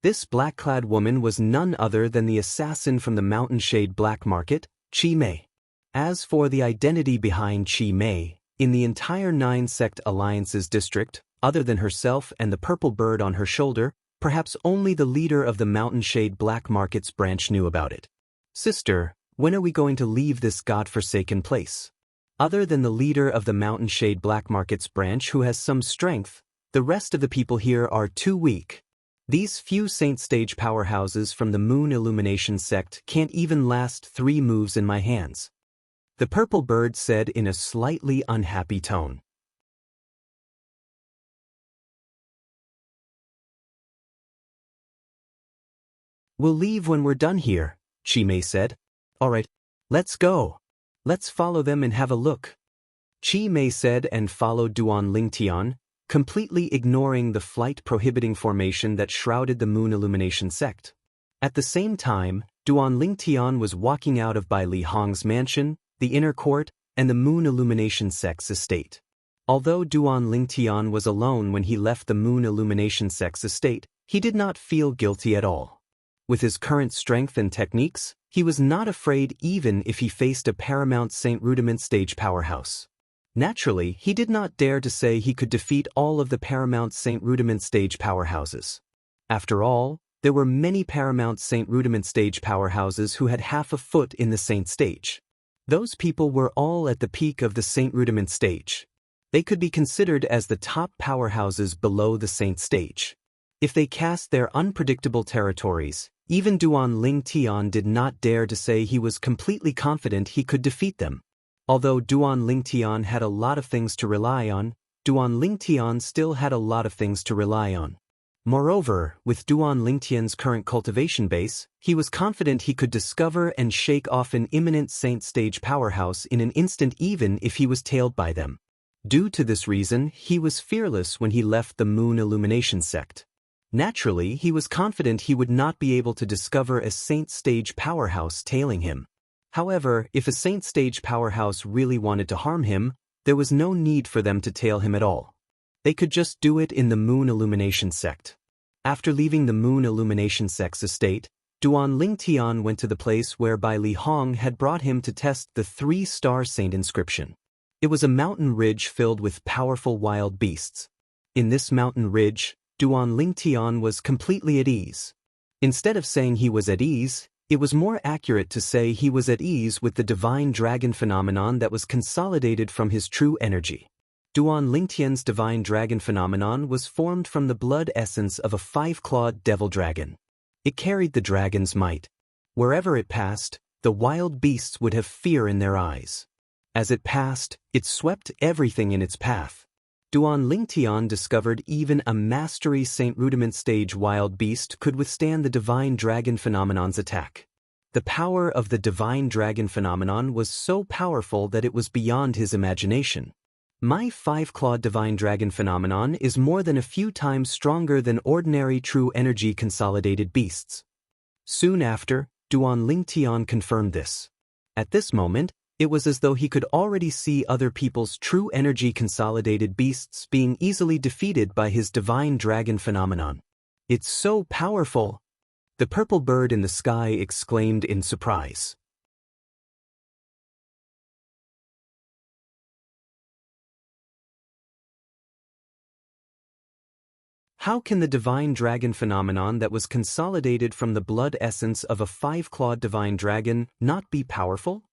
This black-clad woman was none other than the assassin from the Mountain Shade Black Market, Qi Mei. As for the identity behind Qi Mei, in the entire 9-sect alliances district, other than herself and the purple bird on her shoulder, Perhaps only the leader of the Mountain Shade Black Market's branch knew about it. Sister, when are we going to leave this godforsaken place? Other than the leader of the Mountain Shade Black Market's branch who has some strength, the rest of the people here are too weak. These few Saint Stage powerhouses from the Moon Illumination sect can't even last 3 moves in my hands. The purple bird said in a slightly unhappy tone. We'll leave when we're done here, Chi-Mei said. Alright, let's go. Let's follow them and have a look. Chi-Mei said and followed Duan Lingtian, completely ignoring the flight-prohibiting formation that shrouded the Moon Illumination sect. At the same time, Duan Lingtian was walking out of Bai Li Hong's mansion, the inner court, and the Moon Illumination sect's estate. Although Duan Lingtian was alone when he left the Moon Illumination sect's estate, he did not feel guilty at all. With his current strength and techniques, he was not afraid even if he faced a Paramount Saint Rudiment Stage powerhouse. Naturally, he did not dare to say he could defeat all of the Paramount Saint Rudiment Stage powerhouses. After all, there were many Paramount Saint Rudiment Stage powerhouses who had half a foot in the Saint Stage. Those people were all at the peak of the Saint Rudiment Stage. They could be considered as the top powerhouses below the Saint Stage. If they cast their unpredictable territories, even Duan Lingtian did not dare to say he was completely confident he could defeat them. Although Duan Lingtian had a lot of things to rely on, Duan Lingtian still had a lot of things to rely on. Moreover, with Duan Lingtian's current cultivation base, he was confident he could discover and shake off an imminent Saint Stage powerhouse in an instant even if he was tailed by them. Due to this reason, he was fearless when he left the Moon Illumination sect. Naturally, he was confident he would not be able to discover a Saint Stage powerhouse tailing him. However, if a Saint Stage powerhouse really wanted to harm him, there was no need for them to tail him at all. They could just do it in the Moon Illumination sect. After leaving the Moon Illumination sect's estate, Duan Lingtian went to the place where Bai Li Hong had brought him to test the 3-star saint inscription. It was a mountain ridge filled with powerful wild beasts. In this mountain ridge, Duan Lingtian was completely at ease. Instead of saying he was at ease, it was more accurate to say he was at ease with the divine dragon phenomenon that was consolidated from his true energy. Duan Lingtian's divine dragon phenomenon was formed from the blood essence of a 5-clawed devil dragon. It carried the dragon's might. Wherever it passed, the wild beasts would have fear in their eyes. As it passed, it swept everything in its path. Duan Lingtian discovered even a Mastery Saint Rudiment Stage wild beast could withstand the Divine Dragon phenomenon's attack. The power of the Divine Dragon phenomenon was so powerful that it was beyond his imagination. My 5-clawed Divine Dragon phenomenon is more than a few times stronger than ordinary true energy consolidated beasts. Soon after, Duan Lingtian confirmed this. At this moment, it was as though he could already see other people's true energy consolidated beasts being easily defeated by his divine dragon phenomenon. It's so powerful! The purple bird in the sky exclaimed in surprise. How can the divine dragon phenomenon that was consolidated from the blood essence of a 5-clawed divine dragon not be powerful?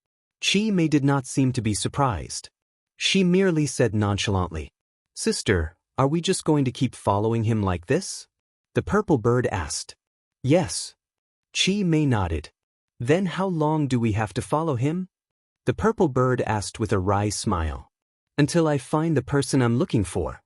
Chi-Mei did not seem to be surprised. She merely said nonchalantly, "Sister, are we just going to keep following him like this?" The purple bird asked. "Yes." Chi-Mei nodded. "Then how long do we have to follow him?" The purple bird asked with a wry smile. "Until I find the person I'm looking for."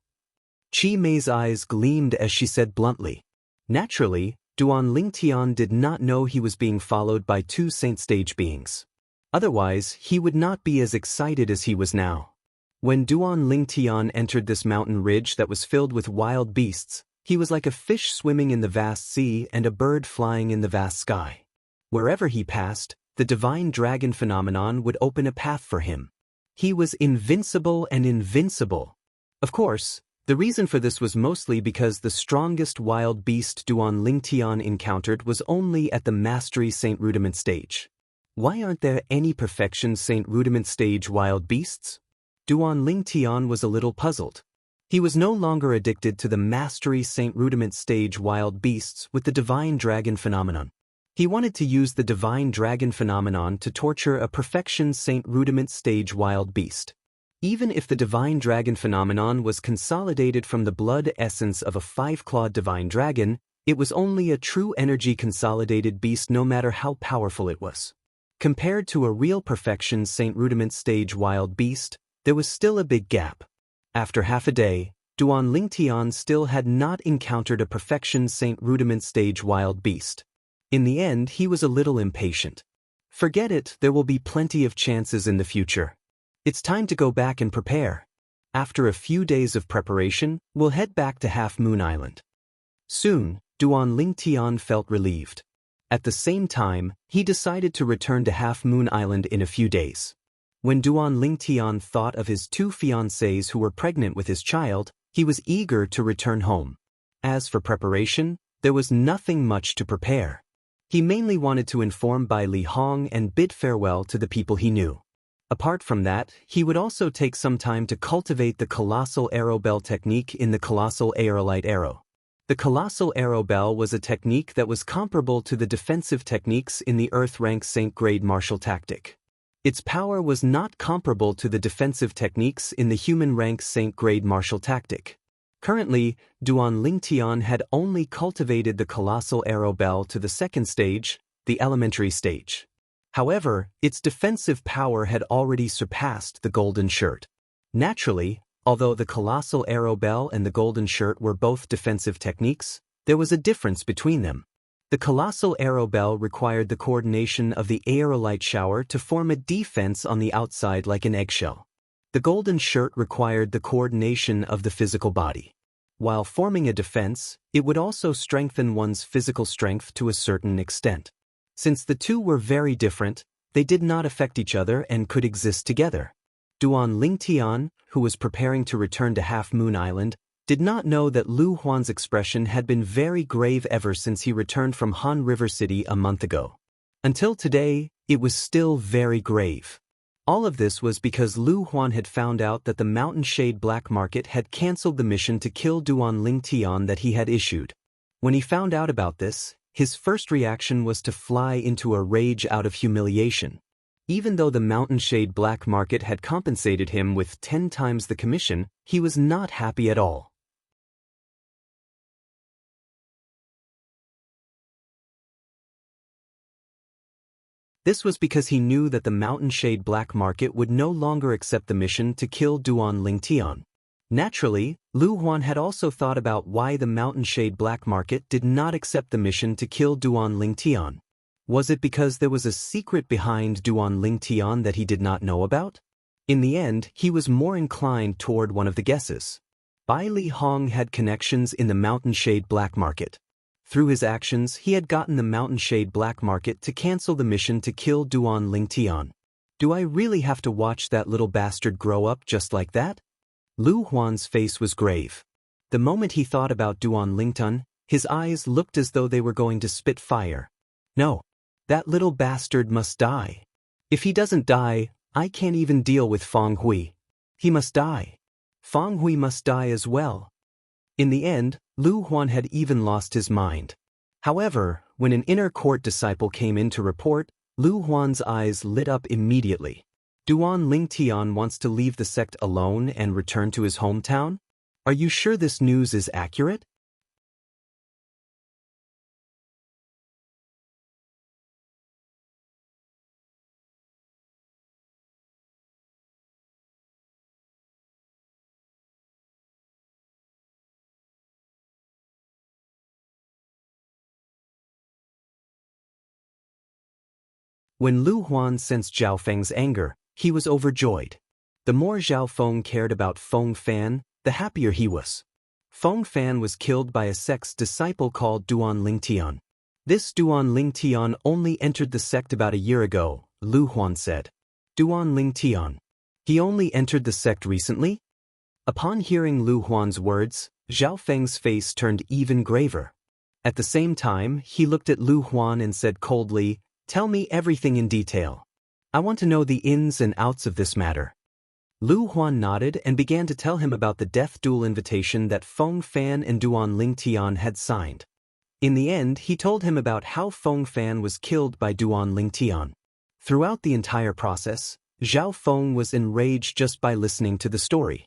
Chi-Mei's eyes gleamed as she said bluntly. Naturally, Duan Lingtian did not know he was being followed by 2 Saint Stage beings. Otherwise, he would not be as excited as he was now. When Duan Lingtian entered this mountain ridge that was filled with wild beasts, he was like a fish swimming in the vast sea and a bird flying in the vast sky. Wherever he passed, the divine dragon phenomenon would open a path for him. He was invincible and invincible. Of course, the reason for this was mostly because the strongest wild beast Duan Lingtian encountered was only at the Mastery Saint Rudiment stage. Why aren't there any Perfection Saint Rudiment stage wild beasts? Duan Lingtian was a little puzzled. He was no longer addicted to the Mastery Saint Rudiment stage wild beasts with the Divine Dragon phenomenon. He wanted to use the Divine Dragon phenomenon to torture a Perfection Saint Rudiment stage wild beast. Even if the Divine Dragon phenomenon was consolidated from the blood essence of a 5-clawed Divine Dragon, it was only a true energy consolidated beast no matter how powerful it was. Compared to a real Perfection Saint Rudiment stage wild beast, there was still a big gap. After half a day, Duan Lingtian still had not encountered a Perfection Saint Rudiment stage wild beast. In the end, he was a little impatient. Forget it, there will be plenty of chances in the future. It's time to go back and prepare. After a few days of preparation, we'll head back to Half Moon Island. Soon, Duan Lingtian felt relieved. At the same time, he decided to return to Half Moon Island in a few days. When Duan Lingtian thought of his 2 fiancées who were pregnant with his child, he was eager to return home. As for preparation, there was nothing much to prepare. He mainly wanted to inform Bai Li Hong and bid farewell to the people he knew. Apart from that, he would also take some time to cultivate the Colossal Arrow Bell technique in the Colossal Aerolite Arrow. The Colossal Arrow Bell was a technique that was comparable to the defensive techniques in the Earth Rank Saint Grade martial tactic. Its power was not comparable to the defensive techniques in the Human Rank Saint Grade martial tactic. Currently, Duan Lingtian had only cultivated the Colossal Arrow Bell to the 2nd stage, the elementary stage. However, its defensive power had already surpassed the Golden Shirt. Naturally, although the Colossal Arrow Bell and the Golden Shirt were both defensive techniques, there was a difference between them. The Colossal Arrow Bell required the coordination of the aerolite shower to form a defense on the outside like an eggshell. The Golden Shirt required the coordination of the physical body. While forming a defense, it would also strengthen one's physical strength to a certain extent. Since the two were very different, they did not affect each other and could exist together. Duan Lingtian, who was preparing to return to Half Moon Island, did not know that Lu Huan's expression had been very grave ever since he returned from Han River City a month ago. Until today, it was still very grave. All of this was because Lu Huan had found out that the Mountain Shade Black Market had cancelled the mission to kill Duan Lingtian that he had issued. When he found out about this, his first reaction was to fly into a rage out of humiliation. Even though the Mountain Shade Black Market had compensated him with 10 times the commission, he was not happy at all. This was because he knew that the Mountain Shade Black Market would no longer accept the mission to kill Duan Lingtian. Naturally, Lu Huan had also thought about why the Mountain Shade Black Market did not accept the mission to kill Duan Lingtian. Was it because there was a secret behind Duan Lingtian that he did not know about? In the end, he was more inclined toward one of the guesses. Bai Li Hong had connections in the Mountain Shade Black Market. Through his actions, he had gotten the Mountain Shade Black Market to cancel the mission to kill Duan Lingtian. Do I really have to watch that little bastard grow up just like that? Lu Huan's face was grave. The moment he thought about Duan Lingtian, his eyes looked as though they were going to spit fire. No. That little bastard must die. If he doesn't die, I can't even deal with Feng Hui. He must die. Feng Hui must die as well. In the end, Lu Huan had even lost his mind. However, when an inner court disciple came in to report, Lu Huan's eyes lit up immediately. Duan Lingtian wants to leave the sect alone and return to his hometown? Are you sure this news is accurate? When Lu Huan sensed Zhao Feng's anger, he was overjoyed. The more Zhao Feng cared about Feng Fan, the happier he was. Feng Fan was killed by a sect's disciple called Duan Lingtian. This Duan Lingtian only entered the sect about a year ago, Lu Huan said. Duan Lingtian. He only entered the sect recently? Upon hearing Lu Huan's words, Zhao Feng's face turned even graver. At the same time, he looked at Lu Huan and said coldly, "Tell me everything in detail. I want to know the ins and outs of this matter." Lu Huan nodded and began to tell him about the death duel invitation that Feng Fan and Duan Lingtian had signed. In the end, he told him about how Feng Fan was killed by Duan Lingtian. Throughout the entire process, Zhao Feng was enraged just by listening to the story.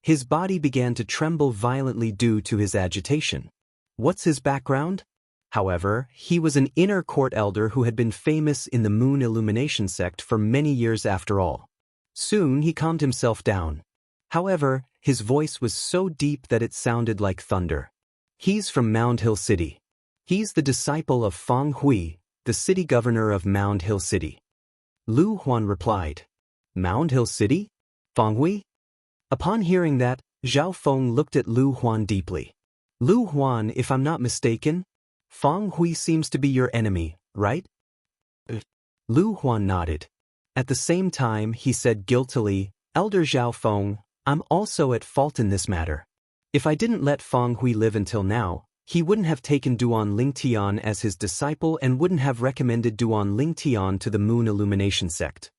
His body began to tremble violently due to his agitation. What's his background? However, he was an inner court elder who had been famous in the Moon Illumination sect for many years after all. Soon he calmed himself down. However, his voice was so deep that it sounded like thunder. He's from Mound Hill City. He's the disciple of Feng Hui, the city governor of Mound Hill City. Lu Huan replied. Mound Hill City? Feng Hui? Upon hearing that, Zhao Feng looked at Lu Huan deeply. Lu Huan, if I'm not mistaken, Feng Hui seems to be your enemy, right? Lu Huan nodded. At the same time, he said guiltily, Elder Zhao Feng, I'm also at fault in this matter. If I didn't let Feng Hui live until now, he wouldn't have taken Duan Lingtian as his disciple and wouldn't have recommended Duan Lingtian to the Moon Illumination sect.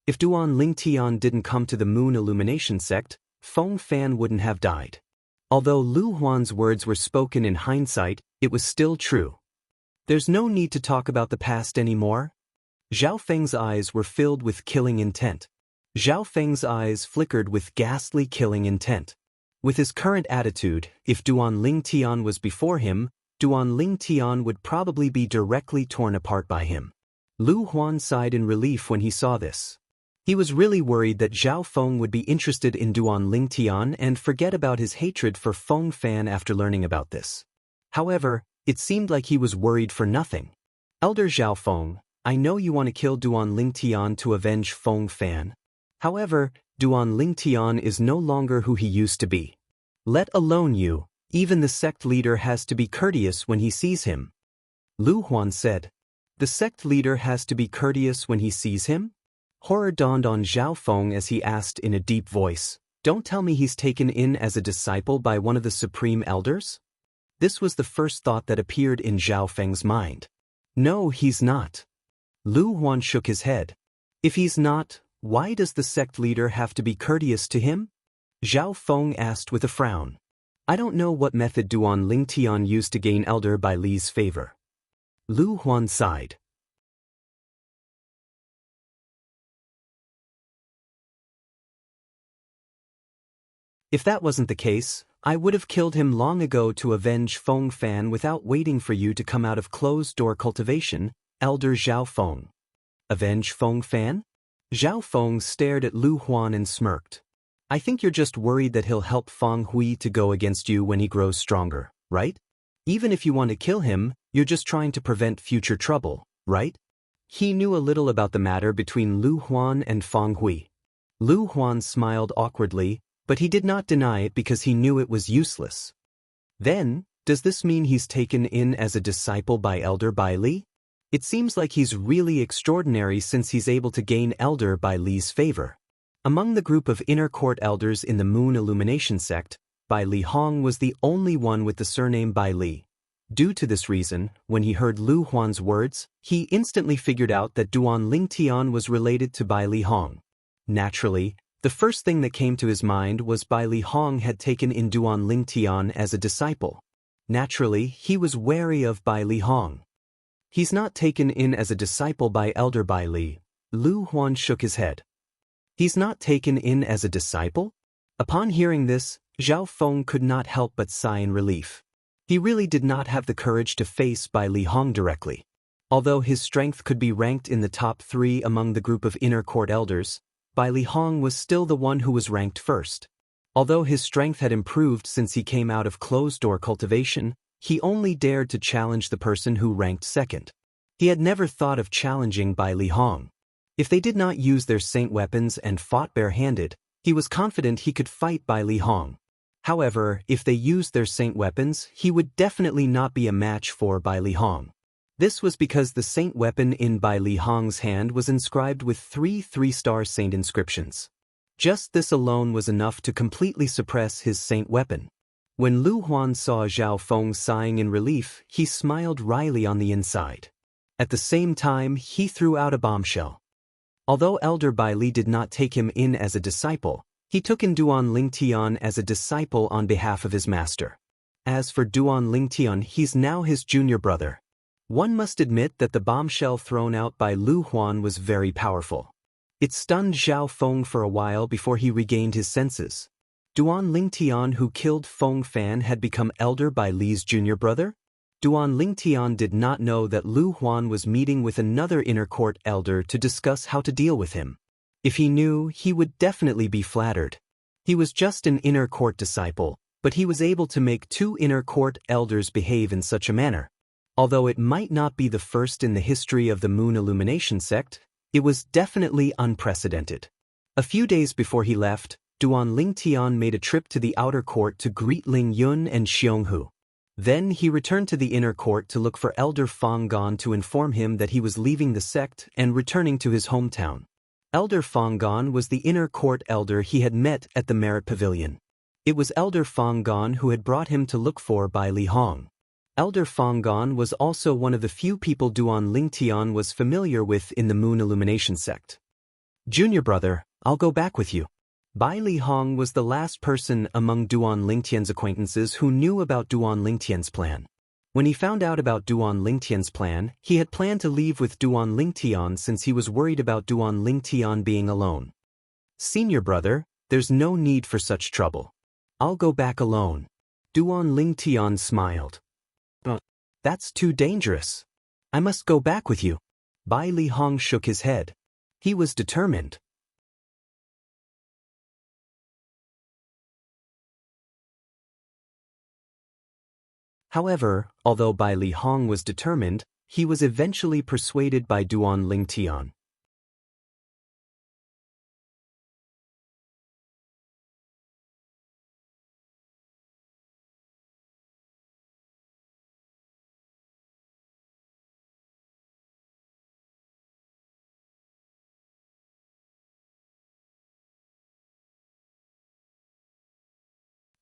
If Duan Lingtian didn't come to the Moon Illumination sect, Feng Fan wouldn't have died. Although Lu Huan's words were spoken in hindsight, it was still true. There's no need to talk about the past anymore. Zhao Feng's eyes were filled with killing intent. Zhao Feng's eyes flickered with ghastly killing intent. With his current attitude, if Duan Lingtian was before him, Duan Lingtian would probably be directly torn apart by him. Lu Huan sighed in relief when he saw this. He was really worried that Zhao Feng would be interested in Duan Lingtian and forget about his hatred for Feng Fan after learning about this. However, it seemed like he was worried for nothing. Elder Zhao Feng, I know you want to kill Duan Lingtian to avenge Feng Fan. However, Duan Lingtian is no longer who he used to be. Let alone you, even the sect leader has to be courteous when he sees him. Lu Huan said. The sect leader has to be courteous when he sees him? Horror dawned on Zhao Feng as he asked in a deep voice, Don't tell me he's taken in as a disciple by one of the supreme elders? This was the first thought that appeared in Zhao Feng's mind. No, he's not. Lu Huan shook his head. If he's not, why does the sect leader have to be courteous to him? Zhao Feng asked with a frown. I don't know what method Duan Lingtian used to gain Elder Bai Li's favor. Lu Huan sighed. If that wasn't the case, I would have killed him long ago to avenge Feng Fan without waiting for you to come out of closed-door cultivation, Elder Zhao Feng. Avenge Feng Fan? Zhao Feng stared at Lu Huan and smirked. I think you're just worried that he'll help Feng Hui to go against you when he grows stronger, right? Even if you want to kill him, you're just trying to prevent future trouble, right? He knew a little about the matter between Lu Huan and Feng Hui. Lu Huan smiled awkwardly, but he did not deny it because he knew it was useless. Then, does this mean he's taken in as a disciple by Elder Bai Li? It seems like he's really extraordinary since he's able to gain Elder Bai Li's favor. Among the group of inner court elders in the Moon Illumination sect, Bai Li Hong was the only one with the surname Bai Li. Due to this reason, when he heard Lu Huan's words, he instantly figured out that Duan Lingtian was related to Bai Li Hong. Naturally, the first thing that came to his mind was Bai Li Hong had taken in Duan Lingtian as a disciple. Naturally, he was wary of Bai Li Hong. He's not taken in as a disciple by Elder Bai Li. Lu Huan shook his head. He's not taken in as a disciple? Upon hearing this, Zhao Feng could not help but sigh in relief. He really did not have the courage to face Bai Li Hong directly. Although his strength could be ranked in the top 3 among the group of inner court elders, Bai Li Hong was still the one who was ranked first. Although his strength had improved since he came out of closed-door cultivation, he only dared to challenge the person who ranked second. He had never thought of challenging Bai Li Hong. If they did not use their saint weapons and fought bare-handed, he was confident he could fight Bai Li Hong. However, if they used their saint weapons, he would definitely not be a match for Bai Li Hong. This was because the saint weapon in Bai Li Hong's hand was inscribed with 3 3-star saint inscriptions. Just this alone was enough to completely suppress his saint weapon. When Lu Huan saw Zhao Feng sighing in relief, he smiled wryly on the inside. At the same time, he threw out a bombshell. Although Elder Bai Li did not take him in as a disciple, he took in Duan Lingtian as a disciple on behalf of his master. As for Duan Lingtian, he's now his junior brother. One must admit that the bombshell thrown out by Lu Huan was very powerful. It stunned Zhao Feng for a while before he regained his senses. Duan Lingtian, who killed Feng Fan, had become Elder Bai Li's junior brother? Duan Lingtian did not know that Lu Huan was meeting with another inner court elder to discuss how to deal with him. If he knew, he would definitely be flattered. He was just an inner court disciple, but he was able to make two inner court elders behave in such a manner. Although it might not be the first in the history of the Moon Illumination sect, it was definitely unprecedented. A few days before he left, Duan Lingtian made a trip to the outer court to greet Ling Yun and Xionghu. Then he returned to the inner court to look for Elder Fang Gan to inform him that he was leaving the sect and returning to his hometown. Elder Fang Gan was the inner court elder he had met at the Merit Pavilion. It was Elder Fang Gan who had brought him to look for Bai Li Hong. Elder Fang Gan was also one of the few people Duan Lingtian was familiar with in the Moon Illumination sect. Junior brother, I'll go back with you. Bai Li Hong was the last person among Duan Lingtian's acquaintances who knew about Duan Lingtian's plan. When he found out about Duan Lingtian's plan, he had planned to leave with Duan Lingtian since he was worried about Duan Lingtian being alone. Senior brother, there's no need for such trouble. I'll go back alone. Duan Lingtian smiled. But that's too dangerous. I must go back with you. Bai Li Hong shook his head. He was determined. However, although Bai Li Hong was determined, he was eventually persuaded by Duan Lingtian.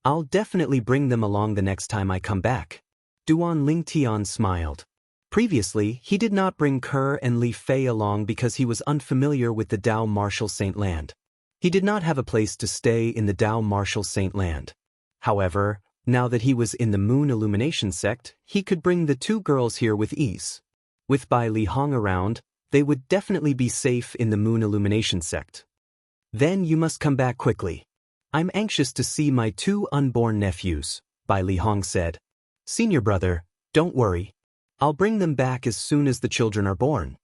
I'll definitely bring them along the next time I come back. Duan Lingtian smiled. Previously, he did not bring Kerr and Li Fei along because he was unfamiliar with the Dao Martial Saint Land. He did not have a place to stay in the Dao Martial Saint Land. However, now that he was in the Moon Illumination sect, he could bring the two girls here with ease. With Bai Li Hong around, they would definitely be safe in the Moon Illumination sect. Then you must come back quickly. I'm anxious to see my two unborn nephews, Bai Li Hong said. Senior brother, don't worry. I'll bring them back as soon as the children are born.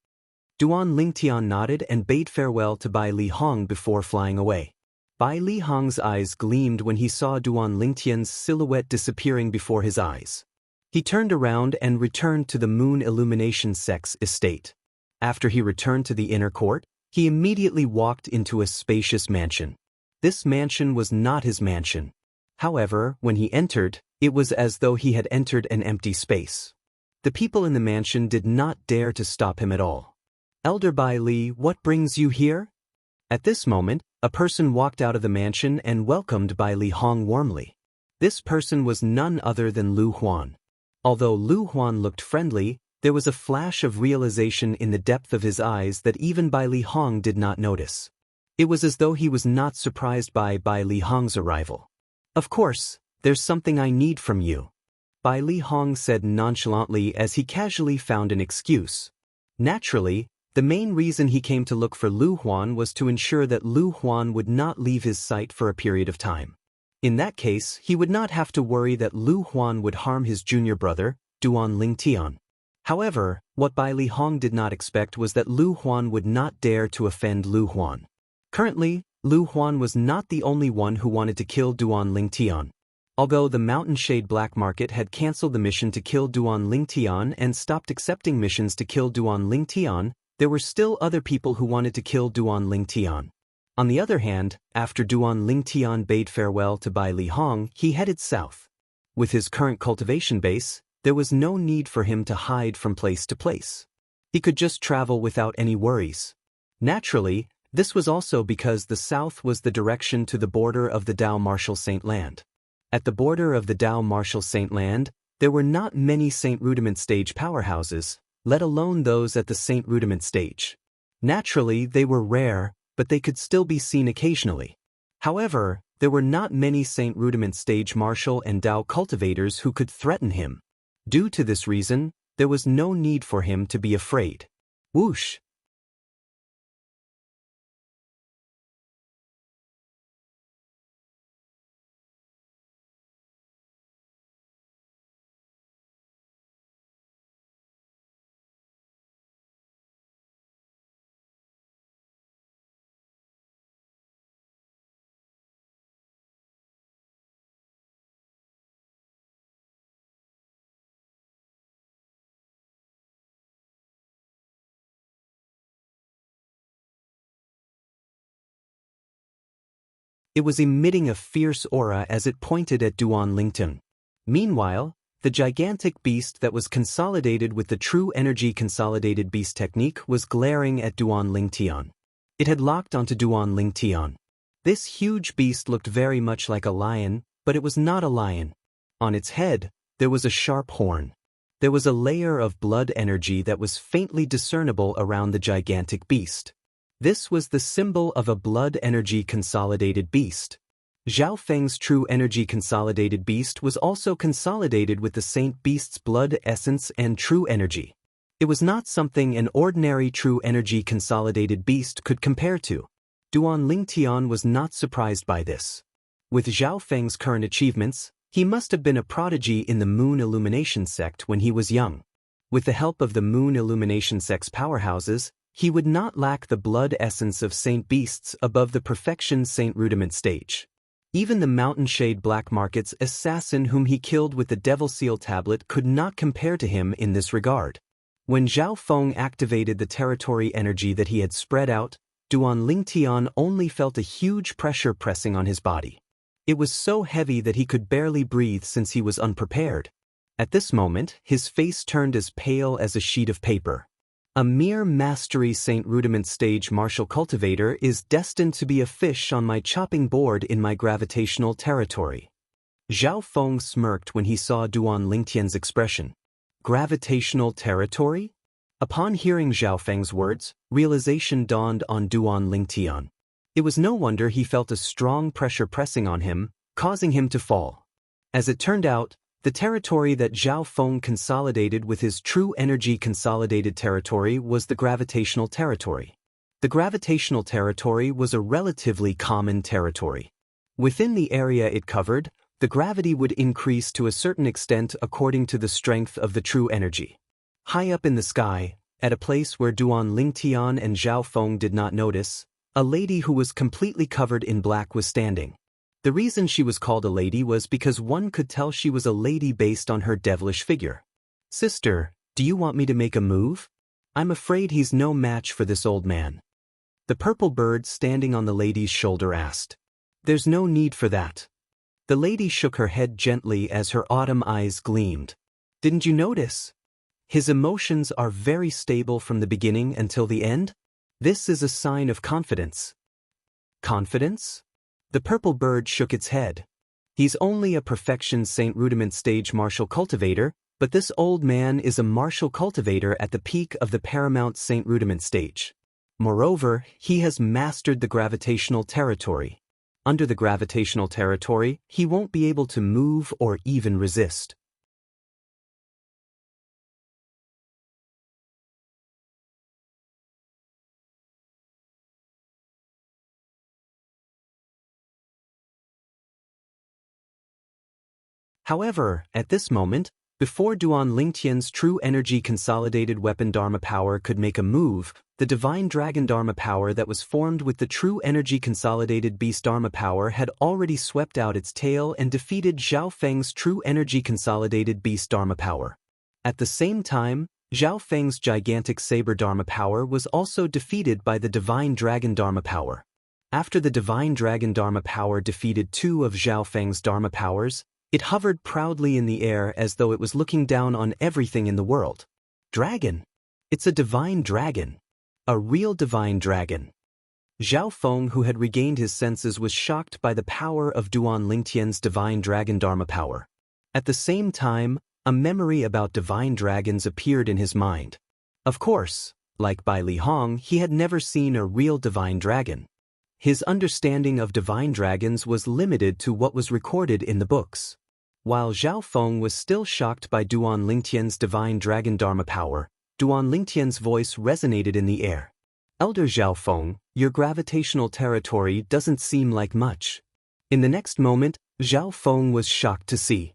Duan Lingtian nodded and bade farewell to Bai Li Hong before flying away. Bai Li Hong's eyes gleamed when he saw Duan Lingtian's silhouette disappearing before his eyes. He turned around and returned to the Moon Illumination sect's estate. After he returned to the inner court, he immediately walked into a spacious mansion. This mansion was not his mansion. However, when he entered, it was as though he had entered an empty space. The people in the mansion did not dare to stop him at all. Elder Bai Li, what brings you here? At this moment, a person walked out of the mansion and welcomed Bai Li Hong warmly. This person was none other than Lu Huan. Although Lu Huan looked friendly, there was a flash of realization in the depth of his eyes that even Bai Li Hong did not notice. It was as though he was not surprised by Bai Li Hong's arrival. Of course, there's something I need from you. Bai Li Hong said nonchalantly as he casually found an excuse. Naturally, the main reason he came to look for Lu Huan was to ensure that Lu Huan would not leave his sight for a period of time. In that case, he would not have to worry that Lu Huan would harm his junior brother, Duan Lingtian. However, what Bai Li Hong did not expect was that Lu Huan would not dare to offend Lu Huan. Currently, Lu Huan was not the only one who wanted to kill Duan Lingtian. Although the Mountain Shade Black Market had cancelled the mission to kill Duan Lingtian and stopped accepting missions to kill Duan Lingtian, there were still other people who wanted to kill Duan Lingtian. On the other hand, after Duan Lingtian bade farewell to Bai Li Hong, he headed south. With his current cultivation base, there was no need for him to hide from place to place. He could just travel without any worries. Naturally, this was also because the south was the direction to the border of the Dao Martial Saint Land. At the border of the Dao Martial Saint Land, there were not many Saint Rudiment stage powerhouses, let alone those at the Saint Rudiment stage. Naturally, they were rare, but they could still be seen occasionally. However, there were not many Saint Rudiment stage martial and Dao cultivators who could threaten him. Due to this reason, there was no need for him to be afraid. Whoosh! It was emitting a fierce aura as it pointed at Duan Lingteng. Meanwhile, the gigantic beast that was consolidated with the true energy consolidated beast technique was glaring at Duan Lingtian. It had locked onto Duan Lingtian. This huge beast looked very much like a lion, but it was not a lion. On its head, there was a sharp horn. There was a layer of blood energy that was faintly discernible around the gigantic beast. This was the symbol of a blood energy consolidated beast. Zhao Feng's true energy consolidated beast was also consolidated with the Saint Beast's blood essence and true energy. It was not something an ordinary true energy consolidated beast could compare to. Duan Lingtian was not surprised by this. With Zhao Feng's current achievements, he must have been a prodigy in the Moon Illumination sect when he was young. With the help of the Moon Illumination sect's powerhouses, he would not lack the blood essence of Saint Beasts above the perfection Saint Rudiment stage. Even the Mountain Shade Black Market's assassin whom he killed with the Devil Seal tablet could not compare to him in this regard. When Zhao Feng activated the territory energy that he had spread out, Duan Lingtian only felt a huge pressure pressing on his body. It was so heavy that he could barely breathe since he was unprepared. At this moment, his face turned as pale as a sheet of paper. A mere mastery Saint Rudiment stage martial cultivator is destined to be a fish on my chopping board in my gravitational territory. Zhao Feng smirked when he saw Duan Lingtian's expression. Gravitational territory? Upon hearing Zhao Feng's words, realization dawned on Duan Lingtian. It was no wonder he felt a strong pressure pressing on him, causing him to fall. As it turned out, the territory that Zhao Feng consolidated with his true energy consolidated territory was the gravitational territory. The gravitational territory was a relatively common territory. Within the area it covered, the gravity would increase to a certain extent according to the strength of the true energy. High up in the sky, at a place where Duan Lingtian and Zhao Feng did not notice, a lady who was completely covered in black was standing. The reason she was called a lady was because one could tell she was a lady based on her devilish figure. "Sister, do you want me to make a move? I'm afraid he's no match for this old man." The purple bird standing on the lady's shoulder asked. "There's no need for that." The lady shook her head gently as her autumn eyes gleamed. "Didn't you notice? His emotions are very stable from the beginning until the end. This is a sign of confidence." "Confidence?" The purple bird shook its head. "He's only a perfection Saint Rudiment stage martial cultivator, but this old man is a martial cultivator at the peak of the paramount Saint Rudiment stage. Moreover, he has mastered the gravitational territory. Under the gravitational territory, he won't be able to move or even resist." However, at this moment, before Duan Lingtian's true energy consolidated weapon Dharma power could make a move, the divine dragon Dharma power that was formed with the true energy consolidated beast Dharma power had already swept out its tail and defeated Zhao Feng's true energy consolidated beast Dharma power. At the same time, Zhao Feng's gigantic saber Dharma power was also defeated by the divine dragon Dharma power. After the divine dragon Dharma power defeated two of Zhao Feng's Dharma powers, it hovered proudly in the air as though it was looking down on everything in the world. Dragon! It's a divine dragon. A real divine dragon. Zhao Feng, who had regained his senses, was shocked by the power of Duan Lingtian's divine dragon Dharma power. At the same time, a memory about divine dragons appeared in his mind. Of course, Like Bai Li Hong, he had never seen a real divine dragon. His understanding of divine dragons was limited to what was recorded in the books. While Zhao Feng was still shocked by Duan Lingtian's divine dragon dharma power, Duan Lingtian's voice resonated in the air. Elder Zhao Feng, your gravitational territory doesn't seem like much. In the next moment, Zhao Feng was shocked to see.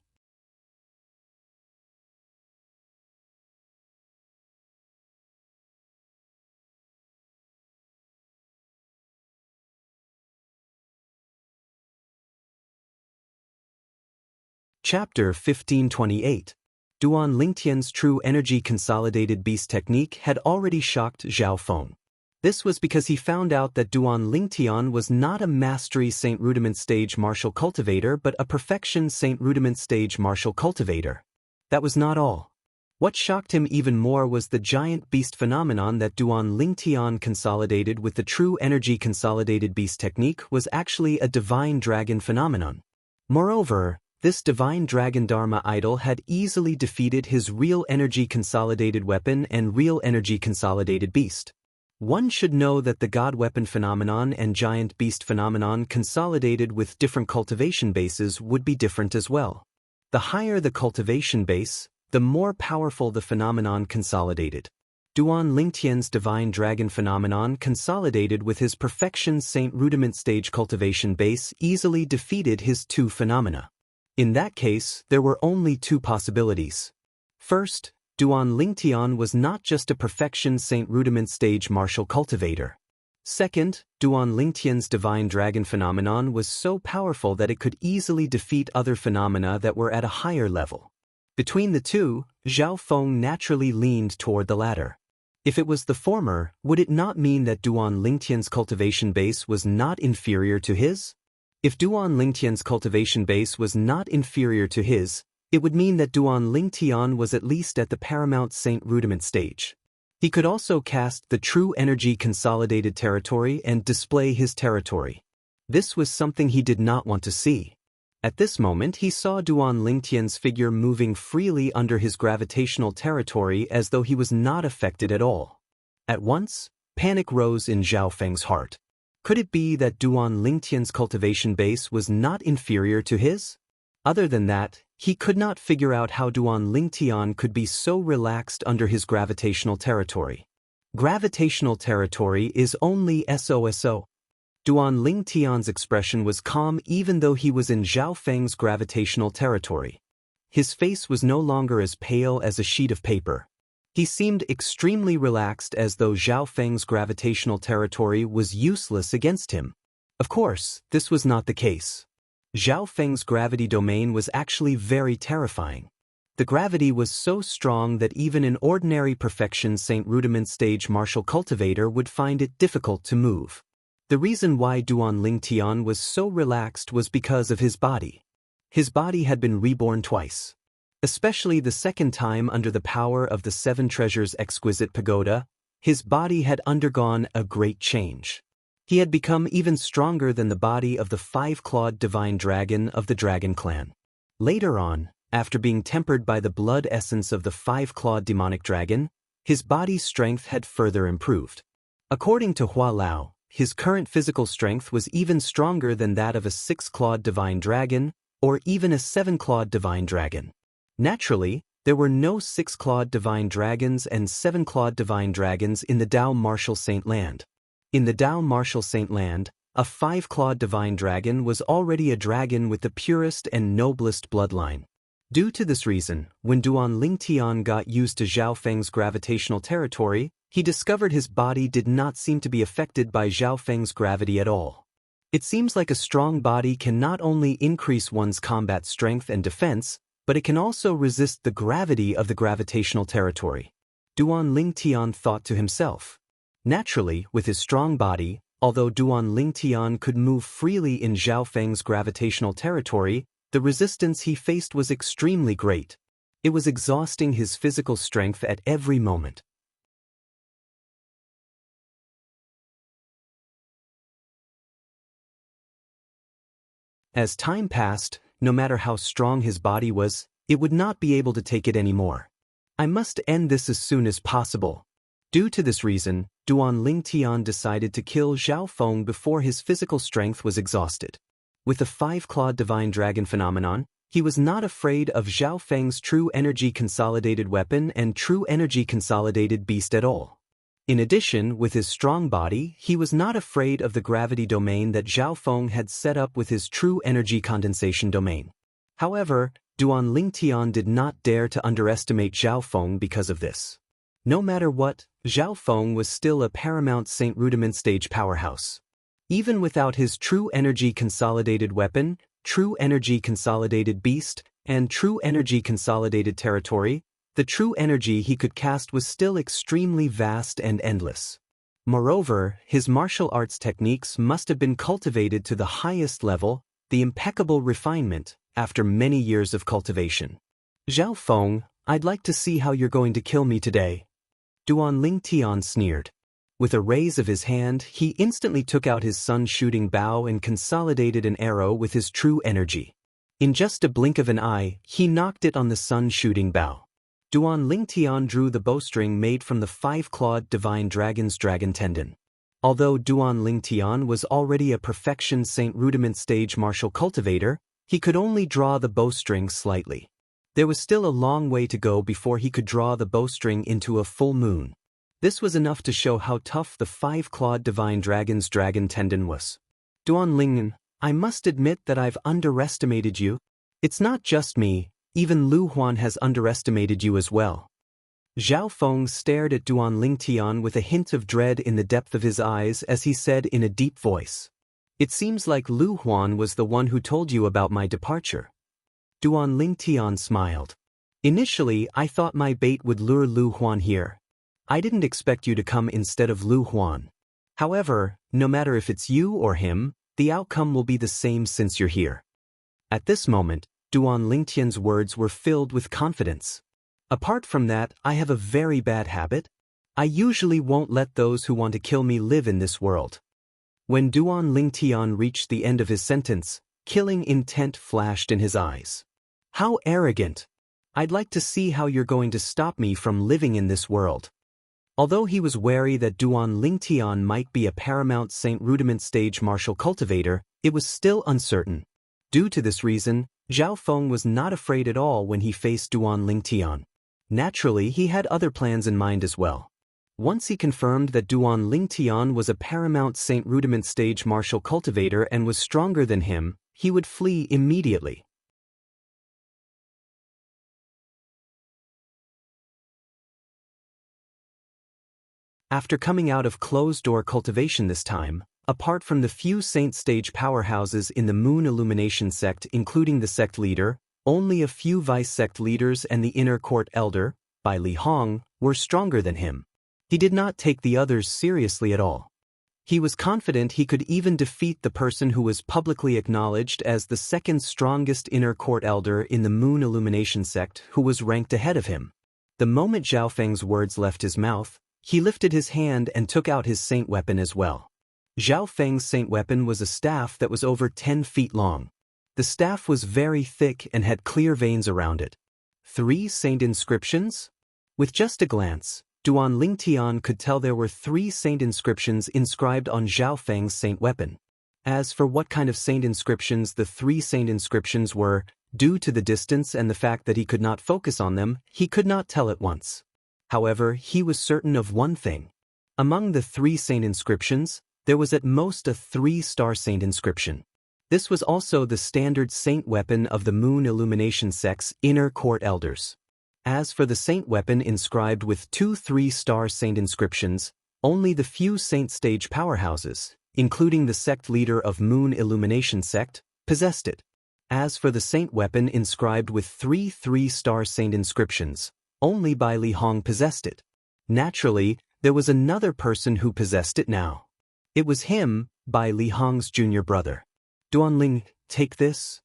Chapter 1528. Duan Lingtian's true energy consolidated beast technique had already shocked Zhao Feng. This was because he found out that Duan Lingtian was not a mastery Saint Rudiment stage martial cultivator but a perfection Saint Rudiment stage martial cultivator. That was not all. What shocked him even more was the giant beast phenomenon that Duan Lingtian consolidated with the true energy consolidated beast technique was actually a divine dragon phenomenon. Moreover, this divine dragon dharma idol had easily defeated his real energy consolidated weapon and real energy consolidated beast. One should know that the god weapon phenomenon and giant beast phenomenon consolidated with different cultivation bases would be different as well. The higher the cultivation base, the more powerful the phenomenon consolidated. Duan Lingtian's divine dragon phenomenon consolidated with his perfection Saint Rudiment stage cultivation base easily defeated his two phenomena. In that case, there were only two possibilities. First, Duan Lingtian was not just a perfection Saint Rudiment stage martial cultivator. Second, Duan Lingtian's divine dragon phenomenon was so powerful that it could easily defeat other phenomena that were at a higher level. Between the two, Zhao Feng naturally leaned toward the latter. If it was the former, would it not mean that Duan Lingtian's cultivation base was not inferior to his? If Duan Lingtian's cultivation base was not inferior to his, it would mean that Duan Lingtian was at least at the paramount Saint Rudiment stage. He could also cast the true energy consolidated territory and display his territory. This was something he did not want to see. At this moment he saw Duan Lingtian's figure moving freely under his gravitational territory as though he was not affected at all. At once, panic rose in Zhao Feng's heart. Could it be that Duan Lingtian's cultivation base was not inferior to his? Other than that, he could not figure out how Duan Lingtian could be so relaxed under his gravitational territory. Gravitational territory is only SOSO. Duan Lingtian's expression was calm even though he was in Zhao Feng's gravitational territory. His face was no longer as pale as a sheet of paper. He seemed extremely relaxed as though Zhao Feng's gravitational territory was useless against him. Of course, this was not the case. Zhao Feng's gravity domain was actually very terrifying. The gravity was so strong that even an ordinary perfection Saint Rudiment stage martial cultivator would find it difficult to move. The reason why Duan Lingtian was so relaxed was because of his body. His body had been reborn twice. Especially the second time under the power of the Seven Treasures Exquisite Pagoda, his body had undergone a great change. He had become even stronger than the body of the five-clawed divine dragon of the Dragon Clan. Later on, after being tempered by the blood essence of the five-clawed demonic dragon, his body's strength had further improved. According to Hua Lao, his current physical strength was even stronger than that of a six-clawed divine dragon, or even a seven-clawed divine dragon. Naturally, there were no six-clawed divine dragons and seven-clawed divine dragons in the Dao Martial Saint Land. In the Dao Martial Saint Land, a five-clawed divine dragon was already a dragon with the purest and noblest bloodline. Due to this reason, when Duan Lingtian got used to Zhao Feng's gravitational territory, he discovered his body did not seem to be affected by Zhao Feng's gravity at all. It seems like a strong body can not only increase one's combat strength and defense, but it can also resist the gravity of the gravitational territory. Duan Lingtian thought to himself. Naturally, with his strong body, although Duan Lingtian could move freely in Zhao Feng's gravitational territory, the resistance he faced was extremely great. It was exhausting his physical strength at every moment. As time passed, no matter how strong his body was, it would not be able to take it anymore. I must end this as soon as possible. Due to this reason, Duan Lingtian decided to kill Zhao Feng before his physical strength was exhausted. With the five-clawed divine dragon phenomenon, he was not afraid of Zhao Feng's true energy consolidated weapon and true energy consolidated beast at all. In addition, with his strong body, he was not afraid of the gravity domain that Zhao Feng had set up with his true energy condensation domain. However, Duan Lingtian did not dare to underestimate Zhao Feng because of this. No matter what, Zhao Feng was still a paramount Saint Rudiment stage powerhouse. Even without his true energy consolidated weapon, true energy consolidated beast, and true energy consolidated territory, the true energy he could cast was still extremely vast and endless. Moreover, his martial arts techniques must have been cultivated to the highest level, the impeccable refinement, after many years of cultivation. Zhao Feng, I'd like to see how you're going to kill me today. Duan Lingtian sneered. With a raise of his hand, he instantly took out his sun-shooting bow and consolidated an arrow with his true energy. In just a blink of an eye, he knocked it on the sun-shooting bow. Duan Lingtian drew the bowstring made from the five-clawed divine dragon's dragon tendon. Although Duan Lingtian was already a perfection Saint Rudiment stage martial cultivator, he could only draw the bowstring slightly. There was still a long way to go before he could draw the bowstring into a full moon. This was enough to show how tough the five-clawed divine dragon's dragon tendon was. Duan Lingtian, I must admit that I've underestimated you. It's not just me, even Lu Huan has underestimated you as well. Zhao Feng stared at Duan Lingtian with a hint of dread in the depth of his eyes as he said in a deep voice. It seems like Lu Huan was the one who told you about my departure. Duan Lingtian smiled. Initially, I thought my bait would lure Lu Huan here. I didn't expect you to come instead of Lu Huan. However, no matter if it's you or him, the outcome will be the same since you're here. At this moment, Duan Lingtian's words were filled with confidence. Apart from that, I have a very bad habit. I usually won't let those who want to kill me live in this world. When Duan Lingtian reached the end of his sentence, killing intent flashed in his eyes. How arrogant! I'd like to see how you're going to stop me from living in this world. Although he was wary that Duan Lingtian might be a paramount Saint Rudiment stage martial cultivator, it was still uncertain. Due to this reason, Zhao Feng was not afraid at all when he faced Duan Lingtian. Naturally, he had other plans in mind as well. Once he confirmed that Duan Lingtian was a paramount Saint Rudiment stage martial cultivator and was stronger than him, he would flee immediately. After coming out of closed-door cultivation this time, apart from the few saint stage powerhouses in the Moon Illumination sect including the sect leader, only a few vice sect leaders and the inner court elder, Bai Li Hong, were stronger than him. He did not take the others seriously at all. He was confident he could even defeat the person who was publicly acknowledged as the second strongest inner court elder in the Moon Illumination sect who was ranked ahead of him. The moment Zhao Feng's words left his mouth, he lifted his hand and took out his saint weapon as well. Zhao Feng's saint weapon was a staff that was over 10 feet long. The staff was very thick and had clear veins around it. 3 saint inscriptions? With just a glance, Duan Lingtian could tell there were 3 saint inscriptions inscribed on Zhao Feng's saint weapon. As for what kind of saint inscriptions the 3 saint inscriptions were, due to the distance and the fact that he could not focus on them, he could not tell at once. However, he was certain of one thing. Among the 3 saint inscriptions, there was at most a 3-star saint inscription. This was also the standard saint weapon of the Moon Illumination sect's inner court elders. As for the saint weapon inscribed with 2 3-star saint inscriptions, only the few saint stage powerhouses, including the sect leader of Moon Illumination sect, possessed it. As for the saint weapon inscribed with 3 3-star saint inscriptions, only Bai Li Hong possessed it. Naturally, there was another person who possessed it now. It was him, Bai Li Hong's junior brother. Duan Ling, take this.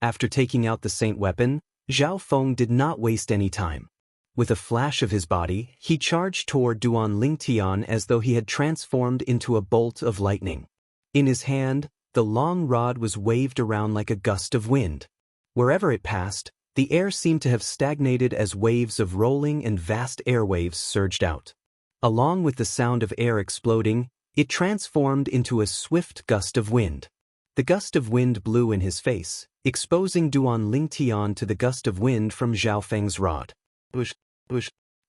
After taking out the saint weapon, Zhao Feng did not waste any time. With a flash of his body, he charged toward Duan Lingtian as though he had transformed into a bolt of lightning. In his hand, the long rod was waved around like a gust of wind. Wherever it passed, the air seemed to have stagnated as waves of rolling and vast airwaves surged out. Along with the sound of air exploding, it transformed into a swift gust of wind. The gust of wind blew in his face, exposing Duan Lingtian to the gust of wind from Zhao Feng's rod.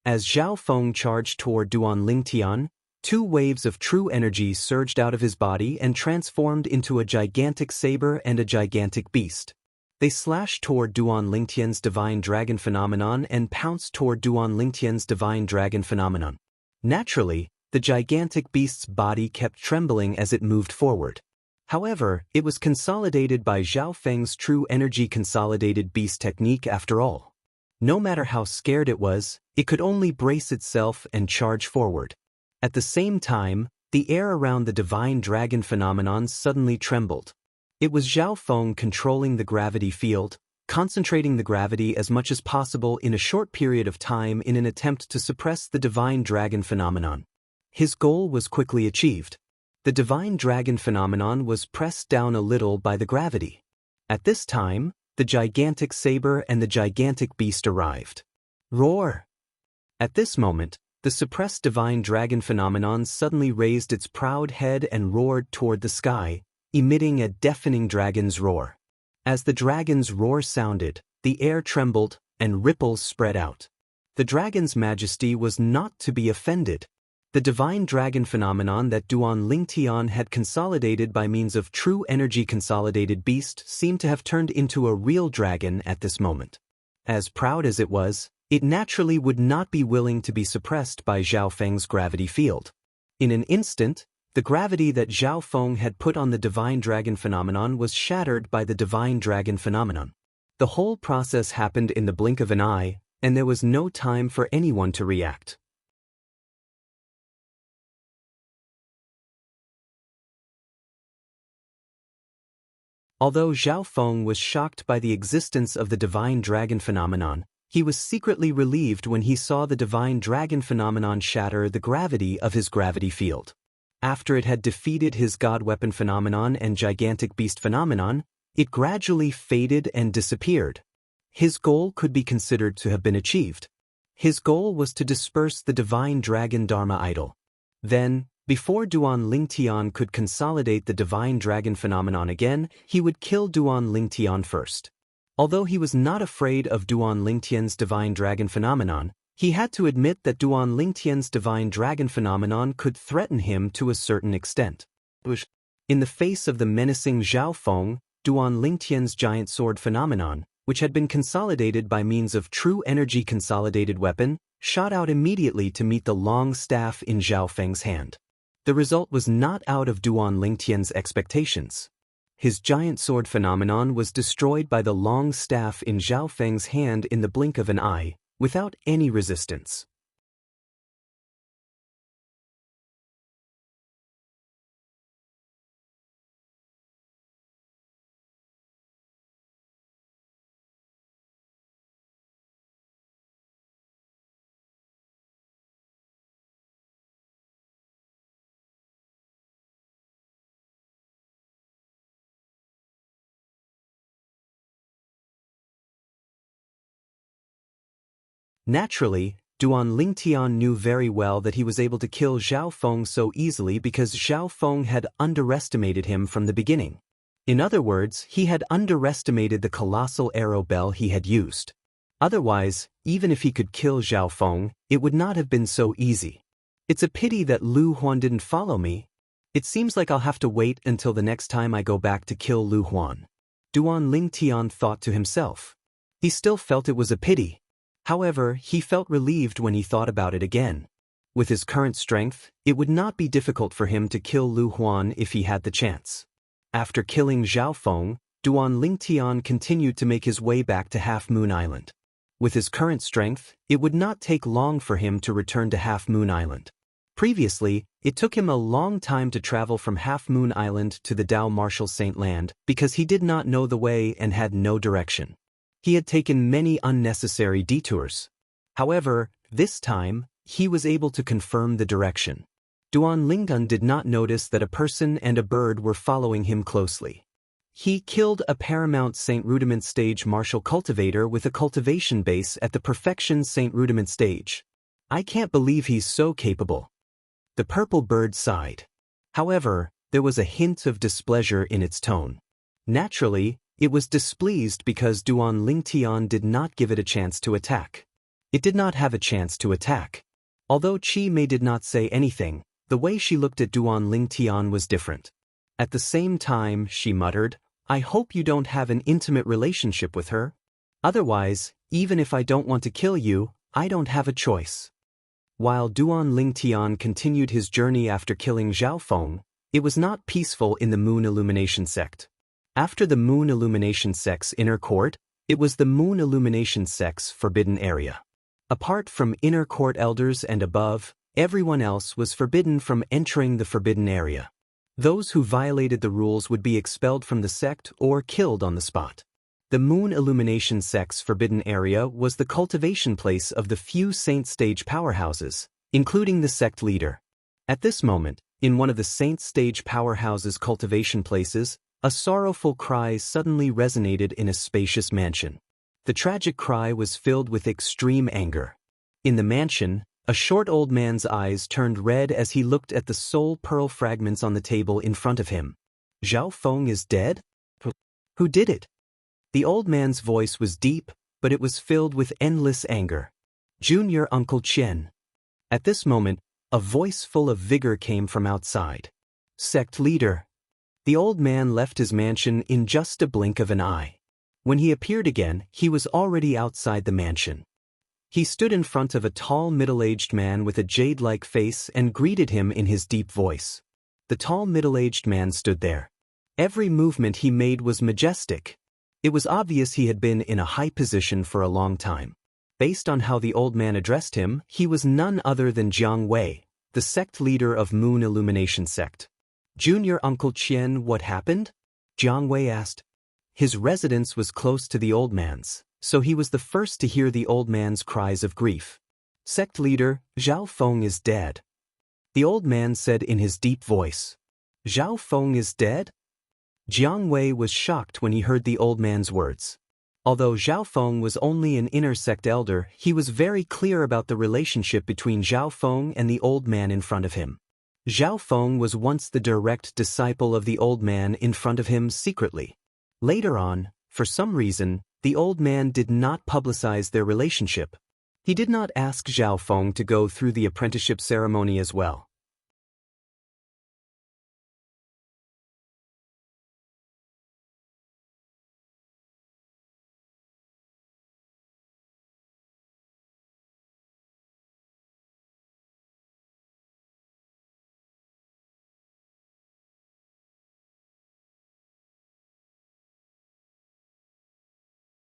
As Zhao Feng charged toward Duan Lingtian, 2 waves of true energy surged out of his body and transformed into a gigantic saber and a gigantic beast. They slashed toward Duan Lingtian's divine dragon phenomenon and pounced toward Duan Lingtian's divine dragon phenomenon. Naturally, the gigantic beast's body kept trembling as it moved forward. However, it was consolidated by Zhao Feng's true energy consolidated beast technique after all. No matter how scared it was, it could only brace itself and charge forward. At the same time, the air around the divine dragon phenomenon suddenly trembled. It was Zhao Feng controlling the gravity field, concentrating the gravity as much as possible in a short period of time in an attempt to suppress the divine dragon phenomenon. His goal was quickly achieved. The divine dragon phenomenon was pressed down a little by the gravity. At this time, the gigantic saber and the gigantic beast arrived. Roar! At this moment, the suppressed divine dragon phenomenon suddenly raised its proud head and roared toward the sky, emitting a deafening dragon's roar. As the dragon's roar sounded, the air trembled and ripples spread out. The dragon's majesty was not to be offended. The divine dragon phenomenon that Duan Lingtian had consolidated by means of true energy consolidated beast seemed to have turned into a real dragon at this moment. As proud as it was, it naturally would not be willing to be suppressed by Zhao Feng's gravity field. In an instant, the gravity that Zhao Feng had put on the divine dragon phenomenon was shattered by the divine dragon phenomenon. The whole process happened in the blink of an eye, and there was no time for anyone to react. Although Zhao Feng was shocked by the existence of the divine dragon phenomenon, he was secretly relieved when he saw the divine dragon phenomenon shatter the gravity of his gravity field. After it had defeated his god weapon phenomenon and gigantic beast phenomenon, it gradually faded and disappeared. His goal could be considered to have been achieved. His goal was to disperse the divine dragon Dharma idol. Then, before Duan Lingtian could consolidate the divine dragon phenomenon again, he would kill Duan Lingtian first. Although he was not afraid of Duan Lingtian's divine dragon phenomenon, he had to admit that Duan Lingtian's divine dragon phenomenon could threaten him to a certain extent. In the face of the menacing Zhao Feng, Duan Lingtian's giant sword phenomenon, which had been consolidated by means of true energy consolidated weapon, shot out immediately to meet the long staff in Zhao Feng's hand. The result was not out of Duan Lingtian's expectations. His giant sword phenomenon was destroyed by the long staff in Zhao Feng's hand in the blink of an eye, without any resistance. Naturally, Duan Lingtian knew very well that he was able to kill Zhao Feng so easily because Zhao Feng had underestimated him from the beginning. In other words, he had underestimated the colossal arrow bell he had used. Otherwise, even if he could kill Zhao Feng, it would not have been so easy. It's a pity that Lu Huan didn't follow me. It seems like I'll have to wait until the next time I go back to kill Lu Huan. Duan Lingtian thought to himself. He still felt it was a pity. However, he felt relieved when he thought about it again. With his current strength, it would not be difficult for him to kill Lu Huan if he had the chance. After killing Zhao Feng, Duan Lingtian continued to make his way back to Half Moon Island. With his current strength, it would not take long for him to return to Half Moon Island. Previously, it took him a long time to travel from Half Moon Island to the Dao Martial Saint Land because he did not know the way and had no direction. He had taken many unnecessary detours. However, this time, he was able to confirm the direction. Duan Lingtian did not notice that a person and a bird were following him closely. He killed a Paramount Saint Rudiment stage martial cultivator with a cultivation base at the Perfection Saint Rudiment stage. I can't believe he's so capable. The purple bird sighed. However, there was a hint of displeasure in its tone. Naturally, it was displeased because Duan Lingtian did not give it a chance to attack. It did not have a chance to attack. Although Qi Mei did not say anything, the way she looked at Duan Lingtian was different. At the same time, she muttered, I hope you don't have an intimate relationship with her. Otherwise, even if I don't want to kill you, I don't have a choice. While Duan Lingtian continued his journey after killing Zhao Feng, it was not peaceful in the Moon Illumination sect. After the Moon Illumination sect's inner court, it was the Moon Illumination sect's forbidden area. Apart from inner court elders and above, everyone else was forbidden from entering the forbidden area. Those who violated the rules would be expelled from the sect or killed on the spot. The Moon Illumination sect's forbidden area was the cultivation place of the few Saint Stage powerhouses, including the sect leader. At this moment, in one of the Saint Stage powerhouses' cultivation places, a sorrowful cry suddenly resonated in a spacious mansion. The tragic cry was filled with extreme anger. In the mansion, a short old man's eyes turned red as he looked at the soul pearl fragments on the table in front of him. Zhao Feng is dead? Who did it? The old man's voice was deep, but it was filled with endless anger. Junior Uncle Chen. At this moment, a voice full of vigor came from outside. Sect leader. The old man left his mansion in just a blink of an eye. When he appeared again, he was already outside the mansion. He stood in front of a tall middle-aged man with a jade-like face and greeted him in his deep voice. The tall middle-aged man stood there. Every movement he made was majestic. It was obvious he had been in a high position for a long time. Based on how the old man addressed him, he was none other than Jiang Wei, the sect leader of Moon Illumination sect. Junior Uncle Chen, what happened? Jiang Wei asked. His residence was close to the old man's, so he was the first to hear the old man's cries of grief. Sect leader, Zhao Feng is dead. The old man said in his deep voice. Zhao Feng is dead? Jiang Wei was shocked when he heard the old man's words. Although Zhao Feng was only an inner sect elder, he was very clear about the relationship between Zhao Feng and the old man in front of him. Zhao Feng was once the direct disciple of the old man in front of him secretly. Later on, for some reason, the old man did not publicize their relationship. He did not ask Zhao Feng to go through the apprenticeship ceremony as well.